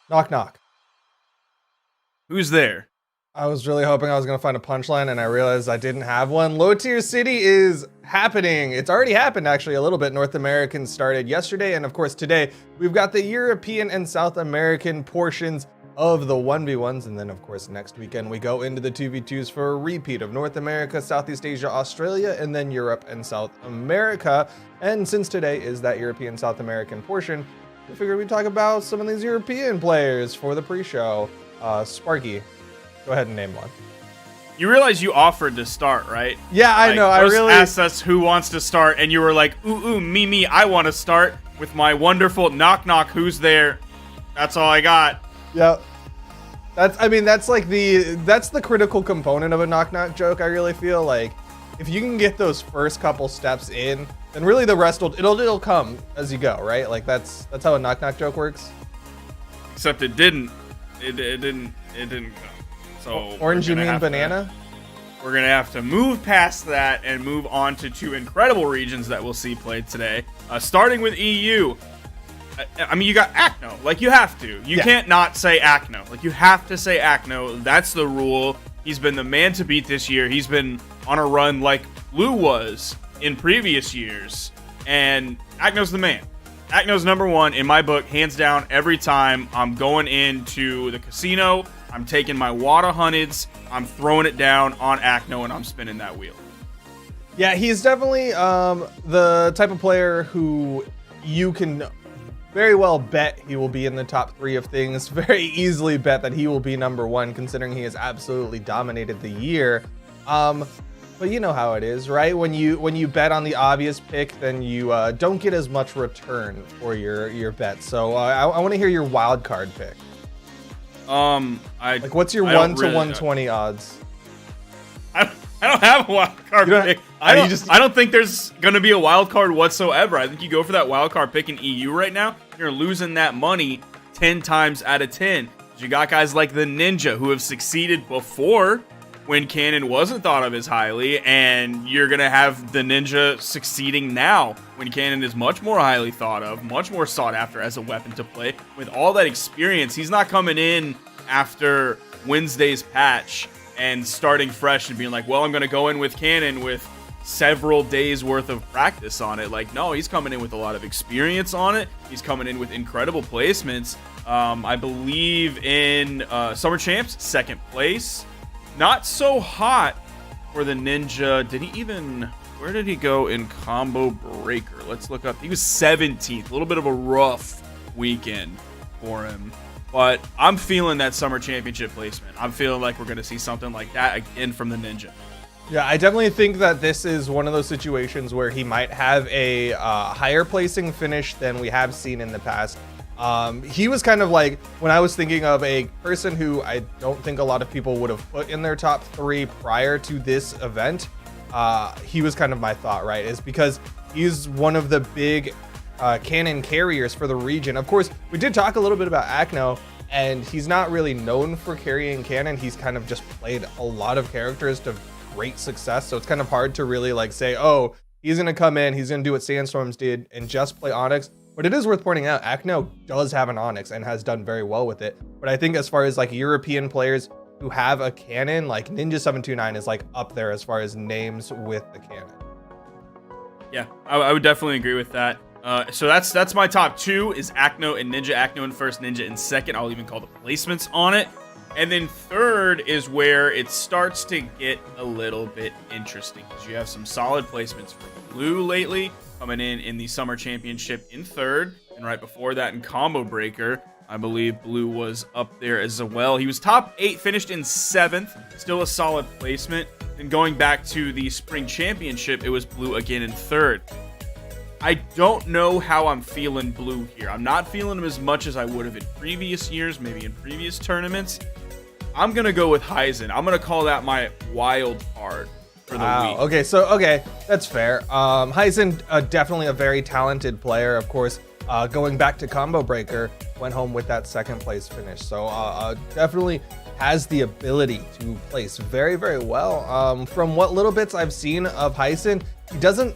Knock, knock. Who's there? I was really hoping I was going to find a punchline, and I realized I didn't have one. Low Tier City is happening. It's already happened, actually, a little bit. North American started yesterday, and of course, today, we've got the European and South American portions of the 1v1s, and then, of course, next weekend, we go into the 2v2s for a repeat of North America, Southeast Asia, Australia, and then Europe and South America. And since today is that European South American portion, we figured we'd talk about some of these European players for the pre-show. Sparky, go ahead and name one. You realize you offered to start, right? Yeah, I know. I really asked us who wants to start, and you were like, ooh, me, I want to start with my wonderful knock, knock, who's there? That's all I got. Yep. That's the critical component of a knock, knock joke. I really feel like if you can get those first couple steps in, then really the rest it'll come as you go, right? Like that's how a knock, knock joke works. Except it didn't. It didn't come. So orange, you mean banana? We're gonna have to move past that and move on to two incredible regions that we'll see played today. Starting with EU. I mean, you got Acno. Like, you have to. You can't not say Acno. Like, you have to say Acno. That's the rule. He's been the man to beat this year. He's been on a run like Blue was in previous years. And Acno's the man. Acno's number one in my book, hands down, every time I'm going into the casino. I'm taking my Wada Hunteds, I'm throwing it down on Acno, and I'm spinning that wheel. Yeah, he's definitely the type of player who you can very well bet he will be in the top 3 of things. Very easily bet that he will be number 1, considering he has absolutely dominated the year. But you know how it is, right? When you bet on the obvious pick, then you don't get as much return for your bet. So I want to hear your wild card pick. What's your 1 to 120 odds? I don't have a wild card pick. I don't think there's gonna be a wild card whatsoever. I think you go for that wild card pick in EU right now, you're losing that money 10 times out of 10. You got guys like the Ninja who have succeeded before when Cannon wasn't thought of as highly, and you're gonna have the Ninja succeeding now when Cannon is much more highly thought of, much more sought after as a weapon to play. With all that experience, he's not coming in after Wednesday's patch and starting fresh and being like, well, I'm gonna go in with Cannon with several days worth of practice on it. Like, no, he's coming in with a lot of experience on it. He's coming in with incredible placements. I believe in Summer Champs, 2nd place. Not so hot for the Ninja. Where did he go in Combo Breaker? Let's look up. He was 17th. A little bit of a rough weekend for him. But I'm feeling that Summer Championship placement. I'm feeling like we're going to see something like that again from the Ninja. Yeah, I definitely think that this is one of those situations where he might have a higher placing finish than we have seen in the past. He was kind of like, when I was thinking of a person who I don't think a lot of people would have put in their top 3 prior to this event, he was kind of my thought, right? Is because he's one of the big Cannon carriers for the region. Of course, we did talk a little bit about Acno, and he's not really known for carrying Cannon. He's kind of just played a lot of characters to great success, so it's kind of hard to really like say, oh, he's gonna come in, he's gonna do what Sandstorms did and just play Onyx. But it is worth pointing out, Acno does have an Onyx and has done very well with it. But I think as far as like European players who have a Cannon, like Ninja729 is like up there as far as names with the Cannon. Yeah, I would definitely agree with that. So that's my top 2 is Acno and Ninja. Acno in 1st, Ninja in 2nd. I'll even call the placements on it. And then 3rd is where it starts to get a little bit interesting, because you have some solid placements for Blue lately, coming in the Summer Championship in 3rd, and right before that in Combo Breaker, I believe Blue was up there as well. He was top 8, finished in 7th, still a solid placement. Then going back to the Spring Championship, it was Blue again in 3rd. I don't know how I'm feeling Blue here. I'm not feeling him as much as I would have in previous years, maybe in previous tournaments. I'm going to go with Heisen. I'm going to call that my wild card for the week. Okay, that's fair. Heisen, definitely a very talented player, of course. Going back to Combo Breaker, went home with that 2nd place finish. So definitely has the ability to place very, very well. From what little bits I've seen of Heisen, he doesn't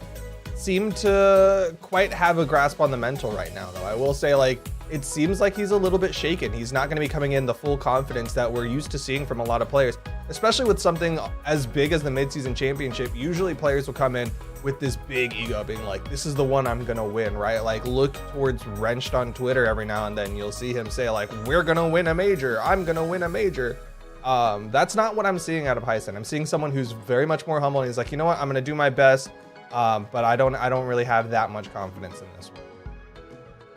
seem to quite have a grasp on the mental right now, though. I will say, like, it seems like he's a little bit shaken. He's not going to be coming in the full confidence that we're used to seeing from a lot of players, especially with something as big as the midseason championship. Usually players will come in with this big ego being like, this is the one I'm going to win, right? Like look towards Wrenched on Twitter every now and then. You'll see him say like, we're going to win a major. I'm going to win a major. That's not what I'm seeing out of Hyson. I'm seeing someone who's very much more humble. And he's like, you know what? I'm going to do my best. But I don't really have that much confidence in this one.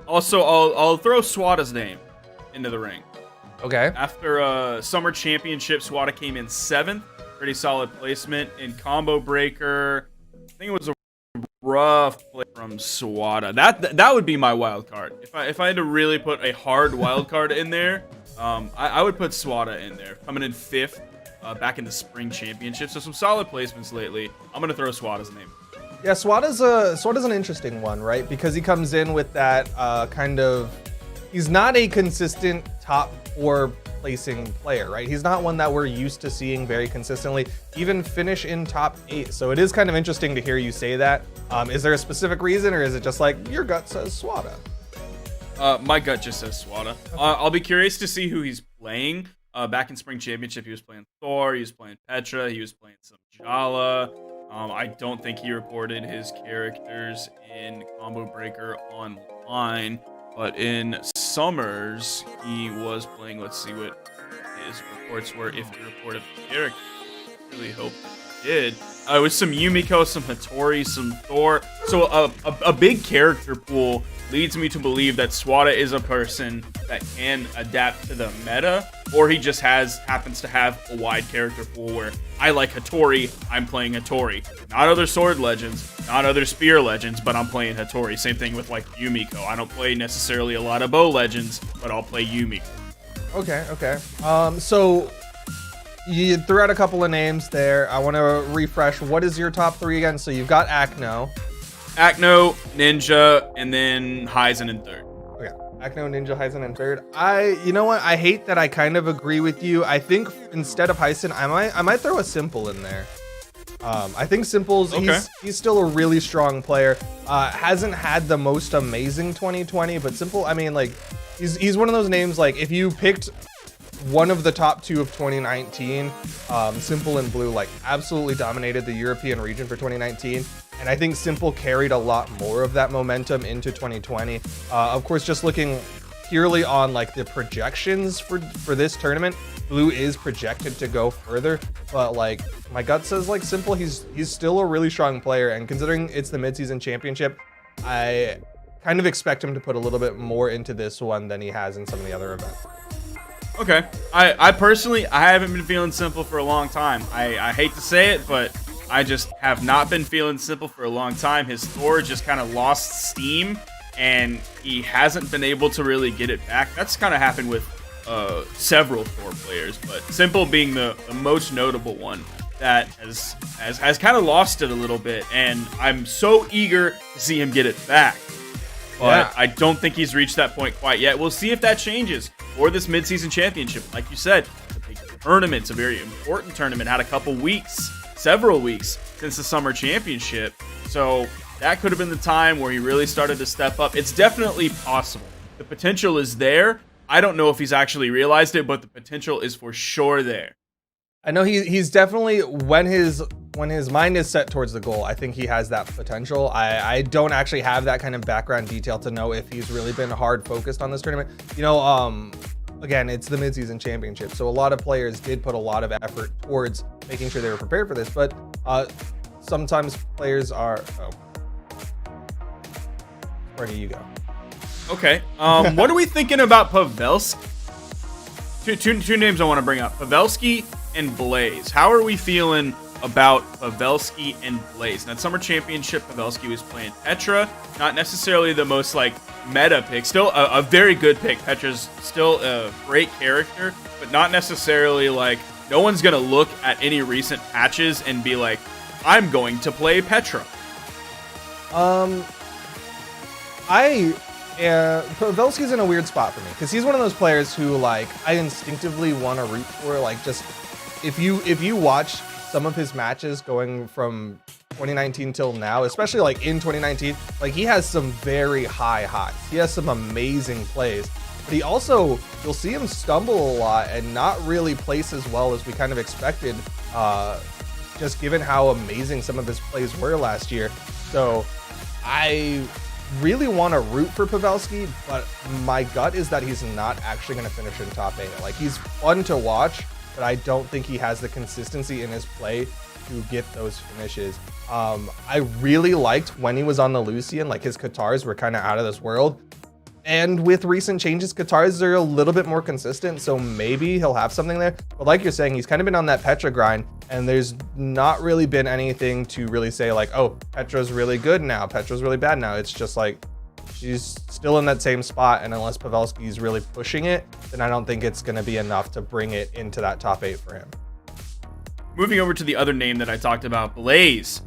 Also, I'll throw Swata's name into the ring. Okay. After Summer Championship, Swata came in 7th. Pretty solid placement in Combo Breaker. I think it was a rough play from Swata. That would be my wild card. If I had to really put a hard wild card in there, I would put Swata in there. Coming in 5th back in the Spring Championship. So some solid placements lately. I'm going to throw Swata's name. Yeah, Swata's an interesting one, right? Because he comes in with that kind of, he's not a consistent top 4 placing player, right? He's not one that we're used to seeing very consistently, even finish in top 8. So it is kind of interesting to hear you say that. Is there a specific reason, or is it just like your gut says Swata? My gut just says Swata. I'll be curious to see who he's playing. Back in Spring Championship, he was playing Thor, he was playing Petra, he was playing some Jala. I don't think he reported his characters in Combo Breaker online, but in Summers, he was playing. Let's see what his reports were, if he reported the character. I really hope he did. It was some Yumiko, some Hattori, some Thor. So a big character pool leads me to believe that Swata is a person that can adapt to the meta, or he just happens to have a wide character pool where I like Hattori, I'm playing Hattori. Not other sword legends, not other spear legends, but I'm playing Hattori. Same thing with like Yumiko. I don't play necessarily a lot of bow legends, but I'll play Yumiko. Okay. So you threw out a couple of names there. I want to refresh. What is your top 3 again? So you've got Acno, Ninja, and then Hyson in 3rd. Okay, Acno, Ninja, Hyson in 3rd. You know what? I hate that I kind of agree with you. I think instead of Hyson, I might throw a Simple in there. I think Simple's he's still a really strong player. Hasn't had the most amazing 2020, but Simple, I mean, like he's one of those names. Like if you picked one of the top 2 of 2019, Simple and Blue like absolutely dominated the European region for 2019. And I think Simple carried a lot more of that momentum into 2020. Of course, just looking purely on like the projections for this tournament, Blue is projected to go further. But like my gut says like Simple, he's still a really strong player. And considering it's the midseason championship, I kind of expect him to put a little bit more into this one than he has in some of the other events. Okay. I personally, I haven't been feeling Simple for a long time. I hate to say it, but I just have not been feeling Simple for a long time. His Thor just kind of lost steam, and he hasn't been able to really get it back. That's kind of happened with several Thor players, but Simple being the most notable one that has kind of lost it a little bit, and I'm so eager to see him get it back. But I don't think he's reached that point quite yet. We'll see if that changes for this midseason championship. Like you said, it's a big tournament. It's a very important tournament. Had a couple weeks, several weeks since the summer championship. So that could have been the time where he really started to step up. It's definitely possible. The potential is there. I don't know if he's actually realized it, but the potential is for sure there. I know he's definitely, when his mind is set towards the goal, I think he has that potential. I don't actually have that kind of background detail to know if he's really been hard focused on this tournament. You know, again, it's the midseason championship, so a lot of players did put a lot of effort towards making sure they were prepared for this, but sometimes players are, where do you go? Okay, what are we thinking about Pavelski? Two names I want to bring up, Pavelski and Blaze. How are we feeling about Pavelski and Blaze? Now, Summer Championship, Pavelski was playing Petra. Not necessarily the most, like, meta pick. Still a very good pick. Petra's still a great character, but not necessarily, like, no one's going to look at any recent patches and be like, I'm going to play Petra. Pavelski's in a weird spot for me because he's one of those players who like I instinctively want to root for. Like, just if you watch some of his matches going from 2019 till now, especially like in 2019, like he has some very high highs. He has some amazing plays, but he also, you'll see him stumble a lot and not really place as well as we kind of expected, just given how amazing some of his plays were last year. So I really want to root for Pavelski, but my gut is that he's not actually going to finish in top 8. Like, he's fun to watch, but I don't think he has the consistency in his play to get those finishes. I really liked when he was on the Lucian, like his Katars were kind of out of this world. And with recent changes, Katars are a little bit more consistent, so maybe he'll have something there. But like you're saying, he's kind of been on that Petra grind, and there's not really been anything to really say like, oh, Petra's really good now, Petra's really bad now. It's just like, she's still in that same spot, and unless Pavelski's really pushing it, then I don't think it's going to be enough to bring it into that top 8 for him. Moving over to the other name that I talked about, Blaze.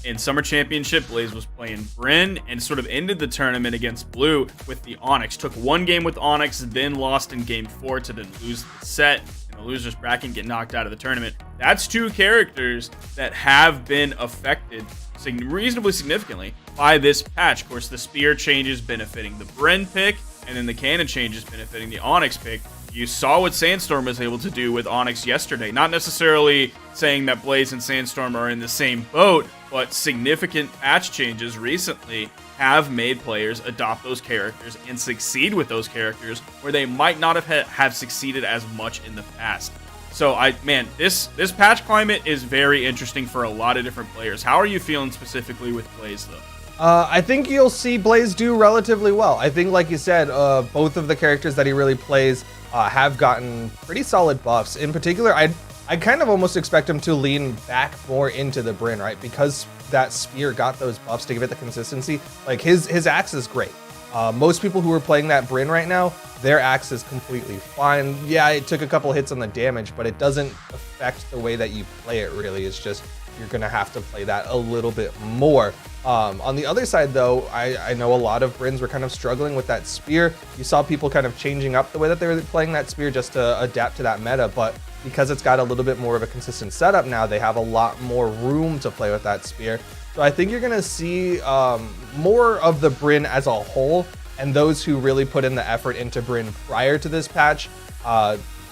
In Summer Championship, Blaze was playing Brynn and sort of ended the tournament against Blue with the Onyx. Took one game with Onyx, then lost in game 4 to then lose the set in the loser's bracket and get knocked out of the tournament. That's two characters that have been affected reasonably significantly by this patch. Of course, the Spear changes benefiting the Brynn pick, and then the Cannon changes benefiting the Onyx pick. You saw what Sandstorm was able to do with Onyx yesterday. Not necessarily saying that Blaze and Sandstorm are in the same boat, but significant patch changes recently have made players adopt those characters and succeed with those characters where they might not have succeeded as much in the past. So, this patch climate is very interesting for a lot of different players. How are you feeling specifically with Blaze, though? I think you'll see Blaze do relatively well. I think, like you said, both of the characters that he really plays have gotten pretty solid buffs. In particular, I kind of almost expect him to lean back more into the Brynn, right? Because that Spear got those buffs to give it the consistency. Like, his axe is great. Most people who are playing that Brynn right now, their axe is completely fine. Yeah, it took a couple hits on the damage, but it doesn't affect the way that you play it, really. It's just, you're gonna have to play that a little bit more. On the other side, though, I know a lot of Brynns were kind of struggling with that Spear. You saw people kind of changing up the way that they were playing that Spear just to adapt to that meta, but because it's got a little bit more of a consistent setup now, they have a lot more room to play with that Spear. So I think you're gonna see more of the Brynn as a whole, and those who really put in the effort into Brynn prior to this patch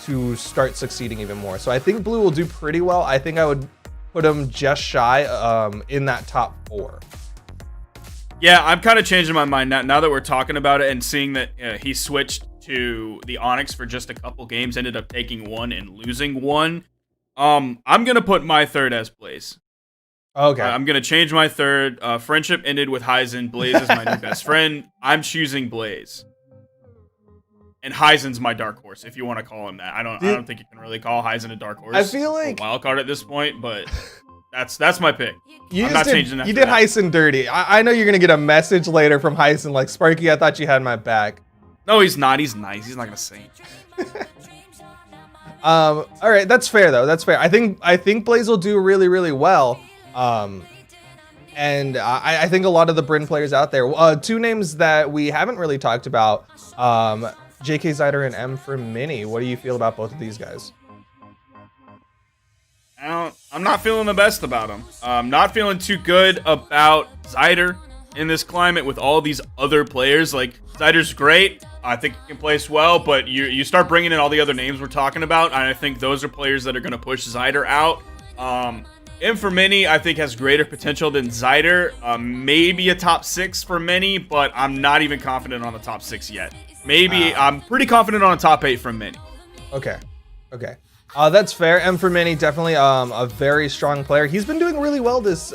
to start succeeding even more. So I think Blue will do pretty well. I think I would put him just shy in that top 4. Yeah, I'm kind of changing my mind now that we're talking about it and seeing that he switched to the Onyx for just a couple games, ended up taking one and losing one. I'm going to put my third as Blaze. Okay. I'm going to change my third. Friendship ended with Hyzen. Blaze is my new best friend. I'm choosing Blaze. And Hyzen's my dark horse, if you want to call him that. I don't think you can really call Hyzen a dark horse. I feel like a wild card at this point, but that's my pick. I'm not changing that. You did Hyzen dirty. I know you're gonna get a message later from Hyzen like, Sparky, I thought you had my back. No, he's not. He's nice. He's not gonna say it. All right, that's fair though. That's fair. I think Blaze will do really, really well. And I think a lot of the Brynn players out there. Two names that we haven't really talked about. JK Zider and M for Mini. What do you feel about both of these guys? I'm not feeling the best about him. I'm not feeling too good about Zider in this climate with all these other players. Like, Zider's great. I think he can place well, but you start bringing in all the other names we're talking about, and I think those are players that are going to push Zider out. M for Mini, I think, has greater potential than Zider. Maybe a top 6 for Mini, but I'm not even confident on the top 6 yet. Maybe I'm pretty confident on a top 8 from Mini. Okay. That's fair. M for Mini, definitely a very strong player. He's been doing really well this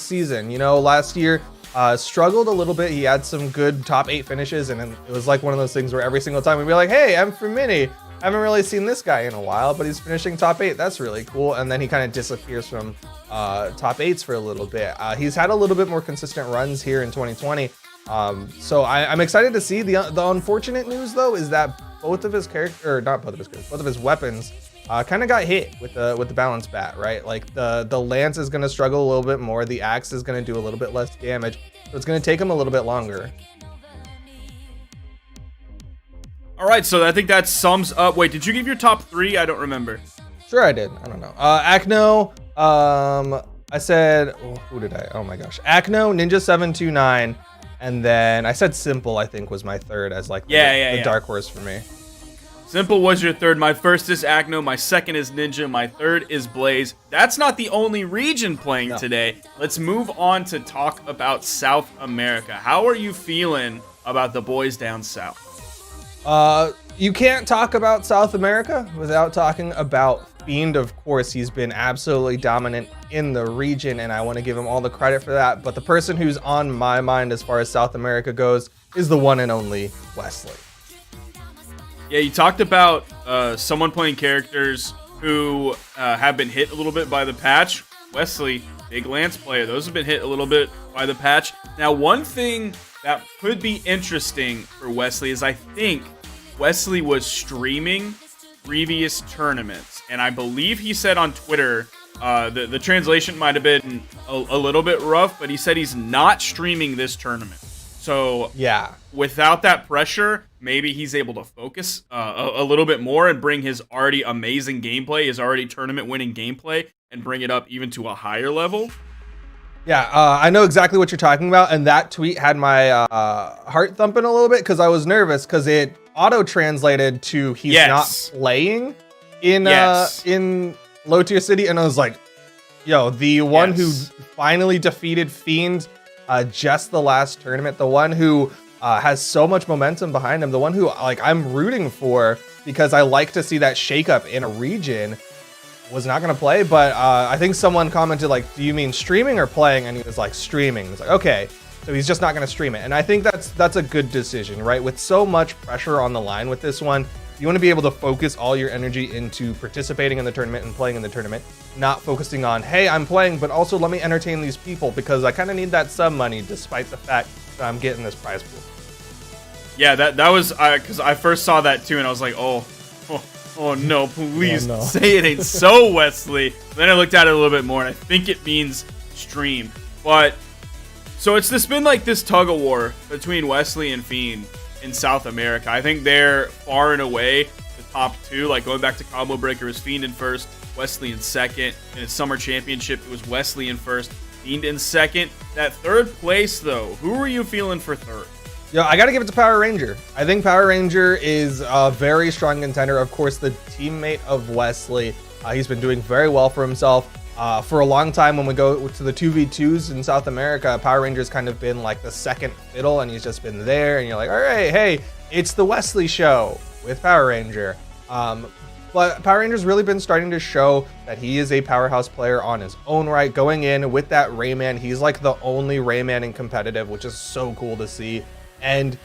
season. You know, last year struggled a little bit. He had some good top 8 finishes, and it was like one of those things where every single time we'd be like, hey, M for Mini. I haven't really seen this guy in a while, but he's finishing top 8. That's really cool. And then he kind of disappears from top 8s for a little bit. He's had a little bit more consistent runs here in 2020. So I'm excited to see. The unfortunate news, though, is that both of his weapons kind of got hit with the balance bat, right? Like the lance is going to struggle a little bit more. The axe is going to do a little bit less damage. So it's going to take him a little bit longer. All right, so I think that sums up. Wait, did you give your top 3? I don't remember. Sure, I did. I don't know. Acno, I said, who did I? Oh my gosh, Acno, Ninja729, and then I said Simple. I think was my third as like the dark horse for me. Simple was your third. My first is Acno. My second is Ninja. My third is Blaze. That's not the only region playing today. Let's move on to talk about South America. How are you feeling about the boys down south? You can't talk about South America without talking about Fiend. Of course, he's been absolutely dominant in the region, and I want to give him all the credit for that. But the person who's on my mind as far as South America goes is the one and only Wesley. Yeah, you talked about someone playing characters who have been hit a little bit by the patch. Wesley, big Lance player. Those have been hit a little bit by the patch. Now, one thing that could be interesting for Wesley is I think Wesley was streaming previous tournaments. And I believe he said on Twitter, the translation might have been a little bit rough, but he said he's not streaming this tournament. So yeah, without that pressure, maybe he's able to focus a little bit more and bring his already amazing gameplay, his already tournament-winning gameplay, and bring it up even to a higher level. Yeah, I know exactly what you're talking about, and that tweet had my heart thumping a little bit because I was nervous because it auto-translated to he's not playing in low tier city, and I was like, yo, the one who finally defeated Fiend just the last tournament, the one who has so much momentum behind him, the one who like I'm rooting for because I like to see that shakeup in a region, was not going to play. But I think someone commented like, do you mean streaming or playing? And he was like, streaming. It's like, okay, so he's just not going to stream it. And I think that's a good decision, right? With so much pressure on the line with this one, you want to be able to focus all your energy into participating in the tournament and playing in the tournament, not focusing on, hey, I'm playing, but also let me entertain these people because I kind of need that sub money despite the fact that I'm getting this prize pool. Yeah, that was, because I first saw that too, and I was like, oh no, please say it ain't so, Wesley. Then I looked at it a little bit more, and I think it means stream. But, so it's been like this tug of war between Wesley and Fiend in South America. I think they're far and away the top two. Like going back to Combo Breaker, it was Fiend in first, Wesley in second. In its summer championship, it was Wesley in first, Fiend in second. That third place, though, who are you feeling for third? Yo, I got to give it to Power Ranger. I think Power Ranger is a very strong contender. Of course, the teammate of Wesley. He's been doing very well for himself. For a long time, when we go to the 2v2s in South America, Power Ranger's kind of been like the second fiddle, and he's just been there, and you're like, all right, hey, it's the Wesley show with Power Ranger. But Power Ranger's really been starting to show that he is a powerhouse player on his own right. Going in with that Rayman, he's like the only Rayman in competitive, which is so cool to see. And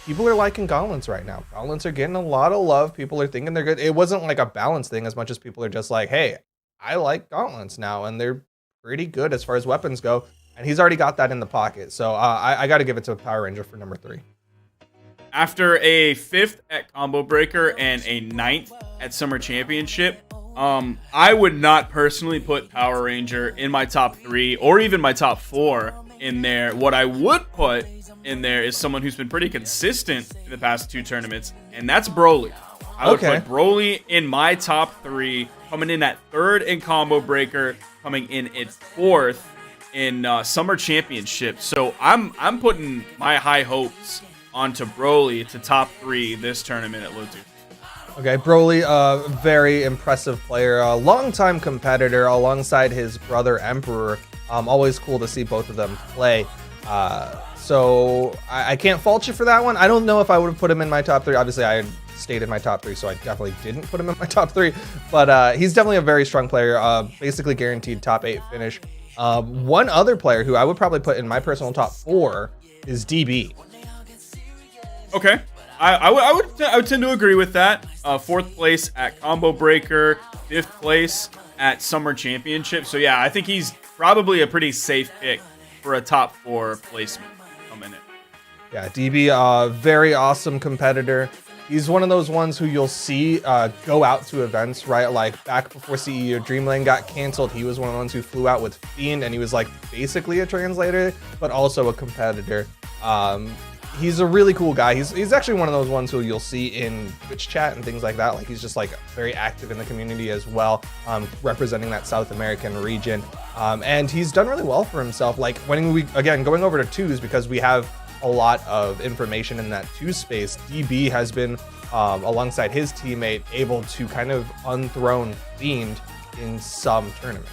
people are liking gauntlets right now. Gauntlets are getting a lot of love. People are thinking they're good. It wasn't like a balance thing as much as people are just like, hey, I like gauntlets now, and they're pretty good as far as weapons go. And he's already got that in the pocket. So I got to give it to Power Ranger for number 3. After a 5th at Combo Breaker and a 9th at Summer Championship, I would not personally put Power Ranger in my top 3 or even my top 4 in there. What I would put in there is someone who's been pretty consistent in the past 2 tournaments, and that's Broly. I would put Broly in my top 3, coming in at 3rd in Combo Breaker, coming in at 4th in Summer Championship. So I'm putting my high hopes onto Broly to top 3 this tournament at Low 2. Okay, Broly, a very impressive player, a longtime competitor alongside his brother Emperor. Always cool to see both of them play. So I can't fault you for that one. I don't know if I would have put him in my top 3. Obviously, I had stated my top 3, so I definitely didn't put him in my top 3. But he's definitely a very strong player, basically guaranteed top 8 finish. One other player who I would probably put in my personal top 4 is DB. Okay. I would tend to agree with that. 4th place at Combo Breaker, 5th place at Summer Championship. So yeah, I think he's probably a pretty safe pick for a top 4 placement coming in. Yeah, DB, very awesome competitor. He's one of those ones who you'll see go out to events, right? Like back before CEO Dreamland got canceled, he was one of the ones who flew out with Fiend, and he was like basically a translator, but also a competitor. he's a really cool guy. He's actually one of those ones who you'll see in Twitch chat and things like that. Like he's just like very active in the community as well, representing that South American region. And he's done really well for himself. Like when going over to twos, because we have a lot of information in that two space, DB has been alongside his teammate able to kind of unthrone Fiend in some tournament.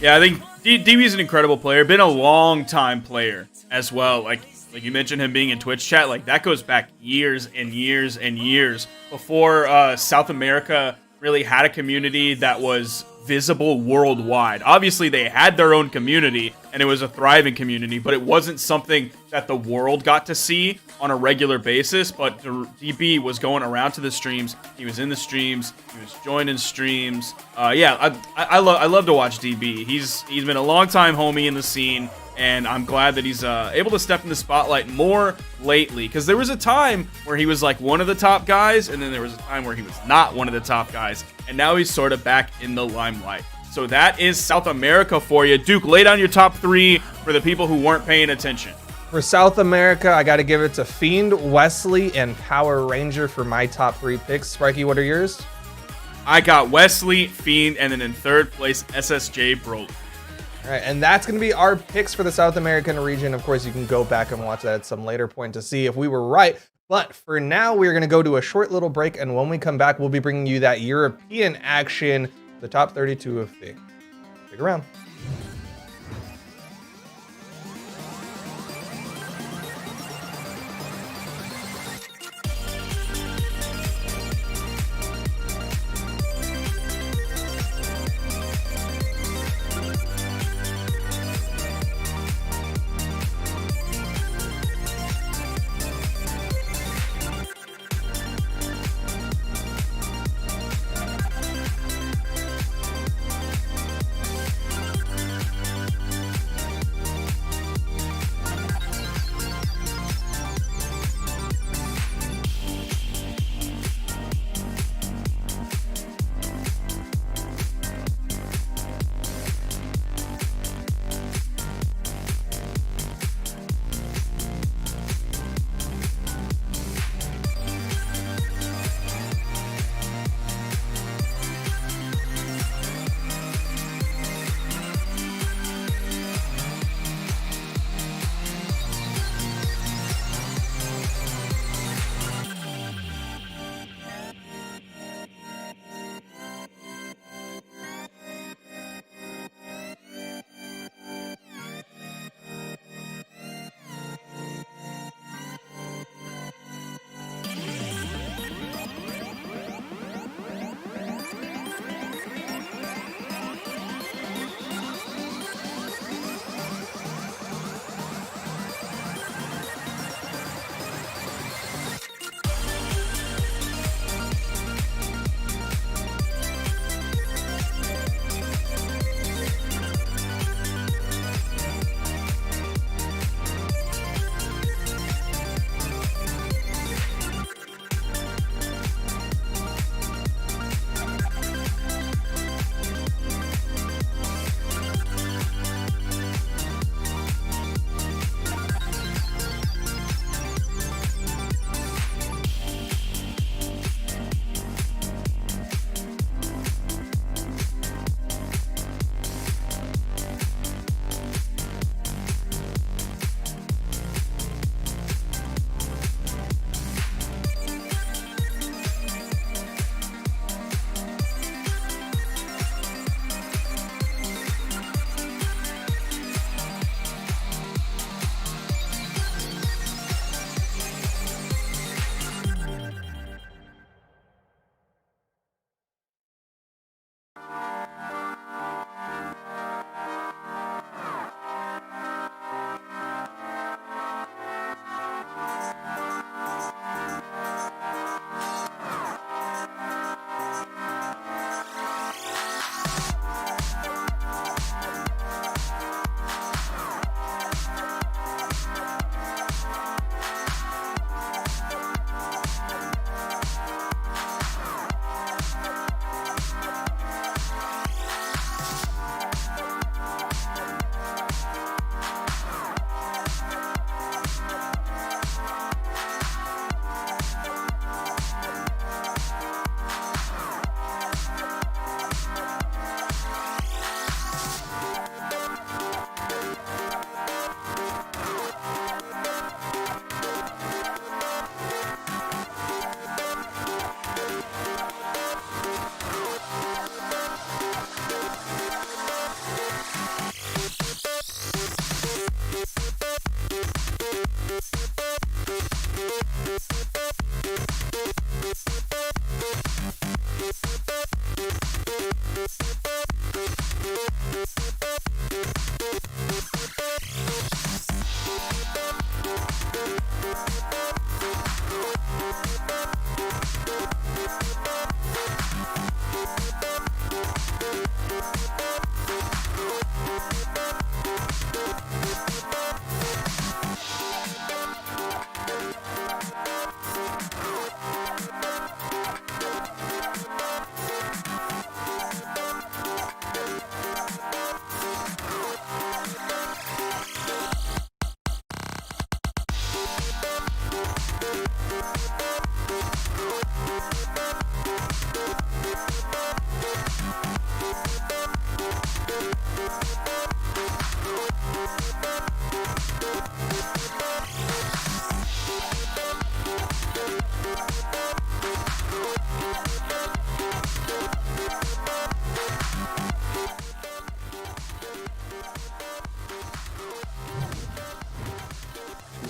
Yeah, I think DB is an incredible player. Been a long time player as well. Like you mentioned him being in Twitch chat. Like that goes back years and years and years before South America really had a community that was visible worldwide. Obviously, they had their own community, and it was a thriving community, but it wasn't something that the world got to see on a regular basis. But DB was going around to the streams. He was in the streams. He was joining streams. Yeah, I love to watch DB. He's been a long time homie in the scene, and I'm glad that he's able to step in the spotlight more lately, because there was a time where he was like one of the top guys, and then there was a time where he was not one of the top guys, and now he's sort of back in the limelight. So that is South America for you. Duke, lay down your top 3 for the people who weren't paying attention. For South America, I got to give it to Fiend, Wesley, and Power Ranger for my top 3 picks. Sparky, what are yours? I got Wesley, Fiend, and then in third place, SSJ Broly. All right, and that's going to be our picks for the South American region. Of course, you can go back and watch that at some later point to see if we were right. But for now, we're going to go to a short little break, and when we come back, we'll be bringing you that European action, the top 32 of the. Stick around.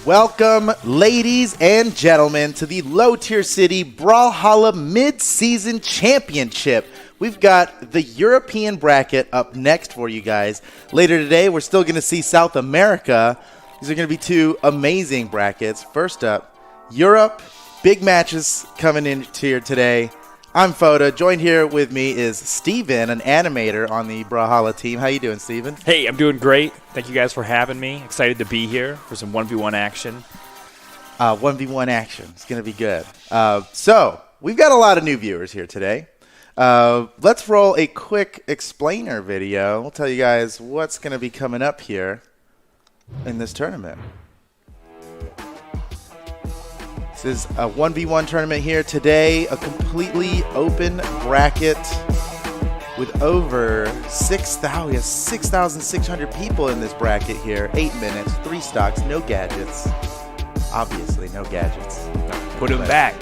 Welcome, ladies and gentlemen, to the Low Tier City Brawlhalla Mid-Season Championship. We've got the European bracket up next for you guys. Later today, we're still going to see South America. These are going to be two amazing brackets. First up, Europe. Big matches coming in here today. I'm Foda. Joined here with me is Steven, an animator on the Brawlhalla team. How you doing, Steven? Hey, I'm doing great. Thank you guys for having me. Excited to be here for some 1v1 action. 1v1 action. It's going to be good. So, we've got a lot of new viewers here today. Let's roll a quick explainer video. We'll tell you guys what's going to be coming up here in this tournament. This is a 1v1 tournament here today, a completely open bracket with over 6,600 people in this bracket here. 8 minutes, 3 stocks, no gadgets. Obviously, no gadgets. Put them back.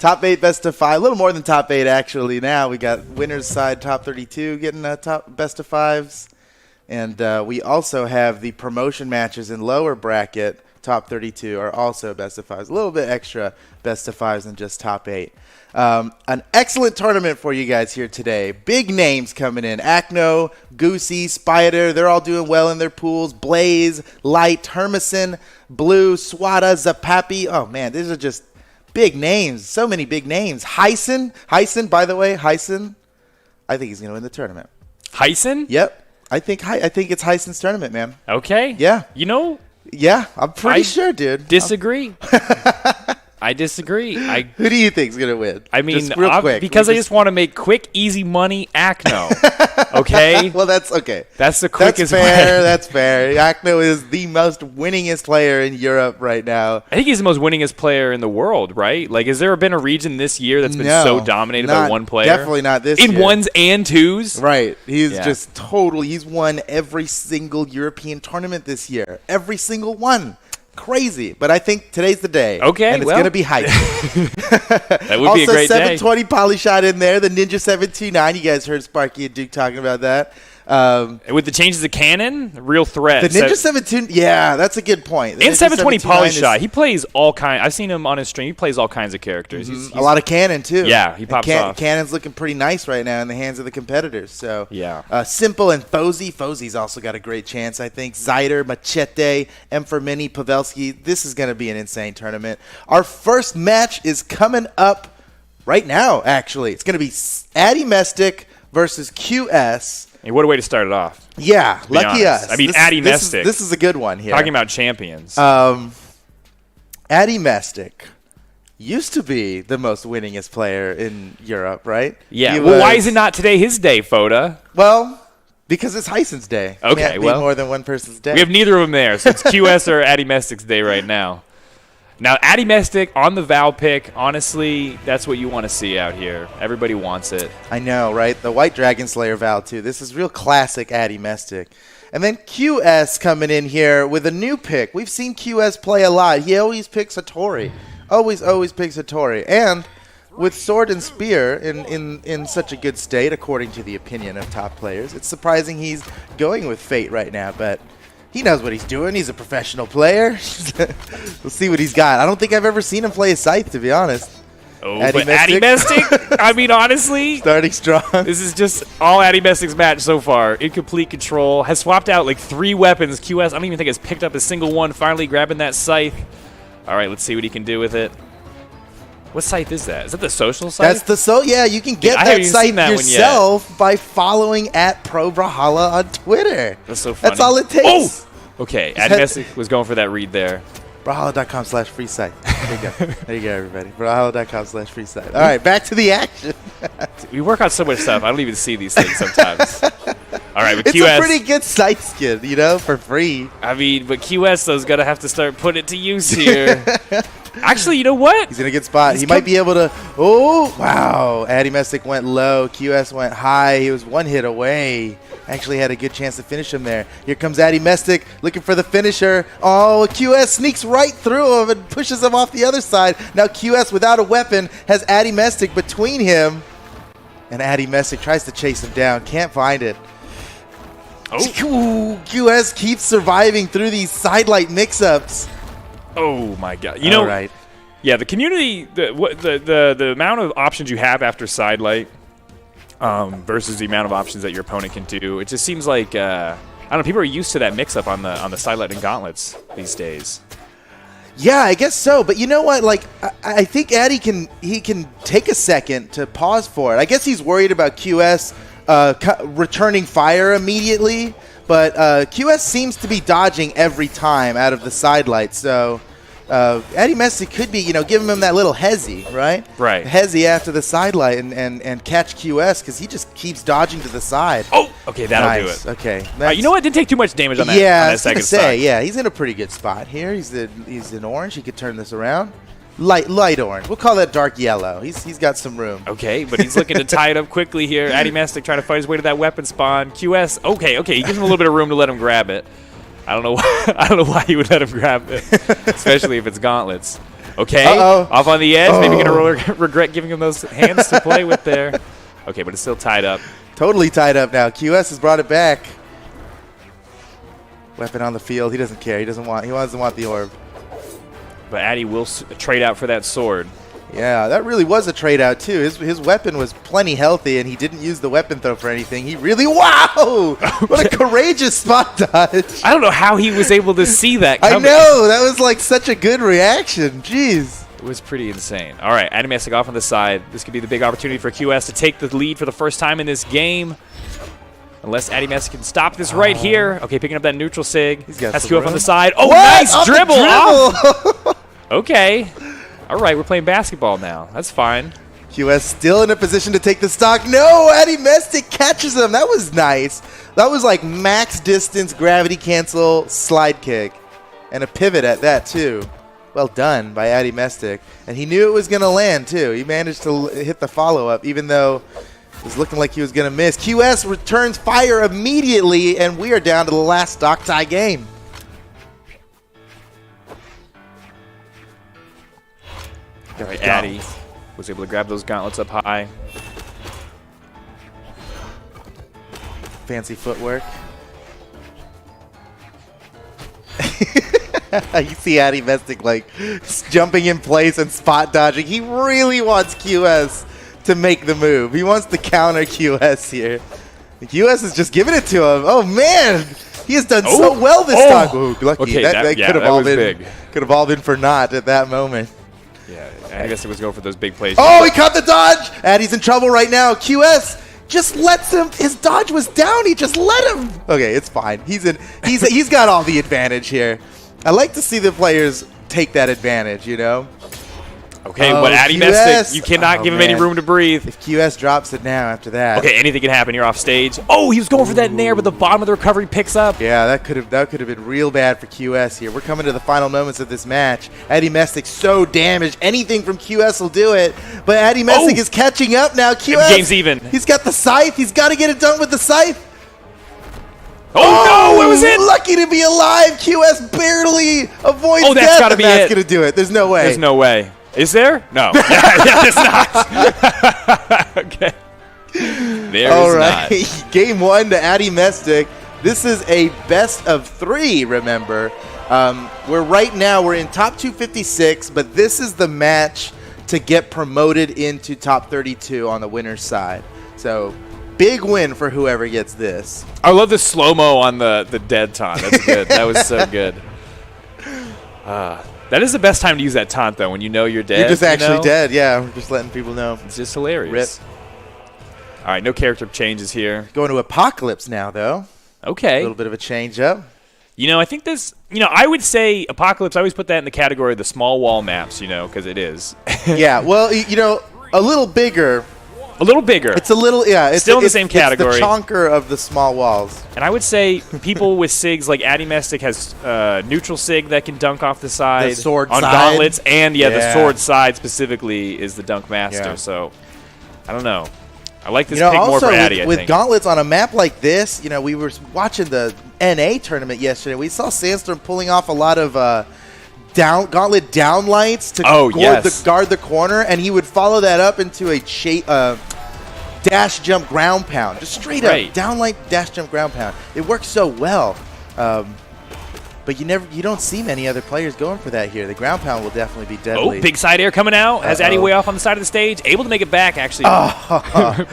Top 8, best of 5. A little more than top 8, actually. Now we got winners side, top 32, getting top best of 5s. And we also have the promotion matches in lower bracket. Top 32 are also best of 5s. A little bit extra best of 5s than just top 8. An excellent tournament for you guys here today. Big names coming in. Acno, Goosey, Spider, they're all doing well in their pools. Blaze, Light, Hermison, Blue, Swata, Zapapi. Oh, man, these are just big names. So many big names. Hyson, by the way, Hyson, I think he's going to win the tournament. Hyson? Yep. I think it's Hyson's tournament, man. Okay. Yeah. You know, yeah, I'm pretty sure, dude. Disagree. I disagree. Who do you think's gonna win? I mean, just real quick, because I just want to make quick, easy money. Acno. Okay. Well, that's okay. That's the quickest. That's fair. way. That's fair. Acno is the most winningest player in Europe right now. I think he's the most winningest player in the world, right? Like, has there been a region this year that's been so dominated by one player? Definitely not this year. In ones and twos. Right. He's just totally. He's won every single European tournament this year. Every single one. Crazy, but I think today's the day. Okay, and it's gonna be hype. That would be a great day. Also, 720 poly shot in there. The Ninja 729. You guys heard Sparky and Duke talking about that. With the changes of cannon, real threat. The Ninja 729. Yeah, that's a good point. The and Ninja 720 poly is, shot. He plays all kinds. I've seen him on his stream. He plays all kinds of characters. He's a lot of cannon too. Yeah, he pops off. Cannon's looking pretty nice right now in the hands of the competitors. So yeah, Simple and Fozy. Fozy's also got a great chance, I think. Zider, Machete, M for Mini, Pavelski. This is going to be an insane tournament. Our first match is coming up right now. Actually, it's going to be Addie Mestic versus QS. Hey, what a way to start it off. Yeah, lucky us. I mean, Addie Mestic. This is a good one here. Talking about champions. Addie Mestic used to be the most winningest player in Europe, right? Yeah. Well, why is it not today his day, Foda? Well, because it's Hyson's day. Okay, Can't be more than one person's day. We have neither of them there, so it's QS or Addie Mestic's day right now. Now, Addie Mestic on the Val pick, honestly, that's what you want to see out here. Everybody wants it. I know, right? The White Dragon Slayer Val, too. This is real classic Addie Mestic. And then QS coming in here with a new pick. We've seen QS play a lot. He always picks Hattori. Always picks Hattori. And with Sword and Spear in such a good state, according to the opinion of top players, it's surprising he's going with Fate right now, but he knows what he's doing. He's a professional player. We'll see what he's got. I don't think I've ever seen him play a Scythe, to be honest. Oh, but Addie Mestic? I mean, honestly. Starting strong. This is just all Addie Mestic's match so far. In complete control. Has swapped out like 3 weapons. QS, I don't even think has picked up a single one. Finally grabbing that Scythe. All right, let's see what he can do with it. What Scythe is that? Is that the social Scythe? That's the yeah, you can get that Scythe yourself by following at Brawlhalla on Twitter. That's so funny. That's all it takes. Oh! Okay, Addie Mestic was going for that read there. Brawlhalla.com/free site. There you go. There you go, everybody. Brawlhalla.com/free site. All right, back to the action. We work on so much stuff. I don't even see these things sometimes. All right, but it's QS, a pretty good Scythe skin, you know, for free. I mean, but QS, though, is going to have to start putting it to use here. Actually, you know what? He's in a good spot. He might be able to. Oh, wow. Addie Mestic went low. QS went high. He was 1 hit away. Actually had a good chance to finish him there. Here comes Addie Mestic looking for the finisher. Oh, QS sneaks right through him and pushes him off the other side. Now QS, without a weapon, has Addie Mestic between him. And Addie Mestic tries to chase him down. Can't find it. Ooh, QS keeps surviving through these sidelight mix-ups. Oh my god! You know, right. Yeah, the community, the amount of options you have after sidelight versus the amount of options that your opponent can do, it just seems like I don't know. People are used to that mix-up on the sidelight and gauntlets these days. Yeah, I guess so. But you know what? Like, I think Addie can take a second to pause for it. I guess he's worried about QS returning fire immediately, but QS seems to be dodging every time out of the sidelight. So Addie Messi could be, giving him that little hezzy, right? Right. Hezzy after the sidelight and catch QS because he just keeps dodging to the side. Oh, okay, that'll do it. Okay. You know what? Didn't take too much damage on that. Yeah, on I that was gonna second say, side. yeah, he's in a pretty good spot here. He's in orange. He could turn this around. Light orange. We'll call that dark yellow. He's got some room. Okay, but he's looking to tie it up quickly here. Addie Mastic trying to fight his way to that weapon spawn. QS. Okay. He gives him a little bit of room to let him grab it. I don't know why he would let him grab it, especially if it's gauntlets. Okay, off on the edge. Maybe gonna regret giving him those hands to play with there. Okay, but it's still tied up. Totally tied up now. QS has brought it back. Weapon on the field. He doesn't care. He doesn't want the orb. But Addie will trade out for that sword. Yeah, that really was a trade out too. His weapon was plenty healthy, and he didn't use the weapon throw for anything. He really, wow! Okay. What a courageous spot dodge. I don't know how he was able to see that coming. I know, that was like such a good reaction. Jeez. It was pretty insane. All right, Addie Mastic off on the side. This could be the big opportunity for QS to take the lead for the first time in this game. Unless Addie Mastic can stop this right here. Okay, picking up that neutral sig. Has QF on the side. Oh, what? Nice dribble! Off. Okay. All right, we're playing basketball now. That's fine. QS still in a position to take the stock. No, Addie Mestic catches him. That was nice. That was like max distance gravity cancel slide kick. And a pivot at that, too. Well done by Addie Mestic. And he knew it was going to land, too. He managed to hit the follow-up, even though it was looking like he was going to miss. QS returns fire immediately, and we are down to the last stock tie game. All right, Addie was able to grab those gauntlets up high. Fancy footwork. You see Addie Mestic like jumping in place and spot dodging. He really wants QS to make the move. He wants to counter QS here. QS is just giving it to him. Oh man, he has done so well this time. Ooh, lucky. Okay, that could have all been big. Could have all been for naught at that moment. Yeah, I guess it was going for those big plays. Oh, he caught the dodge. Addie's in trouble right now. QS just lets him. His dodge was down. He just let him. Okay, it's fine. He's got all the advantage here. I like to see the players take that advantage, Okay, but Addie Mestic, you cannot give him any room to breathe. If QS drops it now after that. Okay, anything can happen. You're off stage. Oh, he was going for that nair, but the bottom of the recovery picks up. Yeah, that could have been real bad for QS here. We're coming to the final moments of this match. Addie Mestic's so damaged. Anything from QS will do it. But Addie Mestic is catching up now. QS. Game's even. He's got the scythe. He's got to get it done with the scythe. Oh, no, it was it. Lucky to be alive. QS barely avoids death. That's got to be that's it. going to do it. There's no way. There's no way. Is there? No. Yeah, there's not. Okay. There is not. Game 1 to Addie Mestic. This is a best of 3, remember. We're in top 256, but this is the match to get promoted into top 32 on the winner's side. So big win for whoever gets this. I love the slow-mo on the dead taunt. That's good. That was so good. That is the best time to use that taunt, though, when you know you're dead. You're just actually dead, yeah. We're just letting people know. It's just hilarious. Rip. All right, no character changes here. Going to Apocalypse now, though. Okay. A little bit of a change up. I think this, I would say Apocalypse, I always put that in the category of the small wall maps, because it is. Yeah, well, a little bigger. A little bigger. It's a little, It's still in the same category. It's the chonker of the small walls. And I would say people with SIGs like Addie Mestic has neutral SIG that can dunk off the side. The sword on side. gauntlets. And, the sword side specifically is the dunk master. Yeah. So, I don't know. I like this pick more for Addie, with gauntlets on a map like this, we were watching the NA tournament yesterday. We saw Sandstorm pulling off a lot of gauntlet downlights to guard the corner, and he would follow that up into a dash jump ground pound. Just straight up downlight dash jump ground pound. It works so well. But you don't see many other players going for that here. The ground pound will definitely be deadly. Oh, big side air coming out. Has Addie way off on the side of the stage. Able to make it back, actually.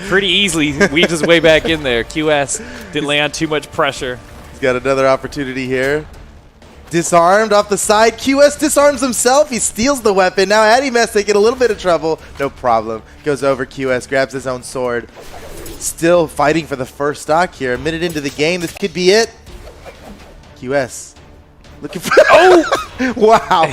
Pretty easily. Weaves his way back in there. QS didn't lay on too much pressure. He's got another opportunity here. Disarmed off the side. QS disarms himself. He steals the weapon. Now Addie Mestic in a little bit of trouble. No problem. Goes over QS, grabs his own sword. Still fighting for the first stock here. A minute into the game. This could be it. QS. Looking for wow.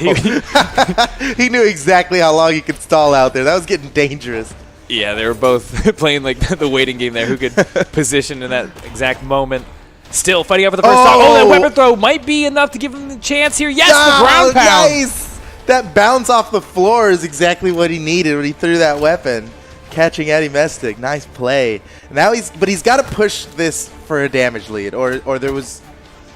He knew exactly how long he could stall out there. That was getting dangerous. Yeah, they were both playing like the waiting game there. Who could position in that exact moment. Still fighting over the first stock. Oh, that weapon throw might be enough to give him the chance here. Yes, the ground pound. Nice. That bounce off the floor is exactly what he needed when he threw that weapon. Catching Addie Mestic. Nice play. Now he's got to push this for a damage lead, or there was.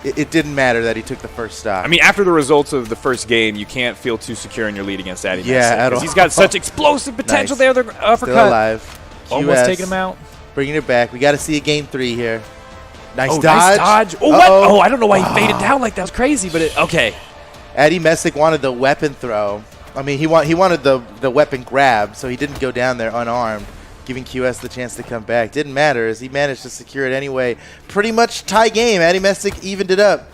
It didn't matter that he took the first stock. I mean, after the results of the first game, you can't feel too secure in your lead against Addie. Yeah, because he's got such explosive potential there. The uppercut. Still alive. Almost taking him out. Bringing it back. We got to see a game 3 here. Nice dodge. Nice dodge. Oh, what? Oh, I don't know why he faded down like that. Was crazy, but okay. Addie Mestic wanted the weapon throw. I mean, he wanted the weapon grab, so he didn't go down there unarmed, giving QS the chance to come back. Didn't matter as he managed to secure it anyway. Pretty much tie game. Addie Mestic evened it up.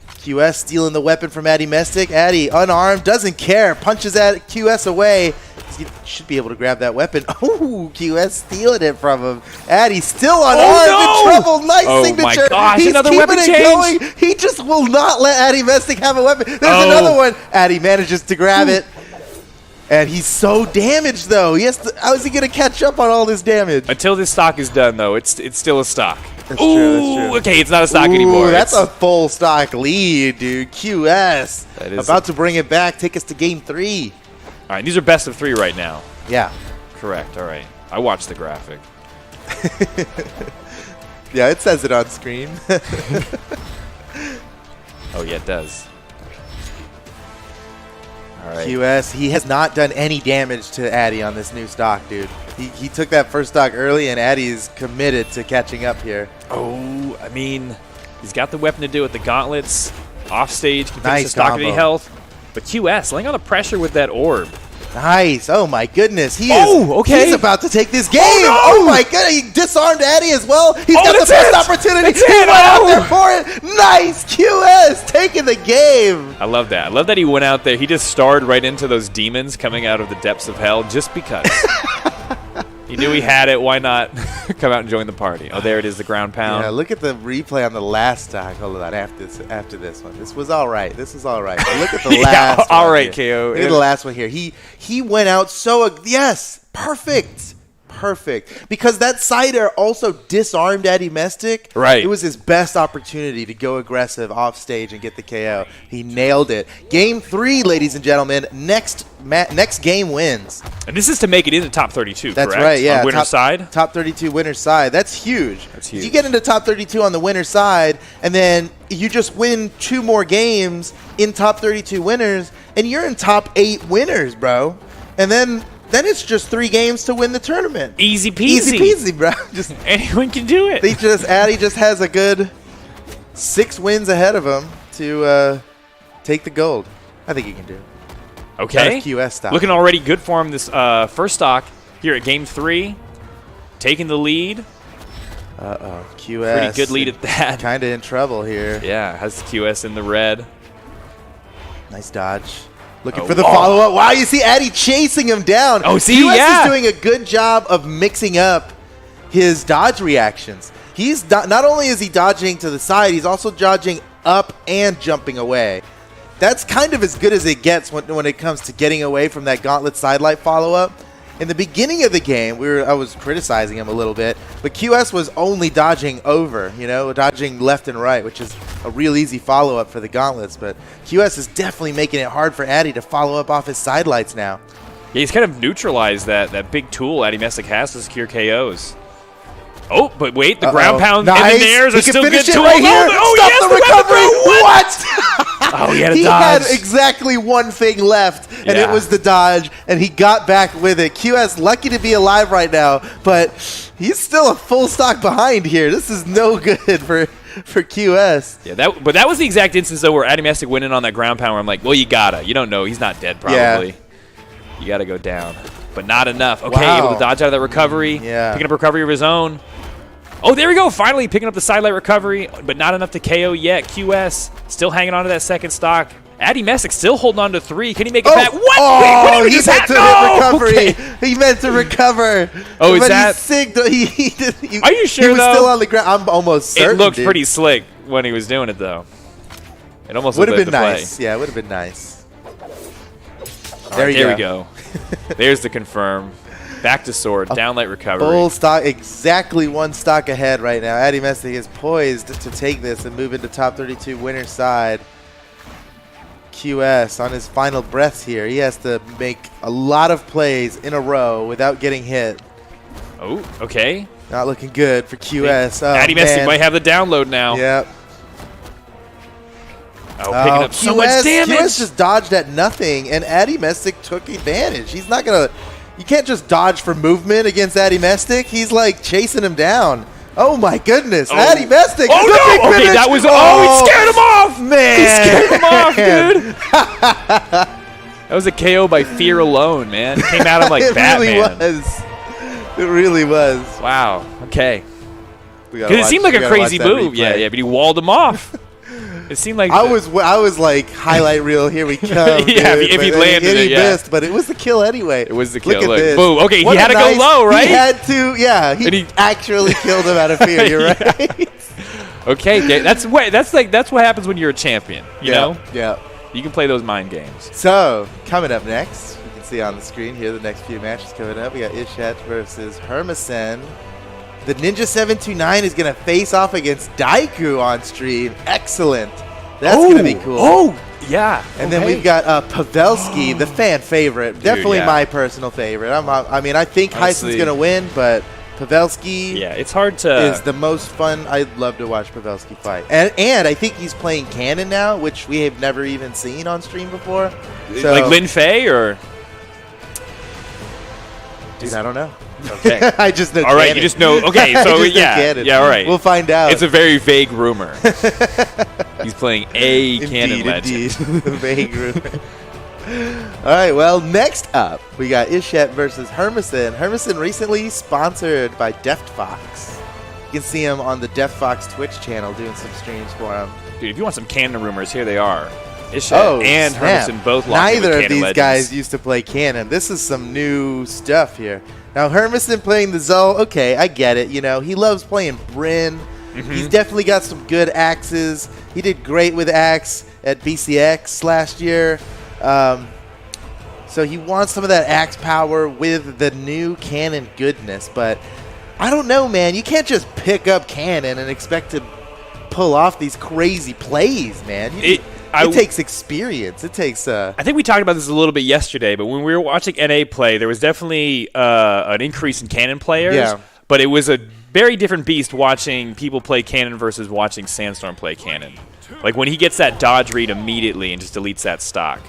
QS stealing the weapon from Addie Mestic. Addie unarmed, doesn't care, punches at QS away. He should be able to grab that weapon. Oh, QS stealing it from him. Addie still unarmed, in trouble. Nice signature. My gosh, he's another keeping weapon it change. going. He just will not let Addie Mestic have a weapon. There's another one. Addie manages to grab it. And he's so damaged, though. How is he going to catch up on all this damage? Until this stock is done, though, it's still a stock. That's true. Okay, it's not a stock anymore. That's a full stock lead, dude. QS about to bring it back. Take us to game 3. All right, these are best of 3 right now. Yeah. Correct. All right. I watched the graphic. Yeah, it says it on screen. Oh, yeah, it does. All right. QS, he has not done any damage to Addie on this new stock, dude. He took that first stock early, and Addie is committed to catching up here. Oh, I mean, he's got the weapon to do it. The gauntlets, off stage, can finish Nice the stock at combo. any health. But QS, laying on the pressure with that orb. Nice. Oh, my goodness. He's about to take this game. Oh, my goodness. He disarmed Addie as well. He's got the best opportunity. He went out there for it. Nice. QS taking the game. I love that. I love that he went out there. He just starred right into those demons coming out of the depths of hell just because. He knew he had it. Why not come out and join the party? Oh, there it is, the ground pound. Yeah, look at the replay on the last stock. Hold on, after this one. This was all right. This was all right. But look at the last one. All right, here. KO. Look at the last one here. He went out so yes, perfect. Perfect. Because that Zider also disarmed Addie Mestic. Right. It was his best opportunity to go aggressive off stage and get the KO. He nailed it. Game 3, ladies and gentlemen. Next game wins. And this is to make it into top 32, That's correct? right, yeah. On winner's side? Top 32 winner's side. That's huge. That's huge. You get into top 32 on the winner's side, and then you just win 2 more games in top 32 winners, and you're in top 8 winners, bro. And then it's just 3 games to win the tournament. Easy peasy. Easy peasy, bro. Just anyone can do it. Addie just has a good 6 wins ahead of him to take the gold. I think he can do it. Okay. QS stock. Looking already good for him this first stock here at game 3. Taking the lead. Uh-oh. QS. Pretty good lead at that. Kind of in trouble here. Yeah, has QS in the red. Nice dodge. Looking for the follow-up. Wow, you see Addie chasing him down. Oh, see, QS is doing a good job of mixing up his dodge reactions. He's not only is he dodging to the side, he's also dodging up and jumping away. That's kind of as good as it gets when it comes to getting away from that gauntlet sidelight follow-up. In the beginning of the game, I was criticizing him a little bit, but QS was only dodging over, dodging left and right, which is a real easy follow-up for the gauntlets. But QS is definitely making it hard for Addie to follow up off his sidelights now. Yeah, he's kind of neutralized that big tool Addie Mestic has to secure KOs. Oh, but wait, the ground pound and the nairs are still good too. Right here. Oh, Stop yes, the recovery. What? Oh, he had a He dodge. had exactly one thing left, and it Yeah. was the dodge, and he got back with it. QS lucky to be alive right now, but he's still a full stock behind here. This is no good for QS. Yeah, but that was the exact instance, though, where Addie went in on that ground pound where I'm like, well, you gotta. You don't know. He's not dead, probably. Yeah. You gotta go down. But not enough. Okay, Wow. able to dodge out of that recovery. Yeah. Picking up recovery of his own. Oh, there we go. Finally picking up the sidelight recovery, but not enough to KO yet. QS still hanging on to that second stock. Addie still holding on to 3. Can he make it back? What? Oh, Wait, what he is meant that? to No! hit recovery. Okay. He meant to recover. Oh, is but that- he's sick. He Are you sure, He was though? still on the ground. I'm almost certain. It looked dude. pretty slick when he was doing it, though. It almost Would looked have like been the nice. play. Yeah, it would have been nice. All There right, you there go. we go. There's the confirm. Back to sword. Down light recovery. Full stock, exactly one stock ahead right now. Addie is poised to take this and move into top 32 winner's side. QS on his final breaths here. He has to make a lot of plays in a row without getting hit. Oh, okay. Not looking good for QS. Oh, Addie man. might have the download now. Yep. Oh, picking up so much damage. QS just dodged at nothing, and Addie took advantage. He's not going to... You can't just dodge for movement against Addie He's, like, chasing him down. Oh, my goodness. Oh. Addie Mestic. Oh, no. Okay, that was... Oh, he scared him off. Man. He scared him off, dude. That was a KO by fear alone, man. It came at him like it Batman. really was. It really was. Wow. Okay. Because Because it seemed like a crazy move. Yeah, but he walled him off. It seemed like I was like, highlight reel, here we come. Yeah, dude. if he But landed he it, yeah. missed, but it was the kill anyway. It was the Look kill. at this. Boom. Okay, he What had a to go low, right? He had to, yeah. He actually killed him out of fear. You're right. Okay, that's what happens when you're a champion. You know, Yeah. you can play those mind games. So coming up next, you can see on the screen here the next few matches coming up. We got Ishat versus Hermisen. The Ninja 729 is going to face off against Daiku on stream. Excellent. That's going to be cool. Oh, yeah. And then we've got Pavelski, the fan favorite. Definitely yeah. my personal favorite. I think Honestly. Heisen's going to win, but Pavelski Yeah, it's hard to. is the most fun. I'd love to watch Pavelski fight. And I think he's playing Cannon now, which we have never even seen on stream before. So, like Lin Fei or. dude, I don't know. Okay. I just know All right, Cannon. you just know. Okay, I so just know yeah, Cannon. yeah, all right. We'll find out. It's a very vague rumor. He's playing a Cannon Indeed, legend. indeed. Vague rumor. All right, well, next up, we got Ishat versus Hermisen. Hermisen recently sponsored by Deft Fox. You can see him on the Deft Fox Twitch channel doing some streams for him. Dude, if you want some Cannon rumors, here they are. Ishat and snap. Hermisen both locked in with Neither of Cannon these legends. guys used to play Cannon. This is some new stuff here. Now, Hermisen playing the Zoe, okay, I get it. You know, he loves playing Bryn. He's definitely got some good axes. He did great with axe at BCX last year. So he wants some of that axe power with the new Cannon goodness. But I don't know, man. You can't just pick up Cannon and expect to pull off these crazy plays, man. It takes experience. It takes... I think we talked about this a little bit yesterday, but when we were watching NA play, there was definitely an increase in Cannon players. Yeah. But it was a very different beast watching people play Cannon versus watching Sandstorm play Cannon. Like when he gets that dodge read immediately and just deletes that stock.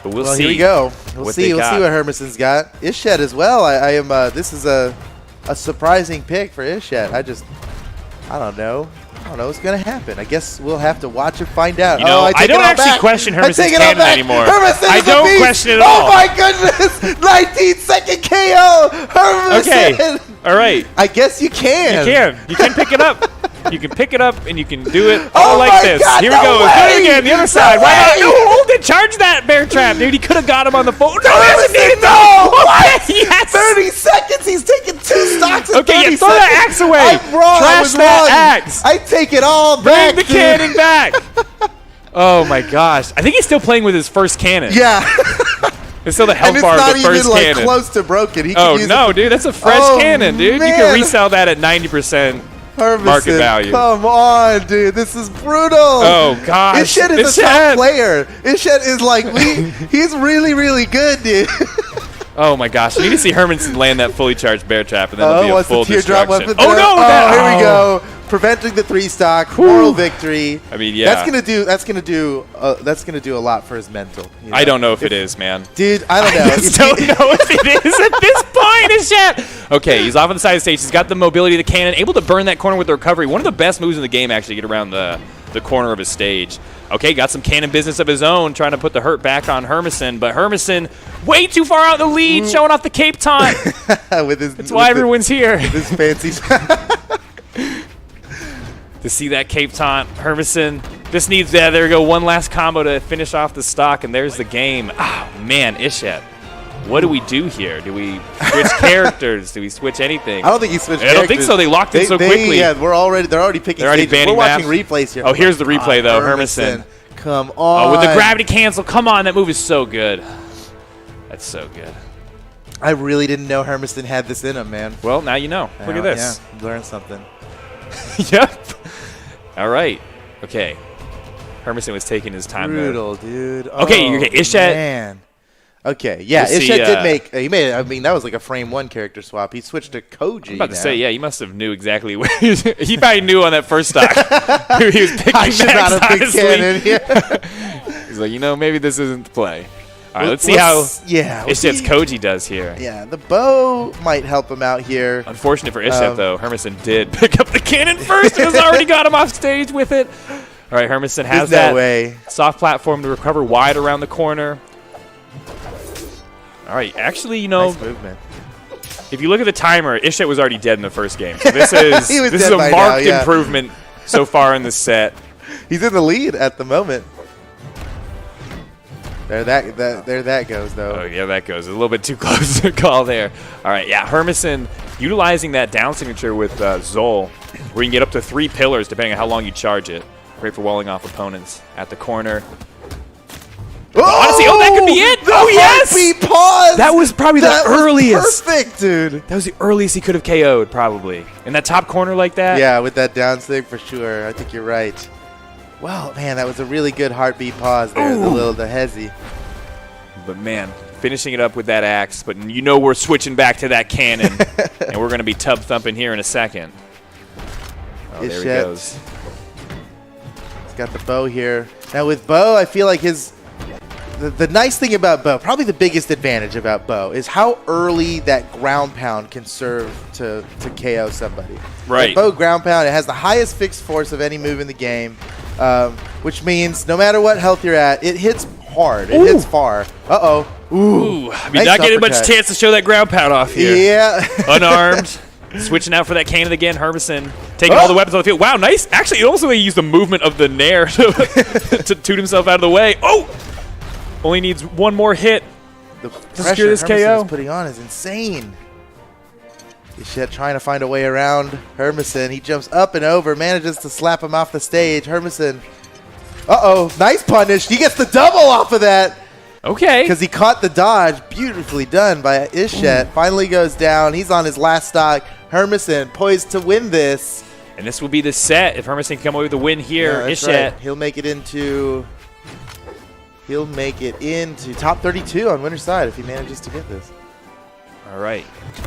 But we'll see. Here we go. We'll see what Hermisen's got. Ishat as well. I am. This is a surprising pick for Ishat. I don't know. I don't know what's going to happen. I guess we'll have to watch and find out. You know, I don't actually question Hermisen's Cannon anymore. I don't question it at all. Oh my goodness! 19-second KO. Hermisen. Okay. All right. I guess you can. You can pick it up. You can pick it up and you can do it Oh all like my this. God, Here no we go. way. Do it again. The other side. No Why not? way. No, hold it. Charge that bear trap, dude. He could have got him on the phone. No, he hasn't Hermisen, needed no! What? Yes. 30 seconds. He's taking 2 stocks in Okay, 30 yeah, throw that seconds. axe away. I'm wrong. I Trash was that wrong. axe. I take it all Bring back. the dude. cannon back. Oh my gosh. I think he's still playing with his first cannon. Yeah. It's still the And health it's bar not of the even first like cannon. close to broken. He Oh could use no, it. dude, that's a fresh Oh, cannon, dude. You man. can resell that at 90% Hermisen, market value. Come on, dude. This is brutal. Oh gosh. Ishat is a top player. Ishat is like, he's really, really good, dude. Oh my gosh. You need to see Hermanson land that fully charged bear trap and then it'll be a what's full the teardrop destruction. weapon? Oh no! Here we go. preventing the 3-stock, moral victory. I mean, yeah. That's gonna do a lot for his mental. You know? I don't know if it is, man. Dude, I don't know. I just don't know if it is at this point, Ishat. Okay, he's off on the side of the stage. He's got the mobility of the cannon, able to burn that corner with the recovery. One of the best moves in the game, actually, to get around the corner of his stage. Okay, got some cannon business of his own, trying to put the hurt back on Hermison, but Hermison way too far out in the lead, showing off the cape taunt. That's why everyone's here. This fancy. To see that cape taunt, Hermison just needs that. There we go, one last combo to finish off the stock, and there's the game. Oh, man, Ishat. What do we do here? Do we switch characters? Do we switch anything? I don't think he switched characters. I don't think so. They locked in so quickly. Yeah, they're already picking. They're already stages. banning We're watching maps. replays here. Oh, here's the replay though. Hermison. Come on. Oh, with the gravity cancel. Come on, that move is so good. That's so good. I really didn't know Hermison had this in him, man. Well, now you know. Look at this. Yeah, learned something. Yep. All right. Okay. Hermison was taking his time. Brutal, dude. Okay, oh, Ishat. Man. Okay, yeah, We'll see, Ishat did make. He made. I mean, that was like a frame 1 character swap. He switched to Koji. I'm about to say, yeah, he must have knew exactly where he probably knew on that first stock. He was picking I should not have picked cannon here. He's like, maybe this isn't the play. All right, let's see how Ishat's Koji does here. Yeah, the bow might help him out here. Unfortunate for Ishat, though. Hermison did pick up the cannon first and has already got him off stage with it. All right, Hermison has that soft platform to recover wide around the corner. All right, actually, nice movement. If you look at the timer, Ishat was already dead in the first game. So this is a marked improvement so far in the set. He's in the lead at the moment. There that goes, though. Oh, yeah, that goes. A little bit too close to call there. All right, yeah, Hermison utilizing that down signature with Zol, where you can get up to 3 pillars depending on how long you charge it. Great for walling off opponents at the corner. Oh, honestly, that could be it. Oh, yes! Pause. That was probably the earliest. Perfect, dude. That was the earliest he could have KO'd, probably. In that top corner like that? Yeah, with that down sig for sure. I think you're right. Well, man, that was a really good heartbeat pause there. The hezzy. But, man, finishing it up with that axe. But we're switching back to that cannon. And we're going to be tub thumping here in a second. Oh, there he goes. He's got the bow here. Now, with bow, I feel like the nice thing about bow, probably the biggest advantage about bow, is how early that ground pound can serve to KO somebody. Right. That bow ground pound, it has the highest fixed force of any move in the game, which means no matter what health you're at, it hits hard. It hits far. Uh-oh. Ooh. I mean, not getting much chance to show that ground pound off here. Yeah. Unarmed. Switching out for that cannon again. Hermison taking all the weapons on the field. Wow, nice. Actually, also they used the movement of the Nair to toot himself out of the way. Oh! Only needs one more hit the to secure this KO. Hermison's putting on is insane. Ishat trying to find a way around Hermison. He jumps up and over, manages to slap him off the stage. Hermison, nice punish. He gets the double off of that. Okay. Because he caught the dodge. Beautifully done by Ishat. Finally goes down. He's on his last stock. Hermison poised to win this. And this will be the set. If Hermison can come away with the win here, Ishat. Right. He'll make it into top 32 on winner's side if he manages to get this. All right.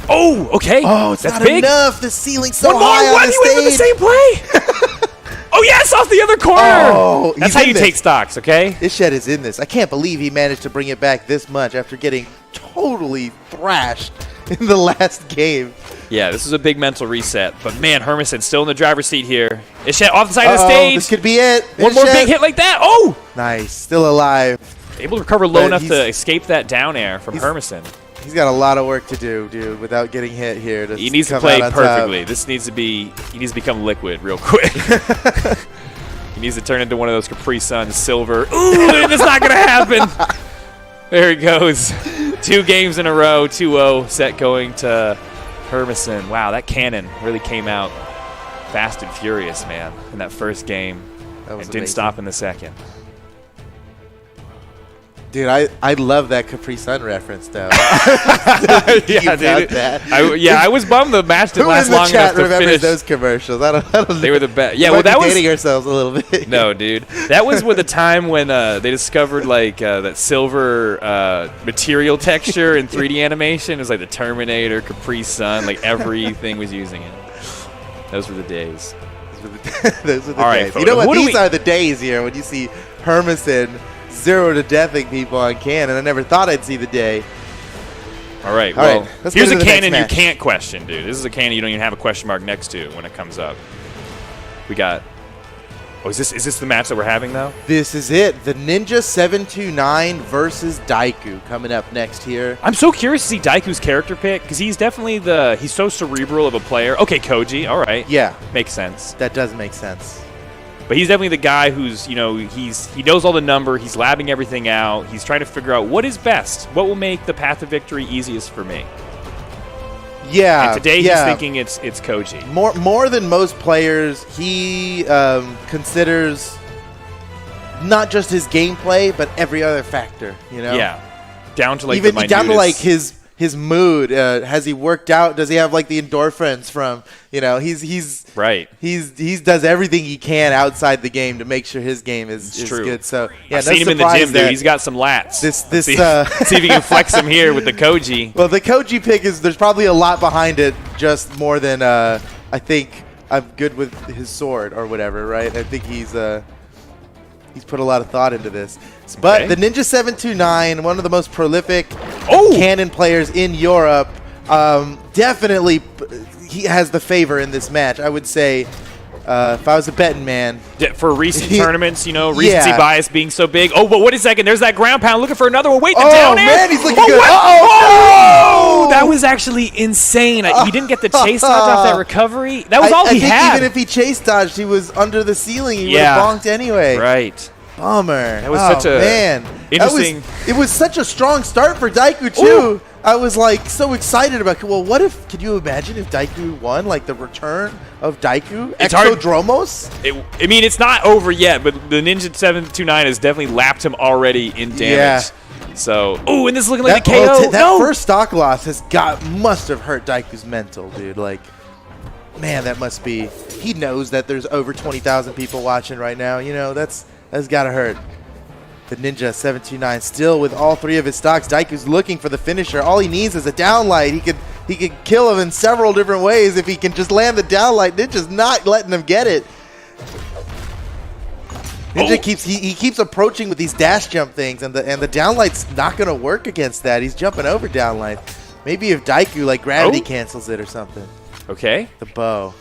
Oh, okay. Oh, it's That's not big. enough. The ceiling's so high on the stage. He went with the same play. Oh, yes, off the other corner. Oh, that's how you take stocks, okay? Ishat is in this. I can't believe he managed to bring it back this much after getting totally thrashed in the last game. Yeah, this is a big mental reset. But, man, Hermison still in the driver's seat here. Ishat off the side of the stage. This could be it. One more big hit like that. Oh! Nice. Still alive. Able to recover low enough to escape that down air from Hermison. He's got a lot of work to do, dude, without getting hit here. He needs to play perfectly. This needs to be. He needs to become liquid real quick. He needs to turn into one of those Capri Sun silver. Ooh, it's not gonna happen. There he goes. 2 games in a row. 2-0 set going to Hermison. Wow, that cannon really came out fast and furious, man, in that first game. And didn't stop in the second. Dude, I love that Capri Sun reference, though. Yeah, dude. I was bummed the match didn't last long enough to finish. Those commercials? I don't they were the best. Yeah, well, that was dating ourselves a little bit. No, dude, that was with the time when they discovered like that silver material texture in 3D animation. It was like the Terminator, Capri Sun, like everything was using it. Those were the days. were the, those were the All right, days. You know what? what do These are the days here when you see Hermison 0 to deathing people on can, and I never thought I'd see the day. All right, All well, right, let's here's get a into the next cannon you match. can't question, dude. This is a cannon you don't even have a question mark next to when it comes up. We got... Oh, is this the match that we're having, though? This is it. The Ninja 729 versus Daiku coming up next here. I'm so curious to see Daiku's character pick, because he's definitely he's so cerebral of a player. Okay, Koji, all right. Yeah, Makes sense. that does make sense. But he's definitely the guy who's, he knows all the number, he's labbing everything out, he's trying to figure out what is best, what will make the path to victory easiest for me. Yeah. And today he's thinking it's Koji. More than most players, he considers not just his gameplay, but every other factor. You know. Yeah. Down to like even the down to like minutest. his mood. Has he worked out? Does he have like the endorphins from? You know, he's right. He does everything he can outside the game to make sure his game is true. good. So yeah, I've no seen him in the surprise gym, dude. that He's got some lats. This see if he can flex him here with the Koji. Well, the Koji pick there's probably a lot behind it, just more than I think I'm good with his sword or whatever, right? I think he's put a lot of thought into this. But Okay. the Ninja 729, one of the most prolific Oh! cannon players in Europe, definitely he has the favor in this match. I would say if I was a betting man. For recent tournaments, recency Yeah. bias being so big. Oh, but wait a second. There's that ground pound looking for another one. Wait, the Oh, down air. man, he's looking good. what? Oh, That was actually insane. He didn't get the chase dodge off that recovery. That was all I he think had. even if he chase dodged, he was under the ceiling. He Yeah. would have bonked anyway. Right. Bummer. That was such a man. interesting- It was such a strong start for Daiku too. Ooh. I was like so excited about. Well, what if? Could you imagine if Daiku won? Like the return of Daiku, It's hard- Exodromos. It's not over yet, but the Ninja 729 has definitely lapped him already in damage. Yeah. So, oh, and this is looking like a Well, KO. that No. first stock loss must have hurt Daiku's mental, dude. Like, man, that must be. He knows that there's over 20,000 people watching right now. You know, that's gotta hurt. The Ninja 729 still with all three of his stocks. Daiku's looking for the finisher. All he needs is a downlight. He could kill him in several different ways if he can just land the downlight. Ninja's not letting him get it. Ninja keeps approaching with these dash jump things, and the downlight's not gonna work against that. He's jumping over downlight. Maybe if Daiku like gravity cancels it or something. Okay. The bow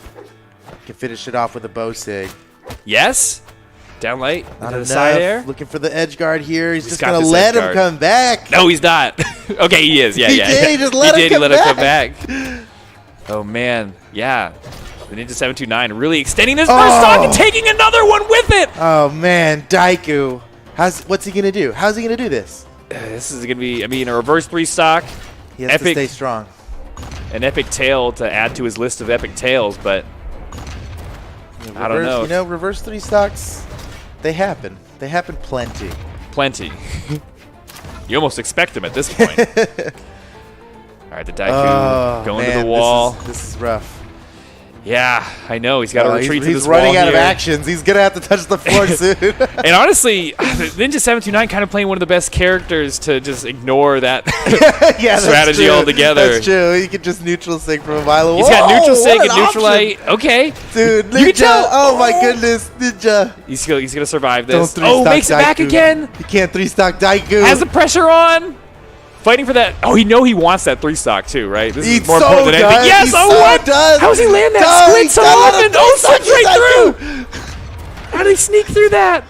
can finish it off with a bow sig. Yes. Down light. Not Into enough. the side air. Looking for the edge guard here. He's just got gonna this let edge him guard. come back. No, he's not. Okay, he is. Yeah, He yeah. did, he just let him come come back. Oh man, yeah. The Ninja 729 really extending this first stock and taking another one with it. Oh man, Daiku. What's he gonna do? How's he gonna do this? This is gonna be, a reverse 3 stock, He has to Epic. stay strong. an epic tail to add to his list of epic tails, but I don't know. You know, reverse 3 stocks, they happen. They happen plenty. Plenty. You almost expect him at this point. All right, the Daiku going to the wall. This is rough. Yeah, I know. He's got to retreat to this He's running wall out of here. actions. He's gonna have to touch the floor soon. And honestly, Ninja 729 kind of playing one of the best characters to just ignore that Yeah, that's strategy true. altogether. That's true. He could just neutral sig from a mile away. He's got neutral sig what and an neutral option. light. Okay. Dude, Ninja. You can tell. Oh my goodness, Ninja. He's gonna survive Don't this. 3-stock Makes it back Daiku. again. You can't 3-stock Daiku. Has the pressure on. Fighting for that. Oh, he wants that 3-stock too, right? This He is more so important than anything. does. Yes. He Oh, so what? does. How does he land that No, squid he so got often? a Oh, 3-stock straight Daiku. through. How did he sneak through that?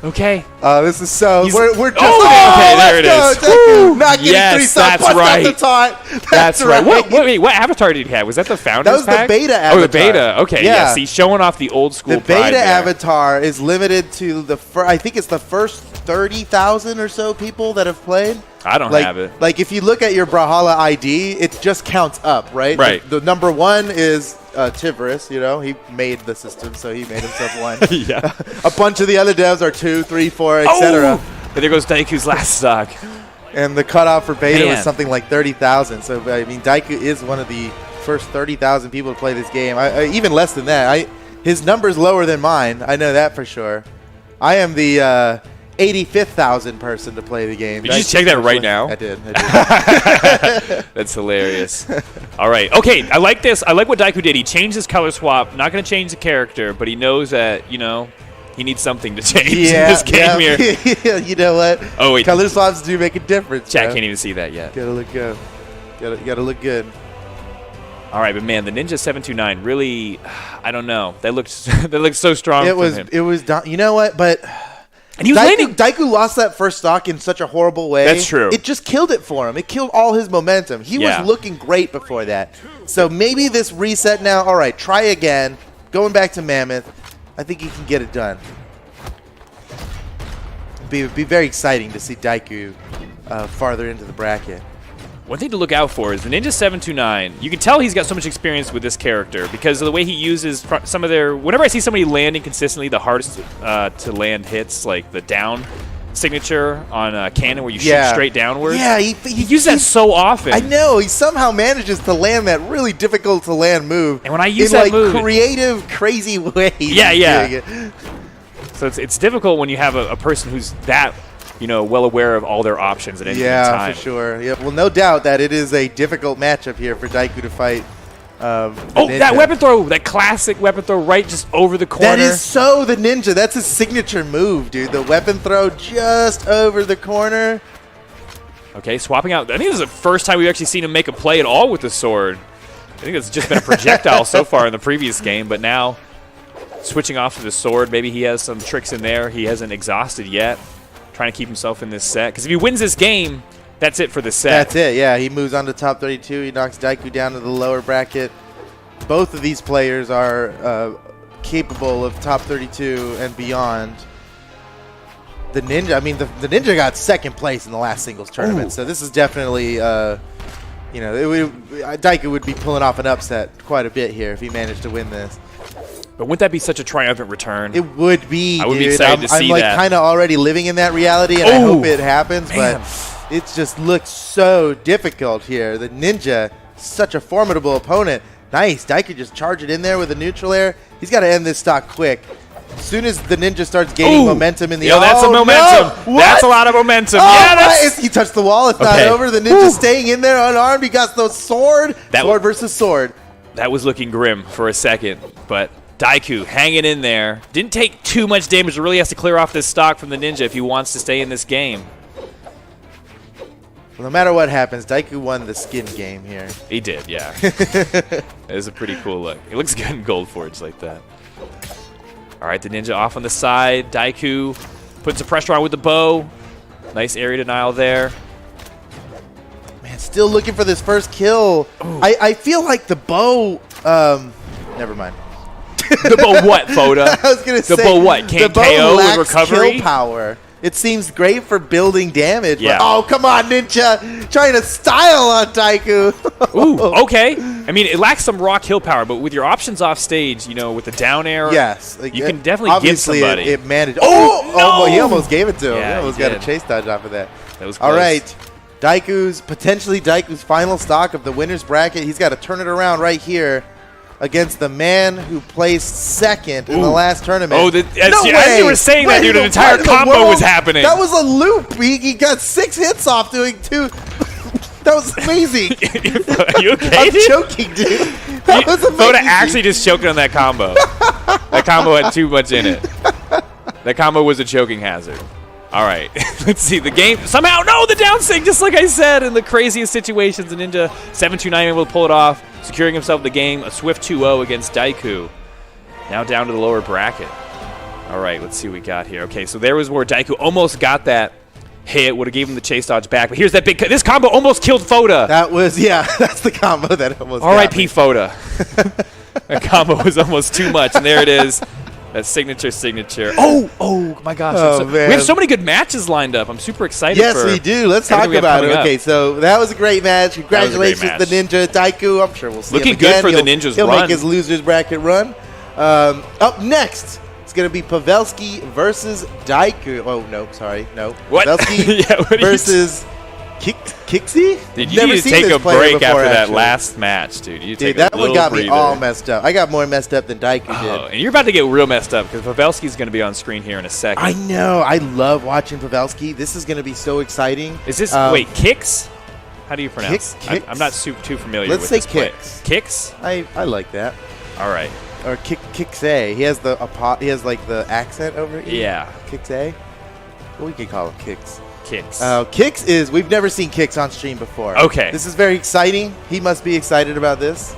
Okay. This is so. He's- We're just. okay, there it let's is. go, Daiku. Woo. Not getting Yes, 3-stock. that's Bust out right. the taunt. That's right. What avatar did he have? Was that the founder's That was the pack? beta Oh, the avatar. beta. Okay, Yeah. yes. He's showing off the old school The pride beta there. avatar is limited to I think it's the first 30,000 or so people that have played. I don't have it. Like if you look at your Brawlhalla ID, it just counts up, right? Right. The number 1 is Tivris, he made the system, so he made himself one. Yeah. A bunch of the other devs are 2, 3, 4, etc. And there goes Daiku's last stock. And the cutoff for beta was Man. something like 30,000. So I mean, Daiku is one of the first 30,000 people to play this game. Even less than that. His number's lower than mine. I know that for sure. I am the 85,000 person to play the game. Did you just check that right now? I did. That's hilarious. All right. Okay, I like this. I like what Daiku did. He changed his color swap. Not going to change the character, but he knows that, you know, he needs something to change in this game here. You know what? Oh, wait. Color swaps do make a difference. Chat bro. can't even see that yet. Gotta look good. Gotta look good. All right, but man, the Ninja 729 really, I don't know. That looked so strong. It was. You know what? But and he was landing. Daiku lost that first stock in such a horrible way. That's true. It just killed it for him. It killed all his momentum. He was looking great before that. So maybe this reset now. All right, try again. Going back to Mammoth. I think he can get it done. It'd be very exciting to see Daiku farther into the bracket. One thing to look out for is the Ninja 729. You can tell he's got so much experience with this character because of the way he uses some of their... Whenever I see somebody landing consistently the hardest to land hits, like the down signature on cannon where you shoot straight downwards. Yeah, he uses that so often. I know. He somehow manages to land that really difficult to land move. And when I use that move... creative, crazy ways. Yeah. So it's difficult when you have a person who's that... you know, well aware of all their options at any time. Yeah, for sure. Yeah, well, no doubt that it is a difficult matchup here for Daiku to fight. Ninja. That weapon throw, that classic weapon throw right just over the corner. That is so the Ninja. That's his signature move, dude. The weapon throw just over the corner. Okay, swapping out. I think this is the first time we've actually seen him make a play at all with the sword. I think it's just been a projectile so far in the previous game, but now switching off to the sword. Maybe he has some tricks in there he hasn't exhausted yet. Trying to keep himself in this set. Because if he wins this game, that's it for the set. That's it, yeah. He moves on to top 32. He knocks Daiku down to the lower bracket. Both of these players are capable of top 32 and beyond. The Ninja, I mean, the Ninja got second place in the last singles tournament. So this is definitely, you know, Daiku would be pulling off an upset quite a bit here if he managed to win this. But wouldn't that be such a triumphant return? It would be, I would be excited to see I'm that. like kind of already living in that reality, and I hope it happens, but it just looks so difficult here. The Ninja, such a formidable opponent. Nice. Daiku just charge it in there with a neutral air. He's got to end this stock quick. As soon as the Ninja starts gaining momentum in the... that's a momentum. No! That's a lot of momentum. He touched the wall. It's not over. The Ninja staying in there unarmed. He got the sword. Sword versus sword. That was looking grim for a second, but... Daiku hanging in there. Didn't take too much damage. Really has to clear off this stock from the Ninja if he wants to stay in this game. Well, no matter what happens, Daiku won the skin game here. He did, yeah. It was a pretty cool look. It looks good in Gold Forge like that. All right, the Ninja off on the side. Daiku puts some pressure on with the bow. Nice area denial there. Man, still looking for this first kill. I feel like the bow... never mind. The bow what, Foda? I was going to say... The bow what? Can't KO with recovery? Kill power. It seems great for building damage. Yeah. But, oh, come on, Ninja. Trying to style on Daiku. Ooh, okay. I mean, it lacks some raw kill power, but with your options off stage, you know, with the down air, yes, you can definitely give somebody. It managed. Oh, he almost gave it to him. Yeah, he almost got a chase dodge off of that. That was close. All right. Potentially Daiku's final stock of the winner's bracket. He's got to turn it around right here against the man who placed second in the last tournament. Oh, as you were saying that, dude, an entire combo was happening. That was a loop. He got 6 hits off doing 2. That was amazing. Are you okay, I'm choking, dude. That was amazing. Foda actually just choked on that combo. That combo had too much in it. That combo was a choking hazard. All right, let's see the game. Somehow, no, the down sig, just like I said, in the craziest situations. The Ninja 729 able to pull it off, securing himself the game. A swift 2-0 against Daiku. Now down to the lower bracket. All right, let's see what we got here. Okay, so there was where Daiku almost got that hit, would have gave him the chase dodge back. But here's that big, this combo almost killed Foda. That was, that's the combo that almost R.I.P. Foda. That combo was almost too much, and there it is. That signature. Oh my gosh. We have so many good matches lined up. I'm super excited. Yes, we do. Let's talk about it. Okay, so that was a great match. Congratulations to the Ninja. Daiku, I'm sure we'll see him again. Looking good for the Ninja's run. He'll make his loser's bracket run. Up next, it's going to be Pavelski versus Daiku. Oh, no, sorry. No. What? Pavelski versus Kixie? Dude, you need to take a break after that last match, dude. Dude, that one got me all messed up. I got more messed up than Daiku did. And you're about to get real messed up because Pavelski's going to be on screen here in a second. I know. I love watching Pavelski. This is going to be so exciting. Is this, wait, Kicks? How do you pronounce? Kicks? I'm not too familiar Let's with say this play. Kicks. Kicks? I like that. All right. Or Kicks A. He has like the accent over here. Yeah. Kicks A. Well, we can call him Kicks. Kicks. Kicks is, we've never seen Kicks on stream before. Okay. This is very exciting. He must be excited about this.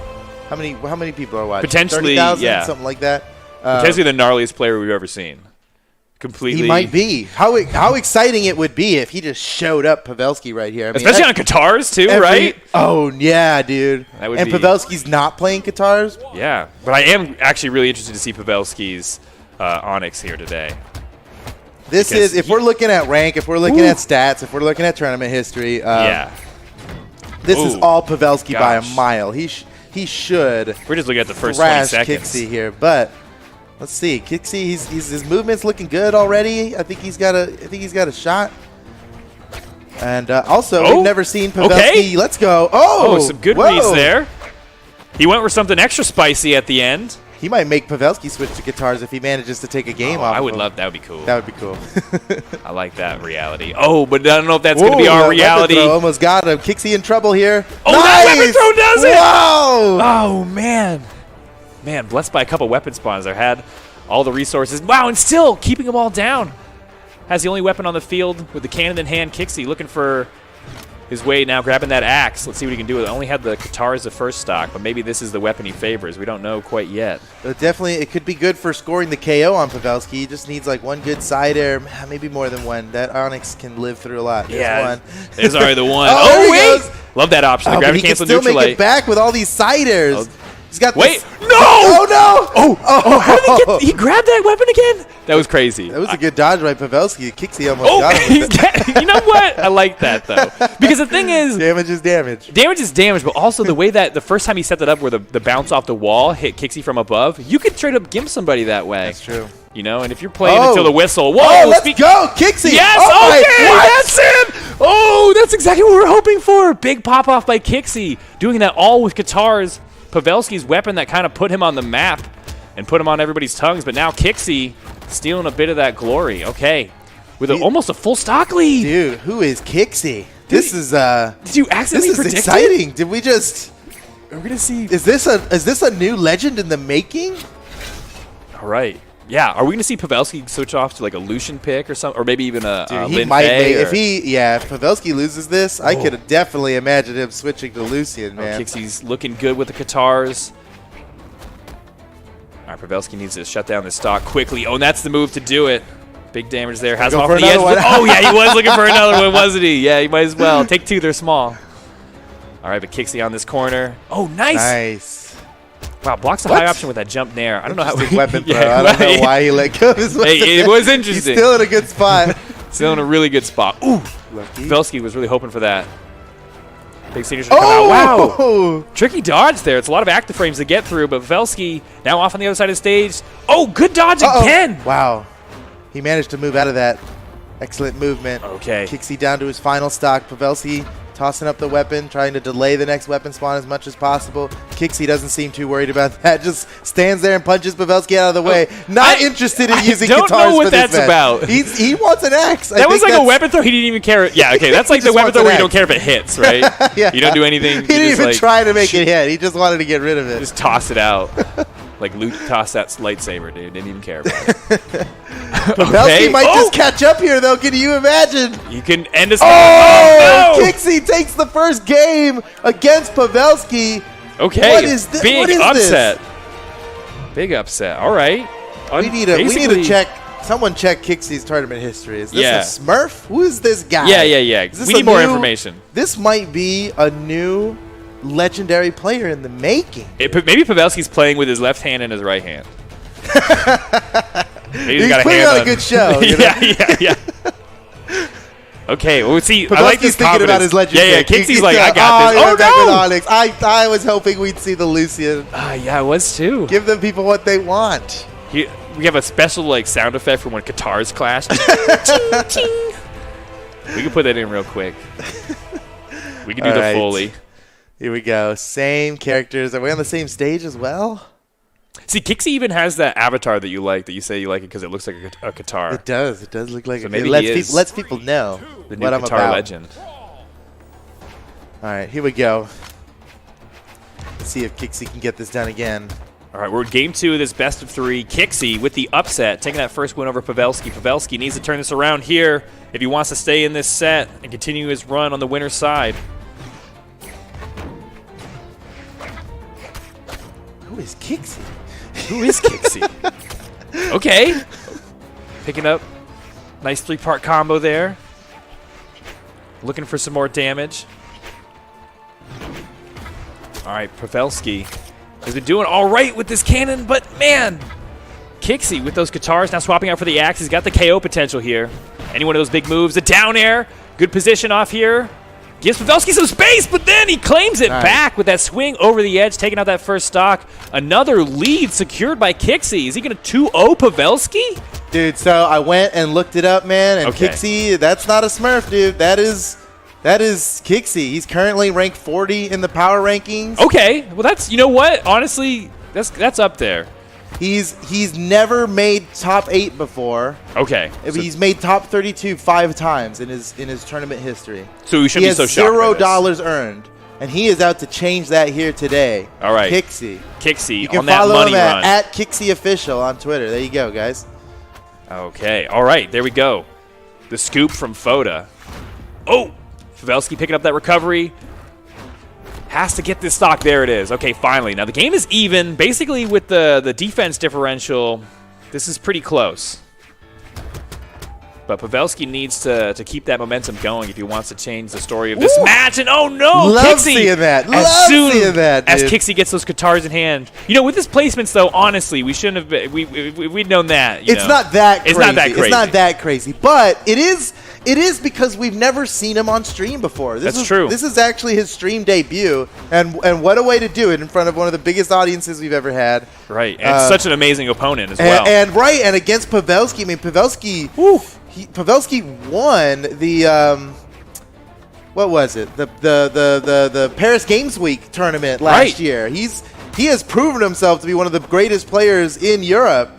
How many people are watching? Potentially, 30,000, yeah. something like that. Potentially the gnarliest player we've ever seen. Completely. He might be. How exciting it would be if he just showed up Pavelski right here. I mean, especially on guitars too, right? Oh yeah, dude. That would and be, Pavelski's not playing guitars. Yeah, but I am actually really interested to see Pavelski's Onyx here today. This is, if we're looking at rank, if we're looking at stats, if we're looking at tournament history, this is all Pavelski by a mile. He should. We're just looking at the first 20 seconds. Kixie here, but let's see. Kixie, his movement's looking good already. I think he's got a shot. And also, we've never seen Pavelski. Okay. Let's go. Oh, some good reads there. He went for something extra spicy at the end. He might make Pavelski switch to guitars if he manages to take a game off. I would love that. Would be cool. That would be cool. I like that reality. Oh, but I don't know if that's going to be our reality. Almost got him. Kixie in trouble here. Oh, nice! That weapon throw does it! Wow! Oh, man. Man, blessed by a couple weapon spawns there. Had all the resources. Wow, and still keeping them all down. Has the only weapon on the field with the cannon in hand. Kixie looking for his way now, grabbing that axe. Let's see what he can do with it. Only had the guitar as the first stock, but maybe this is the weapon he favors. We don't know quite yet. But definitely, it could be good for scoring the KO on Pavelski. He just needs like one good Zider, maybe more than one. That Onyx can live through a lot. There's one. There's already the one. Oh, wait! Love that option. The gravity cancel neutral. He can still make it back with all these Ziders. He's got Wait! No! Oh no! How did he grabbed that weapon again? That was crazy. That was a good dodge by Pavelski. Kixie almost got him. You know what? I like that, though. Because the thing is... damage is damage. Damage is damage, but also the way that the first time he set that up where the bounce off the wall hit Kixie from above, you could straight up gimp somebody that way. That's true. You know, and if you're playing until the whistle... Whoa! Oh, let's go! Kixie! Yes! That's it! Oh, that's exactly what we're hoping for. Big pop-off by Kixie. Doing that all with guitars. Pavelski's weapon that kind of put him on the map and put him on everybody's tongues, but now Kixie stealing a bit of that glory. Okay, with almost a full stock lead. Dude, who is Kixie? This is did you accidentally predict it? This is exciting. Did we just? We're gonna see. Is this a new legend in the making? All right. Yeah. Are we gonna see Pavelski switch off to like a Lucian pick or something, or maybe even a he Lin might Fei make, if Pavelski loses this, I could definitely imagine him switching to Lucian, man. Kixie's looking good with the guitars. All right, Pavelski needs to shut down this stock quickly. Oh, and that's the move to do it. Big damage there. Has him off the edge. Oh, yeah, he was looking for another one, wasn't he? Yeah, he might as well. Take two, they're small. All right, but Kixie on this corner. Oh, nice. Nice. Wow, blocks the high option with that jump nair. I don't know how. Weapon throw. I don't know why he let go of his weapon. Hey, it was interesting. He's still in a good spot. Still in a really good spot. Ooh. Pavelski was really hoping for that. Big seniors are coming out. Wow. Tricky dodge there. It's a lot of active frames to get through, but Pavelski now off on the other side of the stage. Oh, good dodge again. Wow. He managed to move out of that. Excellent movement. Okay. Kixie down to his final stock. Pavelski tossing up the weapon, trying to delay the next weapon spawn as much as possible. Kixie doesn't seem too worried about that. Just stands there and punches Pavelski out of the way. Not interested in using guitars for this match. I don't know what that's about. He wants an axe. That was like a weapon throw. He didn't even care. Yeah, okay. That's like the weapon throw where you don't care if it hits, right? Yeah. You don't do anything. He didn't even try to make it hit. He just wanted to get rid of it. Just toss it out. Like Luke tossed that lightsaber, dude. Didn't even care about it. Pavelski might just catch up here, though. Can you imagine? You can end us. Oh, no! Kixie takes the first game against Pavelski. Okay, what is this? Big upset. Big upset. All right. We need to check. Someone check Kixie's tournament history. Is this a Smurf? Who is this guy? Yeah. We need more information. This might be a new legendary player in the making. Maybe Pavelski's playing with his left hand and his right hand. He's putting on a good show. You know? Yeah. Okay, well, see, Pavelski's I like this thinking about his legend. Yeah, Kixie's like, I got this. Oh, no! Onyx. I was hoping we'd see the Lucian. Yeah, I was too. Give them people what they want. We have a special like sound effect for when guitars clash. We can put that in real quick. We can do the Foley. Here we go. Same characters. Are we on the same stage as well? See, Kixie even has that avatar that you like, that you say you like it because it looks like a guitar. It does. It does look like so it. Maybe It lets people know the new what I'm guitar about. legend. All right, here we go. Let's see if Kixie can get this done again. All right, we're in game 2 of this best of 3. Kixie with the upset, taking that first win over Pavelski. Pavelski needs to turn this around here if he wants to stay in this set and continue his run on the winner's side. Who is Kixie? Who is Kixie? Okay. Picking up. Nice 3-part combo there. Looking for some more damage. All right, Pavelski has been doing all right with this cannon, but man, Kixie with those guitars now swapping out for the axe. He's got the KO potential here. Any one of those big moves, the down air, good position off here. Gives Pavelski some space, but then he claims it back with that swing over the edge, taking out that first stock. Another lead secured by Kixie. Is he going to 2-0 Pavelski? Dude, so I went and looked it up, man, and Kixie, that's not a Smurf, dude. That is Kixie. He's currently ranked 40 in the power rankings. Okay, well that's, you know what? Honestly, that's up there. He's never made top 8 before. Okay. He's made top 32 5 times in his tournament history. So we shouldn't be so shocked. $0 earned, and he is out to change that here today. All right. Kixie. You can on that follow money him run. at Kixie Official on Twitter. There you go, guys. Okay. All right. There we go. The scoop from Foda. Oh, Pavelski picking up that recovery. Has to get this stock. There it is. Okay, finally. Now the game is even. Basically, with the defense differential, this is pretty close. But Pavelski needs to keep that momentum going if he wants to change the story of this match. And oh no, Love Kixie! seeing that. As Kixie gets those guitars in hand. You know, with his placements though, honestly, we shouldn't have been. We'd known that. It's not that crazy. It's not that crazy. It's not that crazy. But it is. It is because we've never seen him on stream before. That's true. This is actually his stream debut, and what a way to do it in front of one of the biggest audiences we've ever had. Right, and such an amazing opponent as well. And against Pavelski. I mean, Pavelski won the what was it? The Paris Games Week tournament last year. He has proven himself to be one of the greatest players in Europe,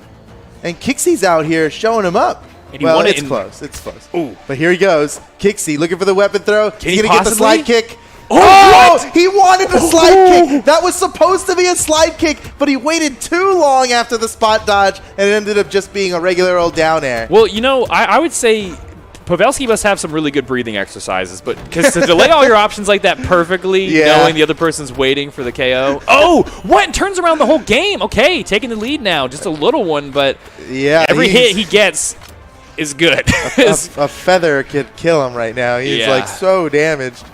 and Kixie's out here showing him up. Well, it's close. It's close. Ooh. But here he goes. Kixie looking for the weapon throw. He's going to get the slide kick. Oh, he wanted the slide kick. That was supposed to be a slide kick, but he waited too long after the spot dodge, and it ended up just being a regular old down air. Well, you know, I would say Pavelski must have some really good breathing exercises, but because to delay all your options like that perfectly, knowing the other person's waiting for the KO. Oh, what? Turns around the whole game. Okay, taking the lead now. Just a little one, but every hit he gets is good. a feather could kill him right now. He's like so damaged.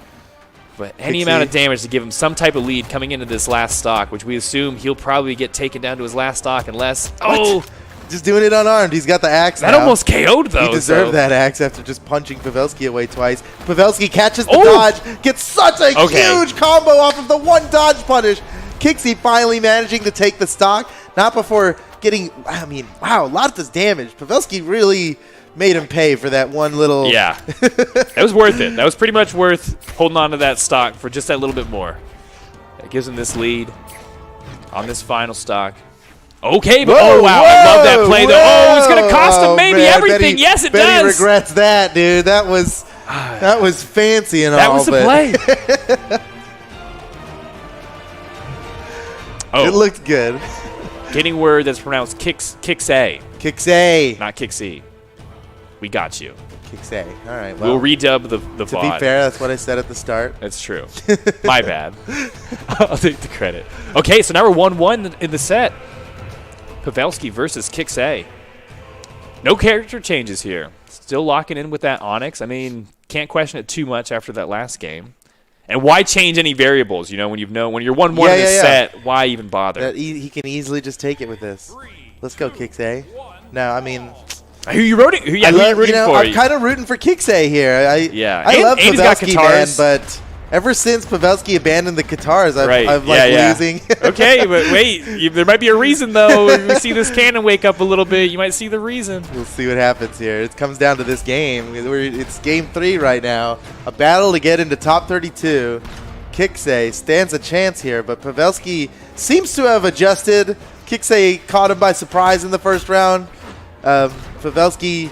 But any amount of damage to give him some type of lead coming into this last stock, which we assume he'll probably get taken down to his last stock unless... Oh! Just doing it unarmed. He's got the axe That almost KO'd, though. He deserved that axe after just punching Pavelski away twice. Pavelski catches the dodge, gets such a huge combo off of the one dodge punish. Kixie finally managing to take the stock. Not before getting... I mean, wow, a lot of this damage. Pavelski really... made him pay for that one little... Yeah. That was worth it. That was pretty much worth holding on to that stock for just that little bit more. That gives him this lead on this final stock. Okay, but I love that play, though. Oh, it's going to cost him maybe everything. Yes, it does. He regrets that, dude. That was fancy and all. That was the play. It looked good. Getting word that's pronounced Kixie. Kixie. Not Kixie. We got you. Kixie. All right. Well, we'll redub the VOD. To be fair, that's what I said at the start. That's true. My bad. I'll take the credit. Okay, so now we're 1-1 in the set. Pavelski versus Kixie. No character changes here. Still locking in with that Onyx. I mean, can't question it too much after that last game. And why change any variables? You know, when you're 1-1 in this set, why even bother? He can easily just take it with this. Let's go, Kixie. No, I mean... Who are you rooting? Who are you rooting for? I'm kind of rooting for Kixie here. I love Pavelski, man, but Ever since Pavelski abandoned the guitars, I'm like losing. Okay, but wait, there might be a reason though. If we see this cannon wake up a little bit, you might see the reason. We'll see what happens here. It comes down to this game. It's game 3 right now. A battle to get into top 32. Kixay stands a chance here, but Pavelski seems to have adjusted. Kixay caught him by surprise in the first round. Pavelski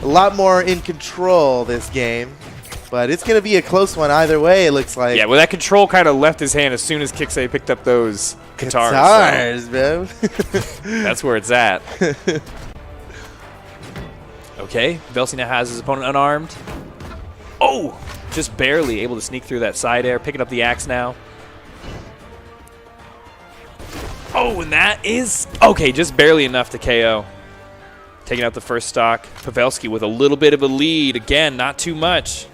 a lot more in control this game. But it's going to be a close one either way, it looks like. Yeah, well, that control kind of left his hand as soon as Kixay picked up those guitars. Guitars, bro. That's where it's at. Okay, Pavelski now has his opponent unarmed. Oh! Just barely able to sneak through that side air, picking up the axe now. Oh, and that is... Okay, just barely enough to KO. Taking out the first stock. Pavelski with a little bit of a lead. Again, not too much.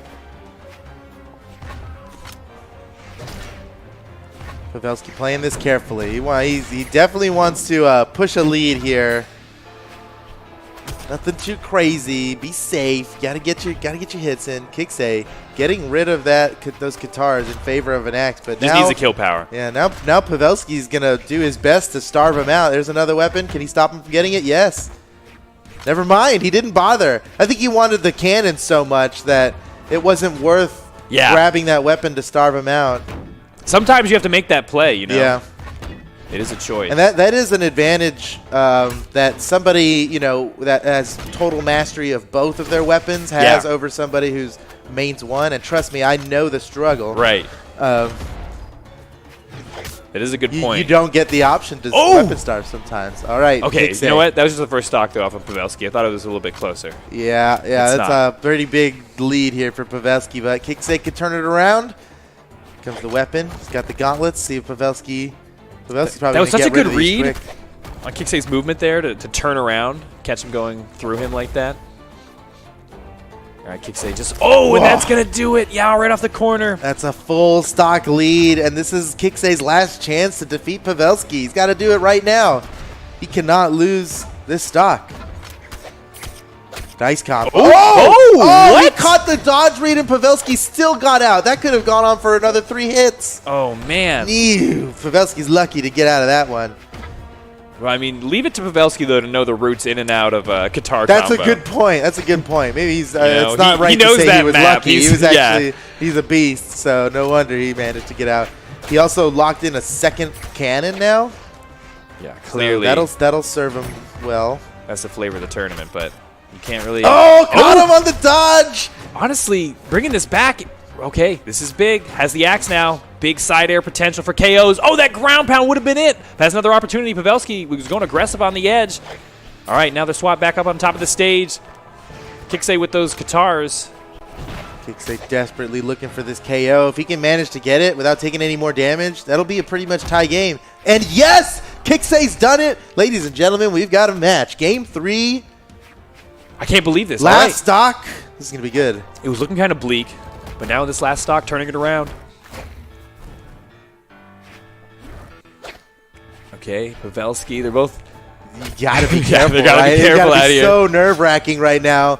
Pavelski playing this carefully. He definitely wants to push a lead here. Nothing too crazy. Be safe. Gotta get your hits in. Kixay getting rid of those guitars in favor of an axe, but just needs a kill power. Yeah, now Pavelski's gonna do his best to starve him out. There's another weapon. Can he stop him from getting it? Yes. Never mind. He didn't bother. I think he wanted the cannon so much that it wasn't worth grabbing that weapon to starve him out. Sometimes you have to make that play, you know? Yeah. It is a choice. And that is an advantage that somebody, that has total mastery of both of their weapons has over somebody who's mains one. And trust me, I know the struggle. Right. That is a good point. You don't get the option to weapon starve sometimes. All right. Okay, you know what? That was just the first stock, though, off of Pavelski. I thought it was a little bit closer. Yeah, that's a pretty big lead here for Pavelski. But Kixay could turn it around. Comes the weapon. He's got the gauntlets. See if Pavelski's probably that was such a good read quick. on Kixay's movement there to turn around, catch him going through him like that. All right, Kixay just... Oh, and that's going to do it. Yeah, right off the corner. That's a full stock lead, and this is Kixay's last chance to defeat Pavelski. He's got to do it right now. He cannot lose this stock. Nice combo. Oh, he caught the dodge read, and Pavelski still got out. That could have gone on for another 3 hits. Oh, man. Ew. Pavelski's lucky to get out of that one. Well, I mean, leave it to Pavelski, though, to know the routes in and out of a guitar That's combo. a good point. That's a good point. Maybe he's it's he not right knows to say that he was map. lucky. He was actually he's a beast, so no wonder he managed to get out. He also locked in a second cannon now. Yeah, clearly. So that'll serve him well. That's the flavor of the tournament, but you can't really... Oh, caught him on the dodge! Honestly, bringing this back... Okay, this is big. Has the axe now. Big side air potential for KOs. Oh, that ground pound would have been it. Has another opportunity. Pavelski was going aggressive on the edge. All right, now they're swapped back up on top of the stage. Kixay with those guitars. Kixay desperately looking for this KO. If he can manage to get it without taking any more damage, that'll be a pretty much tie game. And yes, Kixay's done it. Ladies and gentlemen, we've got a match. Game 3. I can't believe this. Last stock. This is going to be good. It was looking kind of bleak, but now this last stock turning it around. Okay, Pavelski, they're both... You gotta be careful, they gotta be careful out here. So nerve-wracking right now.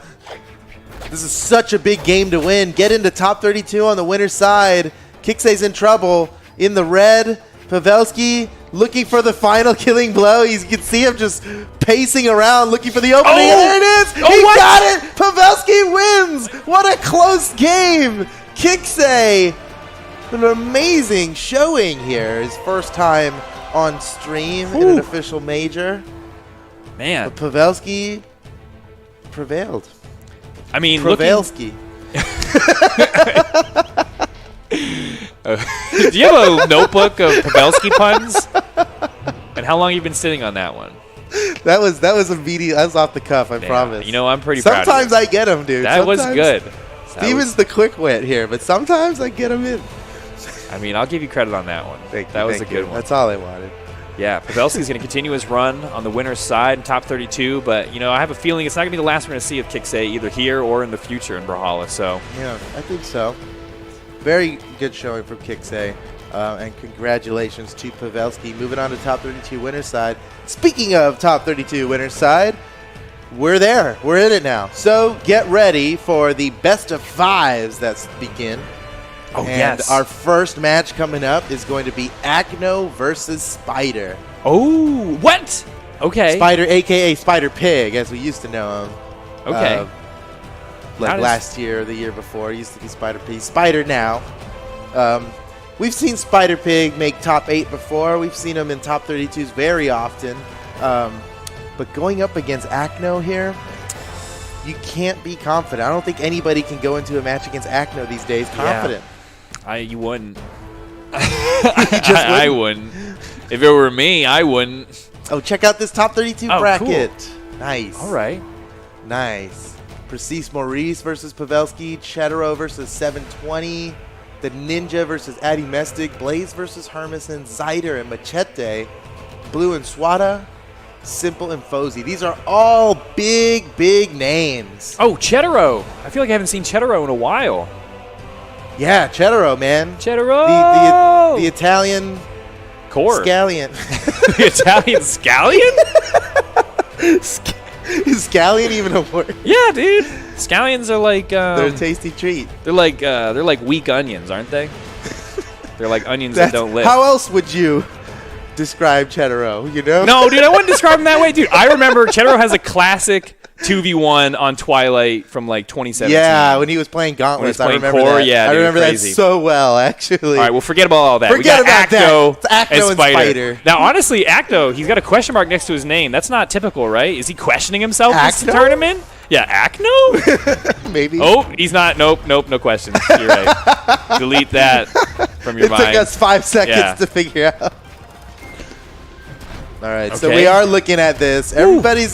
This is such a big game to win. Get into top 32 on the winner's side. Kixay's in trouble. In the red, Pavelski looking for the final killing blow. You can see him just pacing around looking for the opening. And there it is! He got it! Pavelski wins! What a close game! Kixay, an amazing showing here. His first time on stream in an official major. Man. But Pavelski prevailed. I mean, Pavelski. Do you have a notebook of Pavelski puns? And how long have you been sitting on that one? That was immediate. That was off the cuff, I promise. You know, I'm pretty proud of Sometimes you. I get them, dude. That was good. Steven's the quick wit here, but sometimes I get him in. I mean, I'll give you credit on that one. That was a good one. That's all I wanted. Yeah, Pavelski's going to continue his run on the winner's side in top 32, but, you know, I have a feeling it's not going to be the last we're going to see of Kixay either here or in the future in Brawlhalla, so. Yeah, I think so. Very good showing from Kixay, and congratulations to Pavelski. Moving on to top 32 winner's side. Speaking of top 32 winner's side, we're there. We're in it now. So get ready for the best of 5s that begin Oh, and yes. our first match coming up is going to be Acno versus Spider. Oh, what? Okay. Spider, a.k.a. Spider Pig, as we used to know him. Okay. Like last year or the year before. He used to be Spider Pig. Spider now. We've seen Spider Pig make top 8 before. We've seen him in top 32s very often. But going up against Acno here, you can't be confident. I don't think anybody can go into a match against Acno these days confident. You wouldn't. I wouldn't. If it were me, I wouldn't. Oh, check out this top 32 bracket. Cool. Nice. All right. Nice. Precis Maurice versus Pavelski. Chedro versus 720. The Ninja versus Addie Mestic. Blaze versus Hermison. Zider and Machete. Blue and Swata. Simple and Fozy. These are all big names. Oh, Chedro. I feel like I haven't seen Chedro in a while. Yeah, Chedro, man. Chedro. The Italian core. Scallion. The Italian scallion? Is scallion even a word? Yeah, dude. Scallions are like they're a tasty treat. They're like weak onions, aren't they? They're like onions that don't live. How else would you describe Chedro, you know? No, dude, I wouldn't describe him that way, dude. I remember Chedro has a classic 2v1 on Twilight from like 2017. Yeah, when he was playing Gauntlets, I remember core, that. yeah, I dude, remember that crazy. so well, actually. All right, well, forget about all that. Forget we got about Acno, that. It's Acno and Spider. Now, honestly, Acno, he's got a question mark next to his name. That's not typical, right? Is he questioning himself this Acno? tournament? Yeah, Acno? Maybe. Oh, he's not. Nope, no questions. You're right. Delete that from your mind. It took us 5 seconds to figure out. All right, so we are looking at this.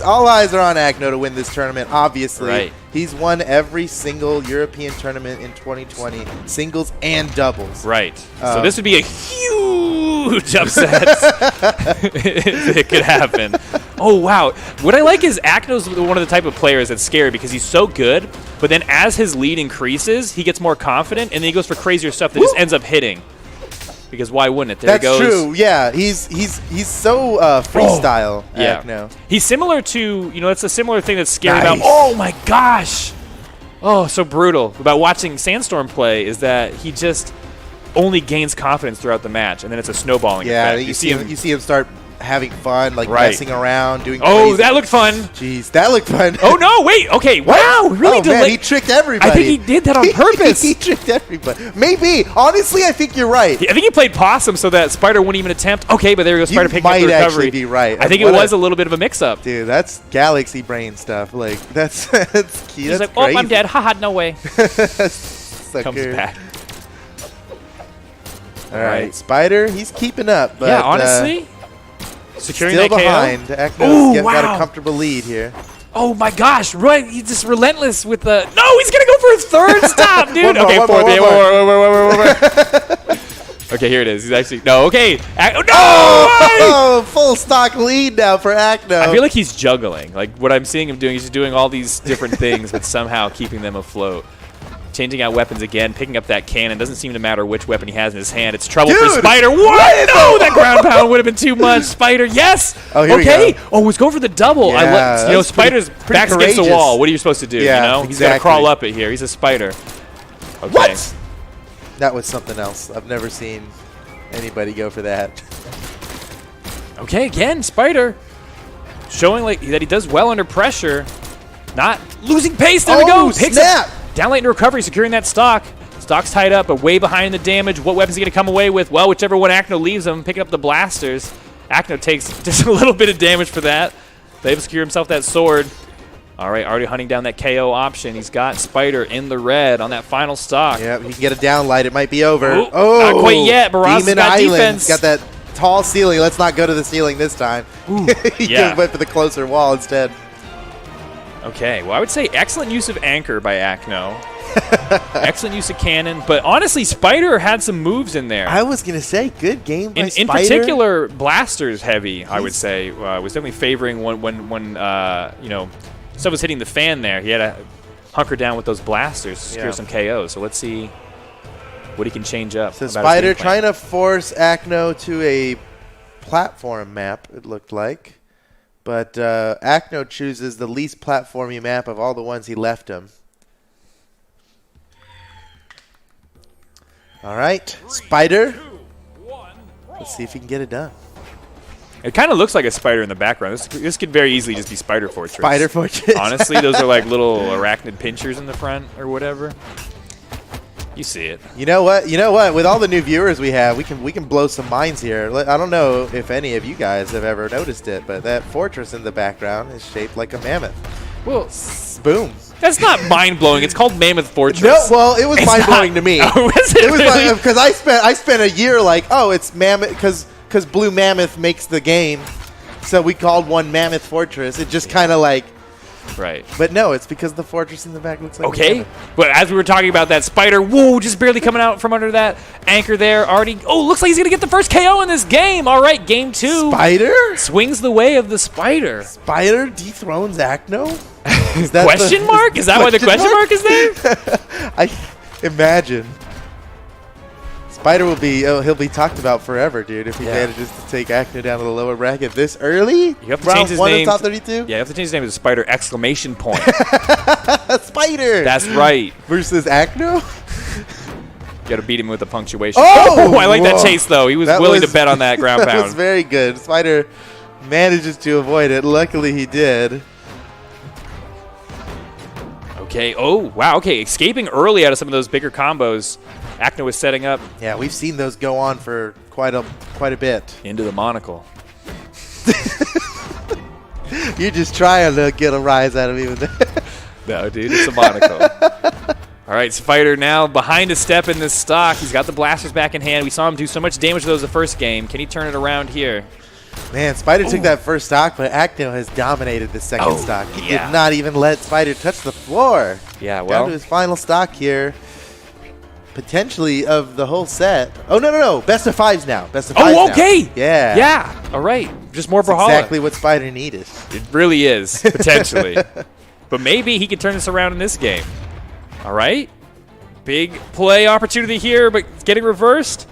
All eyes are on Acno to win this tournament, obviously. Right. He's won every single European tournament in 2020, singles and doubles. Right. So this would be a huge upset if it could happen. Oh, wow. What I like is Acno's one of the type of players that's scary because he's so good, but then as his lead increases, he gets more confident, and then he goes for crazier stuff that just ends up hitting. Because why wouldn't it? There That's it goes. true. Yeah, he's so freestyle. Yeah. Acno. He's similar to, it's a similar thing that's scary about. Oh my gosh. Oh, so brutal about watching Sandstorm play is that he just only gains confidence throughout the match, and then it's a snowballing effect. You see him start having fun, like Right. messing around, doing. Oh, crazy. that looked fun. Jeez, that looked fun. Oh no! Wait. Okay. Wow. Really? Man, he tricked everybody. I think he did that on purpose. He tricked everybody. Maybe. Honestly, I think you're right. I think he played possum so that Spider wouldn't even attempt. Okay, but there goes Spider picking up the might recovery. actually be right. I think it was a little bit of a mix-up. Dude, that's galaxy brain stuff. Like that's key. He's that's like, crazy. oh, I'm dead. Haha, no way. Sucker. Comes back. All right, Spider, he's keeping up. But, yeah, honestly. Securing still that behind. KO. Acno's got a comfortable lead here. Oh my gosh, right? He's just relentless with the. No, he's gonna go for his third stop, dude. One more, Okay, okay, here it is. He's actually no. Okay, no. Oh, full stock lead now for Acno. I feel like he's juggling. Like what I'm seeing him doing, he's just doing all these different things, but somehow keeping them afloat. Changing out weapons again, picking up that cannon. Doesn't seem to matter which weapon he has in his hand. It's trouble for Spider. What? No, that ground pound would have been too much. Spider, yes. Oh, here we go. Oh, he's going for the double. Yeah, Spider's back's against the wall. What are you supposed to do? Yeah, He's got to crawl up it here. He's a spider. Okay. What? That was something else. I've never seen anybody go for that. Okay, again, Spider showing like that he does well under pressure. Not losing pace. There we go. Picks snap. up. Down late into recovery, securing that stock. Stock's tied up, but way behind the damage. What weapon's he going to come away with? Well, whichever one Acno leaves him, picking up the blasters. Acno takes just a little bit of damage for that. They've secured himself that sword. All right, already hunting down that KO option. He's got Spider in the red on that final stock. Yeah, he can get a downlight. It might be over. Oh, not quite yet. Barras Demon got Island. defense. Got that tall ceiling. Let's not go to the ceiling this time. He went for the closer wall instead. Okay, well, I would say excellent use of anchor by Acno. Excellent use of cannon. But honestly, Spider had some moves in there. I was going to say, good game by Spider. In particular, blasters heavy, I would say. Was definitely favoring when stuff was hitting the fan there. He had to hunker down with those blasters to secure some KOs. So let's see what he can change up. So Spider trying to force Acno to a platform map, it looked like. But Acno chooses the least platformy map of all the ones he left him. All right, Spider. Let's see if he can get it done. It kind of looks like a spider in the background. This could very easily just be Spider Fortress. Spider Fortress. Honestly, those are like little arachnid pinchers in the front or whatever. You see it. You know what? With all the new viewers we have, we can blow some minds here. I don't know if any of you guys have ever noticed it, but that fortress in the background is shaped like a mammoth. Well, boom. That's not mind-blowing. It's called Mammoth Fortress. No, well, it was mind-blowing to me. Oh, was it was really? Because I spent a year like, oh, it's mammoth because Blue Mammoth makes the game, so we called one Mammoth Fortress. It just kind of like, right. But no, it's because the fortress in the back looks like okay. But as we were talking about that spider, whoa, just barely coming out from under that anchor there. Already, oh, looks like he's gonna get the first KO in this game. All right, game 2. Spider swings the way of the spider. Spider dethrones Acno. Is that question mark? Is that why the question mark is there? I imagine. Spider will be he'll be talked about forever, dude, if he manages to take Acno down to the lower bracket this early. You have to change his name. Top 32? Yeah, you have to change his name to Spider exclamation point. Spider. That's right. Versus Acno. You got to beat him with a punctuation. Oh, I like that chase though. He was willing to bet on that ground pound. That was very good. Spider manages to avoid it. Luckily, he did. Okay. Oh, wow. Okay, escaping early out of some of those bigger combos. Acno is setting up. Yeah, we've seen those go on for quite a bit. Into the monocle. You're just trying to get a rise out of me with that. No, dude, it's a monocle. All right, Spider now behind a step in this stock. He's got the blasters back in hand. We saw him do so much damage to those the first game. Can he turn it around here? Man, Spider took that first stock, but Acno has dominated the second stock. He did not even let Spider touch the floor. Yeah, well. Down to his final stock here. Potentially of the whole set. Oh, no. Best of 5s now. Best of 5s now. Okay. Yeah. Yeah. All right. Just more Brawlhalla. Exactly what Spider needed. It really is, potentially. But maybe he can turn this around in this game. All right. Big play opportunity here, but getting reversed.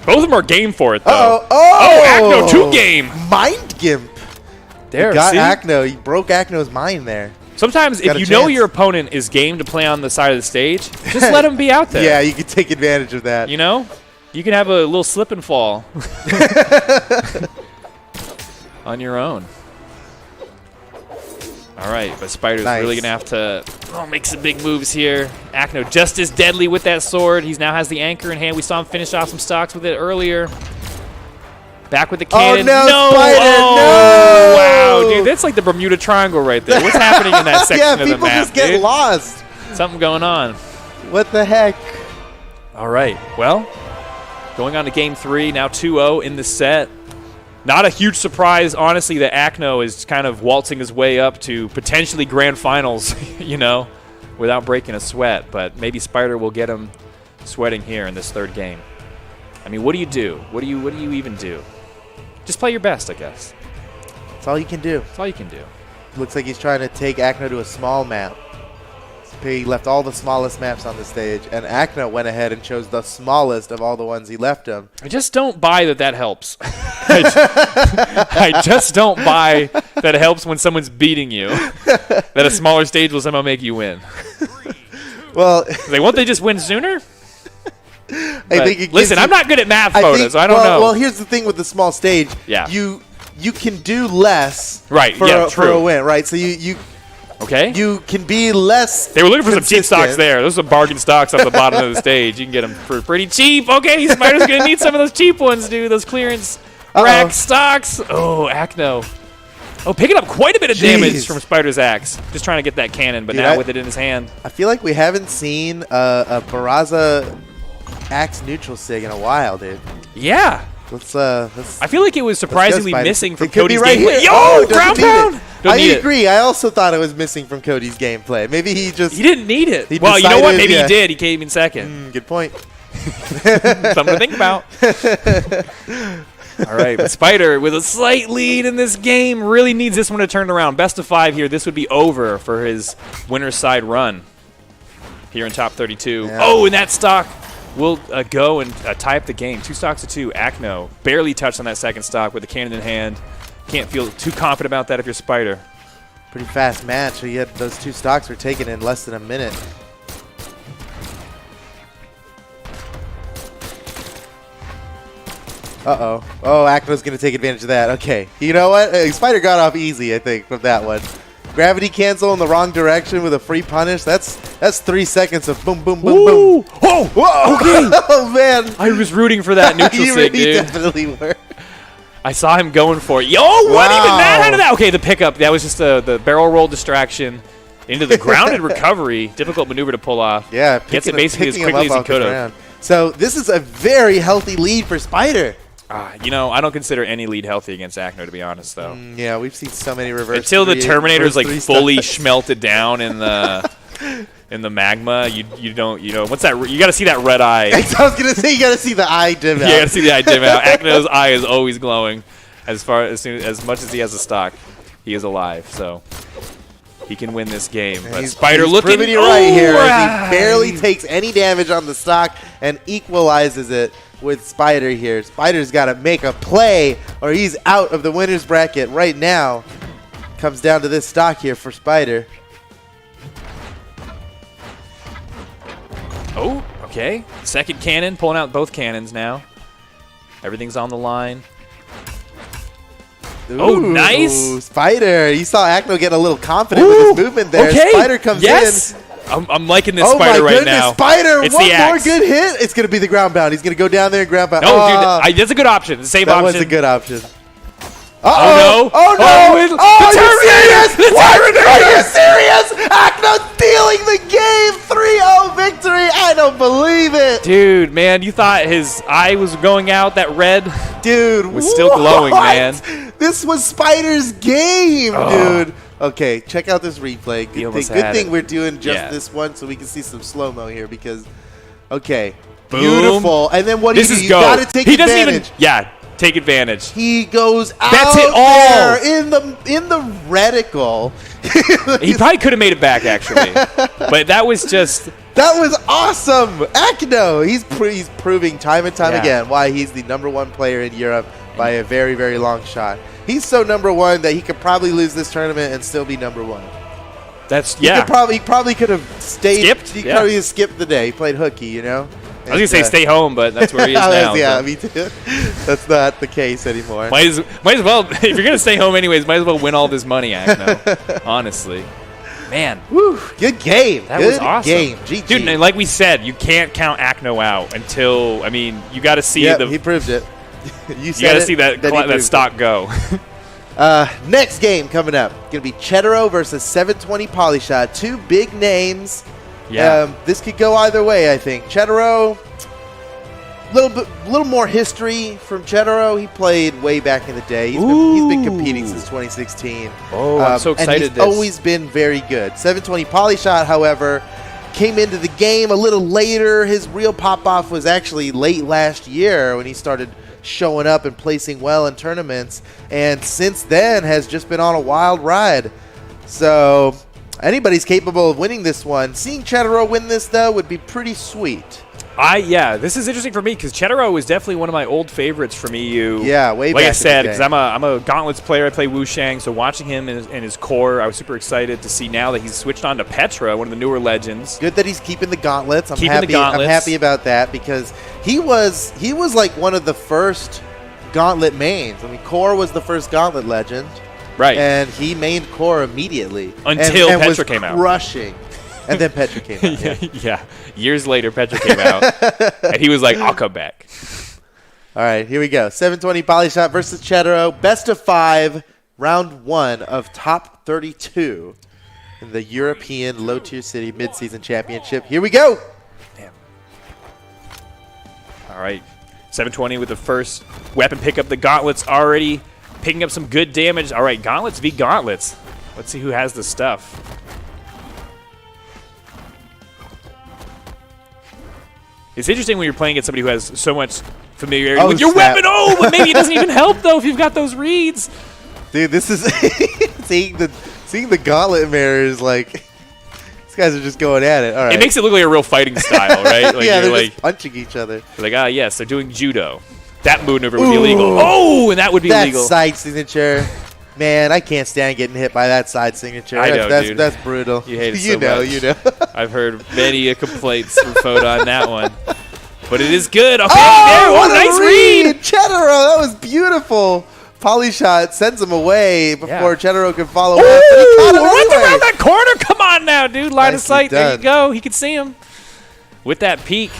Both of them are game for it, though. Oh, Acno 2 game. Mind Gimp. There, got see? Acno. He broke Acno's mind there. Sometimes if you know your opponent is game to play on the side of the stage, just let him be out there. Yeah, you can take advantage of that. You know? You can have a little slip and fall on your own. All right, but Spider's really going to have to make some big moves here. Acno just as deadly with that sword. He now has the anchor in hand. We saw him finish off some stocks with it earlier. Back with the cannon. Oh, no, Spider, no! Wow, dude, that's like the Bermuda Triangle right there. What's happening in that section of the map, people just get lost. Something going on. What the heck? All right, well, going on to game 3, now 2-0 in the set. Not a huge surprise, honestly, that Acno is kind of waltzing his way up to potentially grand finals, you know, without breaking a sweat. But maybe Spider will get him sweating here in this third game. I mean, what do you do? What do you even do? Just play your best, I guess. That's all you can do. That's all you can do. Looks like he's trying to take Acno to a small map. He left all the smallest maps on the stage, and Acno went ahead and chose the smallest of all the ones he left him. I just don't buy that helps. I just don't buy that it helps when someone's beating you, that a smaller stage will somehow make you win. Well, like, won't they just win sooner? I think listen, I'm not good at math photos, so I don't know. Well, here's the thing with the small stage. Yeah. You can do less for a win, right? So you can be less. They were looking for some cheap stocks there. Those are some bargain stocks off the bottom of the stage. You can get them for pretty cheap. Okay, Spider's going to need some of those cheap ones, dude. Those clearance rack stocks. Oh, Acno. Oh, picking up quite a bit of damage from Spider's axe. Just trying to get that cannon, but now with it in his hand. I feel like we haven't seen a Barraza axe neutral sig in a while, dude. Yeah. Let's I feel like it was surprisingly missing from Cody's gameplay. Yo, ground pound! I agree. I also thought it was missing from Cody's gameplay. Maybe he didn't need it. Well, you know what? Maybe he did. He came in second. Good point. Something to think about. All right, but Spider with a slight lead in this game really needs this one to turn around. Best of 5 here. This would be over for his winner's side run here in top 32. Yeah. Oh, and that stock will go and tie up the game. 2 stocks to 2. Acno barely touched on that second stock with the cannon in hand. Can't feel too confident about that if you're Spider. Pretty fast match. So you had those 2 stocks were taken in less than a minute. Uh-oh. Oh, Acno's going to take advantage of that. Okay. You know what? Spider got off easy, I think, from that one. Gravity cancel in the wrong direction with a free punish. That's 3 seconds of boom, boom, boom, boom. Oh! Whoa! Okay. Oh, man. I was rooting for that neutral You sig, really dude. definitely were. I saw him going for it. Yo, what even that out of that? Okay, the pickup. That was just the barrel roll distraction into the grounded recovery. Difficult maneuver to pull off. Yeah. Gets it basically as picking him quickly up as he off the could have. ground. So this is a very healthy lead for Spider. You know, I don't consider any lead healthy against Acno, to be honest, though. Yeah, we've seen so many reverse. Until the Terminator's like fully stunts. schmelted down in the magma, you don't, what's that? You got to see that red eye. I was gonna say you gotta see the eye dim out. You got to see the eye dim out. Acno's eye is always glowing. As much as he has a stock, he is alive. So he can win this game. But Spider he's looking proving you right here as he barely takes any damage on the stock and equalizes it with Spider here. Spider's got to make a play or he's out of the winner's bracket right now. Comes down to this stock here for Spider. Oh, okay. Second cannon, pulling out both cannons now. Everything's on the line. Oh, nice. Spider. You saw Acno get a little confident with his movement there. Okay. Spider comes in. I'm liking this Oh Spider my right goodness, now. Spider, It's one the more axe. good hit. It's going to be the ground pound. He's going to go down there and ground pound. No, dude, that's a good option. The same that option. was a good option. Oh, no. Oh, no. Oh, are you serious? The What? Terminator. Are you serious? Acno stealing the game. 3-0 victory. I don't believe it. Dude, man, you thought his eye was going out, that red? Dude, was still glowing, what? man. This was Spider's game, dude. Okay, check out this replay. Good thing we're doing just this one so we can see some slow-mo here because, okay, Boom. beautiful. And then what do you do? You go. got to take he advantage. Doesn't even, take advantage. He goes out That's it all. there in the reticle. He probably could have made it back, actually. But that was just... That was awesome. Acno, he's proving time and time again why he's the #1 player in Europe by a very, very long shot. He's so #1 that he could probably lose this tournament and still be #1. That's, He probably could have stayed. Skipped? He probably just skipped the day. He played hooky, you know? I was going to say stay home, but that's where he is now. Yeah, so. me too. That's not the case anymore. Might as well, if you're going to stay home anyways, might as well win all this money, Acno. Honestly. Man. Woo, good game. That was awesome. Game. GG. Dude, and like we said, you can't count Acno out until, I mean, you got to see he proved it. You got to see that stock go. Next game coming up. Going to be Chedro versus 720 Polyshot. Two big names. Yeah. This could go either way, I think. Chedro, little more history from Chedro. He played way back in the day. He's been competing since 2016. Oh, I'm so excited. And he's always been very good. 720 Polyshot, however, came into the game a little later. His real pop-off was actually late last year when he started showing up and placing well in tournaments. And since then has just been on a wild ride. So anybody's capable of winning this one. Seeing Chedro win this, though, would be pretty sweet. This is interesting for me because Chedro is definitely one of my old favorites from EU. Yeah, way back. Like I said, because I'm a Gauntlets player. I play Wushang, so watching him in his core, I was super excited to see now that he's switched on to Petra, one of the newer legends. Good that he's keeping the gauntlets. I'm Keeping the gauntlets. I'm happy about that because he was like one of the first gauntlet mains. I mean, Core was the first gauntlet legend. Right. And he mained Core immediately. Until and Petra was came out. Crushing. And then Petra came out. Yeah. Years later, Petra came out, and he was like, I'll come back. All right, here we go. 720 Polyshot versus Chedro. Best of 5, round 1 of top 32 in the European Low-Tier City Midseason Championship. Here we go. Damn. All right. 720 with the first weapon pickup. The Gauntlets already picking up some good damage. All right, Gauntlets v. Gauntlets. Let's see who has the stuff. It's interesting when you're playing against somebody who has so much familiarity with your weapon. Oh, but maybe it doesn't even help, though, if you've got those reads. Dude, this is seeing the gauntlet mirrors like these guys are just going at it. All right. It makes it look like a real fighting style, right? Like yeah, you're they're like just punching each other. Like, yes, they're doing judo. That maneuver would be illegal. Oh, and that would be illegal. That side signature. Man, I can't stand getting hit by that side signature. I know, that's, dude. That's brutal. You hate it so much. You know. I've heard many complaints from Foda on that one. But it is good. Okay, Oh, there. Nice read. Chedro, that was beautiful. Polyshot sends him away before Chedro can follow up. Ooh, But he caught him runs anyway. around that corner. Come on now, dude. Line of Nicely sight. There you done. go. He can see him with that peek.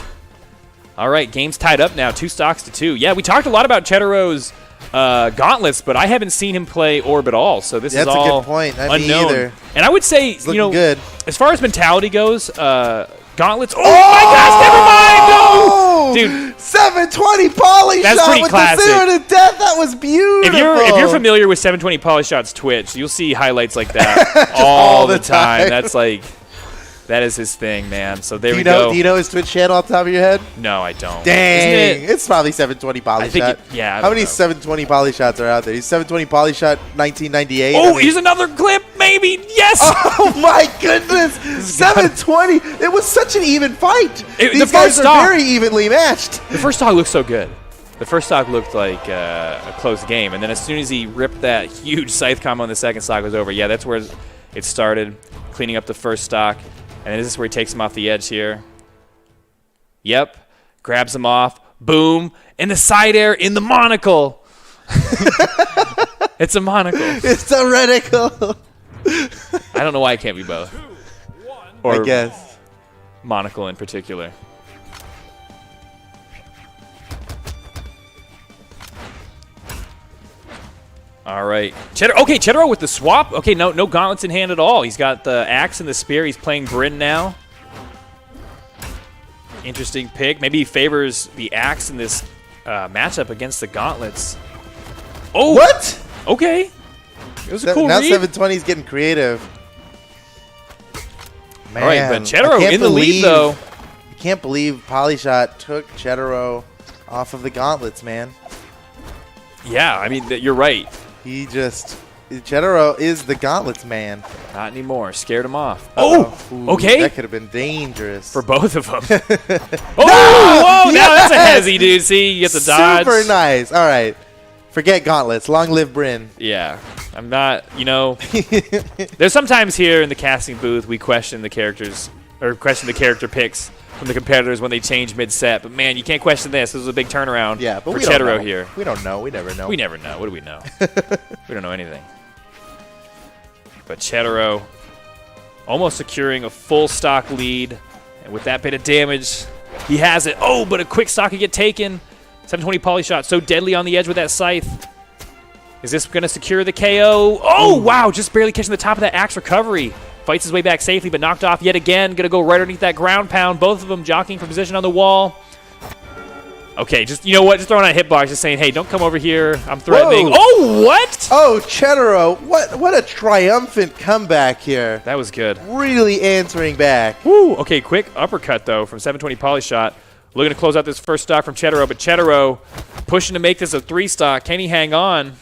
All right, game's tied up now. 2 stocks to 2. Yeah, we talked a lot about Chedro's gauntlets, but I haven't seen him play Orb at all. So this is That's a all good point. Me unknown. either. And I would say, It's looking good. as far as mentality goes, gauntlets. Oh, my gosh, never mind. No, dude. 720 poly That's shot pretty with classic. the 0 to death. That was beautiful. If you're familiar with 720 Polyshot's Twitch, you'll see highlights like that all the time. That's like, that is his thing, man. So there we go. Do you know his Twitch channel off the top of your head? No, I don't. Dang. Isn't it? It's probably 720 poly I think shot. I How many don't know. 720 poly shots are out there? He's 720 poly shot 1998. Oh, I mean- here's another clip, maybe. Yes. Oh my goodness! 720. It was such an even fight. The These first guys are stock- very evenly matched. The first stock looked so good. The first stock looked like a close game, and then as soon as he ripped that huge scythe combo on the second stock was over. Yeah, that's where it started, cleaning up the first stock, and then this is where he takes him off the edge here. Yep, grabs him off, boom, and the side air in the monocle. It's a monocle. It's a reticle. I don't know why it can't be both. Or I guess. monocle in particular. All right. Chedro with the swap. Okay, no gauntlets in hand at all. He's got the axe and the spear. He's playing Bryn now. Interesting pick. Maybe he favors the axe in this matchup against the gauntlets. Oh! What? Okay. It was a cool now read. 720's getting creative. Man, All right, but I Chedro can't in the lead, believe- though. I can't believe Polyshot took Chedro off of the gauntlets, man. Yeah, I mean, you're right. Chedro is the gauntlets man. Not anymore. Scared him off. Ooh, okay. That could have been dangerous. For both of them. Whoa, now that's a hezzy, dude. See, you get the dodge. Super nice. All right. Forget gauntlets. Long live Bryn. Yeah. I'm not, there's sometimes here in the casting booth we question the characters, or question the character picks from the competitors when they change mid-set. But, man, you can't question this. This was a big turnaround Yeah, but for we don't Chedro know. here. We don't know. We never know. We never know. What do we know? We don't know anything. But Chedro almost securing a full stock lead. And with that bit of damage, he has it. Oh, but a quick stock could get taken. 720 poly shot, so deadly on the edge with that scythe. Is this going to secure the KO? Oh, wow, just barely catching the top of that axe recovery. Fights his way back safely, but knocked off yet again. Going to go right underneath that ground pound. Both of them jockeying for position on the wall. Okay, just, you know what? Just throwing out a hitbox, just saying, hey, don't come over here. I'm threatening. Whoa. Oh, what? Oh, Chedro, what a triumphant comeback here. That was good. Really answering back. Woo. Okay, quick uppercut, though, from 720 poly shot. Looking to close out this first stock from Chedro, but Chedro pushing to make this a 3 stock. Can he hang on?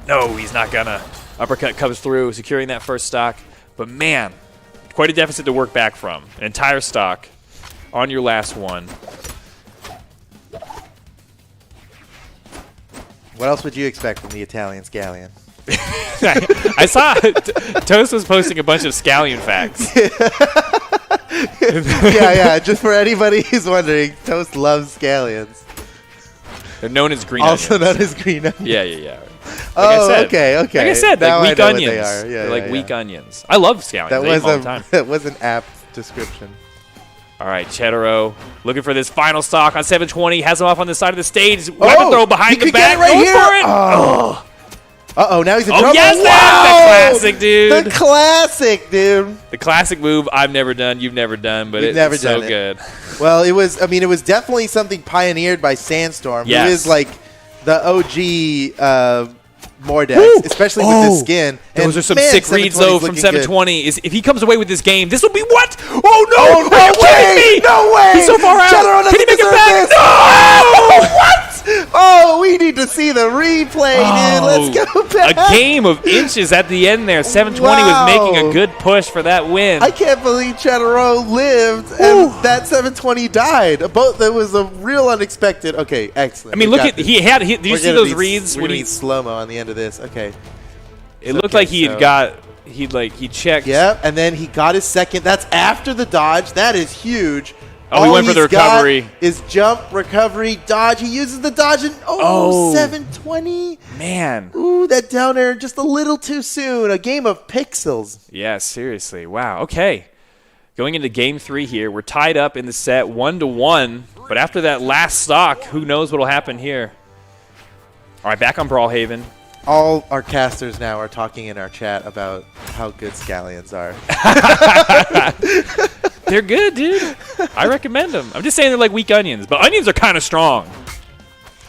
No, he's not gonna. Uppercut comes through, securing that first stock. But man, quite a deficit to work back from. An entire stock on your last one. What else would you expect from the Italian scallion? I saw Toast was posting a bunch of scallion facts. yeah. Just for anybody who's wondering, Toast loves scallions. They're known as green Also onions. known as green onions. Yeah. Okay. Like I said, Now like I weak know what onions. they are. Yeah, They're like yeah. weak onions. I love scallions. That I eat was them all the time. that was an apt description. All right, Chedro looking for this final stock on 720. Has him off on the side of the stage. Weapon throw behind he the could back. get it right Go here. for it. Oh. Uh-oh, now he's in trouble. Yes, Wow! that's the classic, dude. The classic, dude. The classic move I've never done, you've never done, but We've it's never so done it. good. Well, it was definitely something pioneered by Sandstorm, Yes. who is like the OG Mordex, especially with the skin. Those And are some man, sick reads, 720's though, from looking 720. If he comes away with this game, this will be what? Oh, no! Oh, Are you no kidding way! me? No way! He's so far out. Chedro Can he doesn't make it deserve back? this. No! What? Oh, we need to see the replay, dude. Let's go back. A game of inches at the end there. 720 Wow. was making a good push for that win. I can't believe Chedro lived and that 720 died. That was a real unexpected. Okay, excellent. I mean, look at did you see those reads We're when gonna he? need slow-mo on the end of this. Okay. It looked okay, like he so- had he checked. Yep, and then he got his second. That's after the dodge. That is huge. Oh, he went for the recovery. Is jump, recovery, dodge. He uses the dodge and 720. Man. Ooh, that down air just a little too soon. A game of pixels. Yeah, seriously. Wow. Okay. Going into game 3 here, we're tied up in the set 1-1. But after that last stock, who knows what'll happen here? All right, back on Brawlhaven. All our casters now are talking in our chat about how good scallions are. They're good, dude. I recommend them. I'm just saying they're like weak onions, but onions are kind of strong.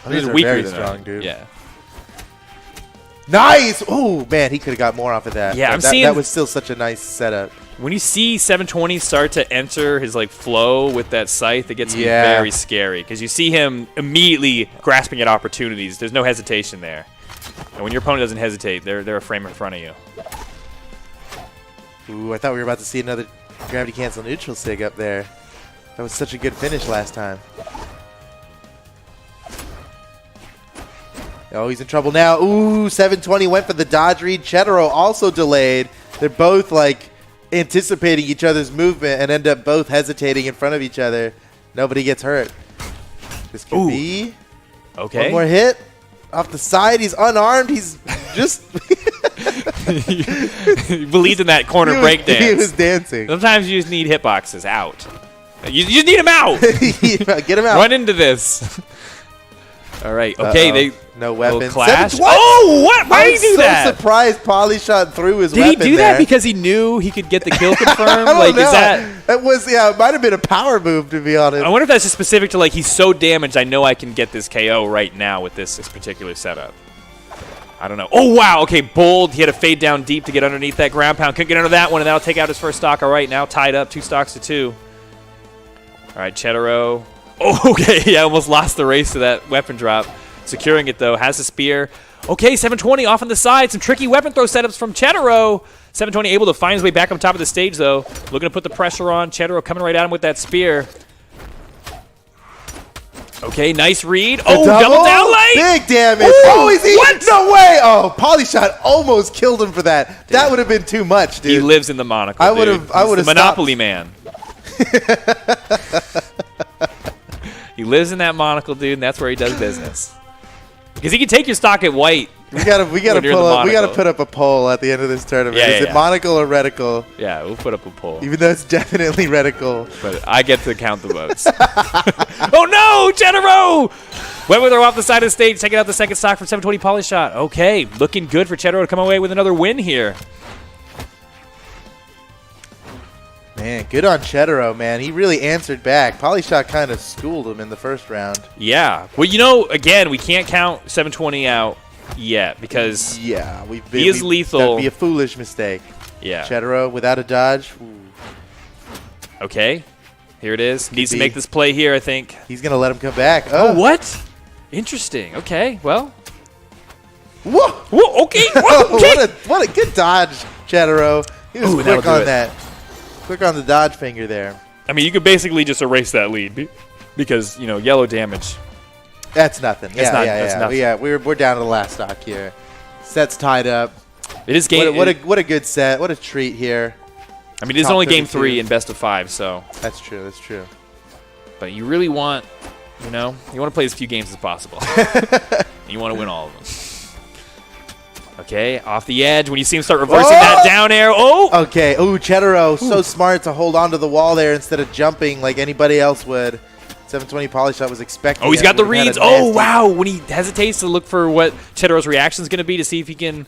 Onions are weaker very than strong, that. dude. Yeah. Nice! Oh, man, he could have got more off of that. Yeah, But that was still such a nice setup. When you see 720 start to enter his like flow with that scythe, it gets me very scary because you see him immediately grasping at opportunities. There's no hesitation there. And when your opponent doesn't hesitate, they're a frame in front of you. Ooh, I thought we were about to see another gravity cancel neutral sig up there. That was such a good finish last time. Oh, he's in trouble now. Ooh, 720 went for the dodge read. Chedro also delayed. They're both like anticipating each other's movement and end up both hesitating in front of each other. Nobody gets hurt. This could be one more hit. Off the side, he's unarmed. He's just... He believed in that corner breakdance. He was dancing. Sometimes you just need hitboxes out. You just need them out. Get him out. Run into this. All right. Okay. No weapons. Clash. Oh, what? Why did he do that? I'm so surprised Polyshot threw his weapon. Did he do that because he knew he could get the kill confirmed? I don't know. Is that? That was it might have been a power move, to be honest. I wonder if that's just specific to like he's so damaged. I know I can get this KO right now with this particular setup. I don't know. Oh wow. Okay, bold. He had to fade down deep to get underneath that ground pound. Couldn't get under that one, and that'll take out his first stock. All right, now tied up, 2 stocks to 2. All right, Chedro. Oh, okay. He almost lost the race to that weapon drop. Securing it, though. Has a spear. Okay, 720 off on the side. Some tricky weapon throw setups from Chedro. 720 able to find his way back on top of the stage, though. Looking to put the pressure on. Chedro coming right at him with that spear. Okay, nice read. Oh, double down lane. Big damage. Ooh, oh, is he? What? No way. Oh, Polyshot almost killed him for that. Dude. That would have been too much, dude. He lives in the monocle, I would have Monopoly man. He lives in that monocle, dude, and that's where he does business. Because he can take your stock at white. We gotta put up a poll at the end of this tournament. Is it monocle or reticle? Yeah, we'll put up a poll. Even though it's definitely reticle. But I get to count the votes. Oh no, Chedro! Went with her off the side of the stage, taking out the second stock from 720 Polyshot. Okay, looking good for Chedro to come away with another win here. Man, good on Chedro, man. He really answered back. Polyshot kind of schooled him in the first round. Yeah. Well, you know, again, we can't count 720 out yet because he is lethal. That'd be a foolish mistake. Yeah. Chedro without a dodge. Ooh. Okay. Here it is. Needs to make this play here, I think. He's going to let him come back. Oh, what? Interesting. Okay, well. Whoa! Whoa, okay. Whoa, okay. What a good dodge, Chedro. He was quick on that. Quick on the dodge finger there. I mean, you could basically just erase that lead because, you know, yellow damage. That's nothing. That's nothing. Yeah, we're down to the last stock here. Set's tied up. It is game. What a good set. What a treat here. I mean, it is only game 3 in best of 5, so. That's true. That's true. But you really want, you know, you want to play as few games as possible. You want to win all of them. Okay, off the edge when you see him start reversing that down air. Oh! Okay, ooh, Chedro, so smart to hold onto the wall there instead of jumping like anybody else would. 720 Polyshot was expecting. Oh, he's got the reads. Oh, wow. When he hesitates to look for what Chedro's reaction is going to be to see if he can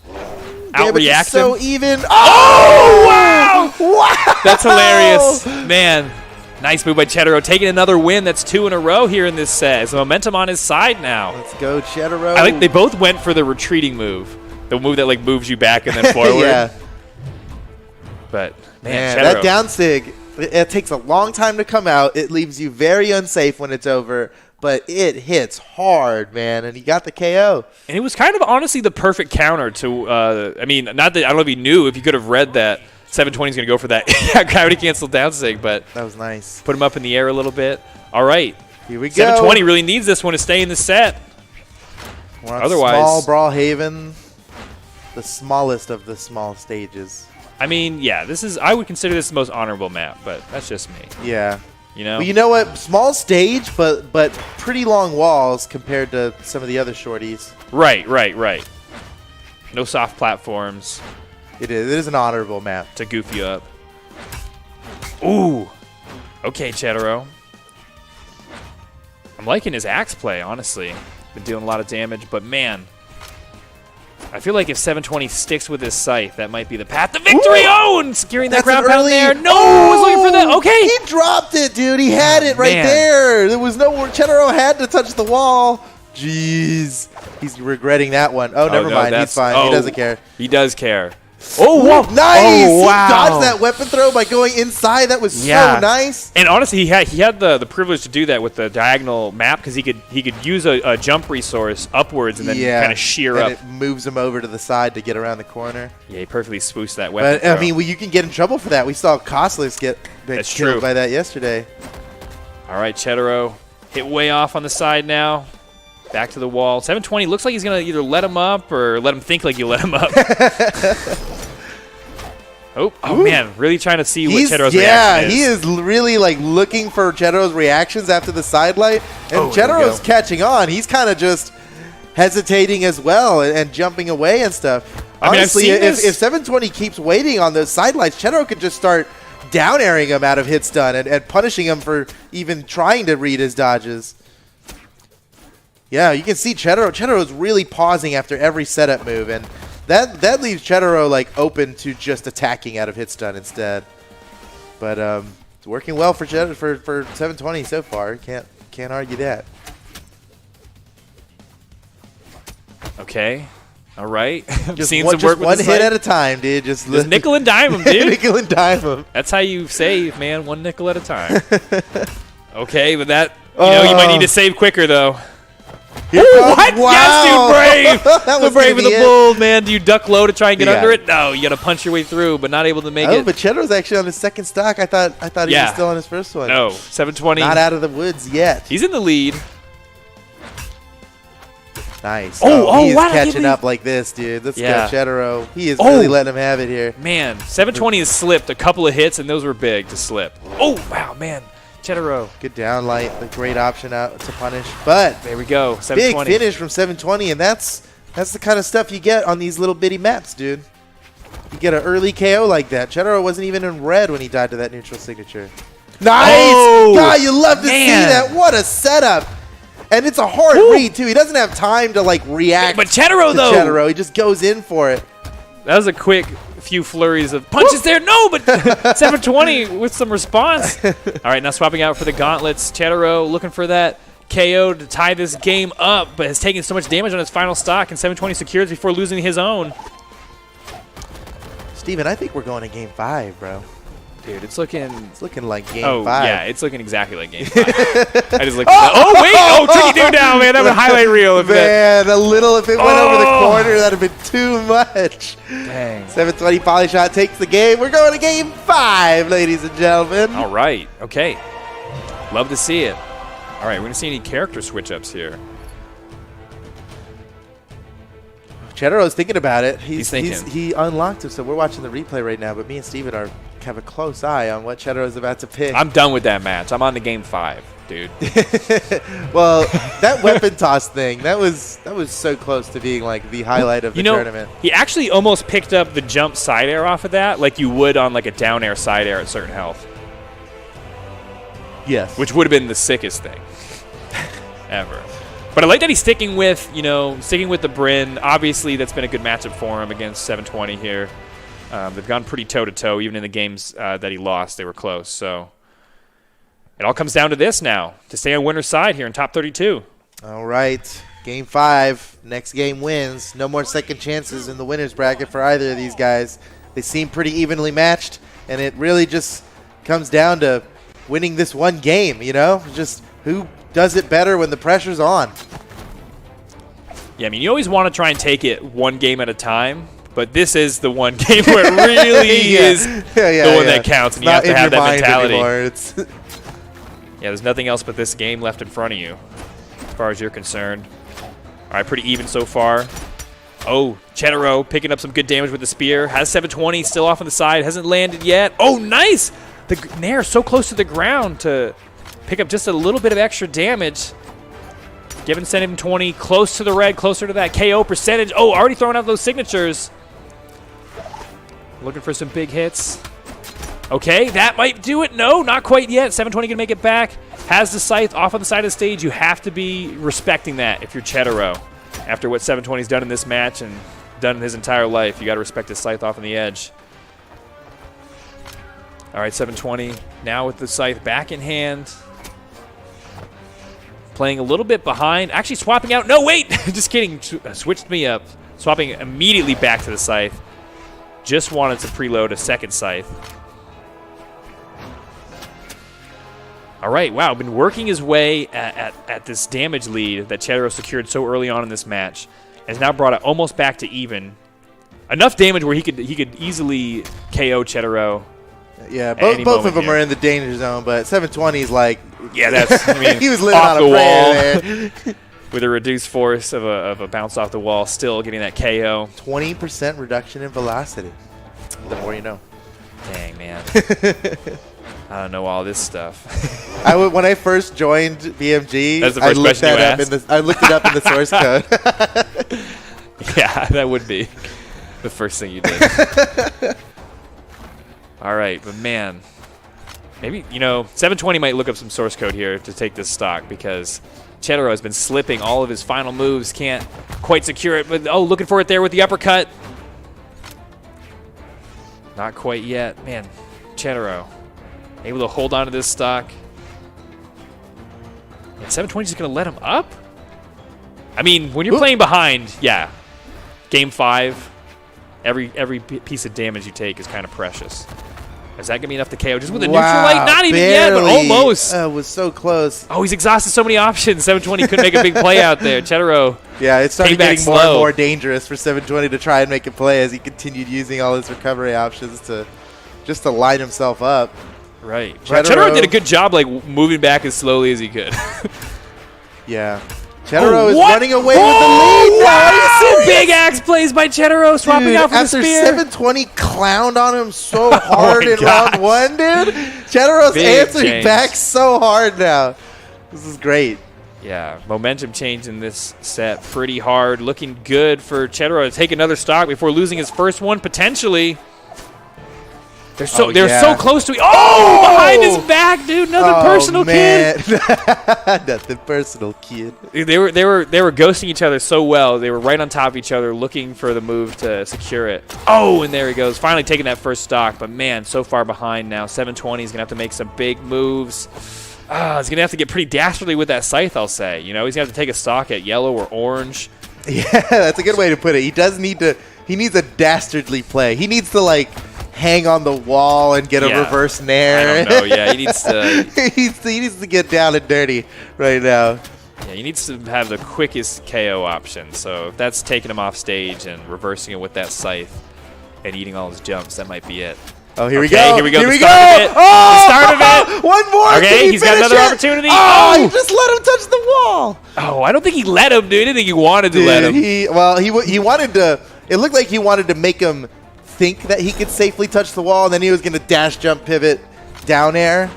outreact him. So even. Oh, wow! Wow! That's hilarious. Man, nice move by Chedro. Taking another win. That's 2 in a row here in this set. It's momentum on his side now. Let's go, Chedro. I think they both went for the retreating move. The move that like moves you back and then forward. Yeah. But man, that down sig, it takes a long time to come out. It leaves you very unsafe when it's over, but it hits hard, man. And he got the KO. And it was kind of honestly the perfect counter to. I mean, not that I don't know if he knew if he could have read that 720 is going to go for that gravity cancel down sig, but that was nice. Put him up in the air a little bit. All right, here we go. 720 really needs this one to stay in the set. Otherwise, small Brawlhaven. The smallest of the small stages. I mean, yeah, I would consider this the most honorable map, but that's just me. Yeah. You know? Well, you know what? Small stage, but pretty long walls compared to some of the other shorties. Right. No soft platforms. It is an honorable map. To goof you up. Ooh. Okay, Chedro. I'm liking his axe play, honestly. Been dealing a lot of damage, but man, I feel like if 720 sticks with his scythe, that might be the path to victory. Oh, and securing that ground pound there. No, I was looking for that. Okay. He dropped it, dude. He had it right there. There was nowhere. Chedro had to touch the wall. Jeez. He's regretting that one. Oh, never mind. He's fine. He doesn't care. He does care. Oh, whoa. Nice! Oh, wow. He dodged that weapon throw by going inside. That was so nice. And honestly, he had the privilege to do that with the diagonal map because he could use a jump resource upwards and then kind of shear up. It moves him over to the side to get around the corner. Yeah, he perfectly spoofs that weapon. But I mean, you can get in trouble for that. We saw Costless get killed by that yesterday. All right, Chedro hit way off on the side now. Back to the wall. 720 looks like he's going to either let him up or let him think like you let him up. Oh man, really trying to see what Chedro's reaction is. He is really like looking for Chedro's reactions after the sidelight. And Chedro's catching on. He's kind of just hesitating as well and jumping away and stuff. Honestly, if 720 keeps waiting on those sidelights, Chedro could just start down airing him out of hit stun and punishing him for even trying to read his dodges. Yeah, you can see Chedro is really pausing after every setup move, and that leaves Chedro like open to just attacking out of hit stun instead. But it's working well for Chedro for 720 so far. Can't argue that. Okay. All right. Just Seeing some work with one hit at a time, dude. Just nickel and dime him, dude. Nickel and dime him. That's how you save, man. One nickel at a time. Okay, but that you might need to save quicker though. What? Wow. Yes, dude, brave. That was the brave and the it. bold, man. Do you duck low to try and get under it? No, you got to punch your way through, but not able to make it. Oh, but Chedro's actually on his second stock. I thought he was still on his first one. No, 720. Not out of the woods yet. He's in the lead. Nice. Oh, he's wow, catching up like this, dude. Let's go, Chedro. He is really letting him have it here. Man, 720 has slipped a couple of hits, and those were big to slip. Oh, wow, man. Chedro. Good downlight, a great option out to punish. But there we go, 720. Big finish from 720, and that's the kind of stuff you get on these little bitty maps, dude. You get an early KO like that. Chedro wasn't even in red when he died to that neutral signature. Nice! Oh, God, you love to see that. What a setup. And it's a hard read, too. He doesn't have time to, like, react but Chedro, though. Chedro. He just goes in for it. That was a quick few flurries of punches there. No, but 720 with some response. All right, now swapping out for the gauntlets. Chedro looking for that KO to tie this game up, but has taken so much damage on his final stock, and 720 secures before losing his own. Steven, I think we're going to game 5, bro. Dude, it's looking like game 5. Yeah, it's looking exactly like game 5. I just looked at that. Oh, wait! Oh, tricky dude down, man. That was a highlight reel. If it went over the corner, that would have been too much. Dang. 720 Polyshot takes the game. We're going to game 5, ladies and gentlemen. All right. Okay. Love to see it. All right, we're going to see any character switch-ups here. Chedro's thinking about it. He's thinking. He unlocked it, so we're watching the replay right now, but me and Steven have a close eye on what Chedro is about to pick. I'm done with that match. I'm on to game 5, dude. Well, that weapon toss thing, that was so close to being like the highlight of the tournament. He actually almost picked up the jump side air off of that like you would on like a down air side air at certain health. Yes. Which would have been the sickest thing ever. But I like that he's sticking with the Bryn. Obviously, that's been a good matchup for him against 720 here. They've gone pretty toe-to-toe. Even in the games that he lost, they were close. So it all comes down to this now, to stay on winner's side here in top 32. All right. Game 5. Next game wins. No more second chances in the winner's bracket for either of these guys. They seem pretty evenly matched, and it really just comes down to winning this one game, you know? Just who does it better when the pressure's on. Yeah, I mean, you always want to try and take it one game at a time, but this is the one game where it really is the one that counts, and you have to have that mentality. Yeah, there's nothing else but this game left in front of you, as far as you're concerned. All right, pretty even so far. Oh, Chedro picking up some good damage with the spear. Has 720 still off on the side. Hasn't landed yet. Oh, nice! the Nair so close to the ground to pick up just a little bit of extra damage. Giving 720 close to the red, closer to that KO percentage. Oh, already throwing out those signatures. Looking for some big hits. Okay, that might do it. No, not quite yet. 720 can make it back. Has the scythe off on the side of the stage. You have to be respecting that if you're Chedro. After what 720's done in this match and done in his entire life, you got to respect his scythe off on the edge. All right, 720 now with the scythe back in hand. Playing a little bit behind. Actually swapping out. No, wait! Just kidding. Switched me up. Swapping immediately back to the scythe. Just wanted to preload a second scythe. All right, wow, been working his way at this damage lead that Chedro secured so early on in this match. Has now brought it almost back to even. Enough damage where he could easily KO Chedro. Yeah, both of them are in the danger zone, but 720 is like, yeah, that's I mean, he was living off on a the prayer wall with a reduced force of a bounce off the wall, still getting that KO. 20% reduction in velocity. The more you know. Dang, man. I don't know all this stuff. When I first joined BMG, That's the first question you asked? I looked it up in the source code. Yeah, that would be the first thing you did. All right, but man, maybe, 720 might look up some source code here to take this stock because Chedro has been slipping all of his final moves, can't quite secure it, but looking for it there with the uppercut. Not quite yet. Man, Chedro able to hold on to this stock. And 720 is going to let him up? I mean, when you're playing behind, yeah, game 5, every piece of damage you take is kind of precious. Is that going to be enough to KO? Just with a neutral light? Not even yet, but almost. It was so close. Oh, he's exhausted so many options. 720 couldn't make a big play out there. Chedro. Yeah, it started getting more slow. and more dangerous for 720 to try and make a play as he continued using all his recovery options to line himself up. Right. Chedro did a good job moving back as slowly as he could. Yeah. Chedro is running away with the lead. Wow! Big axe plays by Chedro, swapping out for the spear. After 720 clowned on him so hard in round 1, dude. Chedro's answering back so hard now. This is great. Yeah, momentum change in this set pretty hard. Looking good for Chedro to take another stock before losing his first one, potentially. They're so close to behind his back, dude. Nothing personal, kid. Nothing personal, kid. They were ghosting each other so well. They were right on top of each other, looking for the move to secure it. Oh, and there he goes, finally taking that first stock. But man, so far behind now. 720 is gonna have to make some big moves. He's gonna have to get pretty dastardly with that scythe, I'll say. He's gonna have to take a stock at yellow or orange. Yeah, that's a good way to put it. He needs a dastardly play. He needs to hang on the wall and get a reverse nair. I don't know. Yeah, he needs to. he needs to get down and dirty right now. Yeah, he needs to have the quickest KO option. So if that's taking him off stage and reversing it with that scythe and eating all his jumps, that might be it. Oh, here we go. Here we go. Here the we start go. Of it. The start of it. One more. Okay, he's got another opportunity. Oh, he just let him touch the wall. Oh, I don't think he let him, dude. I didn't think he wanted to let him. He wanted to. It looked like he wanted to make him think that he could safely touch the wall, and then he was going to dash jump pivot down air,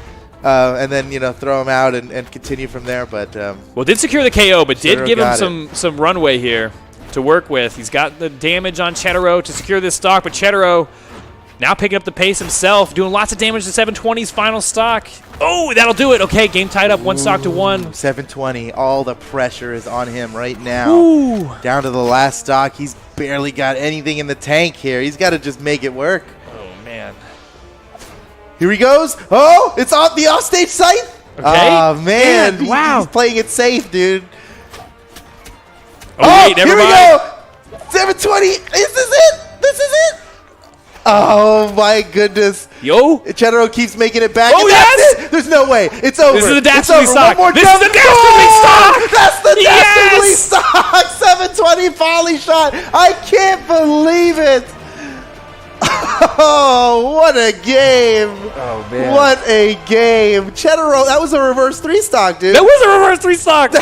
and then throw him out and continue from there. But did secure the KO, but did give him some runway here to work with. He's got the damage on Chedro to secure this stock, but Chedro now picking up the pace himself, doing lots of damage to 720's final stock. Oh, that'll do it. Okay, game tied up, 1 stock to 1. 720, all the pressure is on him right now. Ooh. Down to the last stock. He's barely got anything in the tank here. He's got to just make it work. Oh, man. Here he goes. Oh, it's off the offstage scythe. Okay. Oh, man. Wow. He's playing it safe, dude. Oh, wait, never mind. Here we go. 720. Is this it? This is it. Oh, my goodness. Yo. Chedro keeps making it back. Oh, yes. It. There's no way. It's over. This is the dastardly stock. One more this is the dastardly stock. That's the dastardly stock. 720 volley shot. I can't believe it. Oh, what a game. Oh, man. What a game. Chedro, that was a reverse 3 stock, dude. That was a reverse 3 stock.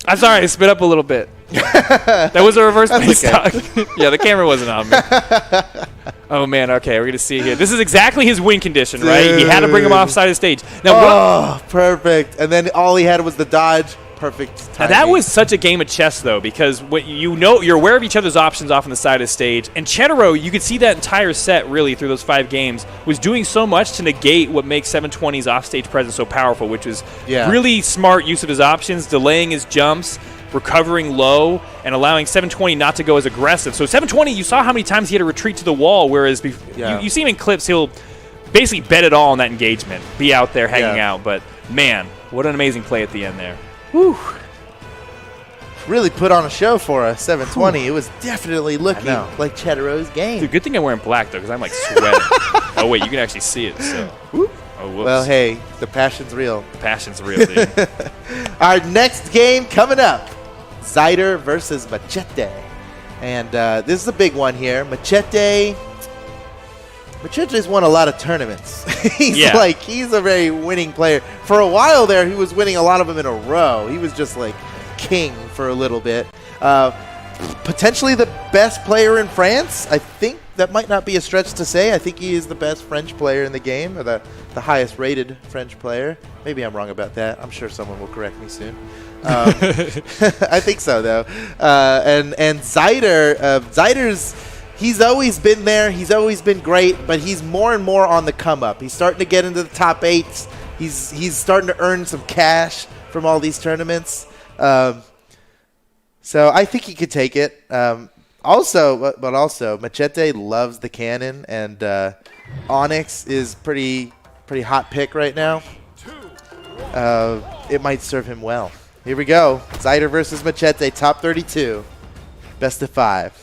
I'm sorry, I spit up a little bit. That was a reverse 3 stock. Yeah, the camera wasn't on me. Oh, man. Okay, we're going to see here. This is exactly his win condition, right? He had to bring him off side of the stage. Now, perfect. And then all he had was the dodge. Perfect timing. Now that was such a game of chess, though, because what you're aware of each other's options off on the side of the stage. And Chedro, you could see that entire set, really, through those 5 games, was doing so much to negate what makes 720's offstage presence so powerful, which was really smart use of his options, delaying his jumps, recovering low, and allowing 720 not to go as aggressive. So 720, you saw how many times he had to retreat to the wall, whereas you see him in clips, he'll basically bet it all on that engagement, be out there hanging out. But, man, what an amazing play at the end there. Whew. Really put on a show for us, 720. It was definitely looking like Chedro's game. Dude, good thing I'm wearing black, though, because I'm, like, sweating. Oh, wait, you can actually see it, so. Oh, whoops. Well, hey, the passion's real. The passion's real, dude. Our next game coming up, Zider versus Machete. And this is a big one here. Machete's won a lot of tournaments. He's a very winning player. For a while there, he was winning a lot of them in a row. He was just like king for a little bit. Potentially the best player in France. I think that might not be a stretch to say. I think he is the best French player in the game, or the highest rated French player. Maybe I'm wrong about that. I'm sure someone will correct me soon. I think so, though. And Zider, Zider's... He's always been there. He's always been great, but he's more and more on the come up. He's starting to get into the top 8s. He's starting to earn some cash from all these tournaments. So I think he could take it. Also, Machete loves the cannon, and Onyx is pretty hot pick right now. It might serve him well. Here we go. Zider versus Machete, top 32, best of 5.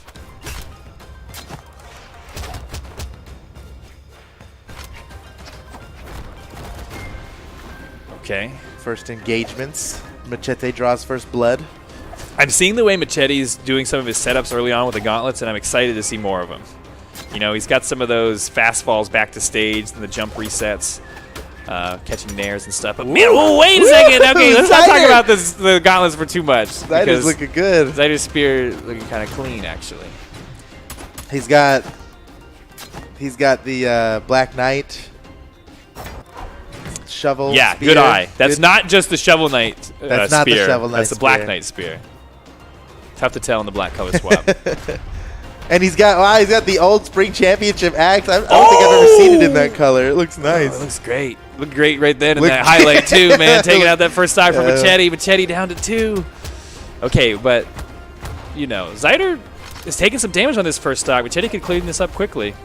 Okay. First engagements. Machete draws first blood. I'm seeing the way Machete's doing some of his setups early on with the gauntlets, and I'm excited to see more of them. You know, he's got some of those fast falls back to stage and the jump resets, catching nairs and stuff. But man, wait a second. Okay, let's not talk about the gauntlets for too much. Zider's looking good. Zider's spear looking kind of clean, actually. He's got the Black Knight. Shovel spear. Good eye. That's not just the Shovel Knight spear. That's not the Shovel Knight That's the Black Knight spear. Tough to tell in the black color swap. And he's got the old Spring Championship axe. I don't think I've ever seen it in that color. It looks nice. It looks great. Looked great right then in that highlight too, man. Taking out that first stock from Machete. Machete down to 2. Okay, but you know, Zider is taking some damage on this first stock. Machete could clean this up quickly.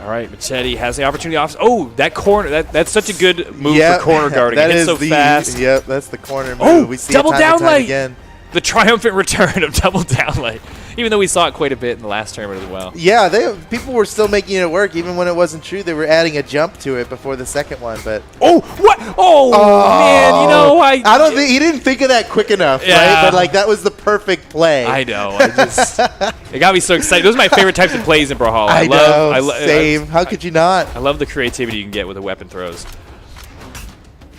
All right, Machete has the opportunity off. Oh, that corner. That's such a good move for corner guarding. It hits so fast. Yep, that's the corner move. Oh, we see double down light again. The triumphant return of double down light. Even though we saw it quite a bit in the last tournament as well. Yeah, people were still making it work, even when it wasn't true. They were adding a jump to it before the second one, but what? Oh man, you know I don't think he didn't think of that quick enough, right? But like that was the perfect play. I know. It got me so excited. Those are my favorite types of plays in Brawlhalla. I know. Same. How could you not? I love the creativity you can get with the weapon throws.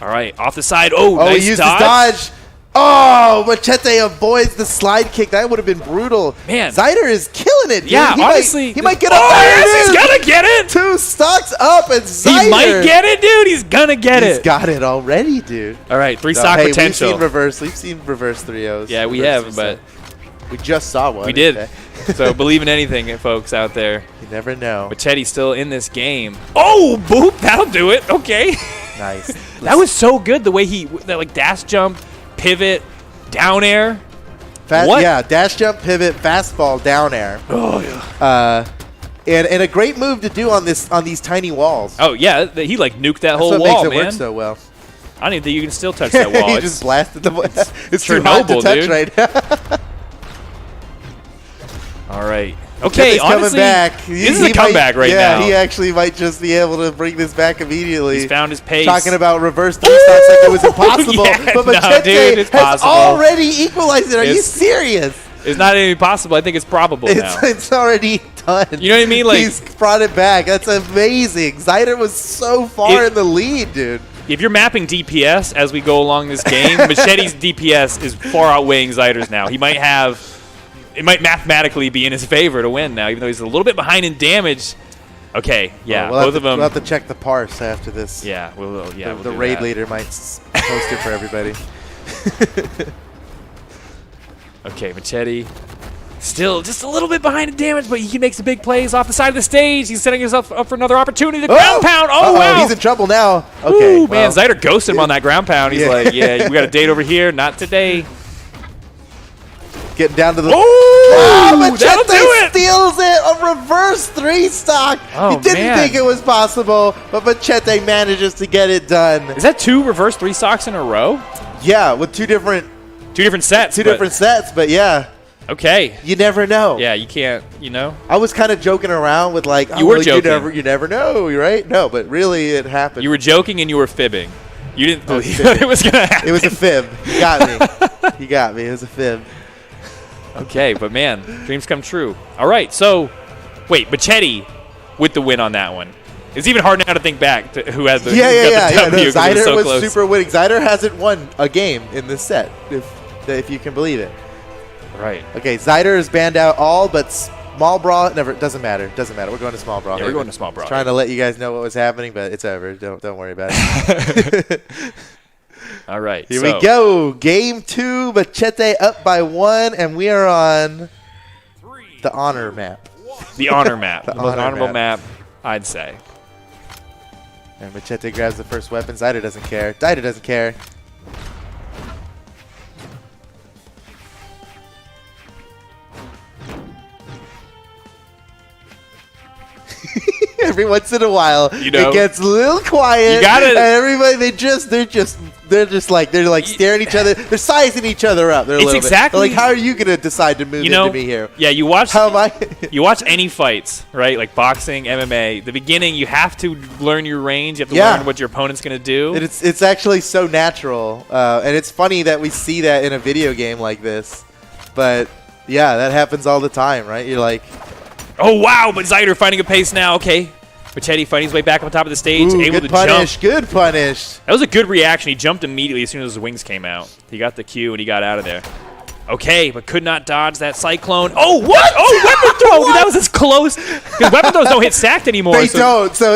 All right, off the side. Oh, nice he used his dodge. Oh, Machete avoids the slide kick. That would have been brutal. Man. Zider is killing it, dude. Yeah, honestly. He might get up. Oh, yes, he's going to get it. 2 stocks up, and Zider. He might get it, dude. He's going to get it. He's got it already, dude. All right, 3 stock potential. We've seen reverse 3-0s. Yeah, we have, but we just saw one. We did. So believe in anything, folks out there. You never know. Machete's still in this game. Oh, boop. That'll do it. Okay. Nice. That was so good, the way that like dash jump, pivot, down air. Yeah, dash jump, pivot, fastball, down air. Oh yeah. And a great move to do on these tiny walls. Oh yeah, he like nuked that whole wall, wall, makes it man. work so well. I don't even think you can still touch that wall. He just blasted the wall. It's too hot to touch dude. right now. All right. Okay, honestly, coming back. This is a comeback right now. Yeah, he actually might just be able to bring this back immediately. He's found his pace. Talking about reverse 3 stocks like it was impossible. Yeah, but Machete has already equalized it. Are you serious? It's not even possible. I think it's probable now. It's already done. You know what I mean? Like, he's brought it back. That's amazing. Zider was so far in the lead, dude. If you're mapping DPS as we go along this game, Machete's DPS is far outweighing Zider's now. He might have it might mathematically be in his favor to win now, even though he's a little bit behind in damage. Okay, yeah, well, both of them. We'll have to check the parse after this. Yeah, we'll The do raid that. leader might post it for everybody. Okay, Machete. Still just a little bit behind in damage, but he can make some big plays off the side of the stage. He's setting himself up for another opportunity. The ground pound. Oh, wow. He's in trouble now. Okay. Ooh, man, Zider ghosted him on that ground pound. He's like, yeah, we got a date over here. Not today. Getting down to the... Oh, Machete that'll do it. steals it. A reverse 3 stock. Oh, he didn't man. think it was possible, but Machete manages to get it done. Is that 2 reverse 3 stocks in a row? Yeah, with two different sets. sets, but yeah. Okay. You never know. Yeah, you can't, you know. I was kind of joking around with like, You were joking. You never know, right? No, but really it happened. You were joking and you were fibbing. You didn't I was believe fibbing. that it was going to happen. It was a fib. You got me. You got me. It was a fib. Okay, but man, dreams come true. All right, so wait, Machete with the win on that one. It's even hard now to think back to who had the Yeah. the No, W 'cause it Zider so was close. super winning. Zider hasn't won a game in this set, if you can believe it. Right. Okay, Zider has banned out all but small brawl. Never doesn't matter. Doesn't matter. We're going to small brawl. Yeah, we're going to small brawl. Trying to let you guys know what was happening, but it's over. Don't worry about it. All right. Here we go. Game 2. Machete up by 1, and we are on the honor map. The honor map. The most honor honorable map. map, I'd say. And Machete grabs the first weapon. Zider doesn't care. Zider doesn't care. Every once in a while, You know, it gets a little quiet. you gotta- And everybody, they're like staring at each other. They're sizing each other up. They're a It's little bit. exactly- They're like, how are you gonna decide to move You know, into me here? yeah, you watch How am I? you watch any fights, right? Like boxing, MMA. The beginning, you have to learn your range. You have to Yeah. learn what your opponent's going to do. It's actually so natural, and it's funny that we see that in a video game like this. But yeah, that happens all the time, right? You're like, Oh, wow, but Zider finding a pace now. Okay. Machete fighting his way back on top of the stage, ooh, able good to punish, jump. good punish. That was a good reaction. He jumped immediately as soon as his wings came out. He got the cue and he got out of there. Okay, but could not dodge that cyclone. Oh, what? Oh, weapon throw! Dude, that was as close. Because weapon throws don't hit stacked anymore. They so don't. So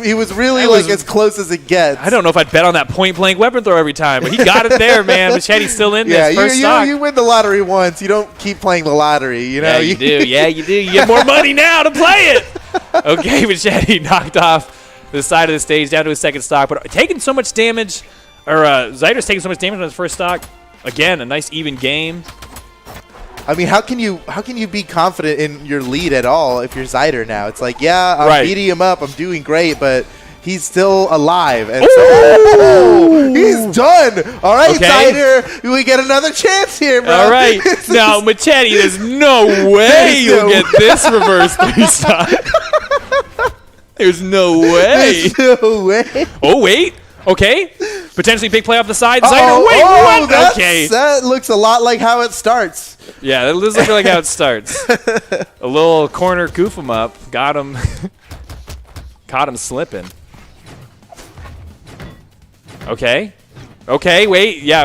he was really That like was- as close as it gets. I don't know if I'd bet on that point-blank weapon throw every time, but he got it there, man. Machete's still in Yeah, this first you stock. win the lottery once. You don't keep playing the lottery. You know. Yeah, you do. Yeah, you do. You get more money now to play it. Okay, Machete knocked off the side of the stage down to his second stock, but taking so much damage, or Zider's taking so much damage on his first stock. Again, a nice even game. I mean, how can you be confident in your lead at all if you're Zider now? It's like, yeah, I'm Right. beating him up. I'm doing great, but he's still alive. And Ooh! so, he's done. All right, Okay. Zider, we get another chance here, bro. All right. Now, Machete, there's no way There's you'll no get this reverse 3 stock. There's no way. There's no way. Oh, wait. Okay. Potentially big play off the side. Zider, wait, what? Okay. That looks a lot like how it starts. Yeah, that looks like how it starts. A little corner goof him up. Got him. Caught him slipping. Okay. Okay, wait. Yeah.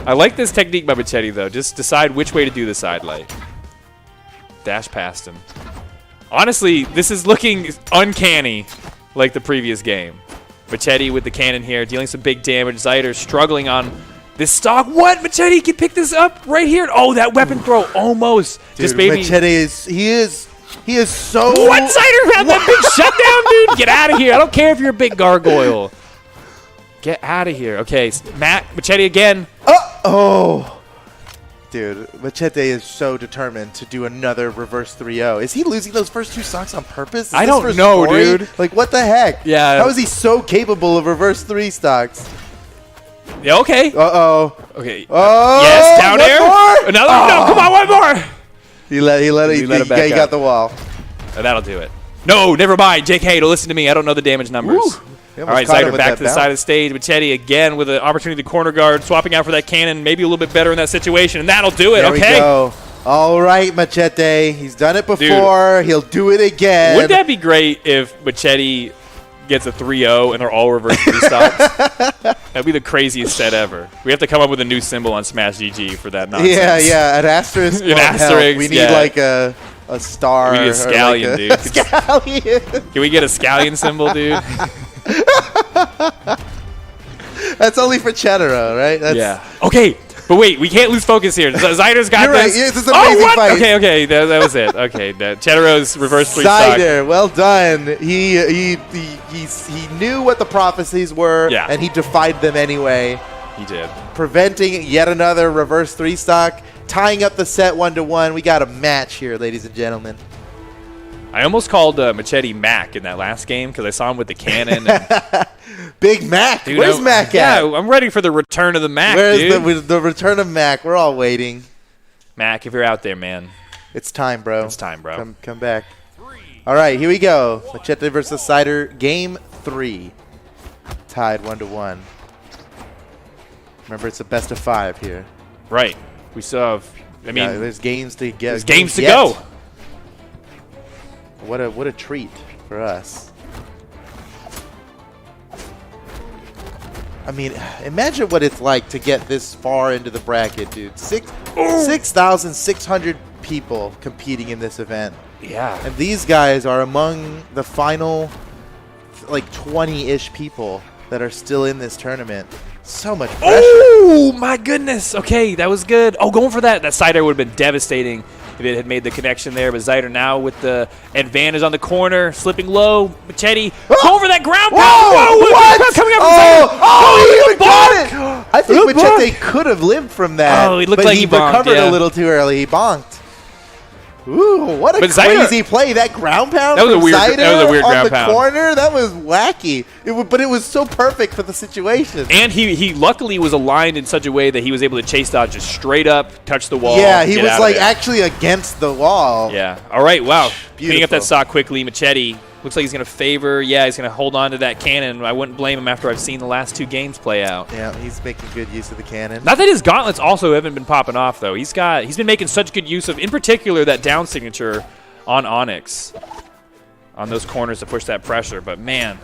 I like this technique by Machete, though. Just decide which way to do the side light. Dash past him. Honestly, this is looking uncanny like the previous game. Machete with the cannon here, dealing some big damage. Zider struggling on this stock. What? Machete can pick this up right here. Oh, that weapon throw almost. Dude, Just made me. Machete he is so. What? Zider had that big shutdown, dude? Get out of here. I don't care if you're a big gargoyle. Get out of here. Okay, Machete again. Oh. Dude, Machete is so determined to do another reverse 3-0. Is he losing those first 2 stocks on purpose? Is I this don't for know, story? dude. Like, what the heck? Yeah. How is he so capable of reverse 3 stocks? Yeah, okay. Uh-oh. Okay. Oh, yes, down one air. more? Another. Oh. No, come on, one more. He let it back he up. got the wall. That'll do it. No, never mind. JK, don't listen to me. I don't know the damage numbers. Ooh. He All almost right, caught him Zider with back that to the bounce. side of the stage. Machete again with an opportunity to corner guard, swapping out for that cannon, maybe a little bit better in that situation, and that'll do it. There Okay. we go. All right, Machete. He's done it before. He'll do it again. Wouldn't that be great if Machete gets a 3-0 and they're all reverse 3 stocks? That'd be the craziest set ever. We have to come up with a new symbol on Smash GG for that nonsense. Yeah, an asterisk. An asterisk. We need like a star. We need a scallion, like dude. Scallion. Can we get a scallion symbol, dude? That's only for Chedro, right? Yeah. Okay, but wait, we can't lose focus here. Zider's got You're right. this. This is an amazing fight. Okay, that was it. Okay, Chedro's reverse three stock. Zider, well done. He knew what the prophecies were, and he defied them anyway. He did. Preventing yet another reverse three stock, tying up the set 1-1. We got a match here, ladies and gentlemen. I almost called Machete Mac in that last game because I saw him with the cannon. And Big Mac. dude, Where's Mac at? Yeah, I'm ready for the return of the Mac, Where's the return of Mac? We're all waiting. Mac, if you're out there, man. It's time, bro. It's time, bro. Come back. All right, here we go. Machete versus Zider, game 3. Tied 1-1. Remember, it's a best of 5 here. Right. We still have. I mean, there's games to get. There's games to go. What a treat for us. I mean, imagine what it's like to get this far into the bracket, dude. 6,600 people competing in this event. Yeah. And these guys are among the final, like, 20-ish people that are still in this tournament. So much pressure. Oh, my goodness. Okay, that was good. Oh, going for that. That Zider would have been devastating if it had made the connection there. But Zider now with the advantage on the corner, slipping low. Machete going for that ground pound. Whoa, what? Coming up he even got it. I think Machete could have lived from that. Oh, he looked but like he he bonked, recovered a little too early. He bonked. Ooh, what a crazy play. That ground pound that was from a weird, Zider that was a weird on ground the pound. corner. That was wacky. But it was so perfect for the situation. And he luckily was aligned in such a way that he was able to chase dodge just straight up, touch the wall. Yeah, he was like actually against the wall. Yeah. All right, wow. Cleaning up Beautiful. that stock quickly. Machete looks like he's going to favor. Yeah, he's going to hold on to that cannon. I wouldn't blame him after I've seen the last 2 games play out. Yeah, he's making good use of the cannon. Not that his gauntlets also haven't been popping off, though. He's been making such good use of, in particular, that down signature on Onyx on those corners to push that pressure. But, man,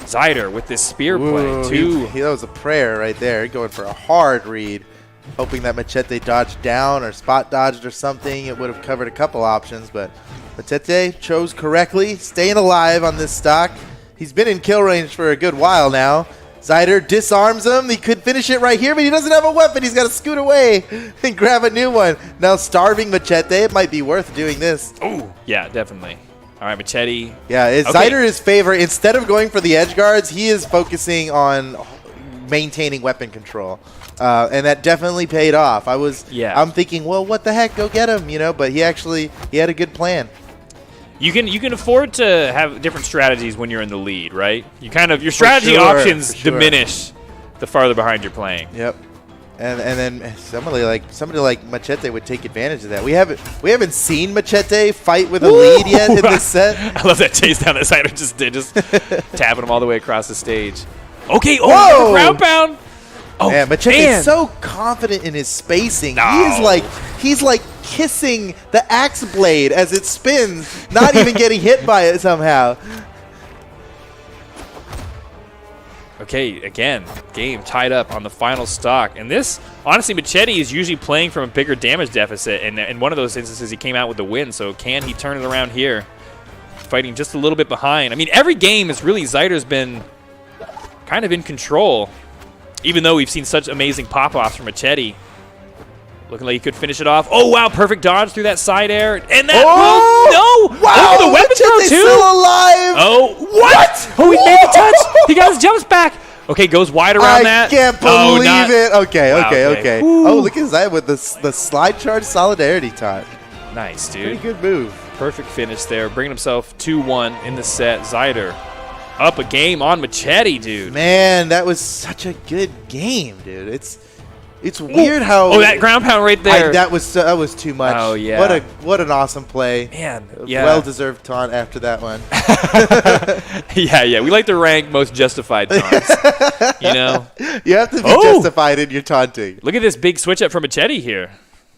Zider with this spear play, too. That was a prayer right there. Going for a hard read, hoping that Machete dodged down or spot dodged or something. It would have covered a couple options, but Machete chose correctly, staying alive on this stock. He's been in kill range for a good while now. Zider disarms him. He could finish it right here, but he doesn't have a weapon. He's got to scoot away and grab a new one. Now starving Machete. It might be worth doing this. Oh, yeah, definitely. All right, Machete. Yeah, Zider is favorite. Instead of going for the edge guards, he is focusing on maintaining weapon control. And that definitely paid off. I'm thinking, well, what the heck? Go get him, But he had a good plan. You can afford to have different strategies when you're in the lead, right? Your strategy options diminish the farther behind you're playing. Yep. And then somebody like Machete would take advantage of that. We haven't seen Machete fight with a lead yet in this set. I love that chase down that Zider just did, just tapping him all the way across the stage. Okay, Whoa! Ground pound. Oh, man, Machete is so confident in his spacing. No. He's like kissing the axe blade as it spins, not even getting hit by it somehow. Okay, again, game tied up on the final stock. And this, honestly, Machete is usually playing from a bigger damage deficit. And in one of those instances, he came out with the win. So can he turn it around here? Fighting just a little bit behind. I mean, every game is really Zider's been kind of in control. Even though we've seen such amazing pop-offs from Machete. Looking like he could finish it off. Oh, wow, perfect dodge through that side air. And that no! Wow, the weapon throw, too? Still alive! Oh, what? Oh, he made the touch! He got his jumps back! Okay, goes wide around that. I can't believe it. Okay, wow, okay. Oh, look at that with the slide charge solidarity taunt. Nice, dude. Pretty good move. Perfect finish there, bringing himself 2-1 in the set. Zider up a game on Machete, dude. Man, that was such a good game, dude. It's weird how. Oh, that ground pound right there. That was too much. Oh yeah. What an awesome play. Man, yeah. Well-deserved taunt after that one. yeah. We like to rank most justified taunts. You have to be justified in your taunting. Look at this big switch up from Machete here.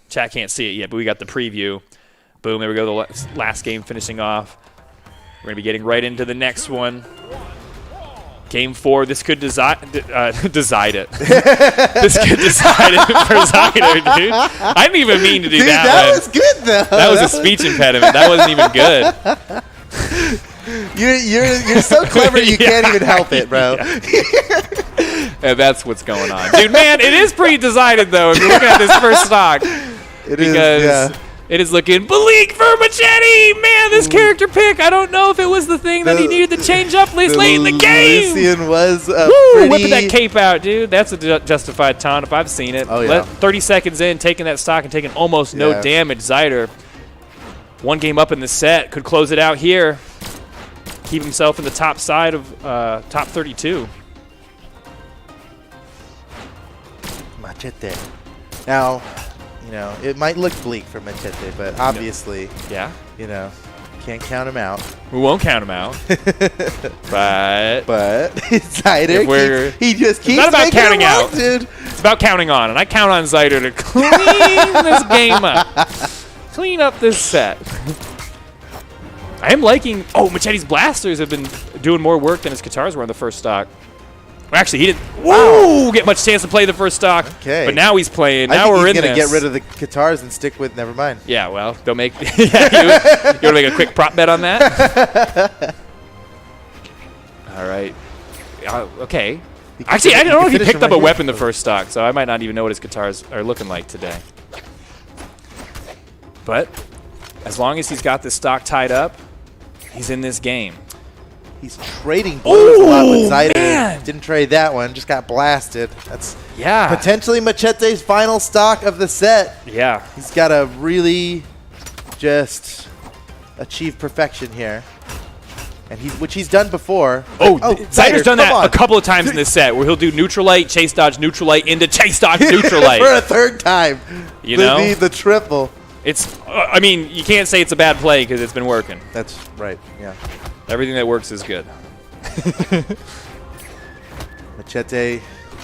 Chat can't see it yet, but we got the preview. Boom, there we go. The last game finishing off. We're going to be getting right into the next one. Game 4, this could decide it. This could decide it for Zider, dude. I didn't even mean to do Dude, that. That was good though. That was a speech impediment. That wasn't even good. You're so clever you can't even help it, bro. Yeah, that's what's going on, dude. Man, it is pretty decided though. If you're looking at this first stock, it is looking bleak for Machete. Man, this character pick, I don't know if it was the thing that he needed to change up late in the game. Lucian was whipping that cape out, dude. That's a justified taunt if I've seen it. Oh, yeah. 30 seconds in, taking that stock and taking almost no damage. Zider, one game up in the set, could close it out here. Keep himself in the top side of top 32. Machete. Now, you know, it might look bleak for Machete, but obviously, you know, can't count him out. We won't count him out. but Zider, he just keeps not about counting out, dude. It's about counting on, and I count on Zider to clean this game up. Clean up this set. I am liking... Oh, Machete's blasters have been doing more work than his guitars were on the first stock. Well, actually, he didn't get much chance to play the first stock. Okay. But now he's playing. Now we're in this. I think he's going to get rid of the guitars and stick with... Never mind. Yeah, well, don't make... you want to make a quick prop bet on that? All right. Okay. Actually, I don't know if he picked up a weapon the first stock, so I might not even know what his guitars are looking like today. But as long as he's got this stock tied up, he's in this game. He's trading blows a lot with Zider. Man. Didn't trade that one, just got blasted. That's potentially Machete's final stock of the set. Yeah. He's got to really just achieve perfection here. And which he's done before. Zider's done that a couple of times in this set where he'll do neutral light, chase dodge, neutral light, into chase dodge, neutral light. For a third time. You know? The triple. It's, I mean, you can't say it's a bad play because it's been working. That's right, yeah. Everything that works is good. Machete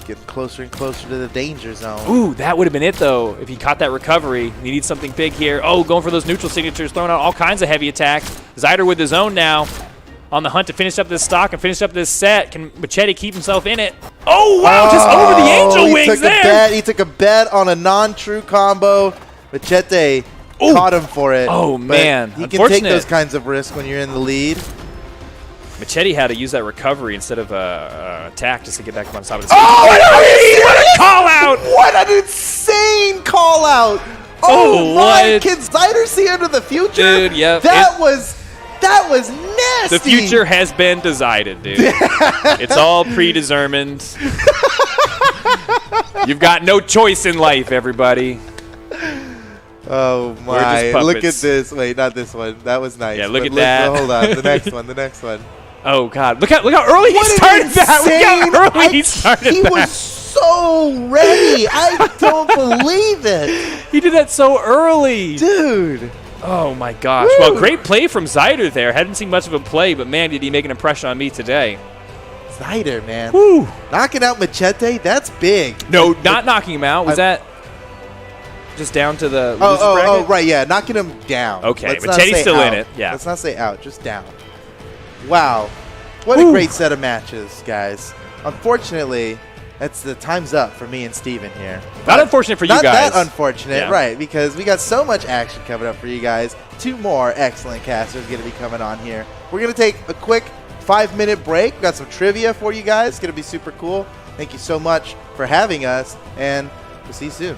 getting closer and closer to the danger zone. Ooh, that would have been it, though, if he caught that recovery. He needs something big here. Oh, going for those neutral signatures, throwing out all kinds of heavy attacks. Zider with his own now. On the hunt to finish up this stock and finish up this set. Can Machete keep himself in it? Oh, wow, just over the angel wings there. He took a bet on a non-true combo. Machete caught him for it. Oh, man. He can take those kinds of risks when you're in the lead. Machete had to use that recovery instead of attack just to get back up on top of the stage. What a call out! What an insane call out! Oh my! Can Zider see into the future? Dude, yep. That was nasty. The future has been decided, dude. It's all predetermined. You've got no choice in life, everybody. Oh my! Look at this. Wait, not this one. That was nice. Yeah, look at that. Hold on. The next one. The next one. Oh God! Look how early he started that. Look how early he started that. He was so ready. I don't believe it. He did that so early, dude. Oh my gosh! Woo. Well, great play from Zider there. Hadn't seen much of a play, but man, did he make an impression on me today. Zider, man. Woo. Knocking out Machete. That's big. No, not knocking him out. Was that just down to the loser bracket? Oh, right, yeah, knocking him down. Okay, Machete's still in it. Yeah. Let's not say out, just down. Wow. What a great set of matches, guys. Unfortunately, that's the time's up for me and Steven here. Not unfortunate for you guys. Not that unfortunate, right, because we got so much action coming up for you guys. 2 more excellent casters going to be coming on here. We're going to take a quick 5-minute break. We've got some trivia for you guys. It's going to be super cool. Thank you so much for having us, and we'll see you soon.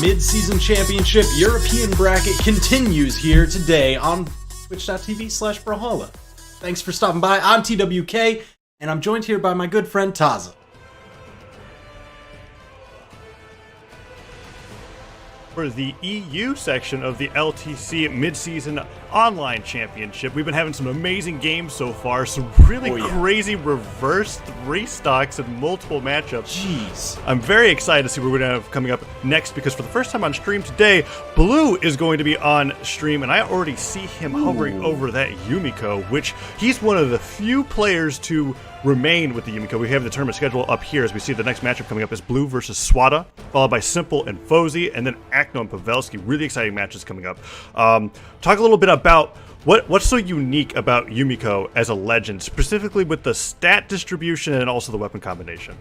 Midseason Championship European bracket continues here today on twitch.tv/Brawlhalla. Thanks for stopping by. I'm TWK, and I'm joined here by my good friend Taza. For the EU section of the LTC Midseason Online Championship. We've been having some amazing games so far, some really crazy reverse 3 stocks and multiple matchups. Jeez. I'm very excited to see what we're going to have coming up next, because for the first time on stream today, Blue is going to be on stream, and I already see him hovering over that Yumiko, which he's one of the few players to remain with the Yumiko. We have the tournament schedule up here as we see the next matchup coming up is Blue versus Swata, followed by Simple and Fozy, and then Acno and Pavelski. Really exciting matches coming up. Talk a little bit about what's so unique about Yumiko as a legend, specifically with the stat distribution and also the weapon combination.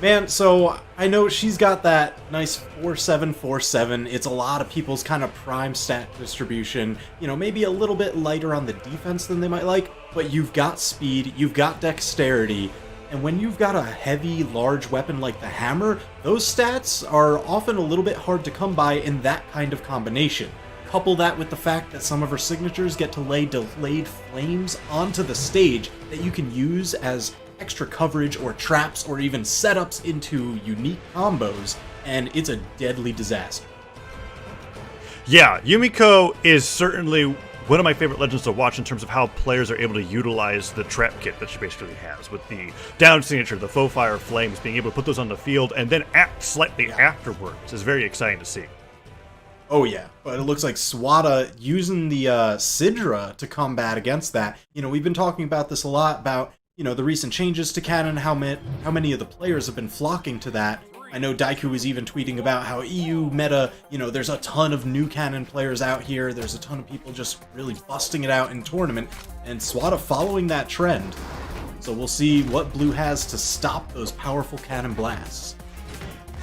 Man, so I know she's got that nice 4-7-4-7. It's a lot of people's kind of prime stat distribution. You know, maybe a little bit lighter on the defense than they might like, but you've got speed, you've got dexterity, and when you've got a heavy, large weapon like the hammer, those stats are often a little bit hard to come by in that kind of combination. Couple that with the fact that some of her signatures get to lay delayed flames onto the stage that you can use as extra coverage or traps or even setups into unique combos, and it's a deadly disaster. Yeah, Yumiko is certainly one of my favorite legends to watch in terms of how players are able to utilize the trap kit that she basically has, with the down signature, the faux fire flames, being able to put those on the field and then act slightly afterwards is very exciting to see. Oh yeah, but it looks like Swata using the Sidra to combat against that. You know, we've been talking about this a lot, about, you know, the recent changes to canon, how many of the players have been flocking to that. I know Daiku was even tweeting about how EU meta, you know, there's a ton of new canon players out here, there's a ton of people just really busting it out in tournament, and Swata following that trend. So we'll see what Blue has to stop those powerful cannon blasts.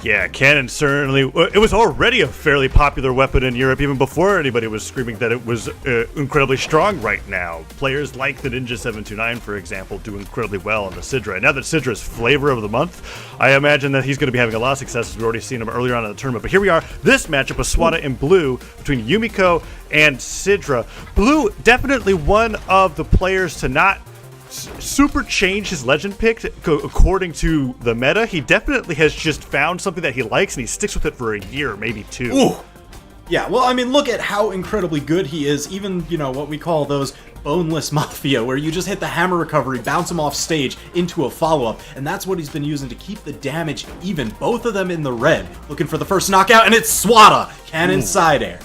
Yeah, cannon certainly. It was already a fairly popular weapon in Europe even before anybody was screaming that it was incredibly strong right now. Players like the Ninja 729, for example, do incredibly well on the Sidra. And now that Sidra's flavor of the month, I imagine that he's going to be having a lot of success, as we've already seen him earlier on in the tournament. But here we are, this matchup of Swata and Blue between Yumiko and Sidra. Blue, definitely one of the players to not super change his legend pick according to the meta. He definitely has just found something that he likes, and he sticks with it for a year, maybe 2. Ooh. Yeah, well, I mean, look at how incredibly good he is. Even, you know, what we call those boneless mafia, where you just hit the hammer recovery, bounce him off stage into a follow-up, and that's what he's been using to keep the damage even. Both of them in the red, looking for the first knockout, and it's Swata, cannon side air.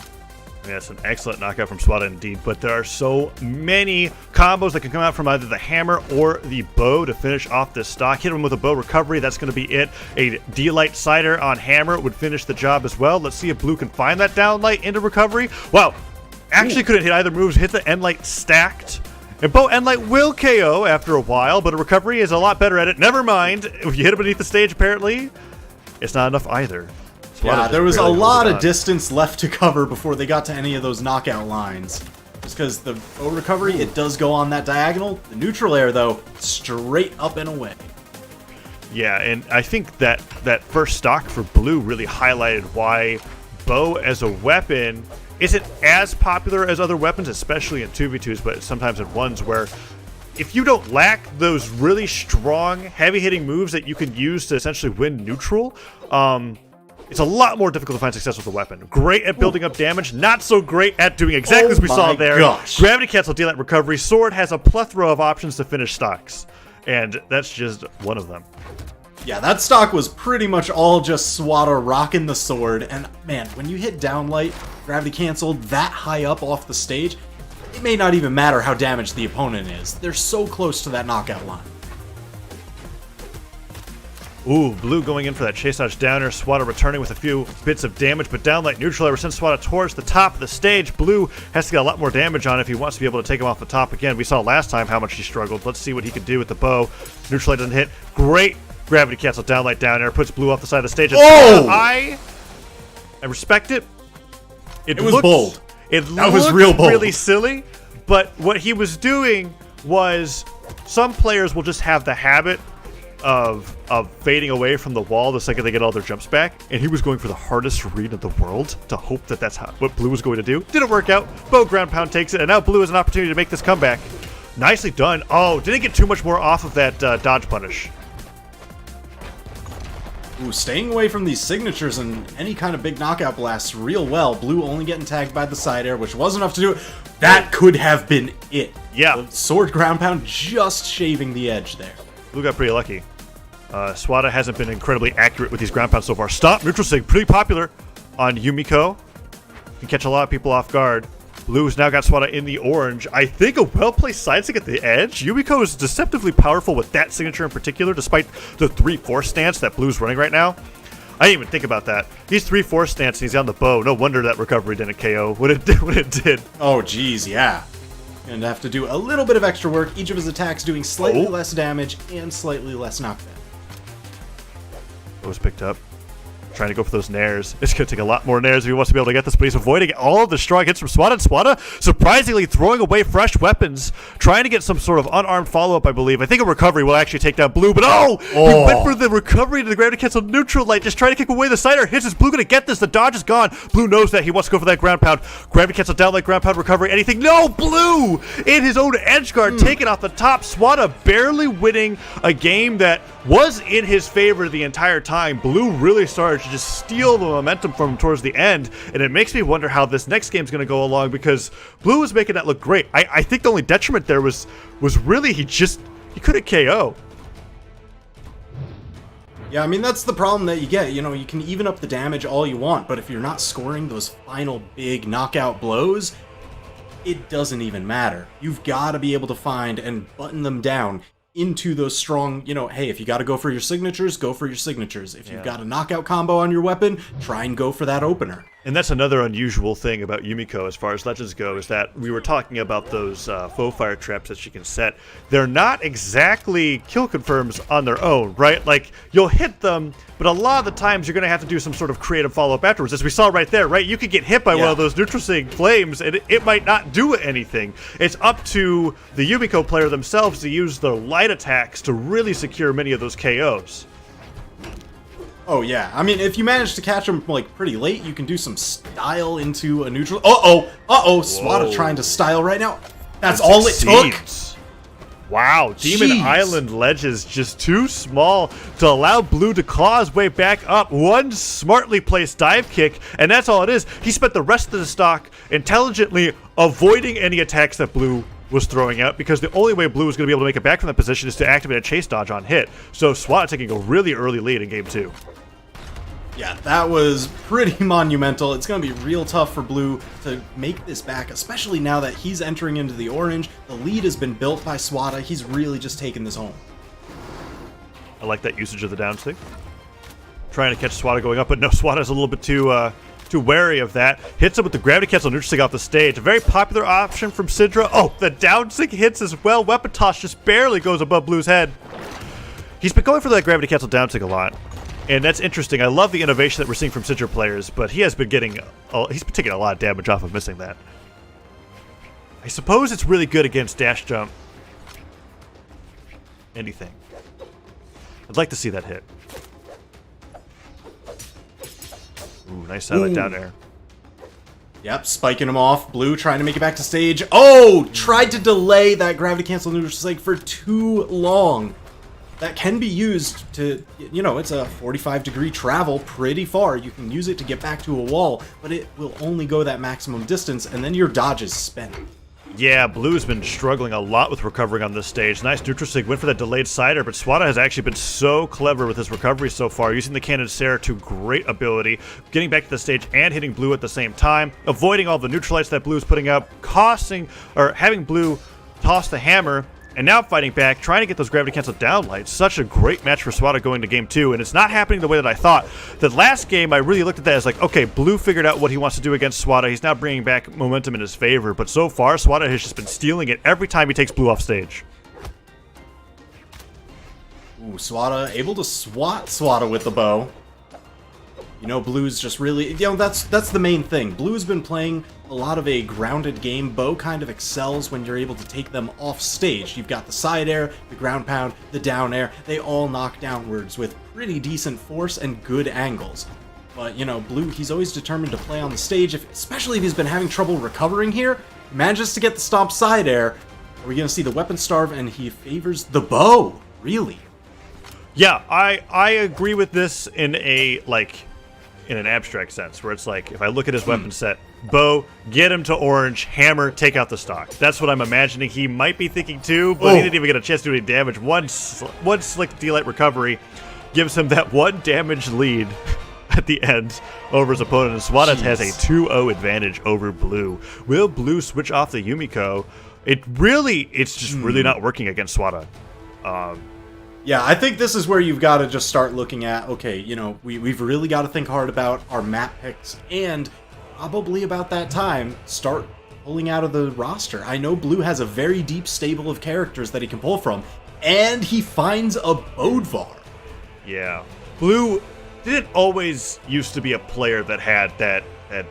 Yes, an excellent knockout from Swata indeed, but there are so many combos that can come out from either the hammer or the bow to finish off this stock. Hit him with a bow recovery, that's going to be it. A D-Light Zider on hammer would finish the job as well. Let's see if Blue can find that down light into recovery. Wow, actually couldn't hit either moves, hit the end light stacked. And bow end light will KO after a while, but a recovery is a lot better at it. Never mind, if you hit it beneath the stage, apparently, it's not enough either. Yeah, there was a lot of distance left to cover before they got to any of those knockout lines. Just because the bow recovery, it does go on that diagonal. The neutral air, though, straight up and away. Yeah, and I think that first stock for Blue really highlighted why bow as a weapon isn't as popular as other weapons, especially in 2v2s, but sometimes in 1s, where if you don't lack those really strong, heavy-hitting moves that you can use to essentially win neutral, it's a lot more difficult to find success with a weapon. Great at building up damage, not so great at doing exactly as we saw there. Gosh. Gravity cancel, D-Light recovery. Sword has a plethora of options to finish stocks, and that's just one of them. Yeah, that stock was pretty much all just Swata rocking the sword, and man, when you hit downlight, gravity canceled that high up off the stage, it may not even matter how damaged the opponent is. They're so close to that knockout line. Ooh, Blue going in for that chase dodge downer. Swata returning with a few bits of damage, but downlight neutral ever since Swata towards the top of the stage. Blue has to get a lot more damage on if he wants to be able to take him off the top again. We saw last time how much he struggled. Let's see what he could do with the bow. Neutral doesn't hit. Great gravity cancel downlight down air. Puts Blue off the side of the stage. Oh! I respect it. It was bold. That was real bold. Really silly, but what he was doing was some players will just have the habit of fading away from the wall the second they get all their jumps back, and he was going for the hardest read in the world to hope that that's what Blue was going to do. Didn't work out. Bow ground pound takes it, and now Blue has an opportunity to make this comeback. Nicely done. Oh, didn't get too much more off of that dodge punish. Ooh, staying away from these signatures and any kind of big knockout blasts real well. Blue only getting tagged by the Zider, which wasn't enough to do it. That could have been it. Yeah. The sword ground pound just shaving the edge there. Blue got pretty lucky. Swata hasn't been incredibly accurate with these ground pounds so far. Stop neutral sig, pretty popular on Yumiko. Can catch a lot of people off guard. Blue's now got Swata in the orange. I think a well-placed side stick at the edge. Yumiko is deceptively powerful with that signature in particular, despite the 3-4 stance that Blue's running right now. I didn't even think about that. He's 3-4 stance and he's on the bow. No wonder that recovery didn't KO when it did. Oh, geez, yeah. Gonna have to do a little bit of extra work. Each of his attacks doing slightly less damage and slightly less knockdown. It was picked up. Trying to go for those nairs. It's going to take a lot more nairs if he wants to be able to get this, but he's avoiding all of the strong hits from Swata. And Swata, surprisingly, throwing away fresh weapons, trying to get some sort of unarmed follow-up, I believe. I think a recovery will actually take down Blue, but he went for the recovery to the gravity cancel neutral light, just trying to kick away the Zider. Hits is Blue going to get this? The dodge is gone. Blue knows that. He wants to go for that ground pound. Gravity cancel down like ground pound recovery. Anything? No! Blue in his own edge guard, taking off the top. Swata barely winning a game that was in his favor the entire time. Blue really started to just steal the momentum from him towards the end, and it makes me wonder how this next game's going to go along, because Blue was making that look great. I think the only detriment there was really he couldn't KO. Yeah, I mean, that's the problem that you get. You know, you can even up the damage all you want, but if you're not scoring those final big knockout blows, it doesn't even matter. You've got to be able to find and button them down into those strong, you know, hey, if you got to go for your signatures, go for your signatures. If you've got a knockout combo on your weapon, try and go for that opener. And that's another unusual thing about Yumiko as far as Legends go, is that we were talking about those faux fire traps that she can set. They're not exactly kill confirms on their own, right? Like, you'll hit them, but a lot of the times you're going to have to do some sort of creative follow-up afterwards. As we saw right there, right? You could get hit by one of those neutral sig flames, and it might not do anything. It's up to the Yumiko player themselves to use their light attacks to really secure many of those KOs. Oh, yeah. I mean, if you manage to catch them, like, pretty late, you can do some style into a neutral. Swata trying to style right now. That's all it took. Wow, Demon Island ledge is just too small to allow Blue to claw his way back up. One smartly placed dive kick, and that's all it is. He spent the rest of the stock intelligently avoiding any attacks that Blue was throwing out, because the only way Blue is going to be able to make it back from that position is to activate a chase dodge on hit. So Swata taking a really early lead in game 2. Yeah, that was pretty monumental. It's going to be real tough for Blue to make this back, especially now that he's entering into the orange. The lead has been built by Swata. He's really just taking this home. I like that usage of the down stick. Trying to catch Swata going up, but no, Swata's a little bit too wary of that. Hits him with the gravity cancel neutral stick off the stage. A very popular option from Chedro. Oh, the down stick hits as well. Weapon toss just barely goes above Blue's head. He's been going for that gravity cancel down stick a lot, and that's interesting. I love the innovation that we're seeing from Chedro players, but he's been taking a lot of damage off of missing that. I suppose it's really good against dash jump. Anything. I'd like to see that hit. Ooh, nice satellite down air. Yep, spiking him off. Blue trying to make it back to stage. Oh, tried to delay that gravity cancel neutral strike for too long. That can be used to, you know, it's a 45-degree travel pretty far. You can use it to get back to a wall, but it will only go that maximum distance, and then your dodge is spent. Yeah, Blue's been struggling a lot with recovering on this stage. Nice neutral sig, went for that delayed Zider, but Swata has actually been so clever with his recovery so far, using the Cannon Sarah to great ability, getting back to the stage and hitting Blue at the same time, avoiding all the neutralites that Blue is putting up, having Blue toss the hammer, and now fighting back, trying to get those gravity cancel down lights. Such a great match for Swata going to game 2, and it's not happening the way that I thought. The last game, I really looked at that as like, okay, Blue figured out what he wants to do against Swata. He's now bringing back momentum in his favor, but so far, Swata has just been stealing it every time he takes Blue off stage. Ooh, Swata able to swat Swata with the bow. You know, Blue's just really, you know, that's the main thing. Blue's been playing a lot of a grounded game. Bo kind of excels when you're able to take them off stage. You've got the side air, the ground pound, the down air. They all knock downwards with pretty decent force and good angles. But, you know, Blue, he's always determined to play on the stage, especially if he's been having trouble recovering here. He manages to get the stomp side air. Are we going to see the weapon starve, and he favors the bow? Really? Yeah, I agree with this in an abstract sense, where it's like, if I look at his weapon set, bow, get him to orange, hammer, take out the stock. That's what I'm imagining he might be thinking too, but he didn't even get a chance to do any damage. One slick D-Light recovery gives him that 1 damage lead at the end over his opponent, and Swata has a 2-0 advantage over Blue. Will Blue switch off the Yumiko? It's just really not working against Swata. Yeah, I think this is where you've got to just start looking at, okay, you know, we've really got to think hard about our map picks, and probably about that time, start pulling out of the roster. I know Blue has a very deep stable of characters that he can pull from, and he finds a Bodvar. Yeah. Blue didn't always used to be a player that had that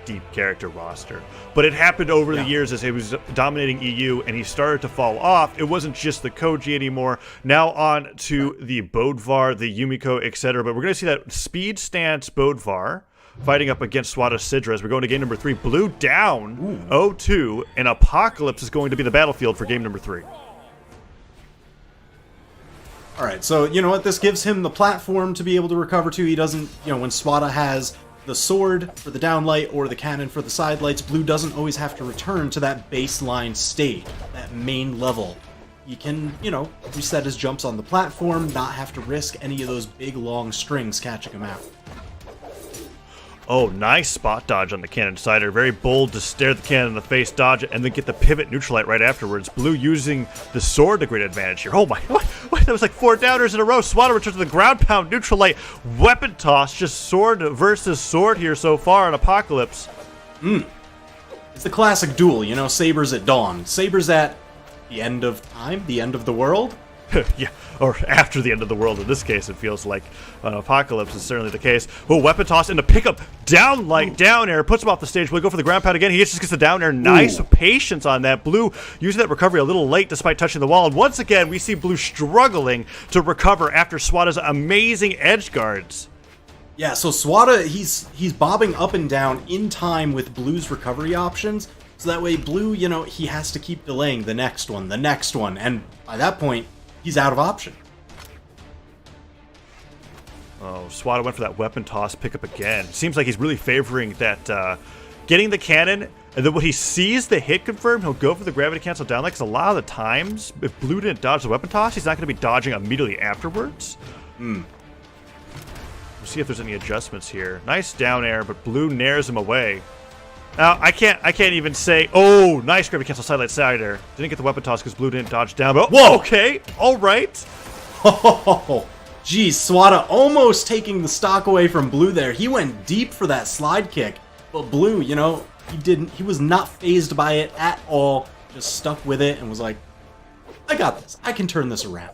deep character roster, but it happened over the years as he was dominating EU and he started to fall off. It wasn't just the Koji anymore. Now on to the Bodvar, the Yumiko, etc. But we're going to see that speed stance Bodvar fighting up against Swata Sidra as we're going to game number 3. Blue down 0-2, and Apocalypse is going to be the battlefield for game number 3. Alright, so you know what? This gives him the platform to be able to recover to. He doesn't, you know, when Swata has the sword for the downlight or the cannon for the side lights, Blue doesn't always have to return to that baseline stage, that main level. He can, you know, reset his jumps on the platform, not have to risk any of those big long strings catching him out. Oh, nice spot dodge on the cannon Zider. Very bold to stare the cannon in the face, dodge it, and then get the pivot neutralite right afterwards. Blue using the sword to great advantage here. Oh my, what? That was like 4 downers in a row. Swata returns to the ground pound neutralite. Weapon toss, just sword versus sword here so far in Apocalypse. It's the classic duel, you know, sabers at dawn. Sabers at the end of time, the end of the world. Yeah, or after the end of the world. In this case, it feels like Apocalypse is certainly the case. Oh, weapon toss into pickup, down light, down air, puts him off the stage. Will he go for the ground pound again? He just gets the down air. Nice patience on that. Blue using that recovery a little late despite touching the wall. And once again, we see Blue struggling to recover after Swata's amazing edge guards. Yeah, so Swata, he's bobbing up and down in time with Blue's recovery options. So that way, Blue, you know, he has to keep delaying the next one, and by that point, he's out of option. Oh, Swata went for that weapon toss pickup again. Seems like he's really favoring that getting the cannon, and then when he sees the hit confirm, he'll go for the gravity cancel down. Like, 'cause a lot of the times, if Blue didn't dodge the weapon toss, he's not going to be dodging immediately afterwards. We'll see if there's any adjustments here. Nice down air, but Blue nares him away. Now, I can't even say, oh, nice gravity cancel sidelight Zider. Didn't get the weapon toss because Blue didn't dodge down, but whoa, okay, all right. Oh, geez, Swata almost taking the stock away from Blue there. He went deep for that slide kick, but Blue, you know, he was not phased by it at all. Just stuck with it and was like, I got this. I can turn this around.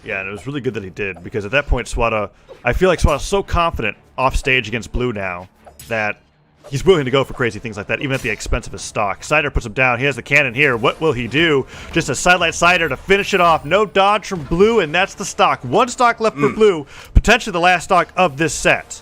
Yeah, and it was really good that he did, because at that point, Swata, I feel like Swata's so confident off stage against Blue now that he's willing to go for crazy things like that, even at the expense of his stock. Zider puts him down. He has the cannon here. What will he do? Just a sidelight Zider to finish it off. No dodge from Blue, and that's the stock. 1 stock left for Blue, potentially the last stock of this set.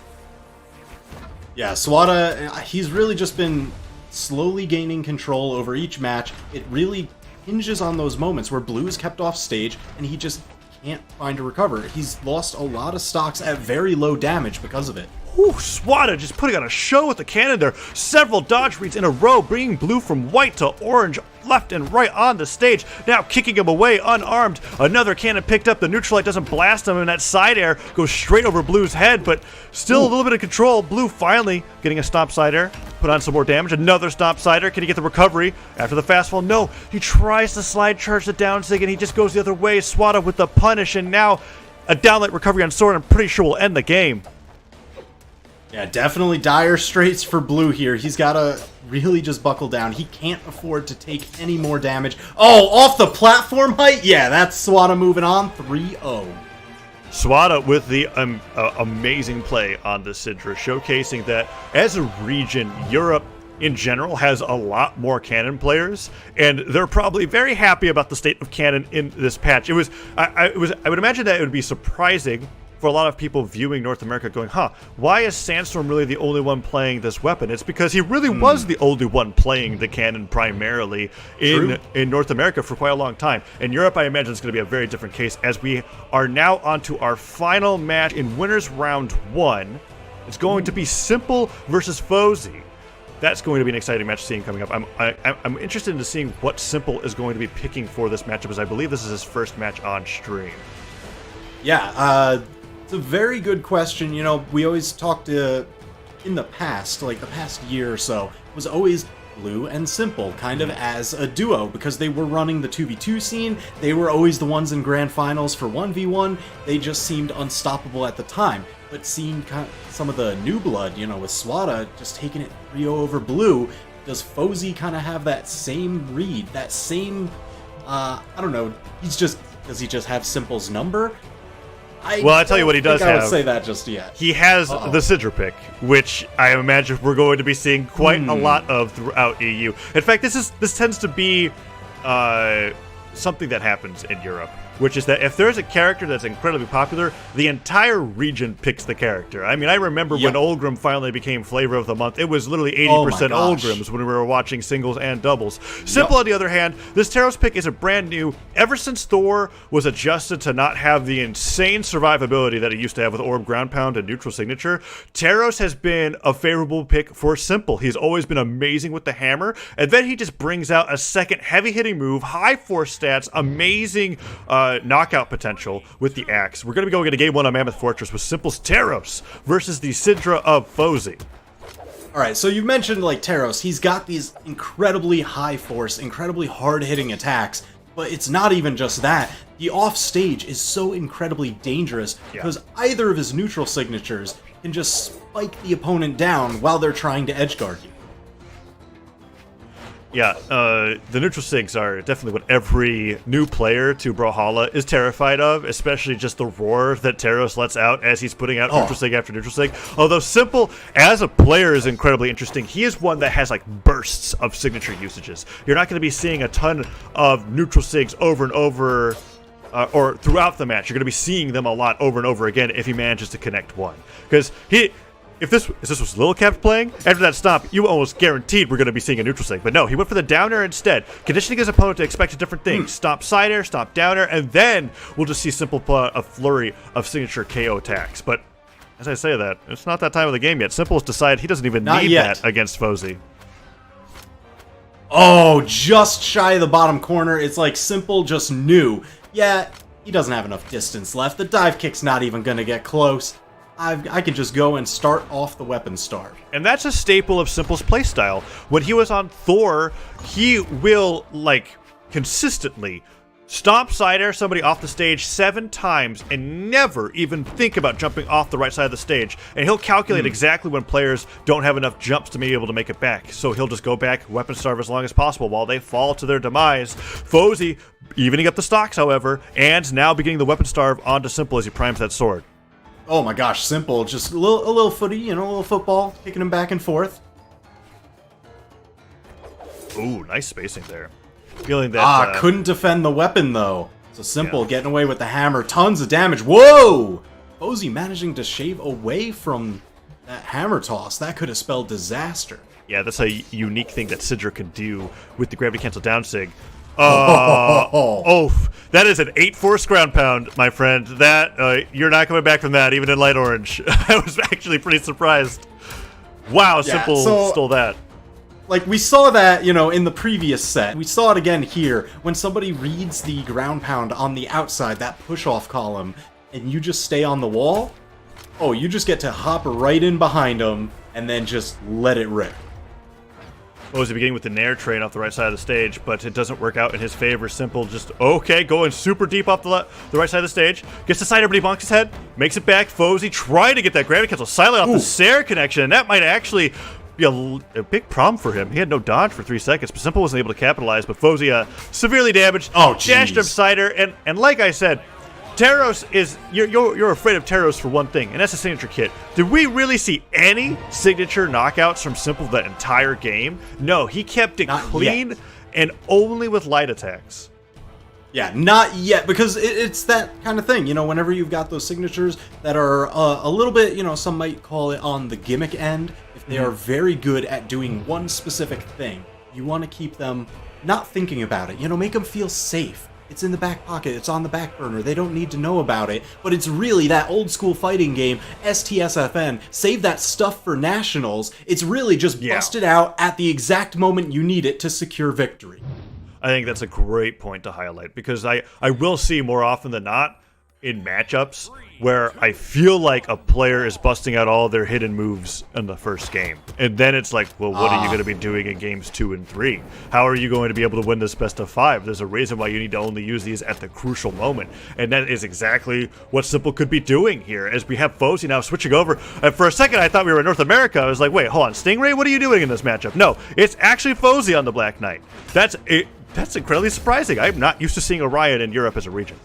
Yeah, Swata, he's really just been slowly gaining control over each match. It really hinges on those moments where Blue is kept off stage, and he just can't find a recover. He's lost a lot of stocks at very low damage because of it. Whew, Swata just putting on a show with the cannon there. Several dodge reads in a row, bringing Blue from white to orange, left and right on the stage. Now kicking him away, unarmed. Another cannon picked up. The neutralite doesn't blast him, and that side air goes straight over Blue's head, but still a little bit of control. Blue finally getting a stomp side air. Put on some more damage. Another stomp side air. Can he get the recovery after the fast fall? No. He tries to slide charge the down sig, and he just goes the other way. Swata with the punish, and now a downlight recovery on sword. I'm pretty sure will end the game. Yeah, definitely dire straits for Blue here. He's got to really just buckle down. He can't afford to take any more damage. Oh, off the platform height? Yeah, that's Swata moving on. 3-0. Swata with the amazing play on the Sidra, showcasing that as a region, Europe in general has a lot more Canon players, and they're probably very happy about the state of Canon in this patch. I would imagine that it would be surprising for a lot of people viewing North America going, why is Sandstorm really the only one playing this weapon? It's because he really was the only one playing the Cannon primarily in North America for quite a long time. In Europe, I imagine it's going to be a very different case, as we are now onto our final match in Winners Round 1. It's going to be Simple versus Fozy. That's going to be an exciting match seeing coming up. I'm interested in seeing what Simple is going to be picking for this matchup, as I believe this is his first match on stream. Yeah, it's a very good question. You know, we always talked in the past, like the past year or so, was always Blue and Simple kind of as a duo, because they were running the 2v2 scene. They were always the ones in grand finals for 1v1. They just seemed unstoppable at the time. But seeing kind of some of the new blood, you know, with Swata just taking it 3-0 over Blue, does Fozy kind of have that same read, that same, I don't know, does he just have Simple's number? I tell you what he does have. I would say that just yet. He has the Zider pick, which I imagine we're going to be seeing quite a lot of throughout EU. In fact, this tends to be something that happens in Europe, which is that if there's a character that's incredibly popular, the entire region picks the character. I mean, I remember when Olgrim finally became Flavor of the Month, it was literally 80% Olgrims when we were watching singles and doubles. Simple, on the other hand, this Taros pick is a brand new. Ever since Thor was adjusted to not have the insane survivability that he used to have with Orb, Ground Pound, and Neutral Signature, Taros has been a favorable pick for Simple. He's always been amazing with the hammer, and then he just brings out a second heavy-hitting move, high force stats, amazing knockout potential with the axe. We're going to be going into game 1 on Mammoth Fortress with Simple's Taros versus the Sidra of Fozy. Alright, so you mentioned like Taros, he's got these incredibly high force, incredibly hard hitting attacks, but it's not even just that. The off stage is so incredibly dangerous because either of his neutral signatures can just spike the opponent down while they're trying to edgeguard you. Yeah, the neutral sigs are definitely what every new player to Brawlhalla is terrified of, especially just the roar that Taros lets out as he's putting out neutral sig after neutral sig. Although Simple, as a player, is incredibly interesting. He is one that has like bursts of signature usages. You're not going to be seeing a ton of neutral sigs over and over or throughout the match. You're going to be seeing them a lot over and over again if he manages to connect one. Because if this was Lil Cap playing, after that stomp, you almost guaranteed we're going to be seeing a neutral sig. But no, he went for the down air instead, conditioning his opponent to expect a different thing. Stomp side air, stomp down air, and then we'll just see Simple pull out a flurry of signature KO attacks. But as I say that, it's not that time of the game yet. Simple has decided he doesn't even need that against Fozy. Oh, just shy of the bottom corner. It's like Simple just knew. Yeah, he doesn't have enough distance left. The dive kick's not even going to get close. I can just go and start off the weapon starve. And that's a staple of Simple's playstyle. When he was on Thor, he will, like, consistently stomp side air somebody off the stage 7 times and never even think about jumping off the right side of the stage. And he'll calculate exactly when players don't have enough jumps to be able to make it back. So he'll just go back, weapon starve as long as possible while they fall to their demise. Fozy evening up the stocks, however, and now beginning the weapon starve onto Simple as he primes that sword. Oh my gosh, Simple, just a little footy, you know, a little football, kicking him back and forth. Ooh, nice spacing there. Feeling that... couldn't defend the weapon, though. So Simple getting away with the hammer, tons of damage. Whoa! Fozy managing to shave away from that hammer toss. That could have spelled disaster. Yeah, that's a unique thing that Zider can do with the gravity cancel down sig. That is an 8-force ground pound, my friend. That you're not coming back from that, even in light orange. I was actually pretty surprised. Wow, Simple stole that. Like, we saw that, you know, in the previous set. We saw it again here, when somebody reads the ground pound on the outside, that push-off column, and you just stay on the wall. Oh, you just get to hop right in behind them, and then just let it rip. Fozy beginning with the Nair train off the right side of the stage, but it doesn't work out in his favor. Simple just, going super deep off the right side of the stage. Gets to side, everybody bonks his head, makes it back. Fozy trying to get that gravity cancel silently off the Sair connection, and that might actually be a big problem for him. He had no dodge for 3 seconds, but Simple wasn't able to capitalize, but Fozy severely damaged. Dashed up Zider, and like I said, Taros is you're afraid of Taros for one thing, and that's the signature kit. Did we really see any signature knockouts from Simple that entire game? No, he kept it Not clean yet. and only with light attacks. Yeah, not yet, because it's that kind of thing. Whenever you've got those signatures that are a little bit, some might call it on the gimmick end, if they are very good at doing one specific thing, you want to keep them not thinking about it. Make them feel safe. It's in the back pocket. It's on the back burner. They don't need to know about it. But it's really that old school fighting game, STSFN, save that stuff for nationals. It's really just bust it out at the exact moment you need it to secure victory. I think that's a great point to highlight, because I will see more often than not in matchups where I feel like a player is busting out all their hidden moves in the first game. And then it's like, well, what are you going to be doing in games 2 and 3? How are you going to be able to win this best of 5? There's a reason why you need to only use these at the crucial moment. And that is exactly what Simple could be doing here, as we have Fozy now switching over. And for a second, I thought we were in North America. I was like, wait, hold on, Stingray, what are you doing in this matchup? No, it's actually Fozy on the Black Knight. That's incredibly surprising. I'm not used to seeing Orion in Europe as a region.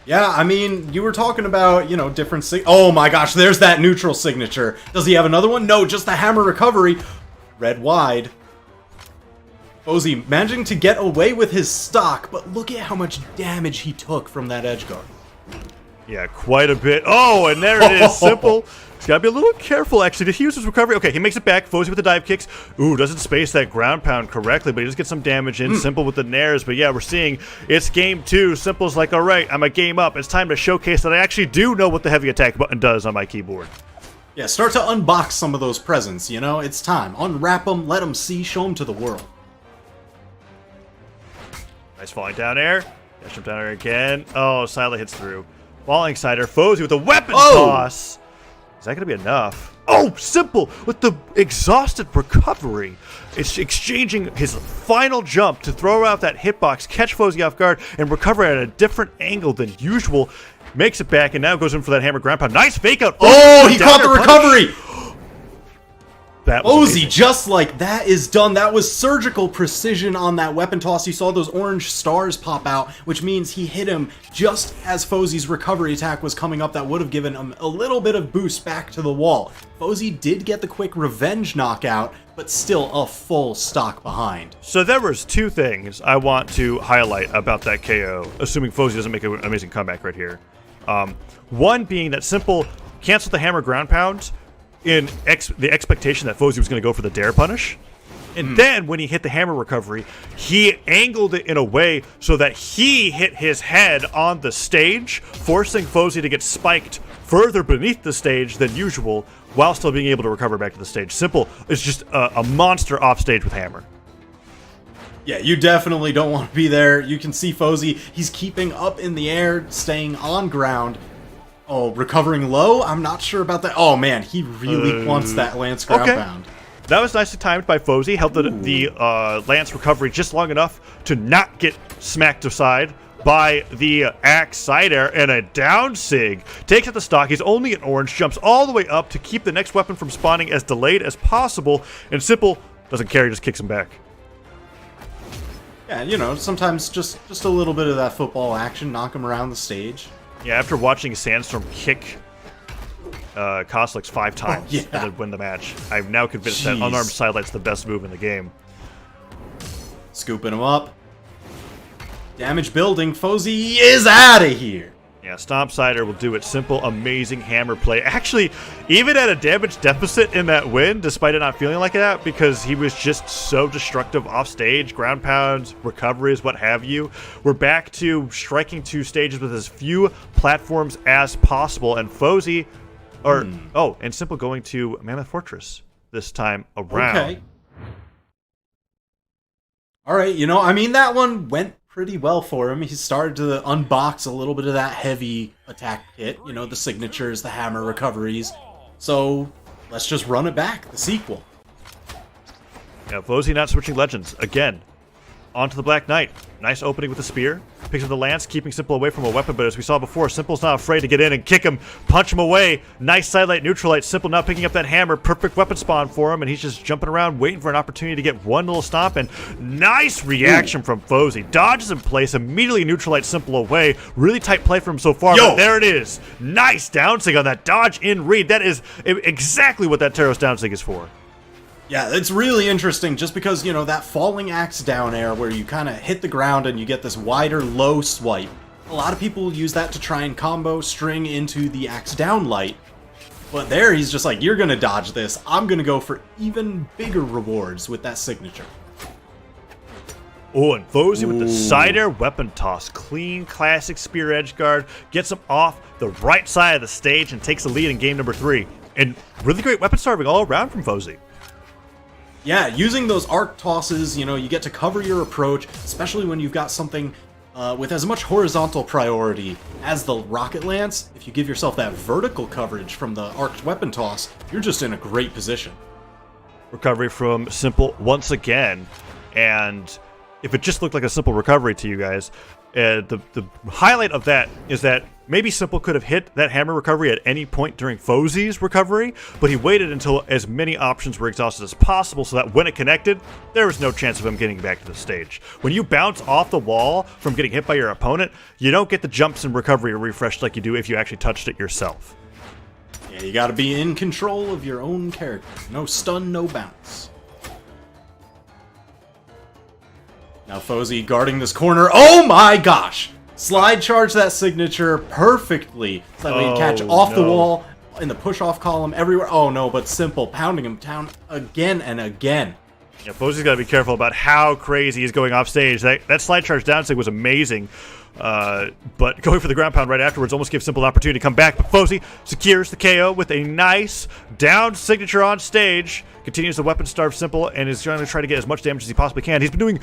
Yeah, I mean, you were talking about, different oh my gosh, there's that neutral signature. Does he have another one? No, just the hammer recovery. Red wide. Fozy managing to get away with his stock, but look at how much damage he took from that edge guard. Yeah, quite a bit. Oh, and there it is, Simple. He's got to be a little careful, actually. Did he use his recovery? Okay, he makes it back. Fozy with the dive kicks. Ooh, doesn't space that ground pound correctly, but he does get some damage in. Simple with the nairs. But yeah, we're seeing it's game 2. Simple's like, all right, I'm a game up. It's time to showcase that I actually do know what the heavy attack button does on my keyboard. Yeah, start to unbox some of those presents, It's time. Unwrap them, let them see, show them to the world. Nice falling down air. Dash him down air again. Oh, Silent hits through. Falling Zider. Fozy with the weapon toss. Is that going to be enough? Oh, Simple with the exhausted recovery. It's exchanging his final jump to throw out that hitbox, catch Fozy off guard, and recover at a different angle than usual. Makes it back, and now goes in for that hammer ground pound. Nice fake out. Oh, he caught the recovery. That was Fozy, amazing. just like that is done. That was surgical precision on that weapon toss. You saw those orange stars pop out, which means he hit him just as Fozy's recovery attack was coming up. That would have given him a little bit of boost back to the wall. Fozy did get the quick revenge knockout, but still a full stock behind. So there was 2 things I want to highlight about that KO, assuming Fozy doesn't make an amazing comeback right here. One being that Simple canceled the hammer ground pound in the expectation that Fozy was going to go for the dare punish. And then when he hit the hammer recovery, he angled it in a way so that he hit his head on the stage, forcing Fozy to get spiked further beneath the stage than usual, while still being able to recover back to the stage. Simple is just a monster off stage with hammer. Yeah, you definitely don't want to be there. You can see Fozy, he's keeping up in the air, staying on ground. Oh, recovering low? I'm not sure about that. Oh, man, he really wants that Lance ground pound. That was nicely timed by Fozy. Held the Lance recovery just long enough to not get smacked aside by the Axe Zider, and a down sig. Takes out the stock. He's only an orange. Jumps all the way up to keep the next weapon from spawning as delayed as possible. And Simple doesn't care. He just kicks him back. Yeah, sometimes just a little bit of that football action, knock him around the stage. Yeah, after watching Sandstorm kick Koslik's 5 times and then win the match, I'm now convinced that unarmed sidelight's the best move in the game. Scooping him up. Damage building. Fozy is out of here. Yeah, Stomp Zider will do it. Simple, amazing hammer play. Actually, even at a damage deficit in that win, despite it not feeling like that, because he was just so destructive off stage, ground pounds, recoveries, what have you. We're back to striking 2 stages with as few platforms as possible. And Fozy, and Simple going to Mammoth Fortress this time around. Okay. All right, that one went pretty well for him. He started to unbox a little bit of that heavy attack kit, the signatures, the hammer recoveries. So let's just run it back, the sequel. Yeah, Fozy not switching legends again. onto the Black Knight. Nice opening with the spear. Picks up the lance, keeping Simple away from a weapon, but as we saw before, Simple's not afraid to get in and kick him, punch him away. Nice side light, neutral light. Simple now picking up that hammer. Perfect weapon spawn for him, and he's just jumping around, waiting for an opportunity to get one little stomp, and nice reaction from Fozy. Dodges in place, immediately neutral light Simple away. Really tight play from him so far, but there it is. Nice downsig on that dodge in read. That is exactly what that Taros downsig is for. Yeah, it's really interesting just because, you know, that falling axe down air where you kind of hit the ground and you get this wider low swipe. A lot of people use that to try and combo string into the axe down light. But there he's just like, you're going to dodge this. I'm going to go for even bigger rewards with that signature. Oh, and Fozy with the Zider weapon toss. Clean, classic spear edge guard. Gets him off the right side of the stage and takes the lead in game number 3. And really great weapon starving all around from Fozy. Yeah, using those arc tosses, you know, you get to cover your approach, especially when you've got something with as much horizontal priority as the rocket lance. If you give yourself that vertical coverage from the arced weapon toss, you're just in a great position. Recovery from Simple once again, and if it just looked like a simple recovery to you guys, the highlight of that is that maybe Simple could have hit that hammer recovery at any point during Fozy's recovery, but he waited until as many options were exhausted as possible so that when it connected, there was no chance of him getting back to the stage. When you bounce off the wall from getting hit by your opponent, you don't get the jumps and recovery or refresh like you do if you actually touched it yourself. Yeah, you gotta be in control of your own character. No stun, no bounce. Now Fozy guarding this corner. Oh my gosh! Slide charge that signature perfectly. So that way you catch off the wall, in the push-off column, everywhere. Oh no, but Simple pounding him down again and again. Yeah, Fozy's got to be careful about how crazy he's going off stage. That slide charge downsig was amazing, but going for the ground pound right afterwards almost gives Simple an opportunity to come back. But Fozy secures the KO with a nice down signature on stage. Continues to weapon starve Simple and is going to try to get as much damage as he possibly can. He's been doing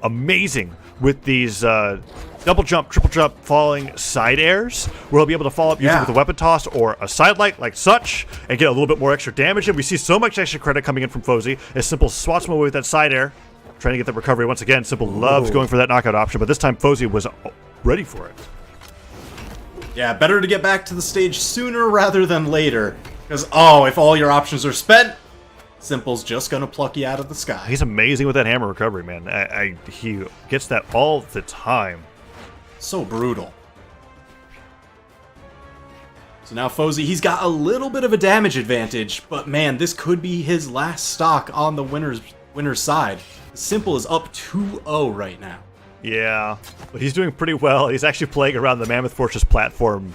amazing with these double jump, triple jump, falling side airs, where he'll be able to follow up usually with a weapon toss or a side light like such and get a little bit more extra damage. And we see so much extra credit coming in from Fozy as Simple swats him away with that side air, trying to get that recovery once again. Simple loves going for that knockout option, but this time Fozy was ready for it. Yeah, better to get back to the stage sooner rather than later, because, if all your options are spent, Simple's just gonna pluck you out of the sky. He's amazing with that hammer recovery, man. He gets that all the time. So brutal. So now Fozy, he's got a little bit of a damage advantage, but man, this could be his last stock on the winner's side. Simple is up 2-0 right now. Yeah, but he's doing pretty well. He's actually playing around the Mammoth Fortress platform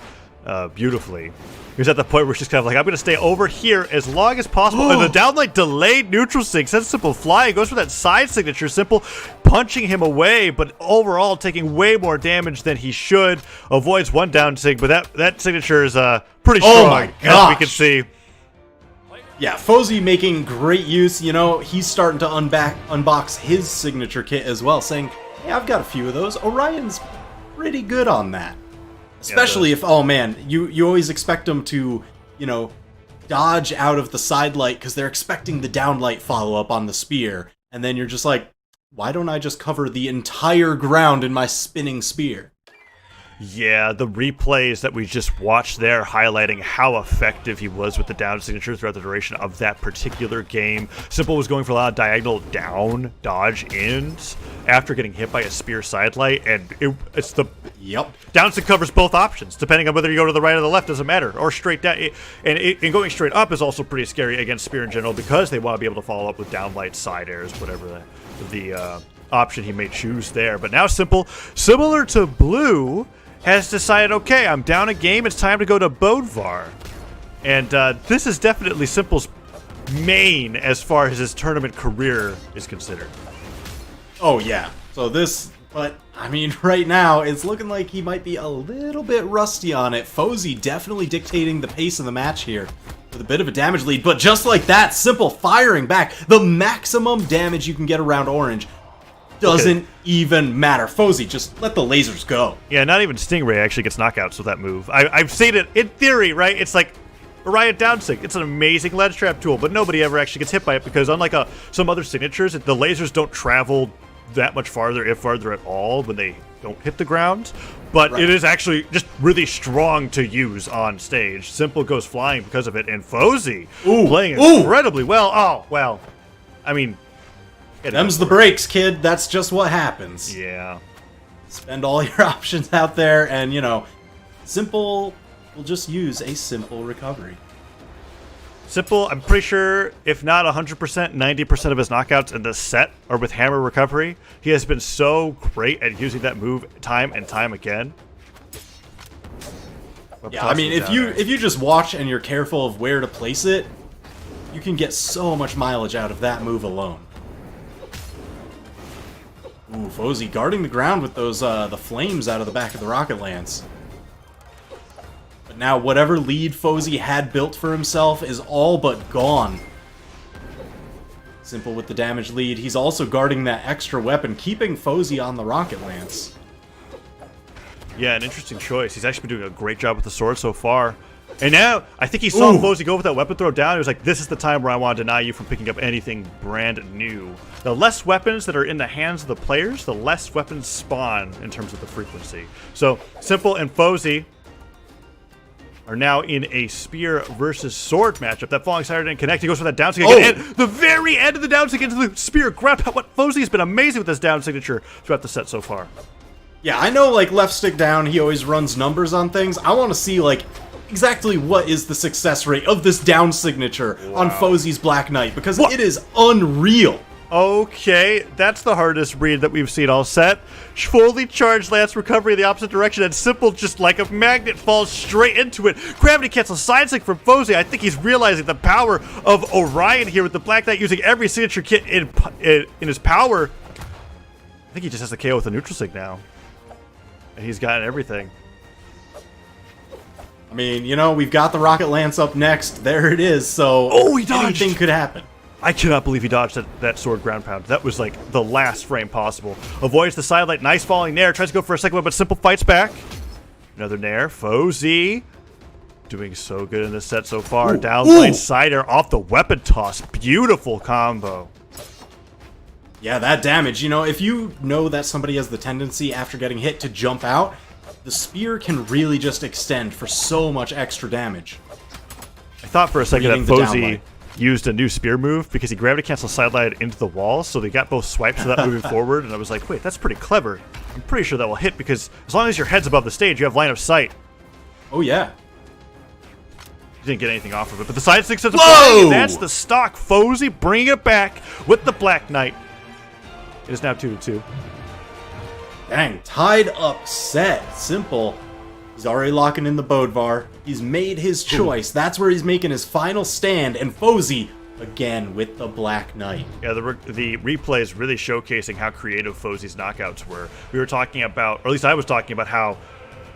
beautifully. He was at the point where she's kind of like, I'm going to stay over here as long as possible. And the downlight delayed neutral sig sends Simple flying. Goes for that side signature. Simple punching him away, but overall taking way more damage than he should. Avoids one down sig, but that signature is pretty strong, my gosh, as we can see. Yeah, Fozy making great use. You know, he's starting to unbox his signature kit as well, saying, hey, I've got a few of those. Orion's pretty good on that. Especially if, you always expect them to, you know, dodge out of the side light because they're expecting the downlight follow-up on the spear. And then you're just like, why don't I just cover the entire ground in my spinning spear? Yeah, the replays that we just watched there highlighting how effective he was with the down signature throughout the duration of that particular game. Simple was going for a lot of diagonal down dodge ins after getting hit by a spear sidelight, and it's the down sig covers both options, depending on whether you go to the right or the left, doesn't matter, or straight down. And going straight up is also pretty scary against spear in general because they want to be able to follow up with downlight side airs, whatever the option he may choose there. But now Simple, similar to Blue, has decided, okay, I'm down a game, it's time to go to Bodvar. And this is definitely Simple's main as far as his tournament career is considered. Oh, yeah. So but, I mean, right now, it's looking like he might be a little bit rusty on it. Fozy definitely dictating the pace of the match here with a bit of a damage lead. But just like that, Simple firing back. The maximum damage you can get around orange doesn't even matter. Fozy, just let the lasers go. Yeah, not even Stingray actually gets knockouts with that move. I've seen it in theory, right? It's like Riot Downsig. It's an amazing ledge trap tool, but nobody ever actually gets hit by it because unlike some other signatures, the lasers don't travel that much farther, if farther at all, when they don't hit the ground. But it is actually just really strong to use on stage. Simple goes flying because of it, and Fozy playing incredibly well. Oh, well, I mean... Them's the breaks, kid. That's just what happens. Yeah. Spend all your options out there, and, you know, Simple will just use a simple recovery. Simple, I'm pretty sure, if not 100%, 90% of his knockouts in this set are with hammer recovery. He has been so great at using that move time and time again. Yeah, I mean, if you just watch and you're careful of where to place it, you can get so much mileage out of that move alone. Ooh, Fozy guarding the ground with those the flames out of the back of the rocket lance. But now whatever lead Fozy had built for himself is all but gone. Simple with the damage lead. He's also guarding that extra weapon, keeping Fozy on the rocket lance. Yeah, an interesting choice. He's actually been doing a great job with the sword so far. And now, I think he saw Fozy go with that weapon throw down. He was like, this is the time where I want to deny you from picking up anything brand new. The less weapons that are in the hands of the players, the less weapons spawn in terms of the frequency. So, Simple and Fozy are now in a spear versus sword matchup. That falling Zider didn't connect. He goes for that down stick again. And the very end of the down stick into the spear. Grab what Fozy has been amazing with this down signature throughout the set so far. Yeah, I know, like, left stick down, he always runs numbers on things. I want to see, like, exactly what is the success rate of this down signature on Fozy's Black Knight, because it is unreal. Okay, that's the hardest read that we've seen all set. Fully charged lance recovery in the opposite direction, and Simple just like a magnet falls straight into it. Gravity cancel side stick from Fozy. I think he's realizing the power of Orion here with the Black Knight using every signature kit in his power. I think he just has to KO with a neutral sig now. And he's gotten everything. I mean, you know, we've got the rocket lance up next. There it is. So he dodged. Anything could happen. I cannot believe he dodged that sword ground pound. That was like the last frame possible. Avoids the sidelight. Nice falling nair. Tries to go for a second one, but Simple fights back. Another nair. Fozy doing so good in this set so far. Downlight Zider off the weapon toss. Beautiful combo. Yeah, that damage. You know, if you know that somebody has the tendency after getting hit to jump out, the spear can really just extend for so much extra damage. I thought for a second that Fozy used a new spear move because he gravity canceled sidelight into the wall, so they got both swipes of that moving forward, and I was like, wait, that's pretty clever. I'm pretty sure that will hit because as long as your head's above the stage, you have line of sight. Oh, yeah. You didn't get anything off of it, but the side stick says, and that's the stock. Fozy bringing it back with the Black Knight. It is now 2-2. Dang, tied up set. Simple. He's already locking in the Bodvar. He's made his choice. That's where he's making his final stand. And Fozy, again, with the Black Knight. Yeah, the replay is really showcasing how creative Fozy's knockouts were. We were talking about, or at least I was talking about how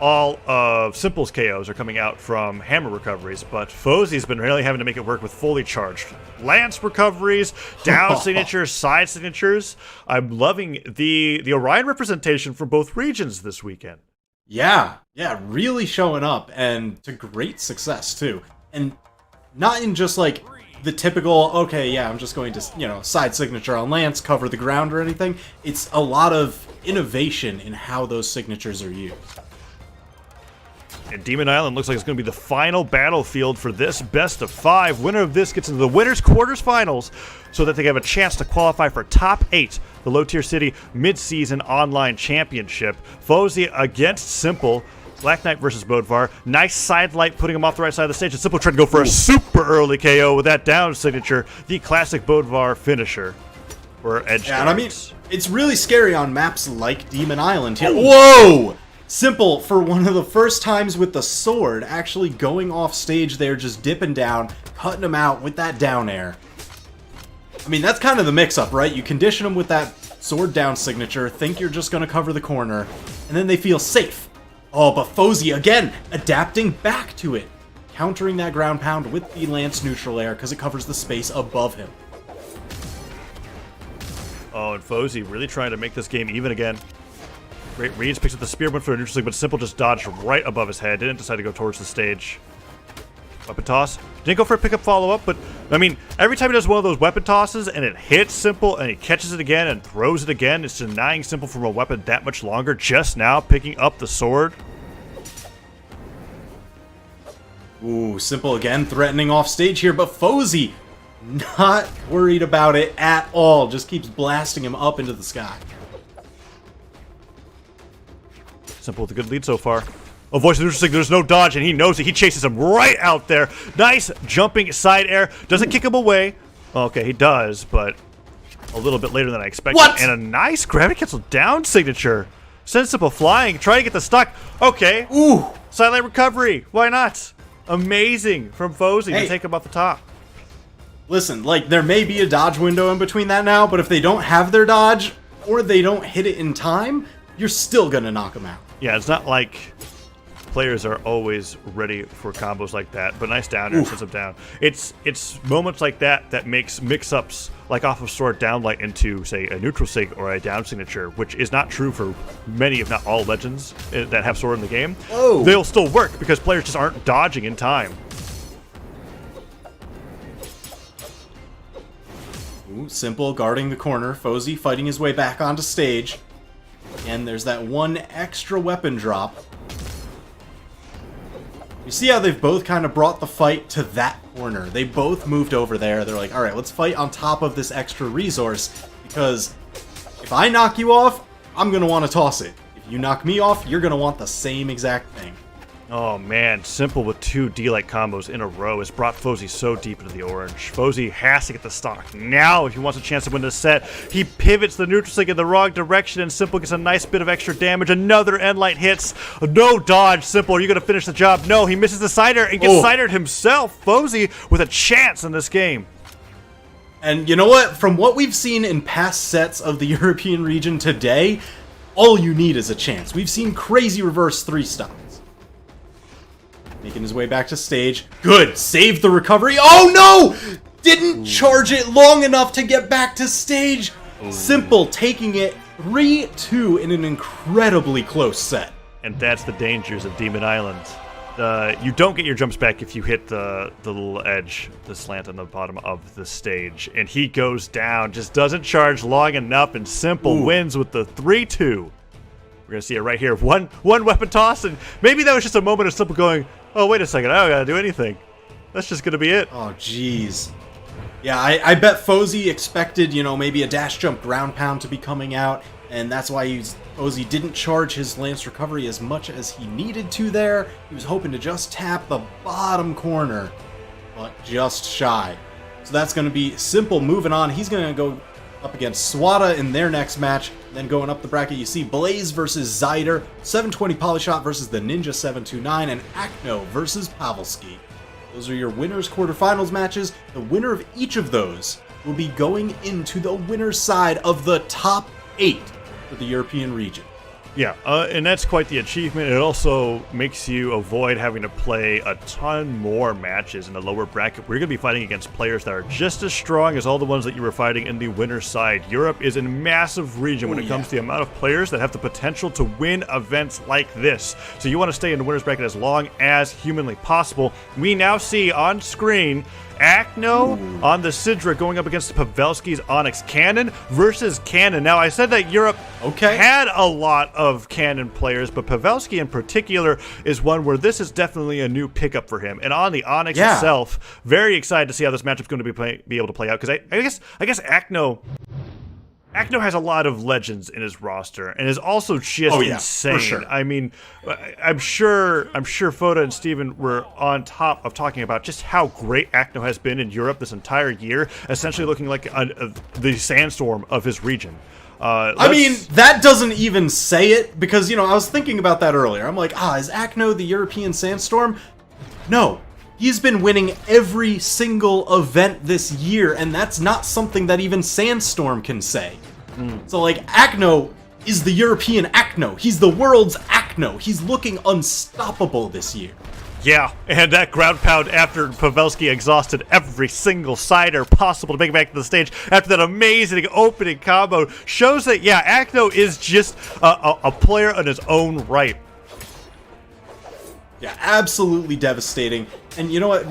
all of Simple's KOs are coming out from hammer recoveries, but Fozy's been really having to make it work with fully charged lance recoveries, down signatures, side signatures. I'm loving the Orion representation from both regions this weekend. Yeah, really showing up, and to great success, too. And not in just, like, the typical, okay, yeah, I'm just going to, you know, side signature on lance, cover the ground or anything. It's a lot of innovation in how those signatures are used. And Demon Island looks like it's going to be the final battlefield for this best of 5. Winner of this gets into the winners' quarters finals so that they have a chance to qualify for top 8, the Low Tier City Midseason Online Championship. Fozy against Simple. Black Knight versus Bodvar. Nice side light putting him off the right side of the stage. And Simple trying to go for a super early KO with that down signature. The classic Bodvar finisher for edge. Yeah, and I mean, it's really scary on maps like Demon Island here. Whoa! Simple, for one of the first times with the sword, actually going off stage there, just dipping down, cutting him out with that down air. I mean, that's kind of the mix-up, right? You condition them with that sword down signature, think you're just going to cover the corner, and then they feel safe. Oh, but Fozy, again, adapting back to it. Countering that ground pound with the lance neutral air, because it covers the space above him. Oh, and Fozy really trying to make this game even again. Great reads, picks up the spear, went for a neutral sig, but Simple just dodged right above his head. Didn't decide to go towards the stage. Weapon toss. Didn't go for a pickup follow-up, but, I mean, every time he does one of those weapon tosses and it hits Simple and he catches it again and throws it again, it's denying Simple from a weapon that much longer. Just now picking up the sword. Ooh, Simple again threatening off stage here, but Fozy not worried about it at all. Just keeps blasting him up into the sky. Simple with a good lead so far. Avoids the neutral sig, there's no dodge, and he knows it. He chases him right out there. Nice jumping side air. Doesn't kick him away. Okay, he does, but a little bit later than I expected. What? And a nice gravity cancel down signature. Sends Simple flying, trying to get the stock. Okay. Ooh. Silent recovery. Why not? Amazing from Fozy to take him off the top. Listen, like, there may be a dodge window in between that now, but if they don't have their dodge, or they don't hit it in time, you're still gonna knock them out. Yeah, it's not like players are always ready for combos like that, but nice down air sends him down. It's moments like that that makes mix-ups like off of sword down light into, say, a neutral sig or a down signature, which is not true for many, if not all, legends that have sword in the game. Whoa. They'll still work because players just aren't dodging in time. Ooh, Simple guarding the corner. Fozy fighting his way back onto stage. And there's that one extra weapon drop. You see how they've both kind of brought the fight to that corner. They both moved over there. They're like, all right, let's fight on top of this extra resource, because if I knock you off, I'm going to want to toss it. If you knock me off, you're going to want the same exact thing. Oh man, Simple with 2 D-like combos in a row has brought Fozy so deep into the orange. Fozy has to get the stock now if he wants a chance to win this set. He pivots the neutral sig in the wrong direction and Simple gets a nice bit of extra damage. Another end light hits. No dodge. Simple, are you going to finish the job? No, he misses the Zider and gets Zidered himself. Fozy with a chance in this game. And you know what? From what we've seen in past sets of the European region today, all you need is a chance. We've seen crazy reverse 3 stocks. Making his way back to stage. Good! Saved the recovery. Oh no! Didn't charge it long enough to get back to stage. Simple taking it 3-2 in an incredibly close set. And that's the dangers of Demon Island. You don't get your jumps back if you hit the little edge, the slant on the bottom of the stage. And he goes down, just doesn't charge long enough, and Simple wins with the 3-2. We're going to see it right here. One weapon toss, and maybe that was just a moment of Simple going, oh, wait a second, I don't got to do anything. That's just going to be it. Oh, jeez. Yeah, I bet Fozy expected, you know, maybe a dash jump ground pound to be coming out, and that's why Fozy didn't charge his lance recovery as much as he needed to there. He was hoping to just tap the bottom corner, but just shy. So that's going to be Simple moving on. He's going to go up against Swata in their next match. Then going up the bracket, you see Blaze versus Zider, 720 Polyshot versus the Ninja 729, and Acno versus Pavelski. Those are your winners quarterfinals matches. The winner of each of those will be going into the winner's side of the top 8 for the European region. Yeah, and that's quite the achievement. It also makes you avoid having to play a ton more matches in the lower bracket. We're going to be fighting against players that are just as strong as all the ones that you were fighting in the winner's side. Europe is a massive region when it comes to the amount of players that have the potential to win events like this. So you want to stay in the winner's bracket as long as humanly possible. We now see on screen Acno on the Chedro going up against Pavelski's Onyx Cannon versus Cannon. Now, I said that Europe had a lot of Cannon players, but Pavelski in particular is one where this is definitely a new pickup for him. And on the Onyx itself, very excited to see how this matchup's going to be able to play out, because I guess Acno has a lot of legends in his roster and is also just insane. For sure. I mean, I'm sure Foda and Steven were on top of talking about just how great Acno has been in Europe this entire year, essentially looking like the sandstorm of his region. I mean, that doesn't even say it, because, you know, I was thinking about that earlier. I'm like, is Acno the European sandstorm? No. He's been winning every single event this year, and that's not something that even Sandstorm can say. So, like, Acno is the European Acno. He's the world's Acno. He's looking unstoppable this year. Yeah, and that ground pound after Pavelski exhausted every single Zider possible to make it back to the stage after that amazing opening combo shows that, yeah, Acno is just a player in his own right. Yeah, absolutely devastating. And you know what?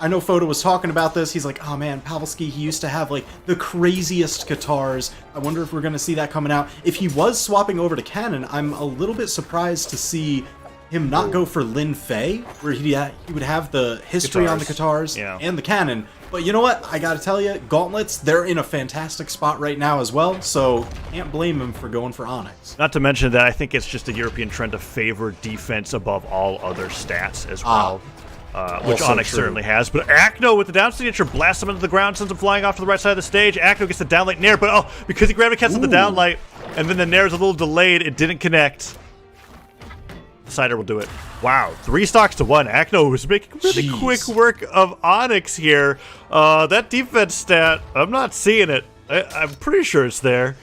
I know Foda was talking about this. He's like, oh man, Pavelski, he used to have like the craziest guitars. I wonder if we're going to see that coming out. If he was swapping over to Canon, I'm a little bit surprised to see him not go for Lin Fei, where he would have the history on the guitars and the Canon. But you know what? I gotta tell you, Gauntlets, they're in a fantastic spot right now as well, so can't blame him for going for Onyx. Not to mention that I think it's just a European trend to favor defense above all other stats as well. Which Onyx certainly has. But Acno with the down signature blasts him into the ground, sends him flying off to the right side of the stage. Acno gets the downlight nair, but because he grabbed a catch at the downlight, and then the nair is a little delayed, it didn't connect. Zider will do it. Wow, 3 stocks to 1. Acno was making really quick work of Onyx here. That defense stat, I'm not seeing it. I'm pretty sure it's there.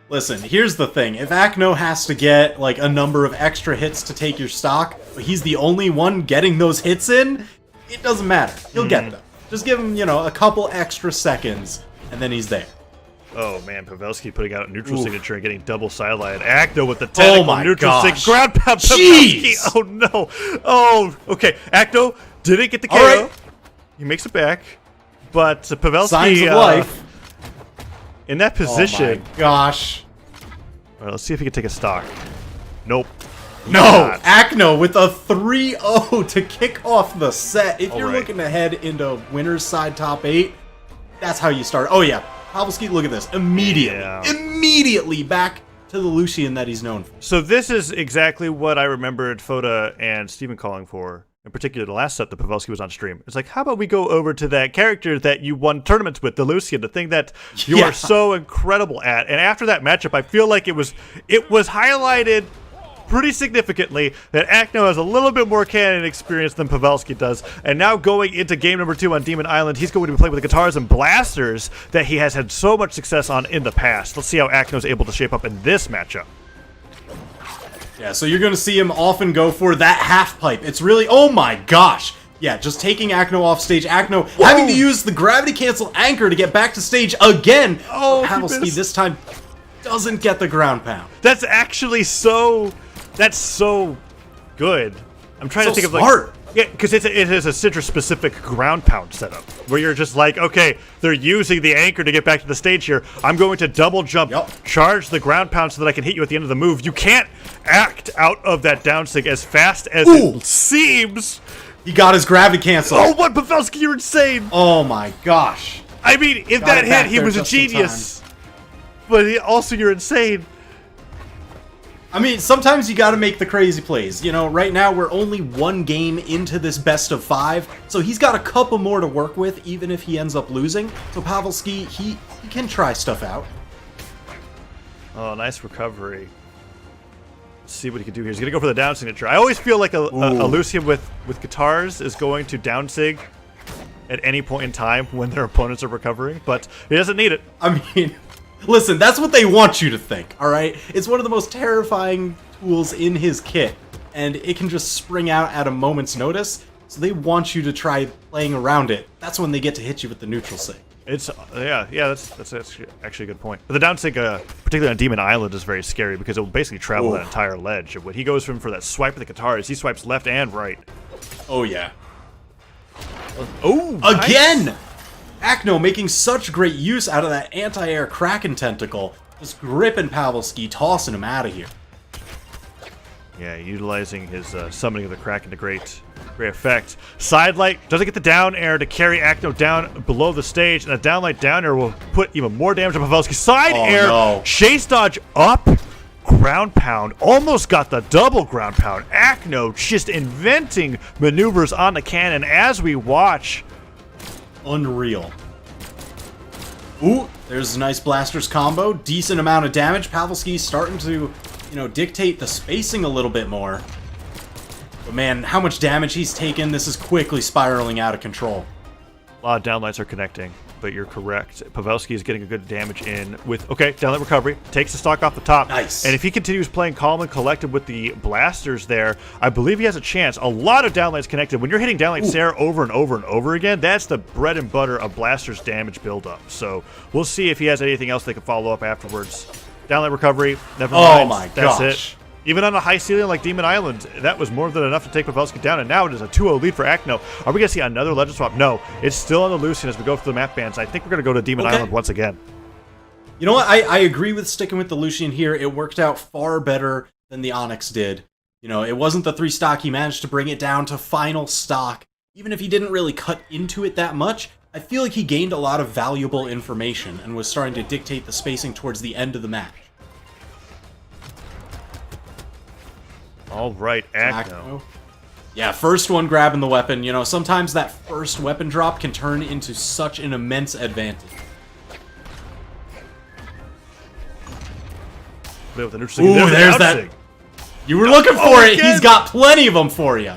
Listen, here's the thing. If Acno has to get like a number of extra hits to take your stock, but he's the only one getting those hits in, it doesn't matter. He'll get them. Just give him, a couple extra seconds, and then he's there. Oh man, Pavelski putting out a neutral signature and getting double sideline. Acno with the technical neutral sig. Ground pound Pavelski. Oh no. Oh, okay. Acno didn't get the KO. Right. He makes it back. But Pavelski signs of life. In that position. Oh my gosh. All right, let's see if he can take a stock. Nope. No! Acno with a 3-0 to kick off the set. If you're looking to head into winner's side top 8, that's how you start. Oh yeah. Pavelski, look at this. Immediately back to the Lucian that he's known for. So this is exactly what I remembered Foda and Steven calling for. In particular, the last set that Pavelski was on stream. It's like, how about we go over to that character that you won tournaments with, the Lucian, the thing that you are so incredible at. And after that matchup, I feel like it was highlighted pretty significantly that Acno has a little bit more canon experience than Pavelski does. And now going into game number 2 on Demon Island, he's going to be playing with the guitars and blasters that he has had so much success on in the past. Let's see how Acno's able to shape up in this matchup. Yeah, so you're going to see him often go for that half pipe. It's really, oh my gosh. Yeah, just taking Acno off stage. Acno having to use the gravity cancel anchor to get back to stage again. Oh, Pavelski this time doesn't get the ground pound. That's actually that's so good. I'm trying to think smart. of like, yeah, because it is a Citrus-specific ground pound setup where you're just like, okay, they're using the anchor to get back to the stage here. I'm going to double jump, charge the ground pound so that I can hit you at the end of the move. You can't act out of that down sig as fast as it seems. He got his gravity cancel. Oh, what, Pavelski, you're insane. Oh my gosh. I mean, if that hit, he was a genius. But also, you're insane. I mean, sometimes you got to make the crazy plays. Right now we're only 1 game into this best of 5, so he's got a couple more to work with, even if he ends up losing. So Pavelski, he can try stuff out. Oh, nice recovery. Let's see what he can do here. He's going to go for the down signature. I always feel like a Lucian with guitars is going to down sig at any point in time when their opponents are recovering, but he doesn't need it. I mean... Listen, that's what they want you to think, alright? It's one of the most terrifying tools in his kit, and it can just spring out at a moment's notice, so they want you to try playing around it. That's when they get to hit you with the neutral sig. It's, that's actually a good point. But the down sig, particularly on Demon Island, is very scary because it will basically travel that entire ledge. When he goes for that swipe of the guitars, he swipes left and right. Oh, yeah. Oh, again! Nice. Acno making such great use out of that anti-air Kraken tentacle. Just gripping Pavelski, tossing him out of here. Yeah, utilizing his summoning of the Kraken to great effect. Sidelight doesn't get the down air to carry Acno down below the stage, and a downlight down air will put even more damage on Pavelski. Side air, chase dodge up, ground pound. Almost got the double ground pound. Acno just inventing maneuvers on the cannon as we watch. Unreal. Ooh, there's a nice blasters combo. Decent amount of damage. Pavelski's starting to, dictate the spacing a little bit more. But man, how much damage he's taken. This is quickly spiraling out of control. A lot of downlights are connecting, but you're correct. Pavelski is getting a good damage in with, downlight recovery. Takes the stock off the top. Nice. And if he continues playing calm and collected with the blasters there, I believe he has a chance. A lot of downlights connected. When you're hitting downlight Sarah over and over and over again, that's the bread and butter of blasters damage buildup. So we'll see if he has anything else they can follow up afterwards. Downlight recovery. Never mind. Oh my That's gosh. it. Even on a high ceiling like Demon Island, that was more than enough to take Pavelski down, and now it is a 2-0 lead for Acno. Are we going to see another legend swap? No, it's still on the Lucian as we go through the map bans. I think we're going to go to Demon Island once again. You know what? I agree with sticking with the Lucian here. It worked out far better than the Onyx did. You know, it wasn't the 3 stock. He managed to bring it down to final stock. Even if he didn't really cut into it that much, I feel like he gained a lot of valuable information and was starting to dictate the spacing towards the end of the match. All right, Acno. Yeah, first one grabbing the weapon. You know, sometimes that first weapon drop can turn into such an immense advantage. With an interesting Ooh, there's that. You were looking for it. He's got plenty of them for you.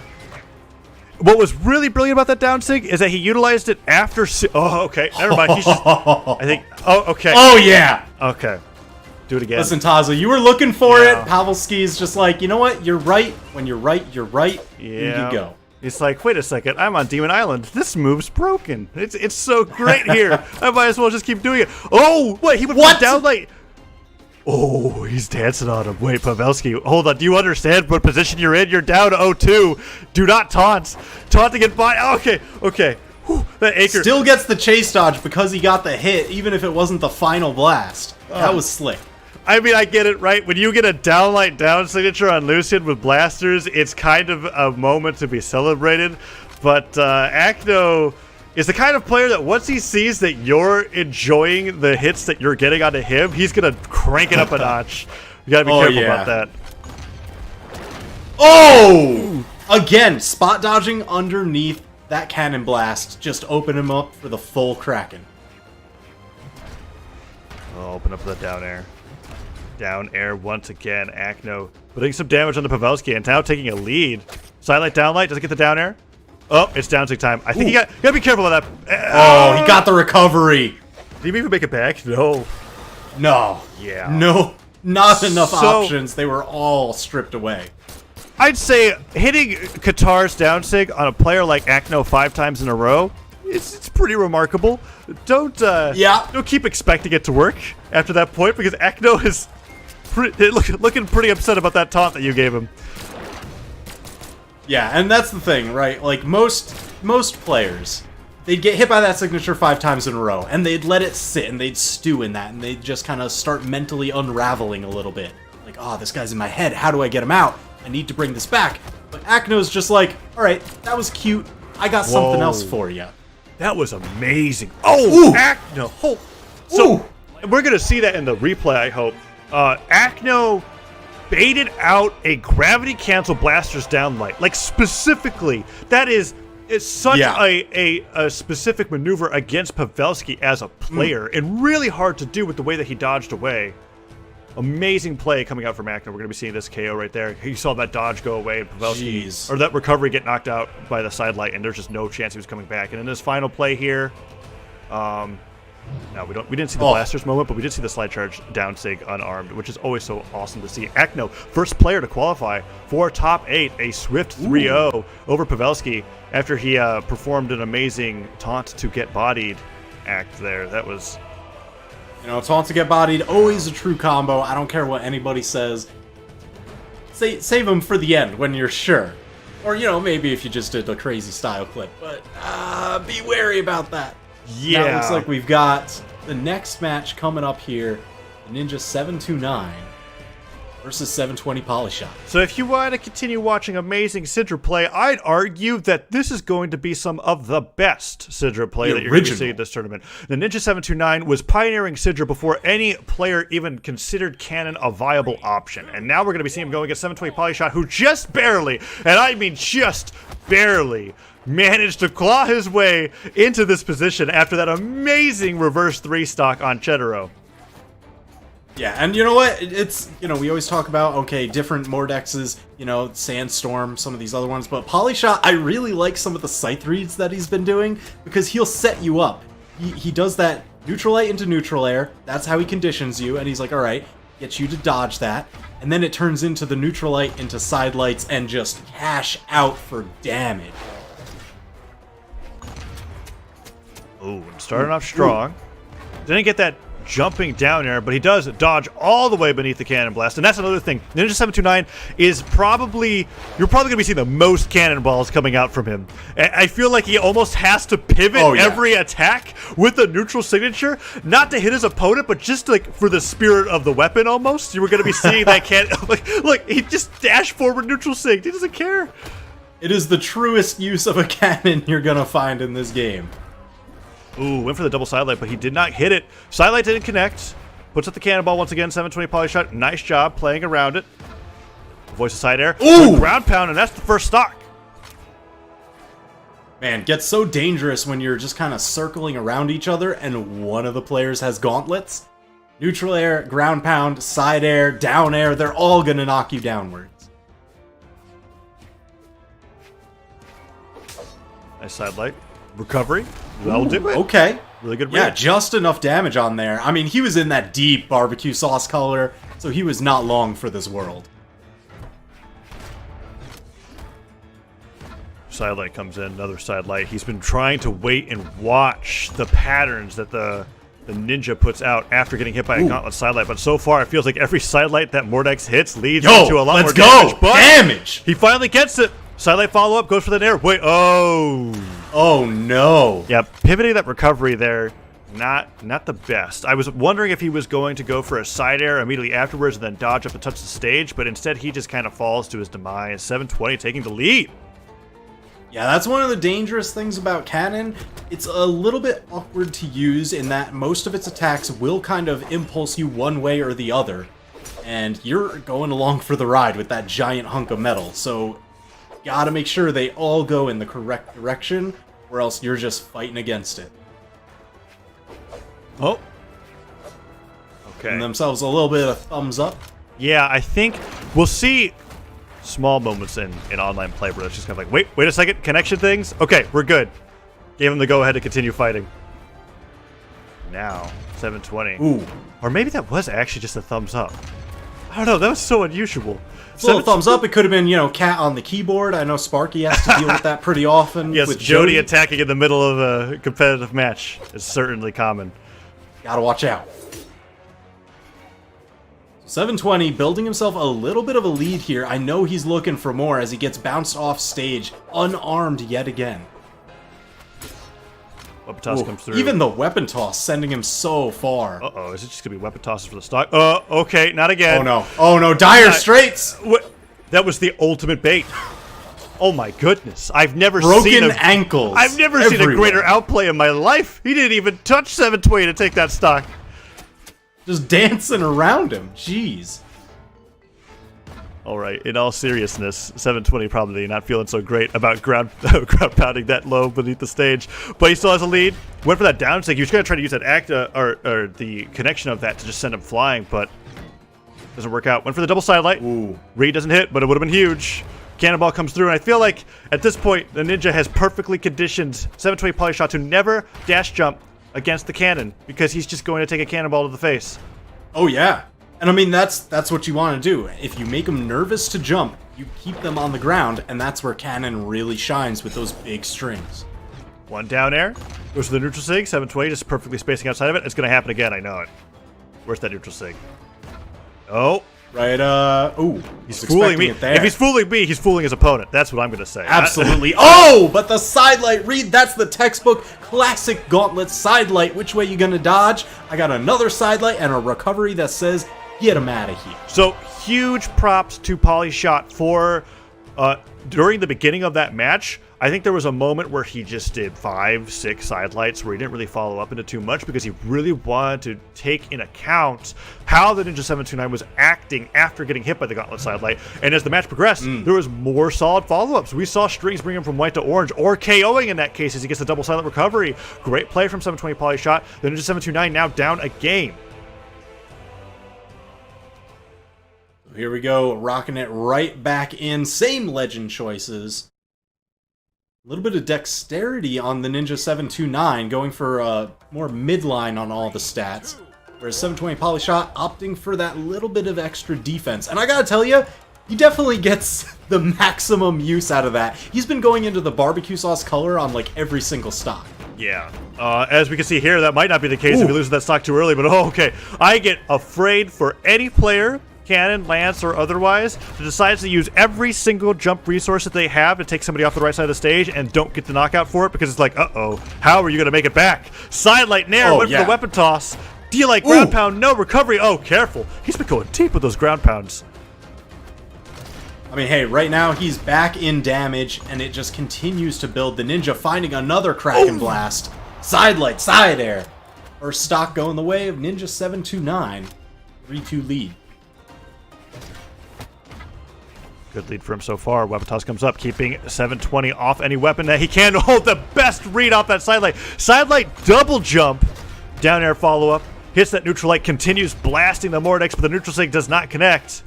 What was really brilliant about that down sig is that he utilized it after. Oh, okay. Never mind. He's just, I think. Oh, okay. Oh, yeah. Okay. Do it again. Listen, Tazo, you were looking for it. Pavelski's just like, you know what? You're right. When you're right, you're right. Yeah. Here you go. It's like, wait a second. I'm on Demon Island. This move's broken. It's so great here. I might as well just keep doing it. Oh, wait. He would put down like. Oh, he's dancing on him. Wait, Pavelski, hold on. Do you understand what position you're in? You're down 0-2. Do not taunt. Taunt to get by. Oh, okay. Whew, that Acre still gets the chase dodge because he got the hit, even if it wasn't the final blast. That was slick. I mean, I get it, right? When you get a downlight down signature on Lucian with blasters, it's kind of a moment to be celebrated. But Acno is the kind of player that once he sees that you're enjoying the hits that you're getting onto him, he's going to crank it up a notch. You got to be careful about that. Oh! Again, spot dodging underneath that cannon blast. Just open him up for the full Kraken. Oh, open up the down air. Down air once again. Acno putting some damage on the Pavelski and now taking a lead. Sidelight, downlight. Does it get the down air? Oh, it's down sig time. I think you gotta be careful of that. Oh, he got the recovery. Did he even make it back? No. No. Yeah. No. Not enough options. They were all stripped away. I'd say hitting Qatar's down sig on a player like Acno 5 times in a row, it's pretty remarkable. Don't keep expecting it to work after that point because Acno is looking pretty upset about that taunt that you gave him. Yeah, and that's the thing, right? Like, most players, they'd get hit by that signature 5 times in a row, and they'd let it sit, and they'd stew in that, and they'd just kind of start mentally unraveling a little bit. Like, oh, this guy's in my head. How do I get him out? I need to bring this back. But Acno's just like, all right, that was cute. I got something else for you. That was amazing. Oh, Acno. Oh. So, we're going to see that in the replay, I hope. Acno baited out a gravity cancel blasters downlight. Like, specifically, that is such a specific maneuver against Pavelski as a player and really hard to do with the way that he dodged away. Amazing play coming out from Acno. We're going to be seeing this KO right there. You saw that dodge go away and Pavelski, or that recovery get knocked out by the sidelight, and there's just no chance he was coming back. And in this final play here, no, we didn't see the blasters moment, but we did see the slide charge down sig unarmed, which is always so awesome to see. Acno, first player to qualify for top 8, a swift 3-0 over Pavelski after he performed an amazing taunt to get bodied act there. That was, you know, taunt to get bodied, always a true combo. I don't care what anybody says. Save them for the end when you're sure. Or, you know, maybe if you just did a crazy style clip. But be wary about that. Yeah. Now it looks like we've got the next match coming up here. The Ninja 729 versus 720 Polyshot. So if you want to continue watching amazing Zider play, I'd argue that this is going to be some of the best Zider play that you're going to see in this tournament. The Ninja 729 was pioneering Zider before any player even considered Cannon a viable option. And now we're going to be seeing him going against 720 Polyshot, who just barely, and I mean just barely, managed to claw his way into this position after that amazing reverse 3 stock on Chedro. Yeah, and you know what? It's, you know, we always talk about, okay, different Mordexes, you know, Sandstorm, some of these other ones, but Polyshot, I really like some of the scythe reads that he's been doing because he'll set you up. He does that neutral light into neutral air, that's how he conditions you, and he's like, alright, gets you to dodge that, and then it turns into the neutral light into side lights and just cash out for damage. Ooh, starting off strong. Didn't get that jumping down air, but he does dodge all the way beneath the cannon blast. And that's another thing. Ninja 729 is probably, you're probably going to be seeing the most cannonballs coming out from him. I feel like he almost has to pivot every attack with a neutral signature, not to hit his opponent, but just like for the spirit of the weapon almost. You were going to be seeing that look, he just dashed forward neutral sig. He doesn't care. It is the truest use of a cannon you're going to find in this game. Ooh, went for the double sidelight, but he did not hit it. Sidelight didn't connect. Puts up the cannonball once again. 720 poly shot. Nice job playing around it. Avoids the side air. Ooh! Ground pound, and that's the first stock. Man, gets so dangerous when you're just kind of circling around each other and one of the players has gauntlets. Neutral air, ground pound, side air, down air, they're all going to knock you downwards. Nice sidelight. Recovery. That'll do it. Okay. Really good read. Yeah, just enough damage on there. I mean, he was in that deep barbecue sauce color, so he was not long for this world. Sidelight comes in, another sidelight. He's been trying to wait and watch the patterns that the ninja puts out after getting hit by a gauntlet sidelight, but so far it feels like every sidelight that Mordex hits leads to a lot more damage. But damage! He finally gets it. Sidelight follow-up, goes for the nair. Wait, Oh no. Yeah, pivoting that recovery there, not the best. I was wondering if he was going to go for a side air immediately afterwards and then dodge up and touch the stage, but instead he just kind of falls to his demise. 720 taking the lead. Yeah, that's one of the dangerous things about Cannon. It's a little bit awkward to use in that most of its attacks will kind of impulse you one way or the other. And you're going along for the ride with that giant hunk of metal, so gotta make sure they all go in the correct direction, or else you're just fighting against it. Oh. Okay. Giving themselves a little bit of thumbs up. Yeah, I think we'll see small moments in online play where it's just kind of like, wait a second, connection things? Okay, we're good. Gave him the go-ahead to continue fighting. Now, 720. Ooh. Or maybe that was actually just a thumbs up. I don't know, that was so unusual. It's a little thumbs up. It could have been, cat on the keyboard. I know Sparky has to deal with that pretty often. Yes, with Jody attacking in the middle of a competitive match is certainly common. Gotta watch out. 720 building himself a little bit of a lead here. I know he's looking for more as he gets bounced off stage, unarmed yet again. Weapon toss comes through. Even the weapon toss sending him so far. Uh-oh, is it just going to be weapon tosses for the stock? Okay, not again. Oh no, dire straits! What? That was the ultimate bait. Oh my goodness, I've never Broken seen ankles. I've never seen a greater outplay in my life. He didn't even touch 720 to take that stock. Just dancing around him. Jeez. All right, in all seriousness, 720 probably not feeling so great about ground pounding that low beneath the stage, but he still has a lead. Went for that down stick. He was going to try to use that or the connection of that to just send him flying, but doesn't work out. Went for the double sidelight. Ooh. Reed doesn't hit, but it would have been huge. Cannonball comes through, and I feel like at this point the ninja has perfectly conditioned 720 Polyshot to never dash jump against the cannon because he's just going to take a cannonball to the face. Oh yeah. And I mean, that's what you want to do. If you make them nervous to jump, you keep them on the ground, and that's where Cannon really shines with those big strings. One down air. Goes for the neutral sig. 720 just perfectly spacing outside of it. It's going to happen again, I know it. Where's that neutral sig? Oh. Right, ooh. He's fooling me. If he's fooling me, he's fooling his opponent. That's what I'm going to say. Absolutely. Oh, but the sidelight, Reed, that's the textbook classic gauntlet sidelight. Which way you going to dodge? I got another sidelight and a recovery that says, get him out of here. So, huge props to Polyshot for during the beginning of that match. I think there was a moment where he just did 5, 6 sidelights where he didn't really follow up into too much because he really wanted to take in account how the Ninja 729 was acting after getting hit by the Gauntlet sidelight. And as the match progressed, there was more solid follow-ups. We saw strings bring him from white to orange or KOing in that case as he gets the double silent recovery. Great play from 720 Polyshot. The Ninja 729 now down a game. Here we go, rocking it right back in. Same legend choices. A little bit of dexterity on the Ninja 729, going for more midline on all the stats. Whereas 720 Polyshot opting for that little bit of extra defense. And I gotta tell you, he definitely gets the maximum use out of that. He's been going into the barbecue sauce color on like every single stock. Yeah. As we can see here, that might not be the case if we lose that stock too early, but okay. I get afraid for any player, cannon, lance, or otherwise, that decides to use every single jump resource that they have to take somebody off the right side of the stage and don't get the knockout for it, because it's like, uh-oh, how are you going to make it back? Sidelight Nair went for the weapon toss. D-like ground pound, no recovery. Oh, careful. He's been going deep with those ground pounds. I mean, hey, right now he's back in damage, and it just continues to build. The Ninja finding another Kraken Blast. Sidelight, side air. First stock going the way of Ninja 729. 3-2 lead. Good lead for him so far. Weapon toss comes up, keeping 720 off any weapon that he can. Hold the best read off that sidelight. Sidelight double jump. Down air follow-up. Hits that neutral light, continues blasting the Mordex, but the neutral sig does not connect.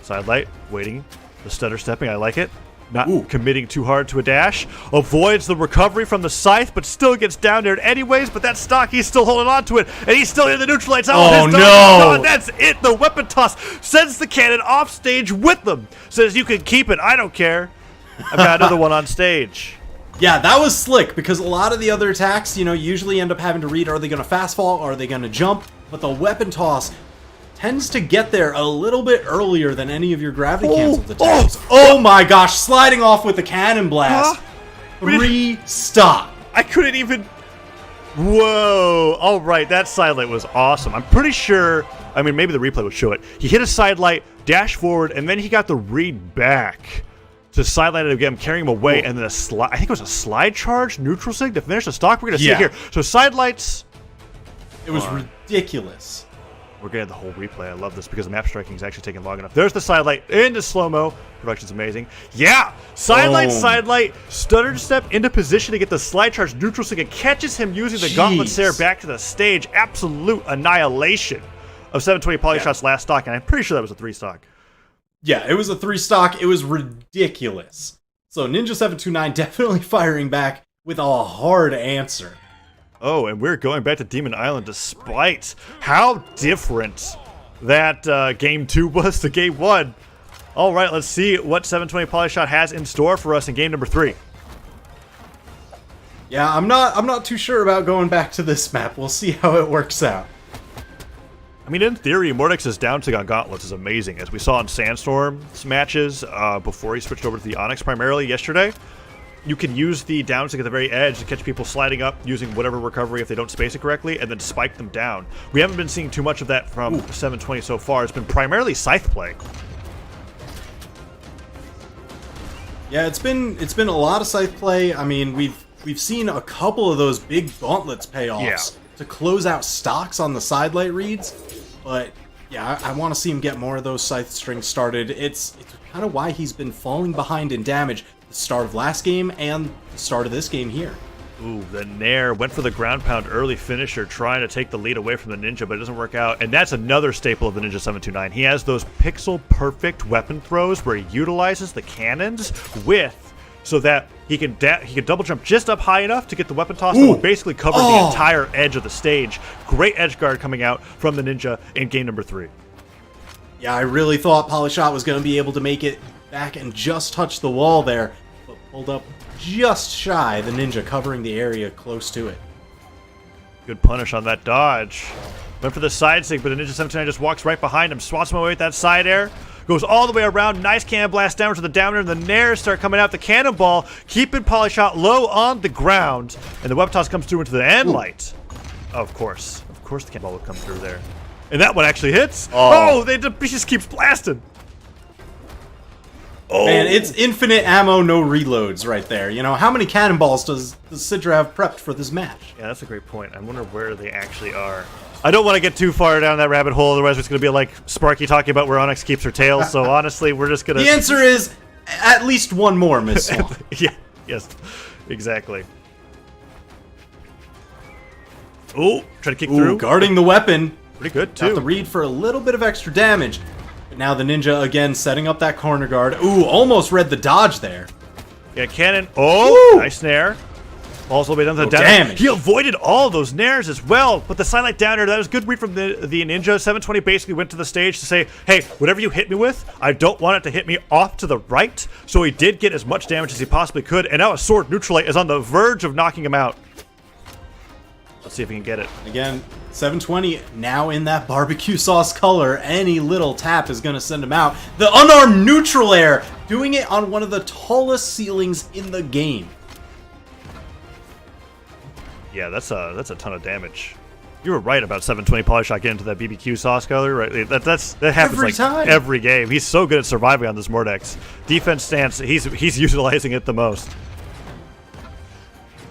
Sidelight, waiting, the stutter stepping, I like it. Not committing too hard to a dash. Avoids the recovery from the scythe, but still gets down there anyways, but that stock, he's still holding on to it, and he's still in the neutral lights. Oh, no! God, that's it! The weapon toss sends the cannon off stage with them. Says, you can keep it, I don't care. I've got another one on stage. Yeah, that was slick, because a lot of the other attacks, you know, usually end up having to read, are they going to fast fall, or are they going to jump? But the weapon toss tends to get there a little bit earlier than any of your gravity canceled attacks. Oh my gosh, sliding off with the cannon blast. 3 stock. I couldn't even... Whoa. All right, that sidelight was awesome. I'm pretty sure... I mean, maybe the replay would show it. He hit a sidelight, dash forward, and then he got the read back to sidelight it again, carrying him away, and then a slide... I think it was a slide charge, neutral sig to finish the stock. We're going to see it here. So sidelights... It was ridiculous. We're getting the whole replay. I love this because the map striking is actually taking long enough. There's the sidelight into slow-mo. Production's amazing. Yeah! Sidelight, sidelight, stuttered step into position to get the slide charge neutral sig and catches him using the gauntlet stare back to the stage. Absolute annihilation of 720 Polyshot's last stock, and I'm pretty sure that was a 3 stock. Yeah, it was a 3 stock. It was ridiculous. So Ninja 729 definitely firing back with a hard answer. Oh, and we're going back to Demon Island despite how different that Game 2 was to Game 1. All right, let's see what 720 Polyshot has in store for us in Game number 3. Yeah, I'm not too sure about going back to this map. We'll see how it works out. I mean, in theory, Mordex's down tick on gauntlets is amazing, as we saw in Sandstorm's matches before he switched over to the Onyx primarily yesterday. You can use the down stick at the very edge to catch people sliding up using whatever recovery if they don't space it correctly, and then spike them down. We haven't been seeing too much of that from 720 so far. It's been primarily scythe play. Yeah, it's been a lot of scythe play. I mean, we've seen a couple of those big gauntlets payoffs to close out stocks on the sidelight reads, but yeah, I want to see him get more of those scythe strings started. It's kind of why he's been falling behind in damage. The start of last game and the start of this game here. Ooh, the Nair went for the ground pound early finisher, trying to take the lead away from the Ninja, but it doesn't work out. And that's another staple of the Ninja 729. He has those pixel-perfect weapon throws where he utilizes the cannons so that he can double jump just up high enough to get the weapon toss that will basically cover the entire edge of the stage. Great edge guard coming out from the Ninja in game number 3. Yeah, I really thought Polyshot was going to be able to make it back and just touch the wall there, but pulled up just shy, the Ninja covering the area close to it. Good punish on that dodge. Went for the side sig, but the Ninja 729 just walks right behind him, swats him away with that side air, goes all the way around, nice cannon blast down to the downer, and the Nairs start coming out. The cannonball, keeping Polyshot low on the ground, and the web toss comes through into the end light. Of course the cannonball would come through there. And that one actually hits. He just keeps blasting. Man, it's infinite ammo, no reloads right there. You know, how many cannonballs does Zider have prepped for this match? Yeah, that's a great point. I wonder where they actually are. I don't want to get too far down that rabbit hole, otherwise it's going to be like Sparky talking about where Onyx keeps her tail, so honestly, we're just going to... The answer is at least one more, Miss Swan. Yeah, yes, exactly. Oh, try to kick through. Guarding the weapon. Pretty good, too. Got the read for a little bit of extra damage. But now the Ninja, again, setting up that corner guard. Ooh, almost read the dodge there. Yeah, cannon. Oh, nice snare. Falls all the way down to the down. Damage. He avoided all those nairs as well. But the silent downer, that was good read from the Ninja. 720 basically went to the stage to say, hey, whatever you hit me with, I don't want it to hit me off to the right. So he did get as much damage as he possibly could. And now a sword neutral light is on the verge of knocking him out. Let's see if we can get it. Again, 720 now in that barbecue sauce color. Any little tap is going to send him out. The unarmed neutral air, doing it on one of the tallest ceilings in the game. Yeah, that's a ton of damage. You were right about 720 Polyshot getting into that BBQ sauce color, right? That happens Every time. every game. He's so good at surviving on this Mordex. Defense stance, he's utilizing it the most.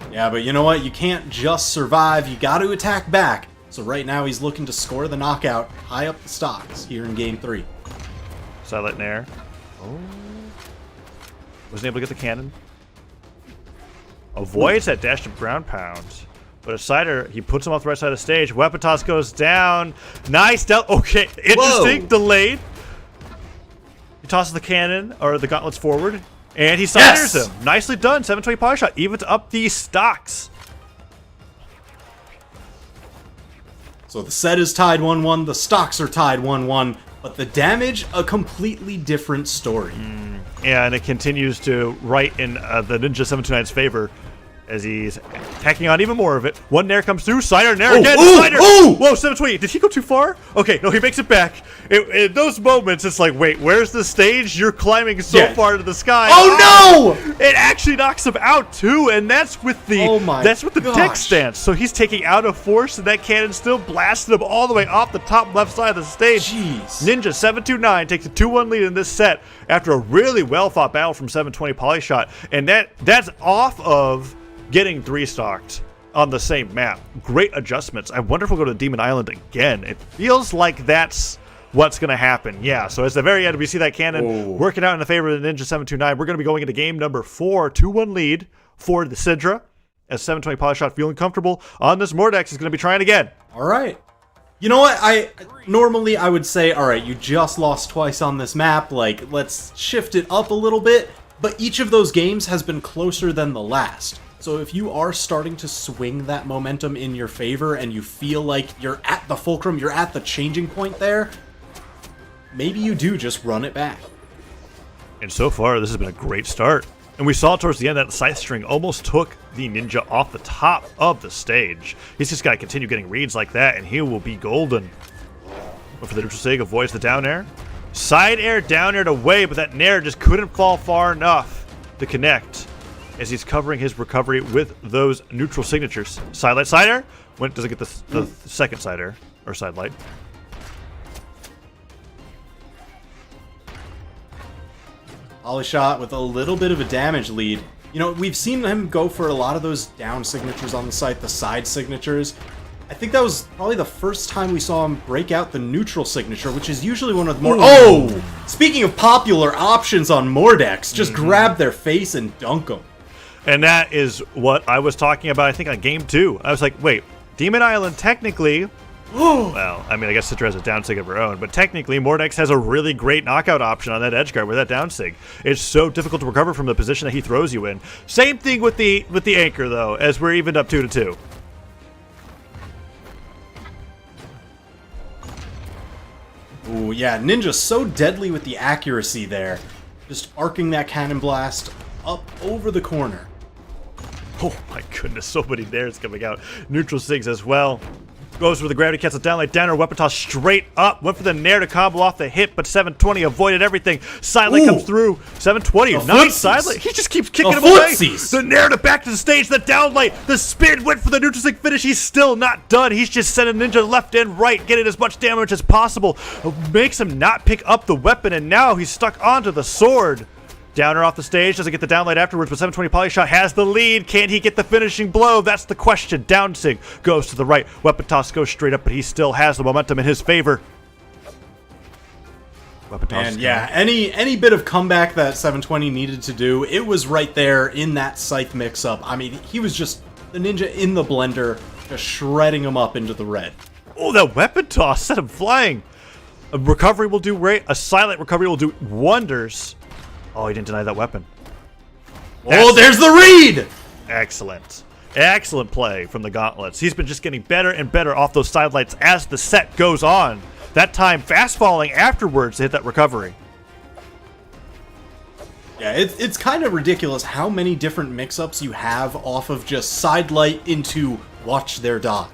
Yeah, but you know what? You can't just survive. You got to attack back. So right now he's looking to score the knockout high up the stocks here in Game 3. Silent Nair. Oh. Wasn't able to get the cannon. Avoids that dash to ground pound. But a Zider, he puts him off the right side of the stage. Weapon toss goes down. Nice. Okay, interesting. Whoa. Delayed. He tosses the cannon, or the gauntlets forward. And he Ziders him. Nicely done. 720 Polyshot. Evens up these stocks. So the set is tied 1-1. The stocks are tied 1-1. But the damage, a completely different story. Yeah, and it continues to write in the Ninja 729's favor as he's tacking on even more of it. One Nair comes through. Zider, Nair again. Zider. Whoa, 720. Did he go too far? Okay, no, he makes it back. In those moments, it's like, wait, where's the stage? You're climbing so far to the sky. Oh, no! It actually knocks him out, too, and that's with the dick stance. So he's taking out a force, and that cannon still blasted him all the way off the top left side of the stage. Jeez. Ninja 729 takes a 2-1 lead in this set after a really well-fought battle from 720 Polyshot, and that's off of getting 3-stocked on the same map. Great adjustments. I wonder if we'll go to Demon Island again. It feels like that's what's going to happen. Yeah, so at the very end, we see that cannon working out in the favor of the Ninja 729. We're going to be going into game number 4, 2-1 lead for the Chedro, as 720 Polyshot feeling comfortable on this Mordex is going to be trying again. All right. You know what? Normally I would say, all right, you just lost twice on this map. Like, let's shift it up a little bit. But each of those games has been closer than the last. So if you are starting to swing that momentum in your favor and you feel like you're at the fulcrum, you're at the changing point there, maybe you do just run it back. And so far, this has been a great start. And we saw towards the end that the scythe string almost took the Ninja off the top of the stage. He's just got to continue getting reads like that, and he will be golden. But for the neutral sig, avoids the down air. Side air, down air away, but that nair just couldn't fall far enough to connect as he's covering his recovery with those neutral signatures. Sidelight, side air. When does it get the second side air, or side light? Polyshot with a little bit of a damage lead. You know, we've seen him go for a lot of those down signatures on the site, the side signatures. I think that was probably the first time we saw him break out the neutral signature, which is usually one of the more... Oh! Speaking of popular options on Mordex, just grab their face and dunk them. And that is what I was talking about, I think, on game 2. I was like, wait, Demon Island technically... well, I mean, I guess Citra has a down sig of her own, but technically Mordex has a really great knockout option on that edge guard with that down sig. It's so difficult to recover from the position that he throws you in. Same thing with the anchor, though, as we're evened up 2-2. Ooh, yeah, Ninja's so deadly with the accuracy there. Just arcing that cannon blast up over the corner. Oh my goodness, so many nairs coming out. Neutral sigs as well. Goes for the gravity cancel down, like down, or weapon toss straight up. Went for the nair to combo off the hit, but 720 avoided everything. Silent comes through. 720, nice silent. He just keeps kicking him away. The nair to back to the stage, the downlight, the spin went for the neutral sig finish. He's still not done. He's just sending Ninja left and right, getting as much damage as possible. Makes him not pick up the weapon, and now he's stuck onto the sword. Downer off the stage, doesn't get the downlight afterwards, but 720 Polyshot has the lead. Can he get the finishing blow? That's the question. Down sig goes to the right. Weapon toss goes straight up, but he still has the momentum in his favor. Weapon toss. And yeah, any bit of comeback that 720 needed to do, it was right there in that scythe mix-up. I mean, he was just the Ninja in the blender, just shredding him up into the red. Oh, that weapon toss set him flying. A recovery will do great. A silent recovery will do wonders. Oh, he didn't deny that weapon. Oh, there's the read! Excellent. Excellent play from the gauntlets. He's been just getting better and better off those sidelights as the set goes on. That time fast falling afterwards to hit that recovery. Yeah, it's kind of ridiculous how many different mix-ups you have off of just side light into watch their dodge.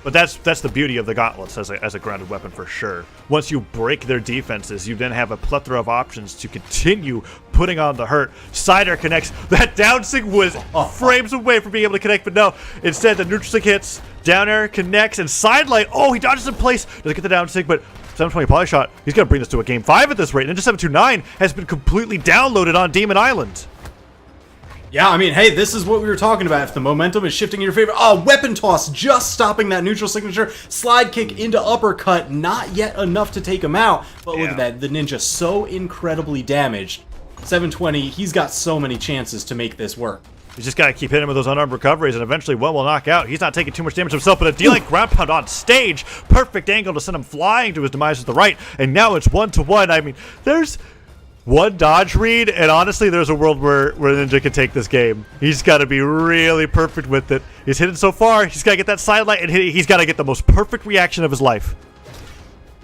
But that's the beauty of the gauntlets as a grounded weapon for sure. Once you break their defenses, you then have a plethora of options to continue putting on the hurt. Zider connects. That down sig was frames away from being able to connect, but no. Instead, the neutral sig hits, down air connects, and side light. Oh, he dodges in place. Doesn't get the down sig, but 720 poly shot. He's going to bring this to a game 5 at this rate. Ninja 729 has been completely downloaded on Demon Island. Yeah, I mean, hey, this is what we were talking about. If the momentum is shifting in your favor. Oh, weapon toss, just stopping that neutral signature. Slide kick into uppercut, not yet enough to take him out. But look at that, the ninja so incredibly damaged. 720, he's got so many chances to make this work. He's just got to keep hitting him with those unarmed recoveries, and eventually one will knock out. He's not taking too much damage himself, but a D-like ground pound on stage. Perfect angle to send him flying to his demise to the right, and now it's 1-to-1. I mean, there's one dodge read, and honestly, there's a world where Ninja can take this game. He's got to be really perfect with it. He's hit it so far. He's got to get that side light, and he's got to get the most perfect reaction of his life.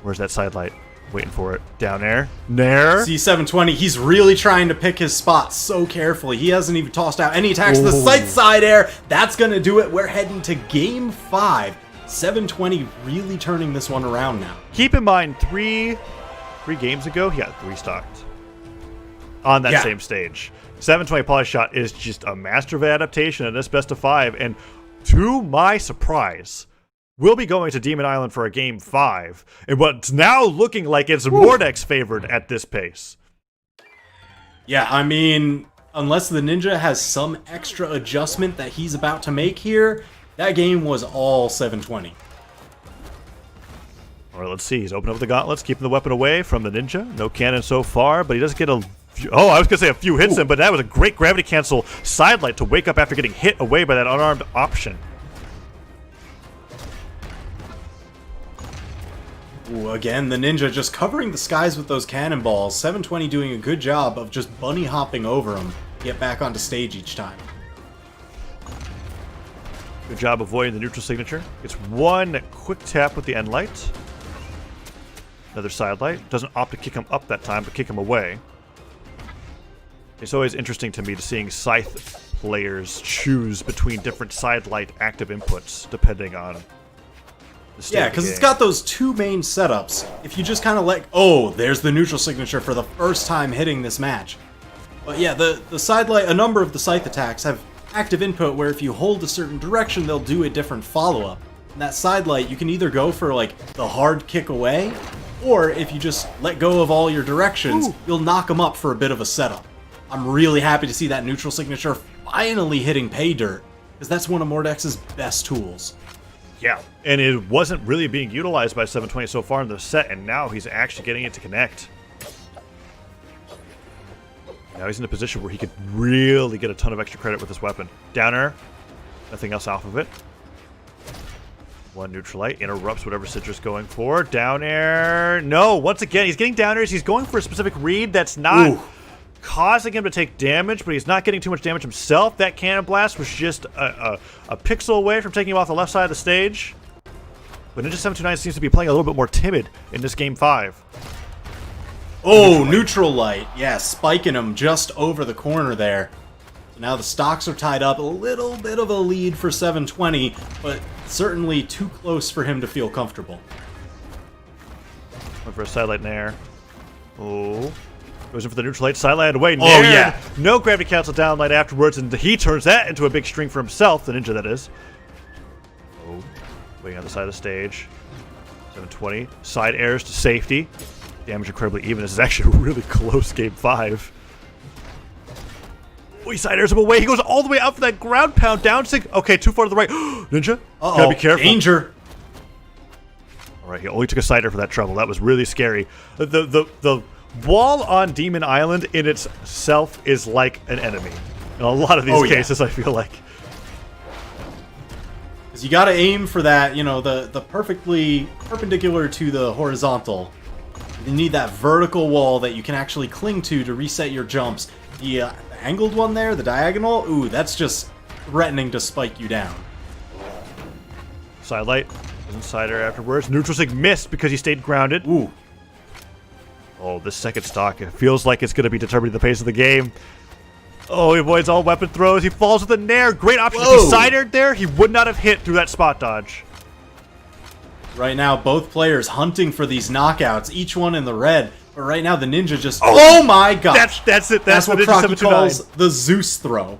Where's that side light? Waiting for it. Down air. Nair. See, 720, he's really trying to pick his spots so carefully. He hasn't even tossed out any attacks. The sight side air, that's going to do it. We're heading to game 5. 720 really turning this one around now. Keep in mind, three games ago, he got 3 stocked on that same stage. 720 poly shot is just a master of adaptation in this best of 5, and to my surprise, we'll be going to Demon Island for a game 5, and what's now looking like it's Mordex favored at this pace. Yeah, I mean, unless the ninja has some extra adjustment that he's about to make here, that game was all 720. All right, let's see. He's opening up the gauntlets, keeping the weapon away from the ninja. No cannon so far, but he does get a few, I was going to say a few hits in, but that was a great gravity cancel sidelight to wake up after getting hit away by that unarmed option. Ooh, again, the ninja just covering the skies with those cannonballs. 720 doing a good job of just bunny hopping over them to get back onto stage each time. Good job avoiding the neutral signature. It's one quick tap with the end light. Another side light. Doesn't opt to kick him up that time, but kick him away. It's always interesting to me to seeing Scythe players choose between different side light active inputs depending on the state. Yeah, because it's got those 2 main setups. If you just kind of let... Oh, there's the neutral signature for the first time hitting this match. But yeah, the side light, a number of the Scythe attacks have active input where if you hold a certain direction, they'll do a different follow-up. And that side light, you can either go for like the hard kick away, or if you just let go of all your directions, you'll knock them up for a bit of a setup. I'm really happy to see that neutral signature finally hitting pay dirt, because that's one of Mordex's best tools. Yeah, and it wasn't really being utilized by 720 so far in the set, and now he's actually getting it to connect. Now he's in a position where he could really get a ton of extra credit with this weapon. Down air, nothing else off of it. One neutral light interrupts whatever Citra's going for. Down air, no, once again, he's getting down airs. He's going for a specific read that's not causing him to take damage, but he's not getting too much damage himself. That cannon blast was just a pixel away from taking him off the left side of the stage. But Ninja 729 seems to be playing a little bit more timid in this game 5. Oh, neutral light. Yeah, spiking him just over the corner there. So now the stocks are tied up. A little bit of a lead for 720, but certainly too close for him to feel comfortable. Went for a side light in air. Oh. Goes in for the neutral light, side light away. Oh, yeah. No gravity cancel down light afterwards, and he turns that into a big string for himself, the ninja that is. Oh. Waiting on the side of the stage. 720. Side airs to safety. Damage incredibly even. This is actually a really close game 5. Oh, he side airs him away. He goes all the way out for that ground pound down sig. Okay, too far to the right. Ninja, gotta be careful. Danger. All right, he only took a cider for that trouble. That was really scary. The wall on Demon Island in itself is like an enemy. In a lot of these cases, I feel like. Because you got to aim for that, you know, the perfectly perpendicular to the horizontal. You need that vertical wall that you can actually cling to reset your jumps. The angled one there, the diagonal, ooh, that's just threatening to spike you down. Side light. Doesn't cider afterwards. Neutral sig missed because he stayed grounded. Ooh. Oh, this second stock, it feels like it's going to be determining the pace of the game. Oh, he avoids all weapon throws. He falls with a nair. Great option. Whoa. If he Zidered there, he would not have hit through that spot dodge. Right now, both players hunting for these knockouts, each one in the red. But right now, the ninja just... Oh my gosh! That's it. That's the what Ninja Crocky 729. calls the Zeus throw.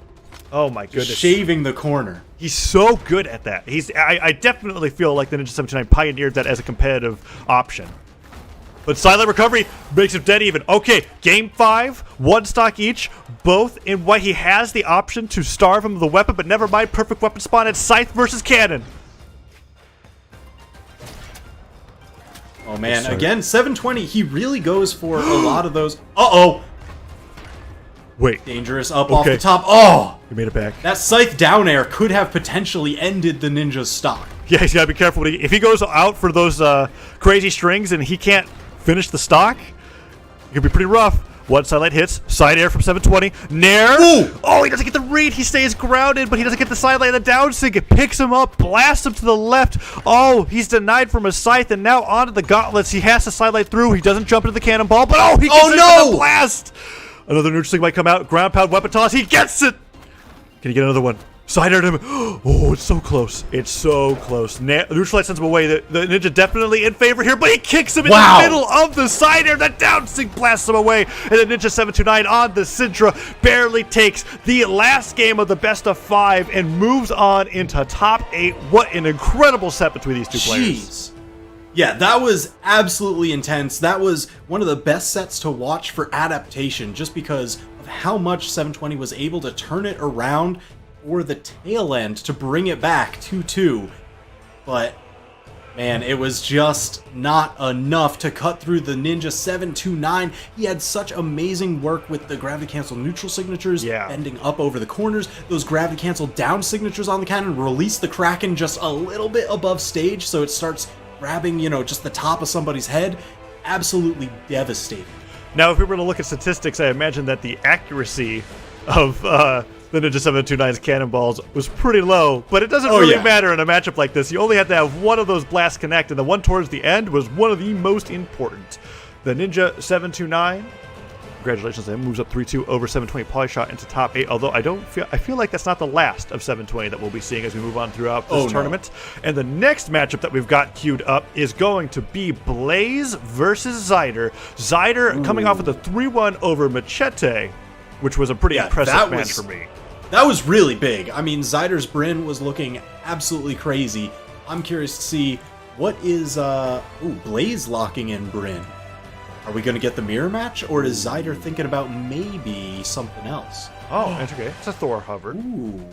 Oh my goodness. Shaving the corner. He's so good at that. I definitely feel like the Ninja 729 pioneered that as a competitive option. But silent recovery makes him dead even. Okay, game 5, 1 stock each, both in what he has the option to starve him of the weapon, but never mind, perfect weapon spawn. It's Scythe versus Cannon. Oh man, again, 720, he really goes for a lot of those. Uh-oh! Wait. Dangerous up off the top. Oh! He made it back. That Scythe down air could have potentially ended the ninja's stock. Yeah, he's got to be careful. If he goes out for those crazy strings and he can't finish the stock, it could be pretty rough. One sidelight hits, side air from 720, nair. Ooh. Oh, he doesn't get the read. He stays grounded, but he doesn't get the sidelight. The down sink, it picks him up, blasts him to the left. Oh, he's denied from a scythe, and now onto the gauntlets. He has to sidelight through. He doesn't jump into the cannonball, but he gets it with the blast. Another neutral sink might come out. Ground pound weapon toss. He gets it. Can he get another one? Zider him. Oh, it's so close. It's so close. Neutralize sends him away. The ninja definitely in favor here, but he kicks him in the middle of the Zider. The down sink blasts him away. And the Ninja 729 on the Syndra barely takes the last game of the best of 5 and moves on into top 8. What an incredible set between these two players. Yeah, that was absolutely intense. That was one of the best sets to watch for adaptation, just because of how much 720 was able to turn it around or the tail end to bring it back 2-2. But man, it was just not enough to cut through the Ninja 729. He had such amazing work with the gravity cancel neutral signatures, bending up over the corners. Those gravity cancel down signatures on the cannon release the Kraken just a little bit above stage, so it starts grabbing, just the top of somebody's head. Absolutely devastating. Now, if we were to look at statistics, I imagine that the accuracy of the Ninja 729's cannonballs was pretty low, but it doesn't really matter in a matchup like this. You only had to have one of those blasts connect, and the one towards the end was one of the most important. The Ninja 729, congratulations to him, moves up 3-2 over 720 Polyshot into top 8, although I feel like that's not the last of 720 that we'll be seeing as we move on throughout this tournament. And the next matchup that we've got queued up is going to be Blaze versus Zider. Zider coming off with a 3-1 over Machete, which was a pretty impressive match for me. That was really big. I mean, Zider's Bryn was looking absolutely crazy. I'm curious to see what is Blaze locking in Bryn. Are we going to get the mirror match, or is Zider thinking about maybe something else? Oh, that's okay. It's a Thor hover. Ooh.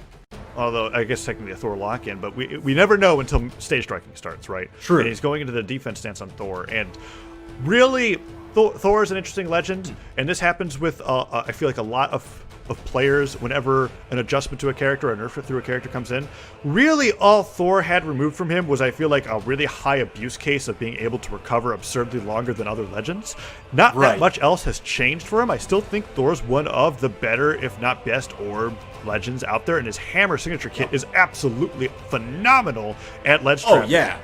Although, I guess technically a Thor lock-in, but we never know until stage striking starts, right? True. And he's going into the defense stance on Thor, and really, Thor is an interesting legend, and this happens with, I feel like, a lot of players whenever an adjustment to a character or a nerf through a character comes in. Really, all Thor had removed from him was, I feel like, a really high abuse case of being able to recover absurdly longer than other legends. Not that much else has changed for him. I still think Thor's one of the better, if not best, orb legends out there, and his hammer signature kit is absolutely phenomenal at ledge trap. Oh, yeah.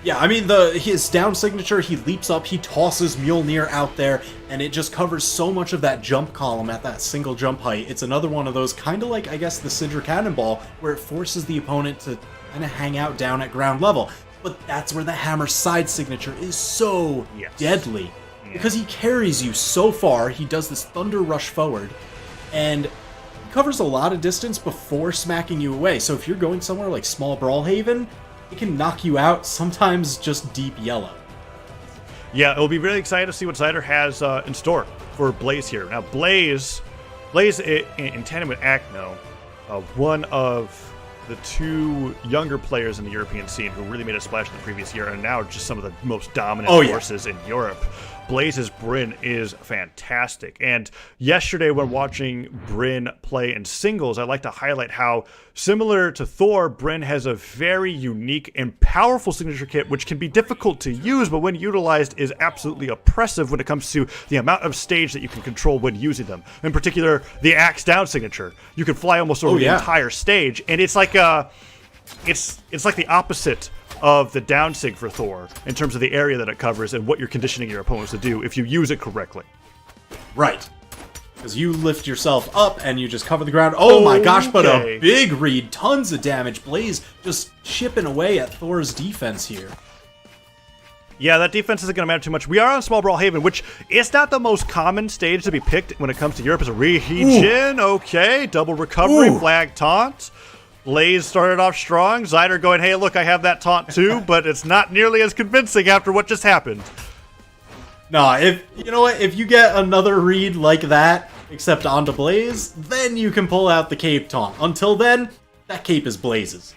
Yeah, I mean, his down signature, he leaps up, he tosses Mjolnir out there, and it just covers so much of that jump column at that single jump height. It's another one of those, kind of like, I guess, the Syndra Cannonball, where it forces the opponent to kind of hang out down at ground level. But that's where the hammer side signature is so deadly. Because he carries you so far, he does this thunder rush forward, and he covers a lot of distance before smacking you away. So if you're going somewhere like Small Brawlhaven, it can knock you out, sometimes just deep yellow. Yeah, it'll be really exciting to see what Zider has in store for Blaze here. Now, Blaze in tandem with Acno, one of the two younger players in the European scene who really made a splash in the previous year and now just some of the most dominant forces in Europe. Blaze's Bryn is fantastic. And yesterday when watching Bryn play in singles, I like to highlight how, similar to Thor, Bryn has a very unique and powerful signature kit which can be difficult to use, but when utilized is absolutely oppressive when it comes to the amount of stage that you can control when using them. In particular, the axe down signature. You can fly almost over the entire stage, and it's like it's like the opposite of the down sig for Thor in terms of the area that it covers and what you're conditioning your opponents to do if you use it correctly. Right. Because you lift yourself up and you just cover the ground. Oh my gosh, but a big read. Tons of damage. Blaze just chipping away at Thor's defense here. Yeah, that defense isn't going to matter too much. We are on Small Brawlhaven, which is not the most common stage to be picked when it comes to Europe as a region. Okay, double recovery, flag taunt. Blaze started off strong. Zider going, hey, look, I have that taunt too, but it's not nearly as convincing after what just happened. Nah, if you get another read like that, except onto Blaze, then you can pull out the cape taunt. Until then, that cape is Blaze's.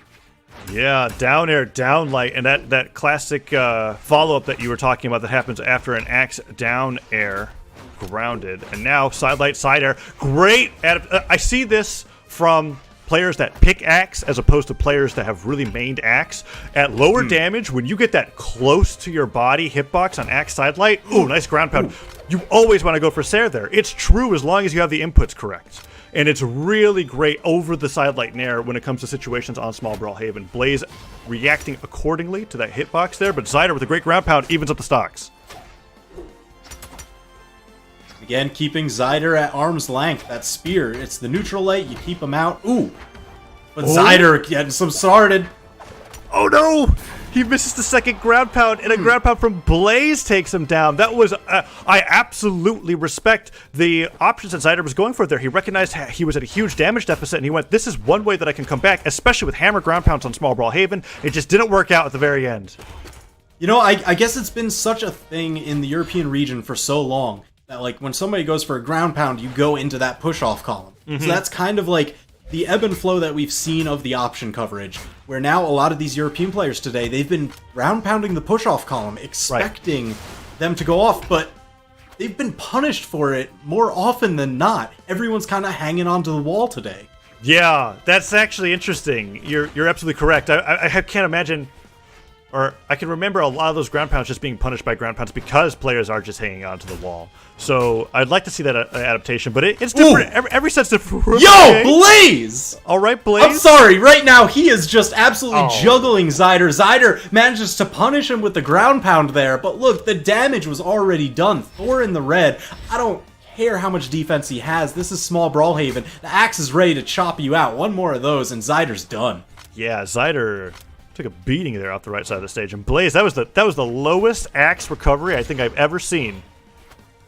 Yeah, down air, down light, and that classic follow-up that you were talking about that happens after an axe down air, grounded, and now side light, side air. Great! I see this from players that pick axe as opposed to players that have really mained axe. At lower damage, when you get that close to your body hitbox on axe side light, ooh, nice ground pound. You always want to go for Sair there. It's true as long as you have the inputs correct. And it's really great over the side light nair when it comes to situations on Small Brawlhaven. Blaze reacting accordingly to that hitbox there, but Zider with a great ground pound evens up the stocks. Again, keeping Zider at arm's length. That spear, it's the neutral light, you keep him out. Ooh! But Zider getting some started. Oh no! He misses the second ground pound, and a ground pound from Blaze takes him down. That was... I absolutely respect the options that Zider was going for there. He recognized he was at a huge damage deficit, and he went, this is one way that I can come back, especially with hammer ground pounds on Small Brawlhaven. It just didn't work out at the very end. You know, I guess it's been such a thing in the European region for so long that, like, when somebody goes for a ground pound, you go into that push-off column. So that's kind of like the ebb and flow that we've seen of the option coverage, where now a lot of these European players today, they've been ground pounding the push-off column, expecting them to go off, but they've been punished for it more often than not. Everyone's kind of hanging onto the wall today. Yeah, that's actually interesting. You're absolutely correct. I can't imagine... Or I can remember a lot of those ground pounds just being punished by ground pounds because players are just hanging onto the wall. So I'd like to see that adaptation, but it's different. Every set's different. Yo, Blaze! All right, Blaze. I'm sorry, right now he is just absolutely juggling Zider. Zider manages to punish him with the ground pound there, but look, the damage was already done. Thor in the red. I don't care how much defense he has. This is Small Brawlhaven. The axe is ready to chop you out. One more of those, and Zider's done. Yeah, Zider took a beating there off the right side of the stage. And Blaze, that was the lowest axe recovery I think I've ever seen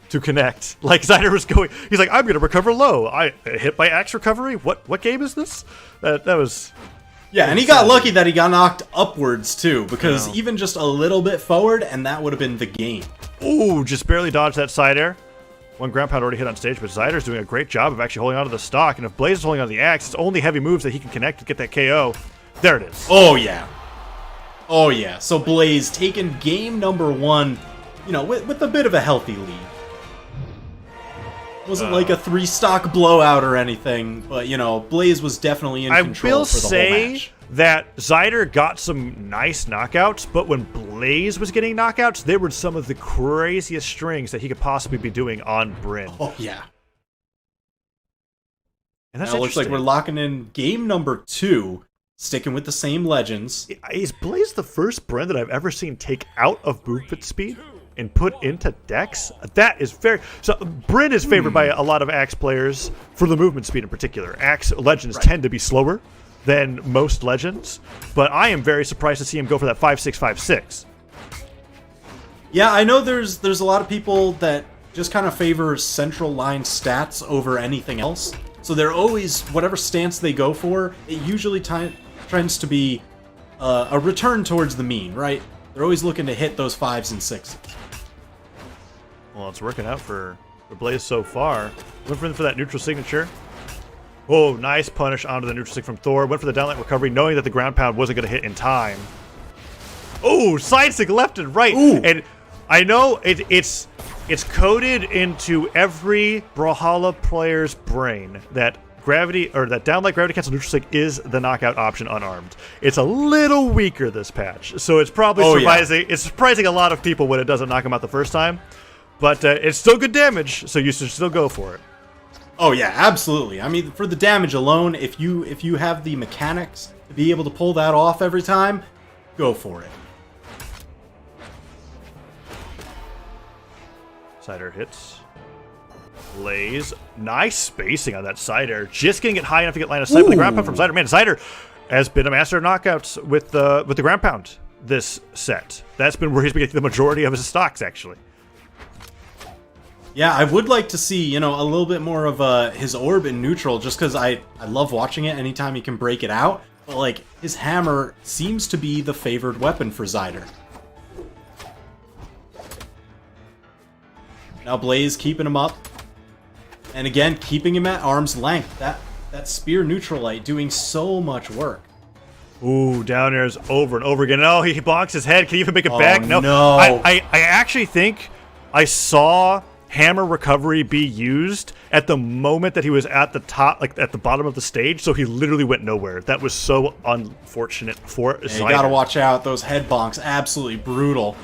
to connect. Like, Zider was going, he's like, I'm going to recover low. I hit by axe recovery? What game is this? That was... Yeah, and he got lucky that he got knocked upwards, too, because even just a little bit forward, and that would have been the game. Ooh, just barely dodged that side air. One ground pound already hit on stage, but Zider's doing a great job of actually holding onto the stock, and if Blaze is holding on to the axe, it's only heavy moves that he can connect to get that KO. There it is. Oh, yeah. Oh, yeah. So Blaze taking game number one, you know, with a bit of a healthy lead. Wasn't like a 3-stock blowout or anything, but, you know, Blaze was definitely in control for the whole match. I will say that Zider got some nice knockouts, but when Blaze was getting knockouts, they were some of the craziest strings that he could possibly be doing on Bryn. Oh, yeah. And that's now it looks like we're locking in game number 2. Sticking with the same legends. Is Blaze the first Bryn that I've ever seen take out of movement speed and put into Dex? That is very... So, Bryn is favored by a lot of Axe players for the movement speed in particular. Axe legends tend to be slower than most legends, but I am very surprised to see him go for that 5.6, 5.6. Yeah, I know there's a lot of people that just kind of favor central line stats over anything else. So they're always, whatever stance they go for, it usually tends to be a return towards the mean, right? They're always looking to hit those 5s and 6s. Well, it's working out for Blaze so far. Went for that neutral signature. Oh, nice punish onto the neutral sig from Thor. Went for the downlight recovery, knowing that the ground pound wasn't going to hit in time. Oh, side sig left and right. Ooh. And I know it's coded into every Brawlhalla player's brain that gravity or that downlight gravity cancel neutral sig is the knockout option unarmed. It's a little weaker this patch, so it's probably surprising. Yeah. It's surprising a lot of people when it doesn't knock them out the first time, but it's still good damage, so you should still go for it. Oh yeah, absolutely. I mean, for the damage alone, if you have the mechanics to be able to pull that off every time, go for it. Zider hits. Blaze. Nice spacing on that Zider. Just getting it high enough to get line of sight with the ground pound from Zider. Man, Zider has been a master of knockouts with the ground pound this set. That's been where he's been getting the majority of his stocks, actually. Yeah, I would like to see, you know, a little bit more of his orb in neutral, just because I love watching it anytime he can break it out. But, like, his hammer seems to be the favored weapon for Zider. Now Blaze keeping him up. And again, keeping him at arm's length. That spear neutral light doing so much work. Ooh, down airs over and over again. Oh, he bonks his head. Can he even make it back? No. I actually think I saw hammer recovery be used at the moment that he was at the top, like at the bottom of the stage, so he literally went nowhere. That was so unfortunate for Zider. You gotta watch out. Those head bonks, absolutely brutal.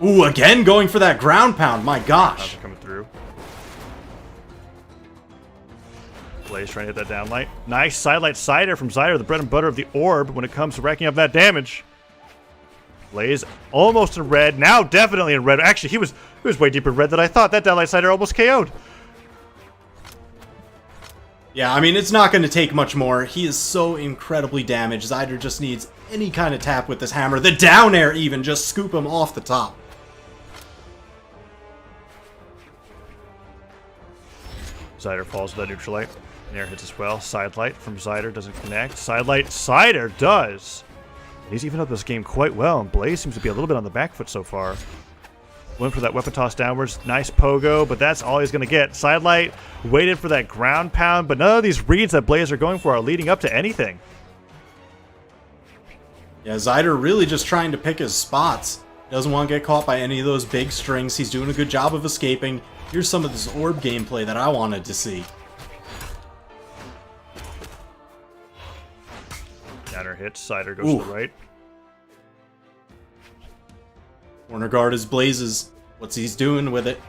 Ooh, again going for that ground pound. My gosh. Coming through. Blaze trying to hit that down light. Nice sidelight Zider from Zider, the bread and butter of the orb when it comes to racking up that damage. Blaze almost in red, now definitely in red. Actually, he was way deeper in red than I thought. That downlight Zider almost KO'd. Yeah, I mean, it's not going to take much more. He is so incredibly damaged. Zider just needs any kind of tap with this hammer. The down air even, just scoop him off the top. Zider falls with that neutral light. Nair hits as well. Side light from Zider doesn't connect. Side light Zider does. He's even up this game quite well, and Blaze seems to be a little bit on the back foot so far. Went for that weapon toss downwards. Nice pogo, but that's all he's going to get. Sidelight waited for that ground pound, but none of these reads that Blaze are going for are leading up to anything. Yeah, Zider really just trying to pick his spots. Doesn't want to get caught by any of those big strings. He's doing a good job of escaping. Here's some of this orb gameplay that I wanted to see. Downer hits. Zider goes to the right. Corner guard is Blaze's. What's he's doing with it?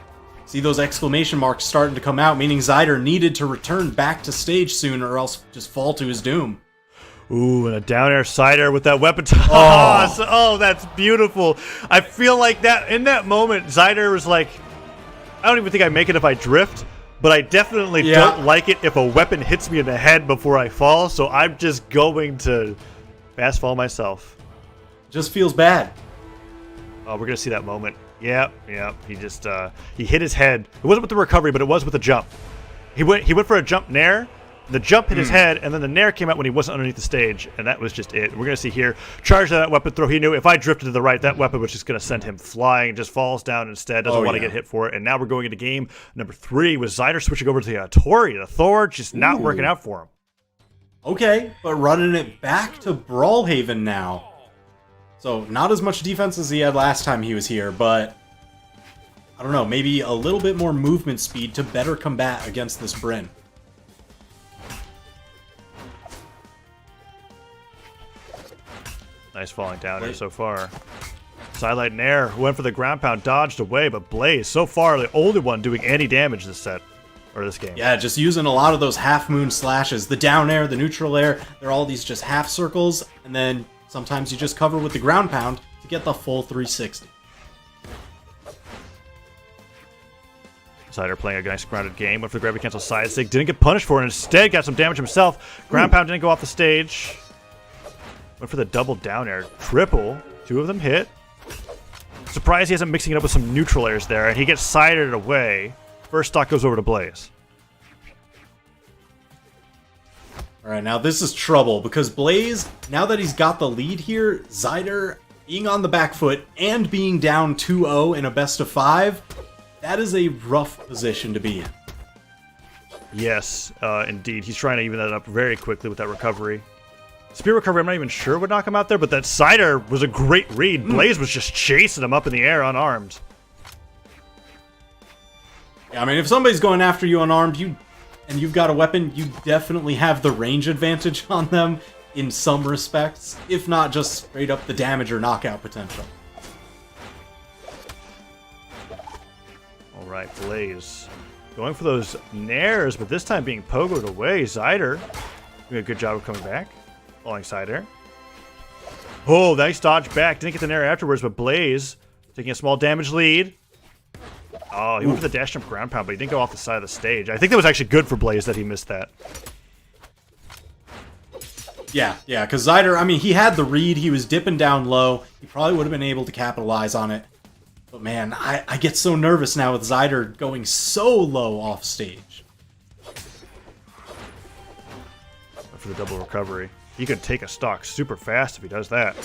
See those exclamation marks starting to come out, meaning Zider needed to return back to stage soon or else just fall to his doom. Ooh, and a down air Zider with that weapon toss. Oh, that's beautiful. I feel like that in that moment, Zider was like, I don't even think I make it if I drift, but I definitely don't like it if a weapon hits me in the head before I fall, so I'm just going to fast fall myself. Just feels bad. Oh, we're going to see that moment. Yep. He just, he hit his head. It wasn't with the recovery, but it was with the jump. He went for a jump nair. The jump hit his head, and then the nair came out when he wasn't underneath the stage, and that was just it. We're going to see here, charge that weapon throw. He knew if I drifted to the right, that weapon was just going to send him flying, just falls down instead, doesn't want to get hit for it. And now we're going into game number 3 with Zider switching over to the Tori. The Thor just not working out for him. Okay, but running it back to Brawlhaven now. So not as much defense as he had last time he was here, but I don't know, maybe a little bit more movement speed to better combat against this Bryn. Nice falling down here so far. Sidelight Nair went for the ground pound, dodged away, but Blaze, so far, the only one doing any damage this set, or this game. Yeah, just using a lot of those half-moon slashes. The down air, the neutral air, they're all these just half circles, and then sometimes you just cover with the ground pound to get the full 360. Zider playing a nice grounded game, went for the gravity cancel side stick, didn't get punished for it, instead got some damage himself. Ground pound didn't go off the stage. Went for the double down air, triple. 2 of them hit. Surprised he isn't mixing it up with some neutral airs there, and he gets sided away. First stock goes over to Blaze. Alright, now this is trouble, because Blaze, now that he's got the lead here, Zider being on the back foot and being down 2-0 in a best of 5, that is a rough position to be in. Yes, indeed. He's trying to even that up very quickly with that recovery. Spear recovery, I'm not even sure would knock him out there, but that Zider was a great read. Blaze was just chasing him up in the air unarmed. Yeah, I mean, if somebody's going after you unarmed, and you've got a weapon, you definitely have the range advantage on them in some respects, if not just straight up the damage or knockout potential. All right, Blaze going for those nairs, but this time being pogoed away. Zider doing a good job of coming back. Falling Zider. Oh, nice dodge back. Didn't get the nair afterwards, but Blaze taking a small damage lead. Oh, he went for the dash jump ground pound, but he didn't go off the side of the stage. I think that was actually good for Blaze that he missed that. Yeah, because Zider, I mean, he had the read. He was dipping down low. He probably would have been able to capitalize on it. But man, I get so nervous now with Zider going so low off stage. For the double recovery. He could take a stock super fast if he does that.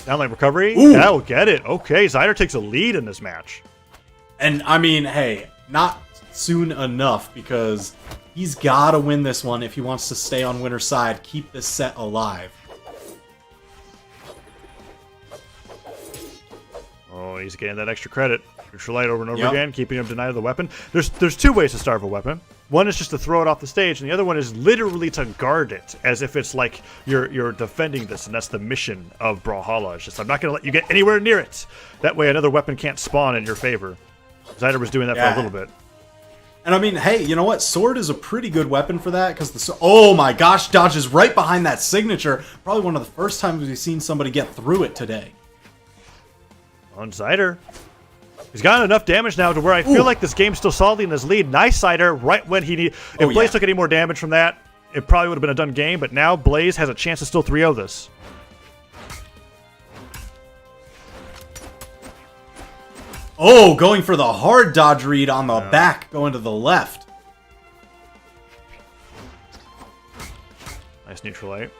Downlight recovery? That will get it. Okay, Zider takes a lead in this match. And I mean, hey, not soon enough, because he's got to win this one if he wants to stay on winner's side, keep this set alive. Oh, he's getting that extra credit. Neutral light over and over again, keeping him denied of the weapon. There's two ways to starve a weapon. One is just to throw it off the stage, and the other one is literally to guard it, as if it's like you're defending this, and that's the mission of Brawlhalla. It's just, I'm not going to let you get anywhere near it. That way another weapon can't spawn in your favor. Zider was doing that for a little bit. And I mean, hey, you know what? Sword is a pretty good weapon for that, because oh my gosh, dodges right behind that signature. Probably one of the first times we've seen somebody get through it today. On Zider. He's got enough damage now to where I feel like this game's still solidly in his lead. Nice Zider right when he need. If Blaze took any more damage from that, it probably would have been a done game, but now Blaze has a chance to still 3-0 this. Oh, going for the hard dodge read on the back, going to the left. Nice neutral light.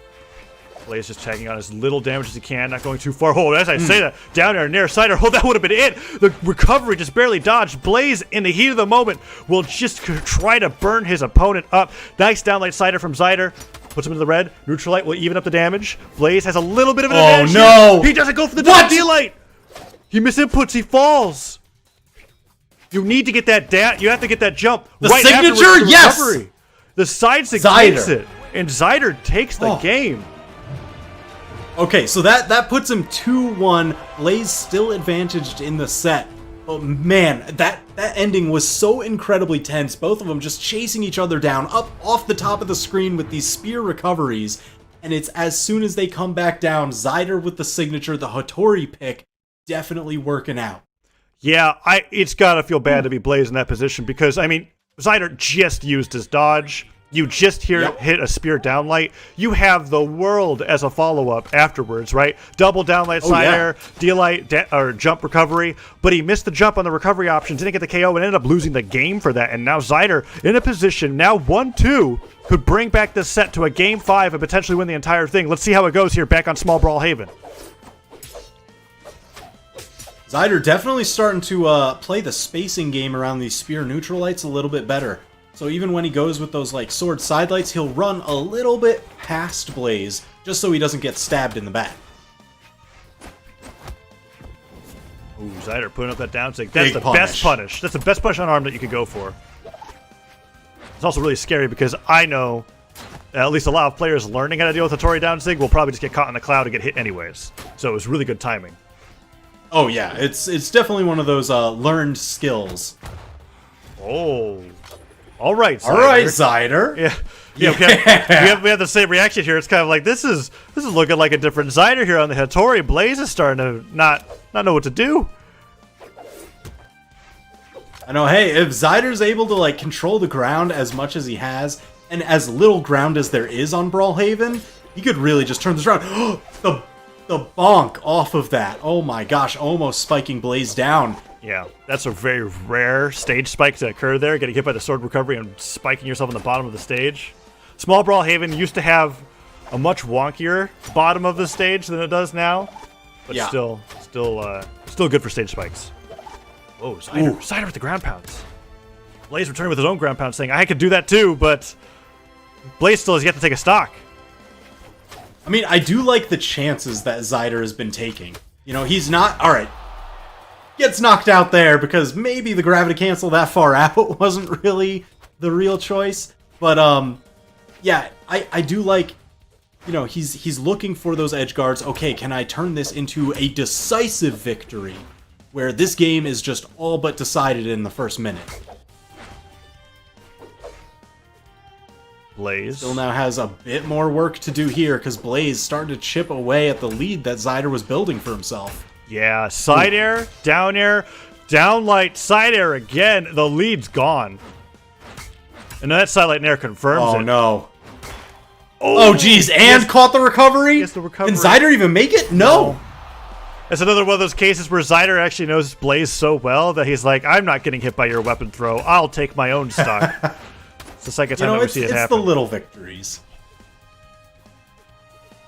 Blaze just tagging on as little damage as he can, not going too far. Oh, as I say that, down there near Zider. Oh, that would have been it. The recovery just barely dodged. Blaze, in the heat of the moment, will just try to burn his opponent up. Nice downlight Zider from Zider. Puts him into the red. Neutral light will even up the damage. Blaze has a little bit of an advantage. Oh, no. He doesn't go for the double D-light. He misinputs. He falls. You need to get that down. You have to get that jump. The right signature, yes. Recovery. The side sig Zider takes it. And Zider takes the game. Okay, so that puts him 2-1. Blaze still advantaged in the set. But man, that ending was so incredibly tense. Both of them just chasing each other down, up off the top of the screen with these spear recoveries. And it's as soon as they come back down, Zider with the signature, the Hattori pick, definitely working out. Yeah, it's got to feel bad to be Blaze in that position because, I mean, Zider just used his dodge. You just hit a spear downlight. You have the world as a follow-up afterwards, right? Double downlight, side air, D-light, or jump recovery. But he missed the jump on the recovery option, didn't get the KO, and ended up losing the game for that. And now Zider in a position, now 1-2, could bring back this set to a Game 5 and potentially win the entire thing. Let's see how it goes here back on Small Brawlhaven. Zider definitely starting to play the spacing game around these spear neutral lights a little bit better. So even when he goes with those like sword side lights, he'll run a little bit past Blaze just so he doesn't get stabbed in the back. Ooh, Zider putting up that down sig. That's the best punish. That's the best punish on arm that you could go for. It's also really scary because I know at least a lot of players learning how to deal with Hattori down sig will probably just get caught in the cloud and get hit anyways. So it was really good timing. Oh yeah, it's definitely one of those learned skills. Oh. All right, Zider. All right, Zider. Yeah. We have the same reaction here. It's kind of like this is looking like a different Zider here on the Hattori. Blaze is starting to not know what to do. I know. Hey, if Zider's able to like control the ground as much as he has, and as little ground as there is on Brawlhaven, he could really just turn this around. the bonk off of that. Oh my gosh, almost spiking Blaze down. Yeah, that's a very rare stage spike to occur there, getting hit by the sword recovery and spiking yourself on the bottom of the stage. Small Brawlhaven used to have a much wonkier bottom of the stage than it does now, but still good for stage spikes. Oh, Zider with the ground pounds. Blaze returning with his own ground pound saying, I could do that too, but Blaze still has yet to take a stock. I mean, I do like the chances that Zider has been taking. You know, he's not... Alright. Gets knocked out there because maybe the gravity cancel that far out wasn't really the real choice. But, yeah, I do like... You know, he's looking for those edge guards. Okay, can I turn this into a decisive victory where this game is just all but decided in the first minute? Blaze. Still now has a bit more work to do here because Blaze starting to chip away at the lead that Zeider was building for himself. Yeah, side air, down light, side air again. The lead's gone. And that side light and air confirms it. Oh, no. Oh, geez, and caught the recovery? Yes, the recovery. Can Zeider even make it? No. It's another one of those cases where Zider actually knows Blaze so well that he's like, I'm not getting hit by your weapon throw. I'll take my own stock. It's the second time I've seen it happen. It's the little victories.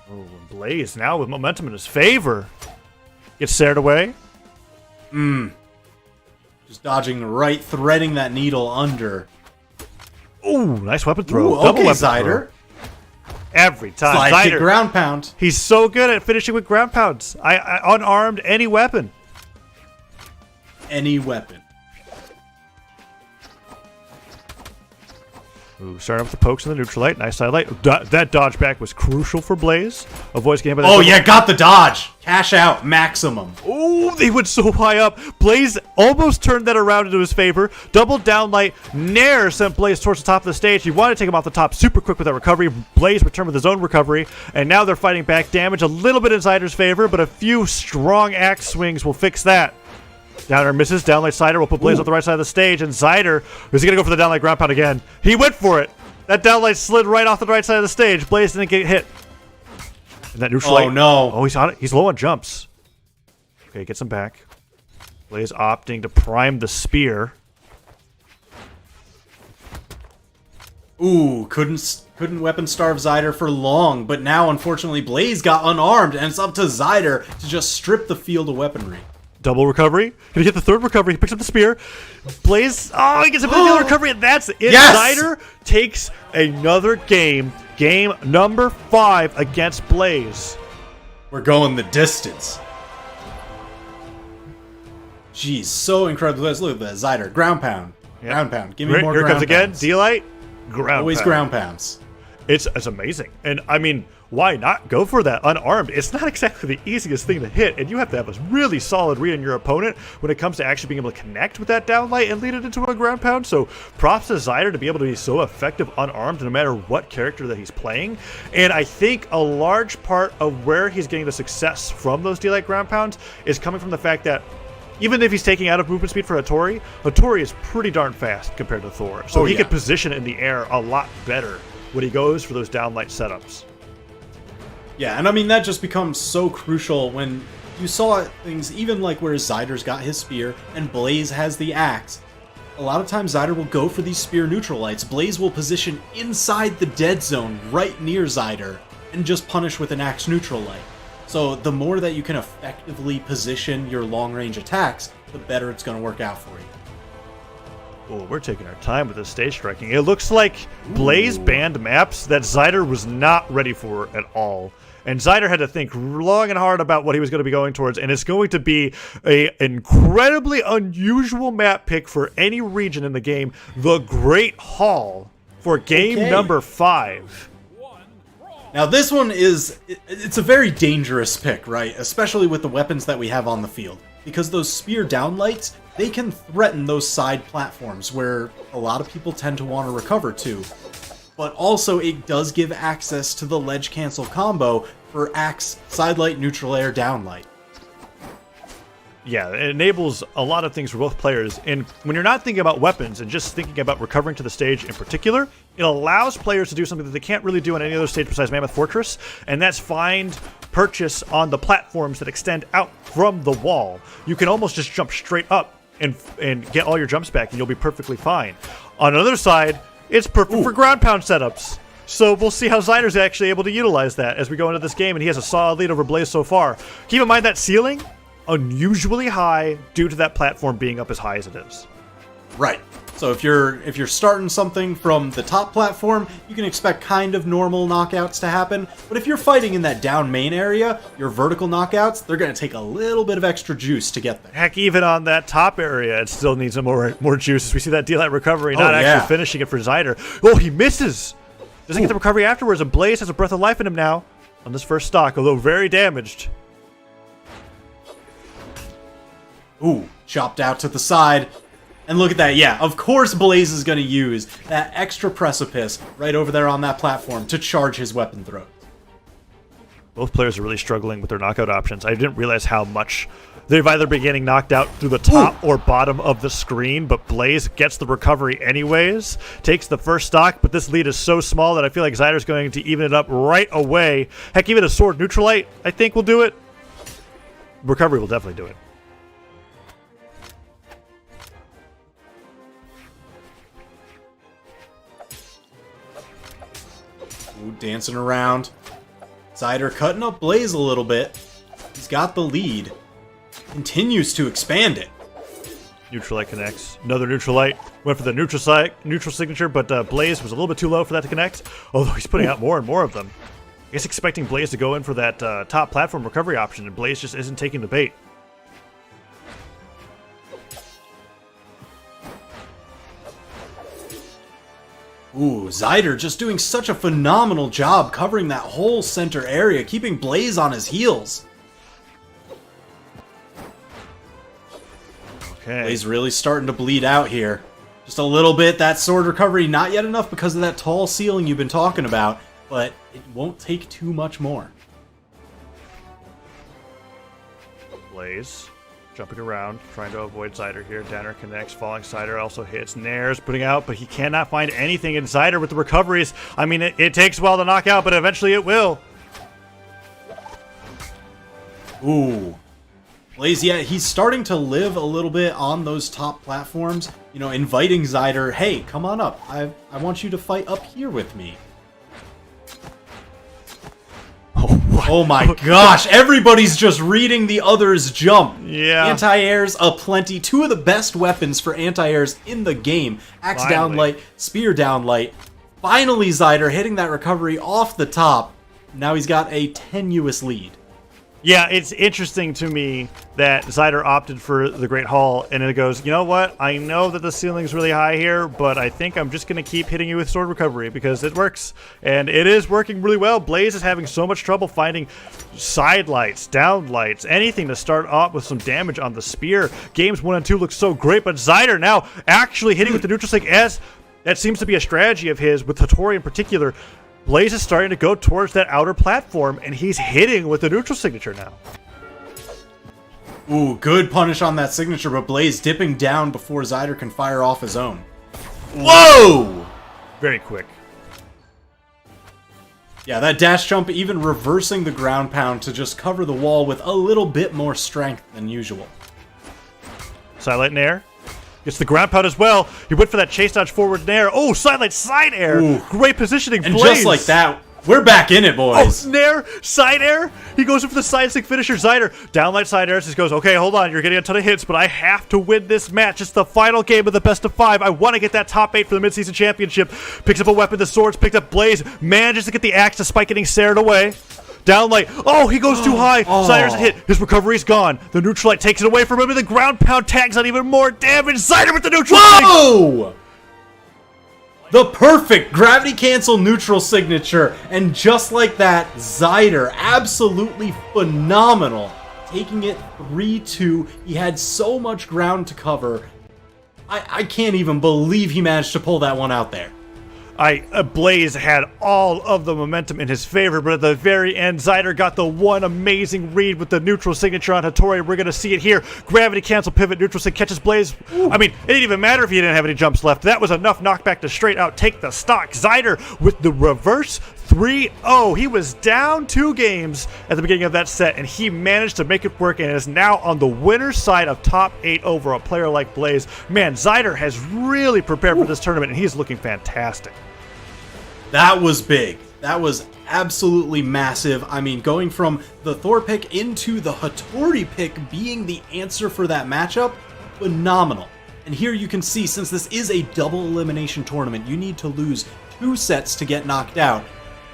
Oh, and Blaze now with momentum in his favor. Gets stared away. Just dodging the right, threading that needle under. Ooh, nice weapon throw. Ooh, Double okay, weapon Zeider. throw. Every time. Slide kick, Zider, ground pound. he's so good at finishing with ground pounds. I unarmed any weapon. Any weapon. Ooh, starting with the pokes and the neutral light. Nice side light. That dodge back was crucial for Blaze. Avoids getting hit by the Oh, yeah, got the dodge. Cash out, maximum. Ooh, they went so high up. Blaze almost turned that around into his favor. Double down light. Nair sent Blaze towards the top of the stage. He wanted to take him off the top super quick with that recovery. Blaze returned with his own recovery. And now they're fighting back. Damage a little bit in Zider's favor, but a few strong axe swings will fix that. Downer misses. Downlight Zider will put Blaze on the right side of the stage. And Zider is going to go for the downlight ground pound again. He went for it. That downlight slid right off the right side of the stage. Blaze didn't get hit. And that neutral light. Oh, no. Oh, he's on it. He's low on jumps. Okay, gets him back. Blaze opting to prime the spear. Ooh, couldn't weapon starve Zeider for long, but now unfortunately Blaze got unarmed, and it's up to Zeider to just strip the field of weaponry. Double recovery. Gonna get the third recovery. He picks up the spear. Blaze. Oh, he gets a big recovery, and that's it. Yes! Zider takes another game. Game number 5 against Blaze. We're going the distance. Jeez, so incredible. Let's look at that. Zeider, ground pound. Yep. Ground pound. Give me more Here ground comes again. pounds. D-Light. Ground Always pound. ground pounds. It's amazing. And, I mean, why not go for that unarmed? It's not exactly the easiest thing to hit, and you have to have a really solid read on your opponent when it comes to actually being able to connect with that downlight and lead it into a ground pound. So props to Zider to be able to be so effective unarmed no matter what character that he's playing. And I think a large part of where he's getting the success from those D-Light ground pounds is coming from the fact that even if he's taking out of movement speed for Hattori is pretty darn fast compared to Thor. So he can position in the air a lot better when he goes for those downlight setups. Yeah, and I mean, that just becomes so crucial when you saw things even like where Zeider's got his spear and Blaze has the axe. A lot of times Zeider will go for these spear neutral lights. Blaze will position inside the dead zone right near Zeider and just punish with an axe neutral light. So the more that you can effectively position your long-range attacks, the better it's going to work out for you. Oh, we're taking our time with this stage striking. It looks like Blaze banned maps that Zider was not ready for at all. And Zider had to think long and hard about what he was going to be going towards, and it's going to be an incredibly unusual map pick for any region in the game, the Great Hall, for game number 5. Now this one it's a very dangerous pick, right? Especially with the weapons that we have on the field. Because those spear downlights, they can threaten those side platforms where a lot of people tend to want to recover to. But also it does give access to the ledge cancel combo for axe, side light, neutral air, downlight. Yeah, it enables a lot of things for both players. And when you're not thinking about weapons and just thinking about recovering to the stage in particular, it allows players to do something that they can't really do on any other stage besides Mammoth Fortress, and that's find purchase on the platforms that extend out from the wall. You can almost just jump straight up and get all your jumps back, and you'll be perfectly fine. On the other side, it's perfect for ground pound setups. So we'll see how Zider's actually able to utilize that as we go into this game, and he has a solid lead over Blaze so far. Keep in mind that ceiling, unusually high due to that platform being up as high as it is. Right. So if you're starting something from the top platform, you can expect kind of normal knockouts to happen. But if you're fighting in that down main area, your vertical knockouts, they're going to take a little bit of extra juice to get there. Heck, even on that top area, it still needs some more juice as we see that D-Light recovery, not actually finishing it for Zider. Oh, he misses! Doesn't get the recovery afterwards, and Blaze has a breath of life in him now on this first stock, although very damaged. Ooh, chopped out to the side. And look at that, yeah, of course Blaze is going to use that extra precipice right over there on that platform to charge his weapon throws. Both players are really struggling with their knockout options. I didn't realize how much they've either been getting knocked out through the top or bottom of the screen, but Blaze gets the recovery anyways, takes the first stock, but this lead is so small that I feel like Zeider's going to even it up right away. Heck, even a sword neutralite, I think, will do it. Recovery will definitely do it. Ooh, dancing around. Zider cutting up Blaze a little bit. He's got the lead. Continues to expand it. Neutralite connects. Another Neutralite. Went for the neutral signature, but Blaze was a little bit too low for that to connect. Although he's putting out more and more of them. I guess expecting Blaze to go in for that top platform recovery option, and Blaze just isn't taking the bait. Ooh, Zider just doing such a phenomenal job covering that whole center area, keeping Blaze on his heels. Okay. Blaze really starting to bleed out here. Just a little bit, that sword recovery, not yet enough because of that tall ceiling you've been talking about, but it won't take too much more. Blaze jumping around, trying to avoid Zider here. Downer connects, falling Zider also hits. Nair's putting out, but he cannot find anything in Zider with the recoveries. I mean, it takes a while to knock out, but eventually it will. Ooh. Blaze, yeah, he's starting to live a little bit on those top platforms. You know, inviting Zider, hey, come on up. I want you to fight up here with me. Oh my gosh, everybody's just reading the other's jump. Yeah. Anti-airs aplenty. Two of the best weapons for anti-airs in the game. Axe down light, spear down light. Finally, Zider hitting that recovery off the top. Now he's got a tenuous lead. Yeah, it's interesting to me that Zider opted for the Great Hall, and it goes, you know what? I know that the ceiling's really high here, but I think I'm just going to keep hitting you with sword recovery because it works. And it is working really well. Blaze is having so much trouble finding side lights, down lights, anything to start off with some damage on the spear. Games 1 and 2 look so great, but Zider now actually hitting with the neutral stick, as that seems to be a strategy of his, with Hattori in particular. Blaze is starting to go towards that outer platform, and he's hitting with the neutral signature now. Ooh, good punish on that signature, but Blaze dipping down before Zider can fire off his own. Whoa! Very quick. Yeah, that dash jump even reversing the ground pound to just cover the wall with a little bit more strength than usual. Sidelight Nair. Gets the ground pound as well. He went for that chase dodge forward Nair. Oh, sidelight side air. Ooh. Great positioning. And Blaze. just like that, we're back in it, boys. Oh, Nair, side air. He goes in for the side stick finisher. Zider, downlight side air. Just goes, okay, hold on. You're getting a ton of hits, but I have to win this match. It's the final game of the best of 5. I want to get that top 8 for the midseason championship. Picks up a weapon, the swords, picked up Blaze. Manages to get the axe despite getting sared away. Downlight. Oh, he goes too high. Zider's hit. His recovery's gone. The neutralite takes it away from him, and the ground pound tags on even more damage. Zider with the neutral. Whoa! The perfect gravity cancel neutral signature. And just like that, Zider, absolutely phenomenal. Taking it 3-2. He had so much ground to cover. I can't even believe he managed to pull that one out there. Blaze had all of the momentum in his favor, but at the very end, Zider got the one amazing read with the neutral signature on Hattori. We're going to see it here. Gravity cancel pivot, neutral sig catches Blaze. Ooh. I mean, it didn't even matter if he didn't have any jumps left. That was enough knockback to straight out take the stock. Zider with the reverse 3-0. He was down 2 games at the beginning of that set, and he managed to make it work and is now on the winner's side of top 8 over a player like Blaze. Man, Zider has really prepared for this tournament, and he's looking fantastic. That was big. That was absolutely massive. I mean, going from the Thor pick into the Hattori pick being the answer for that matchup, phenomenal. And here you can see, since this is a double elimination tournament, you need to lose 2 sets to get knocked out.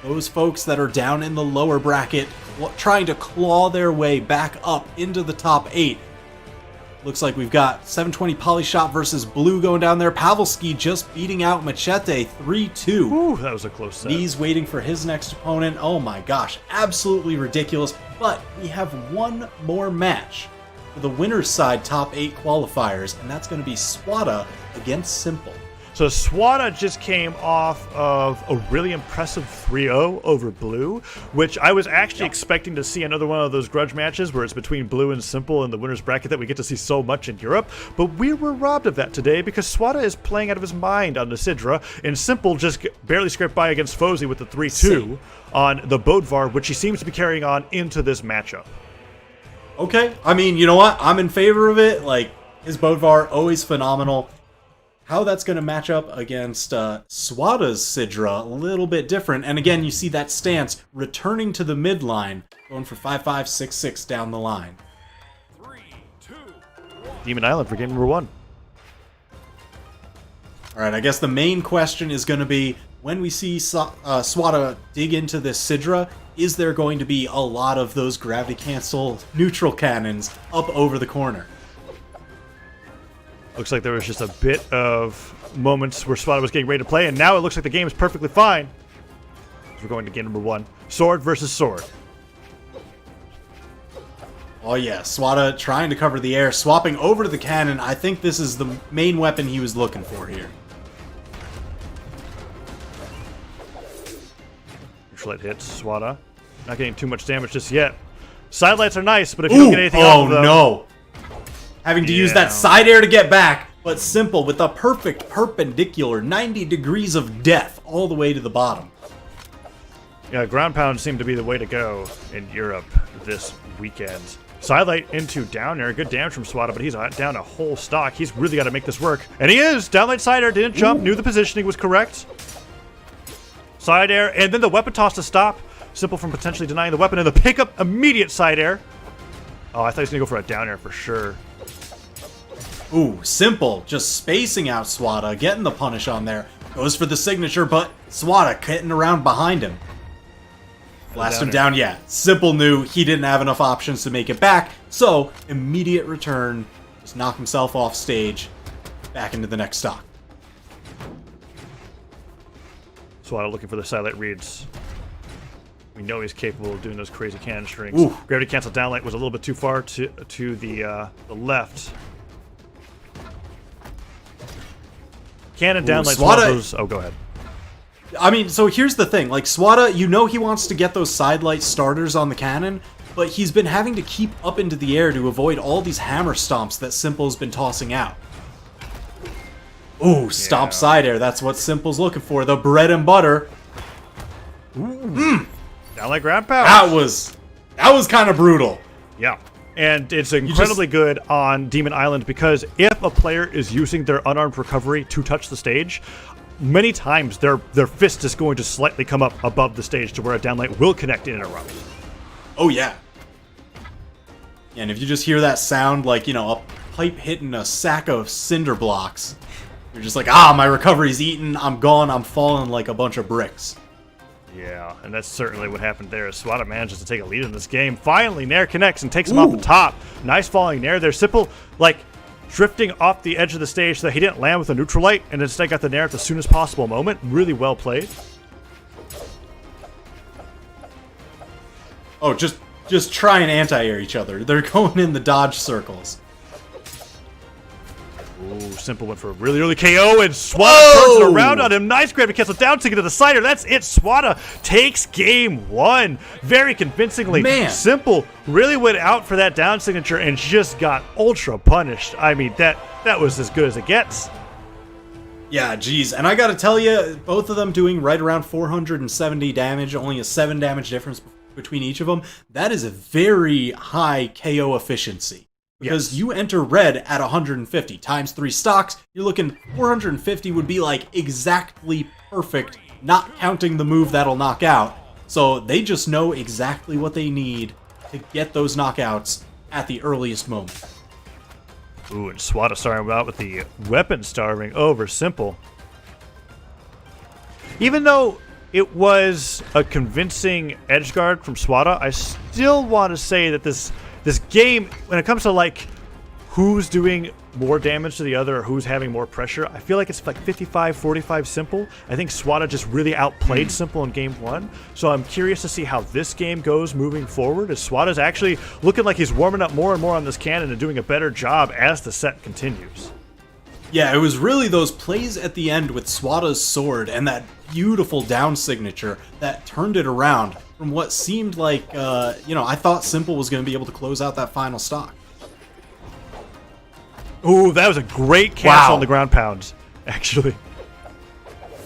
Those folks that are down in the lower bracket trying to claw their way back up into the top 8. Looks like we've got 720 Polyshot versus Blue going down there. Pavelski just beating out Machete 3-2. Ooh, that was a close set. He's waiting for his next opponent. Oh my gosh, absolutely ridiculous. But we have one more match. for the winner's side top 8 qualifiers, and that's going to be Swata against Simple. So Swata just came off of a really impressive 3-0 over Blue, which I was actually expecting to see another one of those grudge matches where it's between Blue and Simple in the winner's bracket that we get to see so much in Europe. But we were robbed of that today because Swata is playing out of his mind on the Sidra, and Simple just barely scraped by against Fozy with the 3-2 on the Bodvar, which he seems to be carrying on into this matchup. Okay, I mean, you know what? I'm in favor of it. Like, his Bodvar, always phenomenal. How that's going to match up against Swata's Sidra, a little bit different. And again, you see that stance returning to the midline, going for 5-5, 6-6 down the line. 3, 2, 1. Demon Island for game number 1. All right, I guess the main question is going to be, when we see Swata dig into this Sidra, is there going to be a lot of those gravity cancel neutral cannons up over the corner? Looks like there was just a bit of moments where Swata was getting ready to play, and now it looks like the game is perfectly fine. We're going to game number 1. Sword versus sword. Oh yeah, Swata trying to cover the air, swapping over to the cannon. I think this is the main weapon he was looking for here. Neutral light hits Swata. Not getting too much damage just yet. Sidelights are nice, but if you don't get anything off of them... no. Having to use that side air to get back, but Simple with a perfect perpendicular 90 degrees of death all the way to the bottom. Yeah, ground pound seemed to be the way to go in Europe this weekend. Sidelight into down air. Good damage from Swata, but he's down a whole stock. He's really got to make this work. And he is! Downlight side air, didn't jump, knew the positioning was correct. Side air, and then the weapon toss to stop. Simple from potentially denying the weapon, and the pickup, immediate side air. Oh, I thought he was going to go for a down air for sure. Ooh, Simple just spacing out Swata, getting the punish on there. Goes for the signature, but Swata getting around behind him. Blast him down, yeah. Simple knew he didn't have enough options to make it back, so immediate return, just knock himself off stage, back into the next stock. Swata looking for the sidelight reads. We know he's capable of doing those crazy cannon strings. Ooh. Gravity cancel downlight was a little bit too far to the left. Cannon downlight's one of those. Oh, go ahead. I mean, so here's the thing. Like, Swata, you know he wants to get those sidelight starters on the cannon, but he's been having to keep up into the air to avoid all these hammer stomps that Simple's been tossing out. Ooh, stomp side air. That's what Simple's looking for. The bread and butter. Downlight ground pound. That was kind of brutal. Yeah. And it's incredibly good on Demon Island because if a player is using their unarmed recovery to touch the stage, many times their fist is going to slightly come up above the stage to where a downlight will connect and interrupt. Oh, yeah. And if you just hear that sound like, you know, a pipe hitting a sack of cinder blocks, you're just like, my recovery's eaten, I'm gone, I'm falling like a bunch of bricks. Yeah, and that's certainly what happened there. Swata manages to take a lead in this game. Finally, Nair connects and takes him off the top. Nice falling Nair there. Simple, like, drifting off the edge of the stage so that he didn't land with a neutral light and instead got the Nair at the soonest possible moment. Really well played. Oh, just try and anti-air each other. They're going in the dodge circles. Ooh, Simple went for a really early KO, and Swata turns it around on him. Nice gravity cancel down to get to the Zider. That's it. Swata takes game 1 very convincingly. Man. Simple really went out for that down signature and just got ultra punished. I mean, that was as good as it gets. Yeah, geez. And I gotta tell you, both of them doing right around 470 damage, only a 7 damage difference between each of them. That is a very high KO efficiency. Because you enter red at 150 times 3 stocks, you're looking 450 would be like exactly perfect, not counting the move that'll knock out. So they just know exactly what they need to get those knockouts at the earliest moment. Ooh, and Swata starting out with the weapon starving over Simple. Even though it was a convincing edge guard from Swata, I still want to say that this game, when it comes to like who's doing more damage to the other or who's having more pressure. I feel like it's like 55-45 Simple. I think Swata just really outplayed Simple in game 1. So I'm curious to see how this game goes moving forward, as Swata's actually looking like he's warming up more and more on this cannon and doing a better job as the set continues. Yeah, it was really those plays at the end with Swata's sword and that beautiful down signature that turned it around from what seemed like, I thought Simple was going to be able to close out that final stock. Ooh, that was a great cancel on the ground pounds, actually.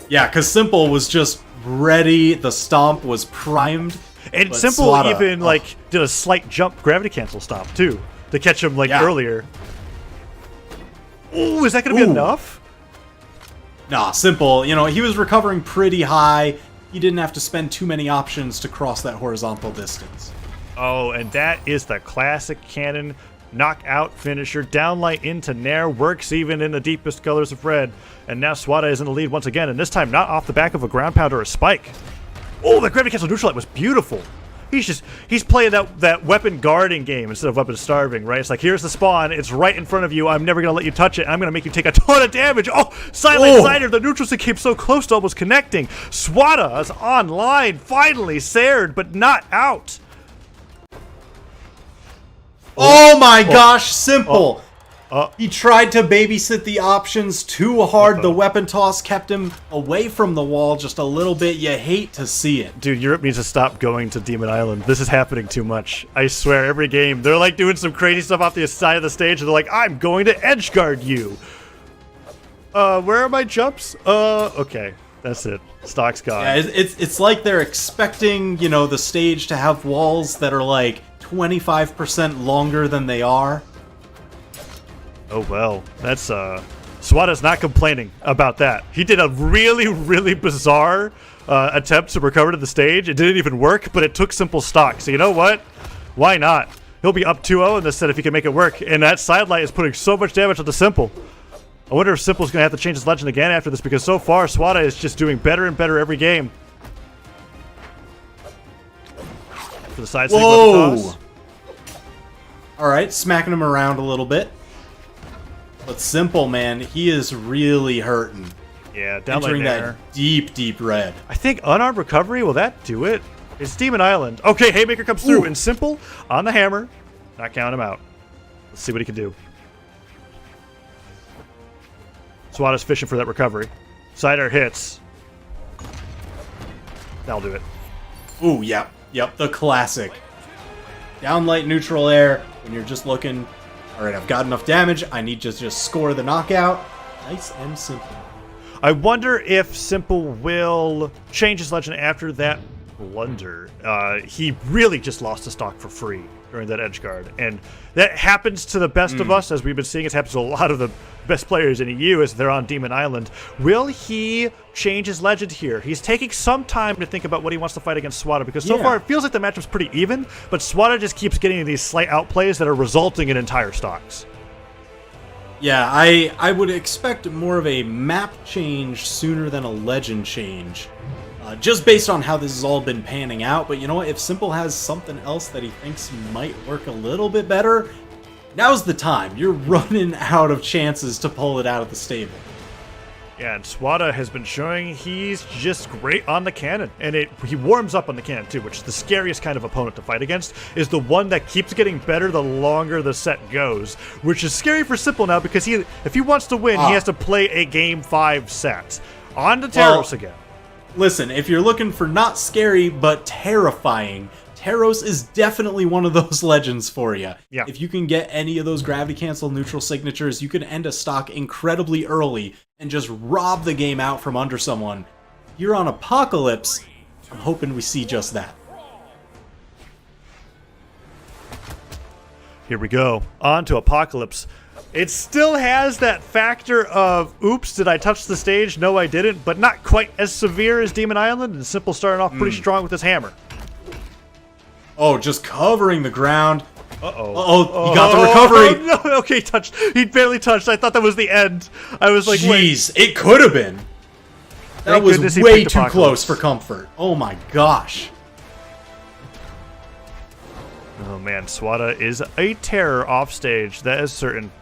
Yeah, because Simple was just ready. The stomp was primed. And Simple Swata, even did a slight jump gravity cancel stomp too to catch him earlier. Ooh, is that going to be enough? Nah, Simple. He was recovering pretty high. He didn't have to spend too many options to cross that horizontal distance. Oh, and that is the classic cannon knockout finisher. Downlight into Nair, works even in the deepest colors of red. And now Swata is in the lead once again, and this time not off the back of a ground pound or a spike. Oh, that gravity cancel neutral light was beautiful. He's playing that weapon guarding game instead of weapon starving, right? It's like, here's the spawn, it's right in front of you, I'm never going to let you touch it, I'm going to make you take a ton of damage. Oh, silent Zider, the neutral stick came so close to almost connecting. Swata is online, finally, Sared, but not out. Oh my gosh, Simple! He tried to babysit the options too hard. The weapon toss kept him away from the wall just a little bit. You hate to see it. Dude, Europe needs to stop going to Demon Island. This is happening too much. I swear, every game, they're doing some crazy stuff off the side of the stage, and they're like, I'm going to edge guard you. Where are my jumps? Okay, that's it. Stock's gone. Yeah, it's like they're expecting, the stage to have walls that are 25% longer than they are. Oh, well, that's, Swata's not complaining about that. He did a really, really bizarre attempt to recover to the stage. It didn't even work, but it took Simple stock. So you know what? Why not? He'll be up 2-0 in this set if he can make it work. And that sidelight is putting so much damage on the Simple. I wonder if Simple's going to have to change his legend again after this, because so far, Swata is just doing better and better every game. For the side toss. Alright, smacking him around a little bit. But Simple, man, he is really hurting. Yeah, down entering that deep, deep red. I think unarmed recovery, will that do it? It's Demon Island. Okay, Haymaker comes through, and Simple on the hammer. Not counting him out. Let's see what he can do. Swata's fishing for that recovery. Zider hits. That'll do it. Ooh, yep, the classic. Downlight neutral air when you're just looking... Alright, I've got enough damage. I need to just score the knockout. Nice and simple. I wonder if Simple will change his legend after that blunder. He really just lost the stock for free during that edge guard. And that happens to the best of us, as we've been seeing. It happens to a lot of the best players in EU as they're on Demon Island. Will he change his legend here? He's taking some time to think about what he wants to fight against Swata, because so far it feels like the matchup's pretty even, but Swata just keeps getting these slight outplays that are resulting in entire stocks. Yeah, I would expect more of a map change sooner than a legend change. Just based on how this has all been panning out, but you know what? If Simple has something else that he thinks might work a little bit better, now's the time. You're running out of chances to pull it out of the stable. Yeah, and Swata has been showing he's just great on the cannon. And he warms up on the cannon too, which is the scariest kind of opponent to fight against, is the one that keeps getting better the longer the set goes, which is scary for Simple now, because if he wants to win, he has to play a Game 5 set. On to Taros again. Listen, if you're looking for not scary but terrifying, Taros is definitely one of those legends for you. Yeah. If you can get any of those gravity cancel neutral signatures, you can end a stock incredibly early and just rob the game out from under someone. You're on Apocalypse. I'm hoping we see just that. Here we go. On to Apocalypse. It still has that factor of, oops, did I touch the stage? No, I didn't, but not quite as severe as Demon Island, and Simple starting off pretty strong with his hammer. Oh, just covering the ground. Uh-oh. He got the recovery. Oh, no, okay, he touched. He barely touched. I thought that was the end. I was like, jeez, it could have been. That was way too close for comfort. Oh my gosh. Oh man, Swata is a terror off stage. That is certain.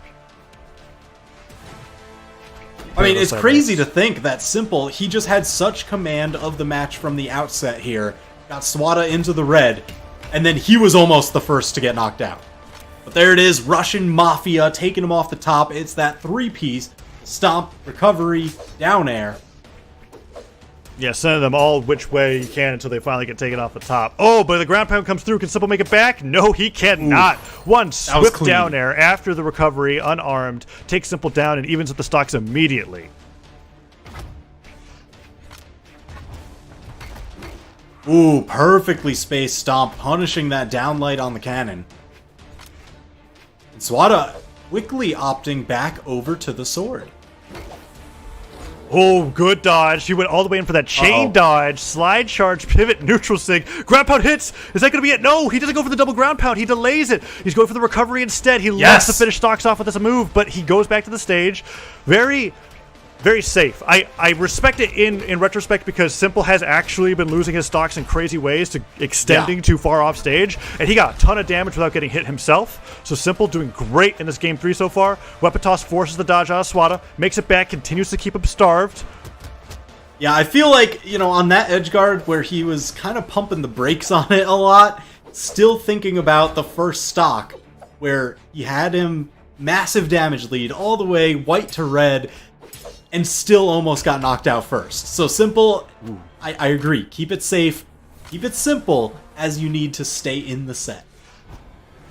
I mean, it's crazy to think that Simple, he just had such command of the match from the outset here, got Swata into the red, and then he was almost the first to get knocked out. But there it is, Russian Mafia taking him off the top. It's that three-piece, stomp, recovery, down air. Yeah, send them all which way you can until they finally get taken off the top. Oh, but the ground pound comes through. Can Simple make it back? No, he cannot. One swift down air after the recovery, unarmed, takes Simple down and evens up the stocks immediately. Ooh, perfectly spaced stomp, punishing that downlight on the cannon. And Swata quickly opting back over to the sword. Oh, good dodge. He went all the way in for that chain dodge, slide charge, pivot, neutral sig. Ground pound hits. Is that going to be it? No, he doesn't go for the double ground pound. He delays it. He's going for the recovery instead. He loves to finish stocks off with this move, but he goes back to the stage. Very, very safe. I respect it in retrospect because Simple has actually been losing his stocks in crazy ways to extending too far off stage, and he got a ton of damage without getting hit himself. So Simple doing great in this game 3 so far. Weapon toss forces the dodge out of Swata, makes it back, continues to keep him starved. Yeah, I feel like, you know, on that edge guard where he was kind of pumping the brakes on it a lot, still thinking about the first stock where he had him massive damage lead all the way white to red, and still almost got knocked out first. So Simple, I agree. Keep it safe. Keep it simple as you need to stay in the set.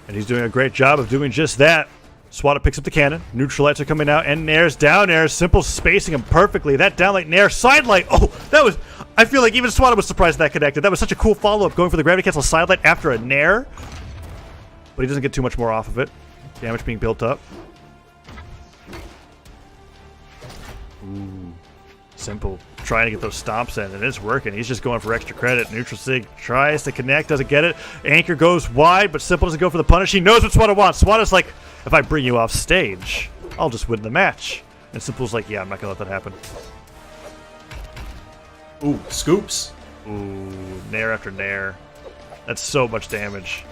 And he's doing a great job of doing just that. Swata picks up the cannon. Neutral lights are coming out. And nairs, down airs. Simple spacing him perfectly. That downlight nair, side light. Oh, that was... I feel like even Swata was surprised that connected. That was such a cool follow-up, going for the gravity cancel side light after a nair. But he doesn't get too much more off of it. Damage being built up. Ooh, Simple trying to get those stomps in, and it's working. He's just going for extra credit. Neutral sig tries to connect, doesn't get it. Anchor goes wide, but Simple doesn't go for the punish. He knows what Swata wants. Swata's like, if I bring you off stage, I'll just win the match. And Simple's like, yeah, I'm not gonna let that happen. Ooh, scoops. Ooh, nair after nair. That's so much damage.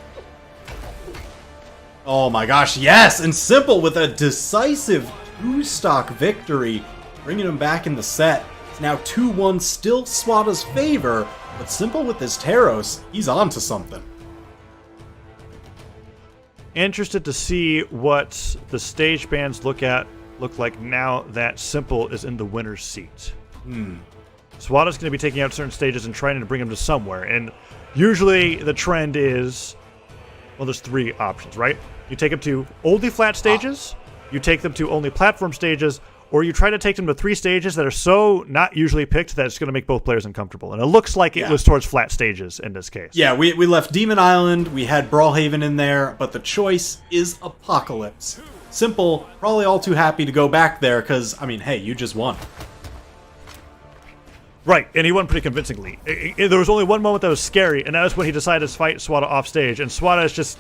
Oh my gosh, yes! And Simple with a decisive 2-stock victory, bringing him back in the set. It's now 2-1, still Swata's favor, but Simple with his Taros, he's on to something. Interested to see what the stage bands look like now that Simple is in the winner's seat. Swata's going to be taking out certain stages and trying to bring them to somewhere, and usually the trend is, well, there's 3 options, right? You take them to only flat stages, you take them to only platform stages, or you try to take them to 3 stages that are so not usually picked that it's going to make both players uncomfortable. And it looks like it was towards flat stages in this case. Yeah, we left Demon Island, we had Brawlhaven in there, but the choice is Apocalypse. Simple, probably all too happy to go back there because, I mean, hey, you just won. Right, and he won pretty convincingly. There was only one moment that was scary, and that was when he decided to fight Swata off stage. And Swata is just...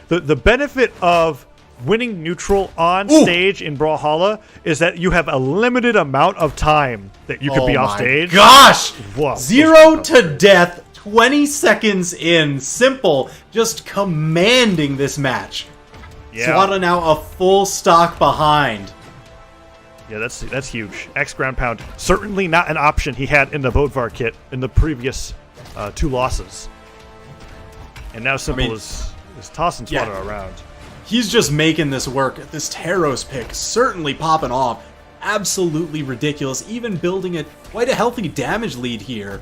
The benefit of winning neutral on stage in Brawlhalla is that you have a limited amount of time that you could be off stage. Gosh! Whoa. 0 to death, 20 seconds in. Simple, just commanding this match. Yeah. Swata now a full stock behind. Yeah, that's huge. X ground pound, certainly not an option he had in the Bodvar kit in the previous 2 losses. And now Simple is tossing Swata around. He's just making this work. This Taros pick certainly popping off. Absolutely ridiculous. Even building quite a healthy damage lead here.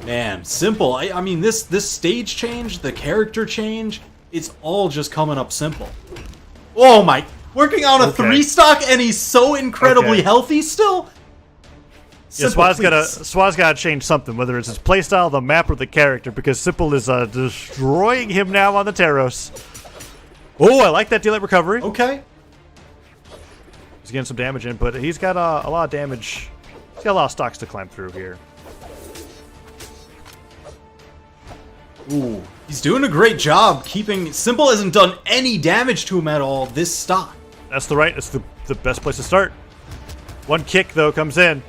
Man, Simple. I mean, this stage change, the character change, it's all just coming up simple. Oh my! Working on a 3-stock, and he's so incredibly healthy still. Yeah, Swat's got to change something, whether it's his playstyle, the map, or the character, because Simple is destroying him now on the Taros. Oh, I like that daylight recovery. Okay. He's getting some damage in, but he's got a lot of damage. He's got a lot of stocks to climb through here. Ooh, he's doing a great job keeping... Simple hasn't done any damage to him at all this stock. That's that's the best place to start. One kick, though, comes in.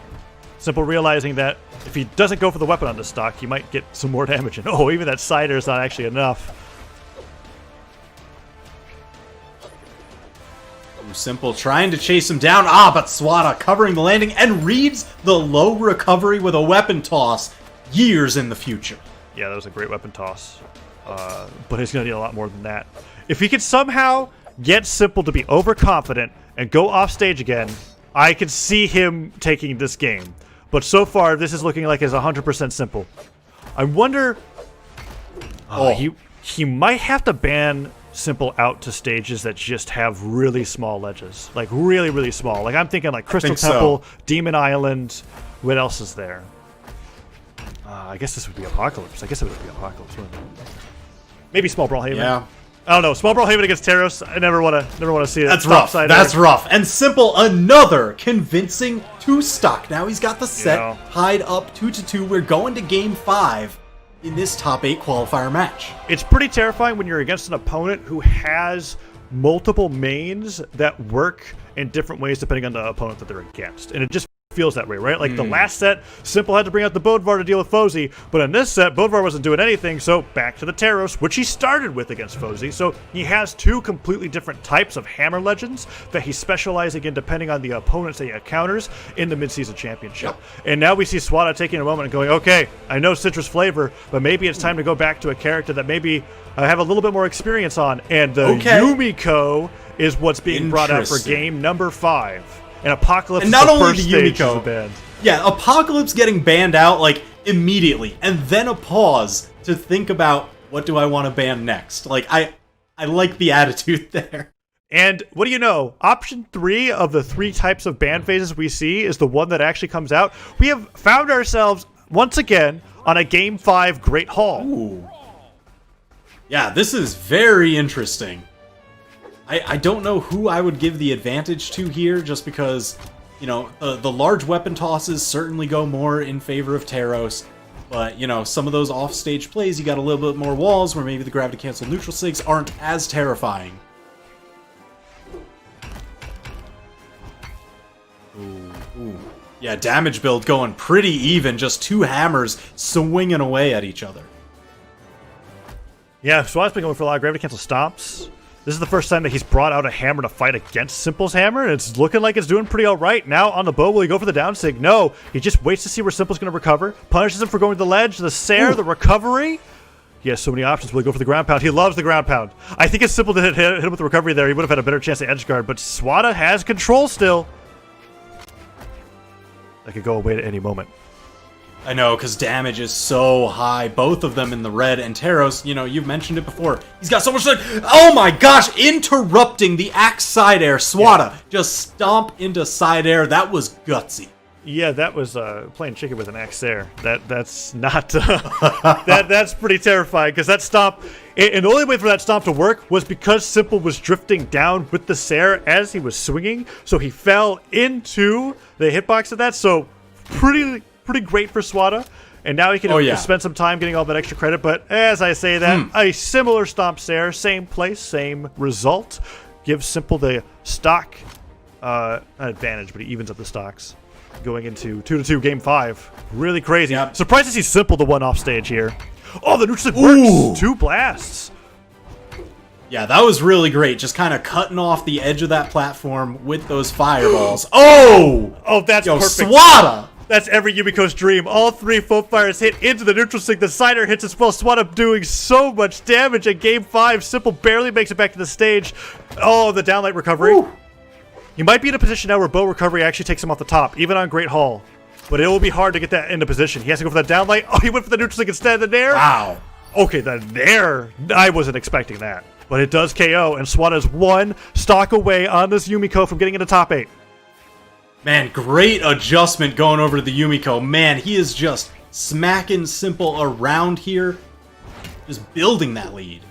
Simple realizing that if he doesn't go for the weapon on this stock, he might get some more damage. And oh, even that Zider is not actually enough. Simple trying to chase him down. But Swata covering the landing and reads the low recovery with a weapon toss years in the future. Yeah, that was a great weapon toss. But he's going to need a lot more than that. If he could somehow get Simple to be overconfident and go off stage again, I could see him taking this game. But so far, this is looking like it's 100% Simple. I wonder... He might have to ban Simple out to stages that just have really small ledges. Like, really, really small. Like, I'm thinking like Crystal Temple, Demon Island. What else is there? I guess this would be Apocalypse. I guess it would be Apocalypse, wouldn't it? Maybe Small Brawlhalla. Yeah. I don't know. Small Brawlhalla against Teros. I never want to see it. That's rough. That's rough. And Simple, another convincing 2-stock. Now he's got the set tied up 2-2. We're going to game 5 in this top 8 qualifier match. It's pretty terrifying when you're against an opponent who has multiple mains that work in different ways depending on the opponent that they're against. And it just feels that way, right? Like the last set, Simple had to bring out the Bodvar to deal with Fozy, but in this set, Bodvar wasn't doing anything, so back to the Teros, which he started with against Fozy. So he has 2 completely different types of hammer legends that he's specializing in depending on the opponents that he encounters in the Midseason Championship. And now we see Swata taking a moment and going, okay, I know citrus flavor, but maybe it's time to go back to a character that maybe I have a little bit more experience on. And the Yumiko is what's being brought out for game number 5. And Apocalypse and not is the only first the stage Yumiko, of the band. Yeah, Apocalypse getting banned out like immediately, and then a pause to think about what do I want to ban next. Like I like the attitude there. And what do you know? Option 3 of the 3 types of ban phases we see is the one that actually comes out. We have found ourselves once again on a game 5 Great Hall. Ooh. Yeah, this is very interesting. I don't know who I would give the advantage to here, just because, you know, the large weapon tosses certainly go more in favor of Teros, but, you know, some of those off-stage plays, you got a little bit more walls where maybe the gravity cancel neutral sigs aren't as terrifying. Ooh. Yeah, damage build going pretty even, just 2 hammers swinging away at each other. Yeah, Swat's been going for a lot of gravity cancel stomps. This is the first time that he's brought out a hammer to fight against Simple's hammer, and it's looking like it's doing pretty all right. Now on the bow, will he go for the down sig? No. He just waits to see where Simple's going to recover, punishes him for going to the ledge, the Sair, the recovery. He has so many options. Will he go for the ground pound? He loves the ground pound. I think if Simple did hit him with the recovery there, he would have had a better chance to edge guard, but Swata has control still. That could go away at any moment. I know, because damage is so high. Both of them in the red. And Teros, you know, you've mentioned it before. He's got so much... Oh my gosh! Interrupting the axe side air. Swata just stomp into side air. That was gutsy. Yeah, that was playing chicken with an axe there. That's not... that's pretty terrifying, because that stomp... And the only way for that stomp to work was because Simple was drifting down with the Sair as he was swinging. So he fell into the hitbox of that. So pretty great for Swata, and now he can spend some time getting all that extra credit. But as I say that, a similar stomp Sair, same place, same result, gives Simple the stock advantage, but he evens up the stocks going into 2-2 game 5. Really crazy. Yep. Surprised to see Simple the one off stage here. Oh, the neutral works. 2 blasts. Yeah, that was really great. Just kind of cutting off the edge of that platform with those fireballs. Oh, that's perfect. Swata. That's every Yumiko's dream. All 3 foot fires hit into the neutral sig. The Zider hits as well. Swata doing so much damage in game 5. Simple barely makes it back to the stage. Oh, the downlight recovery. Woo. He might be in a position now where bow recovery actually takes him off the top, even on Great Hall. But it will be hard to get that into position. He has to go for that downlight. Oh, he went for the neutral sig instead of the nair. Wow. Okay, the nair. I wasn't expecting that. But it does KO, and Swata's 1 stock away on this Yumiko from getting into top 8. Man, great adjustment going over to the Yumiko. Man, he is just smacking Simple around here. Just building that lead.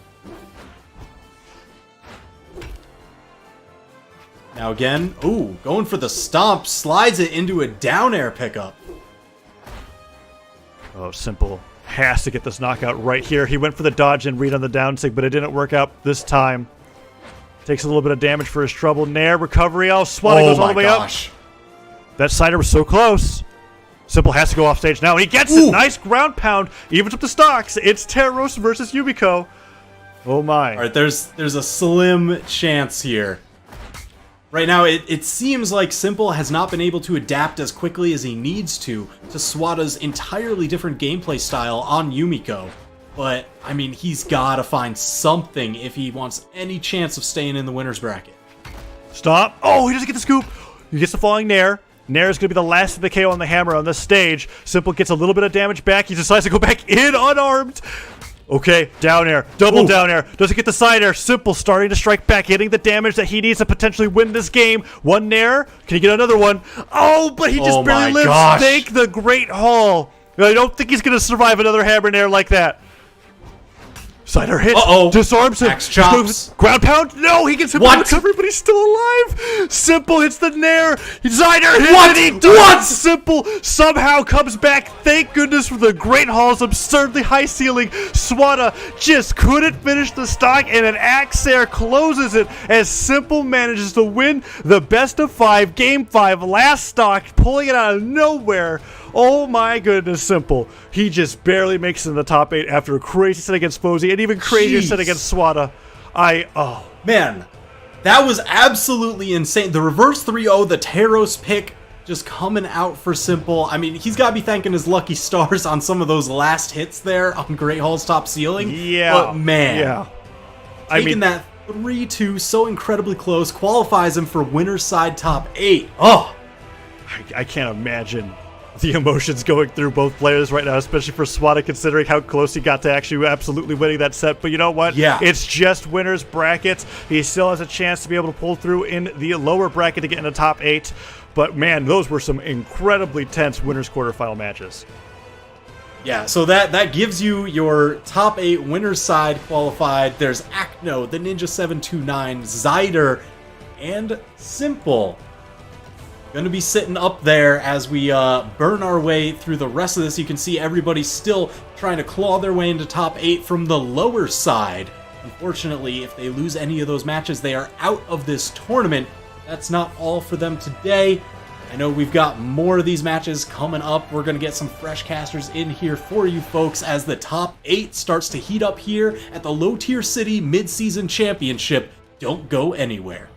Now again, going for the stomp. Slides it into a down air pickup. Oh, Simple has to get this knockout right here. He went for the dodge and read on the down sig, but it didn't work out this time. Takes a little bit of damage for his trouble. Nair recovery. Oh, Swata goes all the way up. That Zider was so close. Simple has to go off stage now. He gets it. Nice ground pound. Evens up the stocks. It's Teros versus Yumiko. Oh my. All right, there's a slim chance here. Right now, it seems like Simple has not been able to adapt as quickly as he needs to Swata's entirely different gameplay style on Yumiko. But, I mean, he's got to find something if he wants any chance of staying in the winner's bracket. Stop. Oh, he doesn't get the scoop. He gets the falling Nair. Nair is going to be the last of the KO on the hammer on this stage. Simple gets a little bit of damage back. He decides to go back in unarmed. Okay, down air, double down air, doesn't get the side air. Simple starting to strike back, getting the damage that he needs to potentially win this game. One Nair, can he get another one? Oh, but he just barely lives. Gosh. Thank the Great Hall. I don't think he's going to survive another hammer Nair like that. Zider hits, disarms him, Axe chops. ground pound, no, he gets him on recovery, but he's still alive. Simple hits the Nair, Zider hits it, he does. Simple somehow comes back, thank goodness for the Great Hall's absurdly high ceiling. Swata just couldn't finish the stock, and an Axe Air closes it as Simple manages to win the best of 5, game 5, last stock, pulling it out of nowhere. Oh my goodness, Simple. He just barely makes it in the top 8 after a crazy set against Fozy, and even crazier set against Swata. Man, that was absolutely insane. The reverse 3-0, the Taros pick just coming out for Simple. I mean, he's got to be thanking his lucky stars on some of those last hits there on Great Hall's top ceiling. Yeah. But man, taking that 3-2 so incredibly close qualifies him for winner's side top 8. Oh, I can't imagine the emotions going through both players right now, especially for Swata, considering how close he got to actually absolutely winning that set. But you know what? Yeah. It's just winners brackets. He still has a chance to be able to pull through in the lower bracket to get in the top 8. But man, those were some incredibly tense winners quarterfinal matches. yeah, so that gives you your top 8 winner's side qualified. There's Acno, the Ninja 729, Zider, and Simple. Going to be sitting up there as we burn our way through the rest of this. You can see everybody still trying to claw their way into top 8 from the lower side. Unfortunately, if they lose any of those matches, they are out of this tournament. That's not all for them today. I know we've got more of these matches coming up. We're going to get some fresh casters in here for you folks as the top 8 starts to heat up here at the Low Tier City Midseason Championship. Don't go anywhere.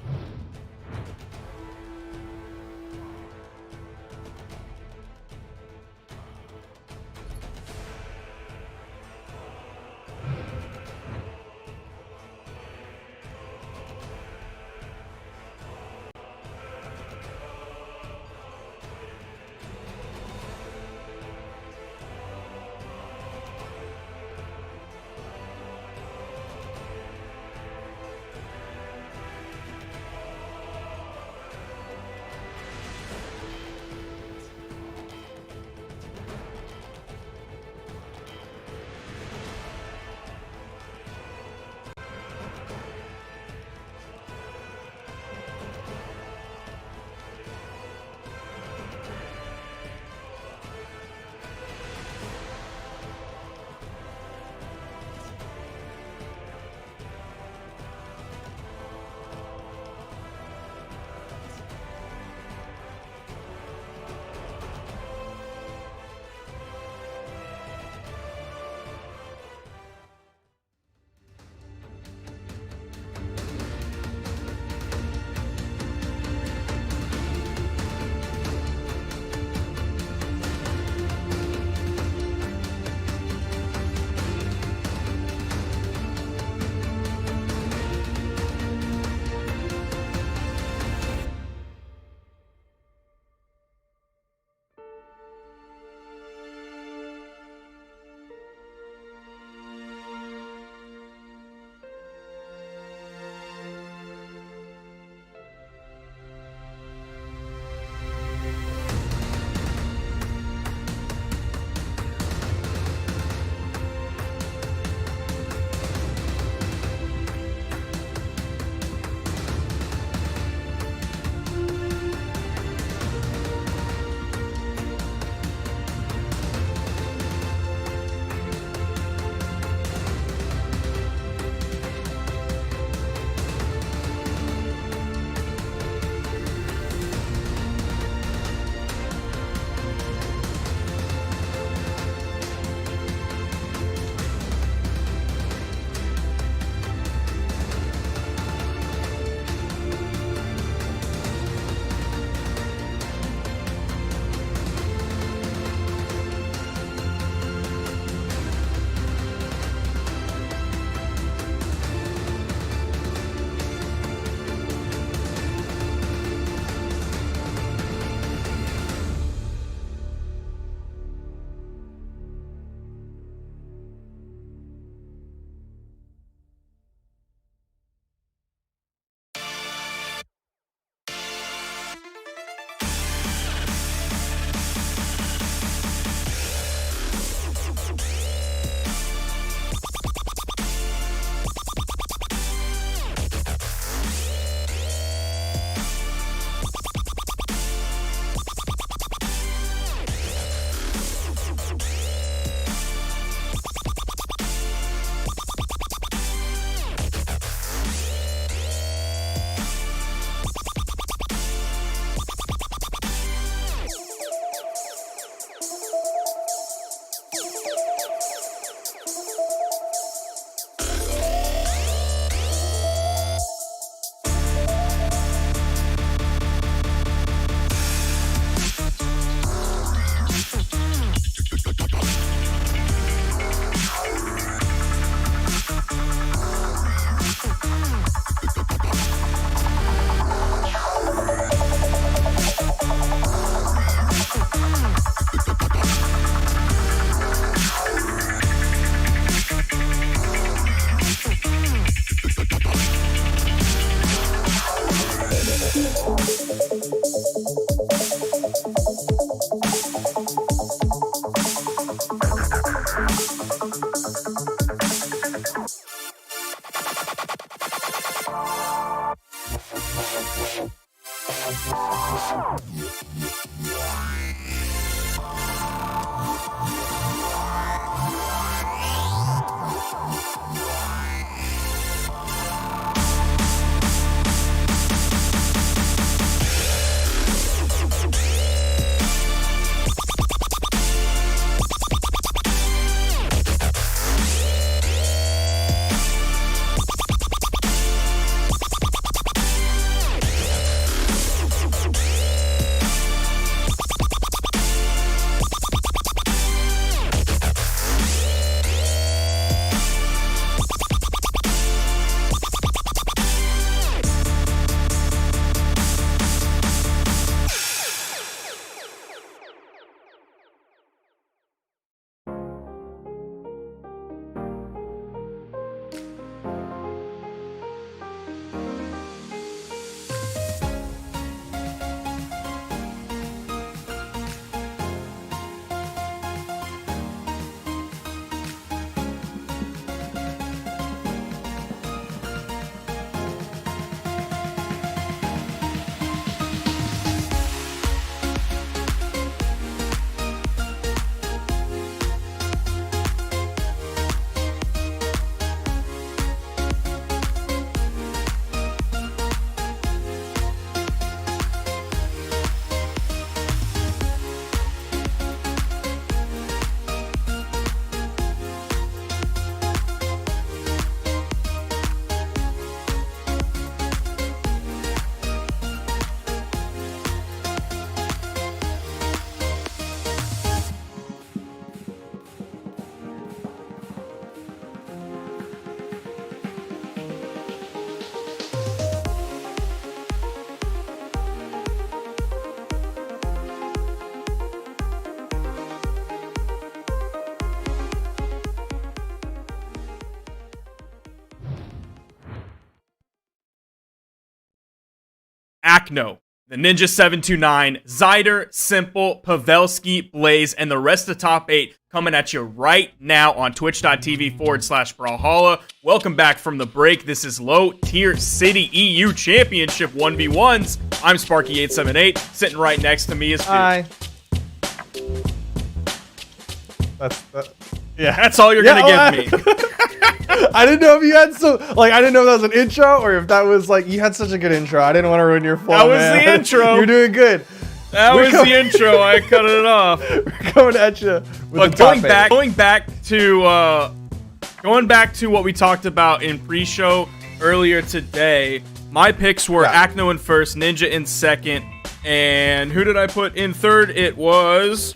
Acno, the Ninja 729, Zider, Simple, Pavelski, Blaze, and the rest of the top 8 coming at you right now on twitch.tv/Brawlhalla. Welcome back from the break. This is Low Tier City EU Championship 1v1s. I'm Sparky878. Sitting right next to me is Hi. Yeah. That's all you're gonna give me. I didn't know if you had I didn't know if that was an intro or if that was you had such a good intro. I didn't want to ruin your flow. That was man. the intro. You're doing good. That was the intro. I cut it off. We're coming at you. But going back to what we talked about in pre-show earlier today, my picks were Acno in first, Ninja in second, and who did I put in third? It was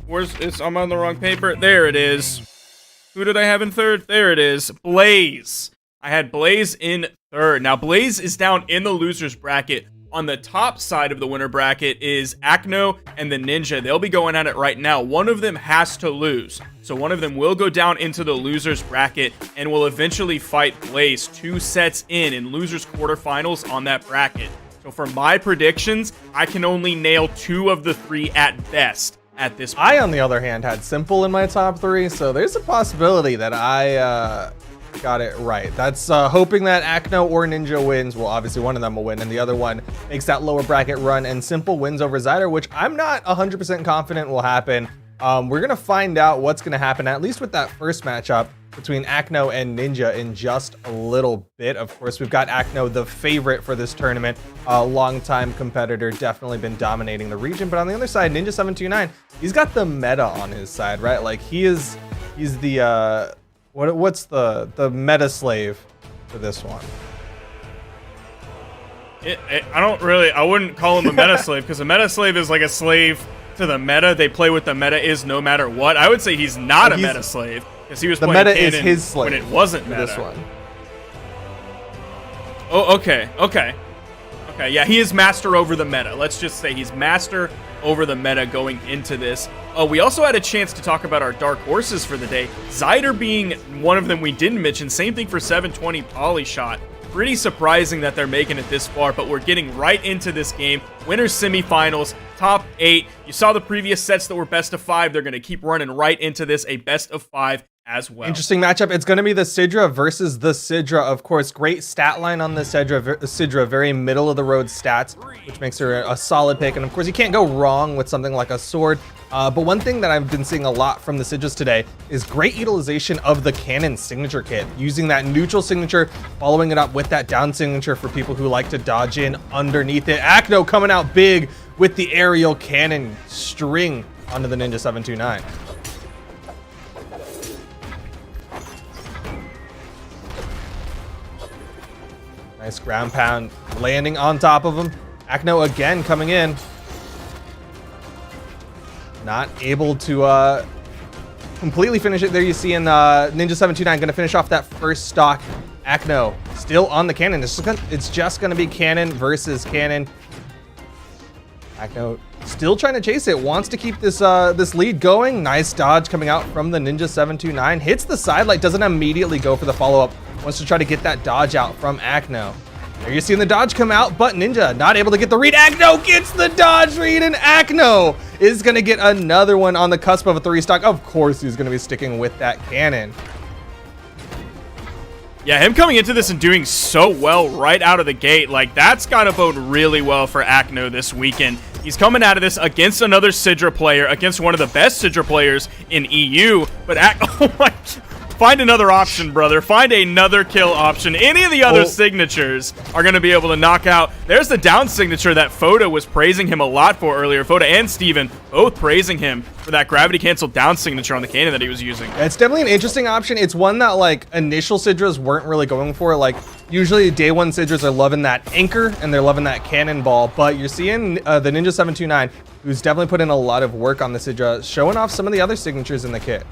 I'm on the wrong paper. There it is. Who did I have in third? There it is. Blaze. I had Blaze in third. Now, Blaze is down in the loser's bracket. On the top side of the winner bracket is Acno and the Ninja. They'll be going at it right now. One of them has to lose. So one of them will go down into the loser's bracket and will eventually fight Blaze 2 sets in loser's quarterfinals on that bracket. So for my predictions, I can only nail 2 of the 3 at best. At this point. I, on the other hand, had Simple in my top 3, so there's a possibility that I got it right. That's hoping that Acno or Ninja wins. Well, obviously one of them will win, and the other one makes that lower bracket run, and Simple wins over Zider, which I'm not 100% confident will happen. We're going to find out what's going to happen, at least with that first matchup between Acno and Ninja in just a little bit. Of course, we've got Acno, the favorite for this tournament, a longtime competitor, definitely been dominating the region. But on the other side, Ninja 729, he's got the meta on his side, right? Like he's the what's the meta slave for this one? I wouldn't call him a meta slave, because a meta slave is like a slave to the meta. They play with the meta is no matter what. I would say he's not a meta slave, because he was the playing meta is Canon his slave when it wasn't meta. This one. Oh, okay. Yeah, he is master over the meta. Let's just say he's master over the meta going into this. We also had a chance to talk about our dark horses for the day. Zider being one of them we didn't mention. Same thing for 720 Polyshot. Pretty surprising that they're making it this far, but we're getting right into this game. Winners semifinals, top 8. You saw the previous sets that were best of 5. They're going to keep running right into this, a best of 5 as well. Interesting matchup. It's going to be the Sidra versus the Sidra. Of course, great stat line on the Sidra, very middle of the road stats, which makes her a solid pick. And of course, you can't go wrong with something like a sword. But one thing that I've been seeing a lot from the Sidras today is great utilization of the cannon signature kit, using that neutral signature, following it up with that down signature for people who like to dodge in underneath it. Acno coming out big with the aerial cannon string onto the Ninja 729. Nice ground pound landing on top of him. Acno again coming in. Not able to completely finish it. There you see in Ninja 729 going to finish off that first stock. Acno still on the cannon. It's just going to be cannon versus cannon. Acno still trying to chase it. Wants to keep this this lead going. Nice dodge coming out from the Ninja 729. Hits the side light. Doesn't immediately go for the follow-up. Wants to try to get that dodge out from Acno. There you're seeing the dodge come out, but Ninja not able to get the read. Acno gets the dodge read, and Acno is going to get another one on the cusp of a 3-stock. Of course, he's going to be sticking with that cannon. Yeah, him coming into this and doing so well right out of the gate, like, that's got to bode really well for Acno this weekend. He's coming out of this against another Sidra player, against one of the best Sidra players in EU, but oh my... Find another option, brother. Find another kill option. Any of the other signatures are going to be able to knock out. There's the down signature that Foda was praising him a lot for earlier. Foda and Steven both praising him for that gravity cancel down signature on the cannon that he was using. It's definitely an interesting option. It's one that, like, initial Sidras weren't really going for. Like, usually day one Sidras are loving that anchor and they're loving that cannonball. But you're seeing the Ninja 729, who's definitely put in a lot of work on the Sidra, showing off some of the other signatures in the kit.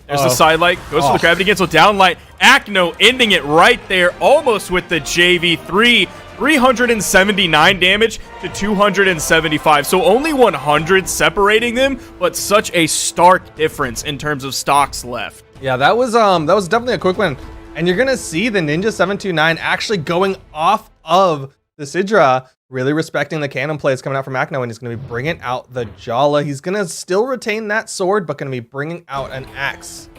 There's the side light, goes for the gravity cancel down light. Acno ending it right there, almost with the JV3. 379 damage to 275. So only 100 separating them, but such a stark difference in terms of stocks left. Yeah, that was definitely a quick one. And you're gonna see the Ninja 729 actually going off of the Sidra, really respecting the cannon plays coming out from Acno, and he's going to be bringing out the Jala. He's going to still retain that sword, but going to be bringing out an axe.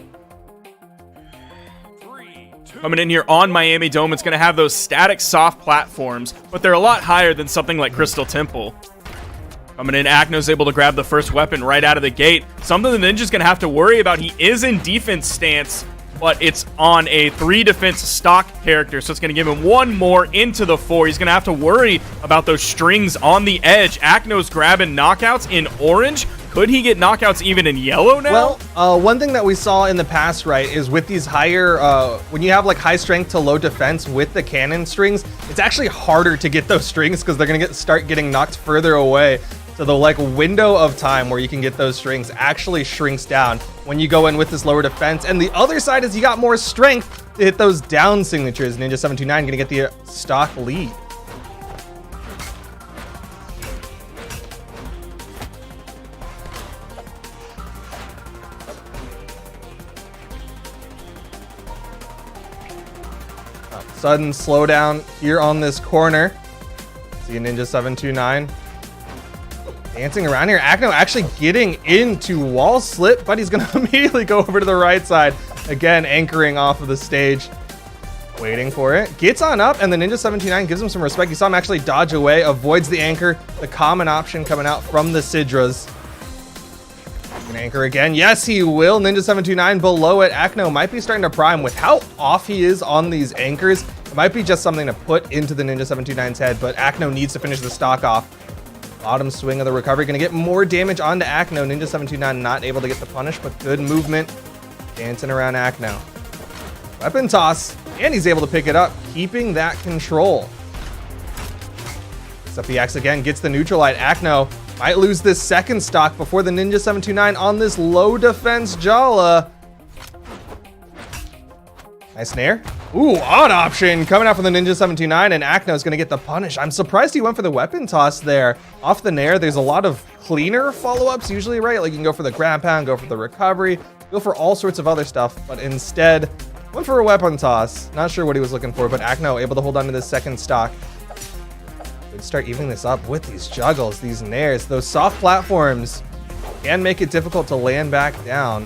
Coming in here on Miami Dome, it's going to have those static soft platforms, but they're a lot higher than something like Crystal Temple. Coming in, Acno's able to grab the first weapon right out of the gate. Something the Ninja's going to have to worry about. He is in defense stance, but it's on a 3 defense stock character, so it's going to give him 1 more into the 4. He's going to have to worry about those strings on the edge. Acno's grabbing knockouts in orange. Could he get knockouts even in yellow now? Well, one thing that we saw in the past, right, is with these higher, when you have like high strength to low defense with the cannon strings, it's actually harder to get those strings because they're going to start getting knocked further away. So the like window of time where you can get those strings actually shrinks down when you go in with this lower defense. And the other side is you got more strength to hit those down signatures. Ninja 729 gonna get the stock lead. Sudden slowdown here on this corner. See Ninja 729. Dancing around here. Acno actually getting into wall slip, but he's going to immediately go over to the right side. Again, anchoring off of the stage. Waiting for it. Gets on up, and the Ninja 729 gives him some respect. You saw him actually dodge away, avoids the anchor. The common option coming out from the Sidras. An anchor again. Yes, he will. Ninja 729 below it. Acno might be starting to prime with how off he is on these anchors. It might be just something to put into the Ninja 729's head, but Acno needs to finish the stock off. Bottom swing of the recovery. Going to get more damage onto Acno. Ninja 729 not able to get the punish, but good movement. Dancing around Acno. Weapon toss. And he's able to pick it up, keeping that control. Picks up the axe again. Gets the neutral light. Acno might lose this second stock before the Ninja 729 on this low defense Jala. Nice snare. Ooh, odd option coming out from the Ninja 729, and Acno is going to get the punish. I'm surprised he went for the weapon toss there. Off the nair, there's a lot of cleaner follow-ups usually, right? Like you can go for the grab pound, go for the recovery, go for all sorts of other stuff, but instead went for a weapon toss. Not sure what he was looking for, but Acno able to hold on to this second stock. Could start evening this up with these juggles, these nairs, those soft platforms. can make it difficult to land back down.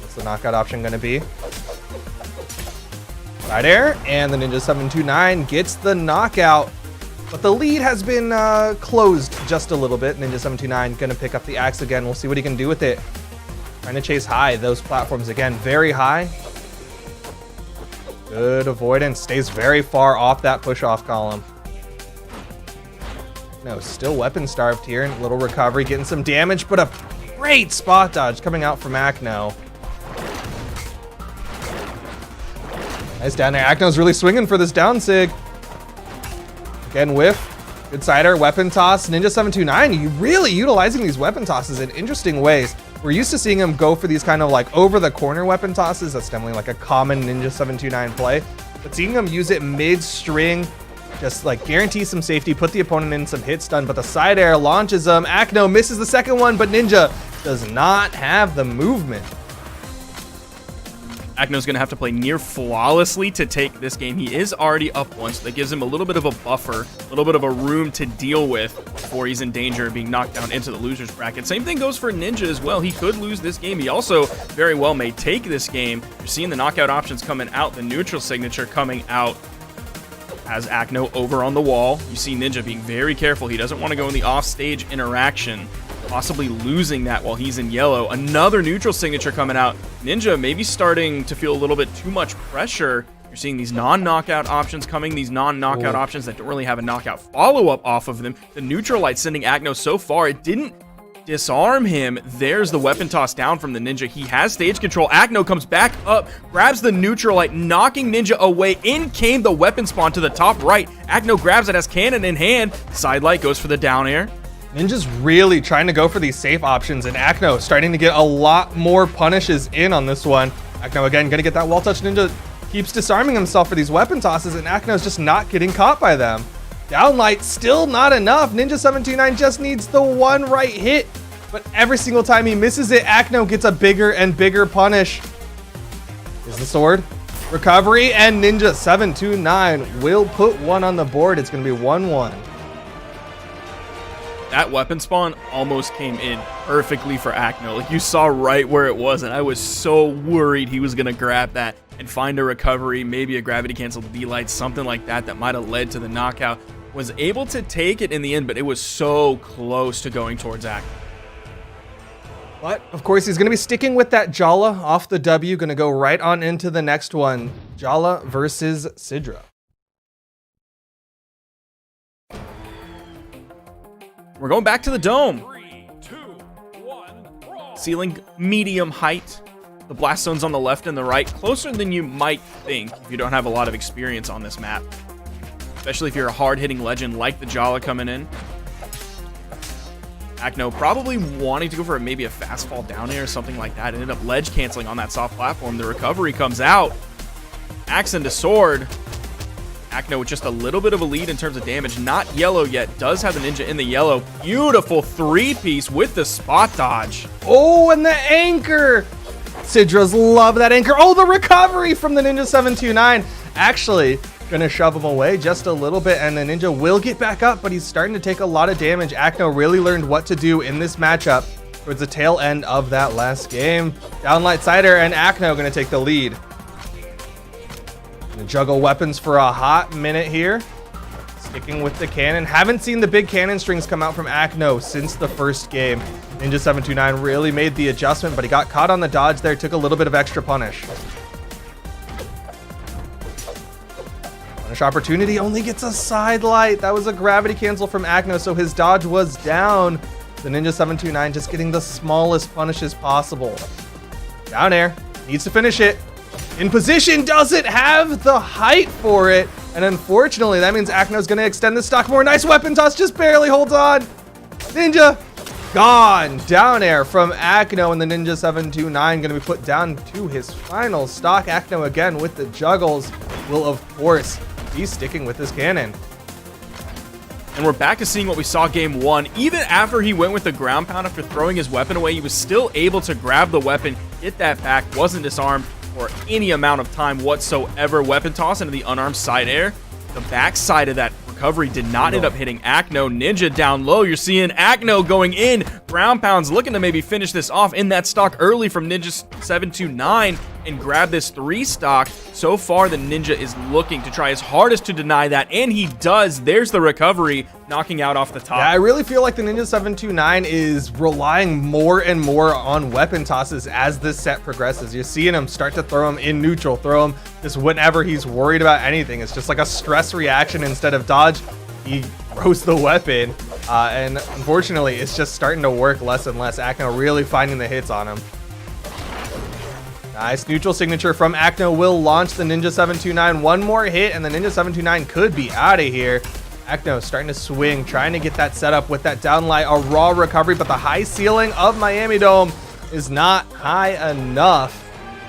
What's the knockout option going to be? Side air, and the Ninja 729 gets the knockout. But the lead has been closed just a little bit. Ninja 729 going to pick up the axe again. We'll see what he can do with it. Trying to chase high. Those platforms, again, very high. Good avoidance. Stays very far off that push-off column. No, still weapon starved here. Little recovery, getting some damage, but a great spot dodge coming out from Acno. Nice down there. Acno's really swinging for this down sig. Again, whiff. Good Zider, weapon toss. Ninja 729, you really utilizing these weapon tosses in interesting ways. We're used to seeing him go for these kind of like over the corner weapon tosses. That's definitely like a common Ninja 729 play. But seeing him use it mid-string, just like guarantee some safety, put the opponent in some hit stun, but the side air launches him. Acno misses the second one, but Ninja does not have the movement. Acno's going to have to play near flawlessly to take this game. He is already up one, so that gives him a little bit of a buffer, a little bit of a room to deal with before he's in danger of being knocked down into the loser's bracket. Same thing goes for Ninja as well. He could lose this game. He also very well may take this game. You're seeing the knockout options coming out, the neutral signature coming out as Acno over on the wall. You see Ninja being very careful. He doesn't want to go in the off-stage interaction, possibly losing that while he's in yellow. Another neutral signature coming out. Ninja maybe starting to feel a little bit too much pressure. You're seeing these non-knockout options coming, these non-knockout options that don't really have a knockout follow-up off of them. The neutral light sending Acno so far, it didn't disarm him. There's the weapon toss down from the Ninja. He has stage control. Acno comes back up, grabs the neutral light, knocking Ninja away. In came the weapon spawn to the top right. Acno grabs it as cannon in hand. Side light goes for the down air. Ninja's really trying to go for these safe options, and Acno starting to get a lot more punishes in on this one. Acno again gonna get that wall touch. Ninja keeps disarming himself for these weapon tosses, and Acno's just not getting caught by them. Downlight still not enough. Ninja 729 just needs the one right hit, but every single time he misses it, Acno gets a bigger and bigger punish. Is the sword recovery, and Ninja 729 will put one on the board. It's gonna be 1-1. That weapon spawn almost came in perfectly for Acno. Like, you saw right where it was, and I was so worried he was going to grab that and find a recovery, maybe a gravity cancel D-light, something like that that might have led to the knockout. Was able to take it in the end, but it was so close to going towards Acno. But, of course, he's going to be sticking with that Jala off the W. Going to go right on into the next one. Jala versus Chedro. We're going back to the dome. 3, 2, 1, ceiling medium height. The blast zone's on the left and the right, closer than you might think if you don't have a lot of experience on this map. Especially if you're a hard-hitting legend like the Jala coming in. Acno probably wanting to go for maybe a fast fall down air or something like that. Ended up ledge canceling on that soft platform. The recovery comes out. Axe into sword. Acno with just a little bit of a lead in terms of damage. Not yellow yet. Does have the Ninja in the yellow. Beautiful three-piece with the spot dodge. Oh, and the anchor. Chedro's love that anchor. Oh, the recovery from the Ninja 729. Actually, gonna shove him away just a little bit, and the Ninja will get back up, but he's starting to take a lot of damage. Acno really learned what to do in this matchup towards the tail end of that last game. Downlight Zider and Acno gonna take the lead. Gonna juggle weapons for a hot minute here. Sticking with the cannon. Haven't seen the big cannon strings come out from Acno since the first game. Ninja 729 really made the adjustment, but he got caught on the dodge there, took a little bit of extra punish. Punish opportunity, only gets a side light. That was a gravity cancel from Acno, so his dodge was down. The Ninja 729 just getting the smallest punishes possible. Down air, needs to finish it. In position, doesn't have the height for it. And unfortunately, that means Acno's gonna extend the stock more. Nice weapon toss, just barely holds on. Ninja, gone. Down air from Acno, and the Ninja 729 gonna be put down to his final stock. Acno again with the juggles will, of course, be sticking with his cannon. And we're back to seeing what we saw game one. Even after he went with the ground pound after throwing his weapon away, he was still able to grab the weapon, get that back, wasn't disarmed for any amount of time whatsoever. Weapon toss into the unarmed side air. The back side of that recovery did not end up hitting Acno. Ninja down low. You're seeing Acno going in. Ground pounds looking to maybe finish this off in that stock early from Ninja 729 and grab this 3 stock. So far, the Ninja is looking to try his hardest to deny that, and he does. There's the recovery, knocking out off the top. Yeah, I really feel like the Ninja 729 is relying more and more on weapon tosses as this set progresses. You're seeing him start to throw him in neutral, throw him just whenever he's worried about anything. It's just like a stress reaction instead of dodge. He throws the weapon, and unfortunately, it's just starting to work less and less. Acno really finding the hits on him. Nice neutral signature from Acno will launch the Ninja 729. One more hit, and the Ninja 729 could be out of here. Acno starting to swing, trying to get that set up with that downlight, a raw recovery, but the high ceiling of Miami Dome is not high enough.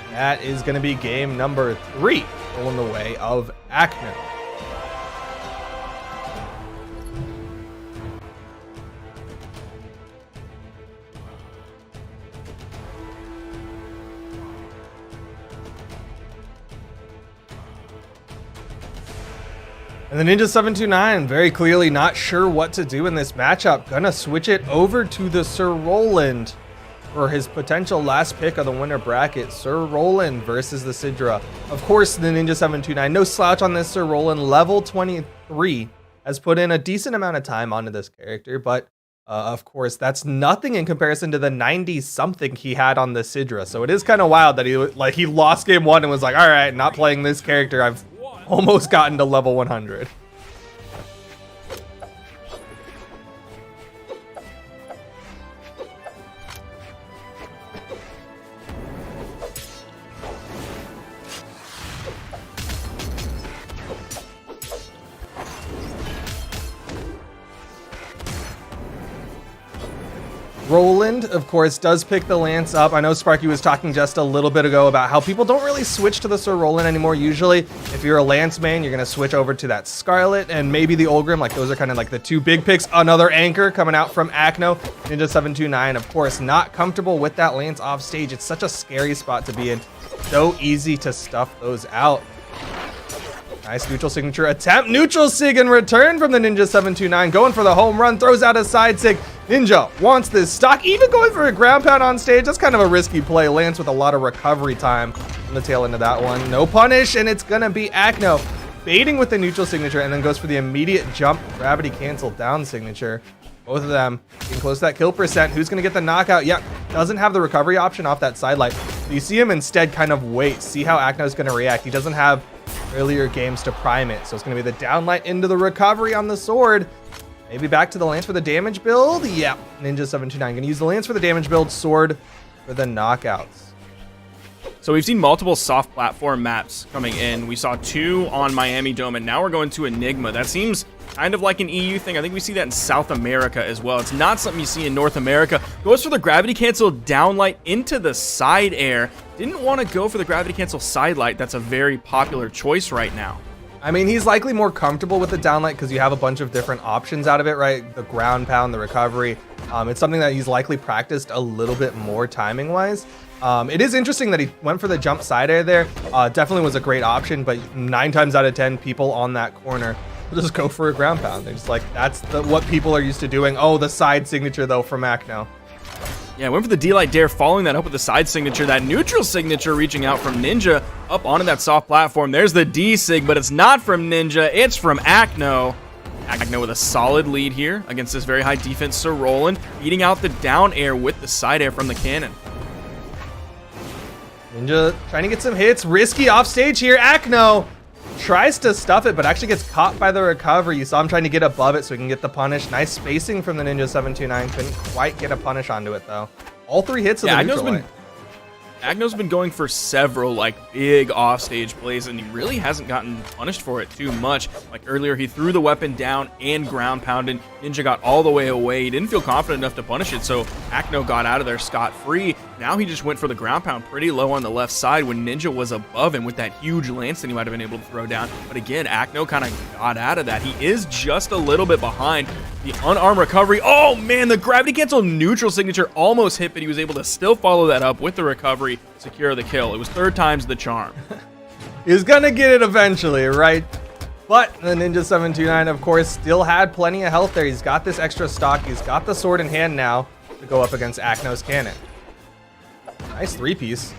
That is going to be game number 3, going the way of Acno. And the Ninja 729 very clearly not sure what to do in this matchup. Gonna switch it over to the Sir Roland for his potential last pick of the winner bracket. Sir Roland versus the Sidra. Of course, the Ninja 729, no slouch on this Sir Roland. Level 23 has put in a decent amount of time onto this character, but of course, that's nothing in comparison to the 90-something he had on the Sidra. So it is kind of wild that he lost game 1 and was like, all right, not playing this character. I've almost gotten to level 100. Roland, of course, does pick the Lance up. I know Sparky was talking just a little bit ago about how people don't really switch to the Sir Roland anymore. Usually, if you're a Lance main, you're going to switch over to that Scarlet and maybe the Olgrim. Like, those are kind of like the 2 big picks. Another anchor coming out from Acno. Ninja 729, of course, not comfortable with that Lance off stage. It's such a scary spot to be in. So easy to stuff those out. Nice neutral signature attempt. Neutral sig in return from the Ninja 729. Going for the home run. Throws out a side sig. Ninja wants this stock. Even going for a ground pound on stage. That's kind of a risky play. Lance with a lot of recovery time on the tail end of that one. No punish, and it's going to be Acno baiting with the neutral signature and then goes for the immediate jump gravity cancel down signature. Both of them getting close to that kill percent. Who's going to get the knockout? Yep, doesn't have the recovery option off that side light. So you see him instead kind of wait, see how Acno's going to react. He doesn't have earlier games to prime it, so it's going to be the downlight into the recovery on the sword. Maybe back to the Lance for the damage build. Yeah, Ninja 729 going to use the Lance for the damage build, sword for the knockouts. So we've seen multiple soft platform maps coming in. We saw 2 on Miami Dome, and now we're going to Enigma. That seems kind of like an EU thing. I think we see that in South America as well. It's not something you see in North America. Goes for the gravity cancel downlight into the side air. Didn't want to go for the gravity cancel side light. That's a very popular choice right now. I mean, he's likely more comfortable with the downlight because you have a bunch of different options out of it, right? The ground pound, the recovery. It's something that he's likely practiced a little bit more timing wise. It is interesting that he went for the jump side air there. Definitely was a great option, but 9 times out of 10 people on that corner will just go for a ground pound. They're just like, that's what people are used to doing. Oh, the side signature though from Acno. Yeah, went for the D-Light Dare, following that up with the side signature. That neutral signature reaching out from Ninja up onto that soft platform. There's the D-Sig, but it's not from Ninja. It's from Acno. Acno with a solid lead here against this very high defense Sir Roland, beating out the down air with the side air from the cannon. Ninja trying to get some hits. Risky off stage here. Acno tries to stuff it, but actually gets caught by the recovery. You saw him trying to get above it so he can get the punish. Nice spacing from the Ninja 729. Couldn't quite get a punish onto it, though. All 3 hits of the neutral light. Acno's been going for several big offstage plays, and he really hasn't gotten punished for it too much. Like earlier, he threw the weapon down and ground pounded. Ninja got all the way away. He didn't feel confident enough to punish it, so Acno got out of there scot-free. Now he just went for the ground pound pretty low on the left side when Ninja was above him with that huge lance that he might have been able to throw down. But again, Acno kind of got out of that. He is just a little bit behind. The unarmed recovery. Oh man, the gravity cancel neutral signature almost hit, but he was able to still follow that up with the recovery, secure the kill. It was 3rd time's the charm. He's gonna get it eventually, right? But the Ninja 729, of course, still had plenty of health there. He's got this extra stock. He's got the sword in hand now to go up against Acno's cannon. Nice 3-piece.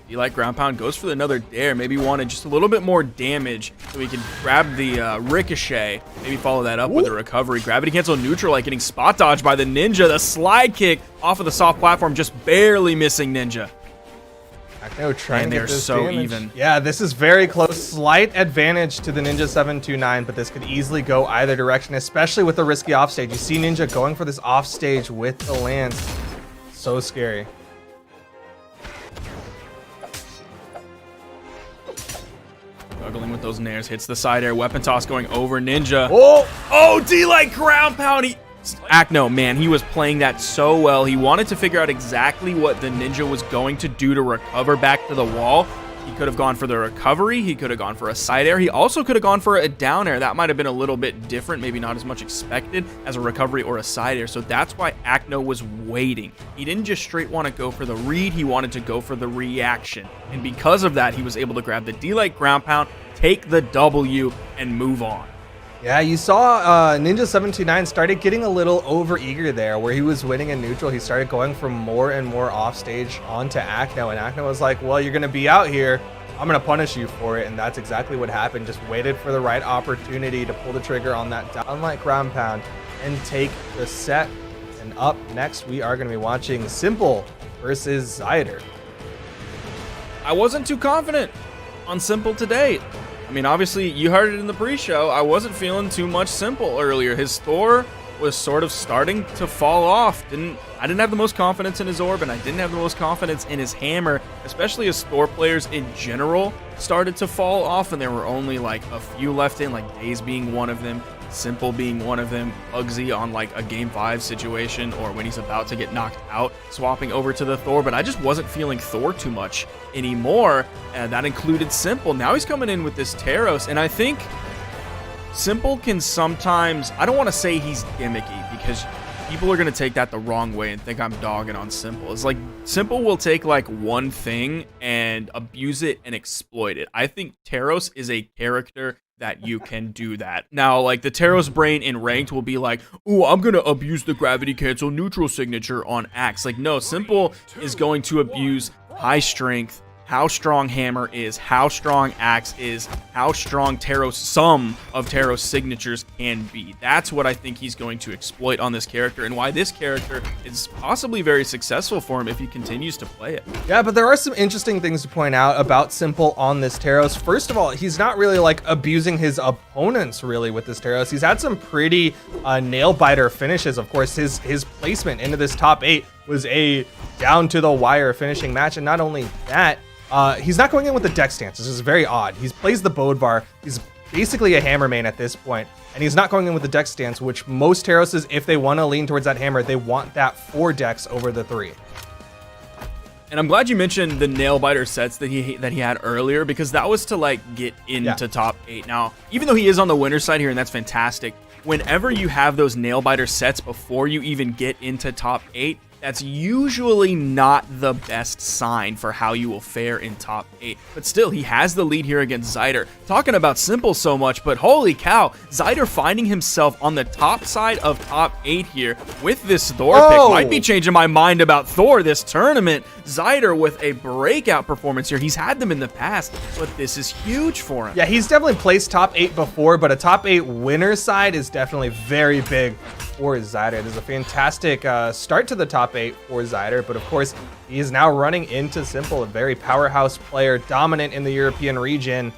He like ground pound, goes for another dare. Maybe wanted just a little bit more damage so he can grab the ricochet. Maybe follow that up with a recovery. Gravity cancel neutral, like getting spot dodged by the Ninja. The slide kick off of the soft platform, just barely missing Ninja. Acno trying to get this so damage. even. Yeah, this is very close. Slight advantage to the Ninja 729, but this could easily go either direction, especially with the risky offstage. You see Ninja going for this offstage with the lance. So scary. Juggling with those nairs, hits the side air, weapon toss going over Ninja. Oh, D-like ground pound. Acno, man, he was playing that so well. He wanted to figure out exactly what the Ninja was going to do to recover back to the wall. He could have gone for the recovery. He could have gone for a side air. He also could have gone for a down air. That might have been a little bit different, maybe not as much expected as a recovery or a side air. So that's why Acno was waiting. He didn't just straight want to go for the read. He wanted to go for the reaction. And because of that, he was able to grab the D-like ground pound, take the W, and move on. Yeah, you saw Ninja 729 started getting a little overeager there, where he was winning in neutral. He started going for more and more offstage onto Acno, and Acno was like, well, you're going to be out here. I'm going to punish you for it, and that's exactly what happened. Just waited for the right opportunity to pull the trigger on that down-light ground pound and take the set. And up next, we are going to be watching Simple versus Zider. I wasn't too confident on Simple today. I mean, obviously, you heard it in the pre-show. I wasn't feeling too much Simple earlier. His Thor was sort of starting to fall off. I didn't have the most confidence in his orb, and I didn't have the most confidence in his hammer, especially as Thor players in general started to fall off, and there were only like a few left in, like Daze being one of them, Simple being one of them, Bugsy on like a game 5 situation, or when he's about to get knocked out, swapping over to the Thor. But I just wasn't feeling Thor too much anymore, and that included Simple. Now he's coming in with this Taros, and I think Simple can sometimes, I don't want to say he's gimmicky, because people are going to take that the wrong way and think I'm dogging on Simple. It's like Simple will take like one thing and abuse it and exploit it. I think Taros is a character that you can do that. Now, like the Taros brain in ranked will be like, ooh, I'm going to abuse the gravity cancel neutral signature on Axe. Like, no, Simple is going to abuse high strength, how strong Hammer is, how strong Axe is, how strong Taros, some of Taros signatures can be. That's what I think he's going to exploit on this character, and why this character is possibly very successful for him if he continues to play it. Yeah, but there are some interesting things to point out about Simple on this Taros. First of all, he's not really like abusing his opponents really with this Taros. He's had some pretty nail biter finishes. Of course, his placement into this top 8 was a down to the wire finishing match, and not only that, he's not going in with the deck stance. This is very odd. He plays the Bodvar. He's basically a hammer main at this point, and he's not going in with the deck stance, which most Taroses, if they want to lean towards that hammer, they want that 4 decks over the 3. And I'm glad you mentioned the nail biter sets that he had earlier, because that was to like get into top 8. Now, even though he is on the winner's side here, and that's fantastic, whenever you have those nail biter sets before you even get into top 8, that's usually not the best sign for how you will fare in top 8. But still, he has the lead here against Zider. Talking about Simple so much, but holy cow, Zider finding himself on the top side of top 8 here with this Thor pick. Might be changing my mind about Thor this tournament. Zider with a breakout performance here. He's had them in the past, but this is huge for him. Yeah, he's definitely placed top 8 before, but a top 8 winner side is definitely very big for Zider. There's a fantastic start to the top 8 for Zider, but of course, he is now running into Simple, a very powerhouse player, dominant in the European region.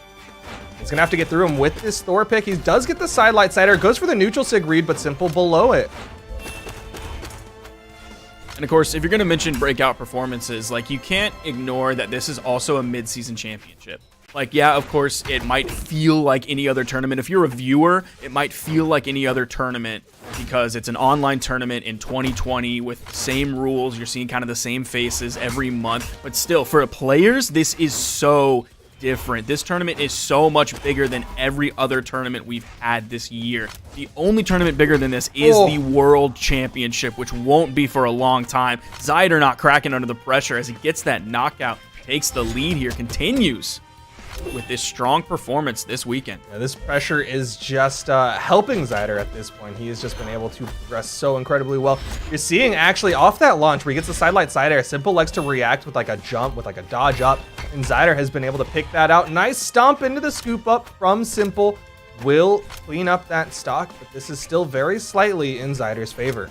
He's going to have to get through him with this Thor pick. He does get the side light. Zider goes for the neutral sig read, but Simple below it. And of course, if you're going to mention breakout performances, like you can't ignore that this is also a mid-season championship. Like, yeah, of course, it might feel like any other tournament. If you're a viewer, it might feel like any other tournament because it's an online tournament in 2020 with the same rules. You're seeing kind of the same faces every month. But still, for players, this is so different. This tournament is so much bigger than every other tournament we've had this year. The only tournament bigger than this is the World Championship, which won't be for a long time. Zider not cracking under the pressure as he gets that knockout, takes the lead here, continues. with this strong performance this weekend. Yeah, this pressure is just helping Zider at this point. He has just been able to progress so incredibly well. You're seeing actually off that launch where he gets the sidelight side air, Simple likes to react with like a jump, with like a dodge up, and Zider has been able to pick that out. Nice stomp into the scoop up from Simple. Will clean up that stock, but this is still very slightly in Zider's favor.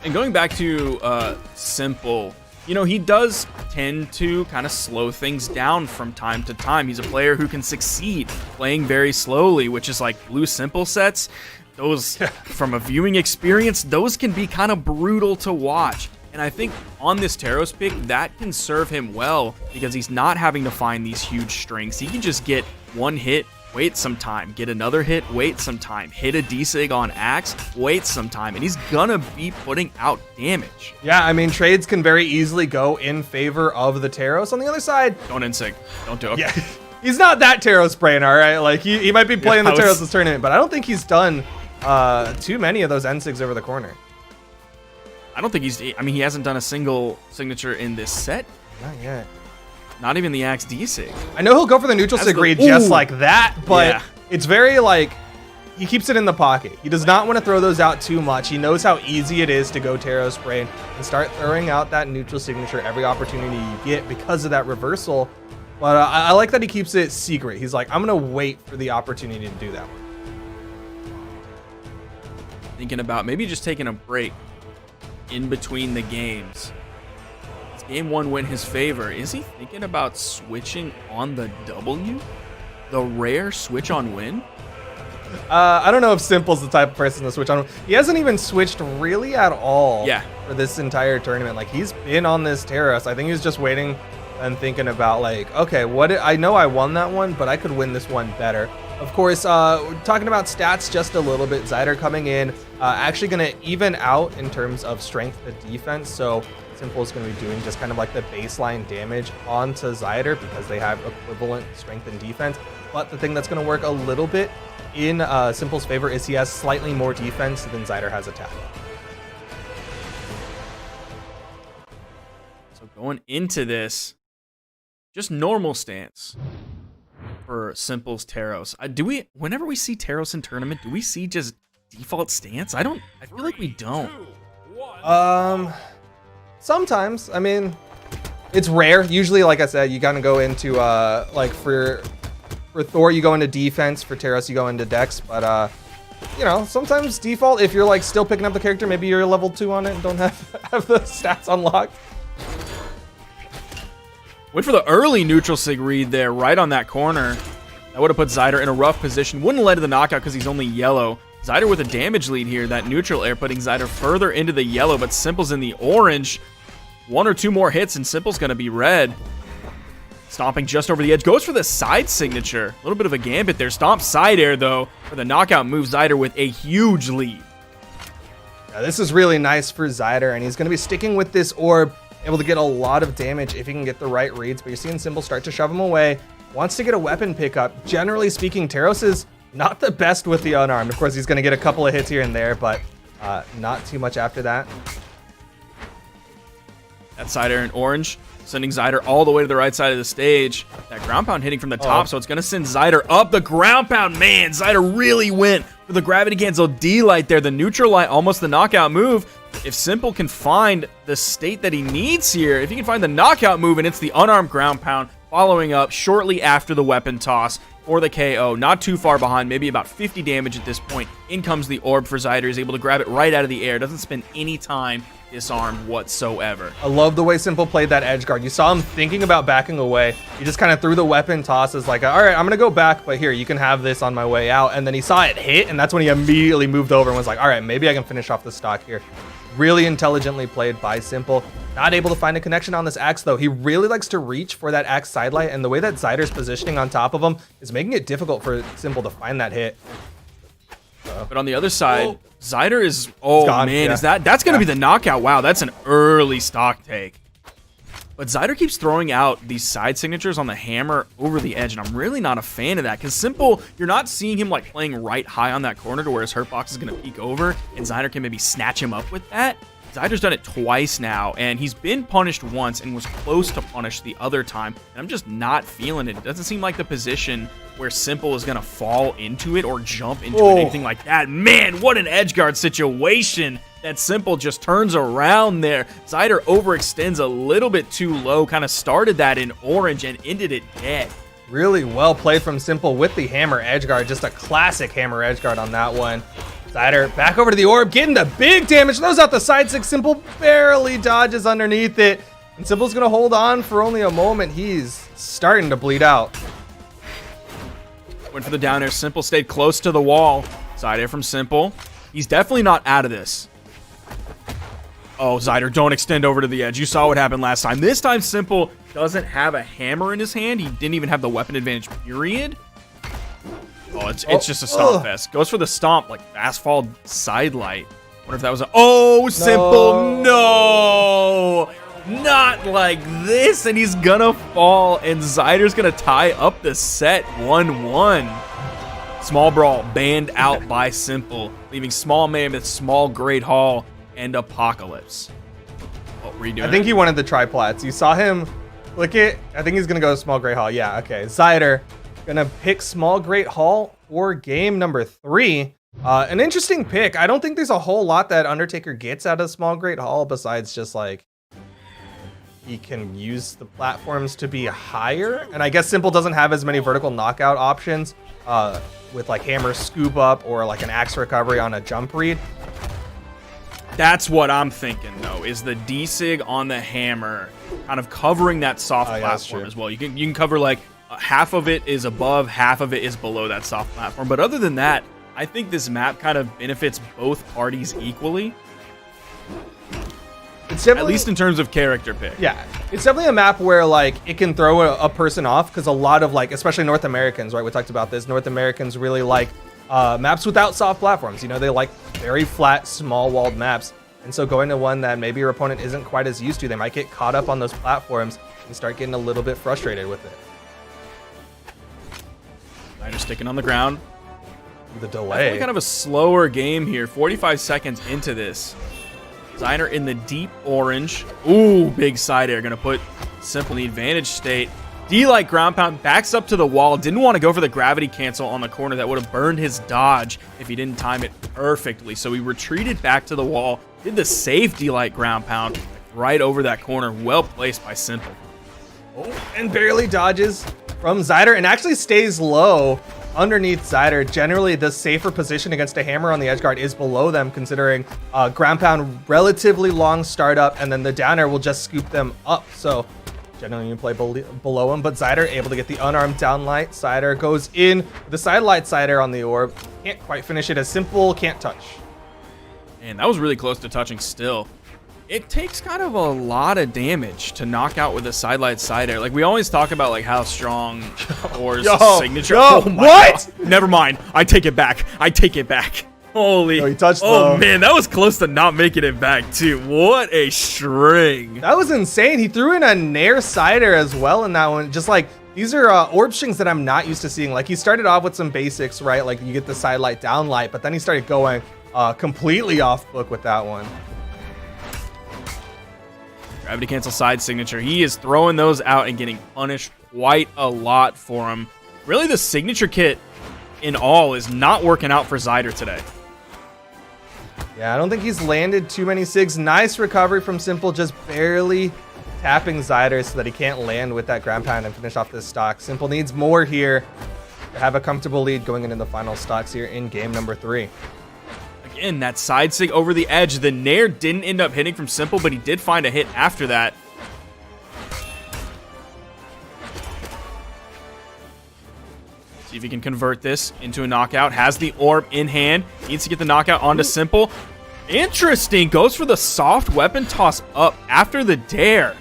And going back to Simple, you know, he does tend to kind of slow things down from time to time. He's a player who can succeed playing very slowly, which is like blue Simple sets. Those, from a viewing experience, those can be kind of brutal to watch. And I think on this Teros pick, that can serve him well because he's not having to find these huge strings. He can just get one hit, wait some time, get another hit, wait some time, hit a D-Sig on Axe, wait some time, and he's gonna be putting out damage. Yeah, I mean, trades can very easily go in favor of the Teros. On the other side, Don't Insig. Don't do it. yeah, he's not that Teros brain, all right? Like, he might be playing the I was- Teros this tournament, but I don't think he's done too many of those N6s over the corner. I don't think I mean, he hasn't done a single signature in this set. Not yet. Not even the Axe D-Sig. I know he'll go for the neutral That's sig the- read just Ooh. like that, but Yeah. it's very like, he keeps it in the pocket. He does not want to throw those out too much. He knows how easy it is to go Teros brain and start throwing out that neutral signature every opportunity you get because of that reversal. But I like that he keeps it secret. He's like, I'm going to wait for the opportunity to do that one. Thinking about maybe just taking a break in between the games. Does game one win his favor? Is he thinking about switching on the W? The rare switch on win? I don't know if Simple's the type of person to switch on. He hasn't even switched really at all for this entire tournament. Like, he's been on this Teros. I think he's just waiting and thinking about, like, okay, I know I won that one, but I could win this one better. Of course, talking about stats just a little bit, Zider coming in, actually going to even out in terms of strength to defense. So Simple is going to be doing just kind of like the baseline damage onto Zider because they have equivalent strength and defense. But the thing that's going to work a little bit in Simple's favor is he has slightly more defense than Zider has attack. So going into this, just normal stance for Simple's Teros. Whenever we see Teros in tournament, do we see just default stance? I feel like we don't. Sometimes. I mean, it's rare. Usually, like I said, you gotta go into like for Thor, you go into defense. For Teros, you go into dex. But you know, sometimes default, if you're like still picking up the character, maybe you're level 2 on it and don't have the stats unlocked. Went for the early neutral sig read there, right on that corner. That would have put Zider in a rough position. Wouldn't have led to the knockout because he's only yellow. Zider with a damage lead here. That neutral air putting Zider further into the yellow, but Simple's in the orange. One or two more hits and Simple's going to be red. Stomping just over the edge. Goes for the side signature. A little bit of a gambit there. Stomp side air, though, for the knockout move. Zider with a huge lead. Yeah, this is really nice for Zider, and he's going to be sticking with this orb, able to get a lot of damage if he can get the right reads. But you're seeing Simple start to shove him away. Wants to get a weapon pickup. Generally speaking, Teros is not the best with the unarmed. Of course, he's going to get a couple of hits here and there, but not too much after that. That side air in orange, sending Zider all the way to the right side of the stage. That ground pound hitting from the top, so it's going to send Zider up. The ground pound, man, Zider really went for the gravity cancel D-light there. The neutral light, almost the knockout move. If Simple can find the state that he needs here, if he can find the knockout move, and it's the unarmed ground pound, following up shortly after the weapon toss for the KO. Not too far behind, maybe about 50 damage at this point. In comes the orb for Zider. He's able to grab it right out of the air. Doesn't spend any time disarmed whatsoever. I love the way Simple played that edge guard. You saw him thinking about backing away. He just kind of threw the weapon tosses like, all right, I'm going to go back, but here, you can have this on my way out. And then he saw it hit, and that's when he immediately moved over and was like, all right, maybe I can finish off the stock here. Really intelligently played by Simple. Not able to find a connection on this Axe, though. He really likes to reach for that Axe sidelight, and the way that Zider's positioning on top of him is making it difficult for Simple to find that hit. But on the other side, Zider is, oh gone, man, yeah. is that's going to be the knockout. Wow, that's an early stock take. But Zider keeps throwing out these side signatures on the hammer over the edge, and I'm really not a fan of that because Simple, you're not seeing him like playing right high on that corner to where his hurt box is going to peek over, and Zider can maybe snatch him up with that. Zider's done it twice now, and he's been punished once and was close to punish the other time. And I'm just not feeling it. It doesn't seem like the position where Simple is going to fall into it or jump into it, anything like that. Man, what an edge guard situation that Simple just turns around there. Zider overextends a little bit too low, kind of started that in orange and ended it dead. Really well played from Simple with the hammer edge guard. Just a classic hammer edge guard on that one. Zider back over to the orb, getting the big damage. Throws out the side six. Simple barely dodges underneath it. And Simple's going to hold on for only a moment. He's starting to bleed out. Went for the down air. Simple stayed close to the wall. Side air from Simple. He's definitely not out of this. Oh, Zider, don't extend over to the edge. You saw what happened last time. This time, Simple doesn't have a hammer in his hand. He didn't even have the weapon advantage, period. Oh, it's just a stomp fest. Goes for the stomp, like fast fall side light. Wonder if that was a... Oh, Simple, no! Not like this, and he's gonna fall, and Zider's gonna tie up the set 1-1. Small Brawl banned out by Simple, leaving Small Mammoth, Small Great Hall, and Apocalypse. What were you doing? I think he wanted the triplats. You saw him click it. I think he's going to go Small Great Hall. Yeah, okay. Zider going to pick Small Great Hall for game number 3. An interesting pick. I don't think there's a whole lot that Undertaker gets out of Small Great Hall besides just like he can use the platforms to be higher. And I guess Simple doesn't have as many vertical knockout options with like hammer scoop up or like an axe recovery on a jump read. That's what I'm thinking, though, is the D-Sig on the hammer kind of covering that soft platform as well. You can cover like half of it is above, half of it is below that soft platform. But other than that, I think this map kind of benefits both parties equally. It's at least in terms of character pick. Yeah, it's definitely a map where like it can throw a person off because a lot of like, especially North Americans, right? We talked about this. North Americans really like maps without soft platforms. You know, they like very flat, small walled maps. And so going to one that maybe your opponent isn't quite as used to, they might get caught up on those platforms and start getting a little bit frustrated with it. Zider sticking on the ground. The delay. Kind of a slower game here. 45 seconds into this. Zider in the deep orange. Ooh, big side air. Going to put Simple in the advantage state. D-like ground pound, backs up to the wall. Didn't want to go for the gravity cancel on the corner. That would have burned his dodge if he didn't time it perfectly. So he retreated back to the wall. Did the safe D-like ground pound right over that corner. Well placed by Simple. Oh, and barely dodges from Zider and actually stays low underneath Zider. Generally, the safer position against a hammer on the edge guard is below them, considering ground pound relatively long startup, and then the down air will just scoop them up. So generally you play below him, but Zider able to get the unarmed down light. Zider goes in with the side light Zider on the orb. Can't quite finish it as Simple can't touch. Man, that was really close to touching still. It takes kind of a lot of damage to knock out with a side light side air. Like, we always talk about like how strong Thor's signature. Oh my what? God. Never mind. I take it back. I take it back. Holy. He touched man, that was close to not making it back too. What a string. That was insane. He threw in a Nair Cider as well in that one. Just like, these are orb strings that I'm not used to seeing. Like, he started off with some basics, right? Like, you get the side light, down light, but then he started going completely off book with that one. Gravity cancel side signature. He is throwing those out and getting punished quite a lot for him. Really, the signature kit in all is not working out for Zider today. Yeah, I don't think he's landed too many SIGs. Nice recovery from Simple, just barely tapping Zider so that he can't land with that ground pound and finish off this stock. Simple needs more here to have a comfortable lead going into the final stocks here in game number 3. Again, that side sig over the edge. The Nair didn't end up hitting from Simple, but he did find a hit after that. See if he can convert this into a knockout. Has the orb in hand. Needs to get the knockout onto Simple. Interesting. Goes for the soft weapon toss up after the dare.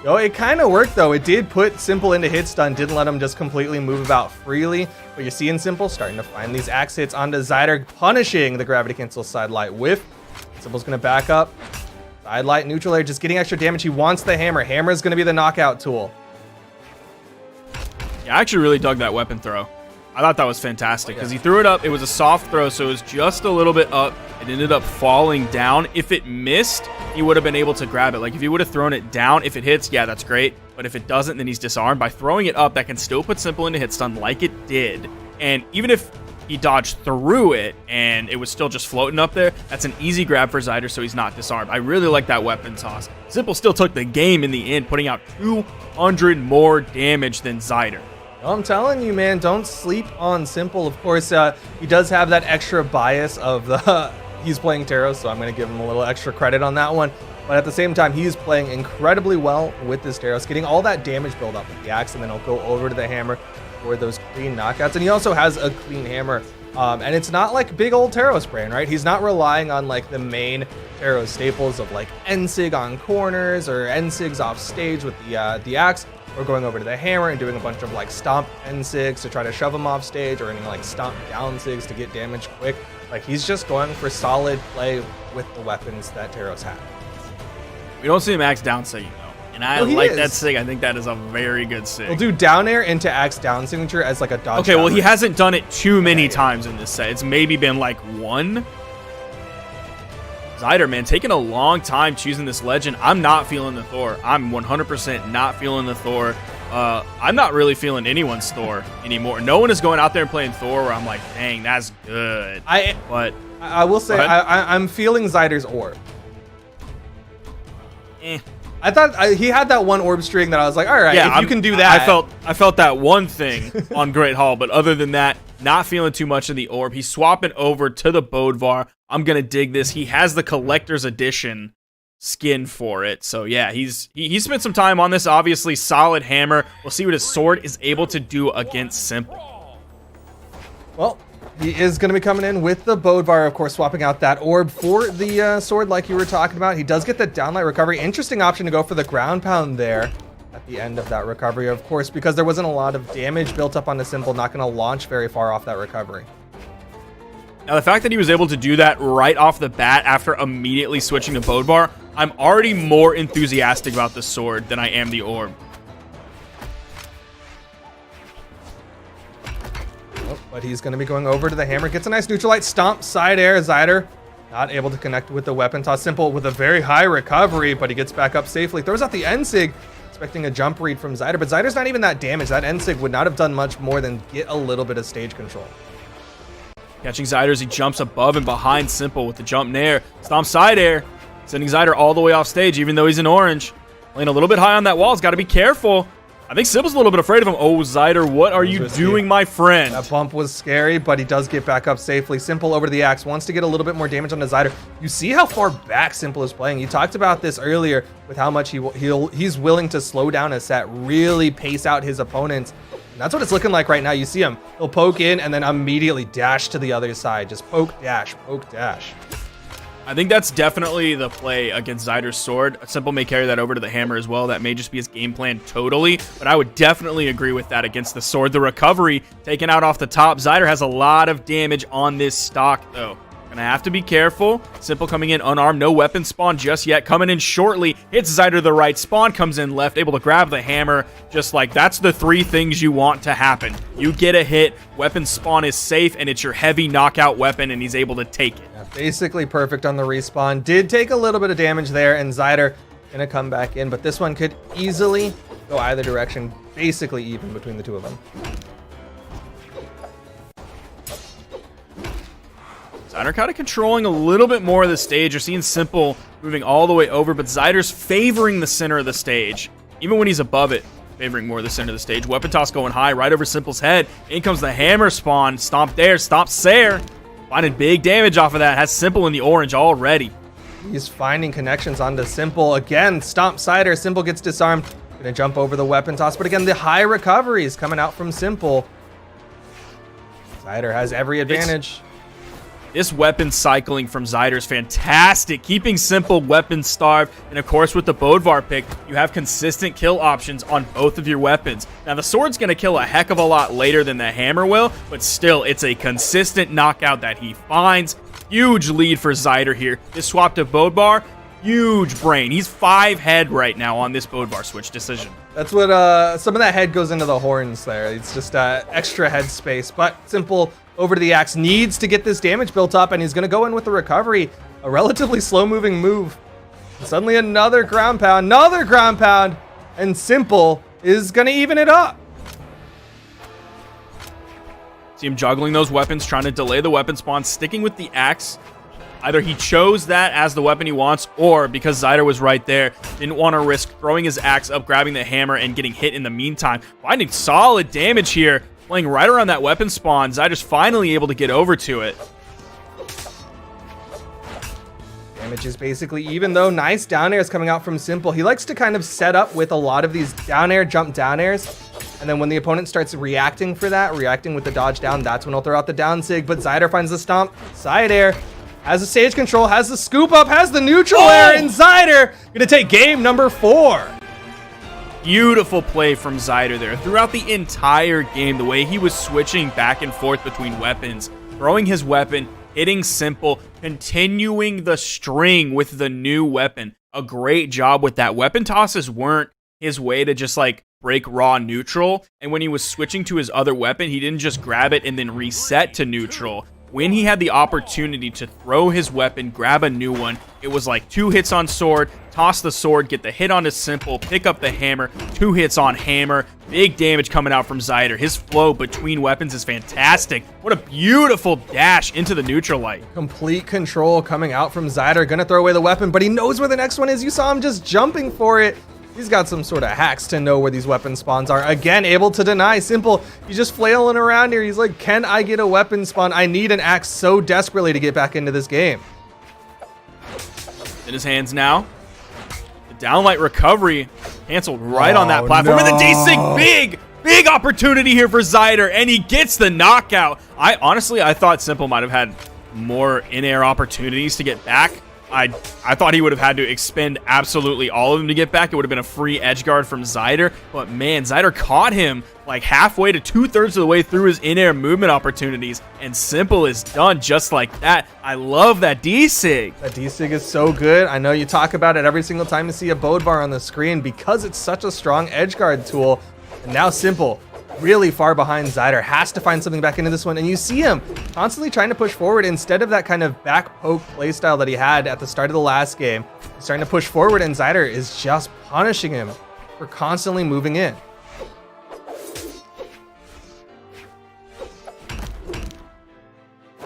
Yo, it kind of worked, though. It did put Simple into hit stun. Didn't let him just completely move about freely. But you're seeing Simple starting to find these axe hits onto Zider, punishing the gravity cancel side light whiff. Simple's going to back up. Side light, neutral air, just getting extra damage. He wants the hammer. Hammer is going to be the knockout tool. Yeah, I actually really dug that weapon throw. I thought that was fantastic because he threw it up. It was a soft throw, so it was just a little bit up. It ended up falling down. If it missed, he would have been able to grab it. Like, if he would have thrown it down, if it hits, yeah, that's great. But if it doesn't, then he's disarmed. By throwing it up, that can still put Simple into hit stun like it did. And even if he dodged through it and it was still just floating up there, that's an easy grab for Zider, so he's not disarmed. I really like that weapon toss. Simple still took the game in the end, putting out 200 more damage than Zider. I'm telling you, man, don't sleep on Simple. Of course, he does have that extra bias of the he's playing Taro, so I'm going to give him a little extra credit on that one. But at the same time, he's playing incredibly well with this Taros, getting all that damage build up with the axe, and then he'll go over to the hammer for those clean knockouts. And he also has a clean hammer. And it's not like big old Taros brain, right? He's not relying on like the main Taros staples of like N-Sig on corners or N-Sigs off stage with the axe, or going over to the hammer and doing a bunch of like stomp N-Sigs to try to shove him off stage, or any like stomp down Sigs to get damage quick. Like, he's just going for solid play with the weapons that Taros have. We don't see him axe down Sig, though. And I like that Sig. I think that is a very good Sig. We'll do down air into axe down signature as like a dodge. Okay, well, he hasn't done it too many times in this set. It's maybe been like one. Zider, man, taking a long time choosing this legend. I'm not feeling the Thor. I'm 100% not feeling the Thor. I'm not really feeling anyone's Thor anymore. No one is going out there and playing Thor where I'm like, dang, that's good. But I will say I'm feeling Zider's orb. I thought he had that one orb string that I was like, all right, yeah, if you can do that. I felt that one thing on Great Hall, but other than that, not feeling too much of the orb. He's swapping over to the Bodvar. I'm gonna dig this. He has the collector's edition skin for it, so yeah, he spent some time on this. Obviously, solid hammer. We'll see what his sword is able to do against Simple. Well, he is going to be coming in with the Bodvar, of course, swapping out that orb for the sword like you were talking about. He does get the downlight recovery. Interesting option to go for the ground pound there at the end of that recovery, of course, because there wasn't a lot of damage built up on the Simple, not going to launch very far off that recovery. Now, the fact that he was able to do that right off the bat after immediately switching to Bodvar, I'm already more enthusiastic about the sword than I am the orb. But he's going to be going over to the hammer. Gets a nice neutral light stomp, side air. Zider not able to connect with the weapon toss. Simple with a very high recovery, but he gets back up safely. Throws out the N-Sig, expecting a jump read from Zider, but Zider's not even that damaged. That N-Sig would not have done much more than get a little bit of stage control. Catching Zider as he jumps above and behind Simple with the jump nair. Stomp side air, sending Zider all the way off stage, even though he's in orange. Playing a little bit high on that wall. He's got to be careful. I think Simple's a little bit afraid of him. Oh, Zider, what are you doing, my friend? That bump was scary, but he does get back up safely. Simple over to the axe. Wants to get a little bit more damage on the Zider. You see how far back Simple is playing. You talked about this earlier with how much he's willing to slow down a set, really pace out his opponents. And that's what it's looking like right now. You see him. He'll poke in and then immediately dash to the other side. Just poke, dash, poke, dash. I think that's definitely the play against Zider's sword. Simple may carry that over to the hammer as well. That may just be his game plan totally, but I would definitely agree with that against the sword. The recovery taken out off the top. Zider has a lot of damage on this stock, though. Gonna have to be careful. Simple coming in unarmed, no weapon spawn just yet. Coming in shortly, hits Zider the right, spawn comes in left, able to grab the hammer. Just like, that's the three things you want to happen. You get a hit, weapon spawn is safe, and it's your heavy knockout weapon, and he's able to take it. Yeah, basically perfect on the respawn. Did take a little bit of damage there, and Zider gonna come back in, but this one could easily go either direction, basically even between the two of them. Zider kind of controlling a little bit more of the stage. You're seeing Simple moving all the way over, but Zider's favoring the center of the stage. Even when he's above it, favoring more of the center of the stage. Weapon toss going high right over Simple's head. In comes the hammer spawn. Stomp there, stomp Sair. Finding big damage off of that. Has Simple in the orange already. He's finding connections onto Simple. Again, stomp Zider. Simple gets disarmed. Gonna jump over the weapon toss, but again, the high recovery is coming out from Simple. Zider has every advantage. This weapon cycling from Zider is fantastic, keeping Simple weapon starved. And of course, with the Bodvar pick, you have consistent kill options on both of your weapons. Now, the sword's going to kill a heck of a lot later than the hammer will, but still, it's a consistent knockout that he finds. Huge lead for Zider here. This swap to Bodvar, huge brain. He's 5 head right now on this Bodvar switch decision. That's what some of that head goes into the horns there. It's just extra head space. But Simple over to the axe, needs to get this damage built up, and he's going to go in with the recovery. A relatively slow-moving move. And suddenly another ground pound, and Simple is going to even it up. See him juggling those weapons, trying to delay the weapon spawn, sticking with the axe. Either he chose that as the weapon he wants, or because Zider was right there, didn't want to risk throwing his axe up, grabbing the hammer, and getting hit in the meantime. Finding solid damage here, playing right around that weapon spawn. Zider's finally able to get over to it. Damage is basically even, though nice down airs coming out from Simple. He likes to kind of set up with a lot of these down air, jump down airs. And then when the opponent starts reacting for that, reacting with the dodge down, that's when he'll throw out the down sig. But Zider finds the stomp, side air, has the stage control, has the scoop up, has the neutral air, and Zider gonna take game number 4. Beautiful play from Zider there. Throughout the entire game, the way he was switching back and forth between weapons, throwing his weapon, hitting Simple, continuing the string with the new weapon. A great job with that. Weapon tosses weren't his way to just like break raw neutral, and when he was switching to his other weapon, he didn't just grab it and then reset to neutral. When he had the opportunity to throw his weapon, grab a new one, it was like 2 hits on sword, toss the sword, get the hit onto Simple, pick up the hammer, 2 hits on hammer, big damage coming out from Zider. His flow between weapons is fantastic. What a beautiful dash into the neutral light. Complete control coming out from Zider, gonna throw away the weapon, but he knows where the next one is. You saw him just jumping for it. He's got some sort of hacks to know where these weapon spawns are. Again, able to deny. Simple, he's just flailing around here. He's like, can I get a weapon spawn? I need an axe so desperately to get back into this game. In his hands now. The downlight recovery canceled right on that platform. No. And the D-Sig, big opportunity here for Zider, and he gets the knockout. I thought Simple might have had more in-air opportunities to get back. I thought he would have had to expend absolutely all of them to get back. It would have been a free edge guard from Zider. But man, Zider caught him like halfway to 2/3 of the way through his in-air movement opportunities. And Simple is done just like that. I love that D-Sig. That D-Sig is so good. I know you talk about it every single time you see a Bodvar on the screen because it's such a strong edge guard tool. And now Simple, really far behind Zider, has to find something back into this one, and you see him constantly trying to push forward instead of that kind of back poke playstyle that he had at the start of the last game. He's starting to push forward, and Zider is just punishing him for constantly moving in.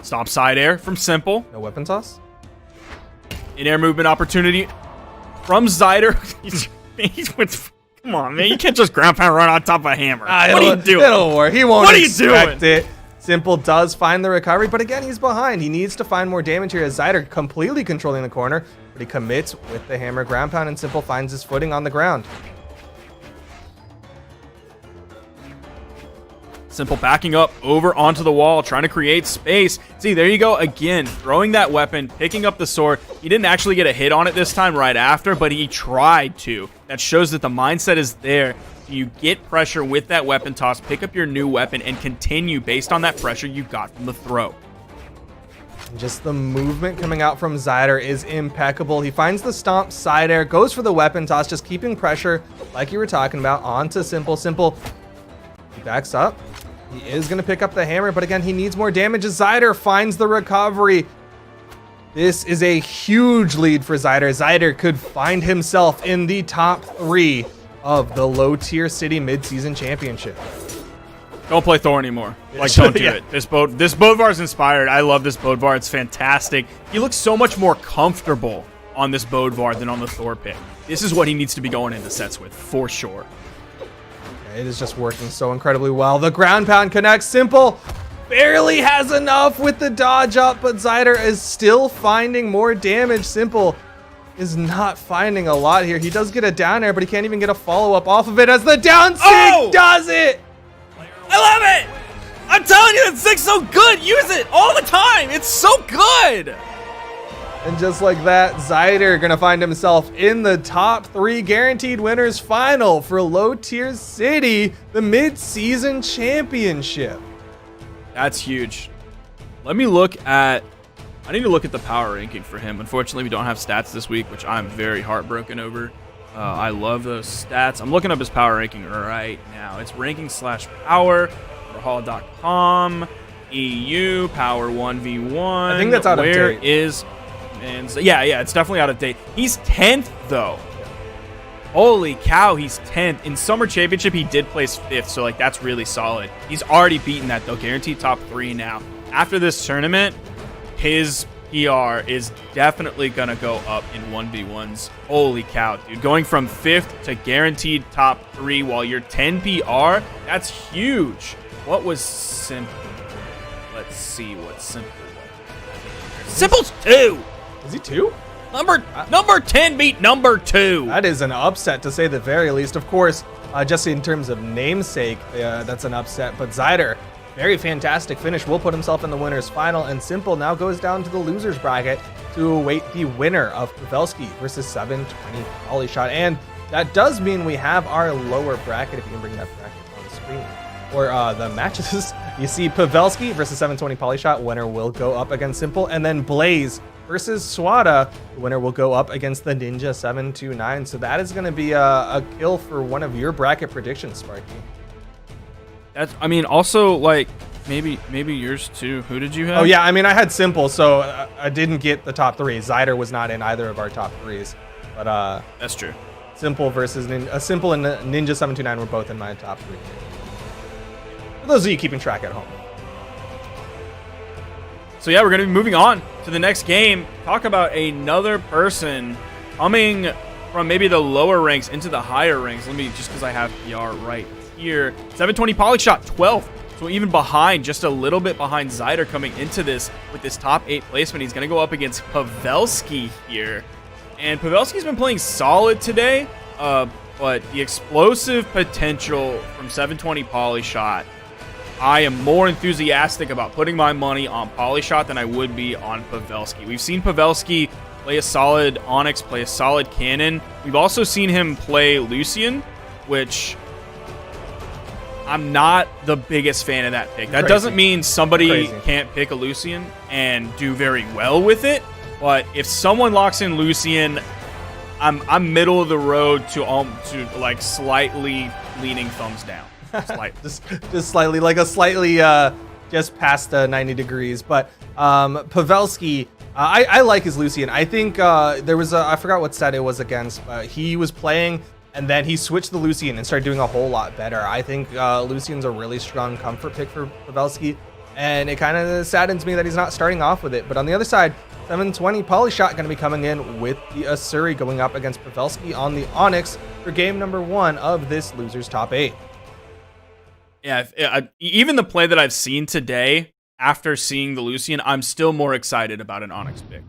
Stop side air from Simple. No weapon toss. In-air movement opportunity from Zider. He went. Come on, man. You can't just ground pound right on top of a hammer. What are you doing? It'll work. He won't What are you expect doing? it. Simple does find the recovery, but again, he's behind. He needs to find more damage here as Zider completely controlling the corner, but he commits with the hammer ground pound, and Simple finds his footing on the ground. Simple backing up over onto the wall, trying to create space. See, there you go again, throwing that weapon, picking up the sword. He didn't actually get a hit on it this time right after, but he tried to. That shows that the mindset is there. You get pressure with that weapon toss, pick up your new weapon, and continue based on that pressure you got from the throw. Just the movement coming out from Zider is impeccable. He finds the stomp, side air, goes for the weapon toss, just keeping pressure, like you were talking about, onto Simple. Simple, he backs up. He is going to pick up the hammer, but again, he needs more damage as Zider finds the recovery. This is a huge lead for Zider. Zider could find himself in the top 3 of the low-tier city mid-season championship. Don't play Thor anymore. Like, don't do it. This Bodvar is inspired. I love this Bodvar. It's fantastic. He looks so much more comfortable on this Bodvar than on the Thor pick. This is what he needs to be going into sets with, for sure. It is just working so incredibly well. The ground pound connects. Simple barely has enough with the dodge up, but Zider is still finding more damage. Simple is not finding a lot here. He does get a down air, but he can't even get a follow-up off of it as the down sig does it! I love it! I'm telling you, that Zig's so good! Use it all the time! It's so good! And just like that, Zider gonna find himself in the top 3 guaranteed winners final for Low Tier City, the mid-season championship. That's huge. Let me look at I need to look at the power ranking for him. Unfortunately, we don't have stats this week, which I'm very heartbroken over. I love those stats. I'm looking up his power ranking right now. It's ranking/power, Brawlhalla.com, EU, power 1v1. I think that's out of date. Where is... And so, yeah, it's definitely out of date. He's 10th, though. Holy cow, he's 10th. In Summer Championship, he did place 5th, so, like, that's really solid. He's already beaten that, though. Guaranteed top 3 now. After this tournament, his PR is definitely going to go up in 1v1s. Holy cow, dude. Going from 5th to guaranteed top 3 while you're 10 PR, that's huge. What was Simple? Let's see what Simple was. Simple's 2. Is he 2? Number 10 beat number 2. That is an upset, to say the very least. Of course, just in terms of namesake, that's an upset. But Zider, very fantastic finish, will put himself in the winner's final. And Simple now goes down to the loser's bracket to await the winner of Pavelski versus 720 Polyshot. And that does mean we have our lower bracket, if you can bring that bracket on the screen. Or the matches. You see Pavelski versus 720 Polyshot. Winner will go up against Simple. And then Blaze versus Swata. The winner will go up against the Ninja 729. So that is going to be a kill for one of your bracket predictions, Sparky. That's, I mean, also, like, maybe yours too. Who did you have? Oh, yeah. I mean, I had Simple, so I didn't get the top 3. Zider was not in either of our top 3s. But that's true. Simple versus Simple and Ninja 729 were both in my top 3. For those of you keeping track at home. So yeah, we're going to be moving on to the next game. Talk about another person coming from maybe the lower ranks into the higher ranks. Let me, just because I have PR right here. 720 Polyshot, 12th. So even behind, just a little bit behind Zider coming into this with this top 8 placement. He's going to go up against Pavelski here. And Pavelski's been playing solid today, but the explosive potential from 720 Polyshot, I am more enthusiastic about putting my money on Polyshot than I would be on Pavelski. We've seen Pavelski play a solid Onyx, play a solid Cannon. We've also seen him play Lucian, which I'm not the biggest fan of that pick. That doesn't mean somebody can't pick a Lucian and do very well with it, but if someone locks in Lucian, I'm middle of the road to like slightly leaning thumbs down. just slightly, like a slightly just past 90 degrees. But Pavelski, I like his Lucian. I think there was I forgot what set it was against. He was playing and then he switched the Lucian and started doing a whole lot better. I think Lucian's a really strong comfort pick for Pavelski, and it kind of saddens me that he's not starting off with it. But on the other side, 720 Polyshot going to be coming in with the Asuri, going up against Pavelski on the Onyx for game number 1 of this loser's top 8. Yeah, even the play that I've seen today, after seeing the Lucian, I'm still more excited about an Onyx pick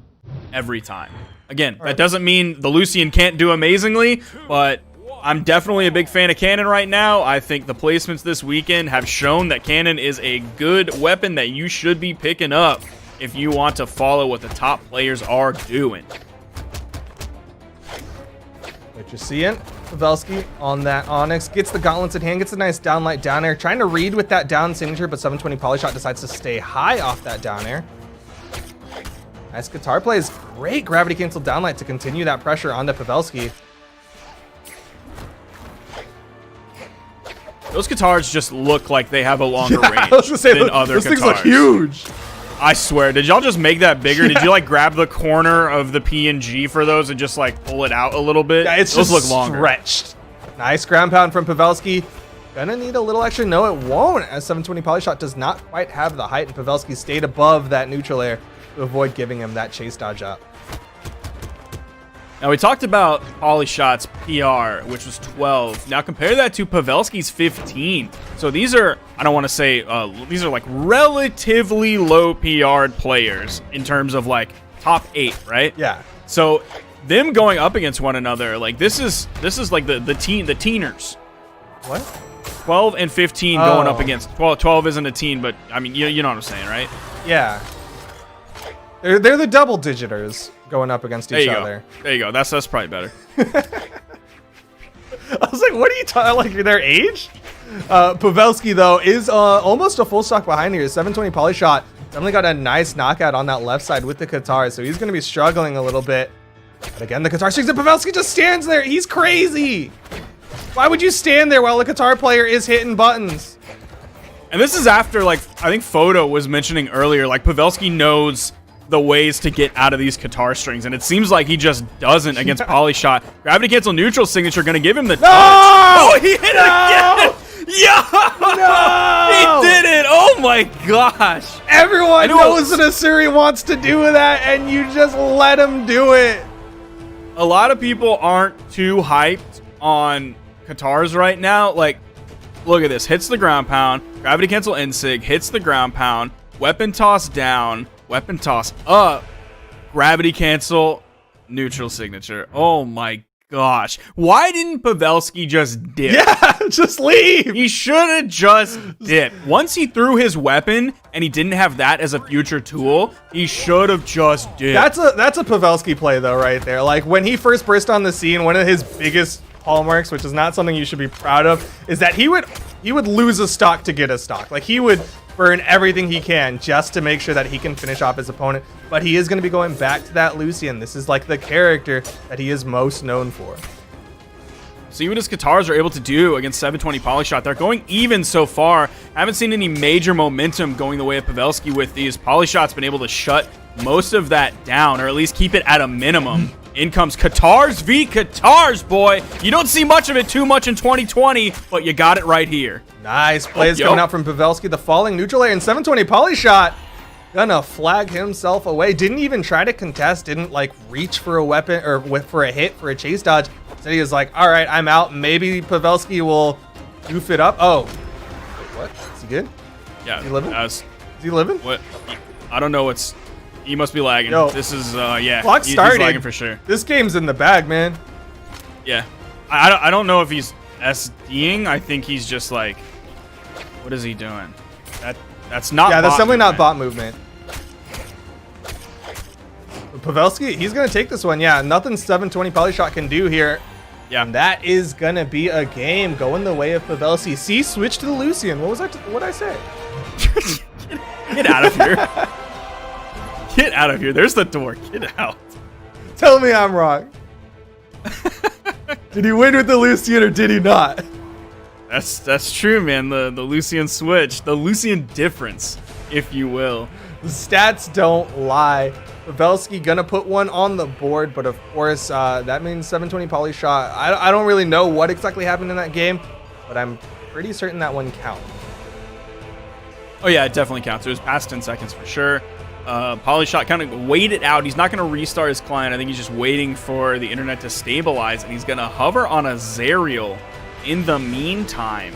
every time. Again, that doesn't mean the Lucian can't do amazingly, but I'm definitely a big fan of Cannon right now. I think the placements this weekend have shown that Cannon is a good weapon that you should be picking up if you want to follow what the top players are doing. What you're seeing, Pavelski on that Onyx gets the gauntlets in hand, gets a nice downlight down air, trying to read with that down signature, but 720 Polyshot decides to stay high off that down air. Nice guitar plays, great gravity cancel downlight to continue that pressure onto Pavelski. Those guitars just look like they have a longer range I was gonna say, than other those guitars. Things look huge. I swear, did y'all just make that bigger? Yeah. Did you like grab the corner of the PNG for those and just like pull it out a little bit? Yeah, it's those just look longer. Stretched. Nice ground pound from Pavelski. Gonna need a little extra. No, it won't, as 720 Polyshot does not quite have the height, and Pavelski stayed above that neutral air to avoid giving him that chase dodge up. Now, we talked about Polyshot's PR, which was 12. Now, compare that to Pavelski's 15. So these are, I don't want to say, these are like relatively low PR'd players in terms of like top 8, right? Yeah. So them going up against one another, like this is like the teeners. What? 12 and 15 going up against 12 isn't a teen, but I mean, you know what I'm saying, right? Yeah. They're the double digiters going up against each other. There you go. That's probably better. I was like, what are you talking, like their age? Pavelski, though, is almost a full stock behind here. 720 Polyshot Definitely got a nice knockout on that left side with the Qatar, so he's going to be struggling a little bit. But again, the Qatar strings, and Pavelski just stands there. He's crazy. Why would you stand there while a Qatar player is hitting buttons? And this is after, like, I think Photo was mentioning earlier, like, Pavelski knows the ways to get out of these Qatar strings, and it seems like he just doesn't against Polyshot. Gravity cancel neutral signature going to give him the touch. Oh, he hit it again! Yo! No! He did it! Oh my gosh! Everyone knows what Asuri wants to do with that, and you just let him do it. A lot of people aren't too hyped on Qatars right now. Like, look at this. Hits the ground pound. Gravity cancel insig. Hits the ground pound. Weapon toss down. Weapon toss up. Gravity cancel. Neutral signature. Oh my gosh. Why didn't Pavelski just dip? Yeah, just leave. He should have just dipped. Once he threw his weapon and he didn't have that as a future tool, he should have just dipped. That's a Pavelski play though, right there. Like when he first burst on the scene, one of his biggest hallmarks, which is not something you should be proud of, is that he would lose a stock to get a stock. Like he would burn everything he can just to make sure that he can finish off his opponent. But he is going to be going back to that Lucian. This is like the character that he is most known for. See what his Qatars are able to do against 720 Polyshot. They're going even so far. I haven't seen any major momentum going the way of Pavelski with these. Polyshot's been able to shut most of that down, or at least keep it at a minimum. In comes Qatars v. Qatars, boy. You don't see much of it too much in 2020, but you got it right here. Nice plays coming out from Pavelski. The falling neutral air and 720 Polyshot gonna flag himself away. Didn't even try to contest. Didn't like reach for a weapon or for a hit for a chase dodge. Instead he was like, all right, I'm out. Maybe Pavelski will goof it up. Oh, wait, what? Is he good? Yeah. Is he living? Is he living? What? I don't know what's... He must be lagging. Yo, this is, yeah. Clock started. He's lagging for sure. This game's in the bag, man. Yeah. I don't know if he's SDing. I think he's just like... What is he doing? That's not Yeah, that's bot definitely not movement. bot movement. But Pavelski, he's going to take this one. Yeah, nothing 720 Polyshot can do here. Yeah. And that is going to be a game going the way of Pavelski. See, switch to the Lucian. What did I say? Get out of here. Get out of here. There's the door. Get out. Tell me I'm wrong. Did he win with the Lucian or did he not? That's true, man. The Lucian switch. The Lucian difference, if you will. The stats don't lie. Pavelski gonna put one on the board, but of course, that means 720 Polyshot. I don't really know what exactly happened in that game, but I'm pretty certain that one counts. Oh, yeah, it definitely counts. It was past 10 seconds for sure. Polyshot kind of waited out. He's not going to restart his client. I think he's just waiting for the internet to stabilize, and he's going to hover on a Zerial in the meantime.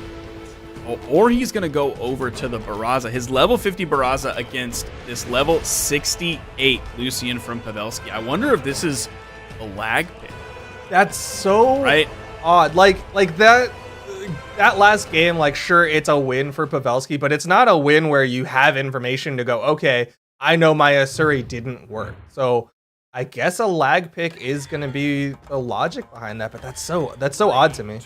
Or he's going to go over to the Barraza. His level 50 Barraza against this level 68 Lucian from Pavelski. I wonder if this is a lag pick. That's so right? odd. Like that last game, like, sure, it's a win for Pavelski, but it's not a win where you have information to go, okay, I know my Asuri didn't work. So I guess a lag pick is going to be the logic behind that, but that's so odd to me.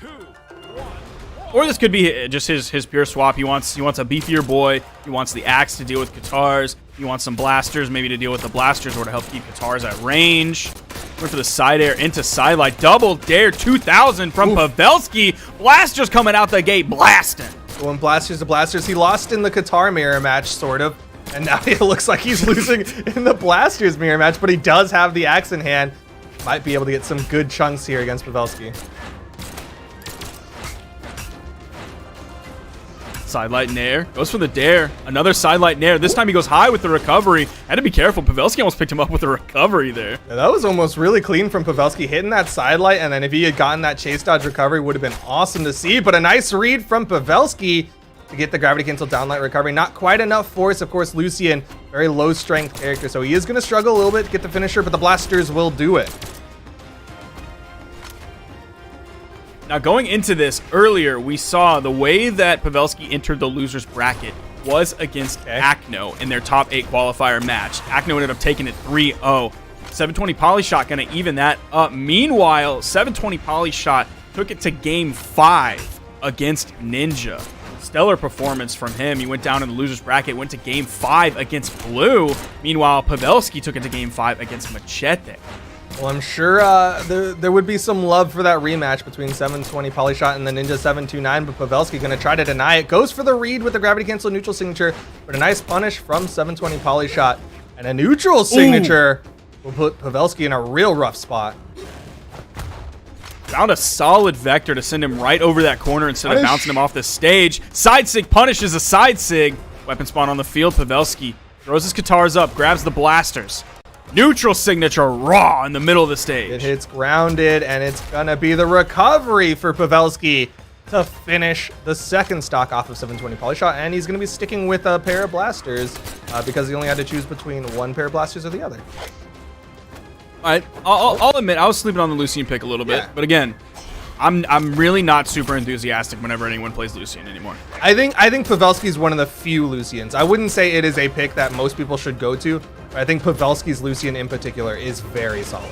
Or this could be just his pure swap. He wants a beefier boy. He wants the axe to deal with Qatars. He wants some blasters, maybe to deal with the blasters or to help keep Qatars at range. Went for the side air into sidelight. Double dare 2000 from Pavelski. Blasters coming out the gate, blasting. Going blasters to blasters. He lost in the Qatar mirror match, sort of. And now it looks like he's losing in the blasters mirror match, but he does have the axe in hand. Might be able to get some good chunks here against Pavelski. Sidelight nair. Goes for the dare. Another sidelight nair. This time he goes high with the recovery. Had to be careful. Pavelski almost picked him up with a recovery there. Yeah, that was almost really clean from Pavelski, hitting that sidelight, and then if he had gotten that chase dodge recovery, would have been awesome to see. But a nice read from Pavelski to get the gravity cancel downlight recovery. Not quite enough force. Of course, Lucian, very low strength character, so he is going to struggle a little bit to get the finisher, but the blasters will do it. Now, going into this earlier, we saw the way that Pavelski entered the loser's bracket was against Acno in their top 8 qualifier match. Acno ended up taking it 3-0. 720 Polyshot going to even that up. Meanwhile, 720 Polyshot took it to game 5 against Ninja. stellar performance from him. He went down in the loser's bracket, went to Game 5 against Blue. Meanwhile, Pavelski took it to Game 5 against Machete. Well, I'm sure there would be some love for that rematch between 720 Polyshot and the Ninja 729, but Pavelski going to try to deny it. Goes for the read with the gravity cancel neutral signature, but a nice punish from 720 Polyshot. And a neutral signature will put Pavelski in a real rough spot. Found a solid vector to send him right over that corner instead of bouncing him off the stage. Side sig punishes a side sig. Weapon spawn on the field. Pavelski throws his guitars up, grabs the blasters. Neutral signature raw in the middle of the stage. It hits grounded, and it's going to be the recovery for Pavelski to finish the second stock off of 720 Polyshot, and he's going to be sticking with a pair of blasters because he only had to choose between one pair of blasters or the other. All right, I'll admit I was sleeping on the Lucian pick a little bit, but again, I'm really not super enthusiastic whenever anyone plays Lucian anymore. I think Pavelski is one of the few Lucians. I wouldn't say it is a pick that most people should go to, but I think Pavelski's Lucian in particular is very solid.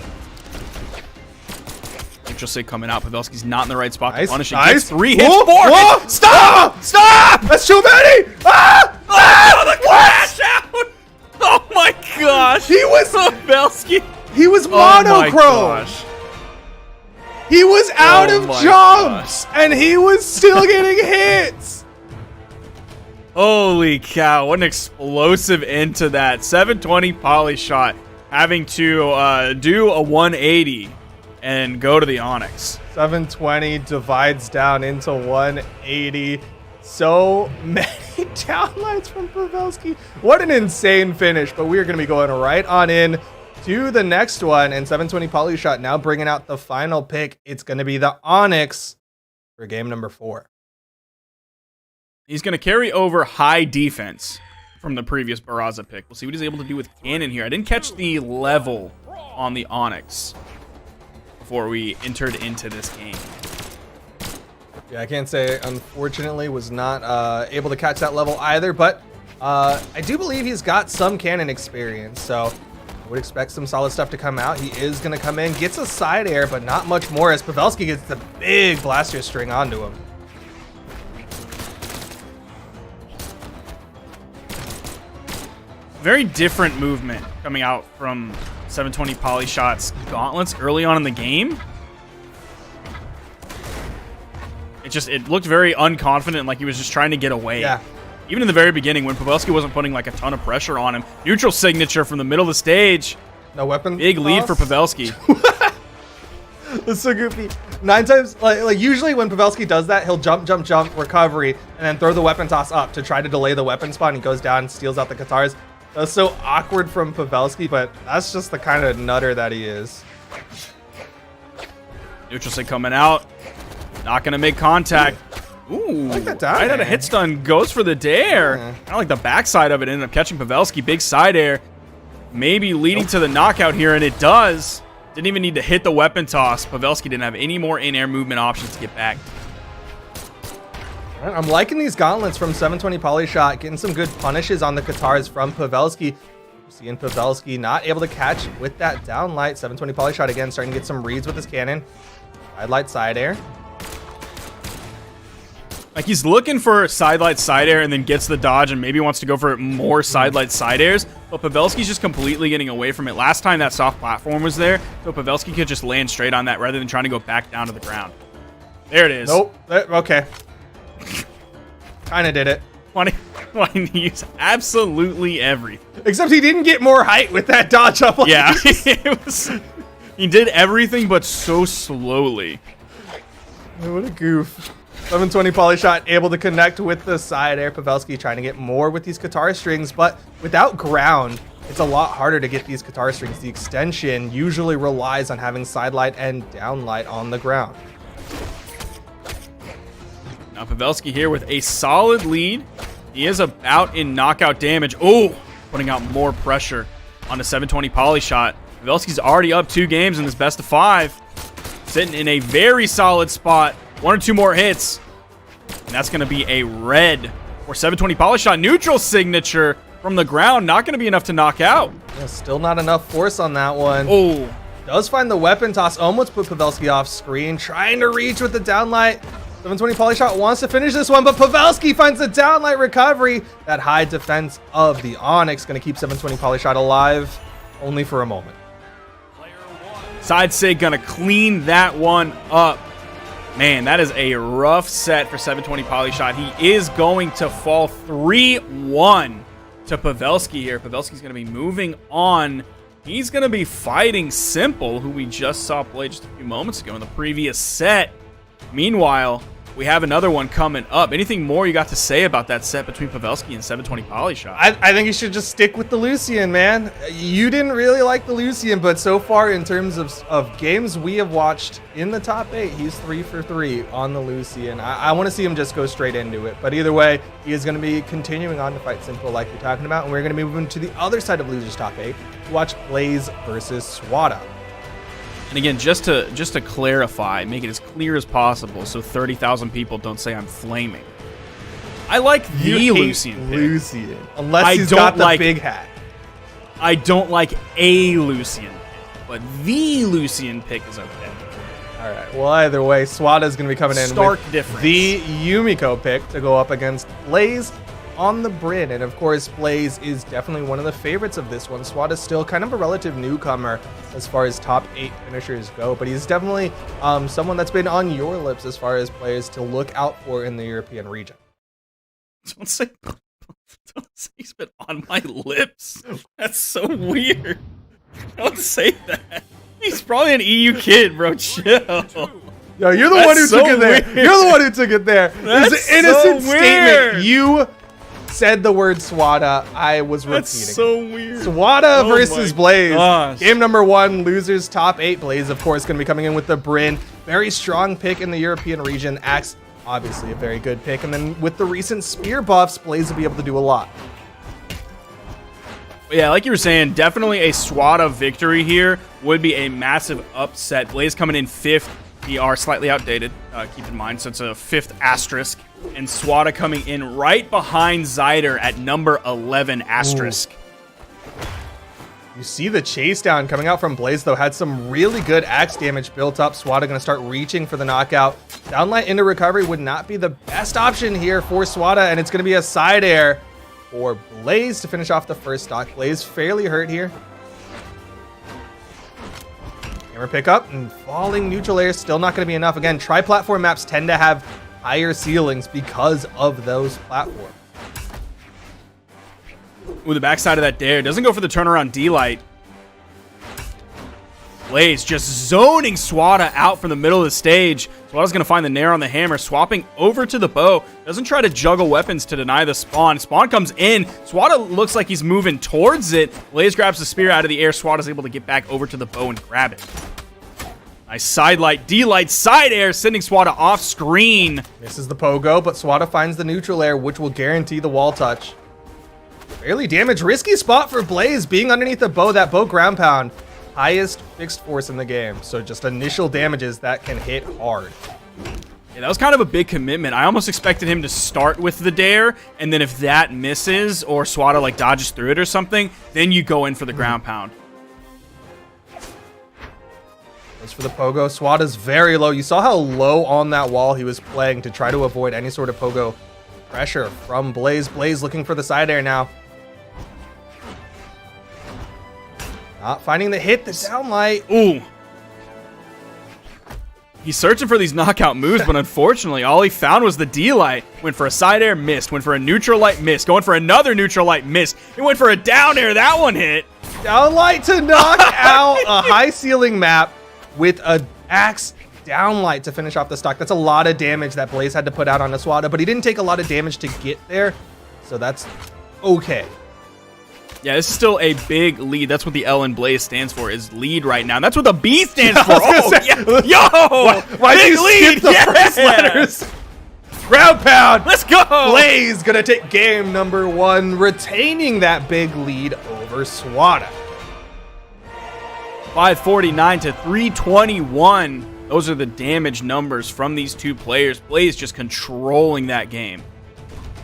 Neutral sig coming out. Pavelski's not in the right spot to punish it. Nice. 3 hits, Whoa, 4 whoa, hits. Stop! That's too many! The crash out! Oh my gosh! He was Pavelski. He was Oh my monochrome. gosh. He was out of my jumps, and he was still getting hits. Holy cow, what an explosive end to that. 720 Polyshot having to do a 180 and go to the Onyx. 720 divides down into 180. So many downlights from Pavelski. What an insane finish, but we're going to be going right on in to the next one, and 720 Polyshot now bringing out the final pick. It's going to be the Onyx for game number 4. He's going to carry over high defense from the previous Barraza pick. We'll see what he's able to do with Cannon here. I didn't catch the level on the Onyx before we entered into this game. Yeah, I can't say, unfortunately, was not able to catch that level either, but I do believe he's got some Cannon experience, so I would expect some solid stuff to come out. He is going to come in, gets a side air, but not much more as Pavelski gets the big blaster string onto him. Very different movement coming out from 720 Polyshot's gauntlets early on in the game. It looked very unconfident, like he was just trying to get away. Yeah. Even in the very beginning, when Pavelski wasn't putting like a ton of pressure on him. Neutral signature from the middle of the stage. No weapon. Big lead for Pavelski. That's so goofy. 9 times, like usually when Pavelski does that, he'll jump, recovery, and then throw the weapon toss up to try to delay the weapon spawn. He goes down, steals out the guitars. That's so awkward from Pavelski, but that's just the kind of nutter that he is. Neutral sig coming out. Not going to make contact. Ooh, I like that down right out air. of hit stun, goes for the dare. Yeah. Kind of like the backside of it, ended up catching Pavelski. Big side air. Maybe leading to the knockout here, and it does. Didn't even need to hit the weapon toss. Pavelski didn't have any more in-air movement options to get back. All right, I'm liking these gauntlets from 720 Polyshot, getting some good punishes on the guitars from Pavelski. Seeing Pavelski not able to catch with that downlight. 720 Polyshot again, starting to get some reads with his cannon. Side light, side air. Like he's looking for side light, side air, and then gets the dodge and maybe wants to go for more side light, side airs. But Pavelski's just completely getting away from it. Last time that soft platform was there, so Pavelski could just land straight on that rather than trying to go back down to the ground. There it is. Nope. Okay. Kind of did it. Wanting to use absolutely everything. Except he didn't get more height with that dodge up. Like Yeah, he did everything but so slowly. What a goof. 720 Polyshot able to connect with the side air. Pavelski trying to get more with these guitar strings, but without ground, it's a lot harder to get these guitar strings. The extension usually relies on having side light and down light on the ground. Now Pavelski here with a solid lead. He is about in knockout damage. Oh, putting out more pressure on the 720 Polyshot. Pavelski's already up 2 games in this best of 5. Sitting in a very solid spot. 1 or 2 more hits. And that's going to be a red for 720 Polyshot. Neutral signature from the ground. Not going to be enough to knock out. Yeah, still not enough force on that one. Oh, Does find the weapon toss. Almost put Pavelski off screen. Trying to reach with the downlight. 720 Polyshot wants to finish this one, but Pavelski finds a downlight recovery. That high defense of the Onyx going to keep 720 Polyshot alive only for a moment. Side Sig going to clean that one up. Man, that is a rough set for 720 Polyshot. He is going to fall 3-1 to Pavelski here. Pavelski's going to be moving on. He's going to be fighting Simple, who we just saw play just a few moments ago in the previous set. Meanwhile, we have another one coming up. Anything more you got to say about that set between Pavelski and 720 Polyshot? I think you should just stick with the Lucian, man. You didn't really like the Lucian, but so far in terms of games we have watched in the top 8, he's 3 for 3 on the Lucian. I want to see him just go straight into it. But either way, he is going to be continuing on to fight Simple like you're talking about. And we're going to be moving to the other side of Losers top 8 to watch Blaze versus Swata. And again, just to clarify, make it as clear as possible so 30,000 people don't say I'm flaming. I like the Lucian pick. Unless he's got the big hat. I don't like a Lucian, but the Lucian pick is okay. All right. Well, either way, Swata is going to be coming in Stark with difference. The Yumiko pick to go up against Blaze on the Bryn. And of course, Blaze is definitely one of the favorites of this one. Swata's still kind of a relative newcomer as far as top 8 finishers go, but he's definitely someone that's been on your lips as far as players to look out for in the European region. Don't say he's been on my lips. That's so weird. Don't say that. He's probably an EU kid, bro. Chill. Yo, you're the one who took it there. Weird. You're the one who took it there. That's It's an innocent so statement. weird. You said the word Swata. I was repeating. That's so weird. Swata Oh versus my Blaze. gosh. Game number 1, losers top 8. Blaze, of course, going to be coming in with the Bryn. Very strong pick in the European region. Axe, obviously a very good pick. And then with the recent spear buffs, Blaze will be able to do a lot. Yeah, like you were saying, definitely a Swata victory here would be a massive upset. Blaze coming in 5th. We are slightly outdated, keep in mind, so it's a 5th asterisk. And Swata coming in right behind Zider at number 11 asterisk. Ooh. You see the chase down coming out from Blaze, though, had some really good axe damage built up. Swata going to start reaching for the knockout. Downlight into recovery would not be the best option here for Swata, and it's going to be a side air for Blaze to finish off the first stock. Blaze fairly hurt here. Hammer pickup and falling neutral air, still not going to be enough. Again, tri-platform maps tend to have higher ceilings because of those platforms. Ooh, the backside of that dare. Doesn't go for the turnaround D-Light. Blaze just zoning Swata out from the middle of the stage. Swata's going to find the nair on the hammer, swapping over to the bow. Doesn't try to juggle weapons to deny the spawn. Spawn comes in. Swata looks like he's moving towards it. Blaze grabs the spear out of the air. Swata's able to get back over to the bow and grab it. Nice side light, D-Light, side air, sending Swata off screen. Misses the pogo, but Swata finds the neutral air, which will guarantee the wall touch. Fairly damaged. Risky spot for Blaze being underneath the bow. That bow ground pound. Highest fixed force in the game. So just initial damages that can hit hard. Yeah, that was kind of a big commitment. I almost expected him to start with the dare, and then if that misses or Swata like dodges through it or something, then you go in for the ground pound. As for the pogo, Swata's very low. You saw how low on that wall he was playing to try to avoid any sort of pogo pressure from Blaze. Blaze looking for the side air now. Not finding the hit, the downlight. Ooh. He's searching for these knockout moves, but unfortunately, all he found was the D-Light. Went for a side air, missed. Went for a neutral light, missed. Going for another neutral light, missed. He went for a down air. That one hit. Downlight to knock out a high ceiling map with a axe downlight to finish off the stock. That's a lot of damage that Blaze had to put out on Swata, but he didn't take a lot of damage to get there, so that's okay. Yeah, this is still a big lead. That's what the L in Blaze stands for, is lead right now. And that's what the B stands for. Oh, yeah. Yo! Why did you lead? skip the first letters? Ground pound. Let's go! Blaze gonna take game number 1, retaining that big lead over Swata. 549 to 321. Those are the damage numbers from these two players. Blaze just controlling that game.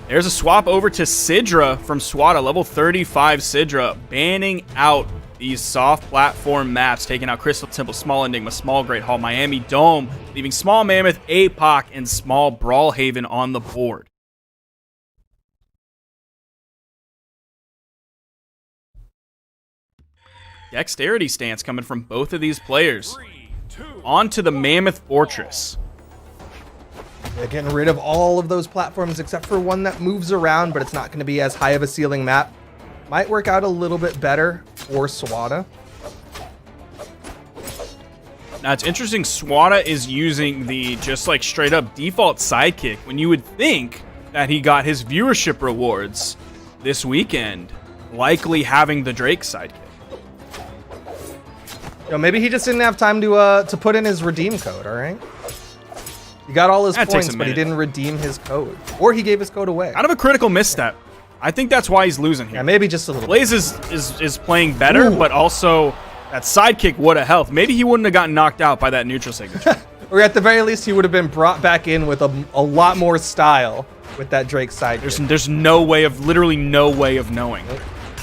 There's a swap over to Sidra from Swata, level 35 Sidra, banning out these soft platform maps, taking out Crystal Temple, Small Enigma, Small Great Hall, Miami Dome, leaving Small Mammoth, APOC, and Small Brawlhaven on the board. Dexterity stance coming from both of these players. On to the Mammoth Fortress. They're getting rid of all of those platforms except for one that moves around, but it's not going to be as high of a ceiling map. Might work out a little bit better for Swata. Now, it's interesting, Swata is using the just like straight up default sidekick when you would think that he got his viewership rewards this weekend, likely having the Drake sidekick. You know, maybe he just didn't have time to put in his redeem code, all right? He got all his points, but he didn't redeem his code. Or he gave his code away. Kind of a critical misstep. I think that's why he's losing here. Yeah, maybe just a little Blaze is playing better, but also that sidekick would have helped. Maybe he wouldn't have gotten knocked out by that neutral signature. Or at the very least, he would have been brought back in with a lot more style with that Drake sidekick. There's no way of, literally no way of knowing.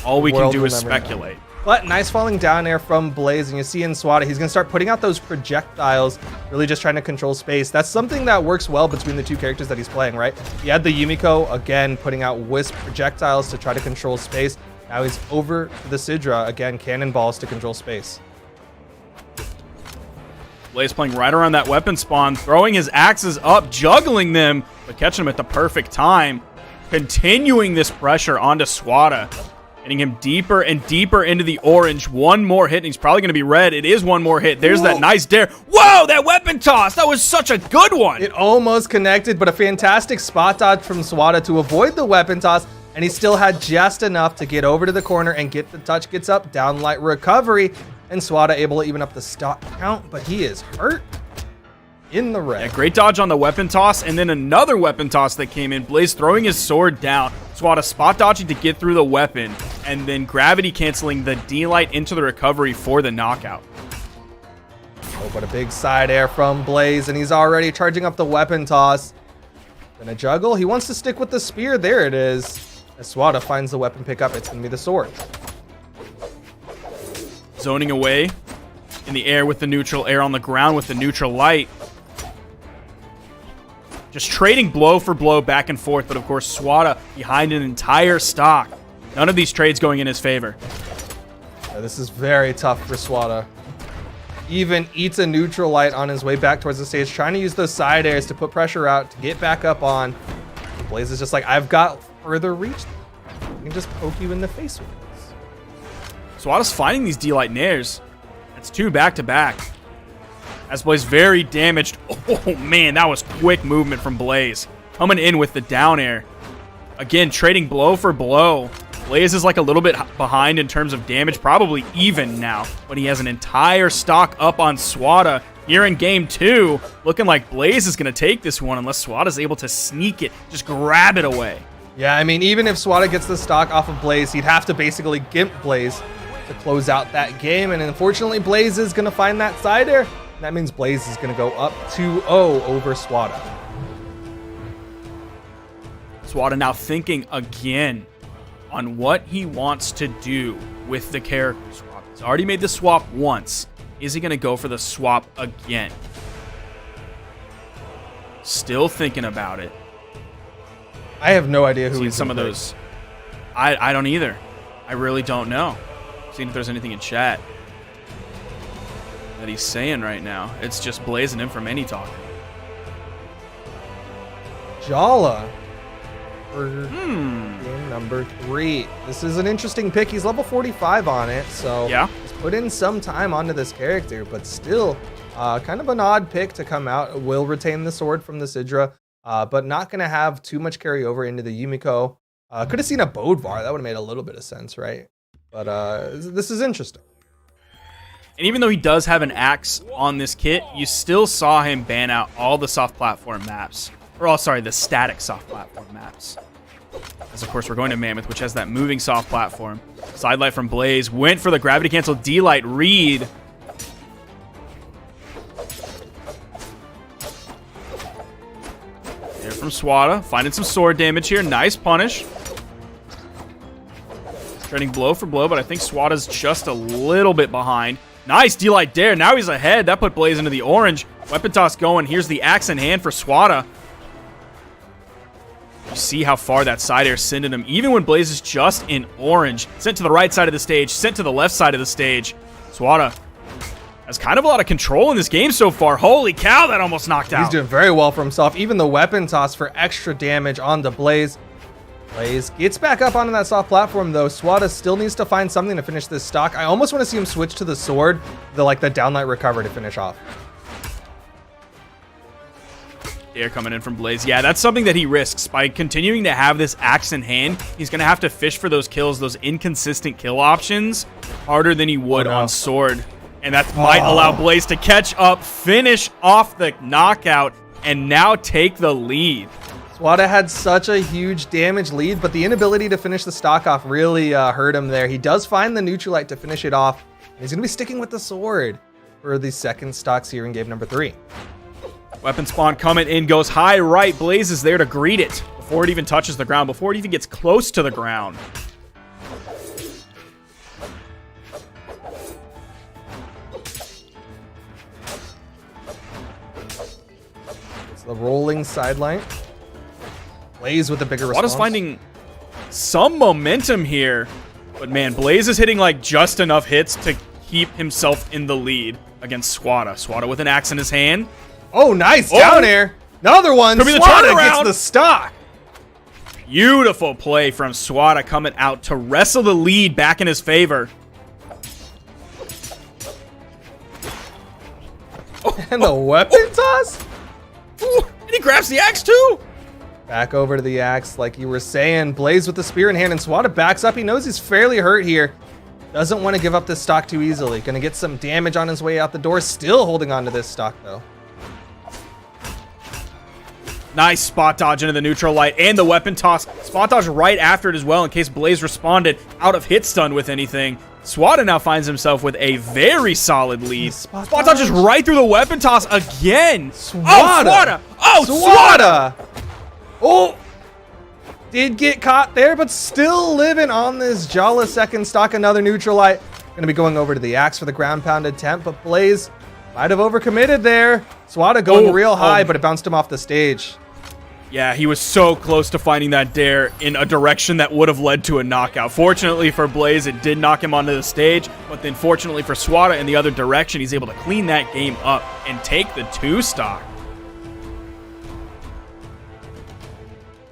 All we can do is speculate. But nice falling down air from Blaze, and you see in Swata, he's going to start putting out those projectiles, really just trying to control space. That's something that works well between the two characters that he's playing, right? He had the Yumiko, again, putting out wisp projectiles to try to control space. Now he's over to the Sidra, again, cannonballs to control space. Blaze playing right around that weapon spawn, throwing his axes up, juggling them, but catching them at the perfect time. Continuing this pressure onto Swata. Getting him deeper and deeper into the orange. One more hit, and he's probably going to be red. It is one more hit. There's that nice dare. Whoa, that weapon toss. That was such a good one. It almost connected, but a fantastic spot dodge from Swata to avoid the weapon toss, and he still had just enough to get over to the corner and get the touch. Gets up, down light recovery, and Swata able to even up the stock count, but he is hurt in the red. Yeah, great dodge on the weapon toss, and then another weapon toss that came in. Blaze throwing his sword down. Swata spot dodging to get through the weapon, and then gravity canceling the D-Light into the recovery for the knockout. Oh, but a big side air from Blaze, and he's already charging up the weapon toss. Gonna juggle. He wants to stick with the spear. There it is. As Swata finds the weapon pickup, it's gonna be the sword. Zoning away in the air with the neutral, air on the ground with the neutral light. Just trading blow for blow back and forth, but of course Swata behind an entire stock. None of these trades going in his favor. Yeah, this is very tough for Swata. Even eats a neutral light on his way back towards the stage, trying to use those side airs to put pressure out, to get back up on. Blaze is just like, I've got further reach. I can just poke you in the face with this. Swata's finding these D-Light nairs. That's two back-to-back. As Blaze very damaged. Oh, man, that was quick movement from Blaze. Coming in with the down air. Again, trading blow for blow. Blaze is like a little bit behind in terms of damage, probably even now. But he has an entire stock up on Swata here in game 2. Looking like Blaze is going to take this one unless Swata's able to sneak it, just grab it away. Yeah, I mean, even if Swata gets the stock off of Blaze, he'd have to basically gimp Blaze to close out that game. And unfortunately, Blaze is going to find that side air. That means Blaze is going to go up 2-0 over Swata. Swata now thinking again on what he wants to do with the character swap. He's already made the swap once. Is he going to go for the swap again? Still thinking about it. I have no idea who he's some of those. I don't either. I really don't know. Seeing if there's anything in chat that he's saying right now. It's just blazing him from any talk. Jala for game number 3. This is an interesting pick. He's level 45 on it, so yeah, he's put in some time onto this character, but still kind of an odd pick to come out. Will retain the sword from the Sidra, but not going to have too much carryover into the Yumiko. Could have seen a Bodvar. That would have made a little bit of sense, right? But this is interesting. And even though he does have an axe on this kit, you still saw him ban out all the soft platform maps. Or, oh, sorry, the static soft platform maps. As, of course, we're going to Mammoth, which has that moving soft platform. Sidelight from Blaze. Went for the gravity cancel D-Light read. There from Swata. Finding some sword damage here. Nice punish. Trading blow for blow, but I think Swata's just a little bit behind. Nice D-Light Dare. Now he's ahead. That put Blaze into the orange. Weapon toss going. Here's the axe in hand for Swata. You see how far that side air sending him, even when Blaze is just in orange. Sent to the right side of the stage, sent to the left side of the stage. Swata has kind of a lot of control in this game so far. Holy cow, that almost knocked out. He's doing very well for himself. Even the weapon toss for extra damage onto Blaze. Blaze gets back up onto that soft platform, though. Swata still needs to find something to finish this stock. I almost want to see him switch to the sword, the downlight recover to finish off. Air coming in from Blaze. Yeah, that's something that he risks. By continuing to have this axe in hand, he's going to have to fish for those kills, those inconsistent kill options, harder than he would on sword. And that might allow Blaze to catch up, finish off the knockout, and now take the lead. Swata had such a huge damage lead, but the inability to finish the stock off really hurt him there. He does find the neutralite to finish it off. He's going to be sticking with the sword for the second stocks here in game number 3. Weapon spawn coming in, goes high right. Blaze is there to greet it before it even touches the ground, before it even gets close to the ground. It's the rolling sideline. Blaze with the bigger response. Swata's finding some momentum here, but man, Blaze is hitting like just enough hits to keep himself in the lead against Swata. Swata with an axe in his hand. Oh, nice down air. Another one. Could be the Swata turnaround. gets the stock. Beautiful play from Swata coming out to wrestle the lead back in his favor. And the weapon toss? Ooh, and he grabs the axe too. Back over to the axe, like you were saying. Blaze with the spear in hand, and Swata backs up. He knows he's fairly hurt here. Doesn't want to give up this stock too easily. Gonna get some damage on his way out the door. Still holding on to this stock, though. Nice spot dodge into the neutral light and the weapon toss. Spot dodge right after it as well in case Blaze responded out of hit stun with anything. Swata now finds himself with a very solid lead. Spot dodge is right through the weapon toss again. Swata. Oh, Swata. Oh, Swata. Oh, did get caught there, but still living on this Jala second stock. Another neutral light. Gonna be going over to the axe for the ground pound attempt, but Blaze might have overcommitted there. Swata going real high, but it bounced him off the stage. Yeah, he was so close to finding that dare in a direction that would have led to a knockout. Fortunately for Blaze, it did knock him onto the stage, but then fortunately for Swata in the other direction, he's able to clean that game up and take the 2 stock.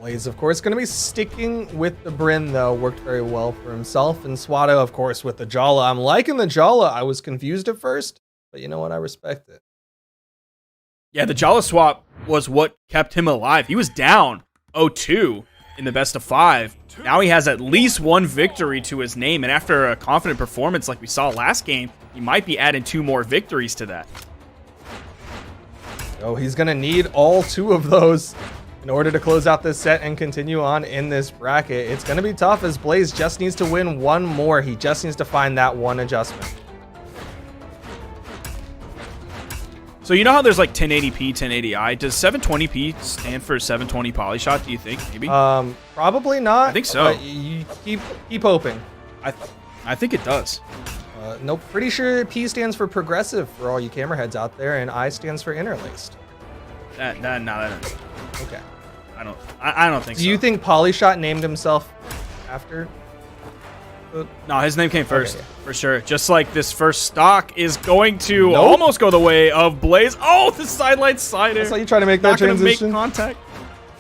Blaze, of course, going to be sticking with the Bryn, though. Worked very well for himself. And Swata, of course, with the Jala. I'm liking the Jala. I was confused at first, but you know what? I respect it. Yeah, the Jala swap was what kept him alive. He was down 0-2 in the best of 5. Now he has at least 1 victory to his name, and after a confident performance like we saw last game, he might be adding 2 more victories to that. Oh, he's going to need all 2 of those in order to close out this set and continue on in this bracket. It's going to be tough as Blaze just needs to win 1 more. He just needs to find that 1 adjustment. So you know how there's like 1080p, 1080i? Does 720p stand for 720 poly shot, do you think? Maybe? Probably not. I think so. But you keep hoping. I think it does. Nope. Pretty sure P stands for progressive for all you camera heads out there, and I stands for interlaced. No, that Okay. I don't think so. Do you think Polyshot named himself after? No, his name came first, Okay. for sure. Just like this first stock is going to almost go the way of Blaze. Oh, the sideline Zider. That's how you try to make that Not gonna transition. make contact.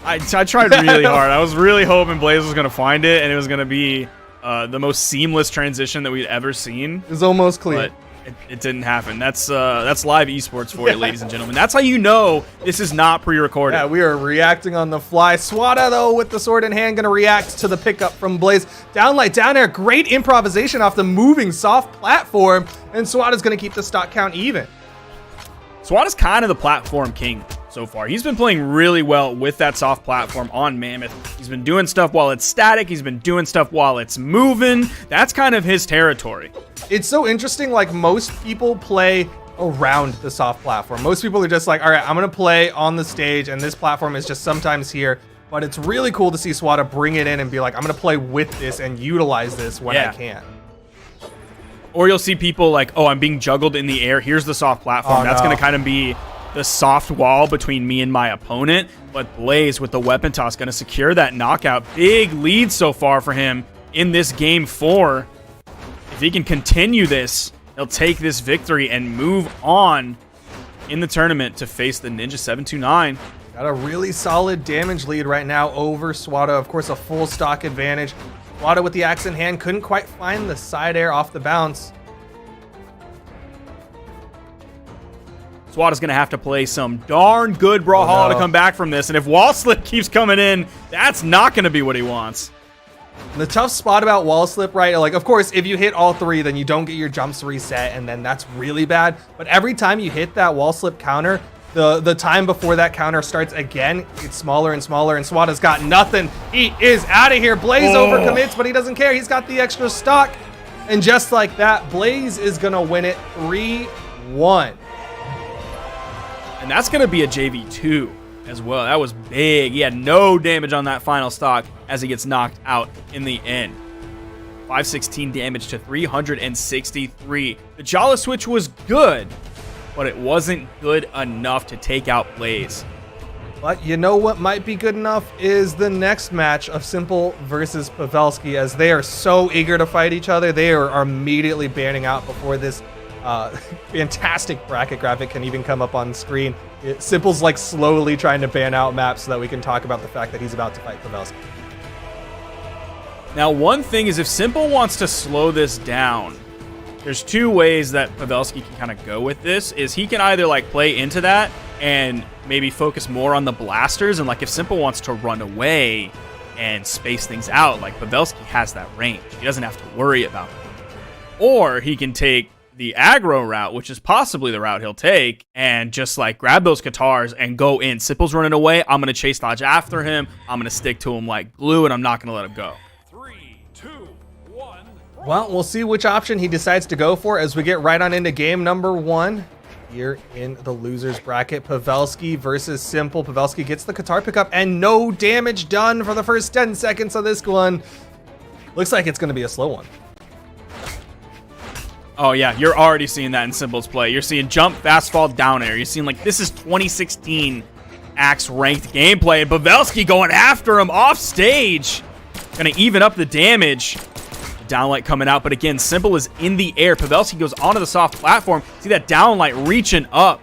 I tried really hard. I was really hoping Blaze was going to find it, and it was going to be the most seamless transition that we'd ever seen. It was almost clean. But it didn't happen. That's live esports for you, ladies and gentlemen. That's how you know this is not pre-recorded. Yeah, we are reacting on the fly. Swata, though, with the sword in hand, going to react to the pickup from Blaze. Downlight, down air, great improvisation off the moving soft platform, and Swata's going to keep the stock count even. Swata's kind of the platform king so far. He's been playing really well with that soft platform on Mammoth. He's been doing stuff while it's static. He's been doing stuff while it's moving. That's kind of his territory. It's so interesting, like most people play around the soft platform. Most people are just like, all right, I'm going to play on the stage, and this platform is just sometimes here. but it's really cool to see Swata bring it in and be like, I'm going to play with this and utilize this when I can. Or you'll see people like, oh, I'm being juggled in the air. Here's the soft platform. That's going to kind of be the soft wall between me and my opponent. But Blaze with the weapon toss going to secure that knockout. Big lead so far for him in this game 4. If he can continue this, he'll take this victory and move on in the tournament to face the Ninja 729. Got a really solid damage lead right now over Swata. Of course, a full stock advantage. Swata with the axe in hand couldn't quite find the side air off the bounce. Swata's going to have to play some darn good Brawlhalla to come back from this. And if wall slip keeps coming in, that's not going to be what he wants. The tough spot about wall slip, right? Like, of course, if you hit all 3, then you don't get your jumps reset, and then that's really bad. But every time you hit that wall slip counter, the time before that counter starts again, it's smaller and smaller, and Swata's got nothing. He is out of here. Blaze overcommits, but he doesn't care. He's got the extra stock. And just like that, Blaze is going to win it 3-1. And that's going to be a JV2 as well. That was big. He had no damage on that final stock as he gets knocked out in the end. 516 damage to 363. The Jala switch was good, but it wasn't good enough to take out Blaze. But you know what might be good enough is the next match of Simple versus Pavelski, as they are so eager to fight each other. They are immediately banning out before this fantastic bracket graphic can even come up on screen. Simple's like slowly trying to ban out maps so that we can talk about the fact that he's about to fight Pavelski. Now, one thing is if Simple wants to slow this down, there's 2 ways that Pavelski can kind of go with this. Is he can either like play into that and maybe focus more on the blasters, and like if Simple wants to run away and space things out, like Pavelski has that range. He doesn't have to worry about it. Or he can take the aggro route, which is possibly the route he'll take, and just like grab those guitars and go in. Simple's running away. I'm going to chase dodge after him. I'm going to stick to him like glue, and I'm not going to let him go. 3, 2, 1. Well, we'll see which option he decides to go for as we get right on into game number 1 here in the losers bracket. Pavelski versus Simple. Pavelski gets the guitar pickup and no damage done for the first 10 seconds of this one. Looks like it's going to be a slow one. Oh, yeah, you're already seeing that in Simple's play. You're seeing jump, fast fall, down air. You're seeing, like, this is 2016 Axe ranked gameplay. And Pavelski going after him off stage. Going to even up the damage. The downlight coming out, but again, Simple is in the air. Pavelski goes onto the soft platform. See that downlight reaching up.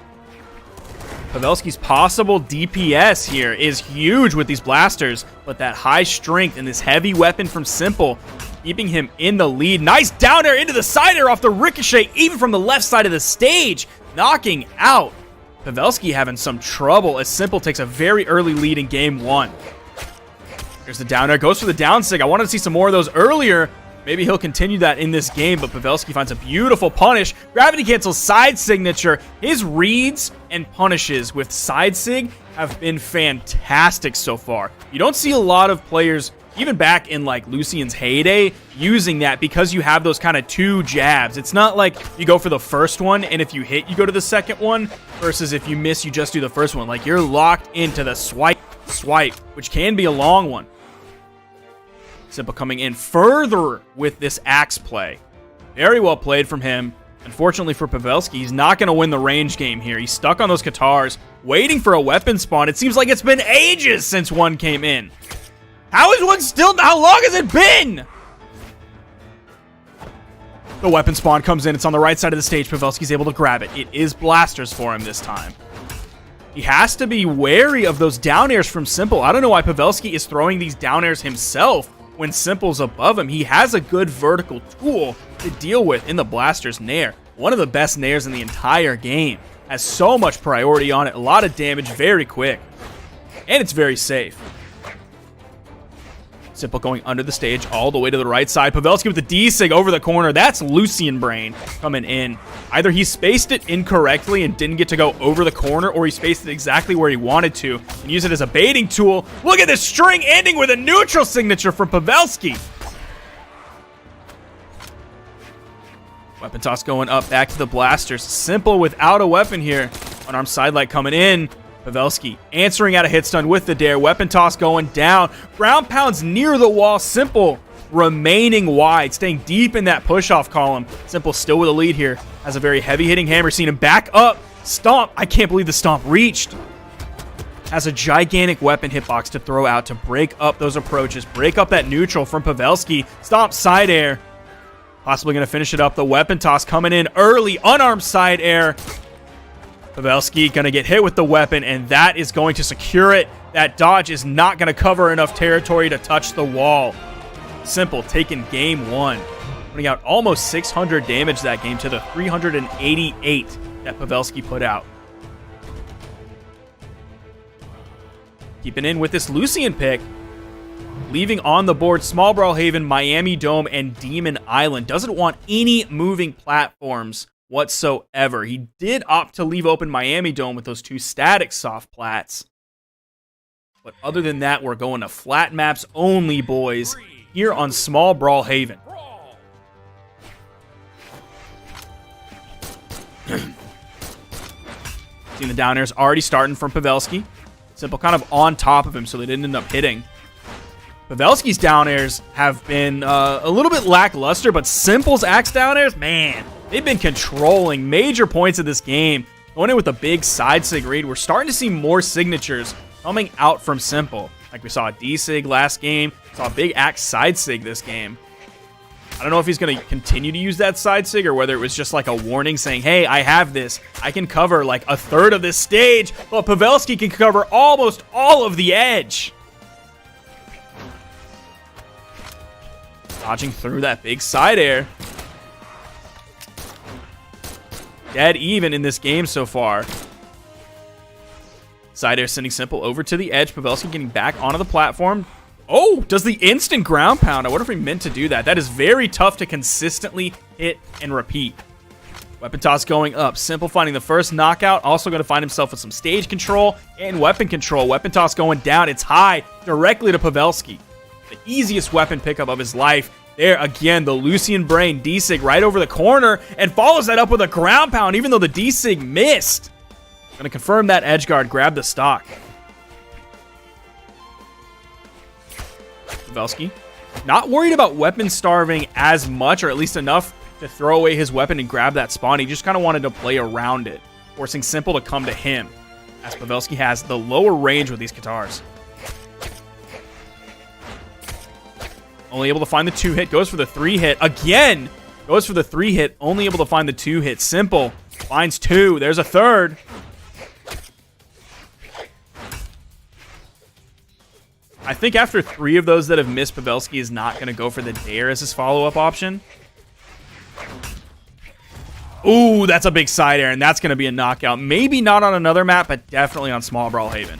Pavelski's possible DPS here is huge with these blasters, but that high strength and this heavy weapon from Simple keeping him in the lead. Nice down air into the Zider off the ricochet, even from the left side of the stage, knocking out. Pavelski having some trouble as Simple takes a very early lead in game 1. There's the down air, goes for the down sig. I wanted to see some more of those earlier. Maybe he'll continue that in this game, but Pavelski finds a beautiful punish. Gravity cancels side signature. His reads and punishes with side sig have been fantastic so far. You don't see a lot of players, even back in like Lucian's heyday, using that because you have those kind of 2 jabs. It's not like you go for the first one and if you hit, you go to the second one, versus if you miss, you just do the first one. Like you're locked into the swipe, which can be a long one. Simple coming in further with this axe play. Very well played from him. Unfortunately for Pavelski, he's not going to win the range game here. He's stuck on those guitars, waiting for a weapon spawn. It seems like it's been ages since one came in. How is one still? How long has it been? The weapon spawn comes in. It's on the right side of the stage. Pavelski's able to grab it. It is blasters for him this time. He has to be wary of those down airs from Simple. I don't know why Pavelski is throwing these down airs himself when Simple's above him. He has a good vertical tool to deal with in the blaster's nair. One of the best nairs in the entire game. Has so much priority on it. A lot of damage very quick. And it's very safe. Simple going under the stage all the way to the right side. Pavelski with the D-Sig over the corner. That's Lucian Brain coming in. Either he spaced it incorrectly and didn't get to go over the corner, or he spaced it exactly where he wanted to and use it as a baiting tool. Look at this string ending with a neutral signature from Pavelski. Weapon toss going up back to the blasters. Simple without a weapon here. Unarmed sidelight coming in. Pavelski answering out a hit stun with the dare. Weapon toss going down. Ground pounds near the wall. Simple remaining wide, staying deep in that push-off column. Simple still with a lead here. Has a very heavy-hitting hammer. Seen him back up. Stomp. I can't believe the stomp reached. Has a gigantic weapon hitbox to throw out to break up those approaches. Break up that neutral from Pavelski. Stomp side air. Possibly going to finish it up. The weapon toss coming in early. Unarmed side air. Pavelski going to get hit with the weapon, and that is going to secure it. That dodge is not going to cover enough territory to touch the wall. Simple taking game one. Putting out almost 600 damage that game to the 388 that Pavelski put out. Keeping in with this Lucian pick. Leaving on the board Small Brawlhaven, Miami Dome, and Demon Island. Doesn't want any moving platforms whatsoever. He did opt to leave open Miami Dome with those 2 static soft plats. But other than that, we're going to flat maps only, boys, here on Small Brawlhaven. Seeing the down airs already starting from Pavelski. Simple kind of on top of him, so they didn't end up hitting. Pavelski's down airs have been a little bit lackluster, but Simple's axe down airs, man, they've been controlling major points of this game. Going in with a big side sig read. We're starting to see more signatures coming out from Simple. Like we saw a D-sig last game. Saw a big axe side sig this game. I don't know if he's going to continue to use that side sig or whether it was just like a warning saying, hey, I have this. I can cover like a third of this stage, but Pavelski can cover almost all of the edge. Dodging through that big side air. Dead even in this game so far. Zider sending Simple over to the edge. Pavelski getting back onto the platform. Oh, does the instant ground pound. I wonder if he meant to do that. That is very tough to consistently hit and repeat. Weapon toss going up. Simple finding the first knockout. Also going to find himself with some stage control and weapon control. Weapon toss going down. It's high directly to Pavelski. The easiest weapon pickup of his life. There again, the Lucian Brain D-Sig right over the corner and follows that up with a ground pound even though the D-Sig missed. Going to confirm that edge guard, grab the stock. Pavelski not worried about weapon starving as much, or at least enough to throw away his weapon and grab that spawn. He just kind of wanted to play around it, forcing Simple to come to him, as Pavelski has the lower range with these Katars. Only able to find the 2-hit, goes for the 3-hit. Again, goes for the 3-hit, only able to find the 2-hit. Simple finds 2. There's a third. I think after 3 of those that have missed, Pavelski is not going to go for the dare as his follow-up option. Ooh, that's a big side air, and that's going to be a knockout. Maybe not on another map, but definitely on Small Brawlhaven.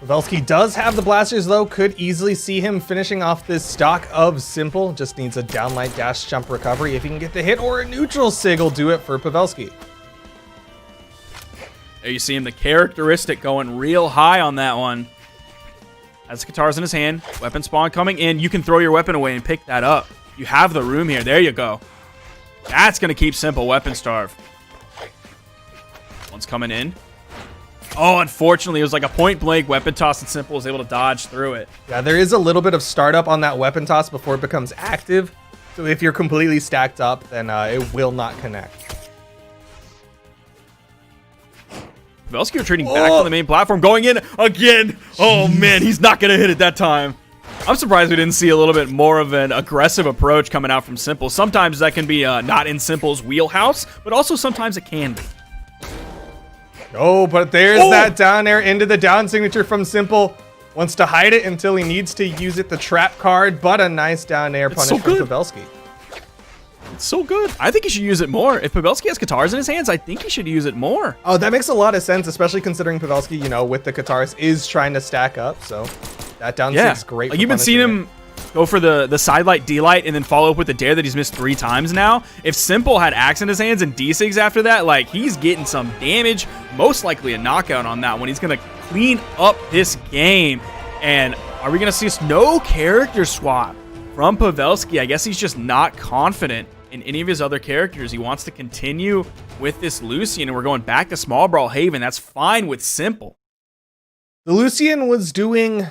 Pavelski does have the blasters, though. Could easily see him finishing off this stock of Simple. Just needs a downlight dash jump recovery. If he can get the hit or a neutral sig, will do it for Pavelski. There you see him, the characteristic going real high on that one. Has the guitars in his hand. Weapon spawn coming in. You can throw your weapon away and pick that up. You have the room here. There you go. That's going to keep Simple weapon starve. One's coming in. Oh, unfortunately, it was like a point-blank weapon toss, and Simple was able to dodge through it. Yeah, there is a little bit of startup on that weapon toss before it becomes active. So if you're completely stacked up, then it will not connect. Pavelski retreating back on the main platform, going in again. Oh, man, he's not going to hit it that time. I'm surprised we didn't see a little bit more of an aggressive approach coming out from Simple. Sometimes that can be not in Simple's wheelhouse, but also sometimes it can be. Oh, but there's that down air into the down signature from Simple. Wants to hide it until he needs to use it, the trap card, but a nice down air punish from Pavelski. It's so good. I think he should use it more. If Pavelski has Katars in his hands, I think he should use it more. Oh, that makes a lot of sense, especially considering Pavelski, you know, with the Katars is trying to stack up. So that down is great. Like, you've been seeing him go for the side light, D-light, and then follow up with the dare that he's missed 3 times now. If Simple had axe in his hands and D-sigs after that, like, he's getting some damage. Most likely a knockout on that one. He's going to clean up this game. And are we going to see no character swap from Pavelski? I guess he's just not confident in any of his other characters. He wants to continue with this Lucian, and we're going back to Small Brawlhaven. That's fine with Simple. The Lucian was doing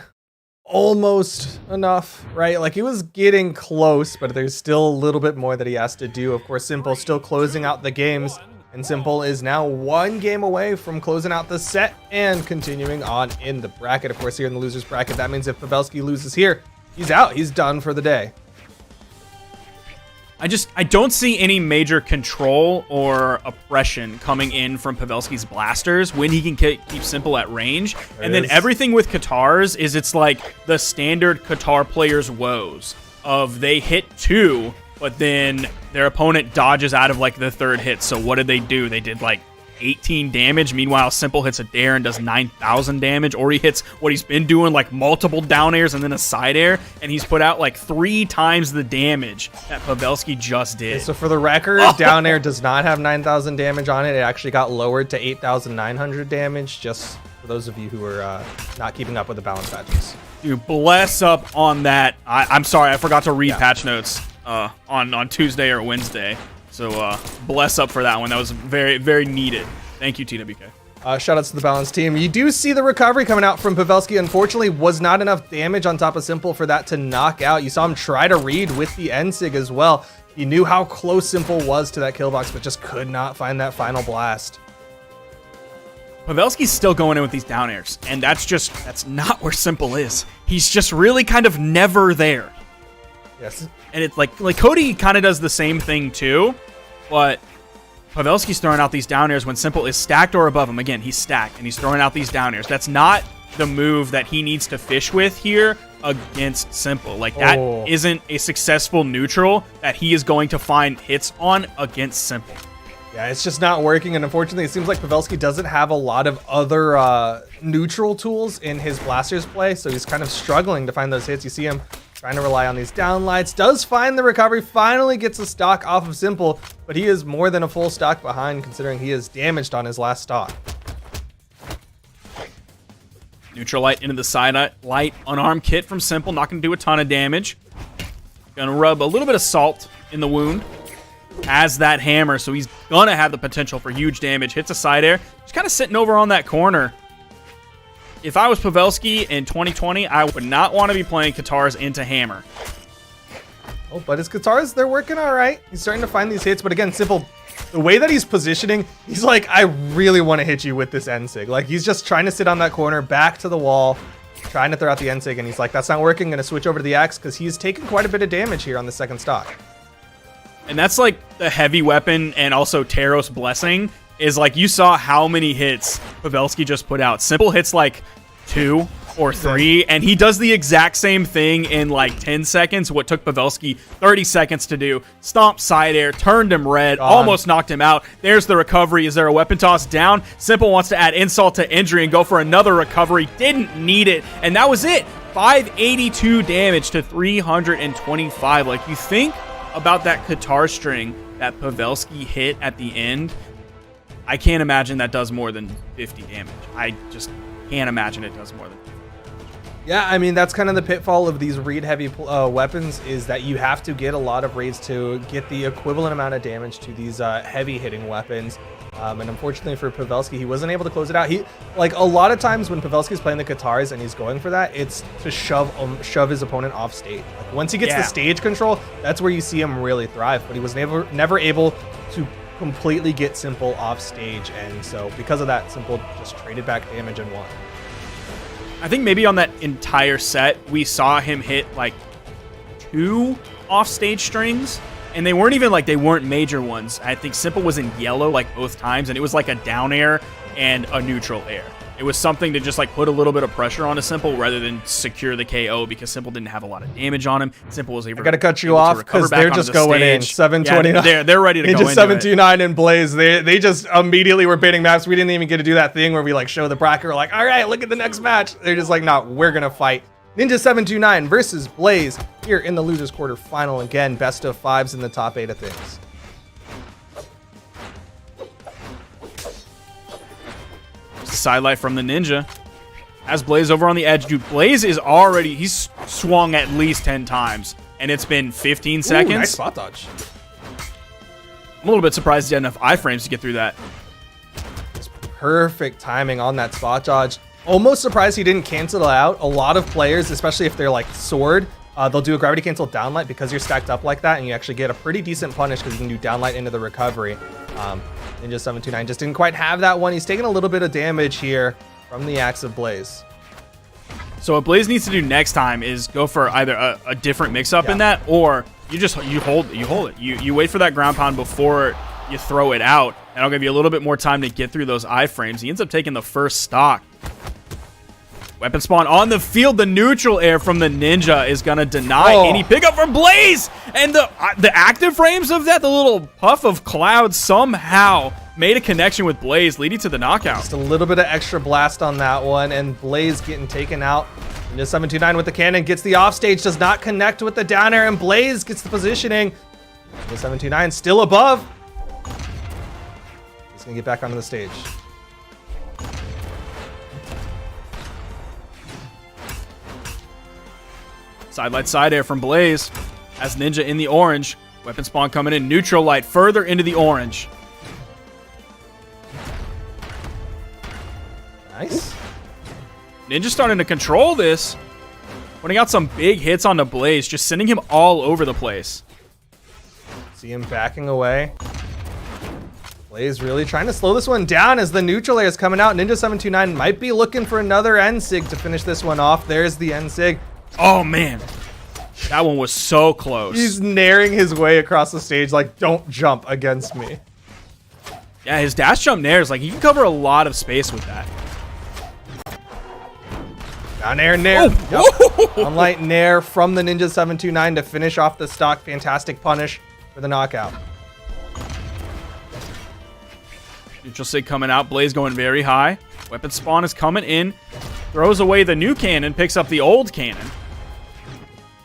almost enough, right? Like, he was getting close, but there's still a little bit more that he has to do. Of course, Simple still closing out the games, and Simple is now 1 game away from closing out the set and continuing on in the bracket. Of course, here in the loser's bracket, that means if Pavelski loses here, he's out. He's done for the day. I don't see any major control or oppression coming in from Pavelski's blasters when he can keep Simple at range. And then everything with Katars is it's like the standard Katar player's woes of they hit 2, but then their opponent dodges out of like the 3rd hit. So what did they do? They did like 18 damage. Meanwhile, Simple hits a dare and does 9,000 damage, or he hits what he's been doing, like multiple down airs and then a side air, and he's put out like 3 times the damage that Pavelski just did. Okay, so for the record, down air does not have 9,000 damage on it. It actually got lowered to 8,900 damage, just for those of you who are not keeping up with the balance patches. Dude, bless up on that. I'm sorry, I forgot to read patch notes on Tuesday or Wednesday. So bless up for that one. That was very, very needed. Thank you, TWK. Shout outs to the balance team. You do see the recovery coming out from Pavelski. Unfortunately, was not enough damage on top of Simple for that to knock out. You saw him try to read with the N-Sig as well. He knew how close Simple was to that kill box, but just could not find that final blast. Pavelski's still going in with these down airs, and that's not where Simple is. He's just really kind of never there. Yes. And it's like Cody kind of does the same thing too, but Pavelski's throwing out these down airs when Simple is stacked or above him. Again, he's stacked and he's throwing out these down airs. That's not the move that he needs to fish with here against Simple. Like, that isn't a successful neutral that he is going to find hits on against Simple. Yeah, it's just not working, and unfortunately, it seems like Pavelski doesn't have a lot of other neutral tools in his blaster's play, so he's kind of struggling to find those hits. You see him trying to rely on these downlights, does find the recovery, finally gets a stock off of Simple, but he is more than a full stock behind considering he is damaged on his last stock. Neutral light into the side light, unarmed kit from Simple, not going to do a ton of damage. Gonna rub a little bit of salt in the wound. Has that hammer, so he's gonna have the potential for huge damage. Hits a side air, just kind of sitting over on that corner. If I was Pavelski in 2020, I would not want to be playing Katars into hammer. Oh, but his Katars, they're working all right. He's starting to find these hits, but again, Simple, the way that he's positioning, he's like, I really want to hit you with this N-Sig. Like, he's just trying to sit on that corner, back to the wall, trying to throw out the N-Sig, and he's like, that's not working. Gonna switch over to the axe because he's taken quite a bit of damage here on the second stock. And that's like the heavy weapon and also Taros Blessing is like, you saw how many hits Pavelski just put out. Simple hits like 2 or 3, and he does the exact same thing in like 10 seconds, what took Pavelski 30 seconds to do. Stomp side air, turned him red, almost knocked him out. There's the recovery. Is there a weapon toss down? Simple wants to add insult to injury and go for another recovery. Didn't need it, and that was it. 582 damage to 325. Like, you think about that Katar string that Pavelski hit at the end, I can't imagine that does more than 50 damage. I just can't imagine it does more than 50. Yeah, I mean, that's kind of the pitfall of these read-heavy weapons, is that you have to get a lot of raids to get the equivalent amount of damage to these heavy-hitting weapons. And unfortunately for Pavelski, he wasn't able to close it out. He, like, a lot of times when Pavelski's playing the Katars and he's going for that, it's to shove his opponent off stage. Like, once he gets the stage control, that's where you see him really thrive. But he was never able to completely get Simple off stage, and so because of that, Simple just traded back damage and won. I think maybe on that entire set, we saw him hit like 2 offstage strings, and they weren't even like, they weren't major ones. I think Simple was in yellow like both times, and it was like a down air and a neutral air. It was something to just like put a little bit of pressure on a Simple rather than secure the KO, because Simple didn't have a lot of damage on him. Simple was able I gotta cut you off because they're just going in 729. Yeah, they're ready to go into 729 in Blaze. They just immediately were baiting maps. We didn't even get to do that thing where we like show the bracket. We're like, all right, look at the next match. They're just like, no, we're gonna fight. Ninja 729 versus Blaze here in the losers quarter final. Again, best of 5s in the top 8 of things. Sidelight from the Ninja. Has Blaze over on the edge. Dude, Blaze is already, he's swung at least 10 times, and it's been 15 seconds. Nice spot dodge. I'm a little bit surprised he had enough iframes to get through that. Perfect timing on that spot dodge. Almost surprised he didn't cancel it out. A lot of players, especially if they're like sword, they'll do a gravity cancel downlight because you're stacked up like that, and you actually get a pretty decent punish because you can do downlight into the recovery. Ninja 729 just didn't quite have that one. He's taking a little bit of damage here from the Axe of Blaze. So what Blaze needs to do next time is go for either a different mix-up in that, or you hold it. You wait for that ground pound before you throw it out, and I'll give you a little bit more time to get through those iframes. He ends up taking the first stock. Weapon spawn on the field. The neutral air from the Ninja is going to deny any pickup from Blaze. And the active frames of that, the little puff of cloud somehow made a connection with Blaze, leading to the knockout. Just a little bit of extra blast on that one, and Blaze getting taken out. Ninja 729 with the cannon, gets the offstage, does not connect with the down air, and Blaze gets the positioning. Ninja 729 still above. He's going to get back onto the stage. Sidelight side air from Blaze. As Ninja in the orange. Weapon spawn coming in. Neutral light further into the orange. Nice. Ninja starting to control this. Putting out some big hits on the Blaze. Just sending him all over the place. See him backing away. Blaze really trying to slow this one down as the neutral air is coming out. Ninja 729 might be looking for another N-Sig to finish this one off. There's the N-Sig. Oh, man. That one was so close. He's naring his way across the stage like, don't jump against me. Yeah, his dash jump nairs, like, he can cover a lot of space with that. Down air nair. Oh. Yep. Downlight nair from the Ninja 729 to finish off the stock. Fantastic punish for the knockout. Neutral sig coming out. Blaze going very high. Weapon spawn is coming in. Throws away the new cannon. Picks up the old cannon.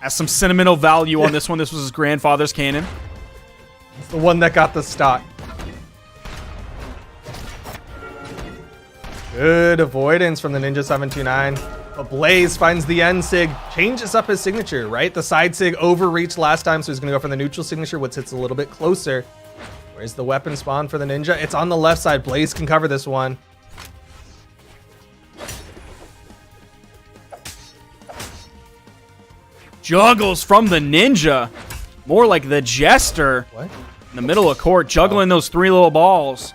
Has some sentimental value on this one. This was his grandfather's cannon. It's the one that got the stock. Good avoidance from the Ninja 729. But Blaze finds the N-Sig. Changes up his signature, right? The side sig overreached last time, so he's going to go for the neutral signature, which hits a little bit closer. Where's the weapon spawn for the Ninja? It's on the left side. Blaze can cover this one. Juggles from the Ninja. More like the Jester. What? In the middle of court, juggling those three little balls.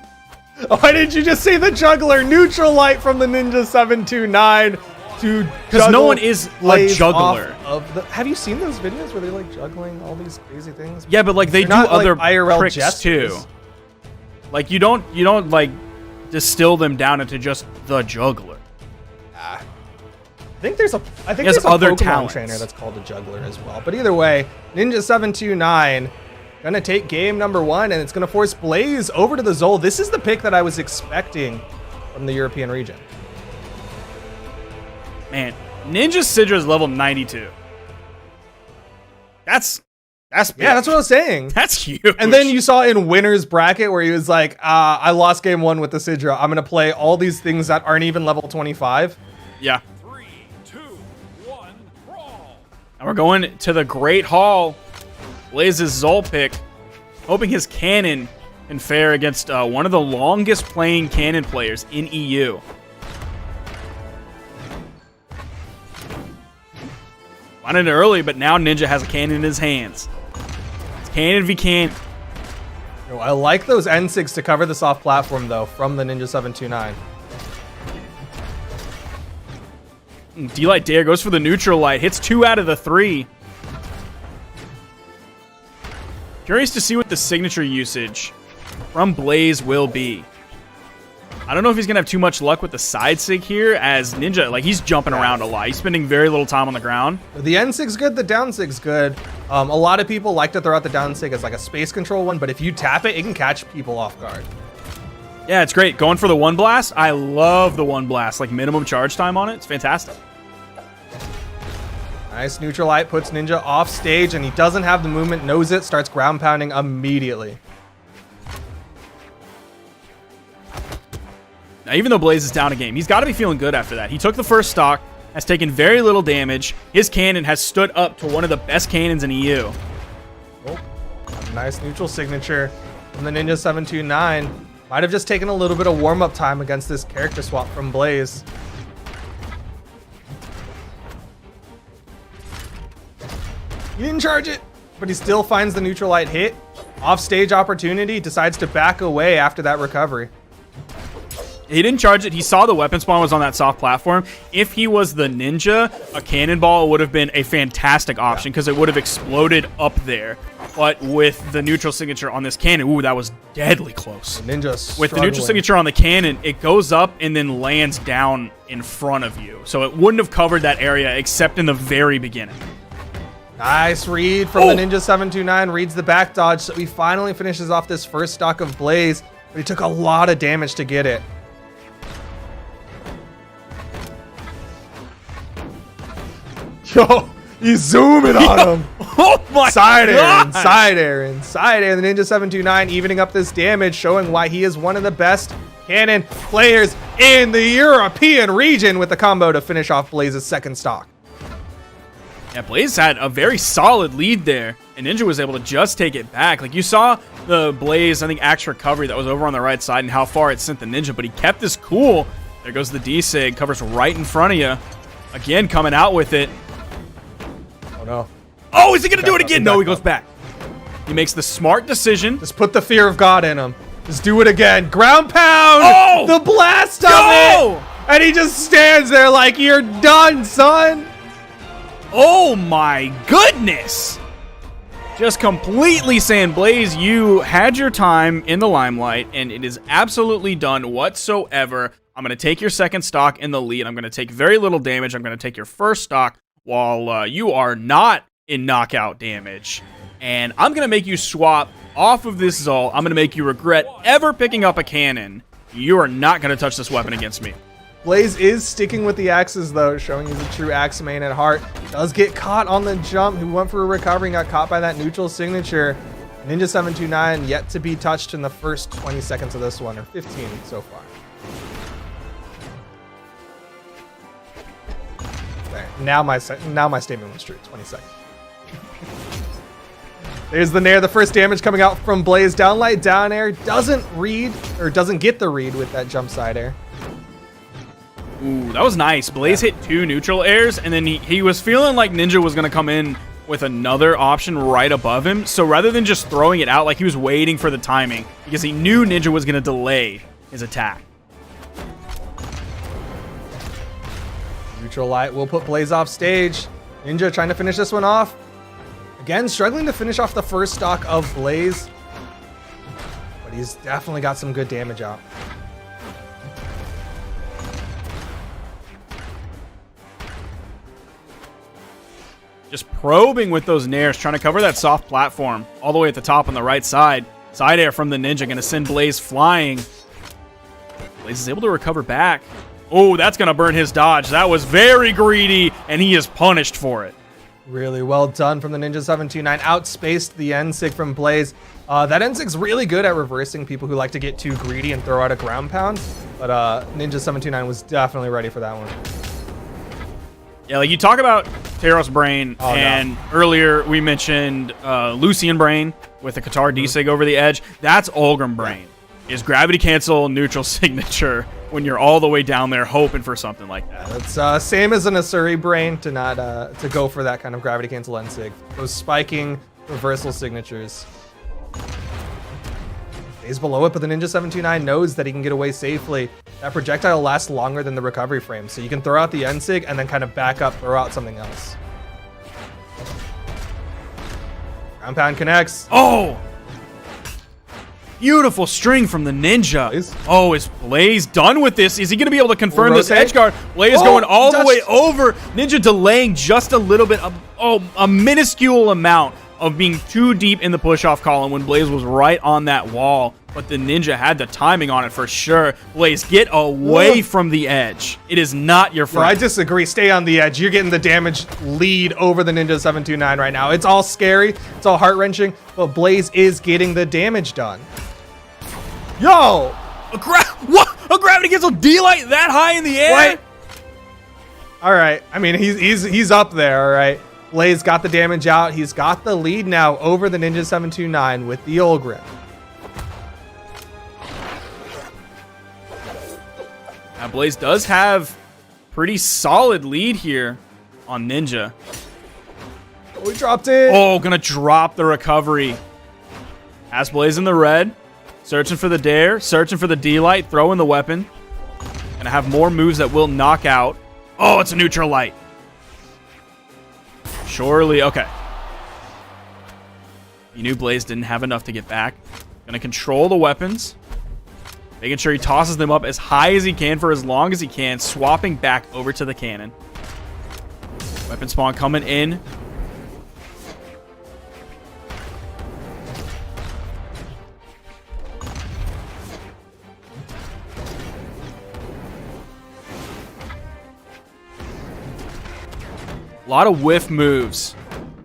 Why didn't you just say the juggler? Neutral light from the Ninja 729 to because no one is a juggler. Have you seen those videos where they're like juggling all these crazy things? Yeah, but like they do not other like IRL tricks gestures. too. Like you don't like distill them down into just the juggler. I think there's a other Pokemon talents. trainer that's called a juggler as well. But either way, Ninja 729 gonna take game number 1, and it's gonna force Blaze over to the Zol. This is the pick that I was expecting from the European region. Man, Ninja Sidra is level 92. That's big. Yeah, that's what I was saying. That's huge. And then you saw in winner's bracket where he was like, I lost game 1 with the Sidra. I'm gonna play all these things that aren't even level 25. Yeah. 3, 2, 1, brawl. And we're going to the Great Hall. Blaze's Zol pick, hoping his cannon can fare against one of the longest playing cannon players in EU. Wanted it early, but now Ninja has a cannon in his hands. It's cannon v cannon. Oh, I like those N6s to cover this off platform though from the Ninja 729. D-Light Dare goes for the neutral light, hits 2 out of the 3. Curious to see what the signature usage from Blaze will be. I don't know if he's going to have too much luck with the side sig here, as Ninja, like, he's jumping around a lot. He's spending very little time on the ground. The N6's good, the down sig's good. A lot of people like to throw out the down sig as like a space control one, but if you tap it, it can catch people off guard. Yeah, it's great. Going for the one blast. I love the one blast. Like, minimum charge time on it. It's fantastic. Nice neutral light, puts Ninja off stage, and he doesn't have the movement, knows it, starts ground pounding immediately. Now, even though Blaze is down a game, he's got to be feeling good after that. He took the first stock, has taken very little damage. His cannon has stood up to one of the best cannons in EU. Oh, nice neutral signature. from the Ninja 729. Might have just taken a little bit of warm-up time against this character swap from Blaze. He didn't charge it, but he still finds the neutral light hit. Off-stage opportunity, decides to back away after that recovery. He didn't charge it. He saw the weapon spawn was on that soft platform. If he was the ninja, a cannonball would have been a fantastic option because it would have exploded up there. But with the neutral signature on this cannon, ooh, that was deadly close. Ninja with the neutral signature on the cannon, it goes up and then lands down in front of you. So it wouldn't have covered that area except in the very beginning. Nice read from the Ninja 729. Reads the back dodge, so he finally finishes off this first stock of Blaze, but he took a lot of damage to get it. Yo, he's zooming on him. Oh my side God. Side Aaron. The Ninja 729 evening up this damage, showing why he is one of the best cannon players in the European region with the combo to finish off Blaze's second stock. Yeah, Blaze had a very solid lead there, and Ninja was able to just take it back. Like, you saw the Blaze, I think, axe recovery that was over on the right side and how far it sent the Ninja, but he kept this cool. There goes the D-Sig, covers right in front of you. Again, coming out with it. Oh, no. Oh, is he going to do it again? No, he goes back. He makes the smart decision. Just put the fear of God in him. Just do it again. Ground pound! Oh! The blast of it! And he just stands there like, you're done, son! Oh my goodness! Just completely saying, Blaze, you had your time in the limelight, and it is absolutely done whatsoever. I'm going to take your second stock in the lead. I'm going to take very little damage. I'm going to take your first stock while you are not in knockout damage. And I'm going to make you swap off of this Zol. I'm going to make you regret ever picking up a cannon. You are not going to touch this weapon against me. Blaze is sticking with the axes, though, showing he's a true axe main at heart. Does get caught on the jump. He went for a recovery and got caught by that neutral signature. Ninja 729 yet to be touched in the first 20 seconds of this one, or 15 so far. There. Now my statement was true. 20 seconds. There's the Nair. The first damage coming out from Blaze. Downlight, down air. Doesn't get the read with that jump side air. Ooh, that was nice. Blaze hit 2 neutral airs, and then he was feeling like Ninja was going to come in with another option right above him. So rather than just throwing it out, like he was waiting for the timing because he knew Ninja was going to delay his attack. Neutral light will put Blaze off stage. Ninja trying to finish this one off. Again, struggling to finish off the first stock of Blaze. But he's definitely got some good damage out. Just probing with those nairs, trying to cover that soft platform all the way at the top on the right side. Zider from the Ninja going to send Blaze flying. Blaze is able to recover back. Oh, that's going to burn his dodge. That was very greedy, and he is punished for it. Really well done from the Ninja 729. Outspaced the N-Sig from Blaze. That N-Sig's really good at reversing people who like to get too greedy and throw out a ground pound. But Ninja 729 was definitely ready for that one. Yeah, like you talk about Teros Brain, and earlier we mentioned Lucian Brain with the Qatar D-Sig over the edge. That's Olgrim Brain. Is gravity cancel neutral signature when you're all the way down there hoping for something like that. It's same as an Asuri Brain to not to go for that kind of gravity cancel N-Sig. Those spiking reversal signatures. Stays below it, but the Ninja 729 knows that he can get away safely. That projectile lasts longer than the recovery frame, so you can throw out the N-Sig and then kind of back up, throw out something else. Ground pound connects. Oh! Beautiful string from the Ninja. Blaze. Oh, is Blaze done with this? Is he going to be able to confirm this edge guard? Blaze going all the way over. Ninja delaying just a little bit. A minuscule amount of being too deep in the push-off column when Blaze was right on that wall. But the Ninja had the timing on it for sure. Blaze, get away from the edge. It is not your friend. No, I disagree. Stay on the edge. You're getting the damage lead over the Ninja 729 right now. It's all scary. It's all heart-wrenching. But Blaze is getting the damage done. Yo! A gravity cancel D-Light that high in the air? What? All right. I mean, he's up there, all right? Blaze got the damage out. He's got the lead now over the Ninja 729 with the Olgrim. Now Blaze does have pretty solid lead here on Ninja. Oh, he dropped it. Oh, gonna drop the recovery. Has Blaze in the red. Searching for the dare. Searching for the D-light. Throwing the weapon. Gonna have more moves that will knock out. Oh, it's a neutral light. Surely, okay. He knew Blaze didn't have enough to get back. Gonna control the weapons. Making sure he tosses them up as high as he can for as long as he can. Swapping back over to the cannon. Weapon spawn coming in. A lot of whiff moves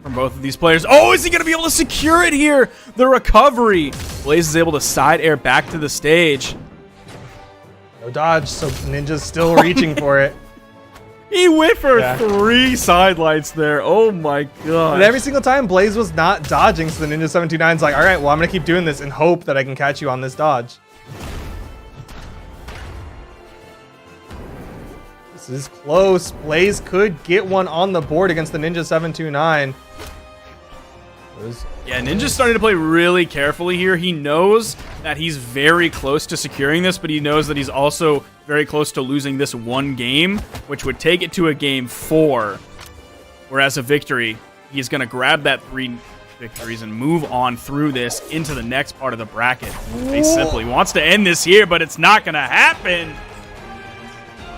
from both of these players. Oh, is he going to be able to secure it here? The recovery. Blaze is able to side air back to the stage. No dodge, so Ninja's still reaching for it. He went for 3 sidelights there. Oh my god. And every single time, Blaze was not dodging, so the Ninja 729's like, all right, well, I'm going to keep doing this and hope that I can catch you on this dodge. This is close. Blaze could get one on the board against the Ninja 729. Yeah, Ninja's starting to play really carefully here. He knows that he's very close to securing this, but he knows that he's also very close to losing this one game, which would take it to a game 4. Whereas a victory, he's going to grab that 3 victories and move on through this into the next part of the bracket. He simply wants to end this here, but it's not going to happen.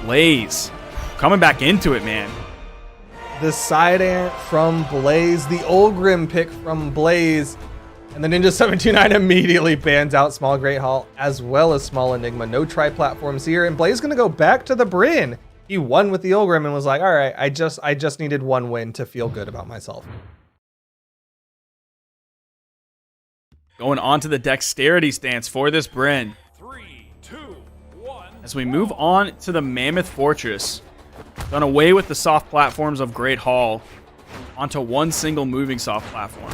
Blaze coming back into it, man. The side ant from Blaze, the Ulgrim pick from Blaze, and the Ninja 729 immediately bans out Small Great Hall as well as Small Enigma. No tri-platforms here, and Blaze gonna go back to the Bryn. He won with the Ulgrim and was like, all right, I just needed one win to feel good about myself. Going on to the dexterity stance for this Bryn. 3, 2, 1. As we move on to the Mammoth Fortress. Done away with the soft platforms of Great Hall onto one single moving soft platform.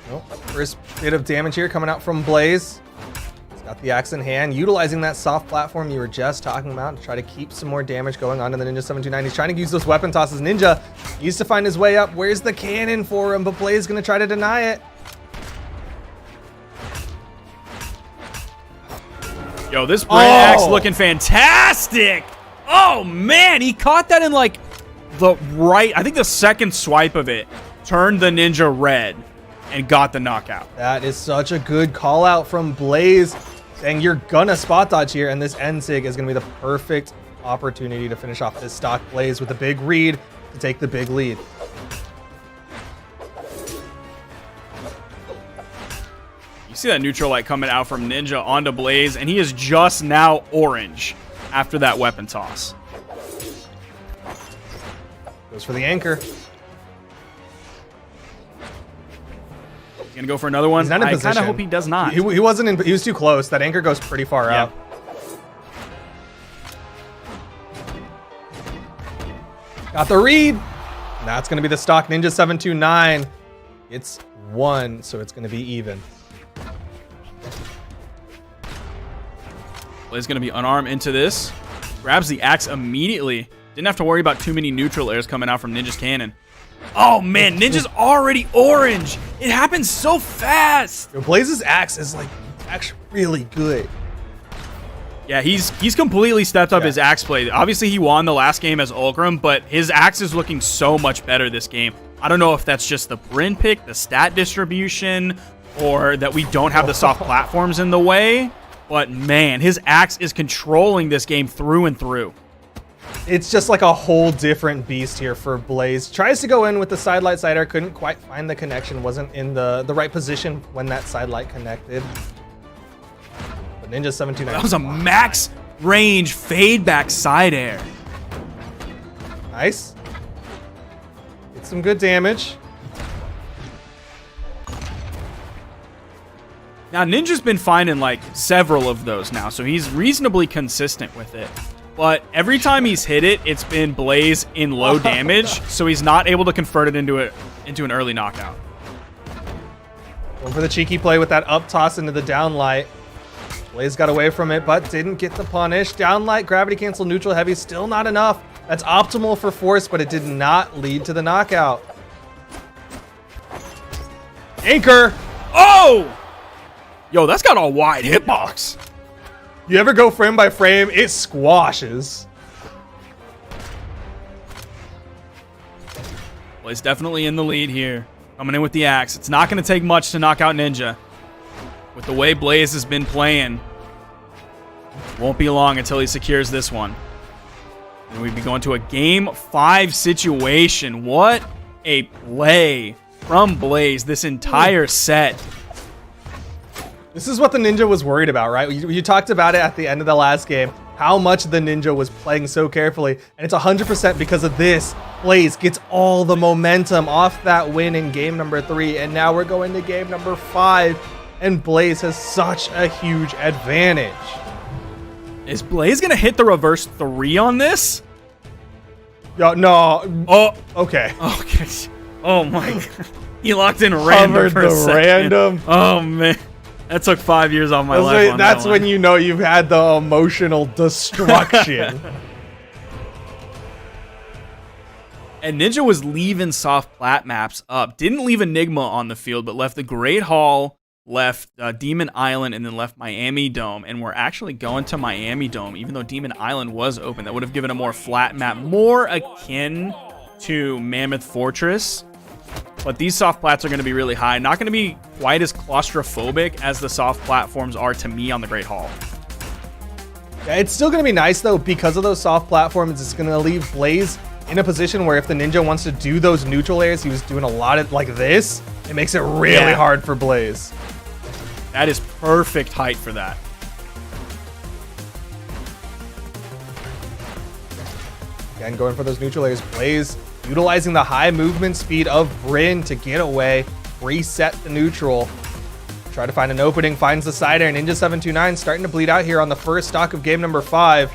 Well, first bit of damage here coming out from Blaze. He's got the axe in hand, utilizing that soft platform you were just talking about to try to keep some more damage going on to the Ninja 729. He's trying to use those weapon tosses. Ninja needs to find his way up. Where's the cannon for him? But Blaze is going to try to deny it. Yo, this Bryn axe looking fantastic. Oh, man. He caught that in, like, the right... I think the second swipe of it turned the Ninja red and got the knockout. That is such a good call out from Blaze. And you're going to spot dodge here, and this N-Sig is going to be the perfect opportunity to finish off this stock Blaze with a big read to take the big lead. See that neutral light coming out from Ninja onto Blaze, and he is just now orange after that weapon toss. Goes for the anchor. He's gonna go for another one. He's not in position. I kind of hope he does not. He wasn't in. He was too close. That anchor goes pretty far out. Got the read. And that's gonna be the stock Ninja 729. It's 1, so it's gonna be even. Blaze going to be unarmed into this. Grabs the axe immediately. Didn't have to worry about too many neutral airs coming out from Ninja's cannon. Oh, man. Ninja's already orange. It happens so fast. Yo, Blaze's axe is, like, actually really good. Yeah, he's completely stepped up his axe play. Obviously, he won the last game as Ulgrim, but his axe is looking so much better this game. I don't know if that's just the Bryn pick, the stat distribution, or that we don't have the soft platforms in the way. But, man, his axe is controlling this game through and through. It's just like a whole different beast here for Blaze. Tries to go in with the sidelight Zider. Couldn't quite find the connection. Wasn't in the right position when that sidelight connected. But Ninja 729. That was a max range fade back side air. Nice. Get some good damage. Now, Ninja's been finding, like, several of those now, so he's reasonably consistent with it. But every time he's hit it, it's been Blaze in low damage, so he's not able to convert it into an early knockout. Going for the cheeky play with that up toss into the down light. Blaze got away from it, but didn't get the punish. Down light, gravity cancel, neutral heavy, still not enough. That's optimal for Force, but it did not lead to the knockout. Anchor! Oh! Yo, that's got a wide hitbox. You ever go frame by frame, it squashes. Blaze definitely in the lead here. Coming in with the axe. It's not going to take much to knock out Ninja. With the way Blaze has been playing, won't be long until he secures this one. And we'd be going to a game 5 situation. What a play from Blaze this entire set. This is what the Ninja was worried about, right? You talked about it at the end of the last game, how much the Ninja was playing so carefully, and it's 100% because of this. Blaze gets all the momentum off that win in game number 3, and now we're going to game number 5, and Blaze has such a huge advantage. Is Blaze going to hit the reverse 3 on this? Yo, no. Oh, Okay. okay. Oh my God. He locked in random for a second. Random. Oh man. That took 5 years off my life. That's when you know you've had the emotional destruction. And Ninja was leaving soft plat maps up. Didn't leave Enigma on the field, but left the Great Hall, left Demon Island, and then left Miami Dome. And we're actually going to Miami Dome, even though Demon Island was open. That would have given a more flat map, more akin to Mammoth Fortress. But these soft plats are going to be really high. Not going to be quite as claustrophobic as the soft platforms are to me on the Great Hall. Yeah, it's still going to be nice, though, because of those soft platforms. It's going to leave Blaze in a position where if the Ninja wants to do those neutral airs, he was doing a lot of like this. It makes it really hard for Blaze. That is perfect height for that. Again, going for those neutral airs. Blaze utilizing the high movement speed of Bryn to get away, reset the neutral. Try to find an opening, finds the Zider, and Ninja 729 starting to bleed out here on the first stock of game number 5.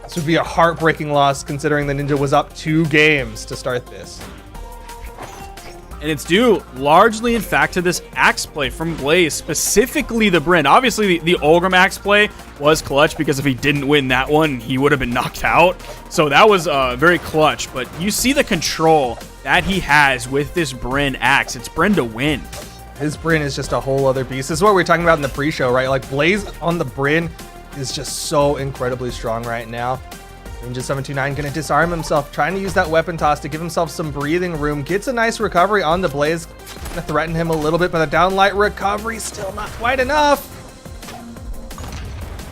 This would be a heartbreaking loss considering the Ninja was up 2 games to start this. And it's due largely, in fact, to this axe play from Blaze, specifically the Bryn. Obviously, the Olgrim axe play was clutch because if he didn't win that one, he would have been knocked out. So that was very clutch. But you see the control that he has with this Bryn axe. It's Bryn to win. His Bryn is just a whole other beast. This is what we were talking about in the pre-show, right? Like, Blaze on the Bryn is just so incredibly strong right now. Ninja 729 gonna disarm himself, trying to use that weapon toss to give himself some breathing room. Gets a nice recovery on the Blaze. Gonna threaten him a little bit, but the downlight recovery still not quite enough.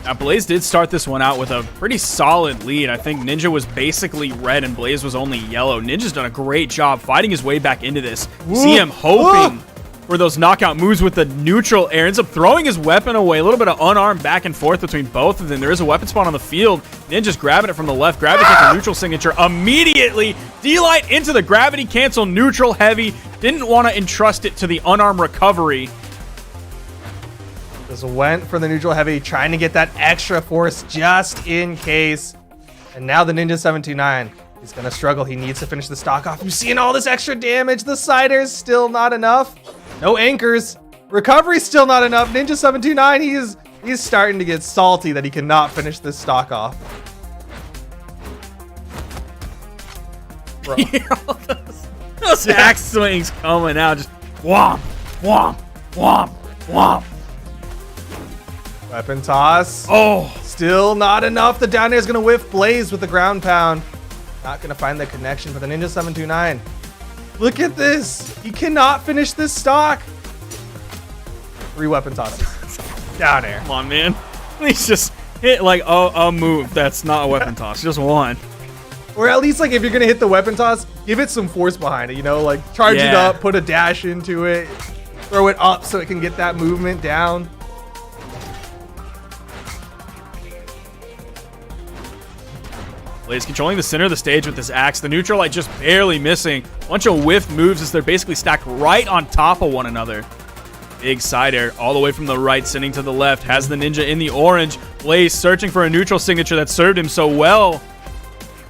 Now, Blaze did start this one out with a pretty solid lead. I think Ninja was basically red and Blaze was only yellow. Ninja's done a great job fighting his way back into this. See him hoping for those knockout moves with the neutral air. Ends up throwing his weapon away. A little bit of unarmed back and forth between both of them. There is a weapon spawn on the field. Ninja's grabbing it from the left. Gravity cancel neutral signature. Immediately, D-Light into the gravity cancel neutral heavy. Didn't want to entrust it to the unarmed recovery. Just went for the neutral heavy, trying to get that extra force just in case. And now the Ninja 729. He's going to struggle. He needs to finish the stock off. You're seeing all this extra damage. The Zider's still not enough. No anchors. Recovery's still not enough. Ninja 729, he's starting to get salty that he cannot finish this stock off. Bro. Those axe swings coming out. Just whomp, whomp, whomp, whomp. Weapon toss. Oh. Still not enough. The down air is going to whiff Blaze with the ground pound. Not going to find the connection for the Ninja 729. Look at this. He cannot finish this stock. 3 weapon tosses. Down air. Come on, man. He's just hit like a move that's not a weapon toss. Just one. Or at least, like, if you're going to hit the weapon toss, give it some force behind it, you know? Like, charge it up, put a dash into it, throw it up so it can get that movement down. Blaze controlling the center of the stage with this axe. The neutral light just barely missing. Bunch of whiff moves as they're basically stacked right on top of one another. Big side air all the way from the right, sending to the left. Has the Ninja in the orange. Blaze searching for a neutral signature that served him so well.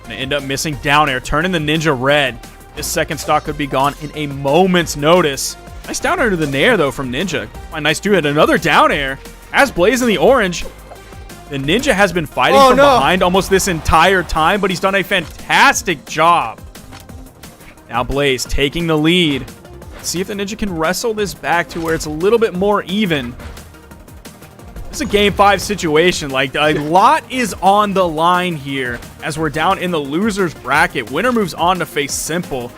Gonna end up missing down air, turning the Ninja red. This second stock could be gone in a moment's notice. Nice down air to the nair, though, from Ninja. A nice two hit. Another down air. Has Blaze in the orange. The Ninja has been fighting from behind almost this entire time, but he's done a fantastic job. Now Blaze taking the lead. Let's see if the Ninja can wrestle this back to where it's a little bit more even. It's a game 5 situation. Like, a lot is on the line here as we're down in the loser's bracket. Winner moves on to face Simple.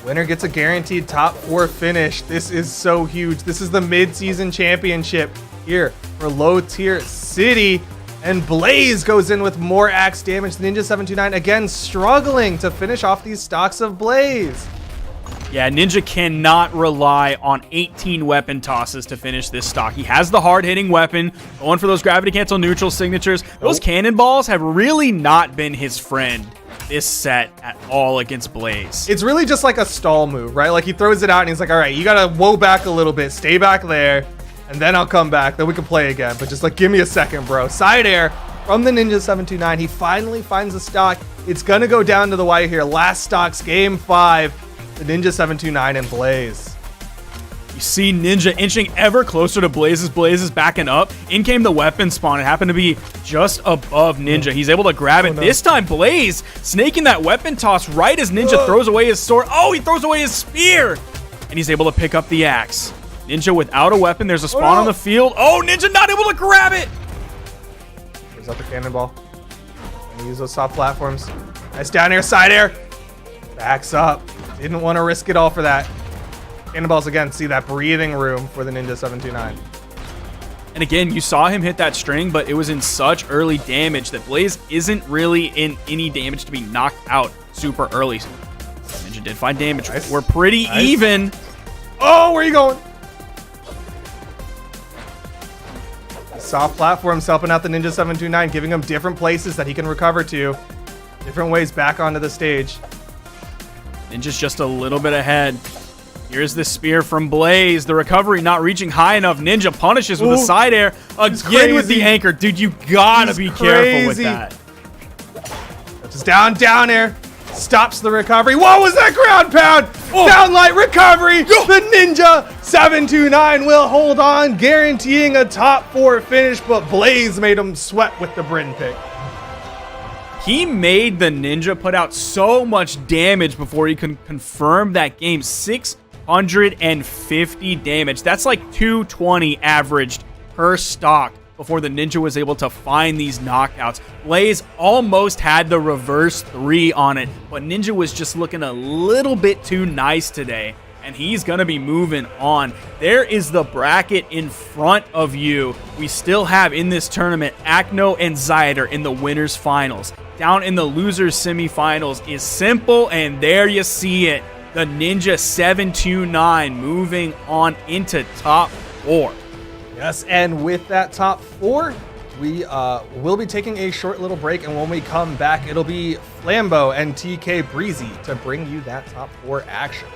Winner gets a guaranteed top 4 finish. This is so huge. This is the mid-season championship here for low tier city. And Blaze goes in with more axe damage. Ninja 729 again struggling to finish off these stocks of Blaze. Yeah, Ninja cannot rely on 18 weapon tosses to finish this stock. He has the hard-hitting weapon, going for those gravity cancel neutral signatures. Those cannonballs have really not been his friend this set at all against Blaze. It's really just like a stall move, right? Like he throws it out and he's like, all right, you gotta woe back a little bit, stay back there, and then I'll come back, then we can play again. But just like, give me a second, bro. Side air from the Ninja 729. He finally finds a stock. It's gonna go down to the wire here. Last stocks, game 5, the Ninja 729 and Blaze. You see Ninja inching ever closer to Blaze. Blaze is backing up. In came the weapon spawn. It happened to be just above Ninja. He's able to grab it. This time, Blaze snaking that weapon toss right as Ninja throws away his sword. Oh, he throws away his spear. And he's able to pick up the axe. Ninja without a weapon. There's a spawn on the field. Oh, Ninja not able to grab it. There's up the cannonball. And use those soft platforms. Nice down air, side air. Backs up. Didn't want to risk it all for that. Cannonballs again, see that breathing room for the Ninja 729. And again, you saw him hit that string, but it was in such early damage that Blaze isn't really in any damage to be knocked out super early. Ninja did find damage. Nice. We're pretty even. Oh, where are you going? Soft platforms helping out the Ninja 729, giving him different places that he can recover to. Different ways back onto the stage. Ninja's just a little bit ahead. Here's the spear from Blaze. The recovery not reaching high enough. Ninja punishes with a side air. Again with the anchor. Dude, you gotta be careful with that. Just down air. Stops the recovery. What was that ground pound? Down light recovery. The Ninja 729 will hold on, guaranteeing a top 4 finish, but Blaze made him sweat with the Bryn pick. He made the Ninja put out so much damage before he could confirm that game. 650 damage. That's like 220 averaged per stock before the Ninja was able to find these knockouts. Blaze almost had the reverse 3 on it, but Ninja was just looking a little bit too nice today, and he's going to be moving on. There is the bracket in front of you. We still have in this tournament Acno and Zider in the winners finals. Down in the losers semifinals is Simple, and there you see it. The Ninja 729 moving on into top 4. Yes, and with that top 4, we will be taking a short little break, and when we come back, it'll be Flambeau and TK Breezy to bring you that top 4 action.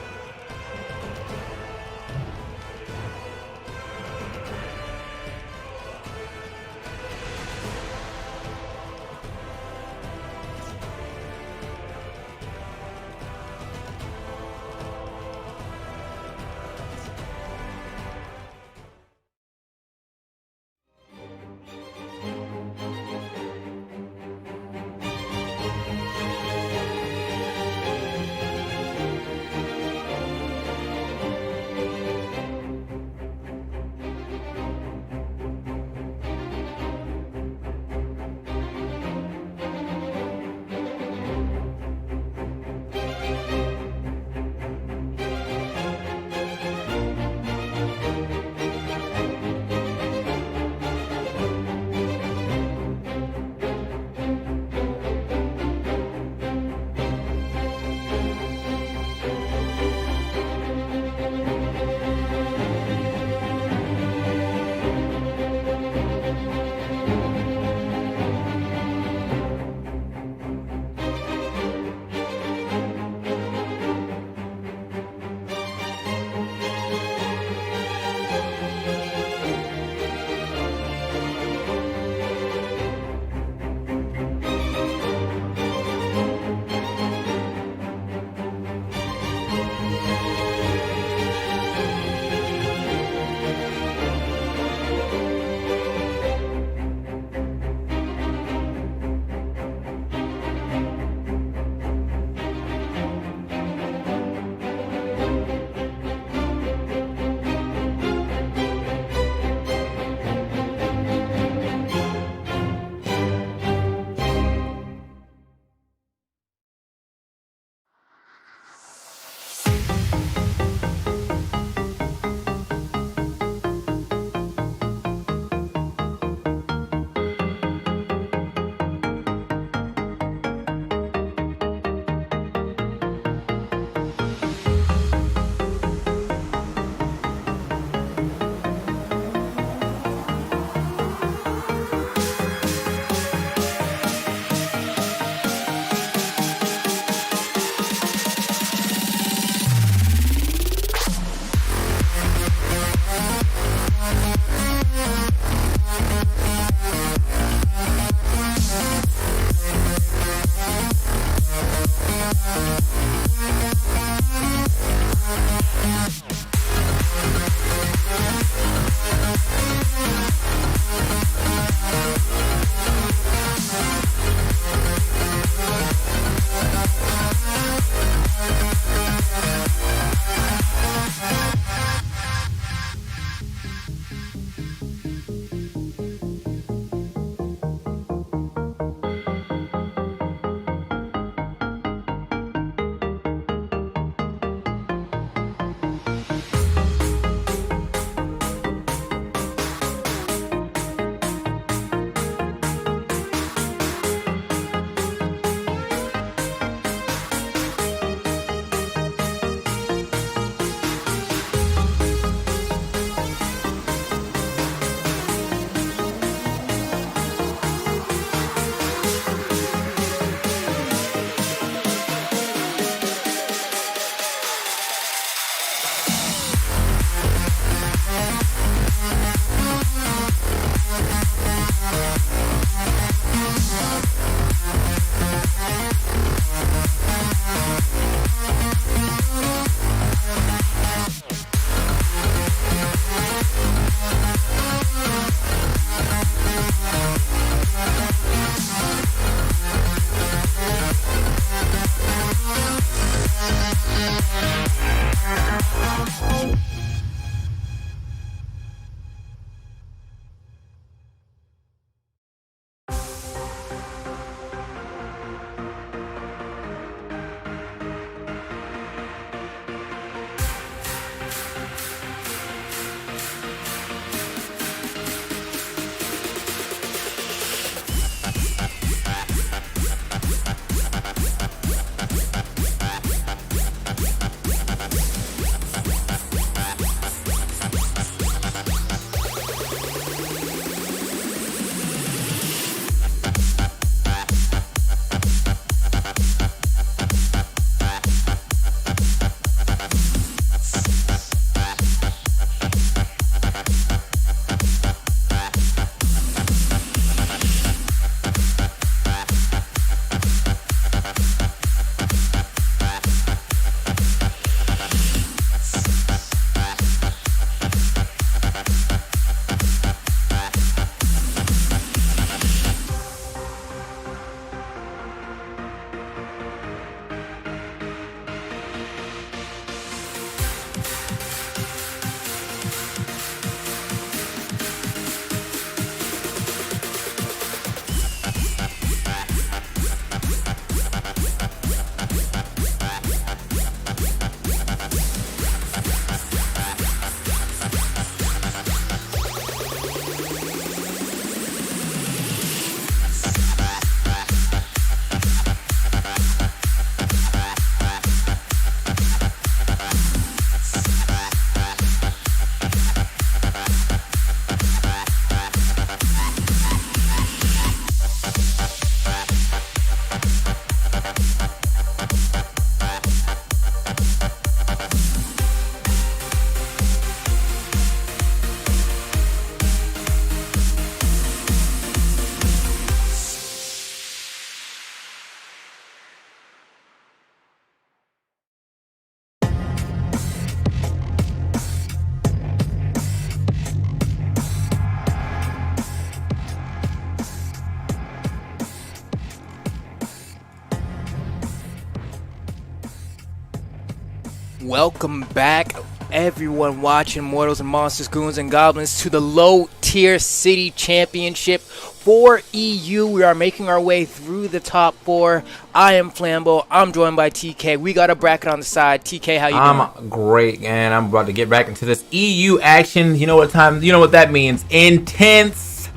Welcome back, everyone watching Mortals and Monsters, Goons and Goblins, to the Low Tier City Championship for EU. We are making our way through the top 4. I am Flambeau. I'm joined by TK. We got a bracket on the side. TK, how you doing? I'm great, and I'm about to get back into this EU action. You know what that means? Intense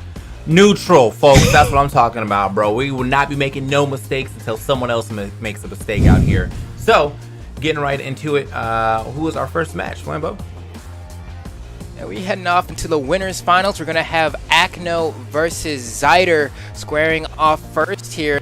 neutral, folks. That's what I'm talking about, bro. We will not be making no mistakes until someone else makes a mistake out here. So, getting right into it, who is our first match, Flambeau? And we're heading off into the winners finals. We're going to have Acno versus Zider squaring off first here.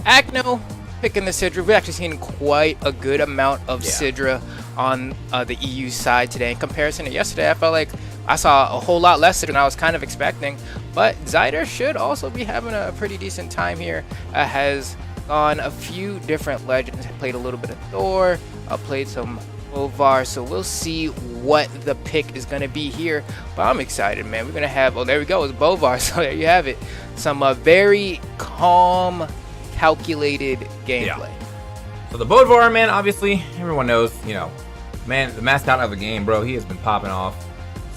Acno picking the Sidra. We've actually seen quite a good amount of Sidra on the EU side today. In comparison to yesterday, I felt like I saw a whole lot less than I was kind of expecting. But Zider should also be having a pretty decent time here. Has gone a few different legends. Played a little bit of Thor. Played some Bovar, so we'll see what the pick is going to be here. But I'm excited, man. We're going to have, oh, there we go, it's Bovar. So there you have it. Some very calm, calculated gameplay. Yeah. So the Bovar, man, obviously, everyone knows, you know, man, the mascot of the game, bro. He has been popping off.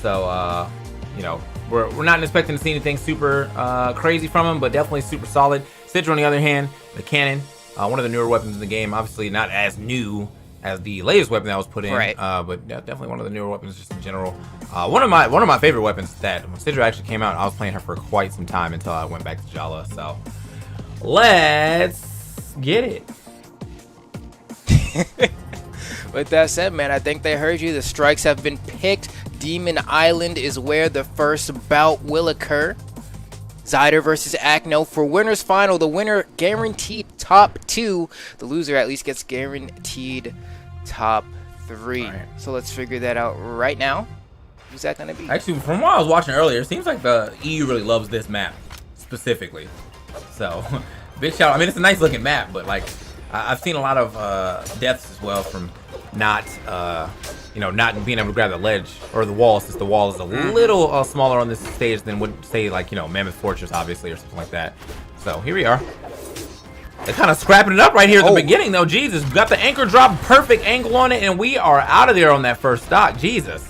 So, you know, we're not expecting to see anything super crazy from him, but definitely super solid. Sidra, on the other hand, the cannon, one of the newer weapons in the game. Obviously not as new as the latest weapon that was put in, right. But definitely one of the newer weapons just in general. One of my favorite weapons that when Chedro actually came out, I was playing her for quite some time until I went back to Jala. So let's get it. With that said, man, I think they heard you. The strikes have been picked. Demon Island is where the first bout will occur. Zider versus Acno for winners final. The winner guaranteed top 2. The loser at least gets guaranteed top 3. Right. So let's figure that out right now. Who's that gonna be? Actually, from what I was watching earlier, it seems like the EU really loves this map specifically. So big shout. I mean, it's a nice looking map, but like I've seen a lot of deaths as well from not you know, not being able to grab the ledge or the wall, since the wall is a little smaller on this stage than would say, like, you know, Mammoth Fortress, obviously, or something like that. So here we are. They're kind of scrapping it up right here at the beginning, though. Jesus, got the anchor drop, perfect angle on it, and we are out of there on that first stock. Jesus.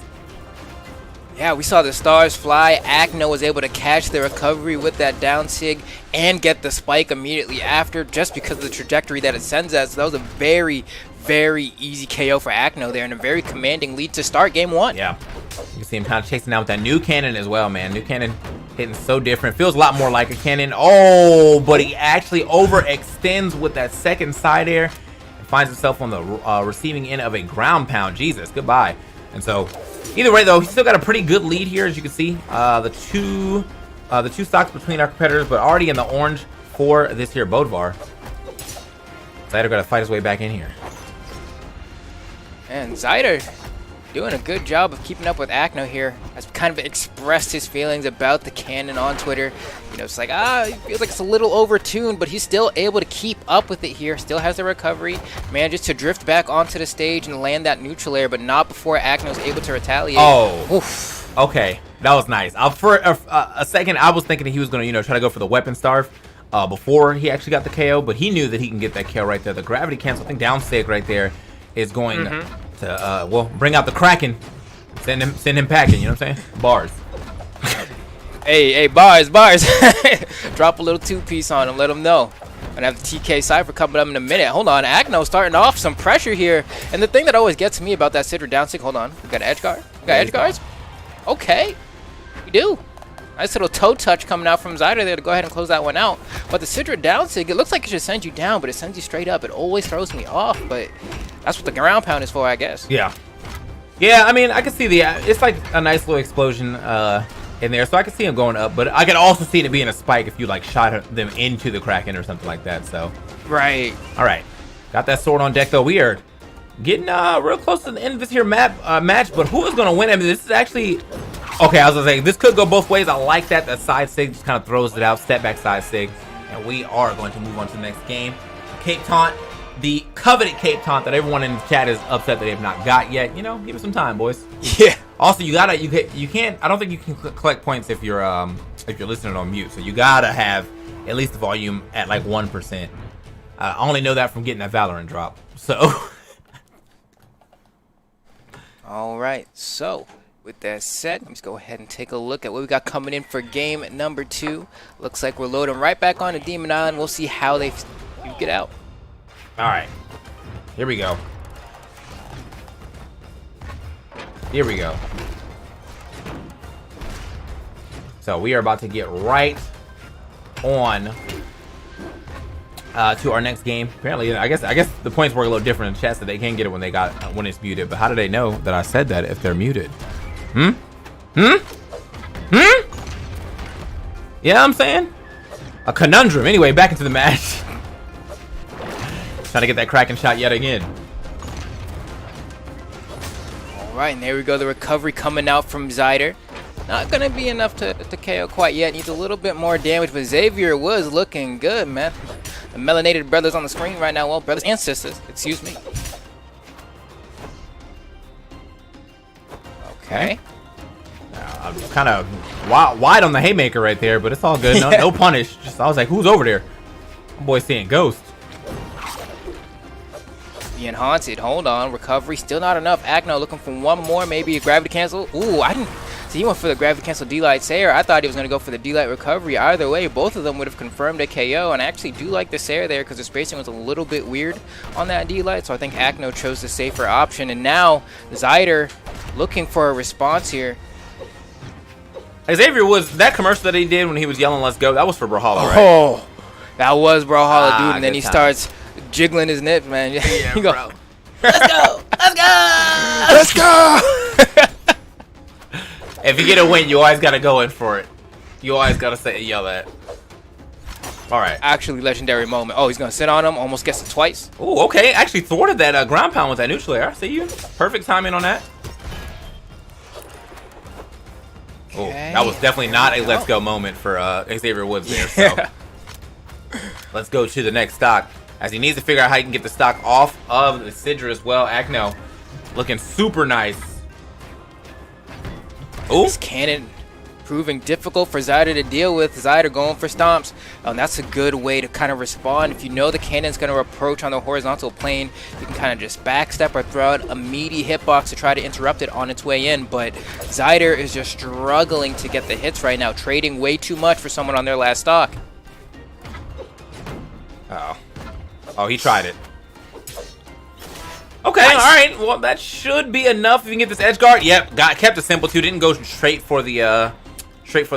Yeah, we saw the stars fly. Acno was able to catch the recovery with that down sig and get the spike immediately after, just because of the trajectory that it sends us. So that was a very, very easy KO for Acno there, and a very commanding lead to start game 1. Yeah, you can see him kind of chasing down with that new cannon as well, man. New cannon hitting so different. Feels a lot more like a cannon. Oh, but he actually overextends with that second side air and finds himself on the receiving end of a ground pound. Jesus, goodbye. And so either way, though, he's still got a pretty good lead here, as you can see. The two stocks between our competitors, but already in the orange for this here Bovar. Zider got to fight his way back in here. And Zider doing a good job of keeping up with Acno here. Has kind of expressed his feelings about the cannon on Twitter. You know, it's like, he feels like it's a little overtuned, but he's still able to keep up with it here. Still has the recovery. Manages to drift back onto the stage and land that neutral air, but not before Acno's able to retaliate. Oh. Oof. Okay. That was nice. For a second, I was thinking that he was going to, you know, try to go for the weapon starve before he actually got the KO, but he knew that he can get that KO right there. The gravity cancel, I think down sig right there is going to, well, bring out the Kraken. Send him packing, you know what I'm saying? Bars. Hey, bars. Drop a little 2-piece on him, let him know. And have the TK Cypher coming up in a minute. Hold on, Acno starting off some pressure here. And the thing that always gets me about that Sidra down stick, hold on. We got an edge guard. We got edge guards. Okay, we do. Nice little toe touch coming out from Zider there to go ahead and close that one out. But the Sidra down sig, it looks like it should send you down, but it sends you straight up. It always throws me off, but that's what the ground pound is for, I guess. Yeah. Yeah, I mean, I can see it's like a nice little explosion in there, so I can see him going up, but I can also see it being a spike if you, like, shot them into the Kraken or something like that, so. Right. All right. Got that sword on deck, though. We are getting real close to the end of this here match, but who is going to win? I mean, this is actually... Okay, I was going to say, this could go both ways. I like that. That side sig just kind of throws it out. Step back side sig. And we are going to move on to the next game. Cape Taunt. The coveted Cape Taunt that everyone in the chat is upset that they have not got yet. You know, give it some time, boys. Yeah. Also, you can't. I don't think you can collect points if you're listening on mute. So you gotta have at least the volume at like 1%. I only know that from getting that Valorant drop. So All right, so with that said, let's go ahead and take a look at what we got coming in for game number 2. Looks like we're loading right back onto Demon Island. We'll see how they get out. All right, here we go. Here we go. So we are about to get right on to our next game. Apparently, I guess the points work a little different in chat, so they can get it when it's muted. But how do they know that I said that if they're muted? Yeah, I'm saying a conundrum. Anyway, back into the match. Trying to get that cracking shot yet again. All right, and there we go. The recovery coming out from Zider. Not going to be enough to KO quite yet. Needs a little bit more damage, but Xavier was looking good, man. The melanated brothers on the screen right now. Well, brothers and sisters, excuse me. Okay. I'm kind of wide on the haymaker right there, but it's all good. No punish. Just I was like, who's over there? My boy seeing ghosts. Being haunted. Hold on. Recovery still not enough. Acno looking for one more, maybe a gravity cancel. Ooh, I didn't. So he went for the gravity cancel D-Light Sayer. I thought he was going to go for the D-Light recovery. Either way, both of them would have confirmed a KO. And I actually do like the Sayer there because the spacing was a little bit weird on that D-Light. So I think Acno chose the safer option. And now Zider looking for a response here. Xavier was that commercial that he did when he was yelling "Let's go." That was for Brawlhalla, right? Oh, that was Brawlhalla, dude. And then he time. starts jiggling his nips, man. Yeah, you go, bro. let's go, let's go, Let's go! If you get a win, you always gotta go in for it. You always gotta yell that. All right. Actually, legendary moment. Oh, he's gonna sit on him. Almost gets it twice. Oh, okay. Actually thwarted that ground pound with that neutral air. I see you. Perfect timing on that. Oh, that was definitely not a let's go moment for Xavier Woods there. So let's go to the next stock. As he needs to figure out how he can get the stock off of the Zider as well. Acno looking super nice. Oh, This cannon proving difficult for Zider to deal with. Zider going for stomps. That's a good way to kind of respond. If you know the cannon's going to approach on the horizontal plane, you can kind of just backstep or throw out a meaty hitbox to try to interrupt it on its way in. But Zider is just struggling to get the hits right now, trading way too much for someone on their last stock. Oh, he tried it. Okay, nice. All right. Well, that should be enough. If you can get this edge guard. Yep, kept it simple too. Didn't go straight for the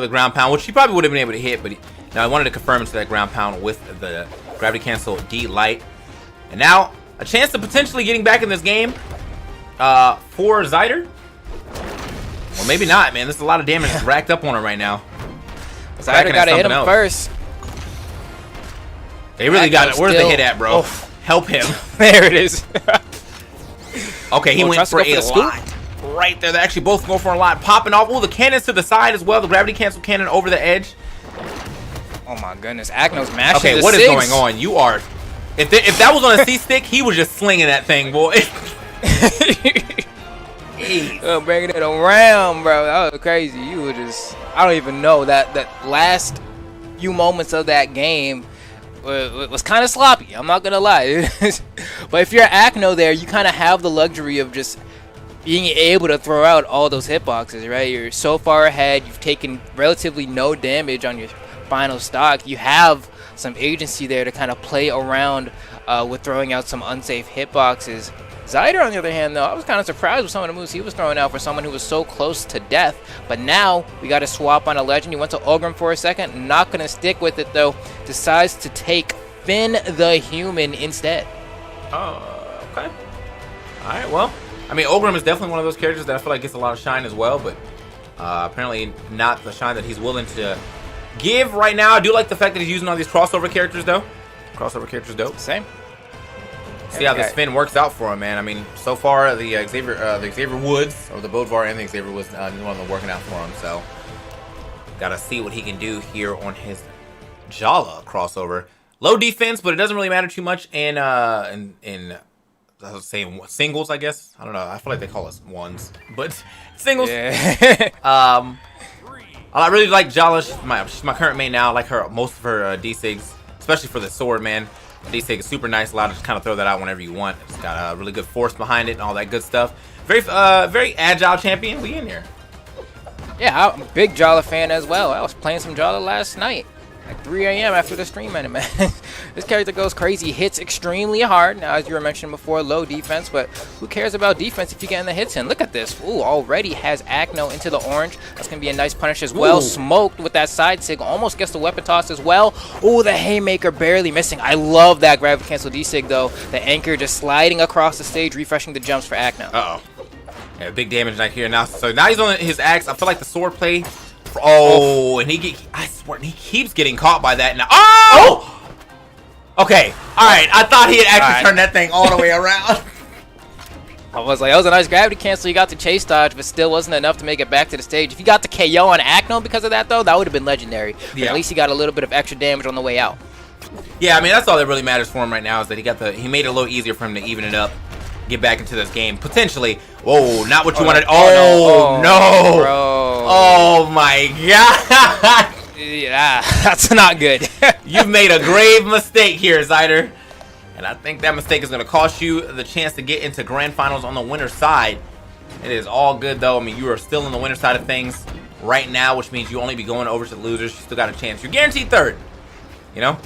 ground pound, which he probably would have been able to hit. But now I wanted to confirm into that ground pound with the gravity cancel D light, and now a chance to potentially getting back in this game for Zider. Well, maybe not, man. There's a lot of damage racked up on him right now. Zider got to hit him first. They really got it. Where's the hit at, bro? Oh. Help him. There it is. Okay, he went for a lot right there. They actually both go for a lot. Popping off. Oh, the cannons to the side as well. The gravity cancel cannon over the edge. Oh my goodness. Acno's mashing Okay, the what is six. going on? You are... If that was on a C-stick, he was just slinging that thing, boy. Bringing it around, bro. That was crazy. You were just... I don't even know. That last few moments of that game was kind of sloppy. I'm not gonna lie. But if you're Acno there, you kind of have the luxury of just being able to throw out all those hitboxes, right? You're so far ahead. You've taken relatively no damage on your final stock. You have some agency there to kind of play around with throwing out some unsafe hitboxes. Zider, on the other hand, though, I was kind of surprised with some of the moves he was throwing out for someone who was so close to death. But now we got to swap on a legend. He went to Ogrim for a second. Not going to stick with it, though. Decides to take Finn the Human instead. Oh, okay. All right, well, I mean, Ogrim is definitely one of those characters that I feel like gets a lot of shine as well, but apparently not the shine that he's willing to give right now. I do like the fact that he's using all these crossover characters, though. Crossover characters, dope. Same. See how this Finn works out for him, man. I mean, so far the Xavier Woods, or the Bodvar and the Xavier Woods, neither one of them working out for him. So, gotta see what he can do here on his Jala crossover. Low defense, but it doesn't really matter too much in I was saying singles, I guess. I don't know. I feel like they call us ones, but singles. Yeah. I really like Jala. She's my current main now. I like her most of her D-Sigs, especially for the sword, man. D-Sig is super nice, allowed to just kind of throw that out whenever you want. It's got a really good force behind it and all that good stuff. Very agile champion. We in here. Yeah, I'm a big Jala fan as well. I was playing some Jala last night at 3 a.m. after the stream ended, man. This character goes crazy, hits extremely hard. Now, as you were mentioning before, low defense, but who cares about defense if you're getting the hits in? Look at this. Ooh, already has Acno into the orange. That's going to be a nice punish as well. Ooh. Smoked with that side sig. Almost gets the weapon toss as well. Ooh, the haymaker barely missing. I love that gravity cancel D-Sig, though. The anchor just sliding across the stage, refreshing the jumps for Acno. Uh-oh. Yeah, big damage right here now. So now he's on his axe. I feel like the sword play. Oh, and I swear, he keeps getting caught by that now. Oh! Okay, all right. I thought he had actually turned that thing all the way around. I was like, that was a nice gravity cancel. You got the chase dodge, but still wasn't enough to make it back to the stage. If you got the KO on Acno because of that, though, that would have been legendary. But at least he got a little bit of extra damage on the way out. Yeah, I mean, that's all that really matters for him right now is that he made it a little easier for him to even it up. Get back into this game potentially. Whoa, not what you wanted. Oh no! Bro. Oh my god! Yeah, that's not good. You've made a grave mistake here, Zider, and I think that mistake is going to cost you the chance to get into grand finals on the winner's side. It is all good though. I mean, you are still on the winner's side of things right now, which means you only be going over to the losers. You still got a chance. You're guaranteed third. You know.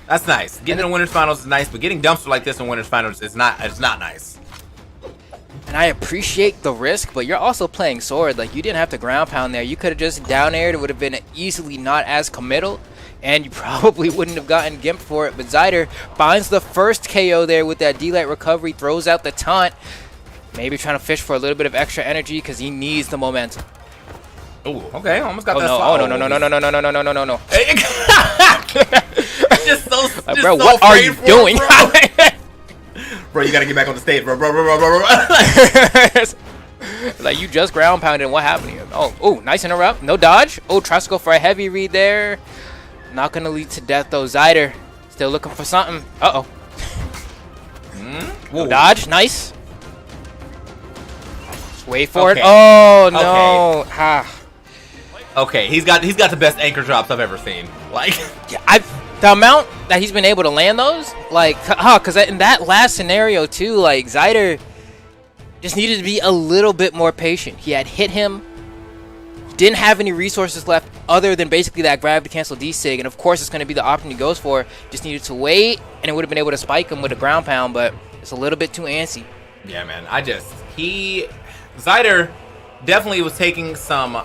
That's nice. Getting in the winners finals is nice, but getting dumpster like this in winners finals is not. It's not nice. And I appreciate the risk, but you're also playing sword. Like, you didn't have to ground pound there. You could have just down aired. It would have been easily not as committal, and you probably wouldn't have gotten gimped for it. But Zider finds the first KO there with that D-Light recovery, throws out the taunt. Maybe trying to fish for a little bit of extra energy because he needs the momentum. Oh, okay. Almost got that. No. Oh, no. Just so, bro, so what are you doing? Bro, you gotta get back on the stage, bro. Like, you just ground pounded. What happened here? Oh, nice interrupt. No dodge. Oh, tries to go for a heavy read there. Not gonna lead to death though. Zider still looking for something. Uh-oh. No dodge. Nice. Just wait for it. Oh no. Okay. Okay, he's got the best anchor drops I've ever seen. Like, yeah, the amount that he's been able to land those, like, because in that last scenario too, like, Zider just needed to be a little bit more patient. He had hit him, didn't have any resources left other than basically that gravity cancel D-Sig, and of course it's going to be the option he goes for. Just needed to wait, and it would have been able to spike him with a ground pound, but it's a little bit too antsy. Yeah, man. Zider definitely was taking some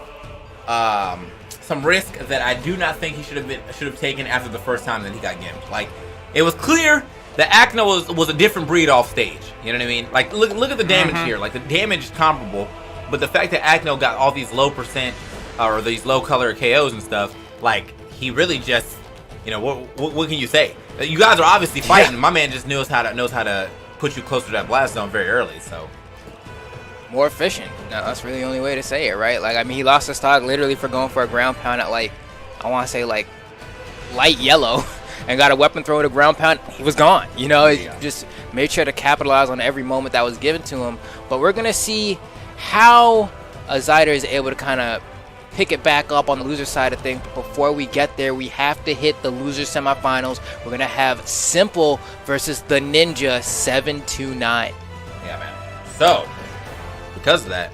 risk that I do not think he should have taken after the first time that he got gimped. Like, it was clear that Acno was a different breed off stage. You know what I mean? Like, look at the damage here. Like, the damage is comparable, but the fact that Acno got all these low percent or these low color KOs and stuff, like, he really just, you know, what can you say? You guys are obviously fighting. Yeah. My man just knows how to put you closer to that blast zone very early. So. More efficient. No, that's really the only way to say it, right? Like, I mean, he lost his stock literally for going for a ground pound at, like, I want to say, like, light yellow, and got a weapon throw to ground pound. He was gone. You know, he just made sure to capitalize on every moment that was given to him. But we're going to see how Zider is able to kind of pick it back up on the loser side of things. But before we get there, we have to hit the loser semifinals. We're going to have Simple versus the Ninja 729. Yeah, man. So, because of that,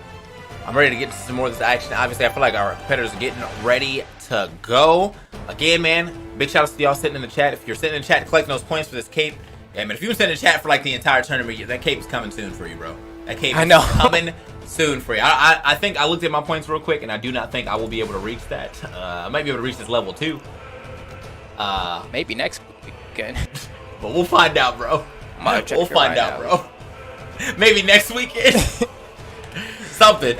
I'm ready to get to some more of this action. Obviously, I feel like our competitors are getting ready to go. Again, man, big shout outs to y'all sitting in the chat. If you're sitting in the chat collecting those points for this cape, yeah, man, if you've been sitting in the chat for like the entire tournament, that cape is coming soon for you, bro. That cape is coming soon for you. I think I looked at my points real quick, and I do not think I will be able to reach that. I might be able to reach this level too. Maybe next weekend. But we'll find out, bro. We'll find out, bro. Maybe next weekend. Something.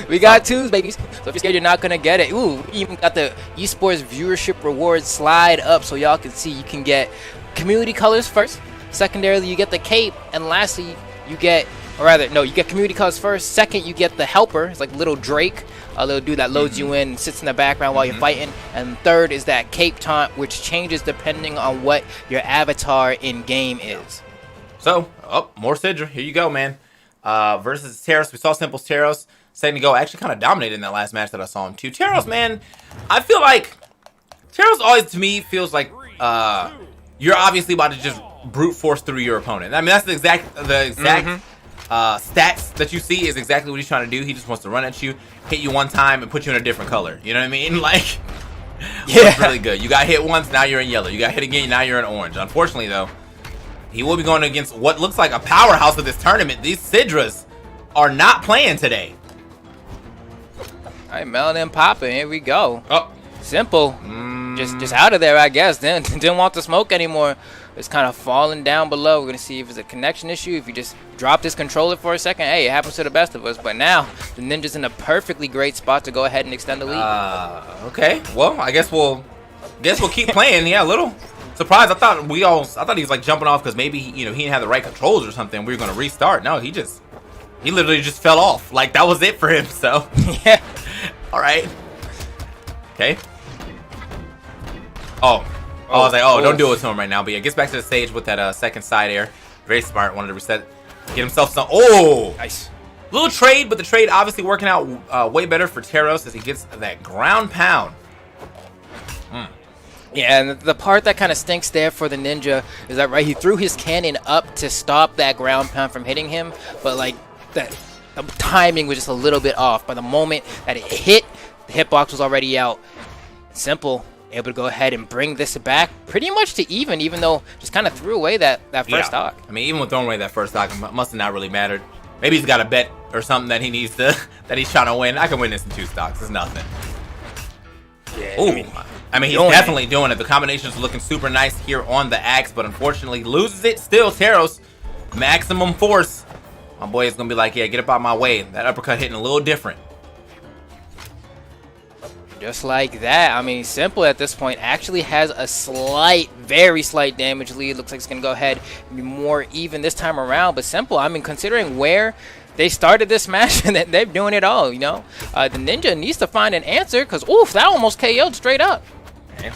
We got twos, babies. So if you're scared you're not gonna get it, ooh, we even got the esports viewership rewards slide up so y'all can see. You can get community colors first. Secondarily, you get the cape, and lastly, you get, or rather, no, you get community colors first. Second, you get the helper. It's like little Drake, a little dude that loads you in and sits in the background while you're fighting. And third is that cape taunt, which changes depending on what your avatar in game is. So, more Chedro. Here you go, man. Versus Teros. We saw Simple's Teros second to go. Actually kind of dominated in that last match that I saw him too. Teros, man, I feel like Teros always to me feels like you're obviously about to just brute force through your opponent. I mean, that's the exact stats that you see is exactly what he's trying to do. He just wants to run at you, hit you one time, and put you in a different color. You know what I mean? Like, yeah, it's really good. You got hit once, now you're in yellow. You got hit again, now you're in orange. Unfortunately, though, he will be going against what looks like a powerhouse of this tournament. These Sidras are not playing today. All right, Melanin popping. Here we go. Oh, Simple. Just out of there, I guess. Didn't want the smoke anymore. It's kind of falling down below. We're gonna see if it's a connection issue. If you just drop this controller for a second, hey, it happens to the best of us. But now the Ninja's in a perfectly great spot to go ahead and extend the lead. Okay. Well, I guess we'll keep playing. Yeah, a little surprised. I thought he was like jumping off because maybe he didn't have the right controls or something. We were gonna restart. No, he literally just fell off. Like that was it for him. So yeah. All right. Okay. I was like, don't do it to him right now. But yeah, gets back to the stage with that second side air. Very smart. Wanted to reset, get himself some. Oh, nice. Little trade, but the trade obviously working out way better for Teros as he gets that ground pound. Yeah, and the part that kind of stinks there for the Ninja is that he threw his cannon up to stop that ground pound from hitting him, but like the timing was just a little bit off. By the moment that it hit, the hitbox was already out. Simple. Able to go ahead and bring this back pretty much to even though just kind of threw away that first stock. I mean, even with throwing away that first stock, it must have not really mattered. Maybe he's got a bet or something that he needs to, that he's trying to win. I can win this in 2 stocks. It's nothing. Yeah, Ooh. I mean, he's definitely doing it. The combinations are looking super nice here on the axe, but unfortunately loses it still. Teros, maximum force. My boy is going to be like, yeah, get up out my way. That uppercut hitting a little different. Just like that. I mean, Simple at this point actually has a slight, very slight damage lead. Looks like it's going to go ahead and be more even this time around. But Simple, I mean, considering where they started this match and they're doing it all, the Ninja needs to find an answer because, oof, that almost KO'd straight up. Okay.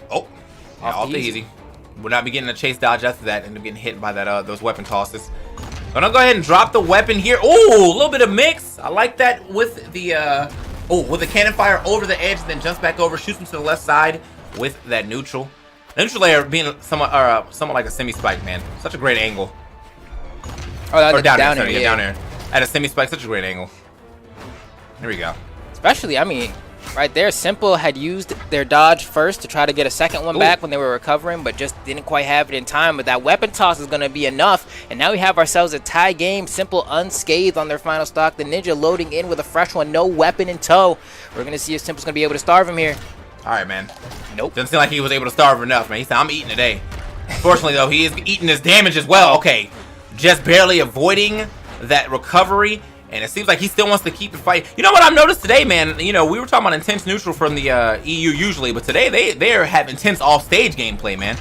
Oh, off the easy. Would not be getting a chase dodge after that. End up getting hit by that those weapon tosses. Gonna go ahead and drop the weapon here. Oh, a little bit of mix. I like that with the... with the cannon fire over the edge, then jumps back over, shoots him to the left side with that neutral. Neutral layer being somewhat like a semi-spike, man. Such a great angle. Oh, that's down here, here, down here. At a semi-spike, such a great angle. Here we go. Especially, I mean, right there, Simple had used their dodge first to try to get a second one back when they were recovering, but just didn't quite have it in time. But that weapon toss is going to be enough, and now we have ourselves a tie game. Simple unscathed on their final stock. The Ninja loading in with a fresh one, no weapon in tow. We're going to see if Simple's going to be able to starve him here. All right, man. Nope. Doesn't seem like he was able to starve enough, man. He said, I'm eating today. Fortunately, though, he is eating his damage as well. Okay, just barely avoiding that recovery. And it seems like he still wants to keep it fighting. You know what I've noticed today, man? We were talking about intense neutral from the EU usually, but today they have intense off-stage gameplay, man.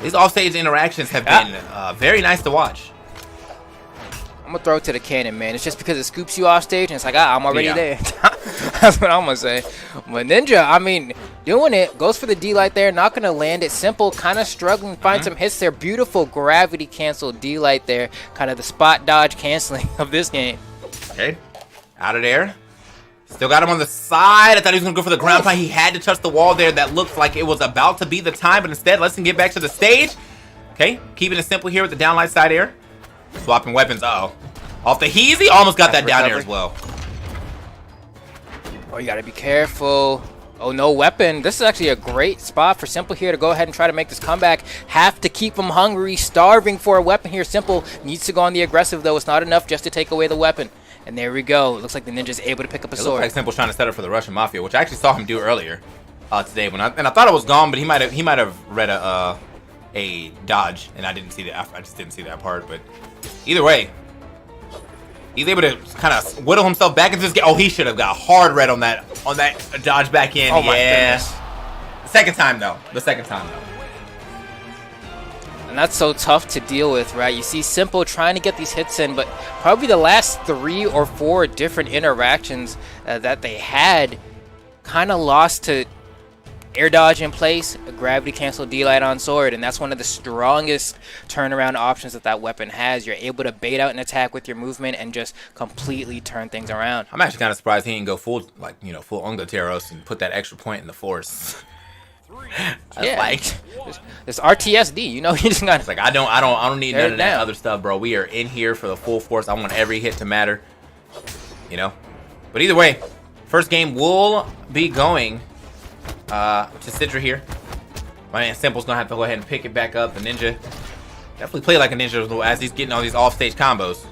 These off-stage interactions have been very nice to watch. I'm going to throw it to the cannon, man. It's just because it scoops you off stage, and it's like, I'm already there. That's what I'm going to say. But Ninja, I mean, doing it. Goes for the D-Light there. Not going to land it. Simple, kind of struggling to find some hits there. Beautiful gravity cancel D-Light there. Kind of the spot dodge canceling of this game. Okay. Out of there. Still got him on the side. I thought he was going to go for the ground pound. He had to touch the wall there. That looked like it was about to be the time, but instead, lets him get back to the stage. Okay. Keeping it simple here with the downlight side air. Swapping weapons. Uh-oh. Off the Heezy. Almost got that down air as well. Oh, you got to be careful. Oh, no weapon. This is actually a great spot for Simple here to go ahead and try to make this comeback. Have to keep him hungry, starving for a weapon here. Simple needs to go on the aggressive, though. It's not enough just to take away the weapon. And there we go. It looks like the Ninja's able to pick up a sword. It looks like Simple's trying to set up for the Russian Mafia, which I actually saw him do earlier today. And I thought it was gone, but he might have read a dodge, and I just didn't see that part. But either way, he's able to kind of whittle himself back into this game. Oh, he should have got hard red on that dodge back in. Oh my goodness. The second time though. And that's so tough to deal with, right? You see Simple trying to get these hits in, but probably the last 3 or 4 different interactions that they had kind of lost to air dodge in place, a gravity cancel D-Light on sword, and that's one of the strongest turnaround options that weapon has. You're able to bait out an attack with your movement and just completely turn things around. I'm actually kind of surprised he didn't go full Unga Teros and put that extra point in the force. Yeah, This RTSD, you know, you just got It's like I don't need tear none it of that down. other stuff, bro. We are in here for the full force. I want every hit to matter. You know? But either way, first game will be going to Sidra here. My man Simple's gonna have to go ahead and pick it back up. The Ninja definitely play like a Ninja as he's getting all these off-stage combos.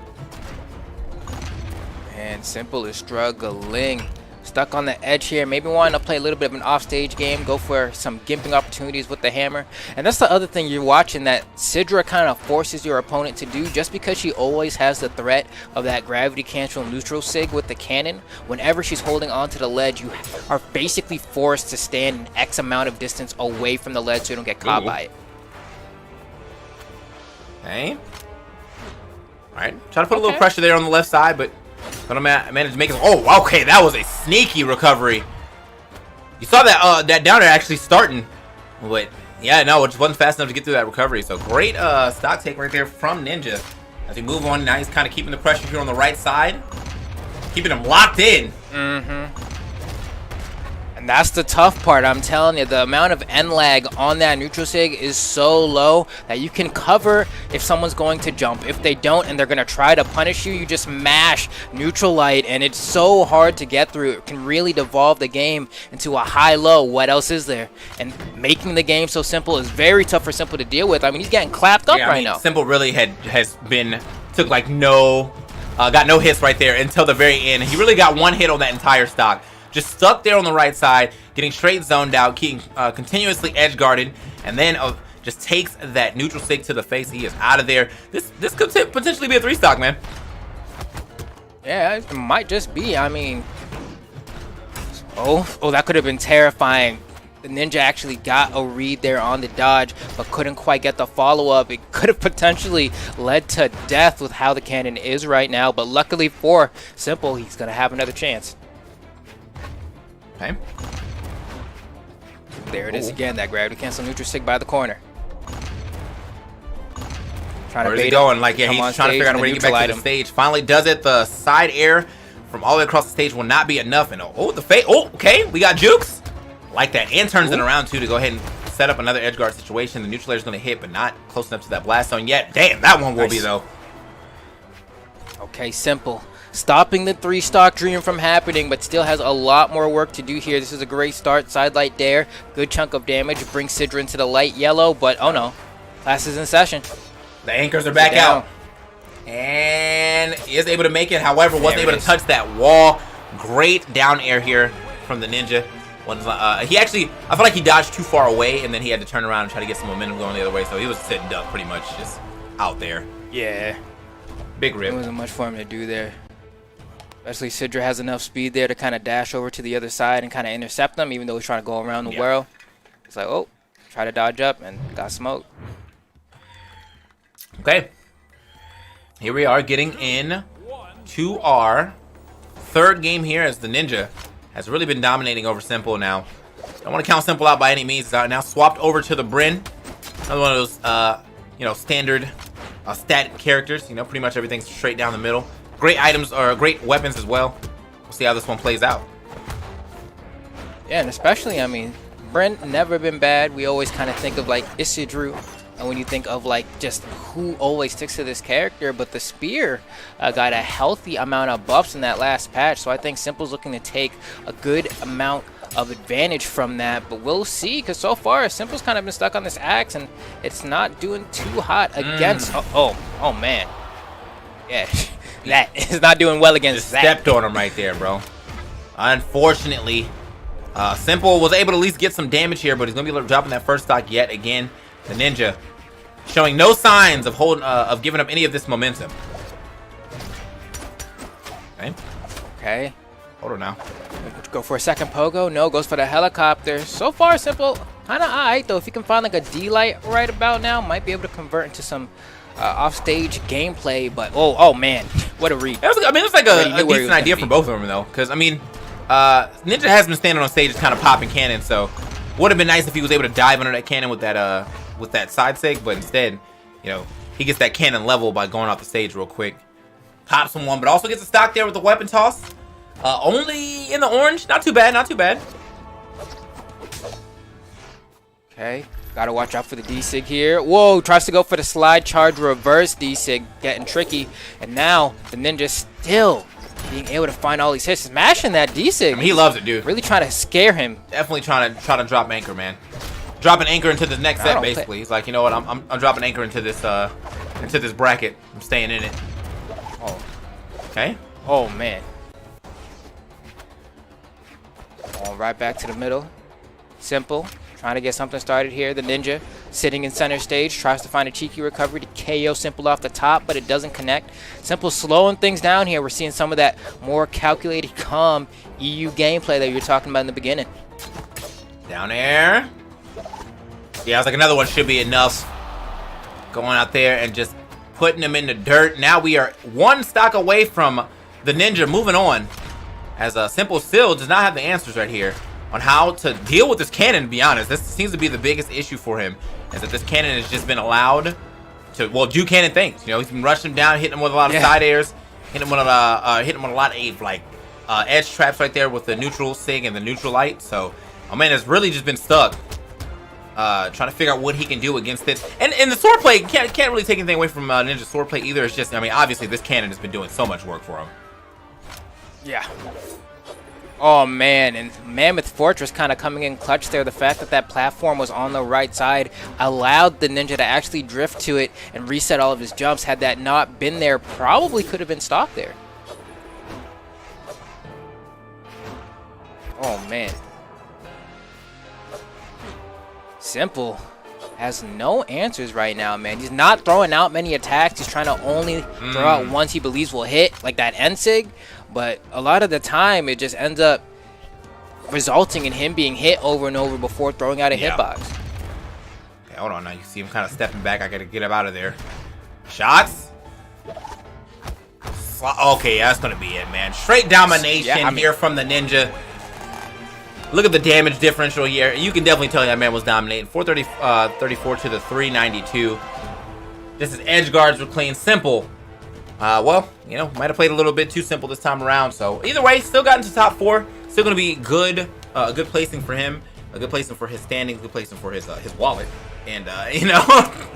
And Simple is struggling. Stuck on the edge here. Maybe wanting to play a little bit of an offstage game. Go for some gimping opportunities with the hammer. And that's the other thing you're watching that Sidra kind of forces your opponent to do. Just because she always has the threat of that gravity cancel neutral sig with the cannon. Whenever she's holding onto the ledge, you are basically forced to stand an X amount of distance away from the ledge so you don't get caught by it. Okay. Alright. Try to put a little pressure there on the left side, but gonna manage to make it. Oh, okay, that was a sneaky recovery. You saw that that downer actually starting, but yeah, no, it just wasn't fast enough to get through that recovery. So great stock take right there from Ninja. As we move on, now he's kind of keeping the pressure here on the right side, keeping him locked in. And that's the tough part. I'm telling you, the amount of end lag on that neutral sig is so low that you can cover if someone's going to jump. If they don't and they're going to try to punish you, you just mash neutral light, and it's so hard to get through. It can really devolve the game into a high-low. What else is there? And making the game so simple is very tough for Simple to deal with. I mean, he's getting clapped up right now. Simple really took like got no hits right there until the very end. He really got one hit on that entire stock. Just stuck there on the right side, getting straight zoned out, keeping continuously edge guarded, and then just takes that neutral sig to the face. He is out of there. This could potentially be a 3-stock, man. Yeah, it might just be. I mean, oh, that could have been terrifying. The Ninja actually got a read there on the dodge, but couldn't quite get the follow-up. It could have potentially led to death with how the cannon is right now, but luckily for Simple, he's going to have another chance. Okay. There it is again, that gravity cancel neutral sig by the corner. Trying Where's to bait he going? him. Like, yeah, Come he's on trying to stage figure out a and way to get back to neutralize the stage. Finally does it. The side air from all the way across the stage will not be enough. And the fake. Oh, okay. We got jukes. Like that. And turns it around, too, to go ahead and set up another edge guard situation. The neutral air is going to hit, but not close enough to that blast zone yet. Damn, that one will be, though. Okay, Simple. Stopping the 3-stock dream from happening, but still has a lot more work to do here. This is a great start. Side light there. Good chunk of damage. Brings Sidra into the light yellow, but oh no. Class is in session. The anchors are back out. And he is able to make it. However, wasn't able to touch that wall. Great down air here from the Ninja. He actually, I feel like he dodged too far away, and then he had to turn around and try to get some momentum going the other way. So he was sitting duck pretty much just out there. Yeah. Big rip. There wasn't much for him to do there. Especially Sidra has enough speed there to kind of dash over to the other side and kind of intercept them, even though he's trying to go around the world. It's like, oh, try to dodge up and got smoked. Okay. Here we are getting in to our third game here as the Ninja has really been dominating over Simple now. Don't want to count Simple out by any means. It's now swapped over to the Bryn. Another one of those, standard stat characters. Pretty much everything's straight down the middle. Great items, or great weapons as well. We'll see how this one plays out. Yeah, and especially, I mean, Brent never been bad. We always kind of think of like Isidru, and when you think of like just who always sticks to this character, but the spear got a healthy amount of buffs in that last patch, so I think Simple's looking to take a good amount of advantage from that, but we'll see, because so far Simple's kind of been stuck on this axe, and it's not doing too hot against. Oh man, yeah. That is not doing well against Just that. Stepped on him right there, bro. Unfortunately, Simple was able to at least get some damage here, but he's gonna be dropping that first stock yet again. The Ninja showing no signs of giving up any of this momentum. Okay. Hold on now. Go for a second pogo. No, goes for the helicopter. So far, Simple kind of alright though. If you can find like a D-light right about now, might be able to convert into some off-stage gameplay, but oh man, what a read. It was like a decent idea for both of them though, because I mean, Ninja has been standing on stage kind of popping cannons, so would have been nice if he was able to dive under that cannon with that side sig, but instead, he gets that cannon level by going off the stage real quick. Pops him one, but also gets a stock there with the weapon toss. Only in the orange, not too bad, not too bad. Okay, gotta watch out for the D-Sig here. Whoa, tries to go for the slide charge reverse D-Sig, getting tricky. And now the Ninja still being able to find all these hits, smashing that D-Sig. I mean, he loves it, dude. Really trying to scare him. Definitely trying to drop anchor, man. Dropping anchor into the next set, basically. He's like, you know what? I'm dropping anchor into this bracket. I'm staying in it. Oh. Okay. Oh man. Going right back to the middle. Simple. Trying to get something started here. The Ninja sitting in center stage. Tries to find a cheeky recovery to KO Simple off the top, but it doesn't connect. Simple slowing things down here. We're seeing some of that more calculated, calm EU gameplay that you were talking about in the beginning. Down there. Yeah, I was like, another one should be enough. Going out there and just putting him in the dirt. Now we are one stock away from the Ninja moving on. As Simple still does not have the answers right here on how to deal with this cannon, to be honest. This seems to be the biggest issue for him, is that this cannon has just been allowed to, well, do cannon things. You know, he's been rushing him down, hitting him with a lot of side airs, hitting him with a lot of like edge traps right there with the neutral sig and the neutral light. So, my man has really just been stuck. Trying to figure out what he can do against this. And the swordplay, can't really take anything away from Ninja swordplay either. It's just, I mean, obviously this cannon has been doing so much work for him. Yeah. Oh man, and Mammoth Fortress kind of coming in clutch there. The fact that that platform was on the right side allowed the Ninja to actually drift to it and reset all of his jumps. Had that not been there, probably could have been stopped there. Oh man. Simple has no answers right now, man. He's not throwing out many attacks. He's trying to only throw out ones he believes will hit, like that N-Sig. But a lot of the time, it just ends up resulting in him being hit over and over before throwing out a hitbox. Okay, hold on now. You see him kind of stepping back. I got to get him out of there. Shots. Okay, that's going to be it, man. Straight domination here from the Ninja. Look at the damage differential here. You can definitely tell that man was dominating. 434 to the 392. Just his edge guards were clean. Simple. Well, you know, might have played a little bit too simple this time around. So either way, still got into top 4. Still going to be good. A good placing for him. A good placing for his standings. Good placing for his wallet. And you know,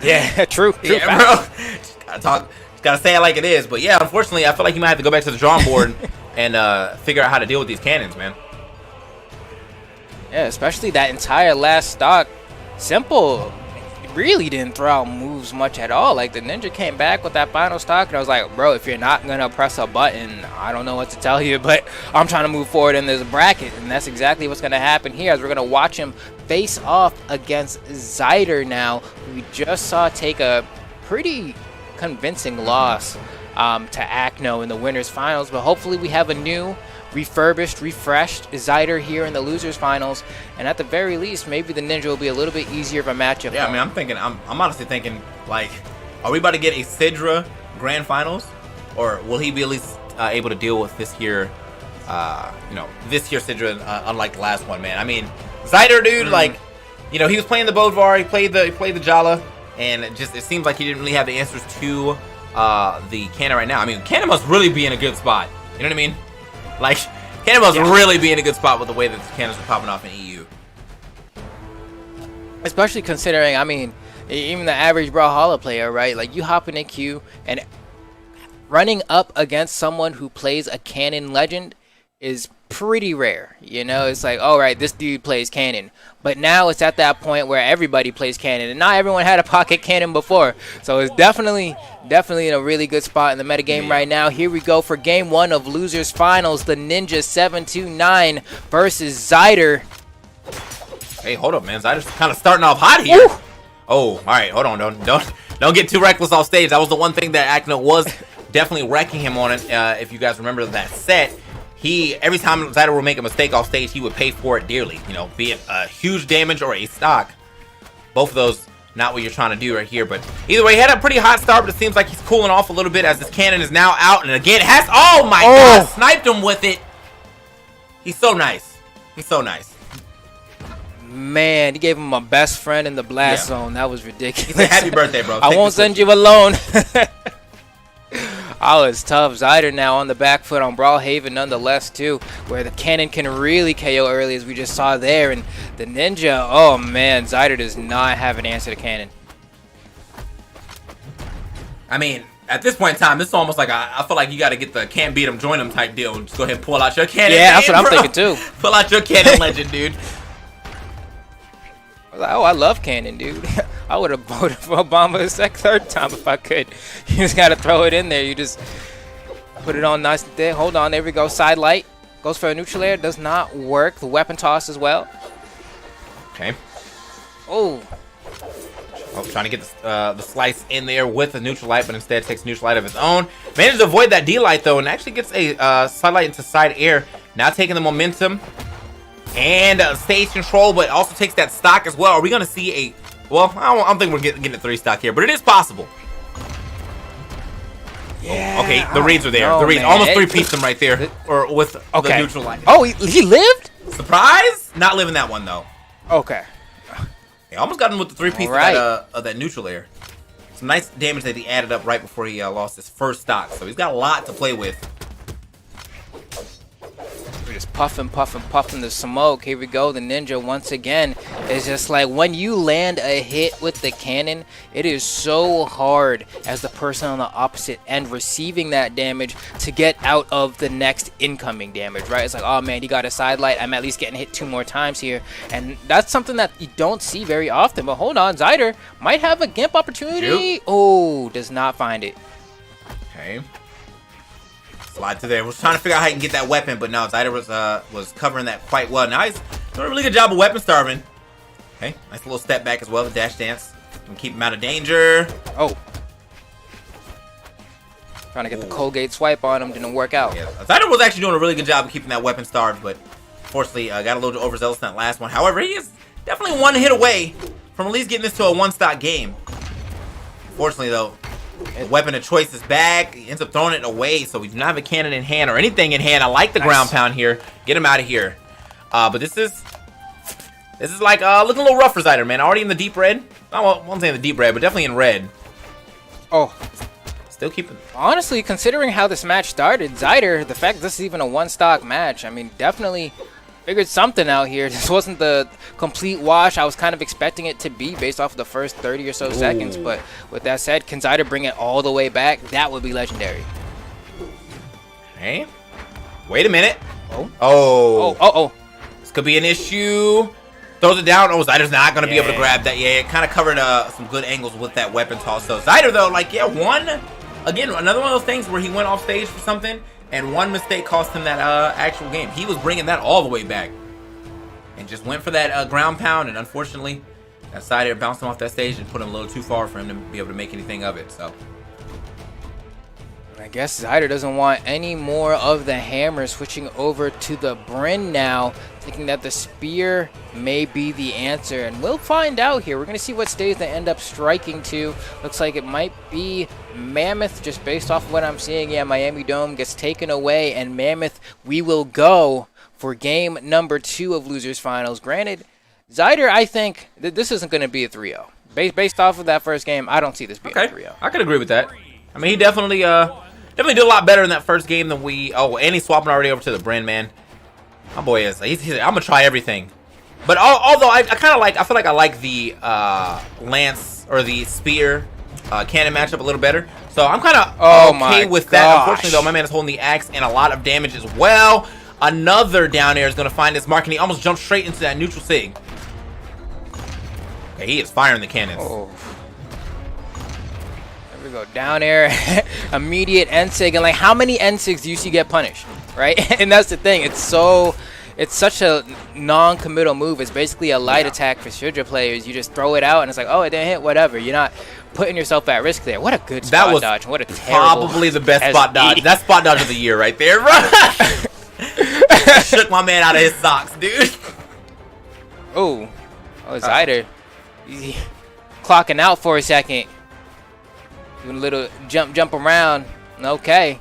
yeah, true. Yeah, bro. Just gotta talk. Just gotta say it like it is. But yeah, unfortunately, I feel like you might have to go back to the drawing board and figure out how to deal with these cannons, man. Yeah, especially that entire last stock. Simple really didn't throw out moves much at all. Like, the Ninja came back with that final stock, and I was like, bro, if you're not going to press a button, I don't know what to tell you, but I'm trying to move forward in this bracket, and that's exactly what's going to happen here, as we're going to watch him face off against Zider now, who we just saw take a pretty convincing loss to Acno in the winners finals, but hopefully we have a new refurbished, refreshed Zider here in the losers finals, and at the very least, maybe the Ninja will be a little bit easier of a matchup. Yeah, I mean, I'm honestly thinking, like, are we about to get a Sidra grand finals, or will he be at least able to deal with this here, you know, this here Sidra, unlike the last one, man? I mean, Zider, dude, like, you know, he was playing the Bodvar, he played the Jala, and it seems like he didn't really have the answers to the Cannon right now. I mean, Cannon must really be in a good spot. You know what I mean? Like, Cannon must really be in a good spot with the way that the cannons are popping off in EU. Especially considering, I mean, even the average Brawlhalla player, right? Like, you hop in a queue and running up against someone who plays a Cannon legend is pretty rare. You know, it's like, all right, this dude plays Cannon. But now it's at that point where everybody plays Cannon, and not everyone had a pocket Cannon before. So it's definitely in a really good spot in the metagame right now. Here we go for game 1 of losers finals. The Ninja 729 versus Zider. Hey, hold up, man. Zider's kind of starting off hot here. Woo! Oh, all right, hold on. Don't get too reckless off stage. That was the one thing that Acno was definitely wrecking him on it. If you guys remember that set. Every time Zider would make a mistake off stage, he would pay for it dearly. You know, be it a huge damage or a stock. Both of those, not what you're trying to do right here. But either way, he had a pretty hot start, but it seems like he's cooling off a little bit as this cannon is now out. And again, oh my God, sniped him with it. He's so nice. He's so nice. Man, he gave him my best friend in the blast zone. That was ridiculous. Happy birthday, bro. I won't send you alone. Oh, it's tough. Zider now on the back foot on Brawlhalla nonetheless, too, where the cannon can really KO early, as we just saw there. And the ninja, oh, man, Zider does not have an answer to cannon. I mean, at this point in time, this is almost like I feel like you got to get the can't beat 'em, join 'em type deal. Just go ahead and pull out your cannon. Yeah, that's what I'm thinking, too. Pull out your cannon legend, dude. I was like, oh, I love cannon, dude. I would have voted for Obama a third time if I could. You just got to throw it in there. You just put it on nice and thick. Hold on, there we go. Side light. Goes for a neutral air. Does not work. The weapon toss as well. Okay. Oh. Oh, trying to get the slice in there with the neutral light, but instead takes neutral light of its own. Manages to avoid that D light, though, and actually gets a side light into side air. Now taking the momentum and stage control, but also takes that stock as well. Are we going to see a... Well, I don't think we're getting a 3 stock here, but it is possible. Yeah. Oh, okay, the reads are there. No, The reads man. almost 3-pieced them right there, or with the neutral light. Oh, he lived? Surprise! Not living that one, though. Okay. He almost got him with the 3-piece Right. of that neutral air. Some nice damage that he added up right before he lost his first stock. So he's got a lot to play with. We're just puffing the smoke. Here we go. The ninja once again is just like, when you land a hit with the cannon, it is so hard as the person on the opposite end receiving that damage to get out of the next incoming damage, right? It's like, oh man, he got a side light. I'm at least getting hit 2 more times here. And that's something that you don't see very often. But hold on, Zider might have a gimp opportunity. Juke. Oh, does not find it. Okay. Slide to there. Was trying to figure out how he can get that weapon, but no, Zider was covering that quite well. Now he's doing a really good job of weapon starving. Okay, nice little step back as well, the dash dance. Can keep him out of danger. Oh. Trying to get the Colgate swipe on him, didn't work out. Yeah, Zider was actually doing a really good job of keeping that weapon starved, but unfortunately got a little overzealous in that last one. However, he is definitely 1 hit away from at least getting this to a 1-stock game. Unfortunately, though, the weapon of choice is back. He ends up throwing it away, so we do not have a cannon in hand or anything in hand. I like the ground pound here. Get him out of here. But this is like looking a little rough for Zider, man. Already in the deep red. I won't say in the deep red, but definitely in red. Oh. Still keeping. Honestly, considering how this match started, Zider, the fact this is even a 1-stock match, I mean, definitely figured something out here. This wasn't the complete wash I was kind of expecting it to be based off of the first 30 or so seconds. But with that said, can Zider bring it all the way back? That would be legendary. Okay. Wait a minute. Oh. This could be an issue. Throws it down. Oh, Zider's not going to be able to grab that. Yeah, it kind of covered some good angles with that weapon toss. So Zider, though, like, yeah, again, another one of those things where he went off stage for something, and one mistake cost him that actual game. He was bringing that all the way back. And just went for that ground pound, and unfortunately, that Zider bounced him off that stage and put him a little too far for him to be able to make anything of it. So I guess Zider doesn't want any more of the hammer, switching over to the Bryn now, thinking that the spear may be the answer. And we'll find out here. We're going to see what stage they end up striking to. Looks like it might be Mammoth, just based off of what I'm seeing. Yeah, Miami Dome gets taken away, and Mammoth, we will go for game number 2 of Losers Finals. Granted, Zider, I think that this isn't going to be a 3-0. Based off of that first game, I don't see this being a 3-0. I could agree with that. I mean, he definitely did a lot better in that first game than we... Oh, and he's swapping already over to the Bryn, man. My boy is... I'm going to try everything. But although I kind of like... I feel like I like the Lance or the Spear cannon matchup a little better. So I'm kind of okay with that. Unfortunately, though, my man is holding the axe and a lot of damage as well. Another down air is going to find his mark, and he almost jumped straight into that neutral sig. Okay, he is firing the cannons. Oh. There we go. Down air, immediate N-sig. And like, how many N-sigs do you see get punished? Right? And that's the thing. It's such a non-committal move. It's basically a light attack for Chedro players. You just throw it out, and it's like, oh, it didn't hit, whatever. You're not putting yourself at risk there. What a good spot dodge. What a terrible probably the best spot dodge. That's spot dodge of the year right there. Shook my man out of his socks, dude. Oh, Zider. Clocking out for a second. Doing a little jump around. Okay.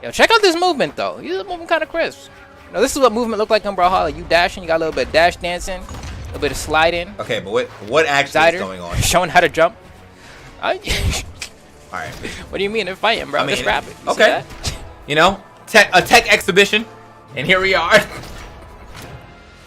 Yo, check out this movement, though. He's moving kind of crisp. Now, this is what movement look like in Brawlhalla. You dashing, you got a little bit of dash dancing, a little bit of sliding. Okay, but what actually Zider is going on? showing how to jump. right. What do you mean they're fighting, bro? I mean, Just rapid. You see okay. that? You know, a tech exhibition, and here we are.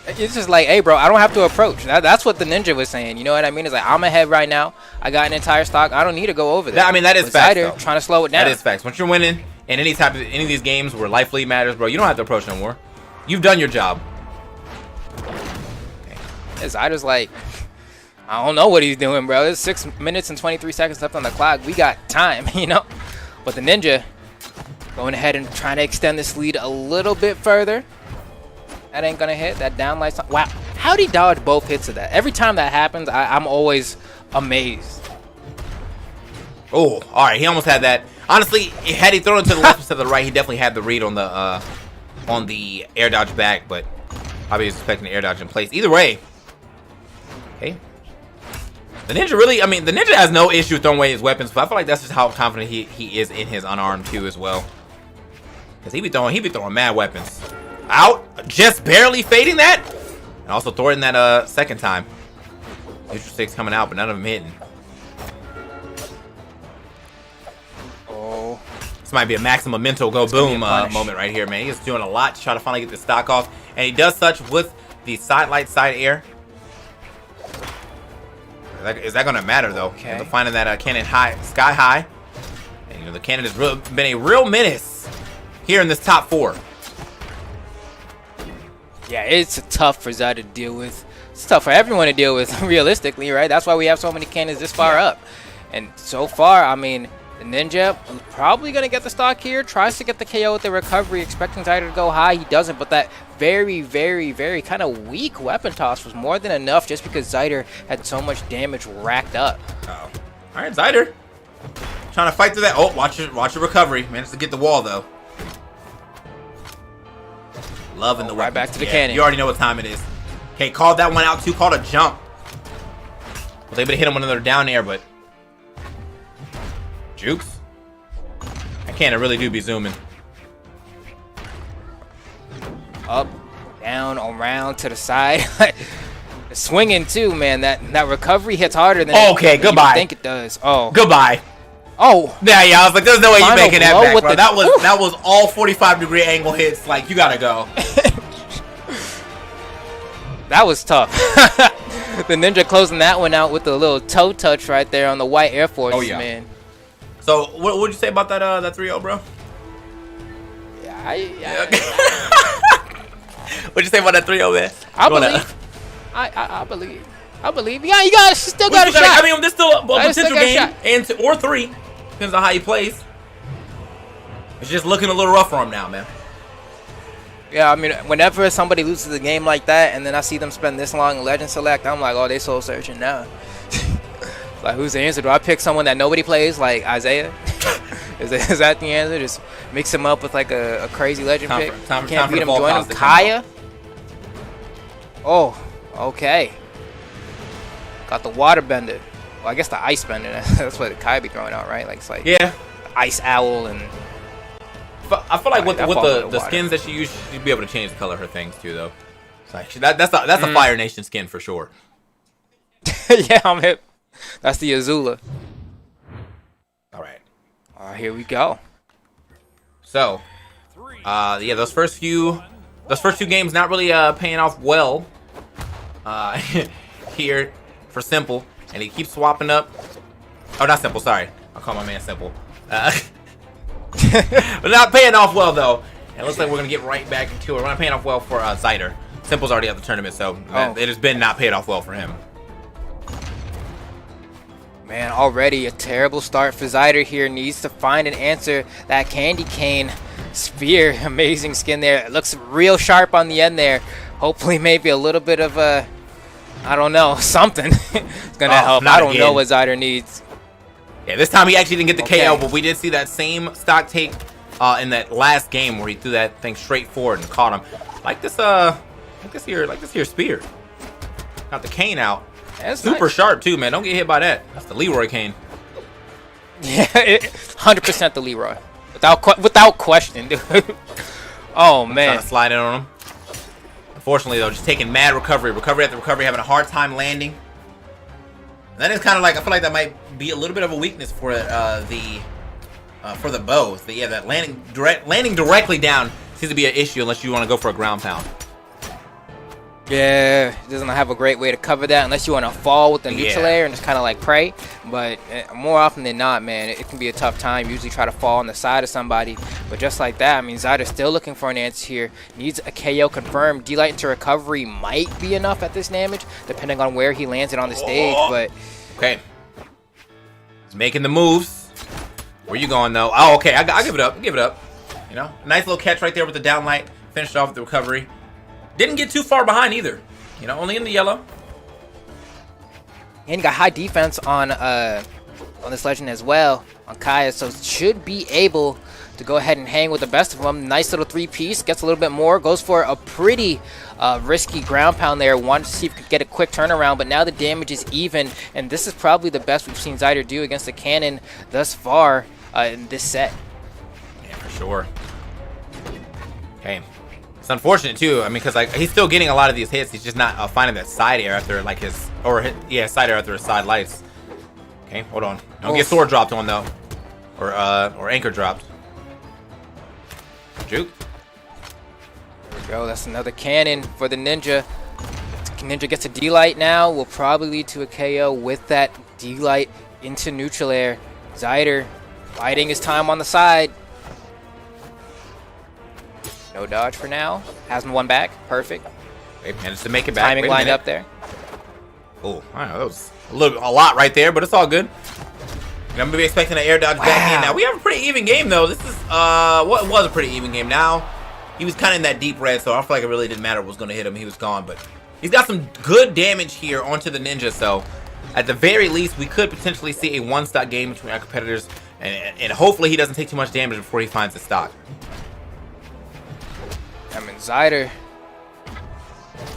It's just like, hey, bro, I don't have to approach. That's what the ninja was saying. You know what I mean? It's like, I'm ahead right now. I got an entire stock. I don't need to go over there. I mean, that is But facts, Zider though. trying to slow it down. That is facts. Once you're winning in any of these games where life lead matters, bro, you don't have to approach no more. You've done your job. Yeah, Zider's like, I don't know what he's doing, bro. There's 6 minutes and 23 seconds left on the clock. We got time, you know? But the ninja going ahead and trying to extend this lead a little bit further. That ain't gonna hit. That down light. Wow. How'd he dodge both hits of that? Every time that happens, I'm always amazed. Oh, all right. He almost had that. Honestly, had he thrown it to the left instead of the right, he definitely had the read on the air dodge back, but probably was expecting the air dodge in place. Either way, okay. The ninja really, I mean, the ninja has no issue throwing away his weapons, but I feel like that's just how confident he is in his unarmed too as well. Because he be throwing mad weapons. Out, just barely fading that, and also throwing that second time. Neutral six coming out, but none of them hitting. Oh, This might be a maximum mental go boom moment right here, man. He's doing a lot to try to finally get the stock off, and he does such with the side light, side air. Is that gonna matter though? Okay. Finding that cannon high, sky high, and you know the cannon has been a real menace here in this top 4. yeah, it's tough for Zider to deal with. It's tough for everyone to deal with, realistically, right? That's why we have so many cannons this far up. And so far, I mean, the ninja probably going to get the stock here. Tries to get the KO with the recovery, expecting Zider to go high. He doesn't, but that very, very, very kind of weak weapon toss was more than enough just because Zider had so much damage racked up. All right, Zider trying to fight through that. Oh, watch your recovery. Managed to get the wall though. Loving the Right weapons. back to the cannon. You already know what time it is. Okay, called that one out too. Called a jump. Was able to hit him with another down air, but jukes. I can't really do be zooming. Up, down, around, to the side. Swinging too, man. That recovery hits harder than Okay, you goodbye. think it does. Oh, Goodbye. oh, Yeah, I was like, there's no way you're Final making that blow back, with bro. the- That was all 45-degree angle hits. Like, you gotta go. that was tough. The ninja closing that one out with the little toe touch right there on the white Air Force, Oh, yeah. man. So, what would you say about that 3-0, bro? What'd you say about that 3-0, man? I You wanna- believe. I believe. Yeah, you guys still got a shot. I mean, there's still a I still potential got a game, shot. and or 3. Depends on how he plays. It's just looking a little rough for him now, man. Yeah, I mean, whenever somebody loses a game like that, and then I see them spend this long in Legend Select, I'm like, oh, they soul searching now. Like, who's the answer? Do I pick someone that nobody plays, like Isaiah? is that the answer? Just mix him up with like a crazy Legend pick. time Can't for beat the him. ball Join him. cost to come Kaya. Oh, okay. Got the water bender. Well, I guess the ice bender. That's what Kaya be throwing out, right? Like it's like Yeah. ice owl and. I feel like with that falls in the the water. skins that she used, she'd be able to change the color of her things too, though. It's like, that's a Fire Nation skin for sure. Yeah, I'm hip. That's the Azula. All right. All right, here we go. So, yeah, those first two games not really paying off well. Here for Simple, and he keeps swapping up. Oh, not Simple. Sorry, I'll call my man Simple. But not paying off well though. And it looks like we're gonna get right back into it. We're not paying off well for Zider. Simple's already at the tournament, so it has been not paid off well for him. Man, already a terrible start for Zider here. Needs to find an answer. That candy cane spear, amazing skin there. It looks real sharp on the end there. Hopefully maybe a little bit of a, I don't know, something. It's going to help. not I don't again. know what Zider needs. Yeah, this time he actually didn't get the Okay. KO, but we did see that same stock take in that last game where he threw that thing straight forward and caught him. Like this here spear. Got the cane out. That's Super nice. sharp too, man. Don't get hit by that. That's the Leroy cane. Yeah, 100% the Leroy. Without question, dude. Oh, Trying man. to slide in on him. Unfortunately though, just taking mad recovery after recovery, having a hard time landing. And that is kind of like, I feel like that might be a little bit of a weakness for the bows. That landing directly down seems to be an issue unless you want to go for a ground pound. Yeah, it doesn't have a great way to cover that unless you want to fall with the neutral air and just kind of like pray. But more often than not, man, it can be a tough time. Usually try to fall on the side of somebody. But just like that, I mean, Zeider's still looking for an answer here. Needs a KO confirmed. D-Light into recovery might be enough at this damage, depending on where he lands it on the stage. But okay, he's making the moves. Where you going though? Oh, okay, I give it up. Give it up. You know, nice little catch right there with the downlight. Finished off with the recovery. Didn't get too far behind either. You know, only in the yellow. And he got high defense on this legend as well, on Kaya, so should be able to go ahead and hang with the best of them. Nice little 3-piece, gets a little bit more, goes for a pretty risky ground pound there. Wanted to see if he could get a quick turnaround, but now the damage is even, and this is probably the best we've seen Zeider do against the cannon thus far in this set. Yeah, for sure. Okay. It's unfortunate too. I mean, because like he's still getting a lot of these hits. He's just not finding that side air after like side air after his side lights. Okay, hold on. Don't get sword dropped on though, or anchor dropped. Juke. There we go. That's another cannon for the ninja. Ninja gets a D-light now. Will probably lead to a KO with that D-light into neutral air. Zeider biding his time on the side. No dodge for now. Hasn't won back. Perfect. Okay, managed to make it back. Timing lined up there. Oh, I don't know, that was a lot right there, but it's all good. And I'm gonna be expecting an air dodge back in. Now we have a pretty even game though. This is what was a pretty even game. Now he was kind of in that deep red, so I feel like it really didn't matter what was gonna hit him. He was gone, but he's got some good damage here onto the ninja. So at the very least, we could potentially see a one-stock game between our competitors, and hopefully he doesn't take too much damage before he finds the stock. I mean, Zeider,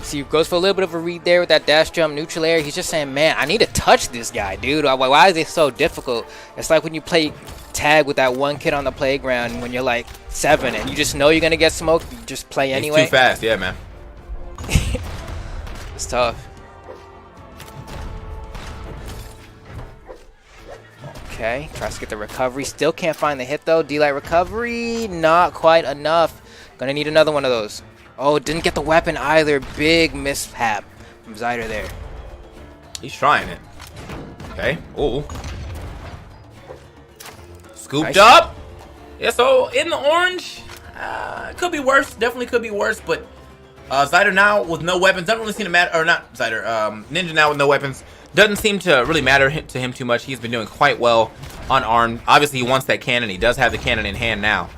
see, goes for a little bit of a read there with that dash jump neutral air. He's just saying, man, I need to touch this guy, dude. Why is it so difficult? It's like when you play tag with that one kid on the playground when you're like 7 and you just know you're going to get smoked. You just play anyway. He's too fast, yeah, man. It's tough. Okay, tries to get the recovery. Still can't find the hit, though. D-light recovery, not quite enough. Gonna need another one of those. Oh, didn't get the weapon either. Big mishap from Zider there. He's trying it. Okay. Ooh. Scooped up. Yeah, so in the orange. Could be worse. Definitely could be worse. But Zider now with no weapons. Doesn't really seem to matter. Or not Zider. Ninja now with no weapons. Doesn't seem to really matter to him too much. He's been doing quite well unarmed. Obviously, he wants that cannon. He does have the cannon in hand now.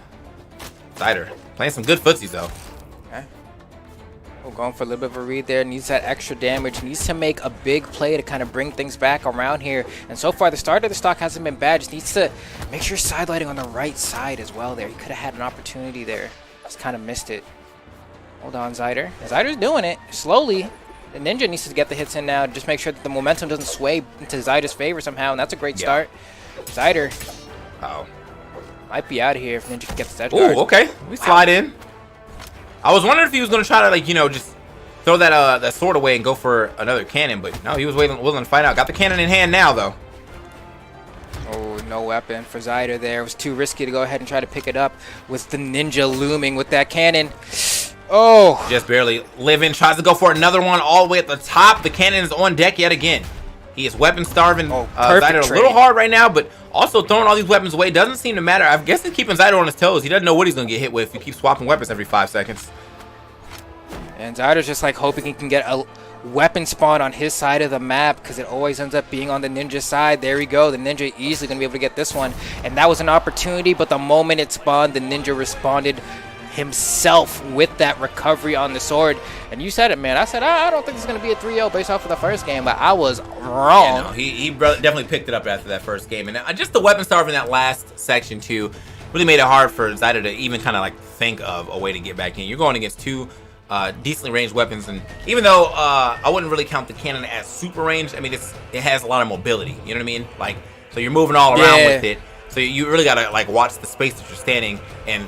Zider. Playing some good footsies, though. Okay. We're going for a little bit of a read there. Needs that extra damage. Needs to make a big play to kind of bring things back around here. And so far, the start of the stock hasn't been bad. Just needs to make sure side lighting on the right side as well there. He could have had an opportunity there. Just kind of missed it. Hold on, Zeider. Zeider's doing it. Slowly. The ninja needs to get the hits in now. Just make sure that the momentum doesn't sway into Zeider's favor somehow. And that's a great start. Zeider. Uh-oh. Might be out of here if Ninja can get the edge guard. Ooh, okay. We slide in. I was wondering if he was going to try to, like, you know, just throw that sword away and go for another cannon. But no, he was willing to fight out. Got the cannon in hand now, though. Oh, no weapon for Zider there. It was too risky to go ahead and try to pick it up with the ninja looming with that cannon. Oh. Just barely living. Tries to go for another one all the way at the top. The cannon is on deck yet again. He is weapon starving. Zider a little hard right now, but also throwing all these weapons away doesn't seem to matter. I guess he's keeping Zider on his toes. He doesn't know what he's going to get hit with if he keeps swapping weapons every 5 seconds. And Zider's just like hoping he can get a weapon spawn on his side of the map because it always ends up being on the ninja side. There we go. The ninja easily going to be able to get this one. And that was an opportunity, but the moment it spawned, the ninja responded himself with that recovery on the sword. And you said it, man. I said, I don't think it's going to be a 3-0 based off of the first game, but I was wrong. Yeah, no, he definitely picked it up after that first game. And just the weapon starve in that last section, too, really made it hard for Zider to even kind of like think of a way to get back in. You're going against two decently ranged weapons, and even though I wouldn't really count the cannon as super ranged, I mean, it has a lot of mobility, you know what I mean? Like, so you're moving all around with it. So you really gotta like watch the space that you're standing and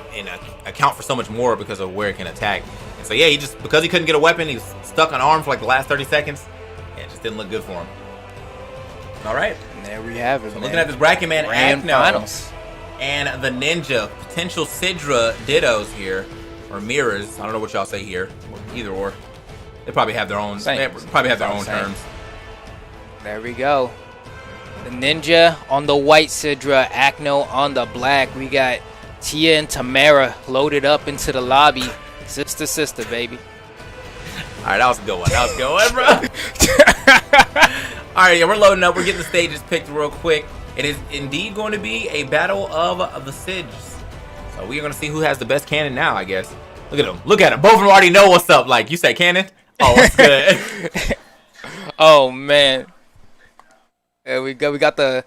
account for so much more because of where it can attack. And so yeah, because he couldn't get a weapon, he was stuck on arm for like the last 30 seconds. Yeah, it just didn't look good for him. All right. there we have it. So looking at this bracket, man, Grand Acno finals. and the Ninja, potential Sidra dittos here, or mirrors. I don't know what y'all say here. Either or. They probably have their own. Same. They probably have their own Same. terms. There we go. The Ninja on the white Sidra, Acno on the black. We got Tia and Tamara loaded up into the lobby. Sister, baby. All right, that was a good one. That was a good one, bro. All right, yeah, we're loading up. We're getting the stages picked real quick. It is indeed going to be a battle of the Sids. So we are going to see who has the best cannon now, I guess. Look at them. Look at them. Both of them already know what's up. Like, you say cannon? Oh, what's good? Oh, man. There we go. We got the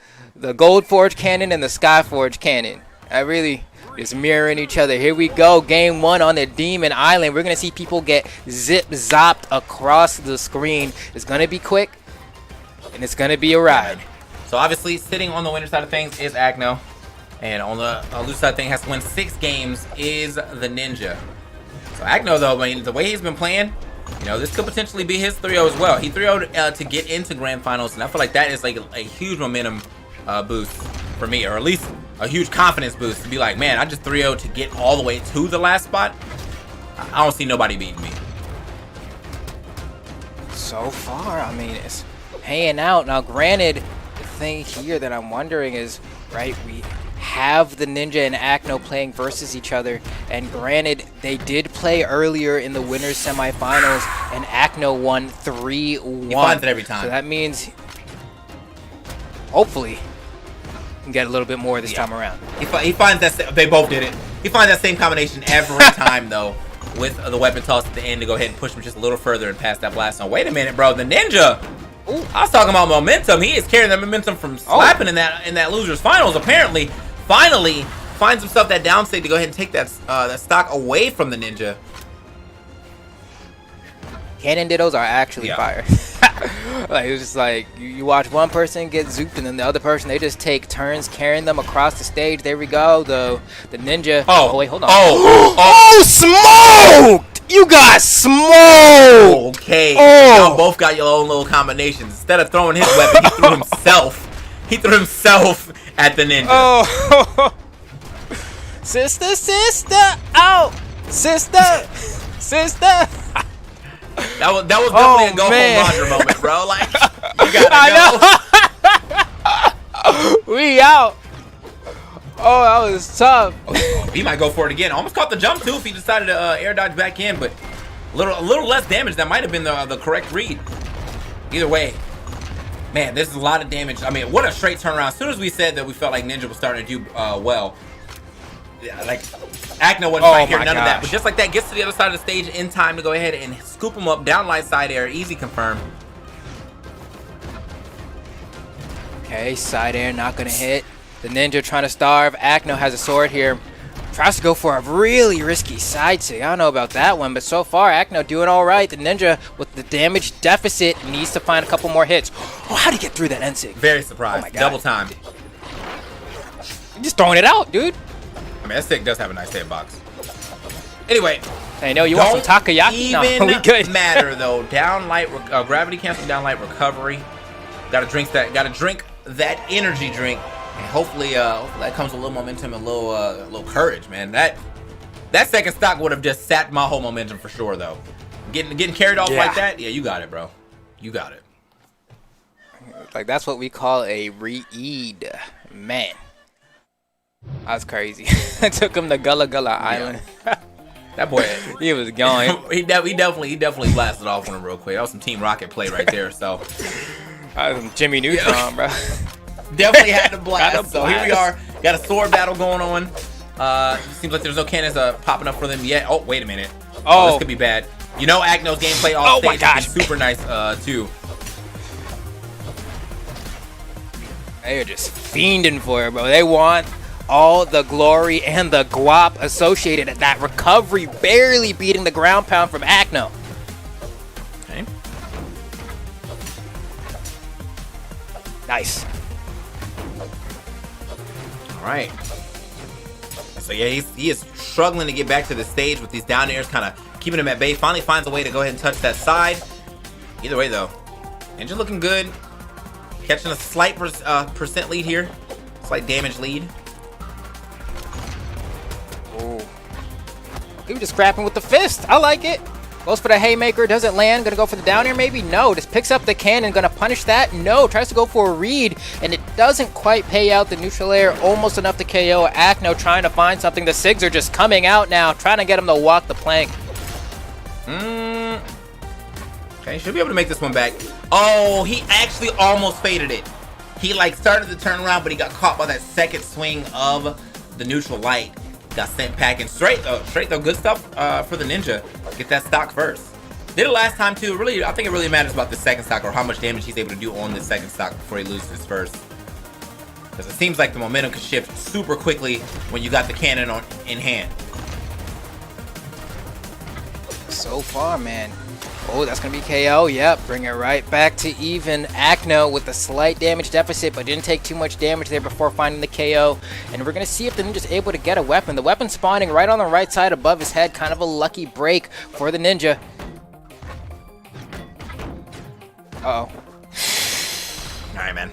Gold Forge cannon and the Sky Forge cannon. I really just mirroring each other. Here we go. Game 1 on the Demon Island. We're going to see people get zip-zopped across the screen. It's going to be quick, and it's going to be a ride. So obviously, sitting on the winner side of things is Acno. And on the loser side of things, has to win 6 games is the Ninja. So Acno, though, I mean, the way he's been playing, you know, this could potentially be his 3-0 as well. He 3-0'd to get into Grand Finals, and I feel like that is like a huge momentum boost for me, or at least a huge confidence boost to be like, man, I just 3-0'd to get all the way to the last spot. I don't see nobody beating me. So far, I mean, it's paying out. Now, granted, the thing here that I'm wondering is, right, we have the Ninja and Acno playing versus each other, and granted, they did play earlier in the winners semifinals, and Acno won 3-1. He finds it every time. So that means, hopefully, he can get a little bit more this time around. He finds that they both did it. He finds that same combination every time, though, with the weapon toss at the end to go ahead and push him just a little further and pass that blast on. Wait a minute, bro. The Ninja. Ooh, I was talking about momentum. He is carrying that momentum from slapping in that losers finals. Apparently, finally finds himself that downstate to go ahead and take that stock away from the Ninja. Cannon dittos are actually fire. Like, it was just like you watch one person get zooped, and then the other person, they just take turns carrying them across the stage. There we go. The Ninja. Oh wait, hold on. Oh, smoked! You got smoked. Okay. Y'all both got your own little combinations. Instead of throwing his weapon, he threw himself. He threw himself at the Ninja. Oh. Sister. Oh. Sister. That was definitely a go home laundry moment, bro. Like, you gotta go. We out. Oh, that was tough. He might go for it again. Almost caught the jump too if he decided to air dodge back in, but a little less damage. That might have been the correct read. Either way, man, this is a lot of damage. I mean, what a straight turnaround. As soon as we said that we felt like Ninja was starting to do well, like Acno wasn't trying to hear none of that. But just like that, gets to the other side of the stage in time to go ahead and scoop him up. Down light side air, easy confirm. Okay, side air not gonna hit. The Ninja trying to starve. Acno has a sword here. Tries to go for a really risky side sig. I don't know about that one, but so far, Acno doing all right. The Ninja, with the damage deficit, needs to find a couple more hits. Oh, how'd he get through that N-sig? Very surprised. Oh my God. Double time. He's just throwing it out, dude. I mean, that stick does have a nice hitbox. Anyway. Hey, no, you want some takoyaki? No, we good. Matter, though. Down light, gravity cancel, down light recovery. Gotta drink that energy drink. And hopefully that comes with a little momentum and a little courage, man. That second stock would have just sapped my whole momentum for sure, though. Getting carried off like that, yeah, you got it, bro. You got it. Like, that's what we call a read, man. That's crazy. I took him to Gullah Gullah Island. That boy, he was going. he definitely blasted off on him real quick. That was some Team Rocket play right there. So, Jimmy Neutron, bro. Definitely had to blast. So here we are. Got a sword battle going on. Seems like there's no cannons popping up for them yet. Oh, wait a minute. Oh, this could be bad. You know, Acno's gameplay off stage is super nice too. They are just fiending for it, bro. They want all the glory and the guap associated at that recovery, barely beating the ground pound from Acno. Okay. Nice. All right. So yeah, he is struggling to get back to the stage with these down airs, kind of keeping him at bay. Finally finds a way to go ahead and touch that side. Either way, though, Ninja looking good. Catching a slight percent lead here. Slight damage lead. Ooh. He was just scrapping with the fist. I like it. Goes for the haymaker, doesn't land. Gonna go for the down air maybe? No. Just picks up the cannon. Gonna punish that? No. Tries to go for a read, and it doesn't quite pay out. The neutral air almost enough to KO. Acno trying to find something. The SIGs are just coming out now, trying to get him to walk the plank. Okay, should be able to make this one back. Oh, he actually almost faded it. He like started to turn around, but he got caught by that second swing of the neutral light. Got sent packing straight though. Good stuff for the ninja. Get that stock first. Did it last time too. Really, I think it really matters about the second stock or how much damage he's able to do on the second stock before he loses his first. Because it seems like the momentum can shift super quickly when you got the cannon in hand. So far, man. Oh, that's going to be KO. Yep, bring it right back to even. Acno with a slight damage deficit, but didn't take too much damage there before finding the KO. And we're going to see if the ninja's able to get a weapon. The weapon spawning right on the right side above his head. Kind of a lucky break for the ninja. Uh-oh. All right, man.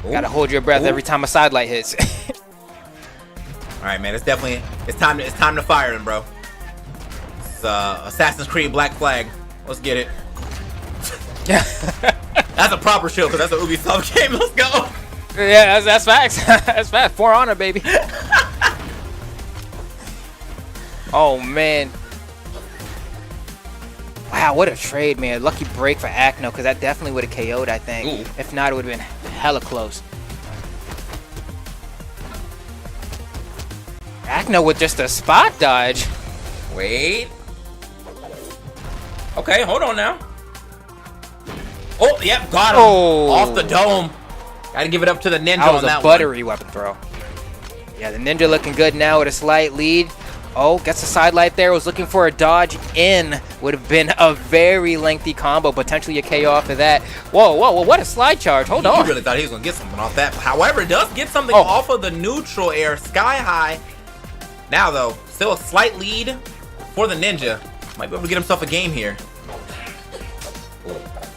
Gotta hold your breath every time a side light hits. All right, man. It's time to fire him, bro. It's Assassin's Creed Black Flag. Let's get it. That's a proper show because that's an Ubisoft game. Let's go. Yeah, that's facts. That's facts. For Honor, baby. Oh man. Wow, what a trade, man. Lucky break for Acno, because that definitely would have KO'd, I think. Ooh. If not, it would have been hella close. Acno with just a spot dodge. Wait. Okay, hold on now. Oh, yep, got him. Oh. Off the dome. Gotta give it up to the ninja That was on that a buttery weapon throw. Yeah, the ninja looking good now with a slight lead. Oh, gets a side light there. Was looking for a dodge in. Would have been a very lengthy combo. Potentially a KO off of that. Whoa, whoa, whoa, what a slide charge. Hold on. He really thought he was going to get something off that. However, it does get something off of the neutral air sky high. Now, though, still a slight lead for the ninja. Might be able to get himself a game here.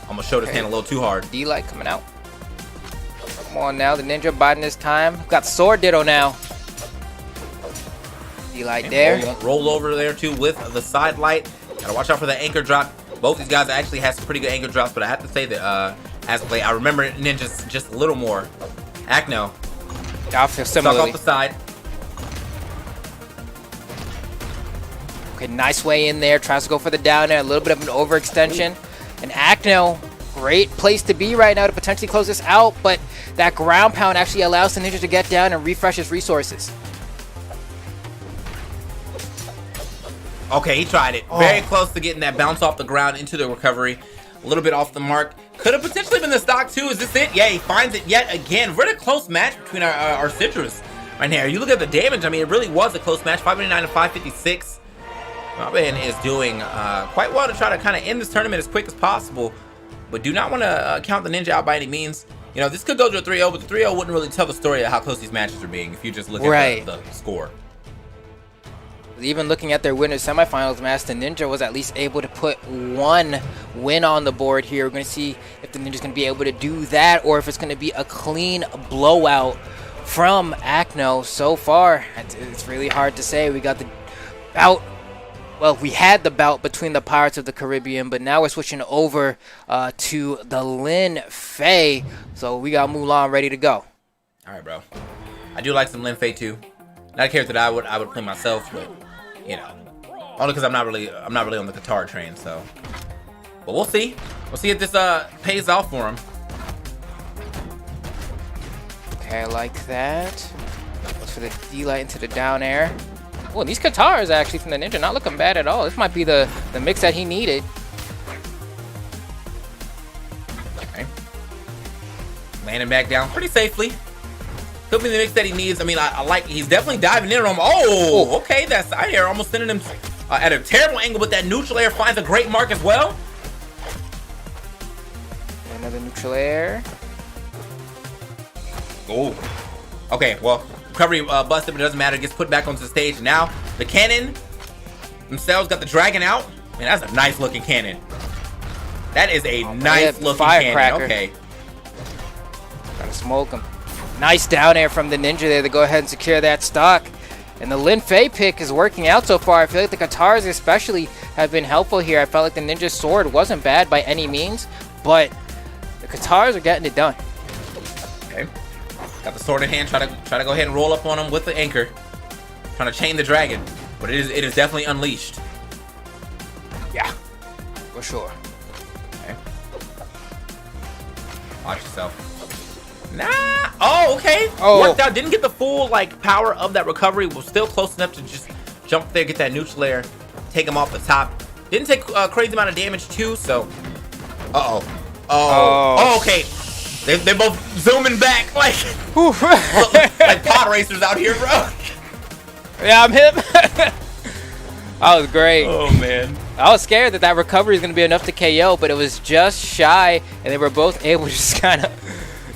Almost showed his hand a little too hard. D-light coming out. Come on now, the ninja biding his time. Got sword ditto now. D-light there. Roll over there too with the side light. Gotta watch out for the anchor drop. Both these guys actually have some pretty good anchor drops, but I have to say that as of late, I remember ninjas just a little more. Acno. I feel similarly. Stuck off the side. Okay, nice way in there. Tries to go for the down air. A little bit of an overextension. And Acno, great place to be right now to potentially close this out, but that ground pound actually allows the ninja to get down and refresh his resources. Okay, he tried it. Very close to getting that bounce off the ground into the recovery. A little bit off the mark. Could have potentially been the stock too. Is this it? Yeah, he finds it yet again. Very close match between our citrus right here. You look at the damage. I mean, it really was a close match. 589 to 556. Robin is doing quite well to try to kind of end this tournament as quick as possible. But do not want to count the ninja out by any means. You know, this could go to a 3-0, but the 3-0 wouldn't really tell the story of how close these matches are being if you just look at the score. Even looking at their winners semifinals match, the ninja was at least able to put one win on the board here. We're going to see if the ninja's going to be able to do that or if it's going to be a clean blowout from Acno. So far, it's really hard to say. We got the bout. Well, we had the bout between the Pirates of the Caribbean, but now we're switching over to the Lin Fei. So we got Mulan ready to go. All right, bro. I do like some Lin Fei too. Not a character that I would play myself, but you know, only because I'm not really on the guitar train. So, but we'll see. We'll see if this pays off for him. Okay, I like that. Goes for the D-light into the down air. Oh, these guitars actually from the ninja not looking bad at all. This might be the mix that he needed. Okay. Landing back down pretty safely. Could be the mix that he needs. I mean, I like, he's definitely diving in on him. Oh, okay, that side air almost sending him at a terrible angle, but that neutral air finds a great mark as well. Another neutral air. Oh, okay, well, recovery busted, but it doesn't matter. It gets put back onto the stage. Now, the cannon themselves got the dragon out. Man, that's a nice looking cannon. That is a nice looking firecracker. cannon. Okay. Gotta smoke him. Nice down air from the Ninja there to go ahead and secure that stock. And the Lin Fei pick is working out so far. I feel like the Katars especially have been helpful here. I felt like the Ninja sword wasn't bad by any means, but the Katars are getting it done. Okay. Got the sword in hand. Try to go ahead and roll up on him with the anchor. Trying to chain the dragon, but it is definitely unleashed. Yeah, for sure. Okay. Watch yourself. Nah. Oh, okay. Oh. Worked out. Didn't get the full like power of that recovery. Was still close enough to just jump there, get that neutral layer, take him off the top. Didn't take a crazy amount of damage too. So. Oh. Okay. They're both zooming back like like pod racers out here, bro. Yeah, I'm him. That was great. Oh man. I was scared that that recovery is going to be enough to KO, but it was just shy, and they were both able to just kind of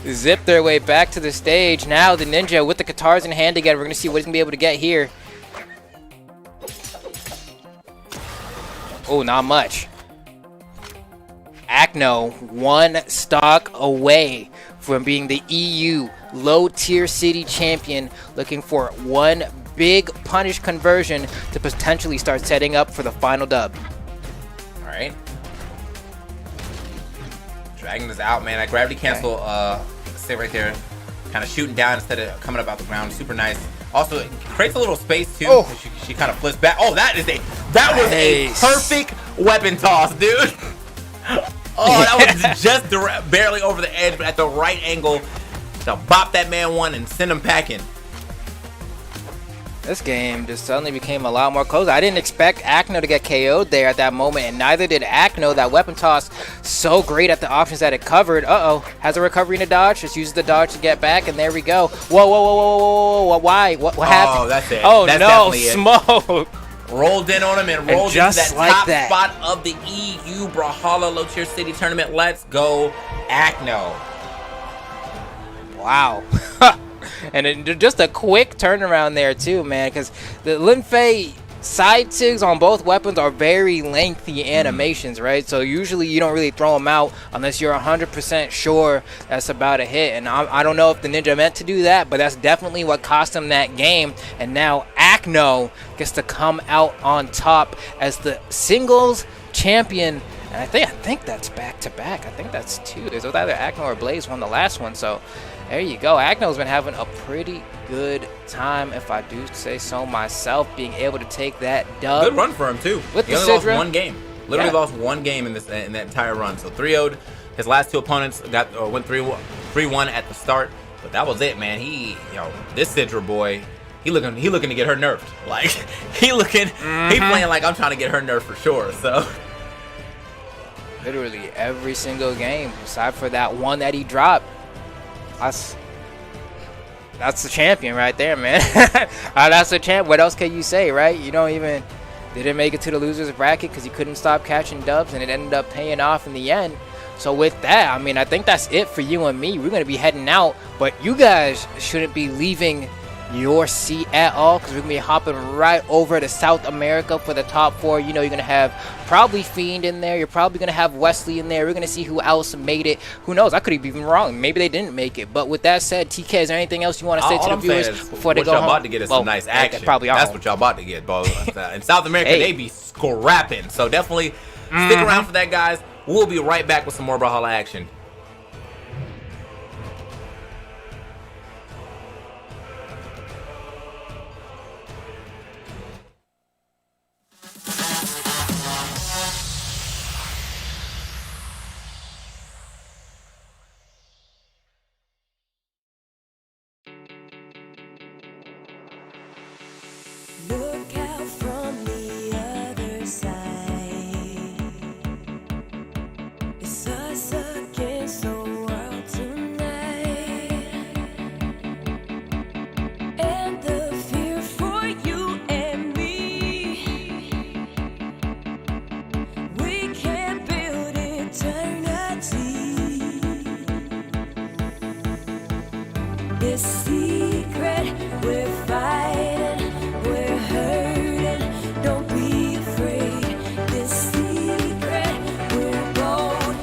zip their way back to the stage. Now the Ninja with the Katars in hand again. We're going to see what he's going to be able to get here. Oh, not much. Acno, one stock away from being the EU low-tier city champion, looking for one big punish conversion to potentially start setting up for the final dub. All right. Dragging this out, man. That gravity cancel, stay right there. Kind of shooting down instead of coming up out the ground. Super nice. Also, it creates a little space too. Oh. She kind of flips back. Oh, that was a perfect weapon toss, dude. Oh, that was just barely over the edge, but at the right angle to bop that man one and send him packing. This game just suddenly became a lot more close. I didn't expect Acno to get KO'd there at that moment, and neither did Acno. That weapon toss so great at the options that it covered. Uh-oh. Has a recovery in a dodge. Just uses the dodge to get back, and there we go. Whoa, whoa, whoa, whoa, whoa, whoa. Why? What happened? Oh, that's it. Oh, That's no. definitely it. Smoke. Rolled in on him and rolled into just that like top that. spot of the EU Brawlhalla Low Tier City Tournament. Let's go, Acno. Wow. And just a quick turnaround there too, man, because the Lin Fei side tigs on both weapons are very lengthy animations, right? So usually you don't really throw them out unless you're 100% sure that's about a hit. And I don't know if the Ninja meant to do that, but that's definitely what cost him that game. And now Acno gets to come out on top as the singles champion. And I think that's back-to-back. I think that's two. It was either Acno or Blaze won the last one, so there you go. Acno's been having a pretty good time, if I do say so myself, being able to take that dub. Good run for him too. With he the only lost Sidra. one game. Literally Yeah. lost one game in that entire run. So 3-0'd his last two opponents. Went 3-1 at the start, but that was it, man. This Sidra boy, he looking to get her nerfed. Like he playing like I'm trying to get her nerfed for sure. So Literally every single game, aside for that one that he dropped. That's the champion right there, man. That's the champ. What else can you say, right? You didn't make it to the losers bracket because you couldn't stop catching dubs, and it ended up paying off in the end. So with that, I mean, I think that's it for you and me. We're going to be heading out, but you guys shouldn't be leaving your seat at all, because we're going to be hopping right over to South America for the top four. You know, you're going to have probably Fiend in there. You're probably going to have Wesley in there. We're going to see who else made it. Who knows? I could be even wrong. Maybe they didn't make it. But with that said, TK, is there anything else you want to say to the viewers before they go home? What y'all about to get is some nice action. That's what y'all about to get, bro. In South America, they be scrapping. So definitely stick around for that, guys. We'll be right back with some more Brawlhalla action. Look out from the other side. It's us against the world tonight. And the fear for you and me. We can build eternity. This secret we're fighting. Don't be afraid. This secret we're bold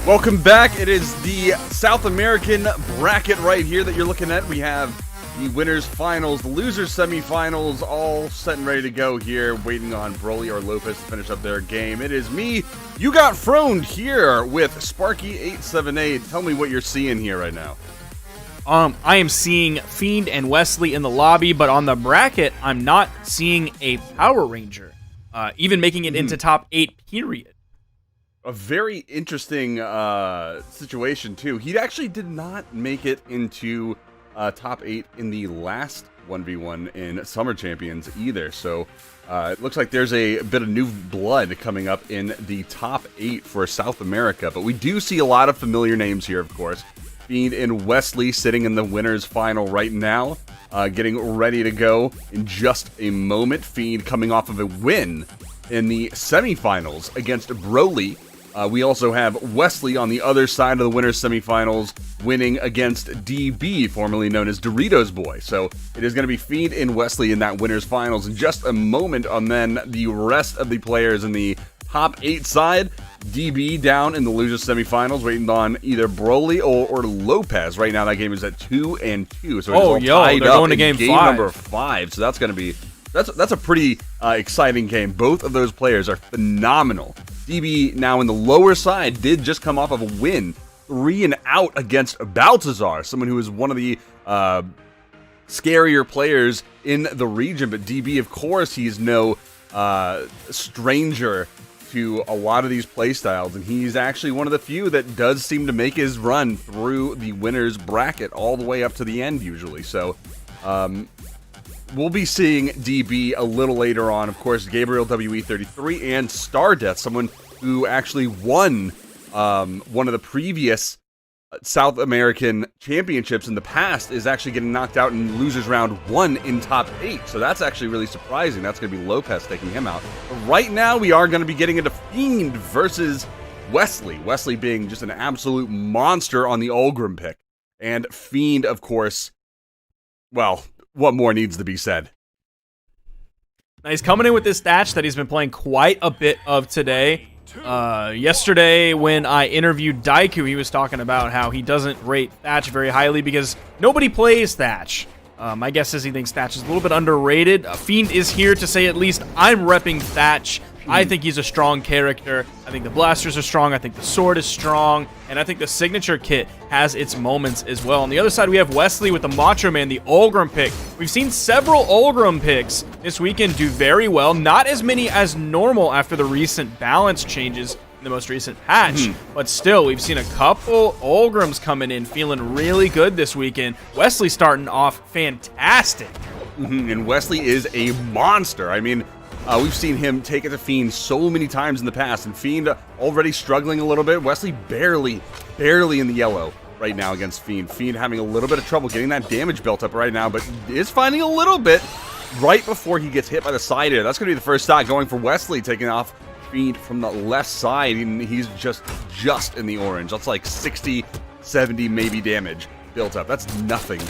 Welcome back. It is the South American bracket right here that you're looking at. We have the winners finals, the losers semifinals, all set and ready to go here, waiting on Broly or Lopez to finish up their game. It is me, You Got Froned, here with Sparky878. Tell me what you're seeing here right now. I am seeing Fiend and Wesley in the lobby, but on the bracket, I'm not seeing a Power Ranger, even making it into top 8, period. A very interesting situation, too. He actually did not make it into top 8 in the last 1v1 in Summer Champions either. So it looks like there's a bit of new blood coming up in the top 8 for South America. But we do see a lot of familiar names here, of course. Fiend and Wesley sitting in the winners final right now, getting ready to go in just a moment. Fiend coming off of a win in the semifinals against Broly. We also have Wesley on the other side of the winners semifinals, winning against DB, formerly known as Doritos Boy. So it is going to be Fiend and Wesley in that winners finals in just a moment, and then the rest of the players in the top 8 side. DB down in the losers semifinals, waiting on either Broly or Lopez. Right now, that game is at 2-2, so it's all tied they're up going to in game 5. number 5. So that's going to be that's a pretty exciting game. Both of those players are phenomenal. DB now in the lower side did just come off of a win, 3-0 against Baltazar, someone who is one of the scarier players in the region. But DB, of course, he's no stranger to a lot of these playstyles, and he's actually one of the few that does seem to make his run through the winners bracket all the way up to the end usually. So we'll be seeing DB a little later on. Of course, Gabriel WE33 and Stardeath, someone who actually won one of the previous South American championships in the past, is actually getting knocked out in losers round 1 in top 8. So that's actually really surprising. That's going to be Lopez taking him out. But right now, we are going to be getting into Fiend versus Wesley. Wesley being just an absolute monster on the Ulgrim pick. And Fiend, of course, well, what more needs to be said? Now he's coming in with this Thatch that he's been playing quite a bit of today. Yesterday, when I interviewed Daiku, he was talking about how he doesn't rate Thatch very highly because nobody plays Thatch. My guess is he thinks Thatch is a little bit underrated. Fiend is here to say at least I'm repping Thatch. I think he's a strong character. I think the blasters are strong. I think the sword is strong. And I think the signature kit has its moments as well. On the other side, we have Wesley with the Macho Man, the Ulgrim pick. We've seen several Ulgrim picks this weekend do very well. Not as many as normal after the recent balance changes in the most recent patch. But still, we've seen a couple Ulgrims coming in feeling really good this weekend. Wesley starting off fantastic. And Wesley is a monster. I mean, we've seen him take it to Fiend so many times in the past, and Fiend already struggling a little bit. Wesley barely in the yellow right now against Fiend. Fiend having a little bit of trouble getting that damage built up right now, but is finding a little bit right before he gets hit by the Zider. That's going to be the first stock going for Wesley, taking off Fiend from the left side, and he's just in the orange. That's like 60, 70 maybe damage built up. That's nothing.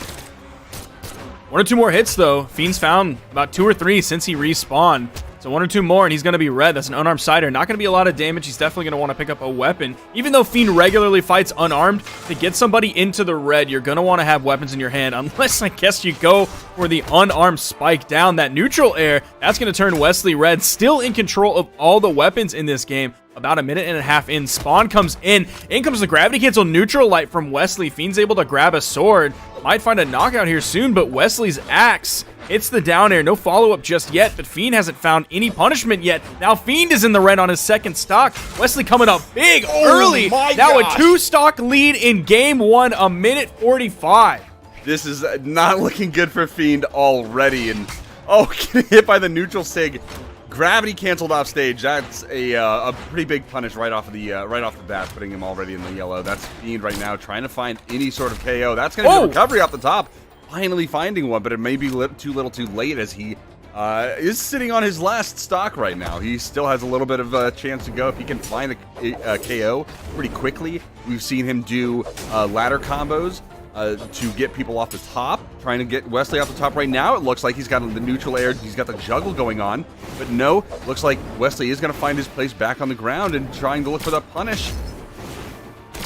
1 or 2 more hits, though. Fiend's found about 2 or 3 since he respawned. So 1 or 2 more, and he's going to be red. That's an unarmed Zider. Not going to be a lot of damage. He's definitely going to want to pick up a weapon. Even though Fiend regularly fights unarmed, to get somebody into the red, you're going to want to have weapons in your hand. Unless, I guess, you go for the unarmed spike down. That neutral air, that's going to turn Wesley red. Still in control of all the weapons in this game. About a minute and a half in. Spawn comes in. In comes the gravity cancel neutral light from Wesley. Fiend's able to grab a sword. Might find a knockout here soon, but Wesley's axe hits the down air. No follow-up just yet, but Fiend hasn't found any punishment yet. Now Fiend is in the red on his second stock. Wesley coming up big early. Now a 2-stock lead in game 1, a minute 45. This is not looking good for Fiend already, and getting hit by the neutral sig. Gravity canceled off stage. That's a pretty big punish right off the bat, putting him already in the yellow. That's Fiend right now trying to find any sort of KO. That's going to be a recovery off the top. Finally finding one, but it may be too little too late as he is sitting on his last stock right now. He still has a little bit of a chance to go if he can find a KO pretty quickly. We've seen him do ladder combos to get people off the top, trying to get Wesley off the top right now. It looks like he's got the neutral air, he's got the juggle going on, but no, looks like Wesley is going to find his place back on the ground and trying to look for that punish.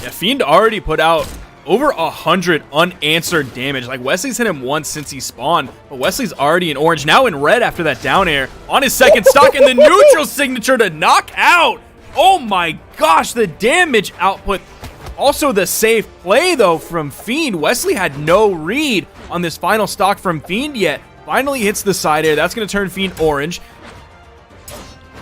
Yeah, Fiend already put out over 100 unanswered damage. Like, Wesley's hit him once since he spawned, but Wesley's already in orange, now in red after that down air on his second stock, and the neutral signature to knock out. Oh my gosh, the damage output. Also the safe play, though, from Fiend. Wesley had no read on this final stock from Fiend yet. Finally hits the side air. That's going to turn Fiend orange.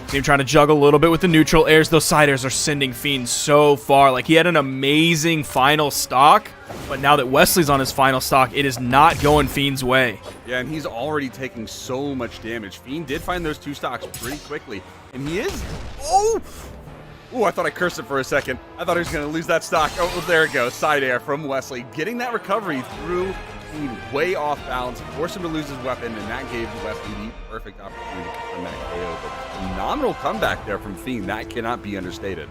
See him trying to juggle a little bit with the neutral airs. Those side airs are sending Fiend so far. Like, he had an amazing final stock, but now that Wesley's on his final stock, it is not going Fiend's way. Yeah, and he's already taking so much damage. Fiend did find those 2 stocks pretty quickly, and he is... Oh! Ooh, I thought I cursed it for a second. I thought he was going to lose that stock. Oh, well, there it goes. Side air from Wesley. Getting that recovery through Fiend way off balance, forced him to lose his weapon, and that gave Wesley the perfect opportunity to turn that KO. But phenomenal comeback there from Fiend. That cannot be understated.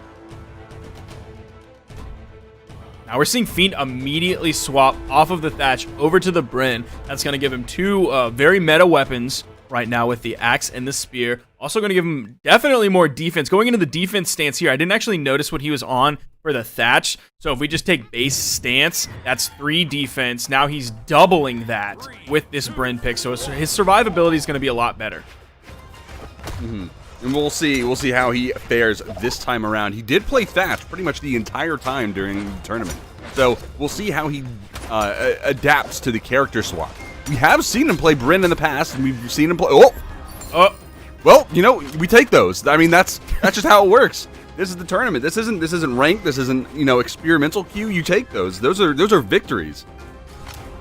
Now we're seeing Fiend immediately swap off of the Thatch over to the Bryn. That's going to give him 2 very meta weapons right now with the axe and the spear. Also going to give him definitely more defense. Going into the defense stance here, I didn't actually notice what he was on for the Thatch. So if we just take base stance, that's 3 defense. Now he's doubling that with this Bryn pick. So his survivability is going to be a lot better. And we'll see how he fares this time around. He did play Thatch pretty much the entire time during the tournament. So we'll see how he adapts to the character swap. We have seen him play Bryn in the past, and we've seen him play... Well, you know, we take those. I mean, that's just how it works. This is the tournament. This isn't ranked. This isn't, you know, experimental queue. You take those. Those are victories.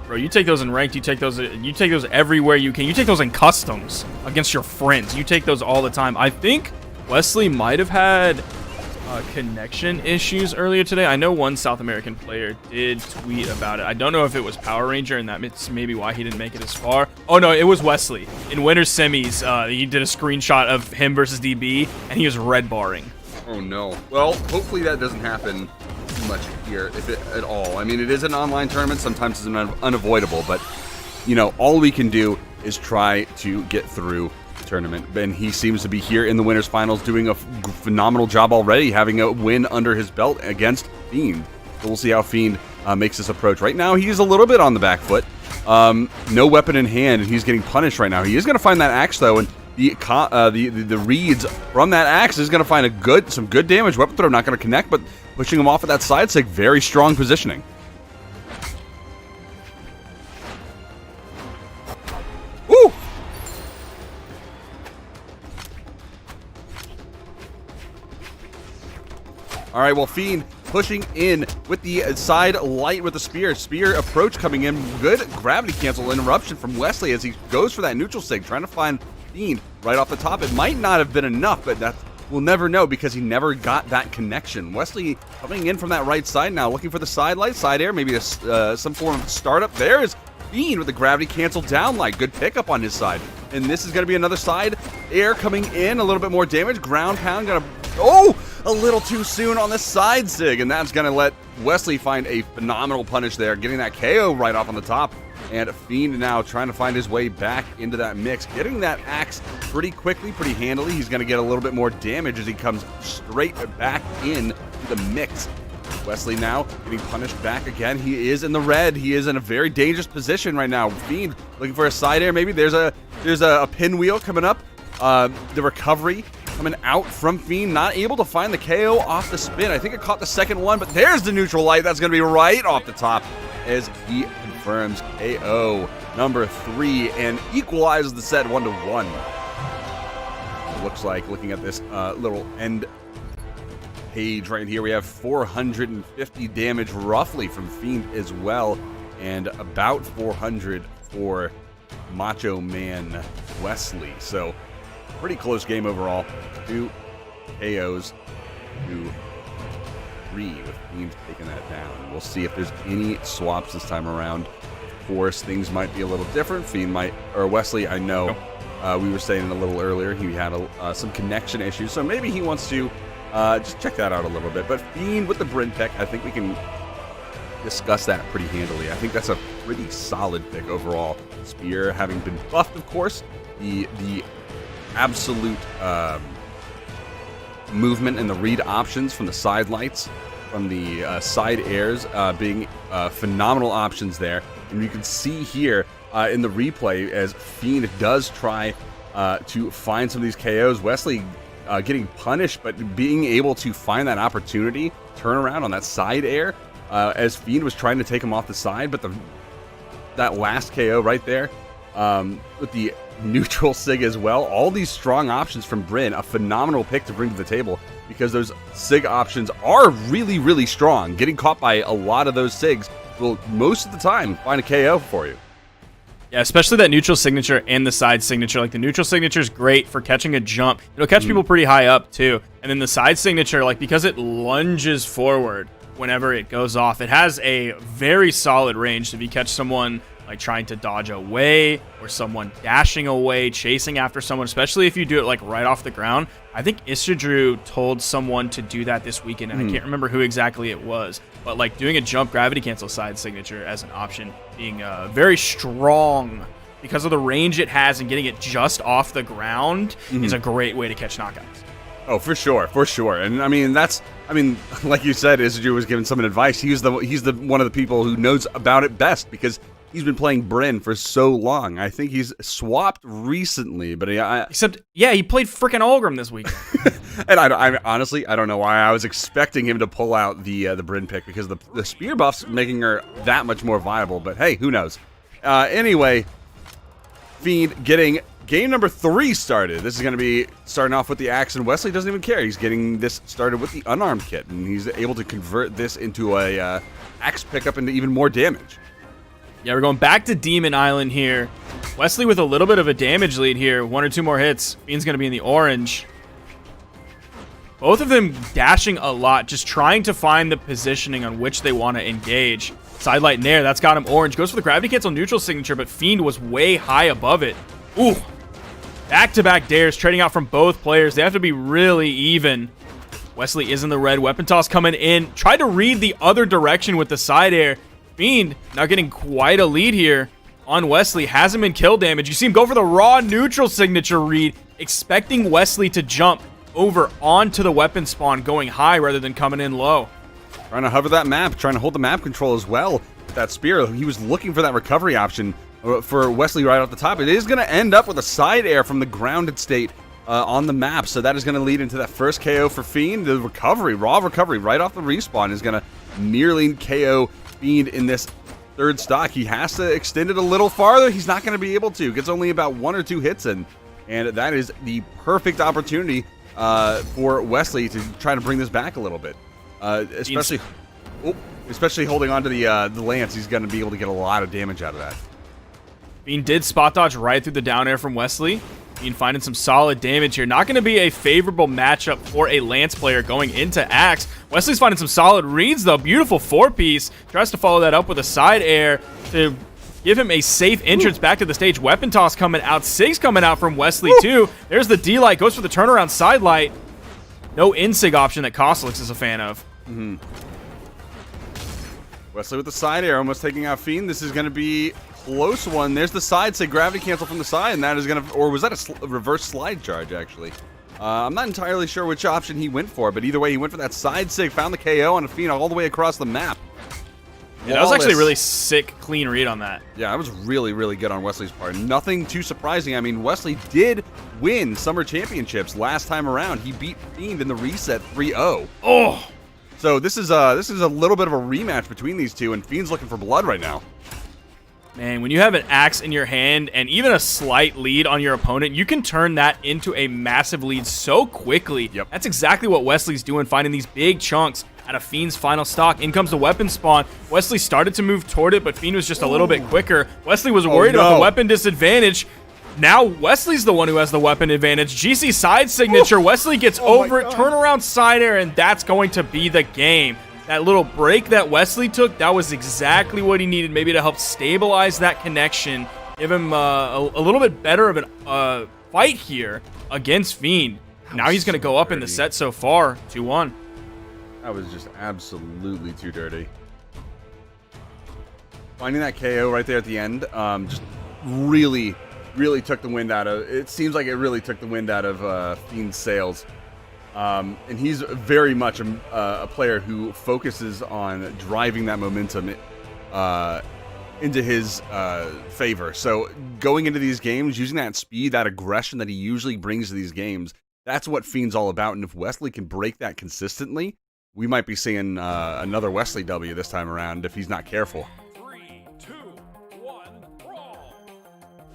Bro, you take those in ranked. You take those everywhere you can. You take those in customs against your friends. You take those all the time. I think Wesley might have had connection issues earlier today. I know one South American player did tweet about it. I don't know if it was Power Ranger, and that's maybe why he didn't make it as far. Oh no, it was Wesley. In winter semis, he did a screenshot of him versus DB, and he was red barring. Oh no. Well, hopefully that doesn't happen too much here, if it at all. I mean, it is an online tournament. Sometimes it's unavoidable, but you know, all we can do is try to get through tournament. And he seems to be here in the winners finals doing a phenomenal job already, having a win under his belt against Fiend. So we'll see how Fiend makes this approach. Right now he's a little bit on the back foot, no weapon in hand, and he's getting punished right now. He is going to find that axe though, and the reads from that axe is going to find some good damage. Weapon throw not going to connect, but pushing him off at that side stick, very strong positioning. Woo! All right, well, Fiend pushing in with the side light with the spear. Spear approach coming in. Good gravity cancel interruption from Wesley as he goes for that neutral sig, trying to find Fiend right off the top. It might not have been enough, but we'll never know because he never got that connection. Wesley coming in from that right side now, looking for the side light, side air, maybe some form of startup. There is Fiend with the gravity cancel down light. Good pickup on his side. And this is going to be another side air coming in, a little bit more damage. Ground pound, a little too soon on the side sig, and that's going to let Wesley find a phenomenal punish there, getting that KO right off on the top. And Fiend now trying to find his way back into that mix, getting that axe pretty quickly, pretty handily. He's going to get a little bit more damage as he comes straight back into the mix. Wesley now getting punished back again. He is in the red. He is in a very dangerous position right now. Fiend looking for a side air. Maybe there's a pinwheel coming up. The recovery coming out from Fiend, not able to find the KO off the spin. I think it caught the second one, but there's the neutral light. That's going to be right off the top as he confirms KO number 3 and equalizes the set 1-1. It looks like, looking at this little end page right here, we have 450 damage roughly from Fiend as well, and about 400 for Macho Man Wesley. So pretty close game overall. 2 KOs to 3 with Fiend taking that down. We'll see if there's any swaps this time around. Of course, things might be a little different. Wesley, I know we were saying a little earlier, he had some connection issues, so maybe he wants to just check that out a little bit. But Fiend with the Bryn pick, I think we can discuss that pretty handily. I think that's a pretty solid pick overall. Spear having been buffed, of course. The absolute movement and the read options from the side lights from the side airs being phenomenal options there. And you can see here in the replay as Fiend does try to find some of these KOs. Wesley getting punished, but being able to find that opportunity, turn around on that side air as Fiend was trying to take him off the side. But that last KO right there with the neutral sig as well. All these strong options from Bryn, a phenomenal pick to bring to the table because those sig options are really, really strong. Getting caught by a lot of those sigs will most of the time find a KO for you. Yeah, especially that neutral signature and the side signature. Like the neutral signature is great for catching a jump. It'll catch people pretty high up too. And then the side signature, like because it lunges forward whenever it goes off, it has a very solid range. So if you catch someone like trying to dodge away or someone dashing away, chasing after someone, especially if you do it like right off the ground. I think Ishat told someone to do that this weekend, and I can't remember who exactly it was, but like doing a jump gravity cancel side signature as an option being very strong because of the range it has and getting it just off the ground is a great way to catch knockouts. Oh, for sure, for sure. And I mean, like you said, Ishat was giving some advice. He's the one of the people who knows about it best because he's been playing Bryn for so long. I think he's swapped recently, but he played frickin' Olgrim this week. And I honestly, I don't know why I was expecting him to pull out the Bryn pick because the spear buff's making her that much more viable. But hey, who knows? Anyway, Fiend getting game number 3 started. This is going to be starting off with the axe, and Wesley doesn't even care. He's getting this started with the unarmed kit, and he's able to convert this into a axe pickup into even more damage. Yeah, we're going back to Demon Island here. Wesley with a little bit of a damage lead here. 1 or 2 more hits. Fiend's going to be in the orange. Both of them dashing a lot, just trying to find the positioning on which they want to engage. Sidelight Nair, that's got him orange. Goes for the gravity cancel neutral signature, but Fiend was way high above it. Ooh. Back-to-back dares trading out from both players. They have to be really even. Wesley is in the red. Weapon toss coming in. Tried to read the other direction with the side air. Fiend now getting quite a lead here on Wesley. Has him in kill damage. You see him go for the raw neutral signature read, expecting Wesley to jump over onto the weapon spawn, going high rather than coming in low. Trying to hover that map, trying to hold the map control as well. That spear, he was looking for that recovery option for Wesley right off the top. It is going to end up with a side air from the grounded state on the map, so that is going to lead into that first KO for Fiend. The recovery, raw recovery right off the respawn is going to nearly KO Fiend in this third stock. He has to extend it a little farther. He's not going to be able to. Gets only about 1 or 2 hits in, and that is the perfect opportunity for Wesley to try to bring this back a little bit. Especially holding on to the lance. He's going to be able to get a lot of damage out of that. Fiend did spot dodge right through the down air from Wesley. Fiend finding some solid damage here. Not going to be a favorable matchup for a Lance player going into Axe. Wesley's finding some solid reads, though. Beautiful 4-piece. Tries to follow that up with a side air to give him a safe entrance back to the stage. Weapon toss coming out. Sigs coming out from Wesley, too. There's the D-Light. Goes for the turnaround side light. No in-sig option that Kostelix is a fan of. Wesley with the side air, almost taking out Fiend. This is going to be close one. There's the side sig gravity cancel from the side, and that is going to, or was that a reverse slide charge, actually? I'm not entirely sure which option he went for, but either way, he went for that side sig, found the KO on a Fiend all the way across the map. Yeah, that was actually a really sick, clean read on that. Yeah, that was really, really good on Wesley's part. Nothing too surprising. I mean, Wesley did win Summer Championships last time around. He beat Fiend in the reset 3-0. Oh! So this is a little bit of a rematch between these two, and Fiend's looking for blood right now. Man, when you have an axe in your hand and even a slight lead on your opponent, you can turn that into a massive lead so quickly. Yep. That's exactly what Wesley's doing, finding these big chunks out of Fiend's final stock. In comes the weapon spawn. Wesley started to move toward it, but Fiend was just a little bit quicker. Wesley was worried about the weapon disadvantage. Now Wesley's the one who has the weapon advantage. GC side signature. Wesley gets over it, turnaround side air, and that's going to be the game. That little break that Wesley took, that was exactly what he needed, maybe to help stabilize that connection, give him a little bit better of a fight here against Fiend. Now he's going to go up in the set so far, 2-1. That was just absolutely too dirty. Finding that KO right there at the end, just really took the wind out of. It seems like it really took the wind out of Fiend's sails. And he's very much a player who focuses on driving that momentum into his favor. So going into these games, using that speed, that aggression that he usually brings to these games, that's what Fiend's all about. And if Wesley can break that consistently, we might be seeing another Wesley W this time around if he's not careful.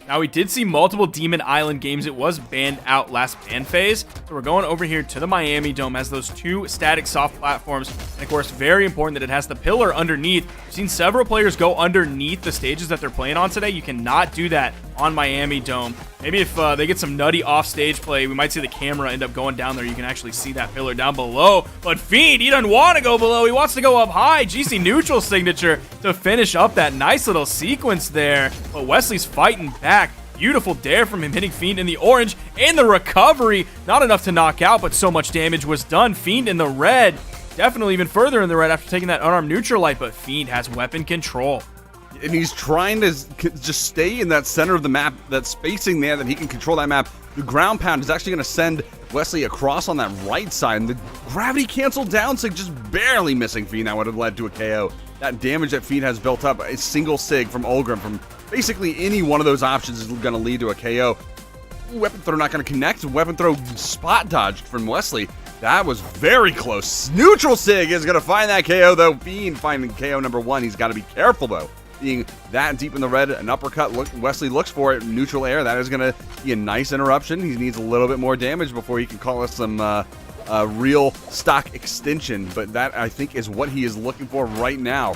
Now, we did see multiple Demon Island games. It was banned out last ban phase. So we're going over here to the Miami Dome. Has those 2 static soft platforms. And, of course, very important that it has the pillar underneath. We've seen several players go underneath the stages that they're playing on today. You cannot do that on Miami Dome. Maybe if they get some nutty off-stage play, we might see the camera end up going down there. You can actually see that pillar down below. But Fiend, he doesn't want to go below. He wants to go up high. GC neutral signature to finish up that nice little sequence there. But Wesley's fighting back. Beautiful dare from him, hitting Fiend in the orange. And the recovery, not enough to knock out, but so much damage was done. Fiend in the red. Definitely even further in the red after taking that unarmed neutral light, but Fiend has weapon control. And he's trying to just stay in that center of the map, that spacing there, that he can control that map. The ground pound is actually going to send Wesley across on that right side. And the gravity cancel down sig just barely missing Fiend. That would have led to a KO. That damage that Fiend has built up, a single sig from Olgrim, from basically any one of those options is going to lead to a KO. Weapon throw not going to connect. Weapon throw spot dodged from Wesley. That was very close. Neutral sig is going to find that KO, though. Fiend finding KO number 1. He's got to be careful, though. Being that deep in the red, an uppercut, Wesley looks for it, neutral air. That is going to be a nice interruption. He needs a little bit more damage before he can call us some real stock extension, but that, I think, is what he is looking for right now.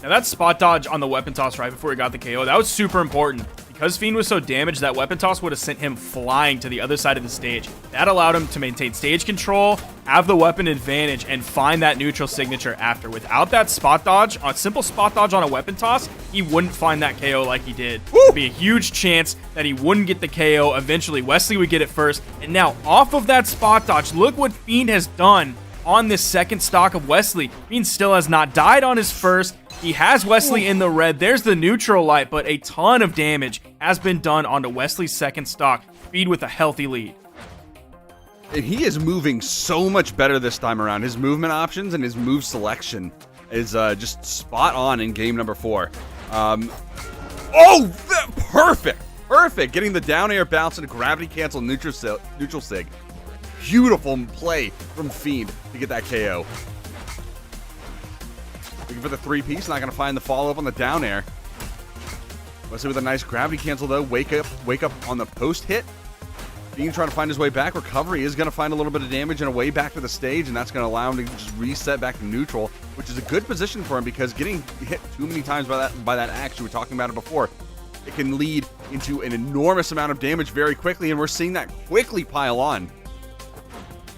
Now, that spot dodge on the weapon toss right before he got the KO, that was super important. Because Fiend was so damaged, that weapon toss would have sent him flying to the other side of the stage. That allowed him to maintain stage control, have the weapon advantage, and find that neutral signature after. Without that spot dodge, a simple spot dodge on a weapon toss, he wouldn't find that KO like he did. There'd be a huge chance that he wouldn't get the KO. Eventually, Wesley would get it first. And now, off of that spot dodge, look what Fiend has done on this second stock of Wesley. Fiend still has not died on his first. He has Wesley in the red. There's the neutral light, but a ton of damage has been done onto Wesley's second stock. Fiend with a healthy lead. And he is moving so much better this time around. His movement options and his move selection is just spot on in game number 4. Perfect! Perfect! Getting the down air bounce and a gravity cancel neutral sig. Beautiful play from Fiend to get that KO. Looking for the 3-piece, not going to find the follow-up on the down air. Wesley with a nice gravity cancel, though. Wake up on the post hit. Fiend trying to find his way back. Recovery is going to find a little bit of damage and a way back to the stage, and that's going to allow him to just reset back to neutral, which is a good position for him because getting hit too many times by that axe, we were talking about it before, it can lead into an enormous amount of damage very quickly, and we're seeing that quickly pile on.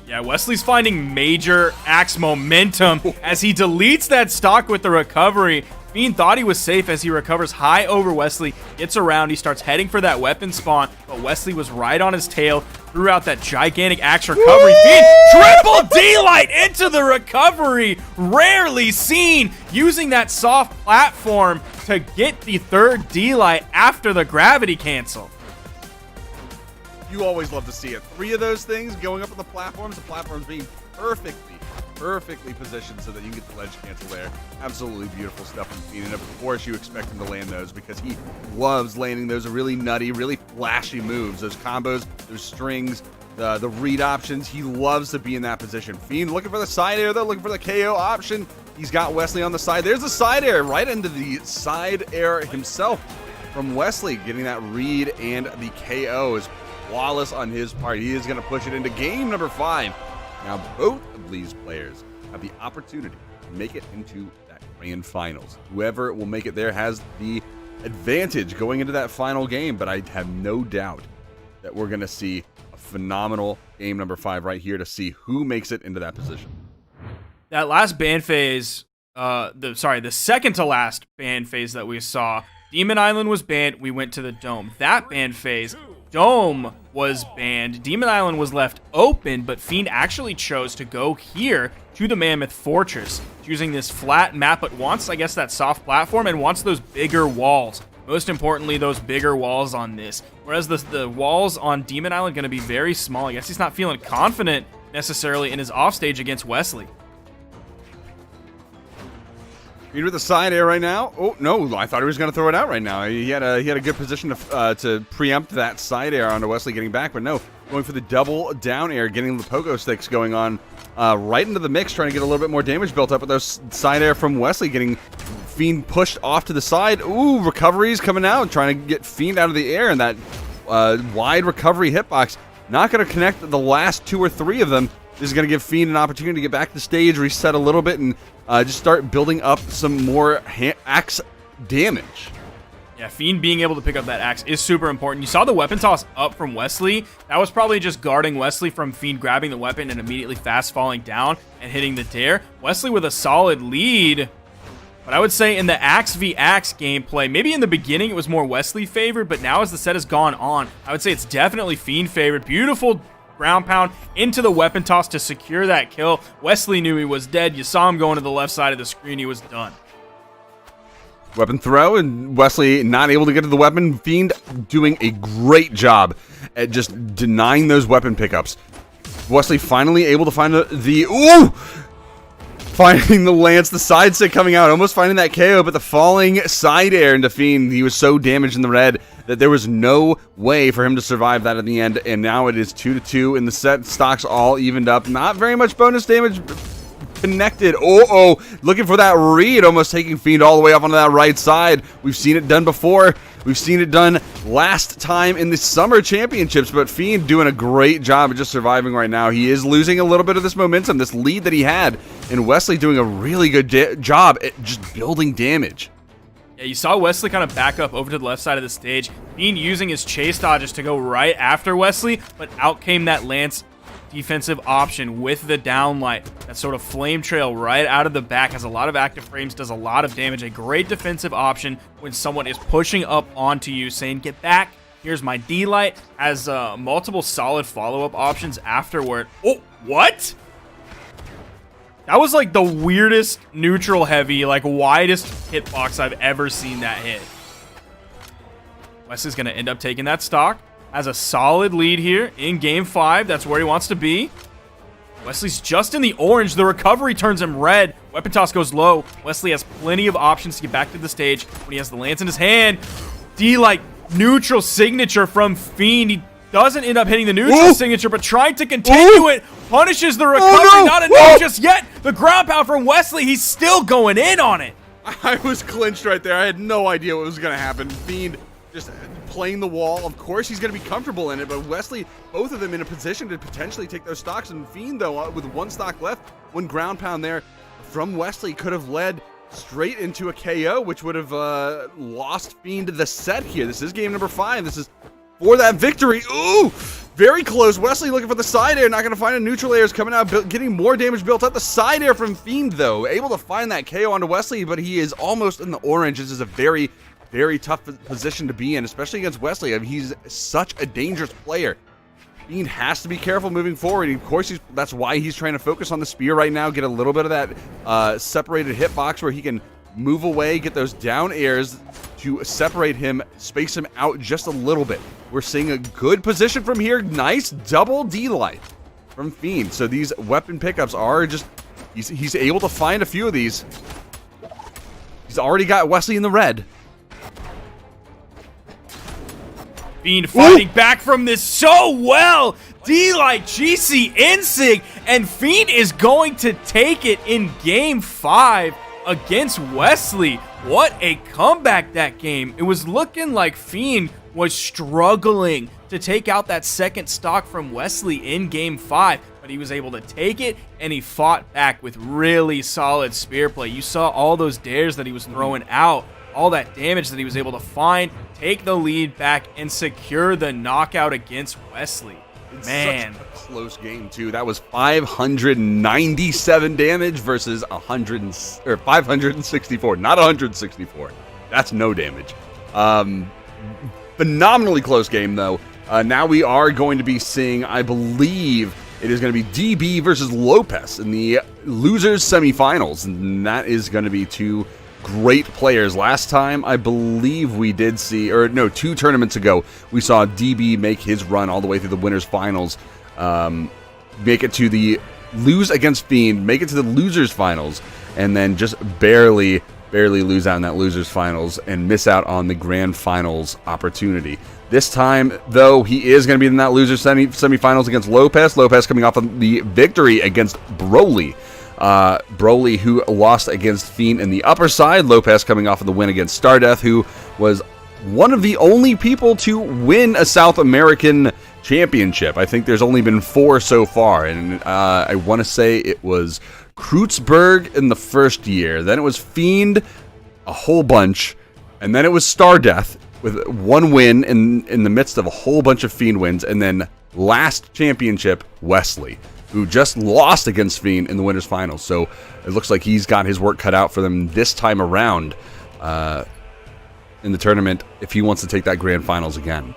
Yeah, Wesley's finding major axe momentum as he deletes that stock with the recovery. Fiend thought he was safe as he recovers high over Wesley, gets around, he starts heading for that weapon spawn, but Wesley was right on his tail, threw out that gigantic axe recovery. Fiend, triple D-light into the recovery, rarely seen, using that soft platform to get the third D-light after the gravity cancel. You always love to see it. 3 of those things going up on the platforms being perfectly positioned so that you can get the ledge cancel there. Absolutely beautiful stuff from Fiend, and of course you expect him to land those because he loves landing those really nutty, really flashy moves. Those combos, those strings, the read options. He loves to be in that position. Fiend looking for the side air, though, looking for the KO option. He's got Wesley on the side. There's the side air right into the side air himself from Wesley, getting that read, and the KO is flawless on his part. He is going to push it into game number 5. Now both of these players have the opportunity to make it into that grand finals. Whoever will make it there has the advantage going into that final game, but I have no doubt that we're going to see a phenomenal game number 5 right here to see who makes it into that position. That last ban phase, the second to last ban phase that we saw, Demon Island was banned, we went to the Dome. That ban phase, Dome was banned. Demon Island was left open, but Fiend actually chose to go here to the Mammoth Fortress, choosing this flat map, but wants, I guess, that soft platform and wants those bigger walls. most importantly, those bigger walls on this. Whereas the walls on Demon Island going to be very small. I guess he's not feeling confident necessarily in his offstage against Wesley. Fiend with the side air right now. Oh no, I thought he was going to throw it out right now. He had a good position to preempt that side air onto Wesley getting back, but no, going for the double down air, getting the pogo sticks going on right into the mix, trying to get a little bit more damage built up with those side air from Wesley, getting Fiend pushed off to the side. Ooh, recoveries coming out, trying to get Fiend out of the air, and that wide recovery hitbox not going to connect the last 2 or 3 of them. This is going to give Fiend an opportunity to get back to the stage, reset a little bit, and just start building up some more axe damage. Yeah, Fiend being able to pick up that axe is super important. You saw the weapon toss up from Wesley. That was probably just guarding Wesley from Fiend grabbing the weapon and immediately fast falling down and hitting the dare. Wesley with a solid lead. But I would say in the Axe v Axe gameplay, maybe in the beginning it was more Wesley favored, but now as the set has gone on, I would say it's definitely Fiend favored. Beautiful ground pound into the weapon toss to secure that kill. Wesley knew he was dead. You saw him going to the left side of the screen. He was done. Weapon throw, and Wesley not able to get to the weapon. Fiend doing a great job at just denying those weapon pickups. Wesley finally able to find finding the lance, the side stick coming out, almost finding that KO, but the falling side air into Fiend. He was so damaged in the red that there was no way for him to survive that at the end, and now it is 2-2 in the set. Stocks all evened up. Not very much bonus damage connected. Looking for that read, almost taking Fiend all the way up onto that right side. We've seen it done before. We've seen it done last time in the Summer Championships, but Fiend doing a great job of just surviving right now. He is losing a little bit of this momentum, this lead that he had, and Wesley doing a really good job at just building damage. Yeah, you saw Wesley kind of back up over to the left side of the stage. Fiend using his chase dodges to go right after Wesley, but out came that Lance defensive option with the downlight. That sort of flame trail right out of the back has a lot of active frames, does a lot of damage. A great defensive option when someone is pushing up onto you, saying, get back, here's my D-light. Has multiple solid follow-up options afterward. Oh, what? That was like the weirdest neutral heavy, like widest hitbox I've ever seen that hit. Wesley's going to end up taking that stock. Has a solid lead here in Game 5. That's where he wants to be. Wesley's just in the orange. The recovery turns him red. Weapon toss goes low. Wesley has plenty of options to get back to the stage when he has the lance in his hand. D-like neutral signature from Fiend. He doesn't end up hitting the neutral signature, but trying to continue it. Punishes the recovery. Not enough just yet. The ground pound from Wesley. He's still going in on it. I was clinched right there. I had no idea what was going to happen. Fiend just playing the wall. Of course he's going to be comfortable in it, but Wesley, both of them in a position to potentially take those stocks, and Fiend, though, with 1 stock left, 1 ground pound there from Wesley could have led straight into a KO, which would have lost Fiend the set here. This is game number 5. This is for that victory. Ooh, very close. Wesley looking for the side air, not going to find a neutral air. Is coming out, getting more damage built up. The side air from Fiend, though, able to find that KO onto Wesley, but he is almost in the orange. This is a very tough position to be in, especially against Wesley. I mean, he's such a dangerous player. Fiend has to be careful moving forward. Of course, that's why he's trying to focus on the spear right now, get a little bit of that separated hitbox where he can move away, get those down airs to separate him, space him out just a little bit. We're seeing a good position from here. Nice double D-light from Fiend. So these weapon pickups are just, he's able to find a few of these. He's already got Wesley in the red. Fiend fighting back from this so well. D-like GC Insig, and Fiend is going to take it in Game 5 against Wesley. What a comeback that game. It was looking like Fiend was struggling to take out that second stock from Wesley in Game 5, but he was able to take it, and he fought back with really solid spear play. You saw all those dares that he was throwing out, all that damage that he was able to find, take the lead back, and secure the knockout against Wesley. Man, such a close game too. That was 597 damage versus 564, not 164. That's no damage. Phenomenally close game though. Now we are going to be seeing, I believe, it is going to be DB versus Lopez in the losers semifinals, and that is going to be 2 great players. Last time, I believe we did see, or no, 2 tournaments ago, we saw DB make his run all the way through the winners finals, make it to the lose against Fiend, make it to the losers finals, and then just barely lose out in that losers finals and miss out on the grand finals opportunity. This time, though, he is going to be in that losers semifinals against Lopez. Lopez coming off of the victory against Broly. Broly, who lost against Fiend in the upper side. Lopez coming off of the win against Stardeath, who was one of the only people to win a South American championship. I think there's only been 4 so far, and I want to say it was Kreutzberg in the first year. Then it was Fiend, a whole bunch, and then it was Stardeath with 1 win in the midst of a whole bunch of Fiend wins, and then last championship, Wesley, who just lost against Fiend in the winners finals. So it looks like he's got his work cut out for them this time around in the tournament if he wants to take that grand finals again.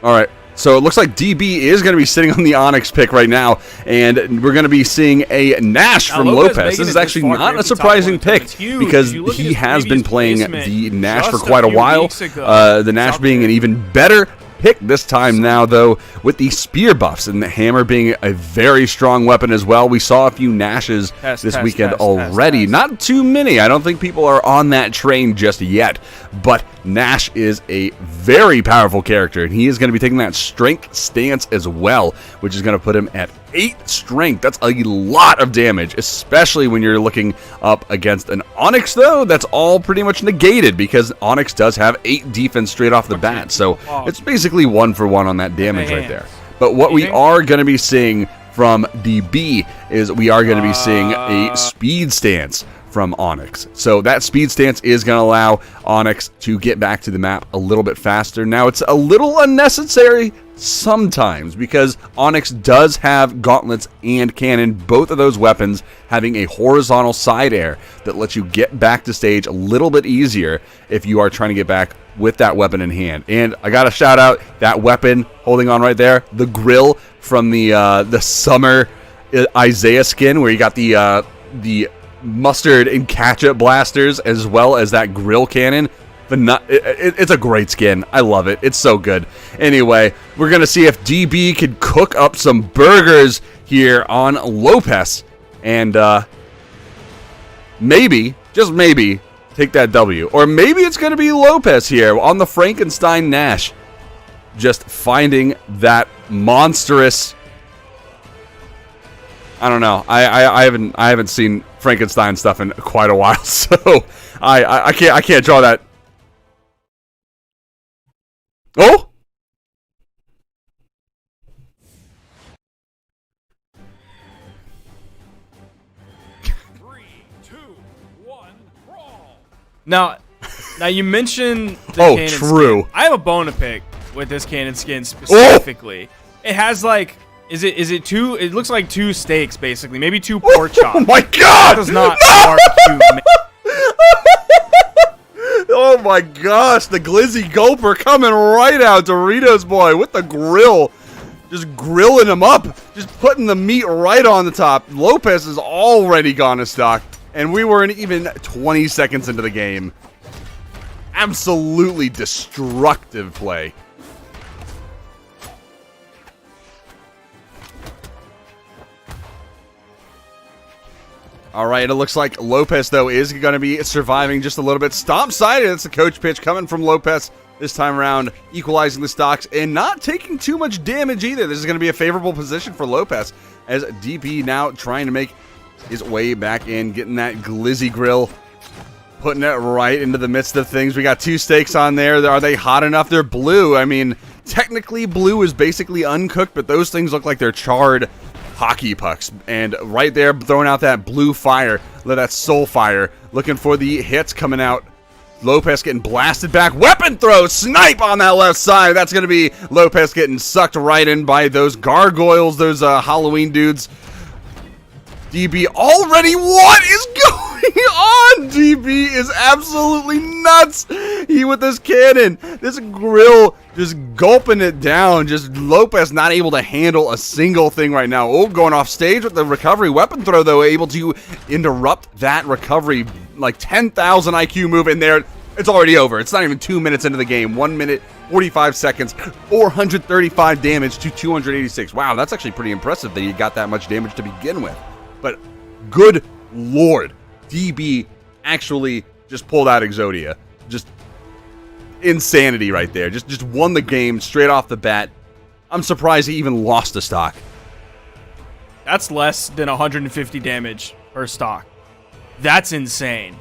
All right. So it looks like DB is going to be sitting on the Onyx pick right now, and we're going to be seeing a Nash from Lopez. This is actually not a surprising pick because he has been playing the Nash for quite a while. The Nash being an even better pick this time now, though, with the spear buffs and the hammer being a very strong weapon as well. We saw a few Nashes this weekend already. Not too many. I don't think people are on that train just yet, but Nash is a very powerful character, and he is going to be taking that strength stance as well, which is going to put him at 8 strength. That's a lot of damage, especially when you're looking up against an Onyx, though. That's all pretty much negated because Onyx does have 8 defense straight off the bat, so it's basically 1 for 1 on that damage right there. But what we are going to be seeing from DB is we are going to be seeing a speed stance from Onyx. So that speed stance is going to allow Onyx to get back to the map a little bit faster. Now, it's a little unnecessary sometimes because Onyx does have gauntlets and cannon, both of those weapons having a horizontal side air that lets you get back to stage a little bit easier if you are trying to get back with that weapon in hand. And I got to shout out that weapon holding on right there, the grill from the summer Isaiah skin, where you got the mustard and ketchup blasters as well as that grill cannon. It's a great skin. I love it. It's so good. Anyway, we're going to see if DB can cook up some burgers here on Lopez and maybe, just maybe, take that W. Or maybe it's going to be Lopez here on the Frankenstein Nash, just finding that monstrous. I don't know. I haven't seen Frankenstein stuff in quite a while, so I can't draw that. Oh! Now you mentioned the cannon true. Skin. I have a bone to pick with this cannon skin specifically. It has like, is it 2? It looks like 2 steaks basically, maybe 2 pork chops. Oh my god! That does not barbecue. Oh my gosh, the Glizzy Gulper coming right out, Doritos boy with the grill. Just grilling him up, just putting the meat right on the top. Lopez is already gone to stock, and we weren't even 20 seconds into the game. Absolutely destructive play. All right, it looks like Lopez, though, is going to be surviving just a little bit. Stomp Zider, that's the coach pitch coming from Lopez this time around, equalizing the stocks and not taking too much damage either. This is going to be a favorable position for Lopez as DP now trying to make his way back in, getting that Glizzy Grill, putting it right into the midst of things. We got 2 steaks on there. Are they hot enough? They're blue. I mean, technically blue is basically uncooked, but those things look like they're charred hockey pucks. And right there, throwing out that blue fire, that soul fire, looking for the hits coming out. Lopez getting blasted back. Weapon throw, snipe on that left side. That's going to be Lopez getting sucked right in by those gargoyles, those Halloween dudes. DB already, what is going on? DB is absolutely nuts. He with this cannon. This grill just gulping it down. Just Lopez not able to handle a single thing right now. Oh, going off stage with the recovery weapon throw, though, able to interrupt that recovery. Like 10,000 IQ move in there. It's already over. It's not even 2 minutes into the game. 1 minute, 45 seconds, 435 damage to 286. Wow, that's actually pretty impressive that you got that much damage to begin with. But good lord, DB actually just pulled out Exodia. Just insanity right there. Just won the game straight off the bat. I'm surprised he even lost a stock. That's less than 150 damage per stock. That's insane.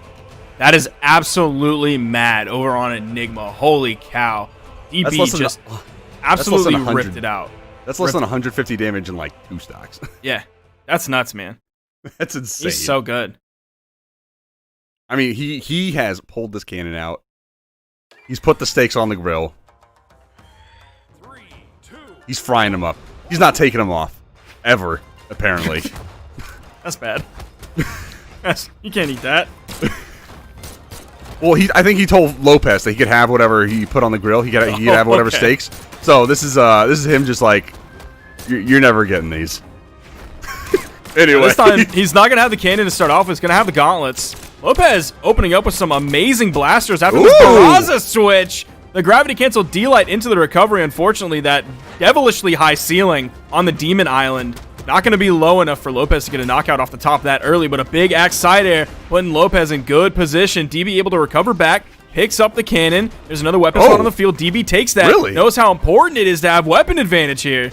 That is absolutely mad over on Enigma. Holy cow. DB just absolutely ripped it out. That's less than 150 damage in like 2 stocks. Yeah, that's nuts, man. That's insane. He's so good. I mean, he has pulled this cannon out. He's put the steaks on the grill. He's frying them up. He's not taking them off. Ever, apparently. That's bad. You can't eat that. Well, I think he told Lopez that he could have whatever he put on the grill. He could have whatever steaks. So this is him just like, you're never getting these. Anyway, this time he's not gonna have the cannon to start off with. He's gonna have the gauntlets. Lopez opening up with some amazing blasters after this Barraza switch. The gravity cancel D-Light into the recovery. Unfortunately, that devilishly high ceiling on the Demon Island. Not going to be low enough for Lopez to get a knockout off the top of that early, but a big axe side air putting Lopez in good position. DB able to recover back, picks up the cannon. There's another weapon spot on the field. DB takes that. Really? Knows how important it is to have weapon advantage here.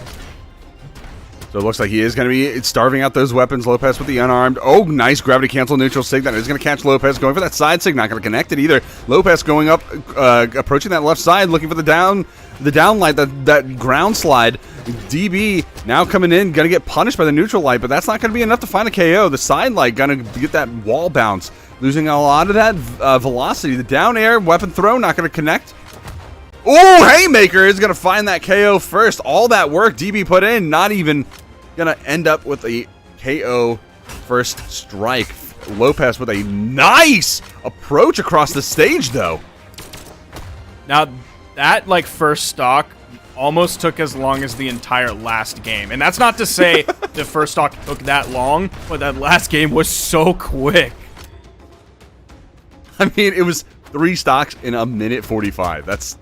So it looks like he is going to be starving out those weapons. Lopez with the unarmed. Oh, nice gravity cancel neutral sig. That is going to catch Lopez. Going for that side sig. Not going to connect it either. Lopez going up, approaching that left side, looking for the down light, that ground slide. DB now coming in, going to get punished by the neutral light, but that's not going to be enough to find a KO. The side light going to get that wall bounce, losing a lot of that velocity. The down air weapon throw not going to connect. Oh, Haymaker is going to find that KO first. All that work DB put in, not even going to end up with a KO first strike. Lopez with a nice approach across the stage, though. Now, that first stock almost took as long as the entire last game. And that's not to say the first stock took that long, but that last game was so quick. I mean, it was 3 stocks in a minute 45. That's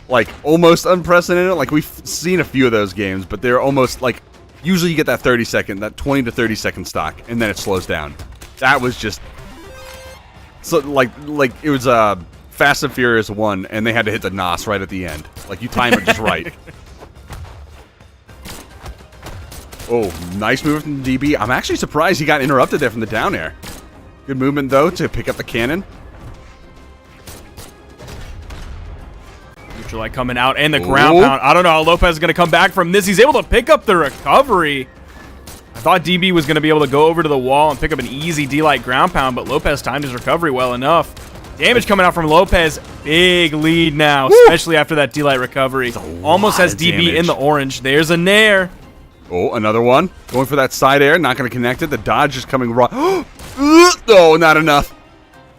like almost unprecedented. Like we've seen a few of those games, but they're almost like usually you get that 30-second, that 20 to 30-second stock, and then it slows down. That was just so like it was Fast and Furious 1, and they had to hit the NOS right at the end. Like you timed it just right. Oh, nice move from DB. I'm actually surprised he got interrupted there from the down air. Good movement though to pick up the cannon. Light coming out and the ground pound. I don't know how Lopez is going to come back from this. He's able to pick up the recovery. I thought DB was going to be able to go over to the wall and pick up an easy D-Light ground pound, but Lopez timed his recovery well enough. Damage coming out from Lopez. Big lead now, especially after that D-Light recovery. Almost has DB in the orange. There's a nair. Oh, another one. Going for that side air. Not going to connect it. The dodge is coming raw. Oh, not enough.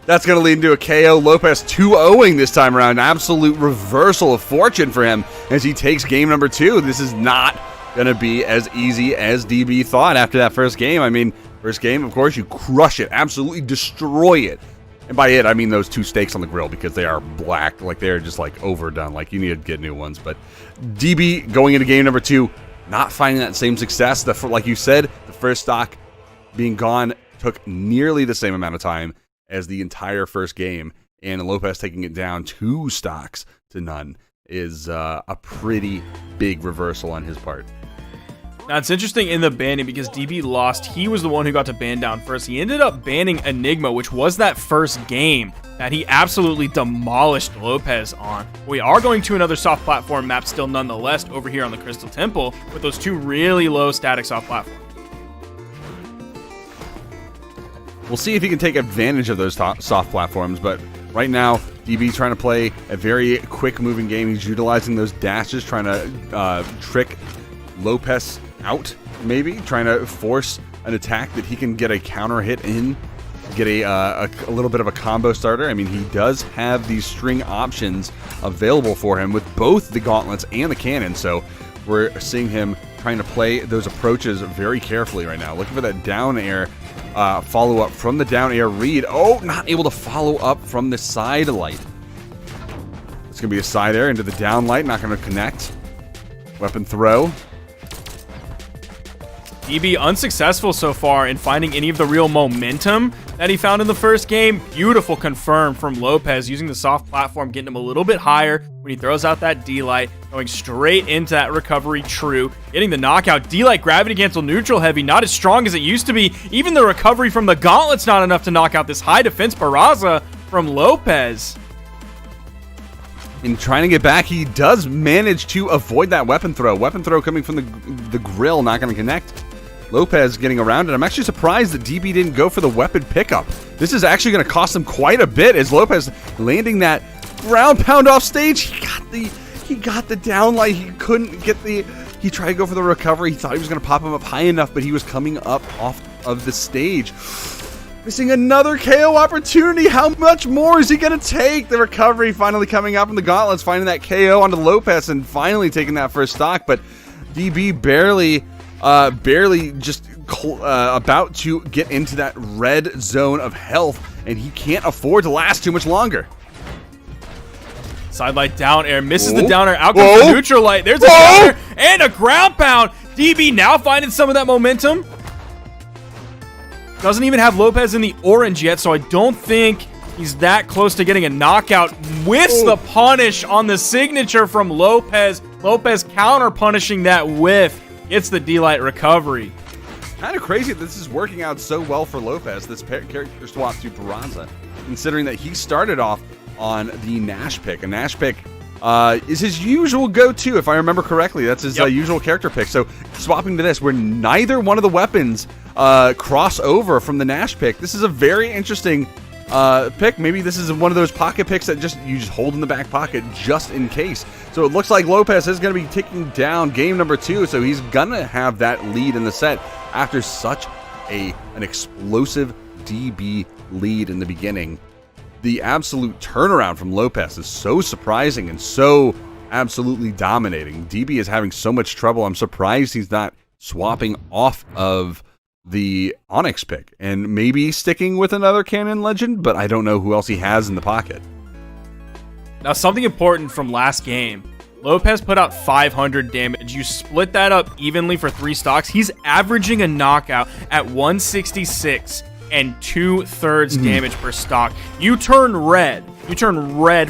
That's going to lead into a KO. Lopez 2-0ing this time around. Absolute reversal of fortune for him as he takes game number 2. This is not going to be as easy as DB thought after that first game. I mean, first game, of course, you crush it. Absolutely destroy it. And by it, I mean those 2 steaks on the grill because they are black. Like, they're just, like, overdone. Like, you need to get new ones. But DB going into game number 2, not finding that same success. Like you said, the first stock being gone took nearly the same amount of time as the entire first game, and Lopez taking it down 2 stocks to none is a pretty big reversal on his part. Now, it's interesting in the banning because DB lost. He was the one who got to ban down first. He ended up banning Enigma, which was that first game that he absolutely demolished Lopez on. We are going to another soft platform map still nonetheless over here on the Crystal Temple with those 2 really low static soft platforms. We'll see if he can take advantage of those soft platforms, but right now, DB trying to play a very quick-moving game. He's utilizing those dashes, trying to trick Lopez out, maybe, trying to force an attack that he can get a counter hit in. get a little bit of a combo starter. I mean, he does have these string options available for him with both the gauntlets and the cannon, so we're seeing him trying to play those approaches very carefully right now. Looking for that down air follow-up from the down air read. Oh, not able to follow up from the side light. It's going to be a side air into the down light, not going to connect. Weapon throw. DB unsuccessful so far in finding any of the real momentum that he found in the first game. Beautiful confirm from Lopez using the soft platform, getting him a little bit higher when he throws out that D-Light, going straight into that recovery true, getting the knockout. D-Light gravity cancel neutral heavy, not as strong as it used to be. Even the recovery from the gauntlet's not enough to knock out this high defense Barraza from Lopez. In trying to get back, he does manage to avoid that weapon throw. Weapon throw coming from the grill, not going to connect. Lopez getting around it. I'm actually surprised that DB didn't go for the weapon pickup. This is actually going to cost him quite a bit as Lopez landing that ground pound off stage. He got the downlight. He couldn't get the... He tried to go for the recovery. He thought he was going to pop him up high enough, but he was coming up off of the stage. Missing another KO opportunity. How much more is he going to take? The recovery finally coming up in the gauntlets, finding that KO onto Lopez and finally taking that first stock, but DB barely just about to get into that red zone of health, and he can't afford to last too much longer. Side light down air, misses the down air, out comes the neutral light. There's a down air and a ground pound. DB now finding some of that momentum. Doesn't even have Lopez in the orange yet, so I don't think he's that close to getting a knockout. Whiffs the punish on the signature from Lopez. Lopez counter punishing that whiff. Gets the D-Light recovery. Kind of crazy that this is working out so well for Lopez, this character swap to Barraza, considering that he started off on the Nash pick. A Nash pick is his usual go-to, if I remember correctly. That's his usual character pick. So swapping to this, where neither one of the weapons cross over from the Nash pick. This is a very interesting pick. Maybe this is one of those pocket picks that you just hold in the back pocket just in case. So it looks like Lopez is going to be taking down game number 2, so he's going to have that lead in the set after such an explosive DB lead in the beginning. The absolute turnaround from Lopez is so surprising and so absolutely dominating. DB is having so much trouble. I'm surprised he's not swapping off of the Onyx pick and maybe sticking with another Cannon Legend, but I don't know who else he has in the pocket. Now, something important from last game. Lopez put out 500 damage. You split that up evenly for 3 stocks. He's averaging a knockout at 166 and 2/3 damage per stock. You turn red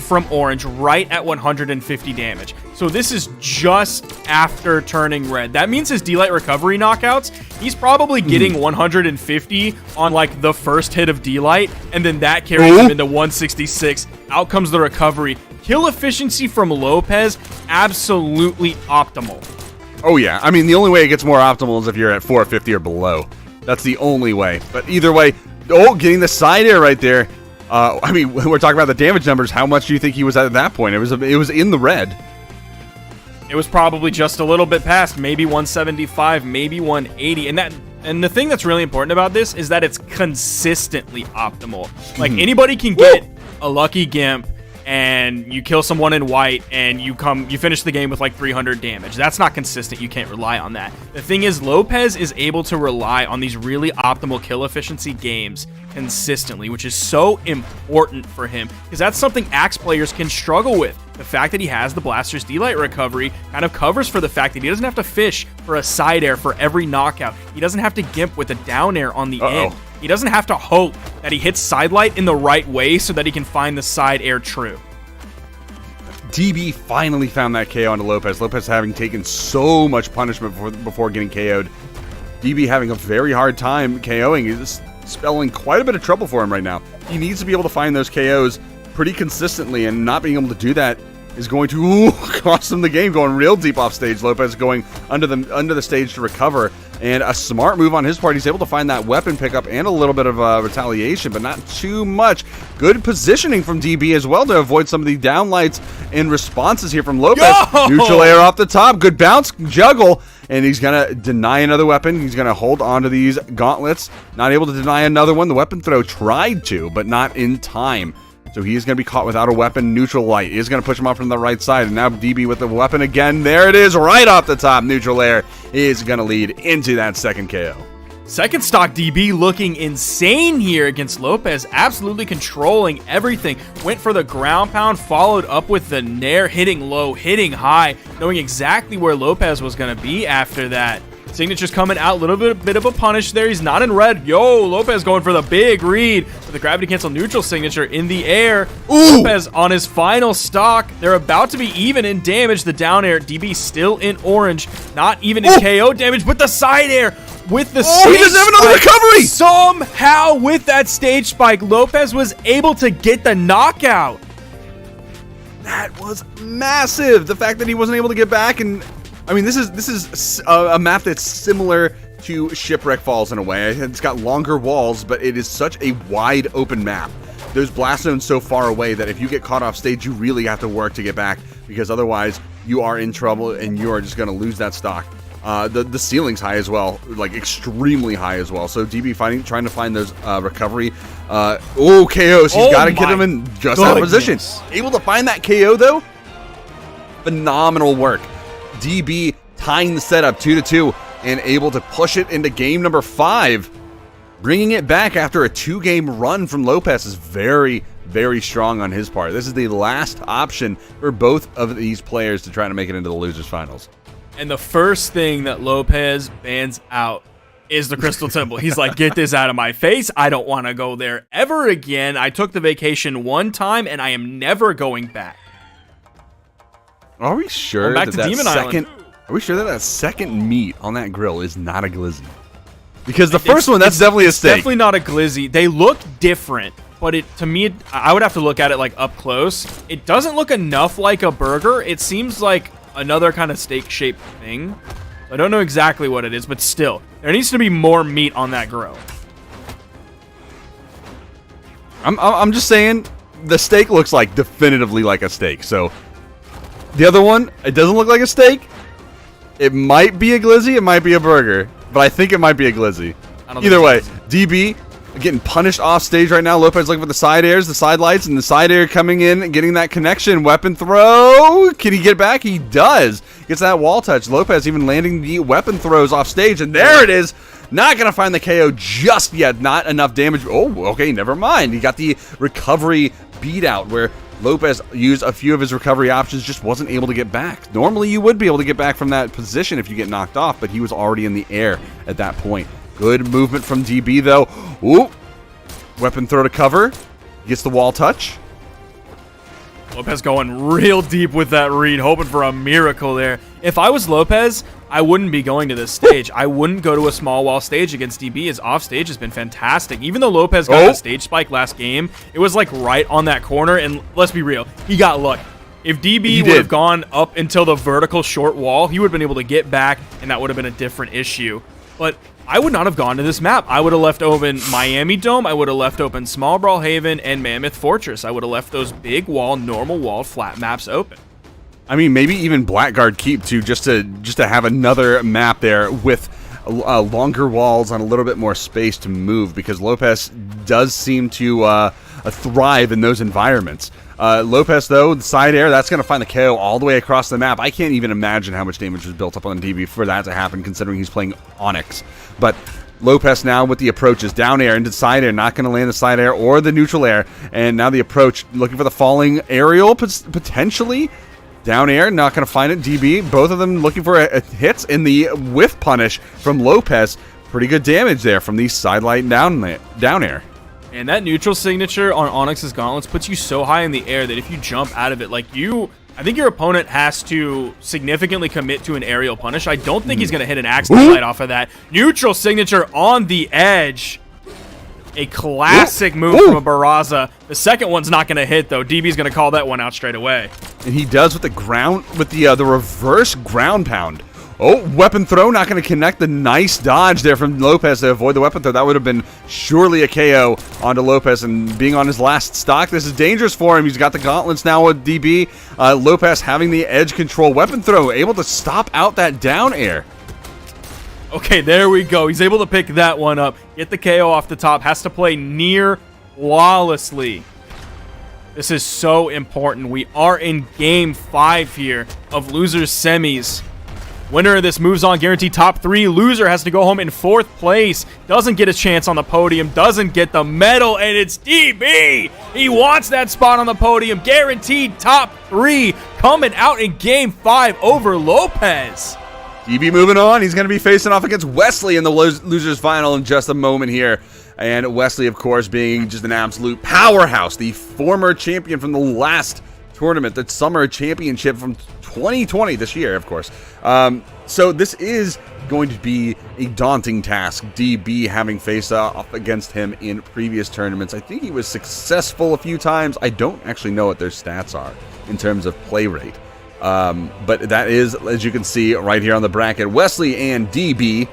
from orange right at 150 damage. So this is just after turning red. That means his D-Light recovery knockouts, he's probably getting 150 on like the first hit of D-Light, and then that carries him into 166. Out comes the recovery. Kill efficiency from Lopez, absolutely optimal. Oh yeah, I mean the only way it gets more optimal is if you're at 450 or below. That's the only way. But either way, getting the side air right there. I mean, when we're talking about the damage numbers, how much do you think he was at that point? It was in the red. It was probably just a little bit past, maybe 175, maybe 180. And the thing that's really important about this is that it's consistently optimal. Like anybody can get a lucky gimp and you kill someone in white and you finish the game with like 300 damage. That's not consistent. You can't rely on that. The thing is, Lopez is able to rely on these really optimal kill efficiency games consistently, which is so important for him because that's something Axe players can struggle with. The fact that he has the Blaster's D-Light recovery kind of covers for the fact that he doesn't have to fish for a side air for every knockout. He doesn't have to gimp with a down air on the end. He doesn't have to hope that he hits side light in the right way so that he can find the side air true. DB finally found that KO onto Lopez. Lopez having taken so much punishment before getting KO'd. DB having a very hard time KOing. He's spelling quite a bit of trouble for him right now. He needs to be able to find those KOs pretty consistently, and not being able to do that is going to cost them the game, going real deep off stage. Lopez going under the stage to recover, and a smart move on his part. He's able to find that weapon pickup and a little bit of retaliation, but not too much. Good positioning from DB as well to avoid some of the downlights and responses here from Lopez. Yo! Neutral air off the top. Good bounce, juggle, and he's going to deny another weapon. He's going to hold on to these gauntlets. Not able to deny another one. The weapon throw tried to, but not in time. So he is going to be caught without a weapon. Neutral light is going to push him off from the right side. And now DB with the weapon again. There it is, right off the top. Neutral air is going to lead into that second KO. Second stock DB looking insane here against Lopez, absolutely controlling everything. Went for the ground pound, followed up with the nair, hitting low, hitting high, knowing exactly where Lopez was going to be after that. Signature's coming out, a little bit of a punish there. He's not in red. Yo, Lopez going for the big read with the gravity cancel neutral signature in the air. Ooh. Lopez on his final stock. They're about to be even in damage. The down air, DB still in orange, not even in KO damage, but the side air with the stage he doesn't have another recovery! Somehow with that stage spike, Lopez was able to get the knockout. That was massive. The fact that he wasn't able to get back, and I mean, this is a map that's similar to Shipwreck Falls in a way. It's got longer walls, but it is such a wide open map. There's blast zones so far away that if you get caught off stage, you really have to work to get back, because otherwise you are in trouble and you are just going to lose that stock. The ceiling's high as well, like extremely high as well. So DB trying to find those recovery. KOs. He's got to get him in just that position. Able to find that KO though. Phenomenal work. DB tying the setup 2-2 and able to push it into game number 5. Bringing it back after a 2-game run from Lopez is very, very strong on his part. This is the last option for both of these players to try to make it into the losers finals. And the first thing that Lopez bans out is the Crystal Temple. He's like, get this out of my face. I don't want to go there ever again. I took the vacation one time and I am never going back. Are we sure back to Demon Island. Are we sure that second meat on that grill is not a glizzy? Because the first one, that's definitely a steak. Definitely not a glizzy. They look different, but to me, I would have to look at it like up close. It doesn't look enough like a burger. It seems like another kind of steak-shaped thing. I don't know exactly what it is, but still, there needs to be more meat on that grill. I'm just saying, the steak looks like definitively like a steak. So the other one, it doesn't look like a steak. It might be a glizzy, it might be a burger, but I think it might be a glizzy. Either way, DB getting punished off stage right now. Lopez looking for the side airs, the side lights, and the side air coming in, getting that connection. Weapon throw. Can he get back? He does. Gets that wall touch. Lopez even landing the weapon throws off stage, and there it is. Not going to find the KO just yet. Not enough damage. Oh, okay, never mind. He got the recovery beat out where Lopez used a few of his recovery options, just wasn't able to get back. Normally, you would be able to get back from that position if you get knocked off, but he was already in the air at that point. Good movement from DB, though. Ooh. Weapon throw to cover. Gets the wall touch. Lopez going real deep with that read, hoping for a miracle there. If I was Lopez, I wouldn't be going to this stage. I wouldn't go to a small wall stage against DB. His off stage has been fantastic. Even though Lopez got the stage spike last game, it was like right on that corner, and let's be real, he got lucky. If DB would have gone up until the vertical short wall, he would have been able to get back, and that would have been a different issue. But I would not have gone to this map. I would have left open Miami Dome. I would have left open Small Brawlhaven and Mammoth Fortress. I would have left those big wall, normal wall, flat maps open. I mean, maybe even Blackguard Keep too, just to have another map there with longer walls on a little bit more space to move, because Lopez does seem to thrive in those environments. Lopez, though, the side air, that's going to find the KO all the way across the map. I can't even imagine how much damage was built up on DB for that to happen, considering he's playing Onyx. But Lopez now with the approaches, down air into side air, not going to land the side air or the neutral air. And now the approach, looking for the falling aerial, potentially. Down air, not going to find it. DB, both of them looking for hits in the whiff punish from Lopez. Pretty good damage there from the sidelight down air. And that neutral signature on Onyx's gauntlets puts you so high in the air that if you jump out of it, I think your opponent has to significantly commit to an aerial punish. I don't think he's going to hit an axe light off of that. Neutral signature on the edge. A classic move from a Barraza. The second one's not going to hit, though. DB's going to call that one out straight away. And he does with the reverse ground pound. Oh, weapon throw, not going to connect. The nice dodge there from Lopez to avoid the weapon throw. That would have been surely a KO onto Lopez, and being on his last stock, this is dangerous for him. He's got the gauntlets now with DB. Lopez having the edge control. Weapon throw, able to stop out that down air. Okay, there we go. He's able to pick that one up. Get the KO off the top. Has to play near flawlessly. This is so important. We are in Game 5 here of Losers Semis. Winner of this moves on, guaranteed top 3. Loser has to go home in 4th place. Doesn't get a chance on the podium. Doesn't get the medal, and it's DB. He wants that spot on the podium. Guaranteed top 3 coming out in Game 5 over Lopez. DB moving on. He's going to be facing off against Wesley in the Losers Final in just a moment here. And Wesley, of course, being just an absolute powerhouse. The former champion from the last tournament, the Summer Championship from 2020, this year, of course. So this is going to be a daunting task. DB having faced off against him in previous tournaments. I think he was successful a few times. I don't actually know what their stats are in terms of play rate. But that is, as you can see right here on the bracket, Wesley and DB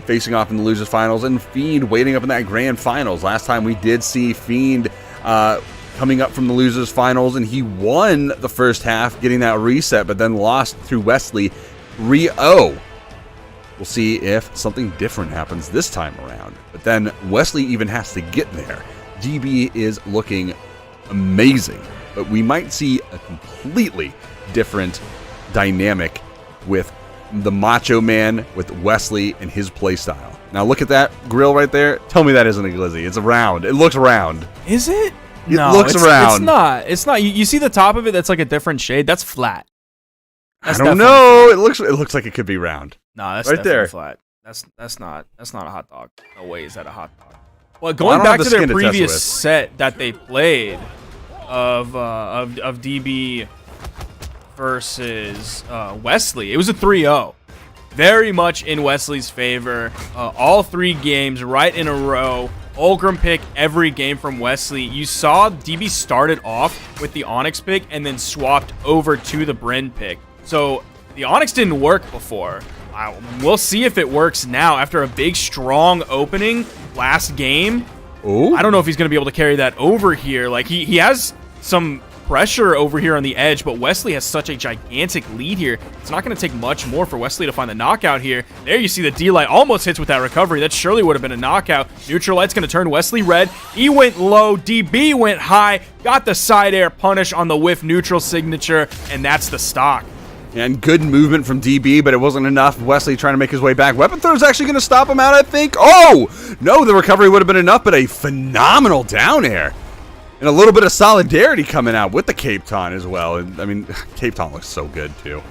facing off in the Losers Finals, and Fiend waiting up in that Grand Finals. Last time we did see Fiend coming up from the Losers Finals, and he won the first half, getting that reset, but then lost through Wesley 3-0. We'll see if something different happens this time around. But then Wesley even has to get there. DB is looking amazing, but we might see a completely different dynamic with the Macho Man, with Wesley and his playstyle. Now look at that grill right there. Tell me that isn't a glizzy. It's a round. It looks round. Is it? It no, looks round. It's not. It's not. You see the top of it? That's like a different shade. That's flat. I don't know. It looks like it could be round. No, that's right definitely there. Flat. That's not a hot dog. No way is that a hot dog. Well, going back to their previous set that they played of DB versus Wesley, it was a 3-0. Very much in Wesley's favor. All 3 games right in a row. Ulgrim pick every game from Wesley. You saw DB started off with the Onyx pick and then swapped over to the Bryn pick. So the Onyx didn't work before. We'll see if it works now after a big, strong opening last game. Ooh. I don't know if he's going to be able to carry that over here. Like, he has some pressure over here on the edge, but Wesley has such a gigantic lead here. It's not going to take much more for Wesley to find the knockout here. There you see the D-Light almost hits with that recovery. That surely would have been a knockout. Neutral Light's going to turn Wesley red. He went low. DB went high. Got the side air punish on the whiff neutral signature, and that's the stock. And good movement from DB, but it wasn't enough. Wesley trying to make his way back. Weapon throw is actually going to stop him out, I think. Oh! No, the recovery would have been enough, but a phenomenal down air. And a little bit of solidarity coming out with the Cape Ton as well. And I mean, Cape Ton looks so good too.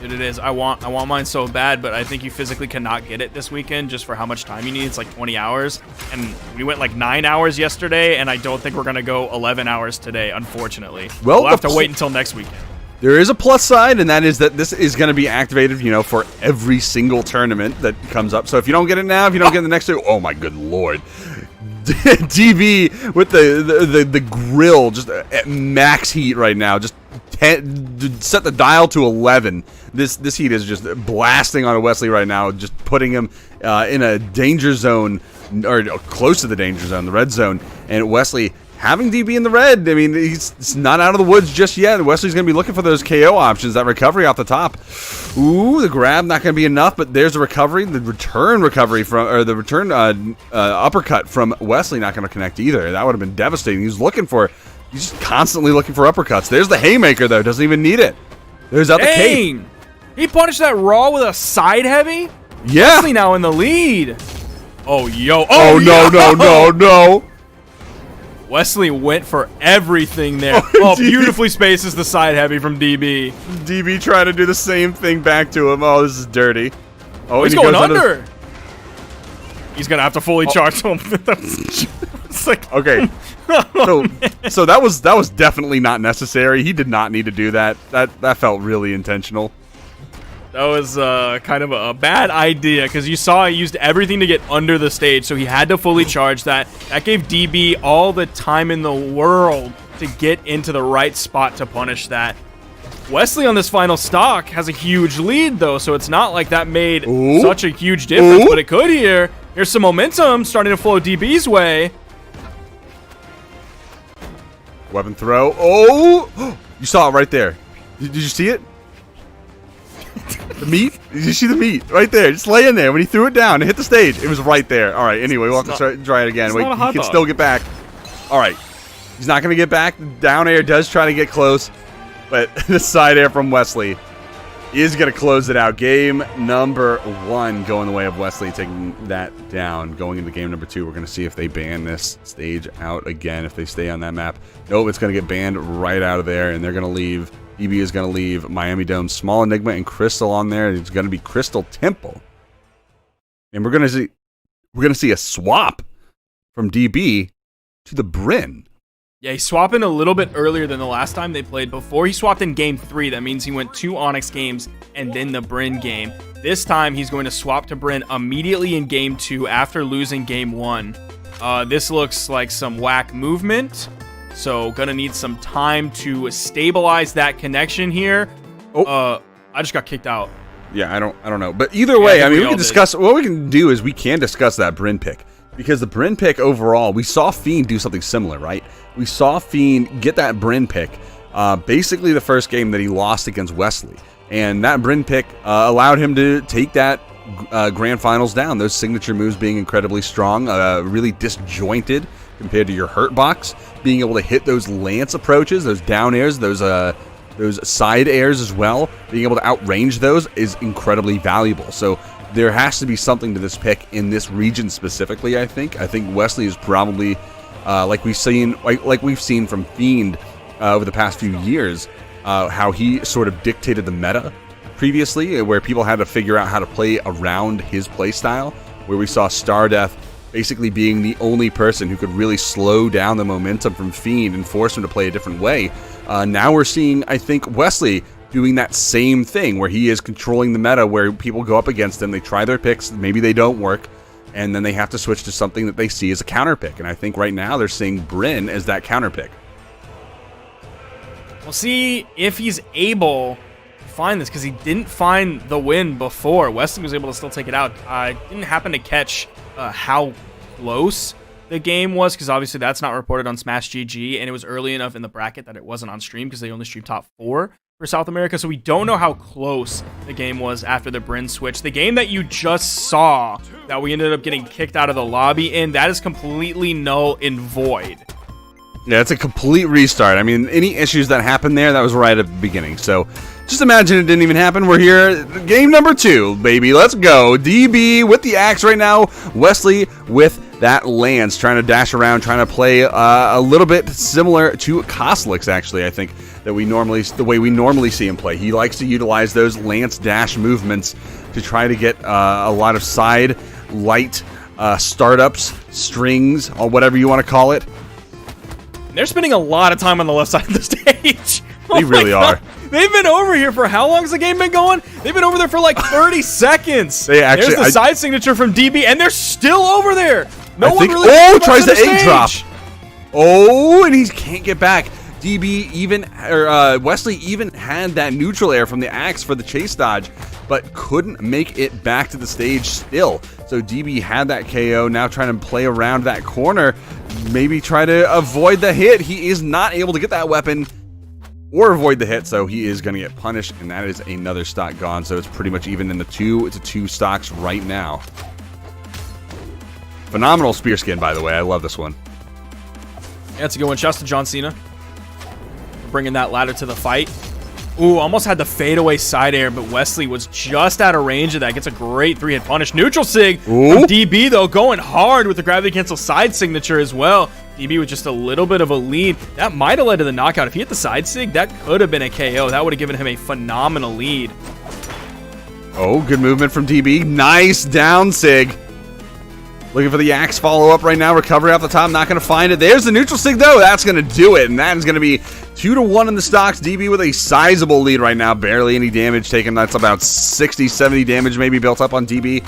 Dude, it is. I want mine so bad, but I think you physically cannot get it this weekend just for how much time you need. It's like 20 hours. And we went like 9 hours yesterday, and I don't think we're going to go 11 hours today, unfortunately. Well, we'll have to wait until next weekend. There is a plus side, and that is that this is going to be activated, you know, for every single tournament that comes up. So if you don't get it now, if you don't get it the next day, oh my good lord. DB with the grill just at max heat right now. Just set the dial to 11. This heat is just blasting on Wesley right now, just putting him in a danger zone, or close to the danger zone, the red zone. And Wesley having DB in the red, I mean, he's not out of the woods just yet. Wesley's going to be looking for those KO options, that recovery off the top. Ooh, the grab not going to be enough, but there's a recovery. The return recovery from, or the return uppercut from Wesley not going to connect either. That would have been devastating. He's just constantly looking for uppercuts. There's the haymaker, though. Doesn't even need it. There's out the cape. He punished that raw with a side heavy? Yeah. Wesley now in the lead. Oh, yo. Oh, no. Wesley went for everything there. Oh, beautifully spaces the side heavy from DB. DB trying to do the same thing back to him. Oh, this is dirty. Oh, he's going under. He's going to have to fully charge him. It's like, okay. So that was definitely not necessary. He did not need to do that. That felt really intentional. That was kind of a bad idea because you saw he used everything to get under the stage, so he had to fully charge that. That gave DB all the time in the world to get into the right spot to punish that. Wesley on this final stock has a huge lead, though, so it's not like that made such a huge difference, but it could here. Here's some momentum starting to flow DB's way. Weapon throw. Oh! You saw it right there. Did you see it? The meat? Did you see the meat? Right there. Just laying there. When he threw it down and hit the stage, it was right there. All right, anyway, we'll have to try it again. Wait, he can still get back. All right. He's not going to get back. Down air does try to get close, but the side air from Wesley is going to close it out. Game number 1 going the way of Wesley, taking that down. Going into game number 2, we're going to see if they ban this stage out again, if they stay on that map. Nope, it's going to get banned right out of there, and they're going to leave. DB is going to leave Miami Dome, Small Enigma, and Crystal on there. It's going to be Crystal Temple. And we're going to see a swap from DB to the Bryn. Yeah, he's swapping a little bit earlier than the last time they played. Before he swapped in game 3, that means he went 2 Onyx games and then the Bryn game. This time he's going to swap to Bryn immediately in game 2 after losing game 1. This looks like some whack movement, so gonna need some time to stabilize that connection here. I just got kicked out. Yeah, I don't know. But either way, I mean, we can discuss. What we can do is we can discuss that Bryn pick. Because the Bryn pick overall, we saw Fiend do something similar, right? We saw Fiend get that Bryn pick basically the first game that he lost against Wesley. And that Bryn pick allowed him to take that grand finals down. Those signature moves being incredibly strong, really disjointed compared to your hurt box. Being able to hit those lance approaches, those down airs, those side airs as well. Being able to outrange those is incredibly valuable. So there has to be something to this pick in this region specifically, I think. I think Wesley is probably, like we've seen from Fiend over the past few years, how he sort of dictated the meta previously, where people had to figure out how to play around his playstyle, where we saw Stardeath basically being the only person who could really slow down the momentum from Fiend and force him to play a different way. Now we're seeing, I think, Wesley doing that same thing where he is controlling the meta, where people go up against him, they try their picks, maybe they don't work, and then they have to switch to something that they see as a counter pick. And I think right now they're seeing Bryn as that counter pick. We'll see if he's able to find this, because he didn't find the win before. Wesley was able to still take it out. I didn't happen to catch how close the game was, because obviously that's not reported on Smash GG, and it was early enough in the bracket that it wasn't on stream because they only streamed top 4 for South America, so we don't know how close the game was after the Bryn switch. The game that you just saw that we ended up getting kicked out of the lobby in, that is completely null and void. Yeah, it's a complete restart. I mean, any issues that happened there, that was right at the beginning. So just imagine it didn't even happen. We're here, game number 2, baby. Let's go. DB with the axe right now. Wesley with that lance, trying to dash around, trying to play a little bit similar to Koslix, actually, I think, the way we normally see him play. He likes to utilize those lance dash movements to try to get a lot of side light startups, strings, or whatever you want to call it. They're spending a lot of time on the left side of the stage. They really are. They've been over here for how long has the game been going? They've been over there for like 30 seconds. There's the side signature from DB, and they're still over there. Tries the egg drop. Oh, and he can't get back. Wesley even had that neutral air from the axe for the chase dodge, but couldn't make it back to the stage still. So DB had that KO, now trying to play around that corner, maybe try to avoid the hit. He is not able to get that weapon or avoid the hit, so he is going to get punished, and that is another stock gone. So it's pretty much even in the 2. It's a 2 stocks right now. Phenomenal spear skin, by the way. I love this one. Yeah, it's a good one. Shouts to John Cena for bringing that ladder to the fight. Ooh, almost had the fadeaway side air, but Wesley was just out of range of that. Gets a great 3-hit punish. Neutral sig from DB, though, going hard with the gravity cancel side signature as well. DB with just a little bit of a lead. That might have led to the knockout. If he hit the side sig, that could have been a KO. That would have given him a phenomenal lead. Oh, good movement from DB. Nice down sig. Looking for the axe follow-up right now. Recovery off the top. Not going to find it. There's the neutral sig, though. That's going to do it. And that is going to be 2-1 in the stocks. DB with a sizable lead right now. Barely any damage taken. That's about 60, 70 damage maybe built up on DB.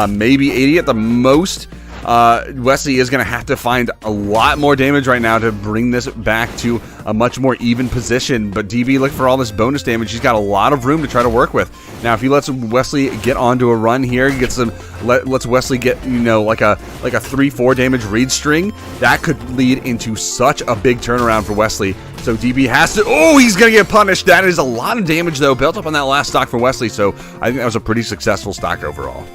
Maybe 80 at the most. Wesley is going to have to find a lot more damage right now to bring this back to a much more even position. But DB, look for all this bonus damage. He's got a lot of room to try to work with. Now, if he lets Wesley get onto a run here, lets Wesley get, you know, like a 3-4 damage read string, that could lead into such a big turnaround for Wesley. So DB has to, oh, he's going to get punished. That is a lot of damage, though, built up on that last stock for Wesley. So I think that was a pretty successful stock overall.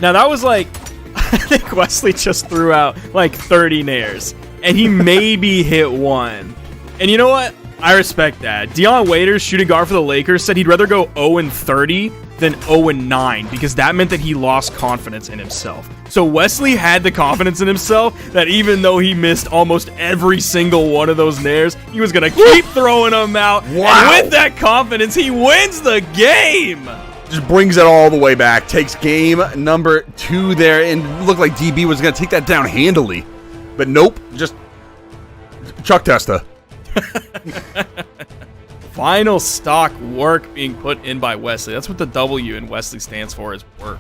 Now, that was like, I think Wesley just threw out like 30 nairs, and he maybe hit one. And you know what? I respect that. Dion Waiters, shooting guard for the Lakers, said he'd rather go 0-30 than 0-9 because that meant that he lost confidence in himself. So Wesley had the confidence in himself that even though he missed almost every single one of those nairs, he was going to keep throwing them out. Wow. And with that confidence, he wins the game. Just brings it all the way back. Takes game number 2 there, and looked like DB was going to take that down handily. But nope, just Chuck Testa. Final stock work being put in by Wesley. That's what the W in Wesley stands for, is work.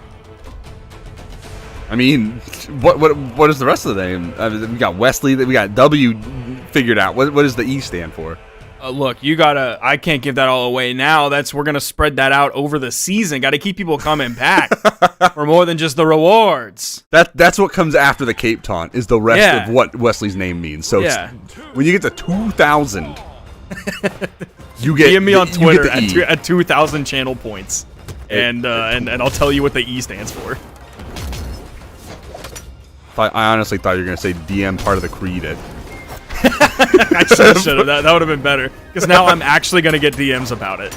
I mean, what is the rest of the name? We got Wesley, we got W figured out. What does the E stand for? Look, I can't give that all away now. We're going to spread that out over the season. Got to keep people coming back for more than just the rewards. That's what comes after the Cape Taunt, is the rest of what Wesley's name means. So when you get to 2,000, you get, DM me on Twitter E. at 2,000 channel points. And I'll tell you what the E stands for. I honestly thought you were going to say DM part of the creed. I should have. That would have been better. Because now I'm actually going to get DMs about it.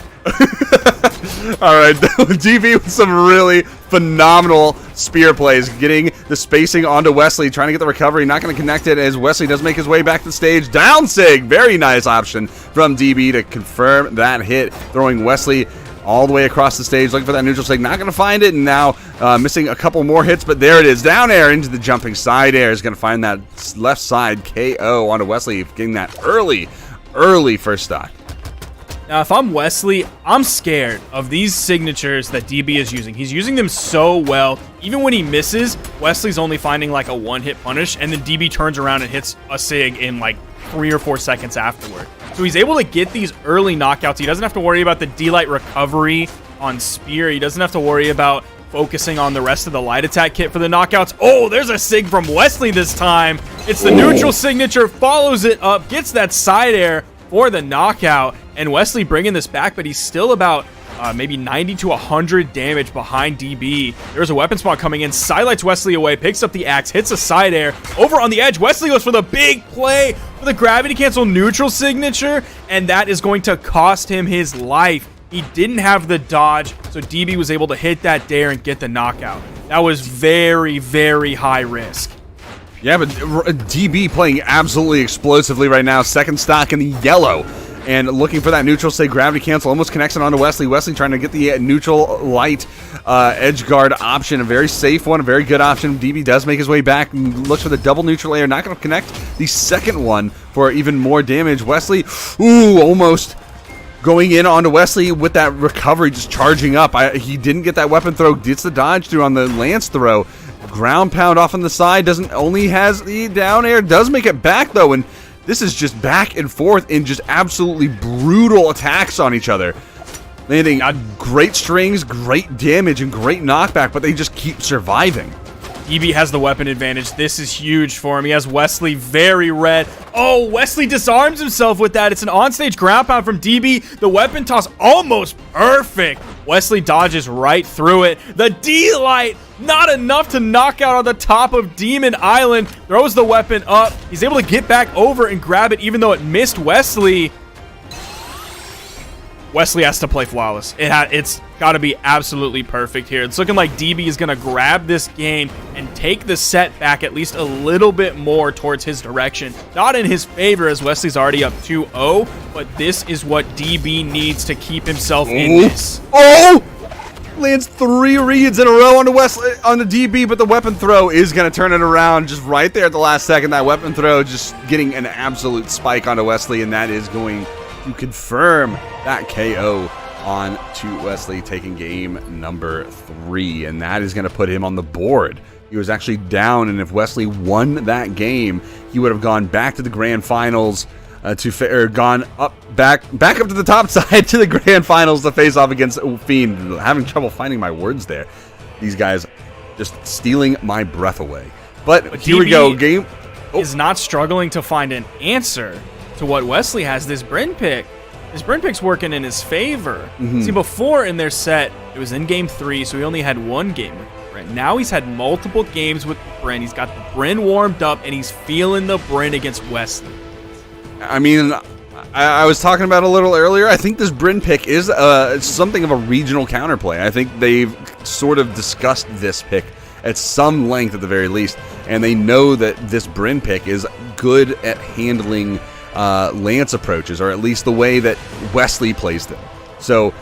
All right, DB with some really phenomenal spear plays, getting the spacing onto Wesley, trying to get the recovery, not going to connect it as Wesley does make his way back to the stage. Down sig, very nice option from DB to confirm that hit, throwing Wesley all the way across the stage, looking for that neutral sig, not going to find it, and now missing a couple more hits, but there it is. Down air into the jumping side air is going to find that left side KO onto Wesley, getting that early first stock. Now, if I'm Wesley, I'm scared of these signatures that DB is using. He's using them so well. Even when he misses, Wesley's only finding like a one-hit punish, and then DB turns around and hits a sig in like 3 or 4 seconds afterward. So he's able to get these early knockouts. He doesn't have to worry about the D-Light recovery on Spear. He doesn't have to worry about focusing on the rest of the light attack kit for the knockouts. Oh, there's a sig from Wesley this time. It's the neutral signature, follows it up, gets that side air for the knockout, and Wesley bringing this back, but he's still about maybe 90 to 100 damage behind DB. There's a weapon spawn coming in, sidelights Wesley away, picks up the axe, hits a side air. Over on the edge, Wesley goes for the big play for the gravity cancel neutral signature, and that is going to cost him his life. He didn't have the dodge, so DB was able to hit that dare and get the knockout. That was very, very high risk. Yeah, but DB playing absolutely explosively right now. Second stock in the yellow. And looking for that neutral, say gravity cancel, almost connects it onto Wesley. Wesley trying to get the neutral light edge guard option, a very safe one, a very good option. DB does make his way back and looks for the double neutral air, not going to connect the second one for even more damage. Wesley, ooh, almost going in onto Wesley with that recovery, just charging up. He didn't get that weapon throw, gets the dodge through on the lance throw. Ground pound off on the side, only has the down air, does make it back though, and this is just back and forth in just absolutely brutal attacks on each other. Landing great strings, great damage, and great knockback, but they just keep surviving. DB has the weapon advantage. This is huge for him. He has Wesley very red. Oh, Wesley disarms himself with that. It's an onstage ground pound from DB. The weapon toss almost perfect. Wesley dodges right through it. The D-Light, not enough to knock out on the top of Demon Island. Throws the weapon up. He's able to get back over and grab it even though it missed Wesley. Wesley has to play flawless. It's got to be absolutely perfect here. It's looking like DB is going to grab this game and take the set back at least a little bit more towards his direction. Not in his favor as Wesley's already up 2-0, but this is what DB needs to keep himself in this. Oh! Lands 3 reads in a row onto Wesley, on the DB, but the weapon throw is going to turn it around just right there at the last second. That weapon throw just getting an absolute spike onto Wesley, and that is going to confirm that KO on to Wesley, taking game number 3, and that is going to put him on the board. He was actually down, and if Wesley won that game, he would have gone back to the grand finals, gone up back up to the top side to the grand finals to face off against Fiend. Having trouble finding my words there. These guys just stealing my breath away. But here we go. Game is not struggling to find an answer to what Wesley has. This Bryn pick. This Bryn pick's working in his favor. See, before in their set, it was in game 3, so he only had 1 game with Bryn. Now he's had multiple games with Bryn. He's got the Bryn warmed up, and he's feeling the Bryn against Wesley. I mean, I was talking about a little earlier. I think this Bryn pick is something of a regional counterplay. I think they've sort of discussed this pick at some length at the very least, and they know that this Bryn pick is good at handling lance approaches, or at least the way that Wesley plays them. So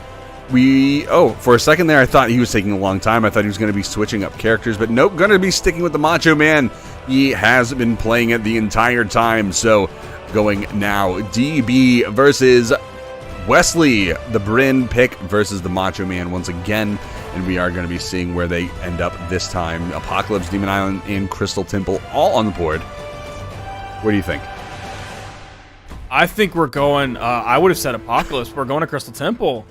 for a second there, I thought he was taking a long time. I thought he was going to be switching up characters, but nope, going to be sticking with the Macho Man. He has been playing it the entire time. So going now, DB versus Wesley, the Bryn pick versus the Macho Man once again, and we are going to be seeing where they end up this time. Apocalypse, Demon Island, and Crystal Temple all on the board. What do you think? I think we're going, I would have said Apocalypse. We're going to Crystal Temple.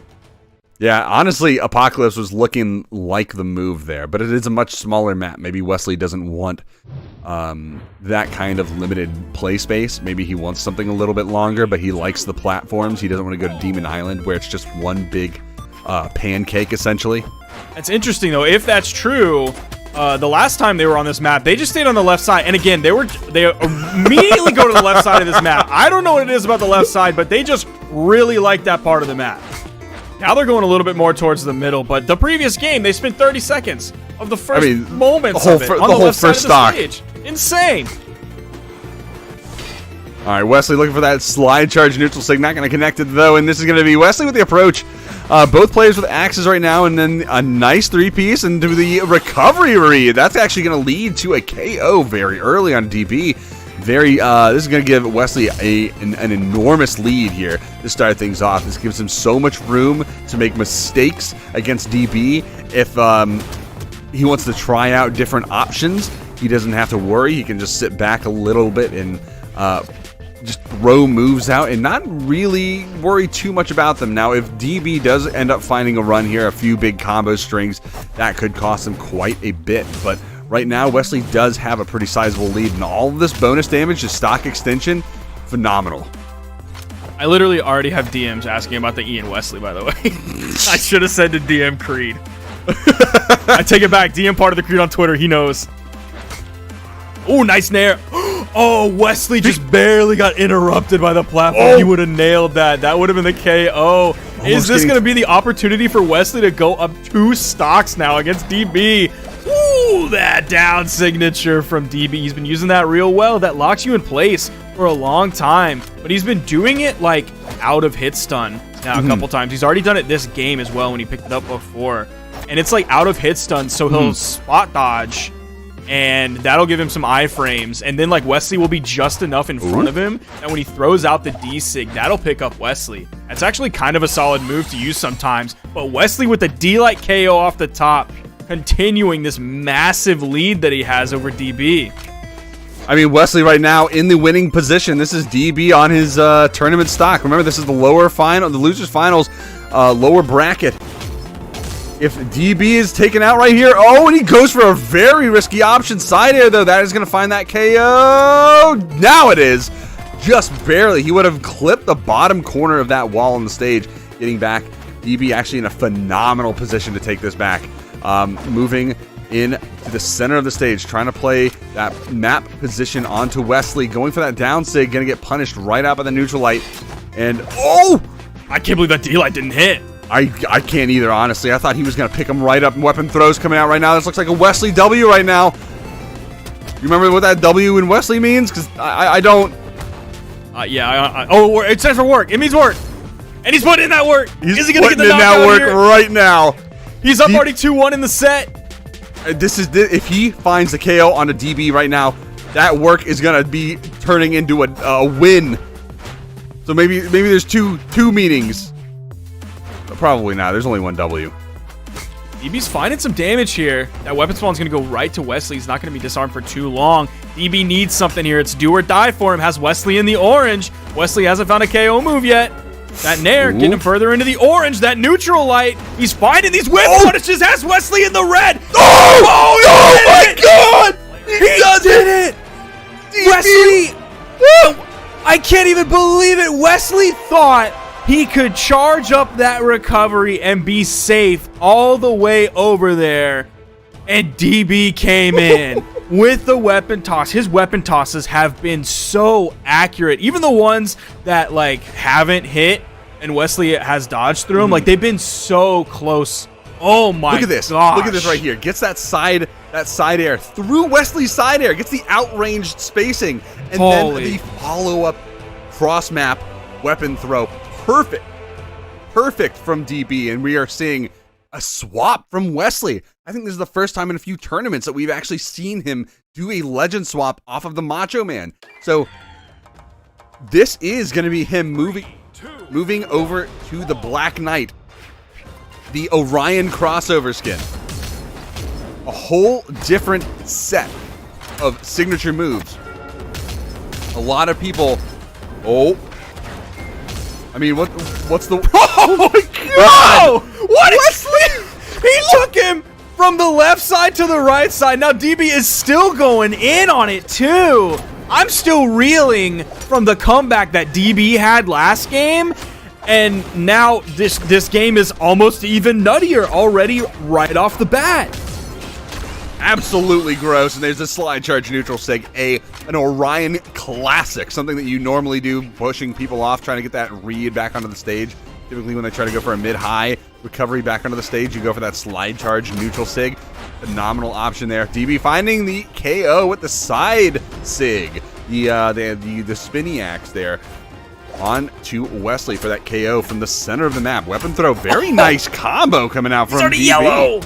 Yeah, honestly, Apocalypse was looking like the move there, but it is a much smaller map. Maybe Wesley doesn't want that kind of limited play space. Maybe he wants something a little bit longer, but he likes the platforms. He doesn't want to go to Demon Island, where it's just one big pancake, essentially. That's interesting, though. If that's true, the last time they were on this map, they just stayed on the left side. And again, they immediately go to the left side of this map. I don't know what it is about the left side, but they just really like that part of the map. Now they're going a little bit more towards the middle, but the previous game, they spent 30 seconds of the first moments of it on the left side of the stage. Insane. All right, Wesley looking for that slide charge neutral sig. Not going to connect it, though, and this is going to be Wesley with the approach. Both players with axes right now, and then a nice 3-piece into the recovery read. That's actually going to lead to a KO very early on DB. This is going to give Wesley an enormous lead here to start things off. This gives him so much room to make mistakes against DB. If he wants to try out different options, he doesn't have to worry. He can just sit back a little bit and just throw moves out and not really worry too much about them. Now, if DB does end up finding a run here, a few big combo strings, that could cost him quite a bit. But right now, Wesley does have a pretty sizable lead, and all of this bonus damage to stock extension, phenomenal. I literally already have DMs asking about the Ian Wesley, by the way. I should have said to DM Creed. I take it back. DM part of the Creed on Twitter. He knows. Oh, nice nair. Oh, Wesley just barely got interrupted by the platform. He would have nailed that. That would have been the KO. Is this going to be the opportunity for Wesley to go up 2 stocks now against DB? Ooh, that down signature from DB. He's been using that real well. That locks you in place for a long time. But he's been doing it like out of hit stun now a couple times. He's already done it this game as well when he picked it up before. And it's like out of hit stun, so he'll spot dodge. And that'll give him some iframes. And then like Wesley will be just enough in front of him that when he throws out the D-Sig, that'll pick up Wesley. That's actually kind of a solid move to use sometimes. But Wesley with the D-Light KO off the top, continuing this massive lead that he has over DB. I mean, Wesley right now in the winning position. This is DB on his tournament stock. Remember, this is the losers finals, lower bracket. If DB is taken out right here, and he goes for a very risky option. Zider, though, that is going to find that KO. Now it is. Just barely. He would have clipped the bottom corner of that wall on the stage, getting back. DB actually in a phenomenal position to take this back. Moving in to the center of the stage, trying to play that map position onto Wesley, going for that down sig, going to get punished right out by the neutral light. And, I can't believe that D-Light didn't hit. I can't either, honestly. I thought he was going to pick him right up. Weapon throws coming out right now. This looks like a Wesley W right now. You remember what that W in Wesley means? Because I don't. It stands for work. It means work. And he's putting in that work. He's Is he going to get the putting in that work here? right now. He's up already 2-1 in the set. If he finds the KO on a DB right now, that work is gonna be turning into a win. So maybe there's two meanings. But probably not. There's only one W. DB's finding some damage here. That weapon spawn's going to go right to Wesley. He's not going to be disarmed for too long. DB needs something here. It's do or die for him. Has Wesley in the orange. Wesley hasn't found a KO move yet. That Nair getting him further into the orange. That neutral light. He's finding these whip punishes. Has Wesley in the red. Oh my God! He did it! Wesley! I can't even believe it. Wesley thought he could charge up that recovery and be safe all the way over there. And DB came in with the weapon toss. His weapon tosses have been so accurate. Even the ones that like haven't hit and Wesley has dodged through them, like they've been so close. Oh my god. Look at this. Look at this right here. Gets that side air through Wesley's side air. Gets the outranged spacing. And then the follow-up cross-map weapon throw. Perfect from DB, and we are seeing a swap from Wesley. I think this is the first time in a few tournaments that we've actually seen him do a legend swap off of the Macho Man. So this is going to be him moving over to the Black Knight, the Orion crossover skin. A whole different set of signature moves. A lot of people. I mean, what's the... Oh my god! What Wesley? He took him from the left side to the right side. Now DB is still going in on it too. I'm still reeling from the comeback that DB had last game. And now this game is almost even nuttier already right off the bat. Absolutely gross. And there's a slide charge neutral sig, an Orion classic, something that you normally do, pushing people off, trying to get that read back onto the stage. Typically when they try to go for a mid-high recovery back onto the stage, you go for that slide charge neutral sig. Phenomenal option there. DB finding the KO with the side sig, the spinny axe there. On to Wesley for that KO from the center of the map. Weapon throw, very nice combo coming out from DB. Yellow.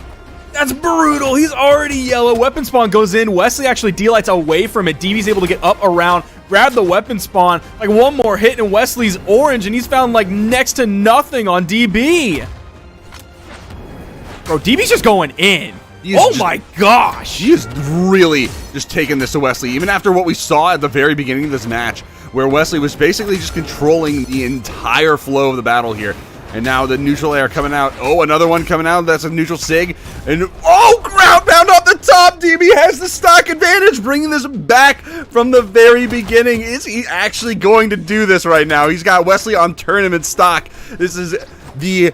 That's brutal. He's already yellow. Weapon spawn goes in. Wesley actually D-lights away from it. DB's able to get up around, grab the weapon spawn. Like one more hit and Wesley's orange, and he's found like next to nothing on DB. Bro, DB's just going in. My gosh. He is really just taking this to Wesley, even after what we saw at the very beginning of this match, where Wesley was basically just controlling the entire flow of the battle here. And now the neutral air coming out. Oh, another one coming out. That's a neutral sig. And ground pound off the top. DB has the stock advantage, bringing this back from the very beginning. Is he actually going to do this right now? He's got Wesley on tournament stock. This is the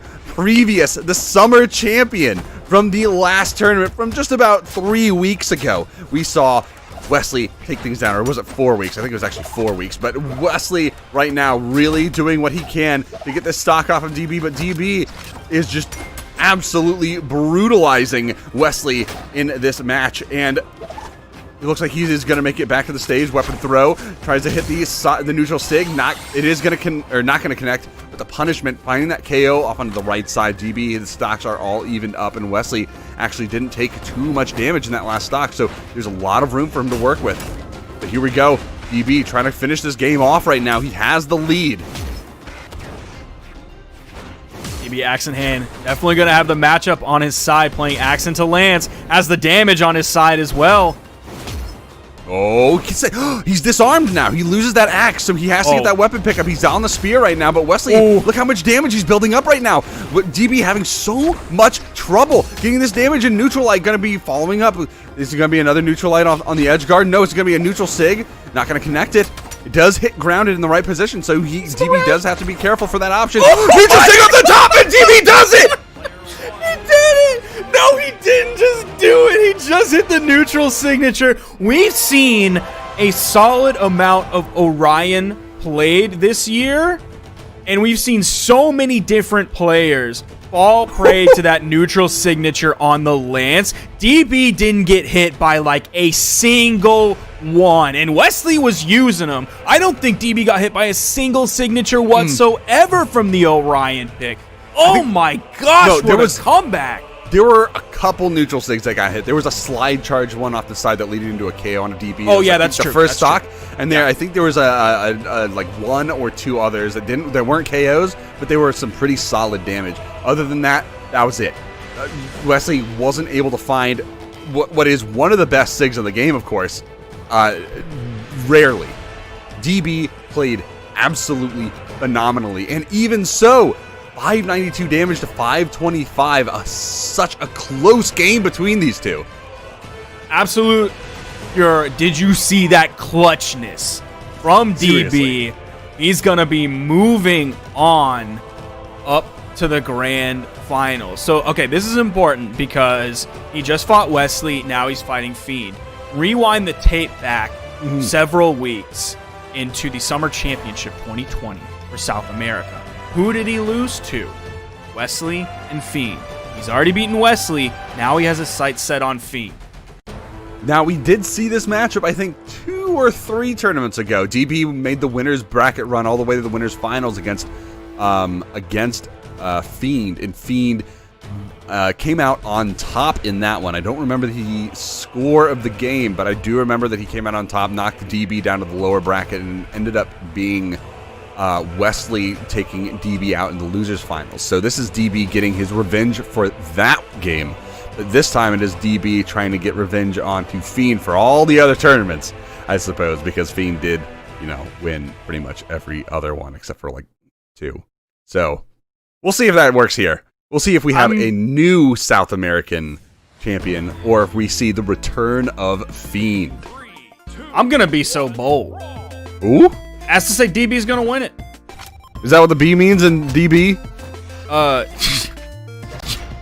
summer champion from the last tournament from just about 3 weeks ago. We saw Wesley take things down, or was it 4 weeks? I think it was actually 4 weeks. But Wesley right now really doing what he can to get this stock off of DB, but DB is just absolutely brutalizing Wesley in this match, and it looks like he is going to make it back to the stage. Weapon throw, tries to hit the neutral sig. It is going to not going to connect, but the punishment, finding that KO off onto the right side. DB, the stocks are all evened up, and Wesley actually didn't take too much damage in that last stock, so there's a lot of room for him to work with. But here we go. DB trying to finish this game off right now. He has the lead. DB axe in hand. Definitely going to have the matchup on his side, playing axe into Lance. Has the damage on his side as well. Oh, he's disarmed now. He loses that axe, so he has to get that weapon pickup. He's on the spear right now, but Wesley, look how much damage he's building up right now. DB having so much trouble getting this damage, and neutral light going to be following up. Is it going to be another neutral light on the edge guard? No, it's going to be a neutral sig. Not going to connect it. It does hit grounded in the right position, so DB does have to be careful for that option. Neutral sig off the top, and DB does it! He did it! No, he didn't just do it. He just hit the neutral signature. We've seen a solid amount of Orion played this year, and we've seen so many different players fall prey to that neutral signature on the Lance. DB didn't get hit by like a single one, and Wesley was using them. I don't think DB got hit by a single signature whatsoever from the Orion pick. Oh my gosh, what a comeback. There were a couple neutral SIGs that got hit. There was a slide charge one off the side that led into a KO on a DB. Oh yeah, that's the true. first that's stock, and there I think there was a like 1 or 2 others that weren't KOs, but they were some pretty solid damage. Other than that, that was it. Wesley wasn't able to find what is one of the best SIGs in the game, of course. Rarely. DB played absolutely phenomenally, and even so, 592 damage to 525. Such a close game between these two. Absolute. Did you see that clutchness from DB? Seriously. He's gonna be moving on up to the grand final. So, okay, this is important because he just fought Wesley. Now he's fighting Fiend. Rewind the tape back several weeks into the Summer Championship 2020 for South America. Who did he lose to? Wesley and Fiend. He's already beaten Wesley. Now he has his sights set on Fiend. Now, we did see this matchup, I think, 2 or 3 tournaments ago. DB made the winner's bracket run all the way to the winner's finals against Fiend, and Fiend came out on top in that one. I don't remember the score of the game, but I do remember that he came out on top, knocked the DB down to the lower bracket, and ended up being Wesley taking DB out in the losers finals. So this is DB getting his revenge for that game. But this time it is DB trying to get revenge onto Fiend for all the other tournaments, I suppose, because Fiend did, win pretty much every other one except for like 2. So we'll see if that works here. We'll see if we have a new South American champion or if we see the return of Fiend. I'm going to be so bold. Ooh? As to say DB's going to win it. Is that what the B means in DB?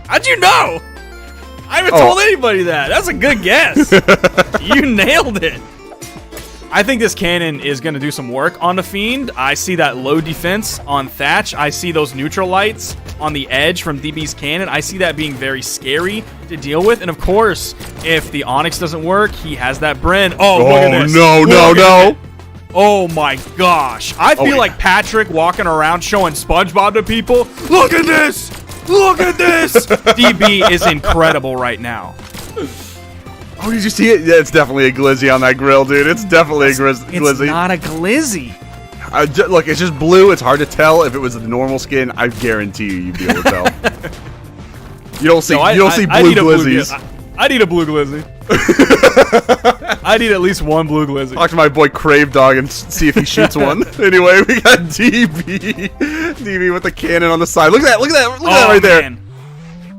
How'd you know? I haven't told anybody that. That's a good guess. You nailed it. I think this cannon is going to do some work on the Fiend. I see that low defense on Thatch. I see those neutral lights on the edge from DB's cannon. I see that being very scary to deal with. And of course, if the Onyx doesn't work, he has that Bren. Oh, look at this. No. Oh my gosh. I feel like Patrick walking around showing SpongeBob to people. Look at this. Look at this. DB is incredible right now. Oh, did you see it? Yeah, it's definitely a glizzy on that grill, dude. It's definitely a glizzy. It's not a glizzy. Look, it's just blue. It's hard to tell. If it was the normal skin, I guarantee you'd be able to tell. You don't see blue glizzies. I need a blue glizzy. I need at least one blue glizzy. Talk to my boy Crave Dog and see if he shoots one. Anyway, we got DB with the cannon on the side. Look at that right there.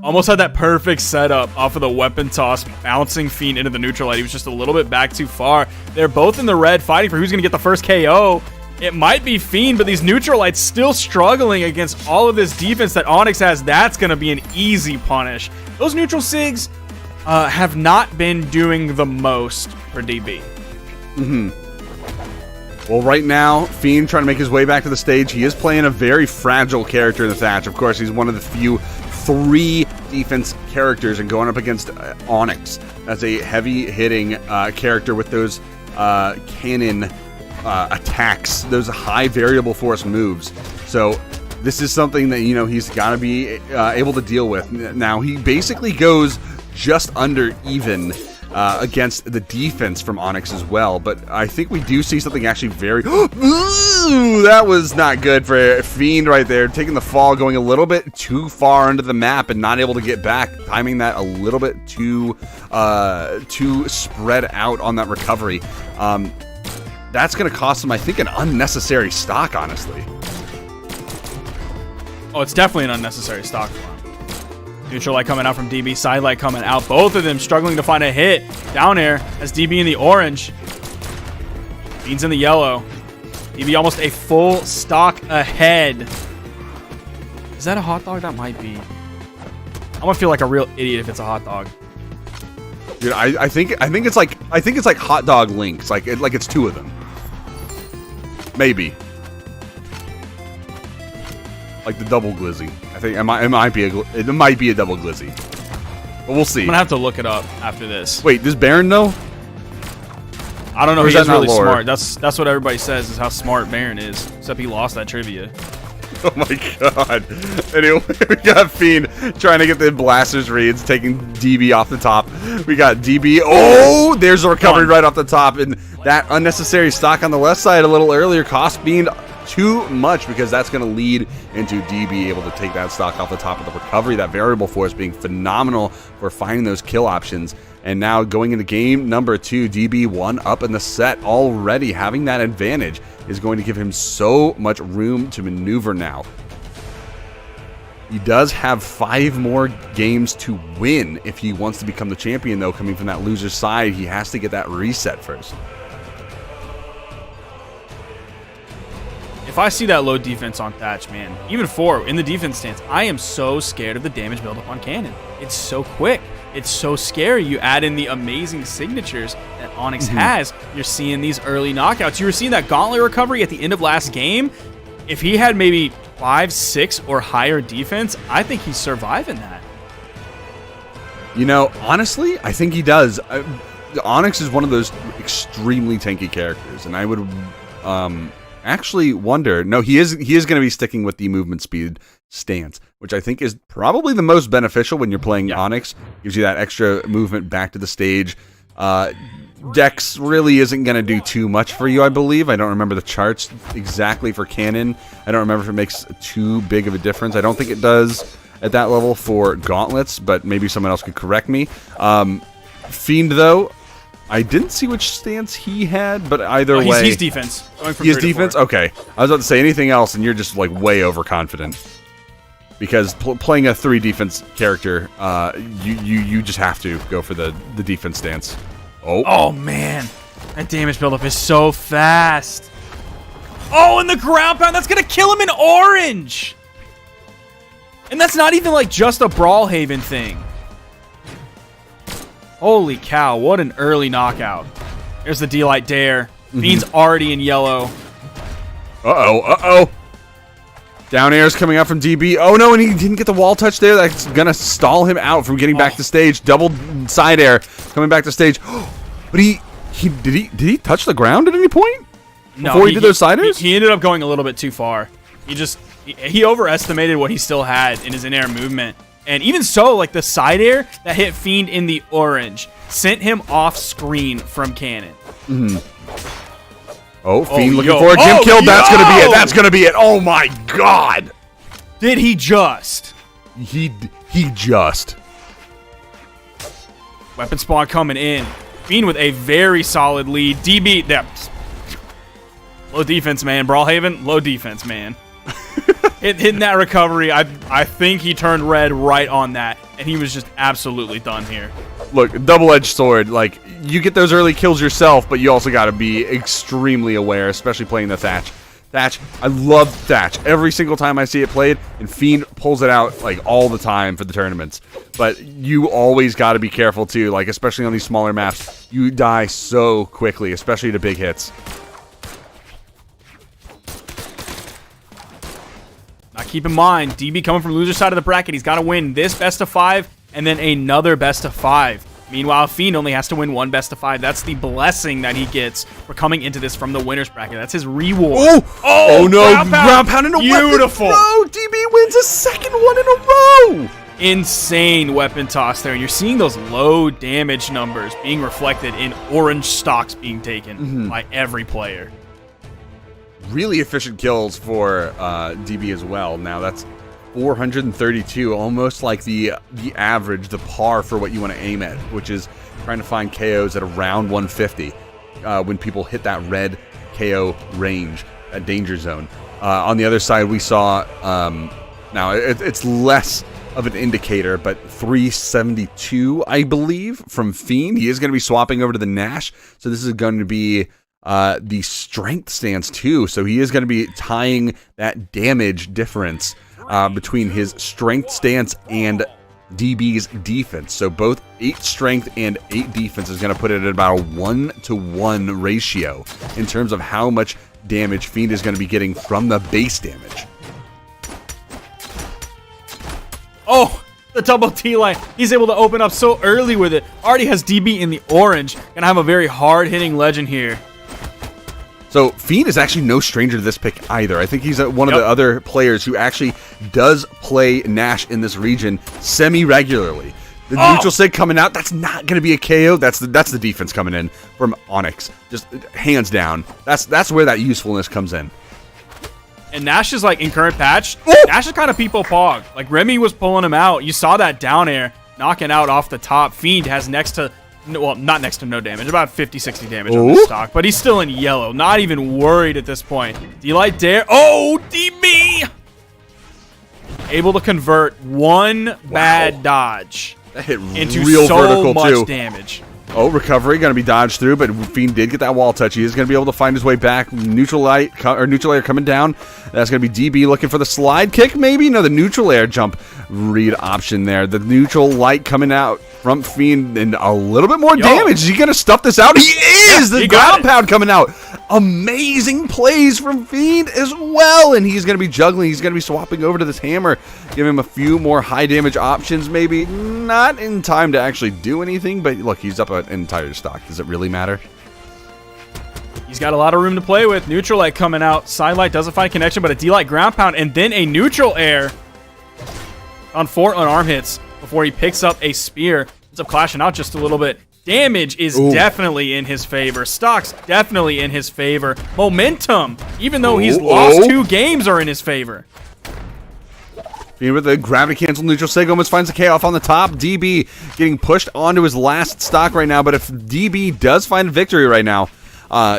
Almost had that perfect setup off of the weapon toss, bouncing Fiend into the neutral light. He was just a little bit back too far. They're both in the red, fighting for who's going to get the first KO. It might be Fiend, but these neutral lights still struggling against all of this defense that Onyx has. That's going to be an easy punish. Those neutral SIGs have not been doing the most for DB. Well, right now, Fiend trying to make his way back to the stage. He is playing a very fragile character in the Thatch. Of course, he's one of the few 3 defense characters, and going up against Onyx. That's a heavy-hitting character with those cannon attacks, those high variable force moves. So this is something that, he's got to be able to deal with. Now, he basically goes just under even against the defense from Onyx as well, but I think we do see something actually very... Ooh, that was not good for Fiend right there, taking the fall, going a little bit too far into the map and not able to get back, timing that a little bit too spread out on that recovery. That's going to cost him, I think, an unnecessary stock, honestly. Oh, it's definitely an unnecessary stock for him. Neutral light coming out from DB, side light coming out. Both of them struggling to find a hit. Down air as DB in the orange. Fiend's in the yellow. DB almost a full stock ahead. Is that a hot dog? That might be. I'm gonna feel like a real idiot if it's a hot dog. Dude, I think it's like hot dog links. Like it's 2 of them. Maybe. Like the double glizzy. I think it might be a double glizzy. But we'll see. I'm gonna have to look it up after this. Wait, does Baron know? I don't know. Or He's is that really not lore? smart. That's what everybody says is how smart Baron is. Except he lost that trivia. Oh my god. Anyway, we got Fiend trying to get the blasters reads, taking DB off the top. We got DB. Oh, there's a recovery right off the top. And that unnecessary stock on the left side a little earlier cost Fiend too much, because that's going to lead into DB able to take that stock off the top of the recovery. That variable force being phenomenal for finding those kill options. And now going into game number 2, DB 1 up in the set already. Having that advantage is going to give him so much room to maneuver now. He does have 5 more games to win if he wants to become the champion, though. Coming from that loser side, he has to get that reset first. If I see that low defense on Thatch, man, even 4 in the defense stance, I am so scared of the damage buildup on Cannon. It's so quick. It's so scary. You add in the amazing signatures that Onyx has. You're seeing these early knockouts. You were seeing that gauntlet recovery at the end of last game. If he had maybe 5, 6, or higher defense, I think he's surviving that. You know, honestly, I think he does. Onyx is one of those extremely tanky characters, and I would actually wonder. No, he is going to be sticking with the movement speed stance, which I think is probably the most beneficial when you're playing Onyx. Gives you that extra movement back to the stage. Dex really isn't going to do too much for you, I believe. I don't remember the charts exactly for Cannon. I don't remember if it makes too big of a difference. I don't think it does at that level for gauntlets, but maybe someone else could correct me. Fiend, though, I didn't see which stance he had, but either way... He's defense. He is defense? Okay. I was about to say anything else, and you're just like way overconfident. Because playing a 3 defense character, you just have to go for the defense stance. Oh, man. That damage buildup is so fast. Oh, and the ground pound. That's going to kill him in orange. And that's not even like just a Brawlhaven thing. Holy cow, what an early knockout. There's the D-Light Dare. Fiend's already in yellow. Uh-oh. Down air's coming out from DB. Oh, no, and he didn't get the wall touch there. That's going to stall him out from getting back to stage. Double side air coming back to stage. But did he touch the ground at any point? No, before he did those siders? He ended up going a little bit too far. He overestimated what he still had in his in-air movement. And even so, like the side air that hit Fiend in the orange sent him off screen from Cannon. Oh, Fiend looking for a gym kill. That's going to be it. That's going to be it. Oh, my God. Did he just? He just. Weapon spawn coming in. Fiend with a very solid lead. DB, low defense, man. Brawlhaven, low defense, man. Hitting that recovery, I think he turned red right on that, and he was just absolutely done here. Look, double-edged sword. Like, you get those early kills yourself, but you also got to be extremely aware, especially playing the Thatch. I love Thatch. Every single time I see it played, and Fiend pulls it out like all the time for the tournaments. But you always got to be careful too, like especially on these smaller maps. You die so quickly, especially to big hits. Now keep in mind, DB coming from loser side of the bracket. He's got to win this best of 5 and then another best of 5. Meanwhile, Fiend only has to win 1 best of 5. That's the blessing that he gets for coming into this from the winner's bracket. That's his reward. Oh no! Ground pound and a beautiful. No, DB wins a second one in a row. Insane weapon toss there, and you're seeing those low damage numbers being reflected in orange stocks being taken by every player. Really efficient kills for DB as well. Now that's 432, almost like the average, the par for what you want to aim at, which is trying to find KOs at around 150 when people hit that red KO range, that danger zone. On the other side, we saw, now it's less of an indicator, but 372, I believe, from Fiend. He is going to be swapping over to the Nash, so this is going to be the strength stance too, so he is going to be tying that damage difference between his strength stance and DB's defense. So both 8 strength and 8 defense is going to put it at about a 1-to-1 ratio in terms of how much damage Fiend is going to be getting from the base damage. Oh, the double T-line. He's able to open up so early with it. Already has DB in the orange. Gonna have a very hard-hitting legend here. So Fiend is actually no stranger to this pick either. I think he's one of the other players who actually does play Nash in this region semi-regularly. The neutral sig coming out, that's not going to be a KO. That's the defense coming in from Onyx. Just hands down. That's where that usefulness comes in. And Nash is like in current patch. Nash is kind of people pog. Like Remy was pulling him out. You saw that down air knocking out off the top. Fiend has next to, well, not next to no damage, about 50, 60 damage on this stock, but he's still in yellow. Not even worried at this point. D-Light dare. Oh, DB! Able to convert one bad dodge. That hit into real so vertical much too. damage. Oh, recovery going to be dodged through, but Fiend did get that wall touch. He is going to be able to find his way back. Neutral air coming down. That's going to be DB looking for the slide kick, maybe? No, the neutral air jump read option there. The neutral light coming out from Fiend and a little bit more damage. Is he going to stuff this out? He is! The ground pound coming out. Amazing plays from Fiend as well. And he's going to be juggling. He's going to be swapping over to this hammer. Give him a few more high damage options, maybe. Not in time to actually do anything, but look, he's up an entire stock. Does it really matter? He's got a lot of room to play with. Neutral light coming out. Sidelight doesn't find connection, but a D-Light ground pound, and then a neutral air on 4 unarmed hits before he picks up a spear. Ends up clashing out just a little bit. Damage is definitely in his favor. Stocks definitely in his favor. Momentum, even though he's lost 2 games, are in his favor. Fiend with the gravity cancel neutral sig almost finds the K off on the top. DB getting pushed onto his last stock right now, but if DB does find victory right now,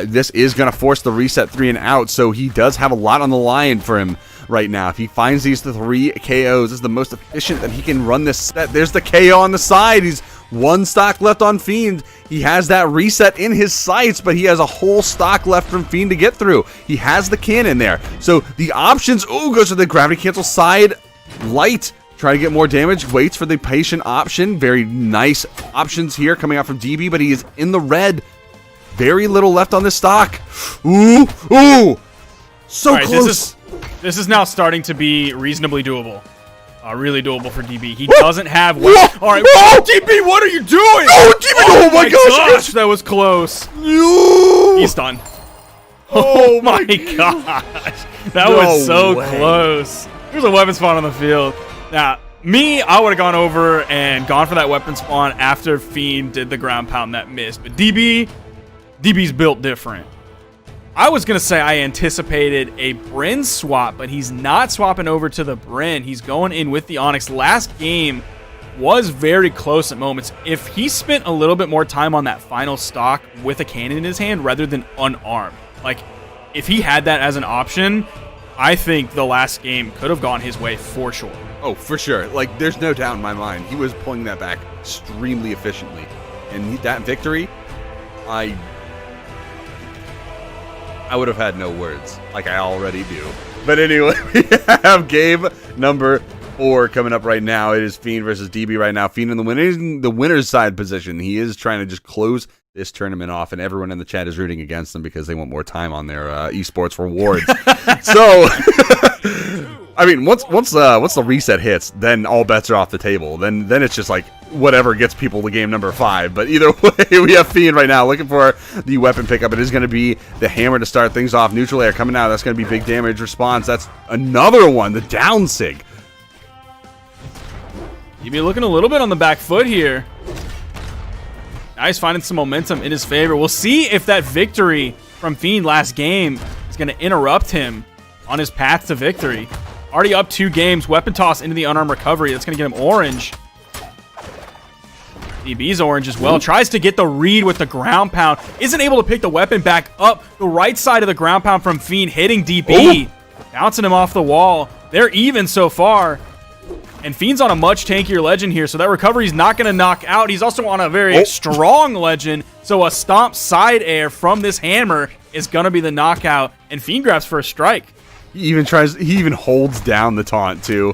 this is going to force the reset 3 and out, so he does have a lot on the line for him right now. If he finds these 3 KOs, this is the most efficient that he can run this set. There's the KO on the side. He's 1 stock left on Fiend. He has that reset in his sights, but he has a whole stock left from Fiend to get through. He has the cannon there. So the options, goes to the gravity cancel side. Light, try to get more damage, waits for the patient option. Very nice options here coming out from DB, but he is in the red. Very little left on this stock. Ooh, so close. This is now starting to be reasonably doable. Really doable for DB. He doesn't have... All right, DB, what are you doing? DB, oh my gosh, that was close. He's done. Oh my gosh. That was so close. There's a weapon spawn on the field. Now, I would have gone over and gone for that weapon spawn after Fiend did the ground pound that missed. But DB's built different. I was going to say I anticipated a Bryn swap, but he's not swapping over to the Bryn. He's going in with the Onyx. Last game was very close at moments. If he spent a little bit more time on that final stock with a cannon in his hand rather than unarmed, like if he had that as an option, I think the last game could have gone his way for sure. Oh, for sure. Like, there's no doubt in my mind. He was pulling that back extremely efficiently. And that victory, I would have had no words, like I already do. But anyway, we have game number 4 coming up right now. It is Fiend versus DB right now. Fiend in the winner's side position. He is trying to just close this tournament off, and everyone in the chat is rooting against them because they want more time on their esports rewards. So, I mean, once the reset hits, then all bets are off the table. Then it's just like whatever gets people to game number 5. But either way, we have Fiend right now looking for the weapon pickup. It is going to be the hammer to start things off. Neutral air coming out. That's going to be big damage response. That's another one. The down sig. You'd be looking a little bit on the back foot here. Now he's finding some momentum in his favor. We'll see if that victory from Fiend last game is going to interrupt him on his path to victory. Already up 2 games. Weapon toss into the unarmed recovery. That's going to get him orange. DB's orange as well. Tries to get the read with the ground pound. Isn't able to pick the weapon back up. The right side of the ground pound from Fiend hitting DB. Bouncing him off the wall. They're even so far. And Fiend's on a much tankier legend here, so that recovery's not going to knock out. He's also on a very strong legend, so a stomp side air from this hammer is going to be the knockout, and Fiend grabs for a strike. He even holds down the taunt, too.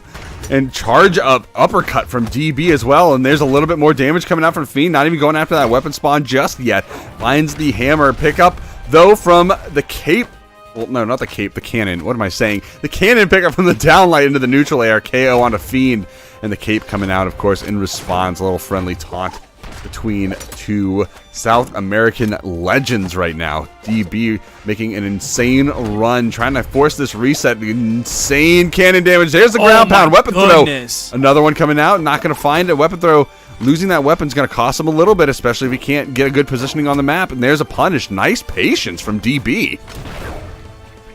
And charge up uppercut from DB as well, and there's a little bit more damage coming out from Fiend, not even going after that weapon spawn just yet. Finds the hammer pickup, though, from the cape. Well, no, not the cape, the cannon. What am I saying? The cannon pickup from the downlight into the neutral air. KO onto Fiend. And the cape coming out, of course, in response. A little friendly taunt between two South American legends right now. DB making an insane run, trying to force this reset. Insane cannon damage. There's the ground pound. Weapon throw. Another one coming out. Not going to find it. Weapon throw. Losing that weapon is going to cost him a little bit, especially if he can't get a good positioning on the map. And there's a punish. Nice patience from DB.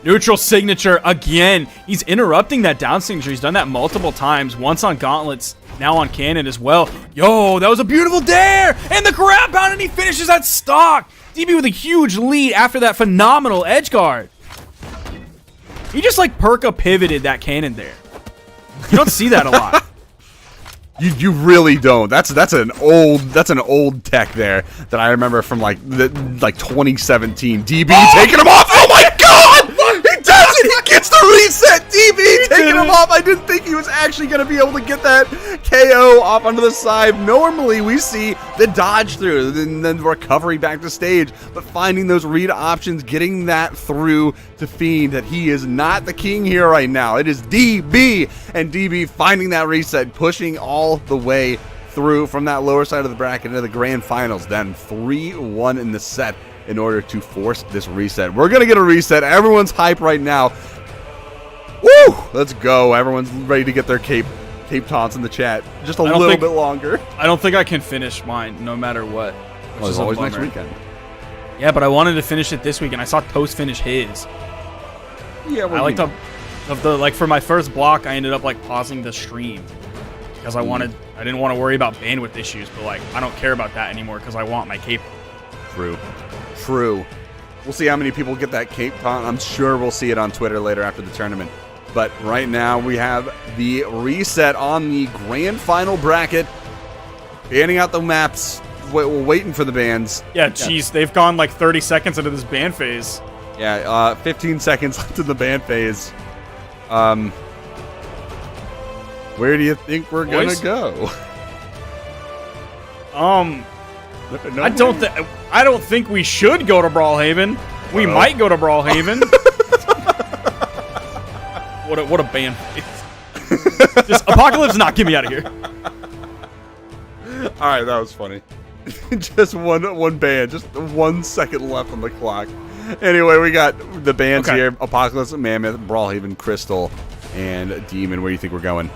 Neutral signature again. He's interrupting that down signature. He's done that multiple times. Once on gauntlets, now on cannon as well. Yo, that was a beautiful dare! And the ground pound, and he finishes that stock. DB with a huge lead after that phenomenal edge guard. He just like Perka pivoted that cannon there. You don't see that a lot. You really don't. That's an old tech there that I remember from like 2017. DB taking him off. Oh my god! He does it. He gets the reset. DB taking him off. I didn't think he was actually going to be able to get that KO off onto the side. Normally we see the dodge through, then the recovery back to stage, but finding those read options, getting that through to Fiend, that he is not the king here right now. It is DB, and DB finding that reset, pushing all the way through from that lower side of the bracket into the grand finals. Then 3-1 in the set in order to force this reset. We're gonna get a reset. Everyone's hype right now. Woo! Let's go. Everyone's ready to get their cape taunts in the chat. Just a little bit longer. I don't think I can finish mine no matter what. Well, it's always next weekend. Yeah, but I wanted to finish it this week, and I saw Toast finish his. Yeah, well, I like like for my first block, I ended up like pausing the stream because I didn't want to worry about bandwidth issues, but like I don't care about that anymore because I want my cape. True. We'll see how many people get that cape taunt. I'm sure we'll see it on Twitter later after the tournament. But right now we have the reset on the grand final bracket. Banning out the maps. We're waiting for the bans. Yeah, jeez, they've gone like 30 seconds into this ban phase. Yeah, 15 seconds left in the ban phase. Where do you think we're gonna go? I don't think we should go to Brawlhaven. We might go to Brawlhaven. What a ban phase. Just Apocalypse, not get me out of here. All right, that was funny. Just one ban, just 1 second left on the clock. Anyway, we got the bans here: Apocalypse, Mammoth, Brawlhaven, Crystal, and Demon. Where do you think we're going?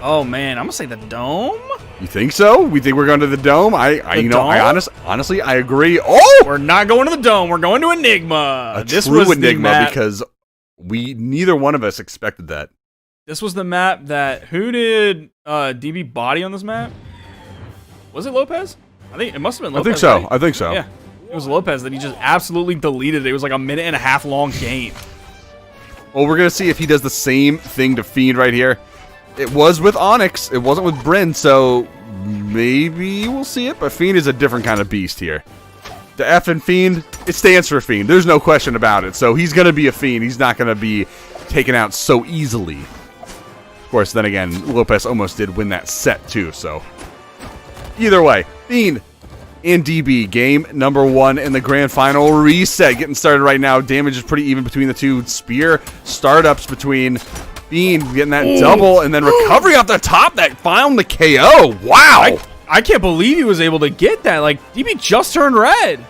Oh man, I'm gonna say the Dome. You think so? We think we're going to the Dome? Honestly, I agree. Oh, we're not going to the Dome. We're going to Enigma. This was Enigma because neither one of us expected that. This was the map that who did DB body on this map? Was it Lopez? I think it must have been Lopez. I think so. Yeah, it was Lopez that he just absolutely deleted. It was like a 1.5 minute long game. Well, we're gonna see if he does the same thing to Fiend right here. It was with Onyx. It wasn't with Bryn, so maybe we'll see it. But Fiend is a different kind of beast here. The F in Fiend, it stands for Fiend. There's no question about it. So he's gonna be a Fiend. He's not gonna be taken out so easily. Of course, then again, Lopez almost did win that set too. So either way, Fiend and DB, game number 1 in the grand final reset. Getting started right now. Damage is pretty even between the two. Spear startups between Fiend getting that double, and then recovery off the top that found the KO. Wow. I can't believe he was able to get that. Like, DB just turned red.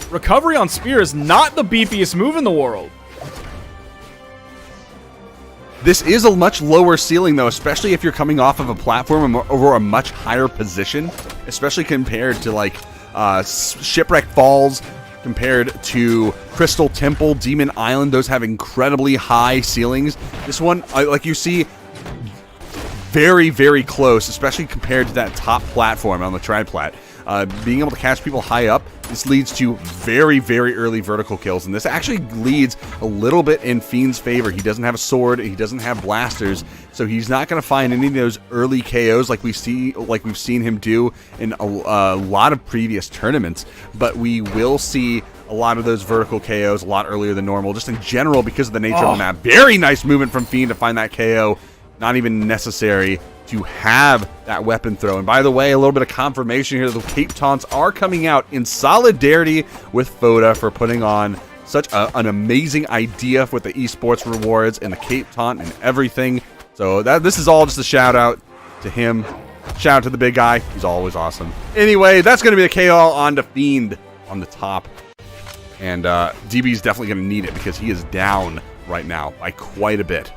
Recovery on Spear is not the beefiest move in the world. This is a much lower ceiling, though, especially if you're coming off of a platform over a much higher position, especially compared to, like, Shipwreck Falls, compared to Crystal Temple, Demon Island. Those have incredibly high ceilings. This one, like you see, very, very close, especially compared to that top platform on the Tri-Plat. Being able to catch people high up, this leads to very, very early vertical kills, and this actually leads a little bit in Fiend's favor. He doesn't have a sword, he doesn't have blasters, so he's not going to find any of those early KOs like we've seen him do in a lot of previous tournaments. But we will see a lot of those vertical KOs a lot earlier than normal, just in general because of the nature of the map. Very nice movement from Fiend to find that KO. Not even necessary to have that weapon throw. And by the way, a little bit of confirmation here, the Cape Taunts are coming out in solidarity with Foda for putting on such an amazing idea with the esports rewards and the Cape Taunt and everything. So this is all just a shout out to him Shout out to the big guy. He's always awesome. Anyway, that's going to be the KO on to Fiend on the top. And DB's definitely going to need it because he is down right now by quite a bit.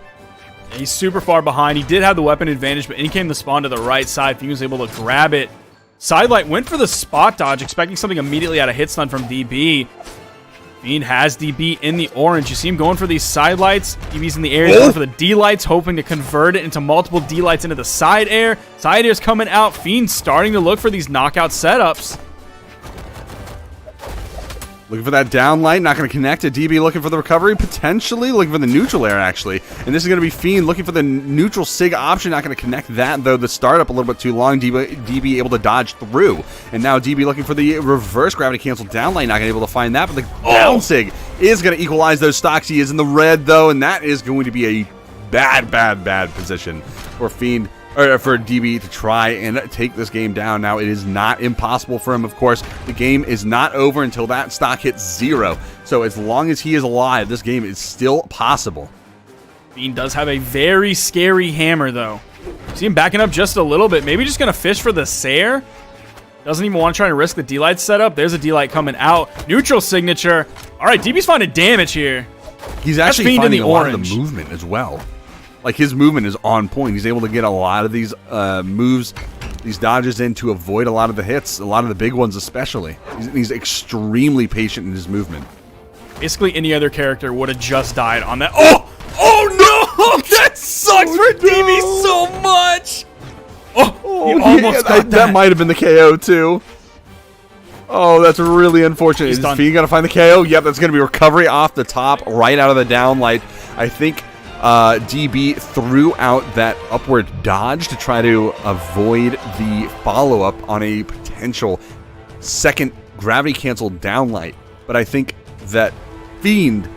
He's super far behind. He did have the weapon advantage, but in came the spawn to the right side. Fiend was able to grab it. Sidelight went for the spot dodge, expecting something immediately out of hit stun from DB. Fiend has DB in the orange. You see him going for these side lights. DB's in the air. He's going for the D lights, hoping to convert it into multiple D lights into the side air. Side air's coming out. Fiend starting to look for these knockout setups. Looking for that down light, not going to connect it. DB looking for the recovery, potentially looking for the neutral air, actually. And this is going to be Fiend looking for the neutral SIG option, not going to connect that, though the startup a little bit too long. DB able to dodge through. And now DB looking for the reverse gravity cancel down light, not going to be able to find that, but the down SIG is going to equalize those stocks. He is in the red, though, and that is going to be a bad position for Fiend. Or for DB to try and take this game down. Now, it is not impossible for him, of course. The game is not over until that stock hits 0. So as long as he is alive, this game is still possible. Fiend does have a very scary hammer, though. See him backing up just a little bit. Maybe just going to fish for the Sair. Doesn't even want to try to risk the D-Light setup. There's a D-Light coming out. Neutral signature. All right, DB's finding damage here. He's actually finding a lot of the movement as well. Like, his movement is on point. He's able to get a lot of these moves, these dodges in to avoid a lot of the hits, a lot of the big ones especially. He's extremely patient in his movement. Basically, any other character would have just died on that. Oh no! That sucks for DB so much! Oh, he almost got that. That might have been the KO, too. Oh, that's really unfortunate. Is Fiend going to find the KO? Yep, that's going to be recovery off the top, right out of the downlight. I think DB threw out that upward dodge to try to avoid the follow-up on a potential second gravity canceled downlight. But I think that Fiend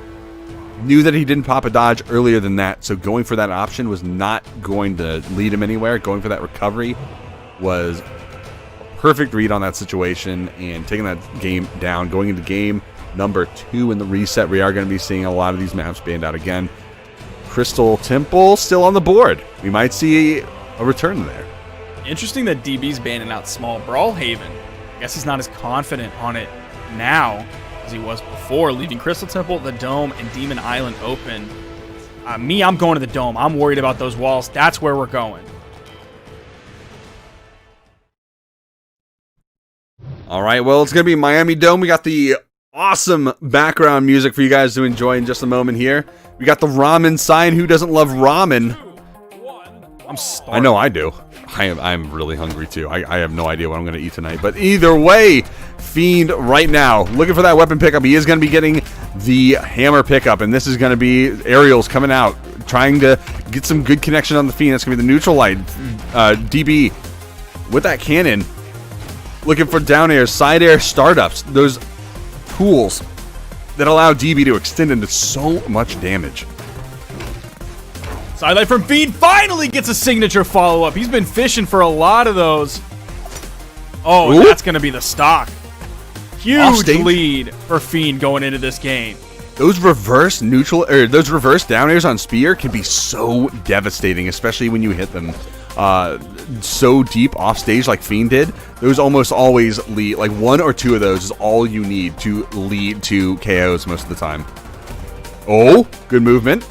knew that he didn't pop a dodge earlier than that, so going for that option was not going to lead him anywhere. Going for that recovery was a perfect read on that situation and taking that game down. Going into game number 2 in the reset, we are going to be seeing a lot of these maps banned out again. Crystal Temple still on the board. We might see a return there. Interesting that DB's banning out small Brawlhalla. I guess he's not as confident on it now as he was before, leaving Crystal Temple, the Dome, and Demon Island open. I'm going to the Dome. I'm worried about those walls. That's where we're going. All right, well, it's going to be Miami Dome. We got the awesome background music for you guys to enjoy in just a moment here. We got the ramen sign. Who doesn't love ramen? I'm starving. I know I do. I'm really hungry too. I have no idea what I'm going to eat tonight. But either way, Fiend right now looking for that weapon pickup. He is going to be getting the hammer pickup, and this is going to be aerials coming out, trying to get some good connection on the Fiend. That's going to be the neutral light. DB with that cannon, looking for down air, side air startups. Those tools that allow DB to extend into so much damage. Sidelight from Fiend finally gets a signature follow-up. He's been fishing for a lot of those. Oh, and that's going to be the stock. Huge lead for Fiend going into this game. Those reverse neutral, or those reverse down airs on Spear can be so devastating, especially when you hit them so deep off stage like Fiend did. Those almost always lead, like 1 or 2 of those is all you need to lead to KOs most of the time. Oh, good movement.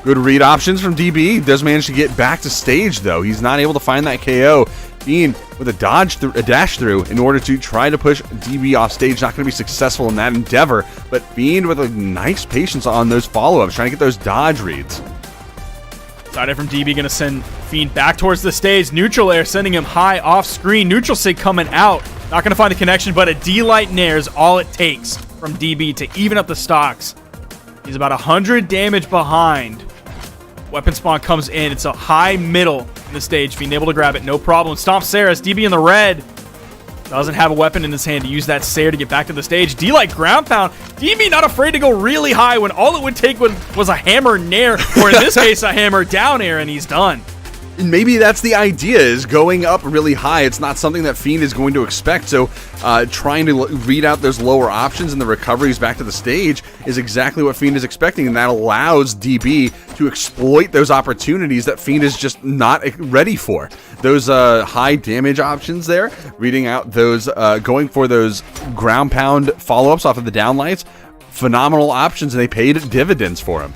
Good read options from DB. Does manage to get back to stage, though. He's not able to find that KO. Fiend with a dash through in order to try to push DB off stage. Not going to be successful in that endeavor, but Fiend with a nice patience on those follow-ups, trying to get those dodge reads. Zider from DB going to send Fiend back towards the stage. Neutral air sending him high off screen. Neutral sig coming out. Not going to find the connection, but a D-Light Nair is all it takes from DB to even up the stocks. He's about 100 damage behind. Weapon spawn comes in. It's a high middle in the stage. Fiend able to grab it, no problem. Stomp Saris. DB in the red. Doesn't have a weapon in his hand to use that Sair to get back to the stage. D-Light ground pound. DB not afraid to go really high when all it would take was a hammer nair, or in this case, a hammer down air, and he's done. maybe that's the idea, is going up really high. It's not something that Fiend is going to expect, so trying to read out those lower options and the recoveries back to the stage is exactly what Fiend is expecting, and that allows DB to exploit those opportunities that Fiend is just not ready for. Those high damage options there, reading out those, going for those ground pound follow-ups off of the downlights, phenomenal options, and they paid dividends for him.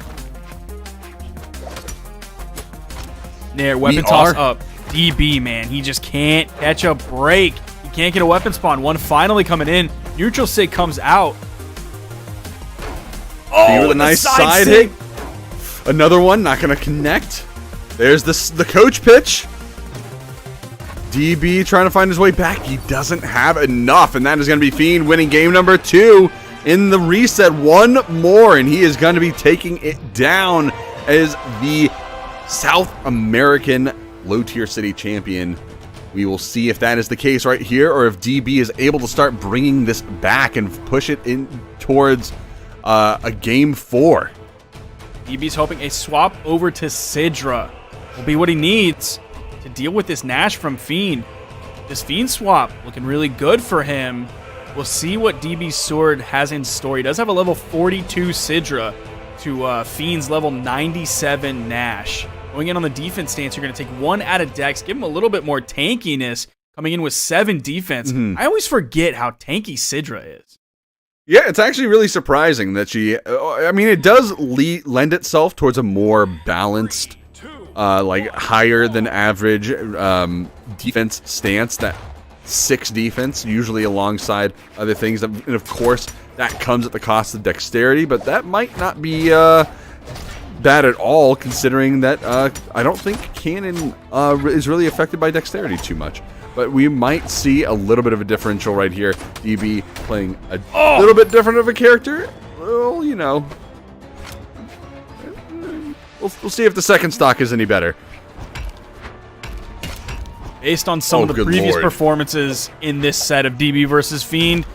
There, weapon toss up. DB, man, he just can't catch a break. He can't get a weapon spawn. One finally coming in. Neutral sig comes out. Oh, with a nice side hit. Another one, not going to connect. There's the coach pitch. DB trying to find his way back. He doesn't have enough, and that is going to be Fiend winning game number 2 in the reset. One more, and he is going to be taking it down as the South American low-tier city champion. We will see if that is the case right here, or if DB is able to start bringing this back and push it in towards a game 4. DB's hoping a swap over to Chedro will be what he needs to deal with this Nash from Fiend. This Fiend swap looking really good for him. We'll see what DB's sword has in store. He does have a level 42 Chedro to Fiend's level 97 Nash. Going in on the defense stance, you're going to take 1 out of Dex, give him a little bit more tankiness, coming in with 7 defense. I always forget how tanky Chedro is. Yeah, it's actually really surprising that she... I mean, it does lend itself towards a more balanced, like higher than average defense stance. That 6 defense, usually alongside other things. And of course, that comes at the cost of dexterity, but that might not be... bad at all, considering that I don't think Cannon is really affected by dexterity too much. But we might see a little bit of a differential right here. DB playing a little bit different of a character. Well, you know, we'll see if the second stock is any better. Based on some of the previous performances in this set of DB versus Fiend,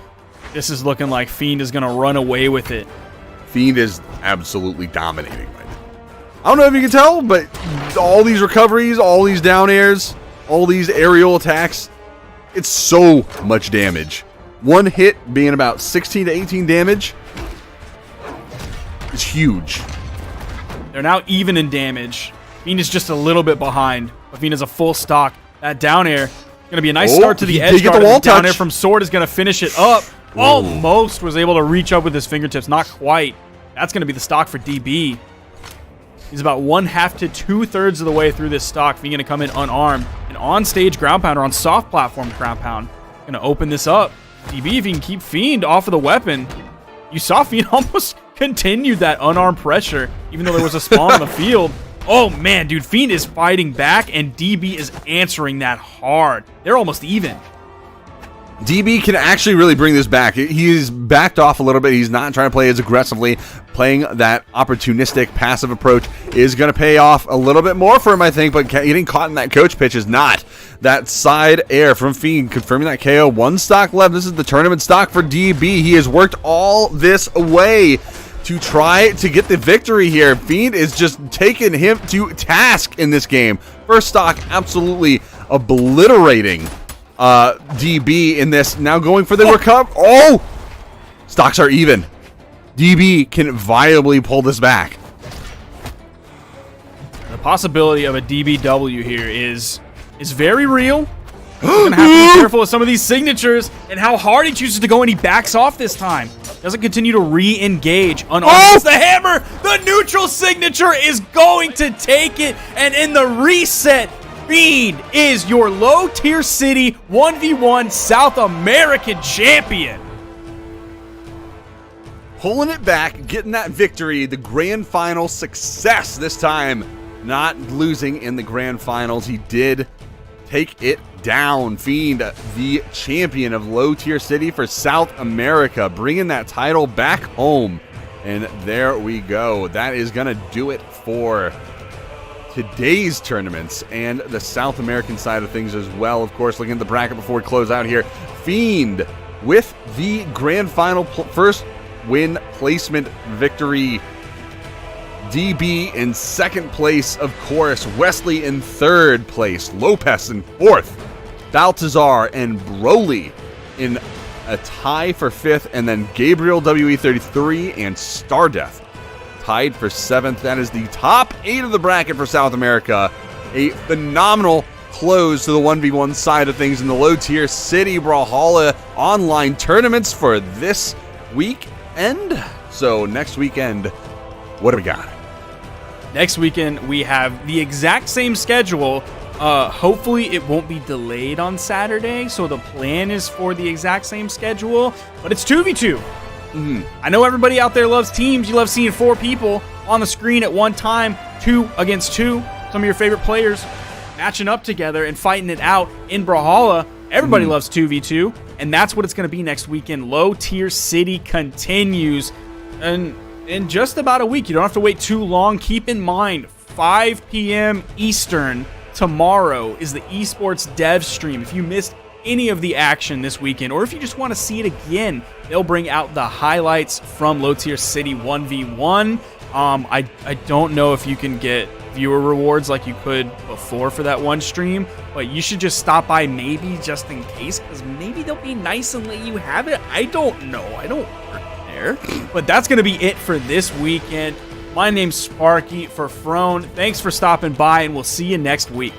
this is looking like Fiend is going to run away with it. Fiend is absolutely dominating right now. I don't know if you can tell, but all these recoveries, all these down airs, all these aerial attacks, it's so much damage. One hit being about 16 to 18 damage is huge. They're now even in damage. Fiend is just a little bit behind, but Fiend is a full stock. That down air is going to be a nice start to the edge guard. The down air from Sword is going to finish it up. Almost was able to reach up with his fingertips. Not quite. That's going to be the stock for DB. He's about 1/2 to 2/3 of the way through this stock. Fiend going to come in unarmed. An on-stage ground pound or on soft platform ground pound. Going to open this up. DB, if he can keep Fiend off of the weapon. You saw Fiend almost continue that unarmed pressure, even though there was a spawn on the field. Oh man, dude, Fiend is fighting back, and DB is answering that hard. They're almost even. DB can actually really bring this back. He's backed off a little bit. He's not trying to play as aggressively. Playing that opportunistic, passive approach is going to pay off a little bit more for him, I think, but getting caught in that coach pitch is not. That side air from Fiend confirming that KO. 1 stock left. This is the tournament stock for DB. He has worked all this way to try to get the victory here. Fiend is just taking him to task in this game. First stock absolutely obliterating DB in this. Now going for the recover. Oh! Stocks are even. DB can viably pull this back. The possibility of a DBW here is very real. He's going to have to be careful with some of these signatures and how hard he chooses to go, and he backs off this time. Doesn't continue to re-engage. Unarmed the hammer. The neutral signature is going to take it, and in the reset, Fiend is your low-tier city 1v1 South American champion. Pulling it back, getting that victory, the grand final success this time. Not losing in the grand finals. He did take it down. Fiend, the champion of low-tier city for South America, bringing that title back home. And there we go. That is going to do it for today's tournaments and the South American side of things as well. Of course, looking at the bracket before we close out here, Fiend with the grand final first win placement victory. DB in second place, of course. Wesley in third place. Lopez in fourth. Baltazar and Broly in a tie for fifth. And then Gabriel WE33 and Stardeath tied for seventh. That is the top 8 of the bracket for South America. A phenomenal close to the 1v1 side of things in the low-tier City Brawlhalla online tournaments for this weekend. So next weekend, what do we got? Next weekend, we have the exact same schedule. Hopefully, it won't be delayed on Saturday, so the plan is for the exact same schedule, but it's 2v2. I know everybody out there loves teams. You love seeing 4 people on the screen at one time, 2 against 2. Some of your favorite players matching up together and fighting it out in Brawlhalla. Everybody loves 2v2, and that's what it's going to be next weekend. Low Tier City continues, and in just about a week. You don't have to wait too long. Keep in mind, 5 p.m. Eastern tomorrow is the esports dev stream. If you missed any of the action this weekend, or if you just want to see it again, they'll bring out the highlights from Low Tier City 1v1. I don't know if you can get viewer rewards like you could before for that one stream, but you should just stop by maybe just in case, because maybe they'll be nice and let you have it. I don't know. I don't work there. But that's going to be it for this weekend. My name's Sparky for Frone. Thanks for stopping by, and we'll see you next week.